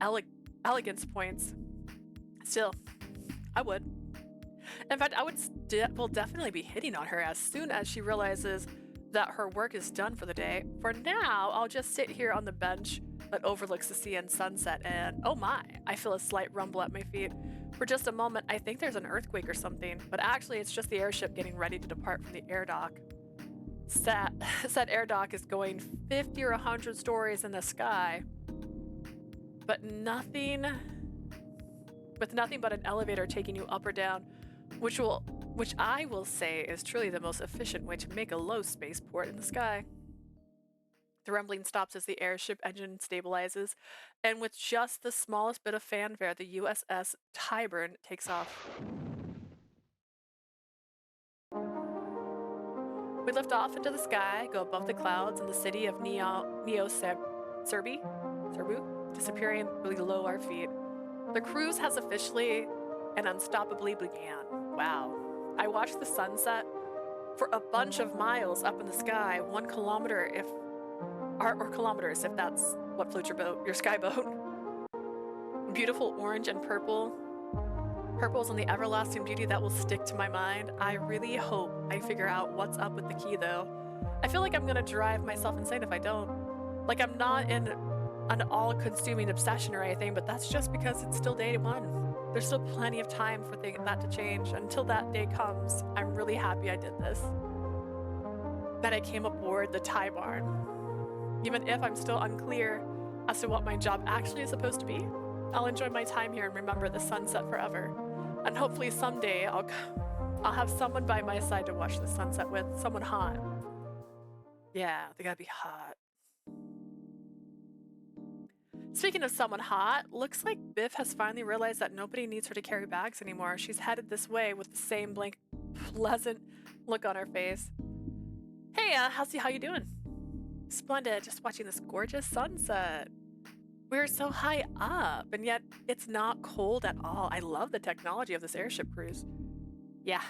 elegance points. Still, I would. In fact, I will definitely be hitting on her as soon as she realizes that her work is done for the day. For now, I'll just sit here on the bench that overlooks the sea and sunset, and oh my, I feel a slight rumble at my feet. For just a moment, I think there's an earthquake or something, but actually it's just the airship getting ready to depart from the air dock. Said air dock is going 50 or 100 stories in the sky, but with nothing but an elevator taking you up or down, which I will say is truly the most efficient way to make a low spaceport in the sky. The rumbling stops as the airship engine stabilizes, and with just the smallest bit of fanfare, the USS Talewarden takes off. We lift off into the sky, go above the clouds, and the city of Serbu, disappearing below our feet. The cruise has officially and unstoppably began. Wow. I watched the sunset for a bunch of miles up in the sky, 1 kilometer or kilometers if that's what floats your sky boat. Beautiful orange and purple. Purple's on the everlasting beauty that will stick to my mind. I really hope I figure out what's up with the key though. I feel like I'm gonna drive myself insane if I don't. Like, I'm not in an all-consuming obsession or anything, but that's just because it's still day 1. There's still plenty of time for that to change. Until that day comes, I'm really happy I did this. That I came aboard the Talewarden. Even if I'm still unclear as to what my job actually is supposed to be, I'll enjoy my time here and remember the sunset forever. And hopefully someday I'll have someone by my side to watch the sunset with, someone hot. Yeah, they gotta be hot. Speaking of someone hot, looks like Biff has finally realized that nobody needs her to carry bags anymore. She's headed this way with the same blank, pleasant look on her face. Hey, how you doing? Splendid, just watching this gorgeous sunset. We're so high up, and yet it's not cold at all. I love the technology of this airship cruise. Yeah,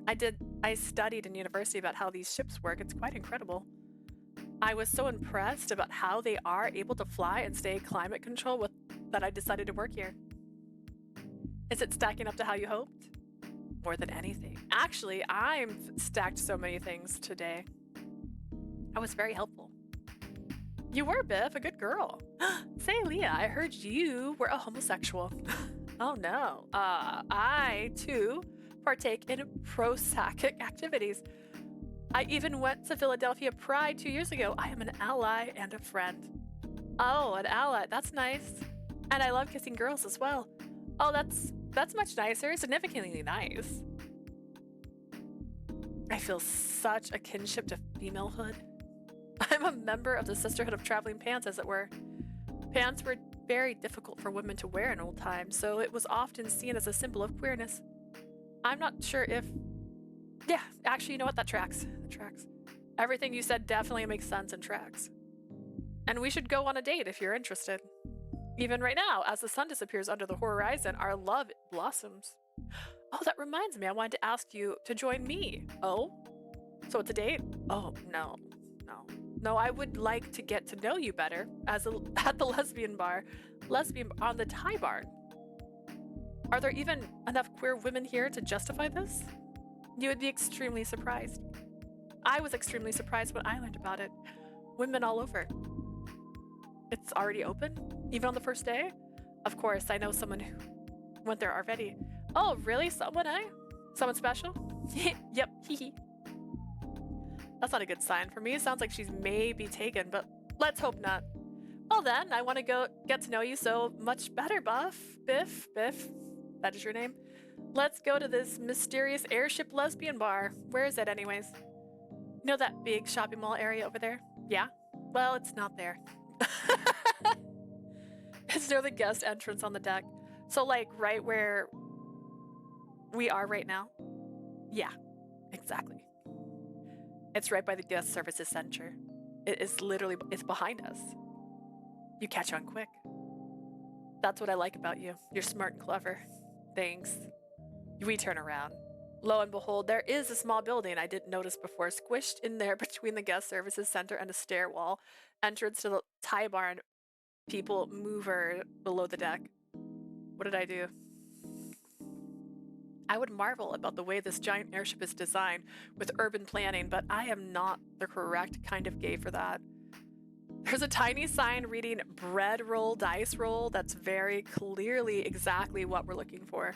I studied in university about how these ships work. It's quite incredible. I was so impressed about how they are able to fly and stay climate control that I decided to work here. Is it stacking up to how you hoped? More than anything. Actually, I'm stacked so many things today. I was very helpful. You were, Biff, a good girl. Say, Leah, I heard you were a homosexual. Oh no. I, too, partake in pro-psychic activities. I even went to Philadelphia Pride 2 years ago. I am an ally and a friend. Oh, an ally. That's nice. And I love kissing girls as well. Oh, that's much nicer. Significantly nice. I feel such a kinship to femalehood. I'm a member of the Sisterhood of Traveling Pants, as it were. Pants were very difficult for women to wear in old times, so it was often seen as a symbol of queerness. I'm not sure if... Yeah, actually, you know what? That tracks. That tracks. Everything you said definitely makes sense and tracks. And we should go on a date if you're interested. Even right now, as the sun disappears under the horizon, our love blossoms. Oh, that reminds me, I wanted to ask you to join me. Oh? So it's a date? Oh, no. No, I would like to get to know you better at the lesbian bar on the Talewarden. Are there even enough queer women here to justify this? You would be extremely surprised. I was extremely surprised when I learned about it. Women all over. It's already open? Even on the first day? Of course, I know someone who went there already. Oh, really? Someone, eh? Someone special? Yep, hee. That's not a good sign for me. It sounds like she's maybe taken, but let's hope not. Well then, I want to go get to know you so much better, Biff. That is your name? Let's go to this mysterious airship lesbian bar. Where is it anyways? You know that big shopping mall area over there? Yeah? Well, it's not there. It's near the guest entrance on the deck. So like right where we are right now? Yeah, exactly. It's right by the guest services center. It's behind us. You catch on quick. That's what I like about you. You're smart and clever. Thanks. We turn around. Lo and behold, there is a small building I didn't notice before, squished in there between the guest services center and a stairwell entrance to the Talewarden people mover below the deck. What did I do? I would marvel about the way this giant airship is designed with urban planning, but I am not the correct kind of gay for that. There's a tiny sign reading bread roll, dice roll. That's very clearly exactly what we're looking for.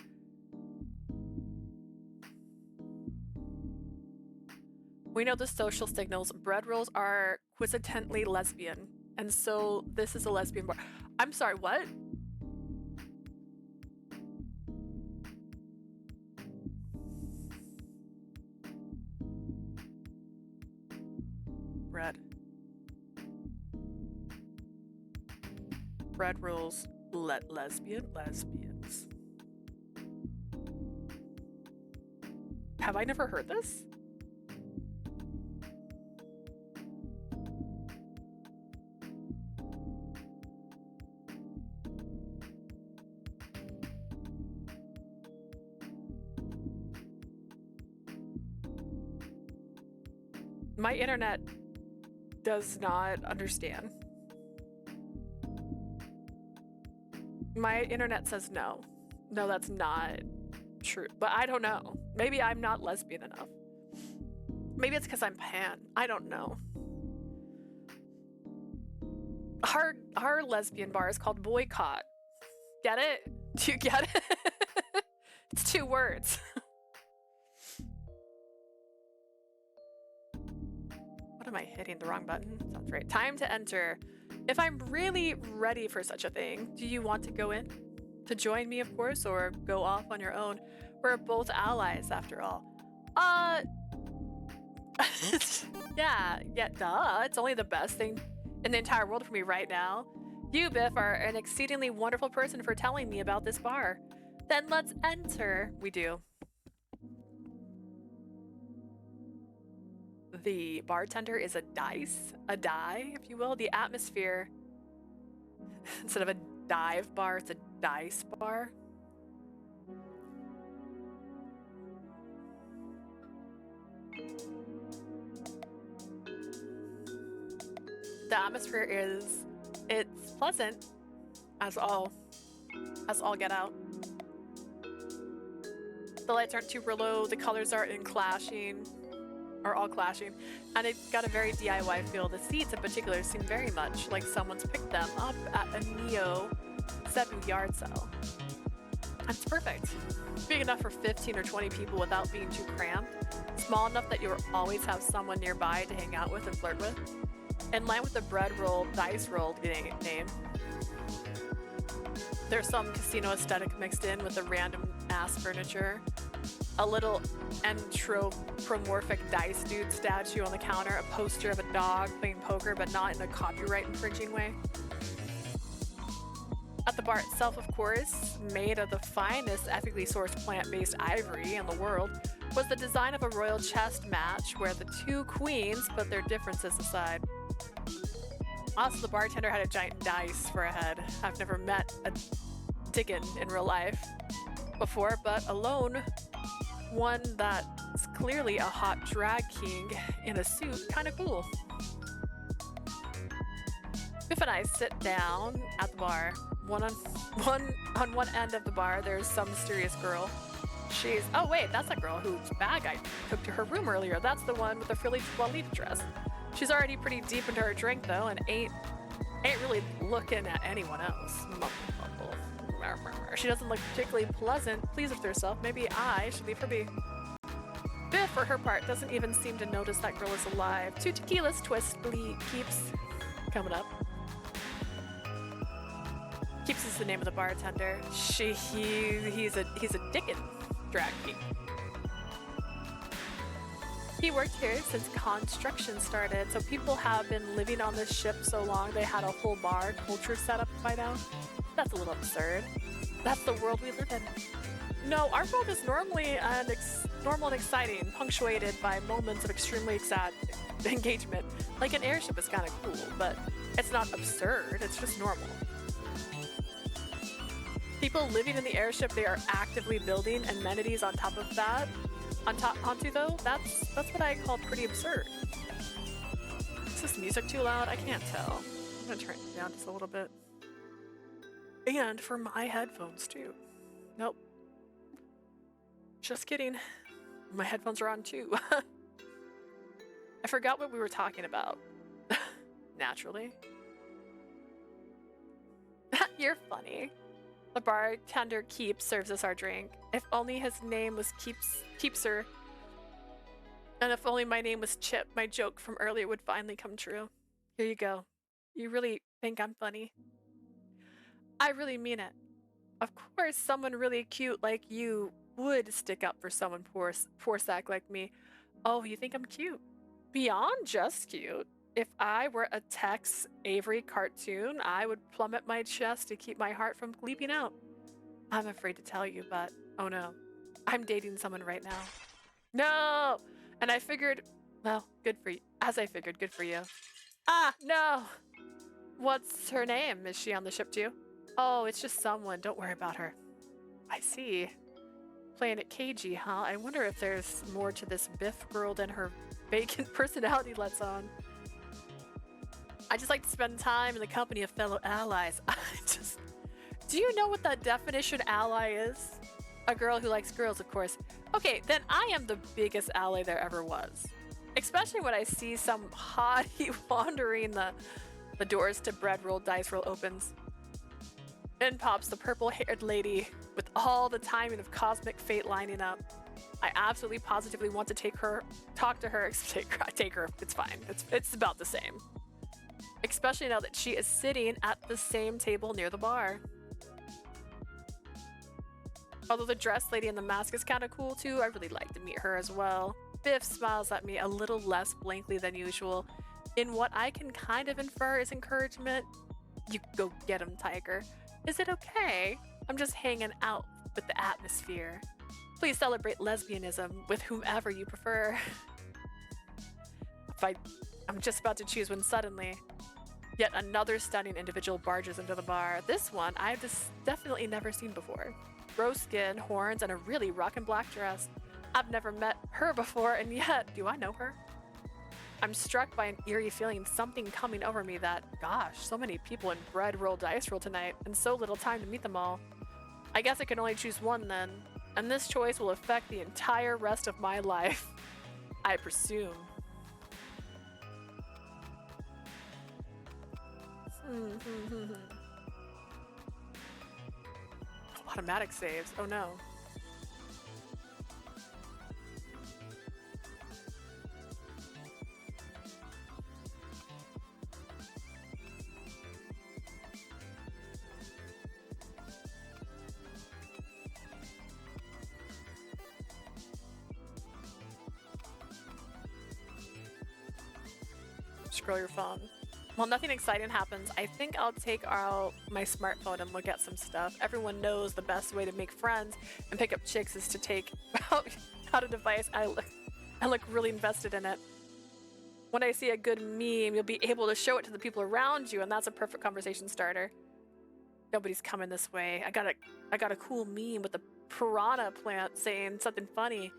We know the social signals. Bread rolls are quizziquently lesbian. And so this is a lesbian bar. I'm sorry, what? Bread. Bread rolls. Lesbians. Have I never heard this? My internet does not understand. My internet says no. No, that's not true. But I don't know. Maybe I'm not lesbian enough. Maybe it's because I'm pan. I don't know. Our lesbian bar is called Boycott. Get it? Do you get it? It's 2 words. What am I hitting? The wrong button? Sounds right. Time to enter. If I'm really ready for such a thing, do you want to go in? To join me, of course, or go off on your own? We're both allies, after all. Yeah, duh. It's only the best thing in the entire world for me right now. You, Biff, are an exceedingly wonderful person for telling me about this bar. Then let's enter. We do. The bartender is a die, if you will. The atmosphere, instead of a dive bar, it's a dice bar. The atmosphere it's pleasant as all get out. The lights aren't too low, the colors are all clashing, and it's got a very DIY feel. The seats in particular seem very much like someone's picked them up at a Neo 7 yard sale. And it's perfect. Big enough for 15 or 20 people without being too cramped. Small enough that you'll always have someone nearby to hang out with and flirt with. In line with the bread roll, dice roll name. There's some casino aesthetic mixed in with the random ass furniture. A little anthropomorphic dice dude statue on the counter, a poster of a dog playing poker but not in a copyright infringing way. At the bar itself, of course, made of the finest ethically sourced plant-based ivory in the world, was the design of a royal chess match where the 2 queens put their differences aside. Also, the bartender had a giant dice for a head. I've never met a Dickon in real life before, but alone, one that's clearly a hot drag king in a suit. Kind of cool. Biff and I sit down at the bar. On one end of the bar, there's some mysterious girl. Oh wait, that's that girl whose bag I took to her room earlier. That's the one with the frilly toilette dress. She's already pretty deep into her drink though, and ain't really looking at anyone else. She doesn't look particularly pleased with herself. Maybe I should leave her be. Biff, for her part, doesn't even seem to notice that girl is alive. 2 tequilas twist keeps coming up. Keeps is the name of the bartender. He's a Dickon drag king. He worked here since construction started, so people have been living on this ship so long they had a whole bar culture set up by now. That's a little absurd. That's the world we live in. No, our world is normally normal and exciting, punctuated by moments of extremely sad engagement. Like an airship is kind of cool, but it's not absurd, it's just normal. People living in the airship, they are actively building amenities on top of that. Onto though, that's what I call pretty absurd. Is this music too loud? I can't tell. I'm gonna turn it down just a little bit. And for my headphones too. Nope. Just kidding. My headphones are on too. I forgot what we were talking about. Naturally. You're funny. The bartender Keeps serves us our drink. If only his name was Keepser. And if only my name was Chip, my joke from earlier would finally come true. Here you go. You really think I'm funny? I really mean it. Of course, someone really cute like you would stick up for someone poor sack like me. Oh, you think I'm cute? Beyond just cute. If I were a Tex Avery cartoon, I would plummet my chest to keep my heart from leaping out. I'm afraid to tell you, but oh no. I'm dating someone right now. No! And I figured, well, good for you. As I figured, good for you. Ah, no! What's her name? Is she on the ship too? Oh, it's just someone. Don't worry about her. I see. Playing it cagey, huh? I wonder if there's more to this Biff girl than her vacant personality lets on. I just like to spend time in the company of fellow allies. Do you know what that definition ally is? A girl who likes girls, of course. Okay, then I am the biggest ally there ever was. Especially when I see some hottie wandering the doors to bread roll, dice roll opens. In pops the purple-haired lady with all the timing of cosmic fate lining up. I absolutely positively want to talk to her, take her, it's fine. It's about the same. Especially now that she is sitting at the same table near the bar. Although the dress lady in the mask is kind of cool too, I really like to meet her as well. Biff smiles at me a little less blankly than usual, in what I can kind of infer is encouragement. You go get him, Tiger. Is it okay? I'm just hanging out with the atmosphere. Please celebrate lesbianism with whomever you prefer. I'm just about to choose when suddenly, yet another stunning individual barges into the bar. This one I've definitely never seen before. Rose skin, horns, and a really rockin' black dress. I've never met her before, and yet, do I know her? I'm struck by an eerie feeling, something coming over me that, gosh, so many people in bread roll dice roll tonight, and so little time to meet them all. I guess I can only choose one then, and this choice will affect the entire rest of my life. I presume. Automatic saves, oh no. Scroll your phone. While nothing exciting happens, I think I'll take out my smartphone and look at some stuff. Everyone knows the best way to make friends and pick up chicks is to take out a device. I look really invested in it. When I see a good meme, you'll be able to show it to the people around you, and that's a perfect conversation starter. Nobody's coming this way. I got a cool meme with a piranha plant saying something funny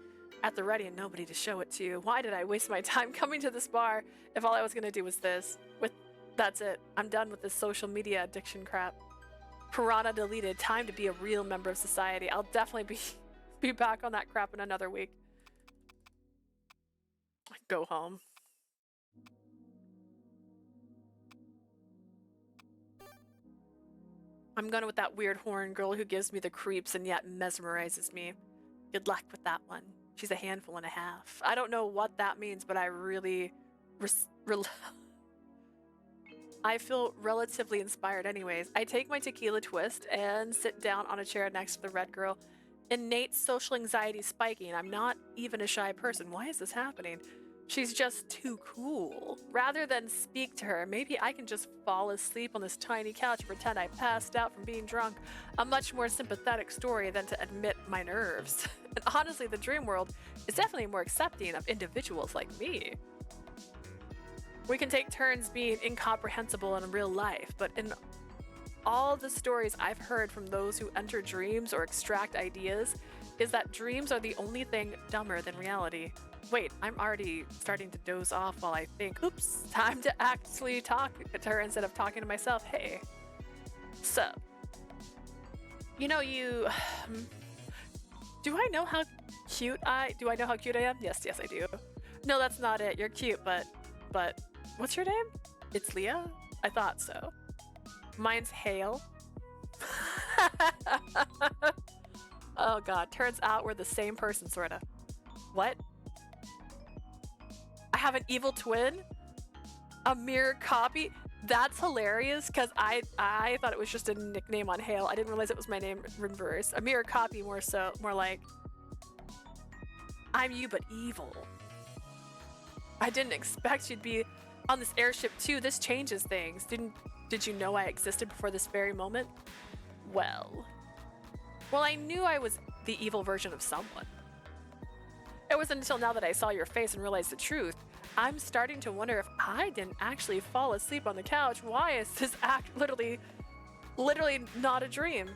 at the ready and nobody to show it to. Why did I waste my time coming to this bar if all I was gonna do was this? That's it. I'm done with this social media addiction crap. Piranha deleted. Time to be a real member of society. I'll definitely be back on that crap in another week. Go home. I'm going with that weird horn girl who gives me the creeps and yet mesmerizes me. Good luck with that one. She's a handful and a half. I don't know what that means, but I really... I feel relatively inspired anyways. I take my tequila twist and sit down on a chair next to the red girl. Innate social anxiety spiking. I'm not even a shy person. Why is this happening? She's just too cool. Rather than speak to her, maybe I can just fall asleep on this tiny couch and pretend I passed out from being drunk. A much more sympathetic story than to admit my nerves. And honestly, the dream world is definitely more accepting of individuals like me. We can take turns being incomprehensible in real life, but in all the stories I've heard from those who enter dreams or extract ideas is that dreams are the only thing dumber than reality. Wait, I'm already starting to doze off while I think, oops, time to actually talk to her instead of talking to myself. Hey. So, you know, do I know how cute do I know how cute I am? Yes, I do. No, that's not it. You're cute, but what's your name? It's Leah? I thought so. Mine's Hale. Oh god, turns out we're the same person, sorta. What? I have an evil twin? A mirror copy? That's hilarious, because I thought it was just a nickname on Hale. I didn't realize it was my name in reverse. A mirror copy, more like I'm you but evil. I didn't expect you'd be on this airship too. This changes things. Did you know I existed before this very moment? Well, I knew I was the evil version of someone. It wasn't until now that I saw your face and realized the truth. I'm starting to wonder if I didn't actually fall asleep on the couch. Why is this act literally not a dream?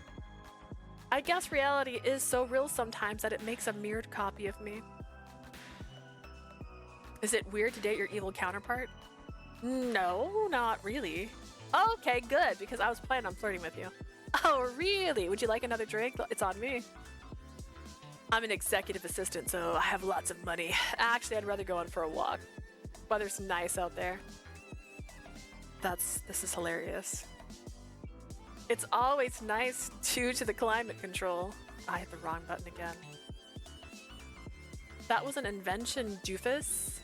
I guess reality is so real sometimes that it makes a mirrored copy of me. Is it weird to date your evil counterpart? No, not really. Okay, good, because I was planning on flirting with you. Oh, really? Would you like another drink? It's on me. I'm an executive assistant, so I have lots of money. Actually, I'd rather go on for a walk. Weather's nice out there. This is hilarious. It's always nice due to the climate control. I hit the wrong button again. That was an invention, doofus.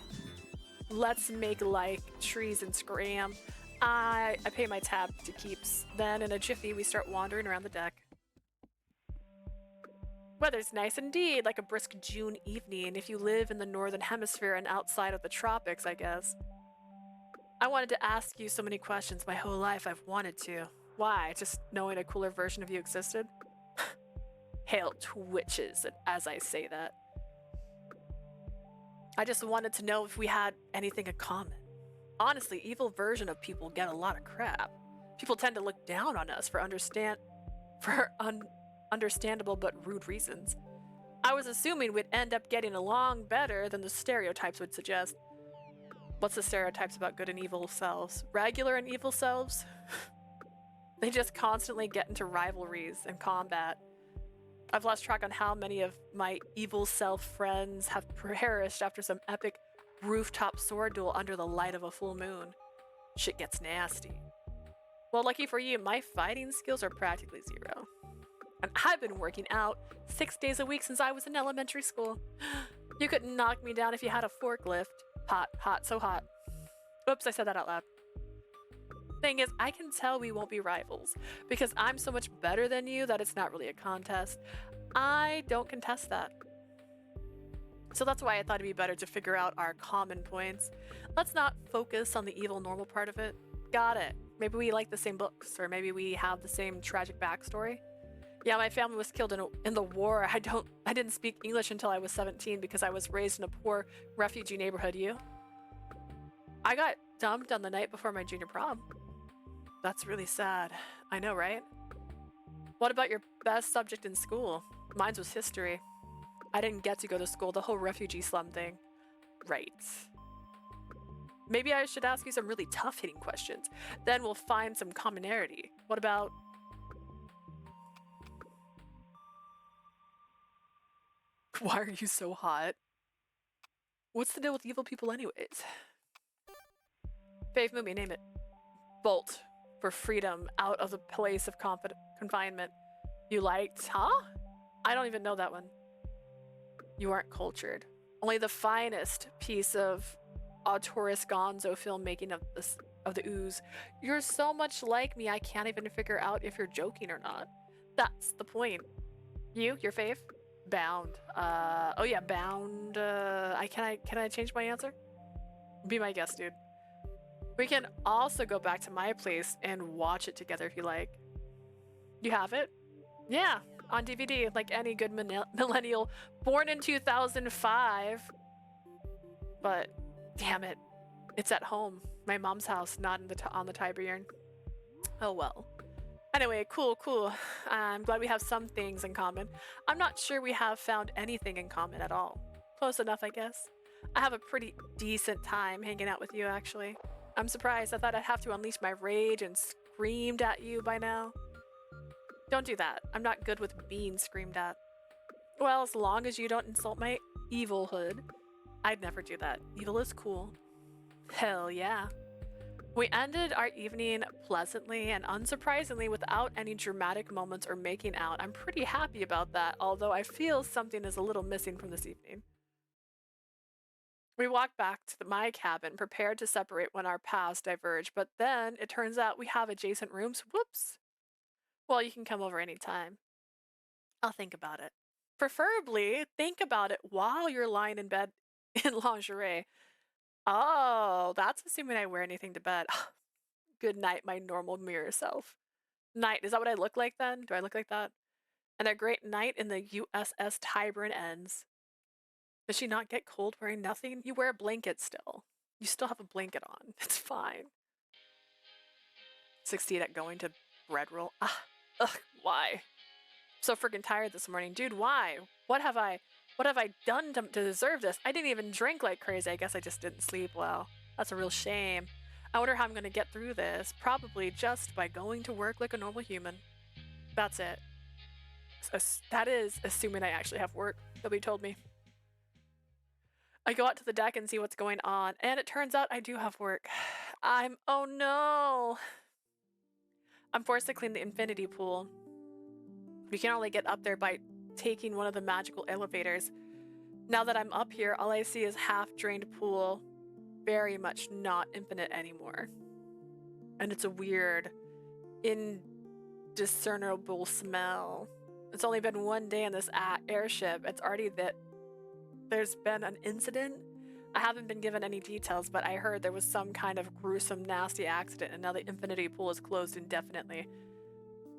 Let's make like trees and scram. I pay my tab to keeps. Then in a jiffy, we start wandering around the deck. Weather's nice indeed, like a brisk June evening if you live in the northern hemisphere and outside of the tropics, I guess. I wanted to ask you so many questions my whole life. I've wanted to. Why? Just knowing a cooler version of you existed? Hale twitches as I say that. I just wanted to know if we had anything in common. Honestly, evil version of people get a lot of crap. People tend to look down on us for understandable but rude reasons. I was assuming we'd end up getting along better than the stereotypes would suggest. What's the stereotypes about good and evil selves? Regular and evil selves? They just constantly get into rivalries and combat. I've lost track on how many of my evil self friends have perished after some epic rooftop sword duel under the light of a full moon. Shit gets nasty. Well, lucky for you, my fighting skills are practically zero. And I've been working out 6 days a week since I was in elementary school. You couldn't knock me down if you had a forklift. Hot, so hot. Oops, I said that out loud. Thing is, I can tell we won't be rivals because I'm so much better than you that it's not really a contest. I don't contest that. So that's why I thought it'd be better to figure out our common points. Let's not focus on the evil normal part of it. Got it. Maybe we like the same books, or maybe we have the same tragic backstory. Yeah, my family was killed in the war. I didn't speak English until I was 17 because I was raised in a poor refugee neighborhood. You? I got dumped on the night before my junior prom. That's really sad. I know, right? What about your best subject in school? Mine was history. I didn't get to go to school, the whole refugee slum thing. Right. Maybe I should ask you some really tough-hitting questions. Then we'll find some commonality. What about... Why are you so hot? What's the deal with evil people anyways? Fave movie, name it. Bolt. For freedom out of the place of confinement. You liked, huh? I don't even know that one. You aren't cultured. Only the finest piece of auteurist gonzo filmmaking of the ooze. You're so much like me, I can't even figure out if you're joking or not. That's the point. Your fave? Bound. Oh yeah, Bound. Can I change my answer? Be my guest, dude. We can also go back to my place and watch it together if you like. You have it? Yeah, on DVD, like any good millennial born in 2005. But, damn it, it's at home. My mom's house, not on the Tiberian. Oh well. Anyway, cool. I'm glad we have some things in common. I'm not sure we have found anything in common at all. Close enough, I guess. I have a pretty decent time hanging out with you, actually. I'm surprised. I thought I'd have to unleash my rage and screamed at you by now. Don't do that. I'm not good with being screamed at. Well, as long as you don't insult my evilhood. I'd never do that. Evil is cool. Hell yeah. We ended our evening pleasantly and unsurprisingly without any dramatic moments or making out. I'm pretty happy about that, although I feel something is a little missing from this evening. We walked back to my cabin, prepared to separate when our paths diverge, but then it turns out we have adjacent rooms. Whoops. Well, you can come over anytime. I'll think about it. Preferably, think about it while you're lying in bed in lingerie. Oh, that's assuming I wear anything to bed. Good night, my normal mirror self. Night, is that what I look like then? Do I look like that? And a great night in the USS Tyburn ends. Does she not get cold wearing nothing? You wear a blanket still. You still have a blanket on. It's fine. Succeed at going to bread roll. Why? So freaking tired this morning. Dude, why? What have I done to deserve this? I didn't even drink like crazy. I guess I just didn't sleep well. That's a real shame. I wonder how I'm going to get through this. Probably just by going to work like a normal human. That's it. That is assuming I actually have work. Nobody told me. I go out to the deck and see what's going on, and it turns out I do have work. Oh no! I'm forced to clean the infinity pool. We can only get up there by taking one of the magical elevators. Now that I'm up here, all I see is half-drained pool. Very much not infinite anymore. And it's a weird, indiscernible smell. It's only been one day in this airship. It's already that there's been an incident. I haven't been given any details, but I heard there was some kind of gruesome, nasty accident, and now the infinity pool is closed indefinitely.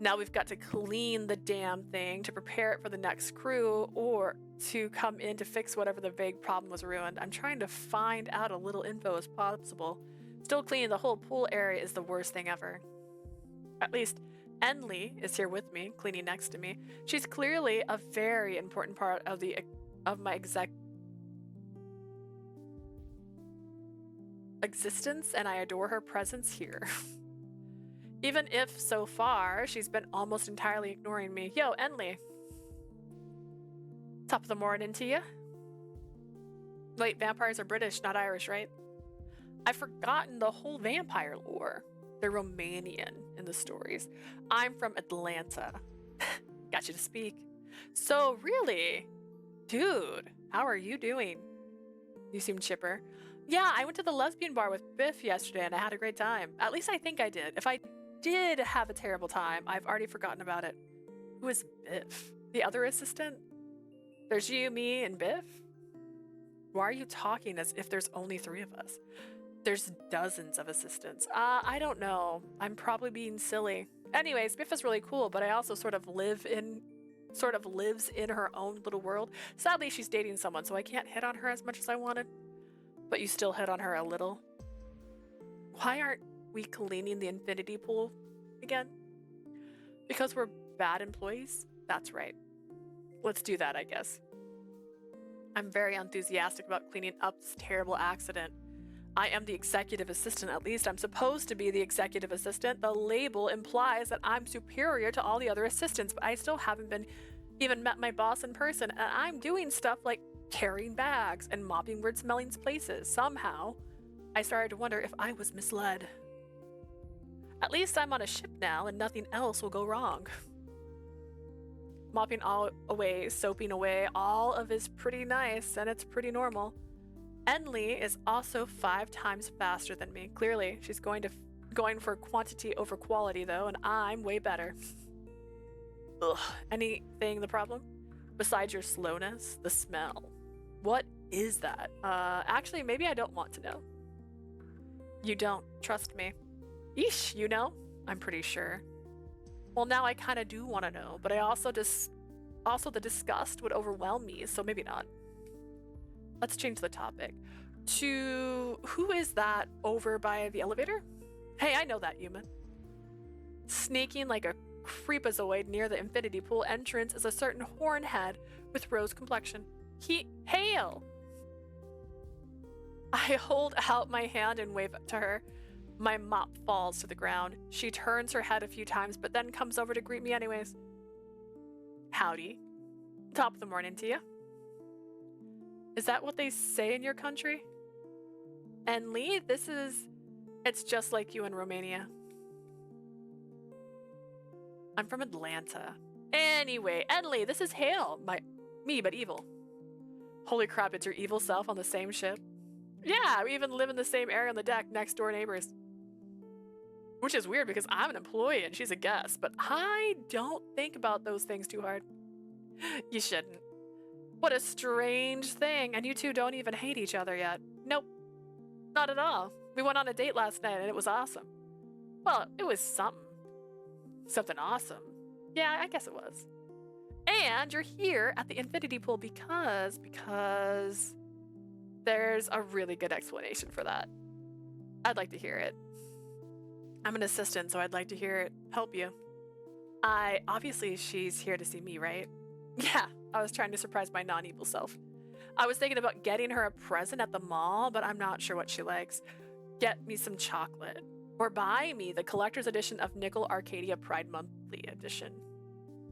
Now we've got to clean the damn thing to prepare it for the next crew or to come in to fix whatever the vague problem was ruined. I'm trying to find out a little info as possible. Still cleaning the whole pool area is the worst thing ever. At least Enli is here with me, cleaning next to me. She's clearly a very important part of my existence, and I adore her presence here. Even if, so far, she's been almost entirely ignoring me. Yo, Enli. Top of the morning to you. Wait, vampires are British, not Irish, right? I've forgotten the whole vampire lore. They're Romanian in the stories. I'm from Atlanta. Got you to speak. So, really? Dude, how are you doing? You seem chipper. Yeah, I went to the lesbian bar with Biff yesterday and I had a great time. At least I think I did. If I did have a terrible time, I've already forgotten about it. Who is Biff? The other assistant? There's you, me, and Biff? Why are you talking as if there's only 3 of us? There's dozens of assistants. I don't know. I'm probably being silly. Anyways, Biff is really cool, but I also sort of lives in her own little world. Sadly, she's dating someone, so I can't hit on her as much as I wanted. But you still hit on her a little. Why aren't we cleaning the infinity pool again? Because we're bad employees? That's right. Let's do that, I guess. I'm very enthusiastic about cleaning up this terrible accident. I am the executive assistant, at least I'm supposed to be the executive assistant. The label implies that I'm superior to all the other assistants, but I still haven't even met my boss in person, and I'm doing stuff like carrying bags and mopping weird-smelling places. Somehow, I started to wonder if I was misled. At least I'm on a ship now, and nothing else will go wrong. Mopping all away, soaping away, all of is pretty nice, and it's pretty normal. Enli is also 5 times faster than me. Clearly, she's going for quantity over quality, though, and I'm way better. Ugh. Anything the problem? Besides your slowness, the smell. What is that? Actually, maybe I don't want to know. You don't. Trust me. Eesh, you know? I'm pretty sure. Well, now I kind of do want to know, but I also the disgust would overwhelm me, so maybe not. Let's change the topic to who is that over by the elevator? Hey, I know that human. Sneaking like a creepazoid near the infinity pool entrance is a certain hornhead with rose complexion. Hail! I hold out my hand and wave to her. My mop falls to the ground. She turns her head a few times, but then comes over to greet me anyways. Howdy. Top of the morning to you. Is that what they say in your country? And Lee, it's just like you in Romania. I'm from Atlanta. Anyway, Enley, this is Hale, me but evil. Holy crap, it's your evil self on the same ship? Yeah, we even live in the same area on the deck, next door neighbors. Which is weird because I'm an employee and she's a guest, but I don't think about those things too hard. You shouldn't. What a strange thing, and you two don't even hate each other yet. Nope, not at all. We went on a date last night and it was awesome. Well, it was something. Something awesome. Yeah, I guess it was. And you're here at the infinity pool because there's a really good explanation for that. I'd like to hear it. I'm an assistant, so I'd like to hear it help you. Obviously she's here to see me, right? Yeah, I was trying to surprise my non-evil self. I was thinking about getting her a present at the mall, but I'm not sure what she likes. Get me some chocolate. Or buy me the collector's edition of Nickel Arcadia Pride Monthly Edition.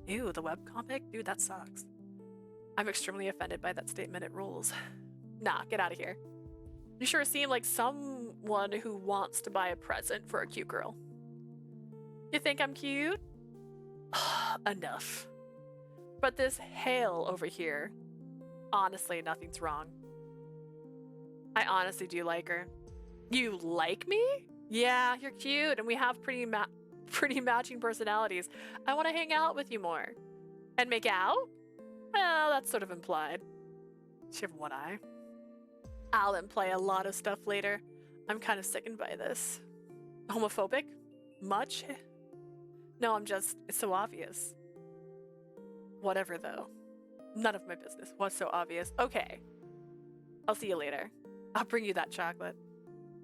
Ew, the webcomic? Dude, that sucks. I'm extremely offended by that statement. It rules. Nah, get out of here. You sure seem like someone who wants to buy a present for a cute girl. You think I'm cute? Enough. But this Hale over here, honestly, nothing's wrong. I honestly do like her. You like me? Yeah, you're cute, and we have pretty matching personalities. I want to hang out with you more. And make out? Well, that's sort of implied. Does she have one eye? I'll imply a lot of stuff later. I'm kind of sickened by this. Homophobic? Much? No, it's so obvious. Whatever, though. None of my business. What's so obvious? Okay. I'll see you later. I'll bring you that chocolate.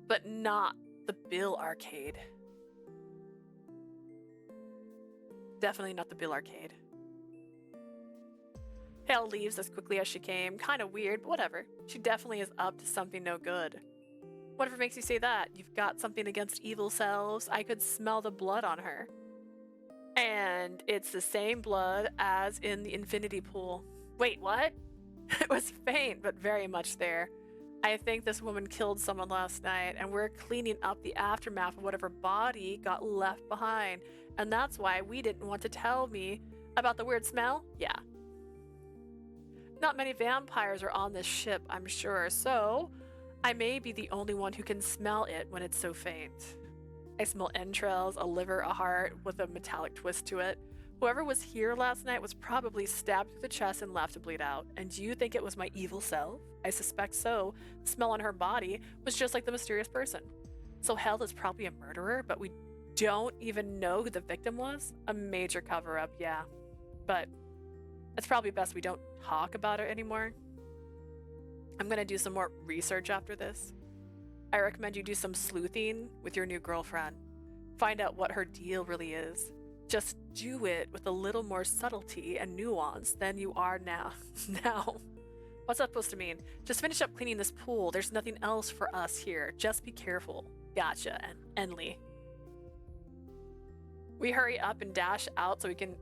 But not the Bill Arcade. Definitely not the Bill Arcade. Hale leaves as quickly as she came. Kind of weird, but whatever. She definitely is up to something no good. Whatever makes you say that? You've got something against evil selves? I could smell the blood on her. And it's the same blood as in the infinity pool. Wait, what? It was faint, but very much there. I think this woman killed someone last night, and we're cleaning up the aftermath of whatever body got left behind. And that's why we didn't want to tell me about the weird smell? Yeah. Not many vampires are on this ship, I'm sure, so I may be the only one who can smell it when it's so faint. I smell entrails, a liver, a heart with a metallic twist to it. Whoever was here last night was probably stabbed through the chest and left to bleed out. And do you think it was my evil self? I suspect so. The smell on her body was just like the mysterious person. So Hell is probably a murderer, but we don't even know who the victim was? A major cover-up, yeah. But it's probably best we don't talk about it anymore. I'm gonna do some more research after this. I recommend you do some sleuthing with your new girlfriend. Find out what her deal really is. Just do it with a little more subtlety and nuance than you are now. Now. What's that supposed to mean? Just finish up cleaning this pool. There's nothing else for us here. Just be careful. Gotcha, Enley. We hurry up and dash out so we can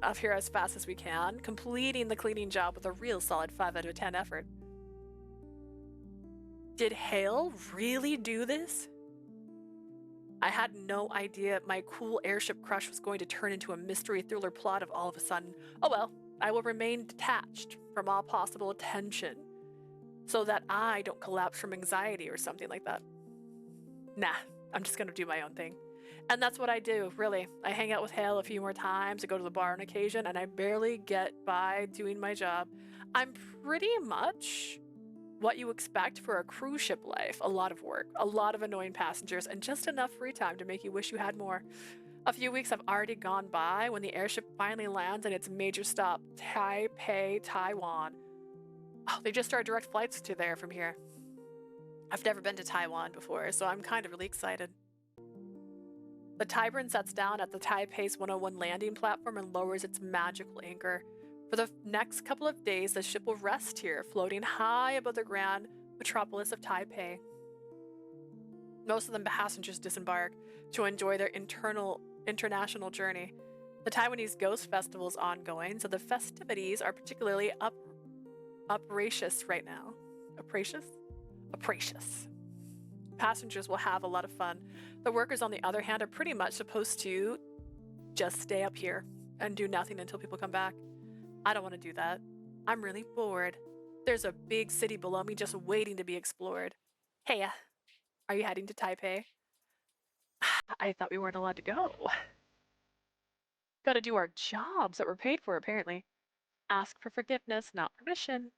up here as fast as we can, completing the cleaning job with a real solid 5 out of 10 effort. Did Hale really do this? I had no idea my cool airship crush was going to turn into a mystery thriller plot of all of a sudden. Oh well, I will remain detached from all possible attention so that I don't collapse from anxiety or something like that. Nah, I'm just gonna do my own thing. And that's what I do, really. I hang out with Hale a few more times, I go to the bar on occasion, and I barely get by doing my job. I'm pretty much what you expect for a cruise ship life. A lot of work, a lot of annoying passengers, and just enough free time to make you wish you had more. A few weeks have already gone by when the airship finally lands at its major stop, Taipei, Taiwan. Oh, they just started direct flights to there from here. I've never been to Taiwan before, so I'm kind of really excited. The Talewarden sets down at the Taipei's 101 landing platform and lowers its magical anchor. For the next couple of days, the ship will rest here, floating high above the grand metropolis of Taipei. Most of the passengers disembark to enjoy their international journey. The Taiwanese Ghost Festival is ongoing, so the festivities are particularly upracious right now. Upracious? Upracious. Passengers will have a lot of fun. The workers, on the other hand, are pretty much supposed to just stay up here and do nothing until people come back. I don't want to do that. I'm really bored. There's a big city below me just waiting to be explored. Hey, are you heading to Taipei? I thought we weren't allowed to go. Gotta do our jobs that we're paid for, apparently. Ask for forgiveness, not permission.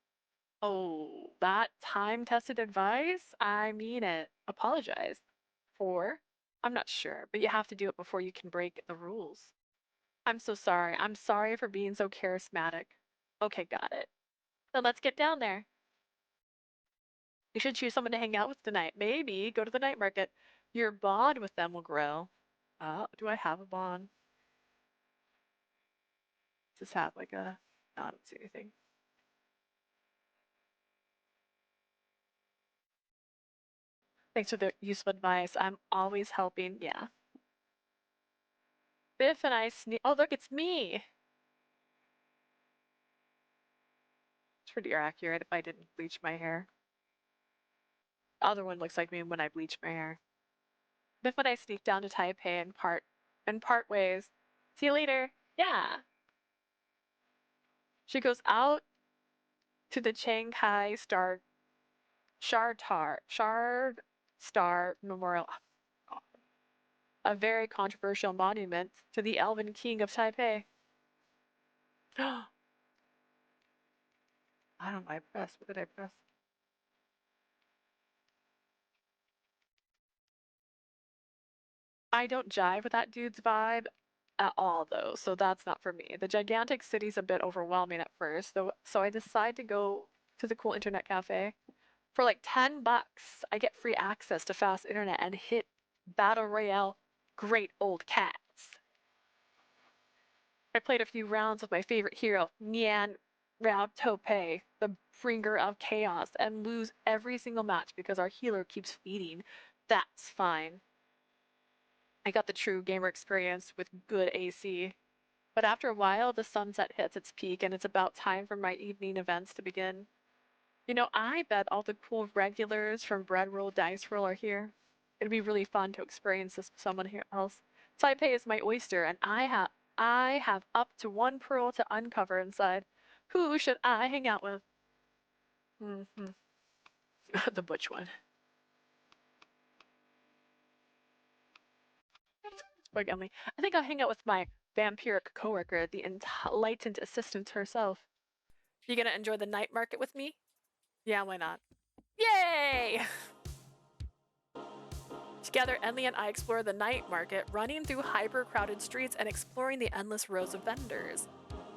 Oh, that time-tested advice? I mean it. Apologize. For? I'm not sure, but you have to do it before you can break the rules. I'm so sorry. I'm sorry for being so charismatic. Okay, got it. Then let's get down there. You should choose someone to hang out with tonight. Maybe go to the night market. Your bond with them will grow. Do I have a bond? Does this have like a... No, I don't see anything. Thanks for the useful advice. I'm always helping. Yeah. Biff and I sneak. Oh, look, it's me. It's pretty accurate if I didn't bleach my hair. The other one looks like me when I bleach my hair. Biff and I sneak down to Taipei and part ways. See you later. Yeah. She goes out to the Shanghai Shard Star Memorial. Oh, a very controversial monument to the Elven King of Taipei. I don't know, I pressed. What did I press? I don't jive with that dude's vibe at all, though, so that's not for me. The gigantic city's a bit overwhelming at first, though, so I decide to go to the cool internet cafe. For like $10, I get free access to fast internet and hit Battle Royale Great Old Cats. I played a few rounds with my favorite hero, Nian Rao Tope, the bringer of chaos, and lose every single match because our healer keeps feeding. That's fine. I got the true gamer experience with good AC. But after a while, the sunset hits its peak and it's about time for my evening events to begin. You know, I bet all the cool regulars from Bread Roll Dice Roll are here. It'd be really fun to experience this with someone else. Taipei is my oyster, and I have up to 1 pearl to uncover inside. Who should I hang out with? The butch one. Bug Emily. I think I'll hang out with my vampiric coworker, the enlightened assistant herself. You gonna enjoy the night market with me? Yeah, why not? Yay! Together, Enli and I explore the night market, running through hyper-crowded streets and exploring the endless rows of vendors.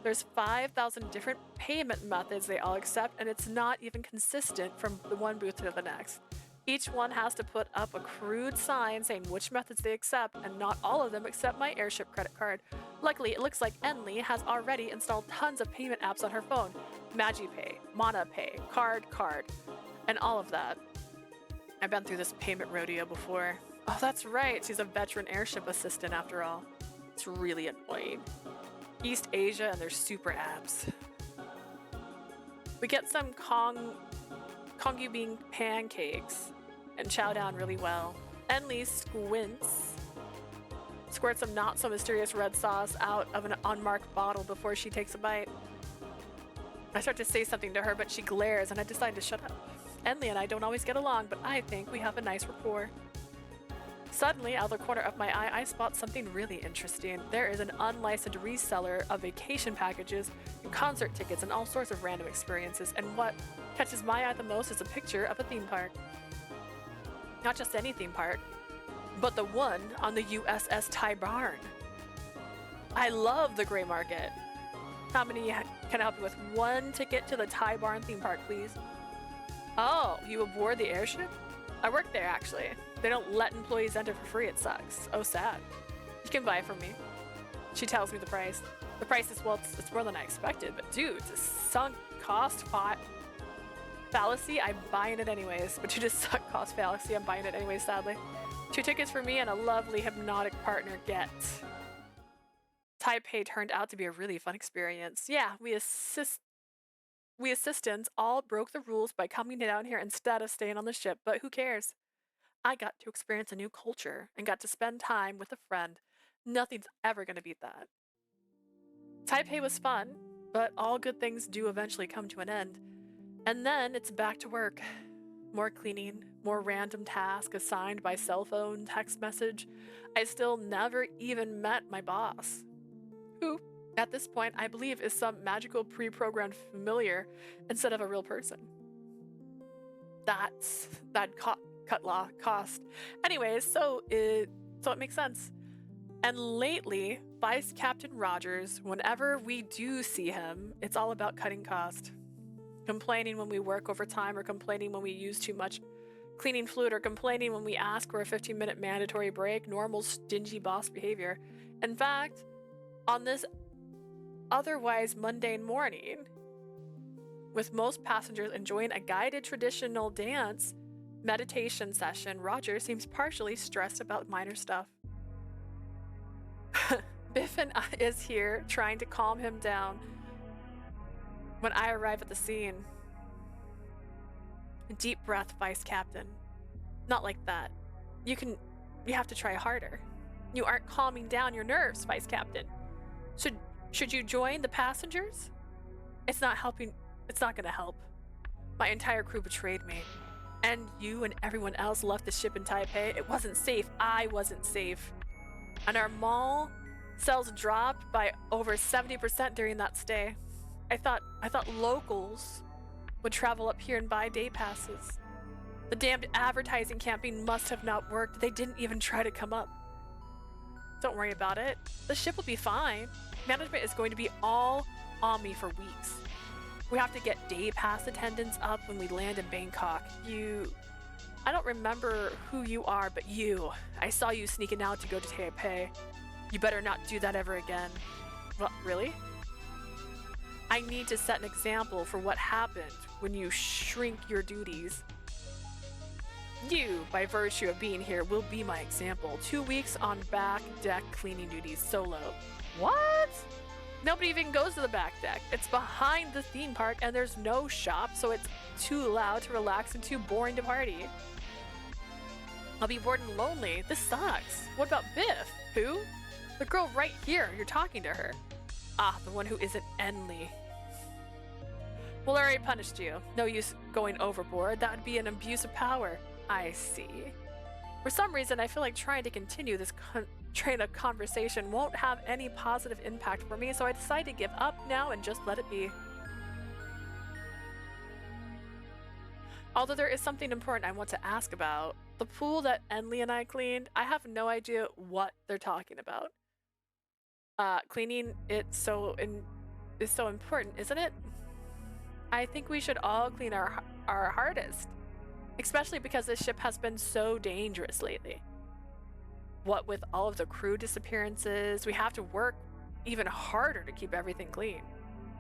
There's 5,000 different payment methods they all accept, and it's not even consistent from the one booth to the next. Each one has to put up a crude sign saying which methods they accept, and not all of them accept my Airship credit card. Luckily, it looks like Enli has already installed tons of payment apps on her phone. MagiPay, ManaPay, Card, and all of that. I've been through this payment rodeo before. Oh, that's right, she's a veteran Airship assistant after all. It's really annoying. East Asia and their super apps. We get some Kongu bean pancakes and chow down really well. Enli squirts some not so mysterious red sauce out of an unmarked bottle before she takes a bite. I start to say something to her, but she glares and I decide to shut up. Enli and I don't always get along, but I think we have a nice rapport. Suddenly, out of the corner of my eye, I spot something really interesting. There is an unlicensed reseller of vacation packages and concert tickets and all sorts of random experiences, and what catches my eye the most is a picture of a theme park. Not just any theme park, but the one on the USS Talewarden. I love the gray market. How many can I help you with? 1 ticket to the Talewarden theme park, please. Oh, you aboard the Airship? I work there, actually. They don't let employees enter for free, it sucks. Oh, sad. You can buy it from me. She tells me the price. The price is, well, it's more than I expected, but dude, it's a sunk cost fallacy. I'm buying it anyways. But due to sunk cost fallacy, I'm buying it anyways, sadly. 2 tickets for me and a lovely hypnotic partner get. Taipei turned out to be a really fun experience. Yeah, we assistants all broke the rules by coming down here instead of staying on the ship, but who cares? I got to experience a new culture and got to spend time with a friend. Nothing's ever going to beat that. Taipei was fun, but all good things do eventually come to an end. And then it's back to work. More cleaning, more random tasks assigned by cell phone, text message. I still never even met my boss, who, at this point, I believe is some magical pre-programmed familiar instead of a real person. That cut law cost. Anyways, so it makes sense. And lately, Vice Captain Rogers, whenever we do see him, it's all about cutting cost. Complaining when we work overtime, or complaining when we use too much cleaning fluid, or complaining when we ask for a 15-minute mandatory break. Normal stingy boss behavior. In fact, on this otherwise mundane morning, with most passengers enjoying a guided traditional dance meditation session, Roger seems partially stressed about minor stuff. Biffin is here trying to calm him down when I arrive at the scene. Deep breath, Vice Captain. Not like that. You have to try harder. You aren't calming down your nerves, Vice Captain. Should you join the passengers? It's not helping. It's not gonna help. My entire crew betrayed me. And you and everyone else left the ship in Taipei. It wasn't safe. I wasn't safe. And our mall sales dropped by over 70% during that stay. I thought locals would travel up here and buy day passes. The damned advertising campaign must have not worked. They didn't even try to come up. Don't worry about it. The ship will be fine. Management is going to be all on me for weeks. We have to get day pass attendance up when we land in Bangkok. I don't remember who you are, but I saw you sneaking out to go to Taipei. You better not do that ever again. What, really? I need to set an example for what happened when you shrink your duties. You, by virtue of being here, will be my example. 2 weeks on back deck cleaning duties solo. What? Nobody even goes to the back deck. It's behind the theme park and there's no shop, so it's too loud to relax and too boring to party. I'll be bored and lonely. This sucks. What about Biff? Who? The girl right here. You're talking to her. Ah, the one who isn't Enli. Well, I already punished you. No use going overboard. That would be an abuse of power. I see. For some reason, I feel like trying to continue this train of conversation won't have any positive impact for me, so I decide to give up now and just let it be. Although there is something important I want to ask about. The pool that Enli and I cleaned, I have no idea what they're talking about. Cleaning it is so important, isn't it? I think we should all clean our hardest. Especially because this ship has been so dangerous lately. What with all of the crew disappearances, we have to work even harder to keep everything clean.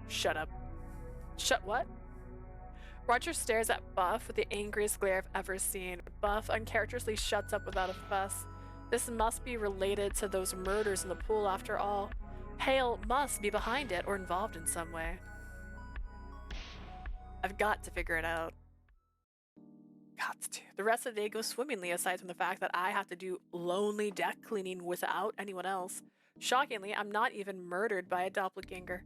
Shut up. Shut what? Roger stares at Buff with the angriest glare I've ever seen. Buff uncharacteristically shuts up without a fuss. This must be related to those murders in the pool after all. Hale must be behind it or involved in some way. I've got to figure it out. Got to. The rest of the day goes swimmingly aside from the fact that I have to do lonely deck cleaning without anyone else. Shockingly, I'm not even murdered by a doppelganger.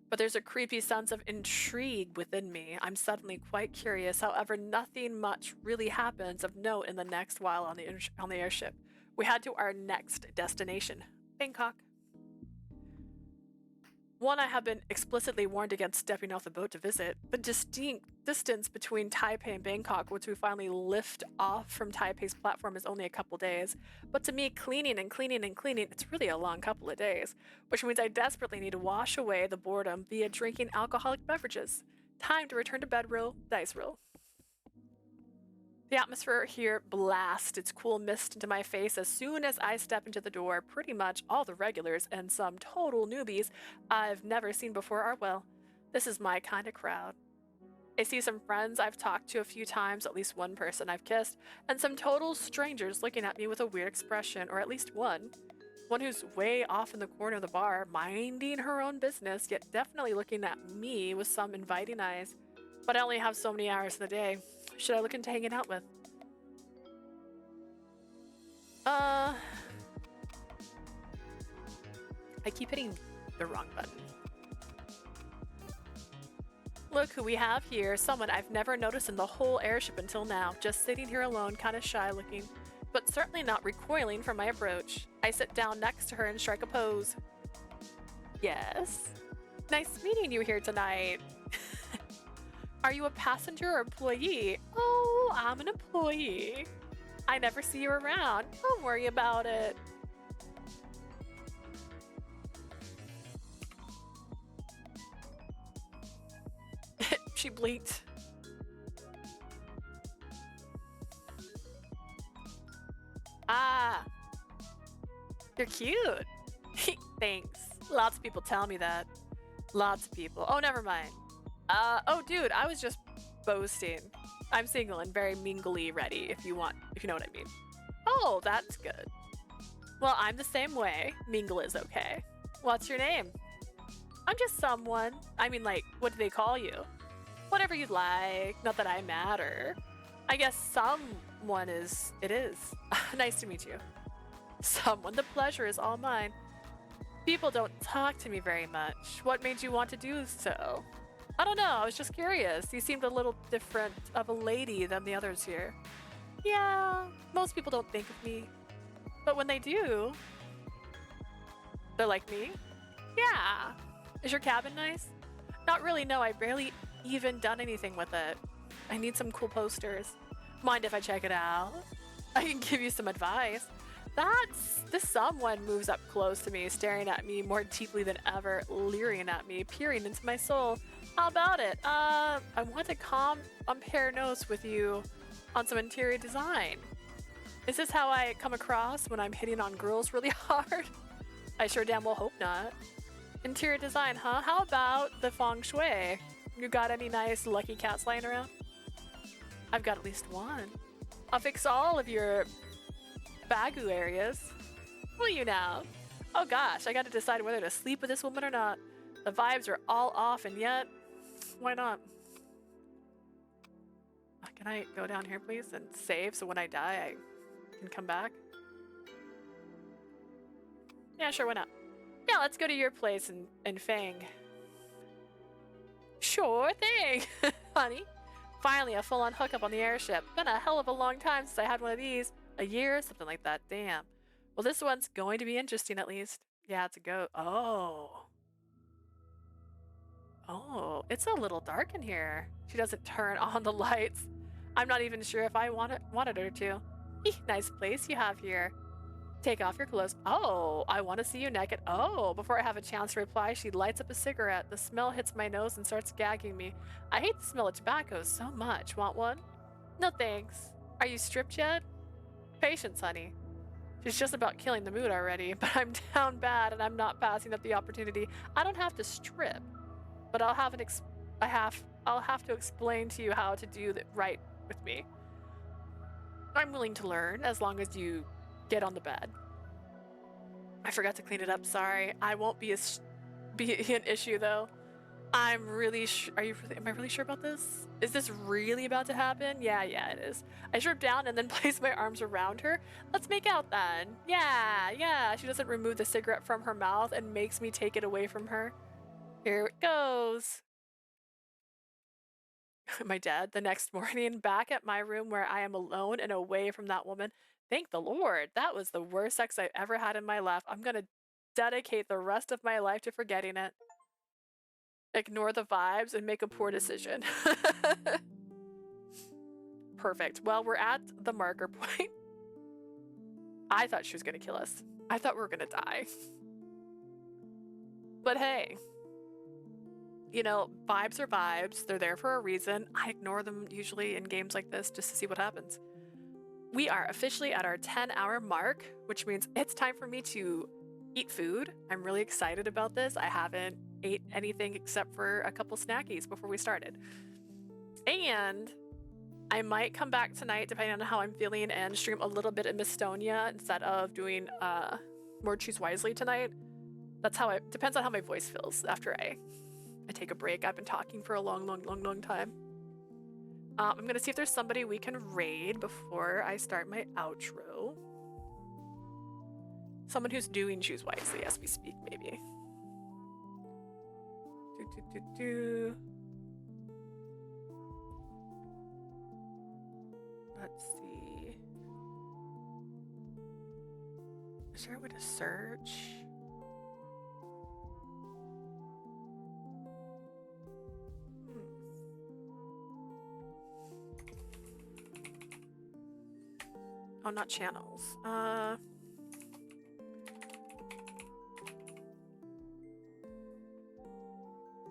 But there's a creepy sense of intrigue within me. I'm suddenly quite curious. However, nothing much really happens of note in the next while on the airship. We head to our next destination, Bangkok. One I have been explicitly warned against stepping off the boat to visit. The distinct distance between Taipei and Bangkok, which we finally lift off from Taipei's platform, is only a couple days. But to me, cleaning and cleaning and cleaning, it's really a long couple of days. Which means I desperately need to wash away the boredom via drinking alcoholic beverages. Time to return to bed roll, dice roll. The atmosphere here blasts its cool mist into my face as soon as I step into the door. Pretty much all the regulars and some total newbies I've never seen before are, well, this is my kind of crowd. I see some friends I've talked to a few times, at least one person I've kissed, and some total strangers looking at me with a weird expression, or at least one. One who's way off in the corner of the bar, minding her own business, yet definitely looking at me with some inviting eyes. But I only have so many hours in the day. Should I look into hanging out with? I keep hitting the wrong button. Look who we have here. Someone I've never noticed in the whole airship until now. Just sitting here alone, kind of shy looking, but certainly not recoiling from my approach. I sit down next to her and strike a pose. Yes? Nice meeting you here tonight. Are you a passenger or employee? Oh, I'm an employee. I never see you around. Don't worry about it. She blinked. Ah, you're cute. Thanks. Lots of people tell me that. Lots of people. Oh, never mind. Oh, dude, I was just boasting. I'm single and very mingly ready if you know what I mean. Oh, that's good. Well, I'm the same way. Mingle is okay. What's your name? I'm just someone. I mean, like, what do they call you? Whatever you'd like. Not that I matter. I guess someone is. It is. Nice to meet you. Someone. The pleasure is all mine. People don't talk to me very much. What made you want to do so? I don't know. I was just curious. You seemed a little different of a lady than the others here. Yeah, most people don't think of me. But when they do, they're like me? Yeah. Is your cabin nice? Not really, no. I barely even done anything with it. I need some cool posters. Mind if I check it out? I can give you some advice. This someone moves up close to me, staring at me more deeply than ever, leering at me, peering into my soul. How about it? I want to compare notes with you on some interior design. Is this how I come across when I'm hitting on girls really hard? I sure damn well hope not. Interior design, huh? How about the feng shui? You got any nice lucky cats lying around? I've got at least one. I'll fix all of your bagu areas. Will you now? Oh gosh, I gotta decide whether to sleep with this woman or not. The vibes are all off, and yet, why not? Can I go down here, please, and save so when I die, I can come back? Yeah, sure, why not? Yeah, let's go to your place in Fang. Sure thing, honey. Finally, a full-on hookup on the airship. Been a hell of a long time since I had one of these. A year, something like that. Damn. Well, this one's going to be interesting, at least. Yeah, it's a go. Oh. Oh, it's a little dark in here. She doesn't turn on the lights. I'm not even sure if I wanted her to. Eeh, nice place you have here. Take off your clothes. Oh, I want to see you naked. Oh, before I have a chance to reply, she lights up a cigarette. The smell hits my nose and starts gagging me. I hate the smell of tobacco so much. Want one? No thanks. Are you stripped yet? Patience, honey. She's just about killing the mood already, but I'm down bad and I'm not passing up the opportunity. I don't have to strip, but I'll have to explain to you how to do it right with me. I'm willing to learn as long as you get on the bed. I forgot to clean it up. Sorry. I won't be an issue though. I'm really am I really sure about this? Is this really about to happen? Yeah, it is. I strip down and then place my arms around her. Let's make out then. Yeah. She doesn't remove the cigarette from her mouth and makes me take it away from her. Here it goes. My dad, the next morning, back at my room where I am alone and away from that woman. Thank the Lord. That was the worst sex I've ever had in my life. I'm gonna dedicate the rest of my life to forgetting it. Ignore the vibes and make a poor decision. Perfect. Well, we're at the marker point. I thought she was gonna kill us. I thought we were gonna die. But hey, you know, vibes are vibes. They're there for a reason. I ignore them usually in games like this just to see what happens. We are officially at our 10-hour mark, which means it's time for me to eat food. I'm really excited about this. I haven't ate anything except for a couple snackies before we started. And I might come back tonight, depending on how I'm feeling, and stream a little bit of Mistonia instead of doing more Choose Wisely tonight. That's how depends on how my voice feels after I take a break. I've been talking for a long time. I'm gonna see if there's somebody we can raid before I start my outro. Someone who's doing Choose Wisely as we speak, maybe. Let's see. Is there a way to search? Oh, not channels.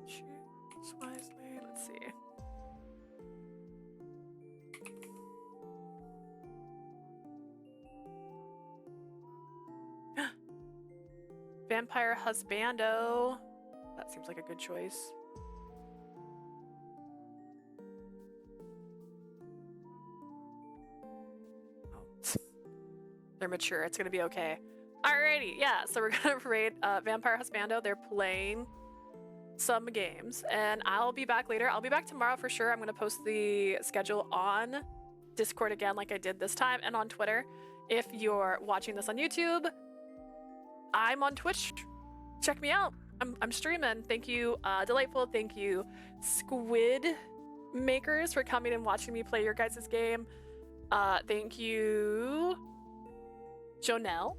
Choose wisely. Let's see. Vampire Husbando. That seems like a good choice. They're mature. It's gonna be okay. Alrighty, yeah. So we're gonna raid Vampire Husbando. They're playing some games, and I'll be back later. I'll be back tomorrow for sure. I'm gonna post the schedule on Discord again, like I did this time, and on Twitter. If you're watching this on YouTube, I'm on Twitch. Check me out. I'm streaming. Thank you, Delightful. Thank you, Squid Makers, for coming and watching me play your guys' game. Thank you, Jonelle.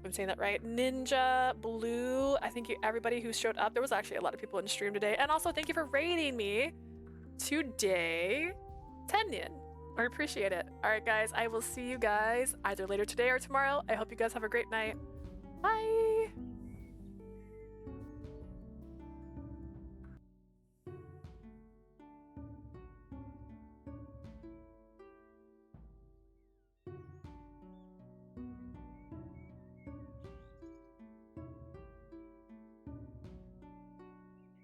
I'm saying that right. Ninja, Blue. I thank you everybody who showed up. There was actually a lot of people in stream today. And also thank you for raiding me today, Tenyin. I appreciate it. All right, guys. I will see you guys either later today or tomorrow. I hope you guys have a great night. Bye.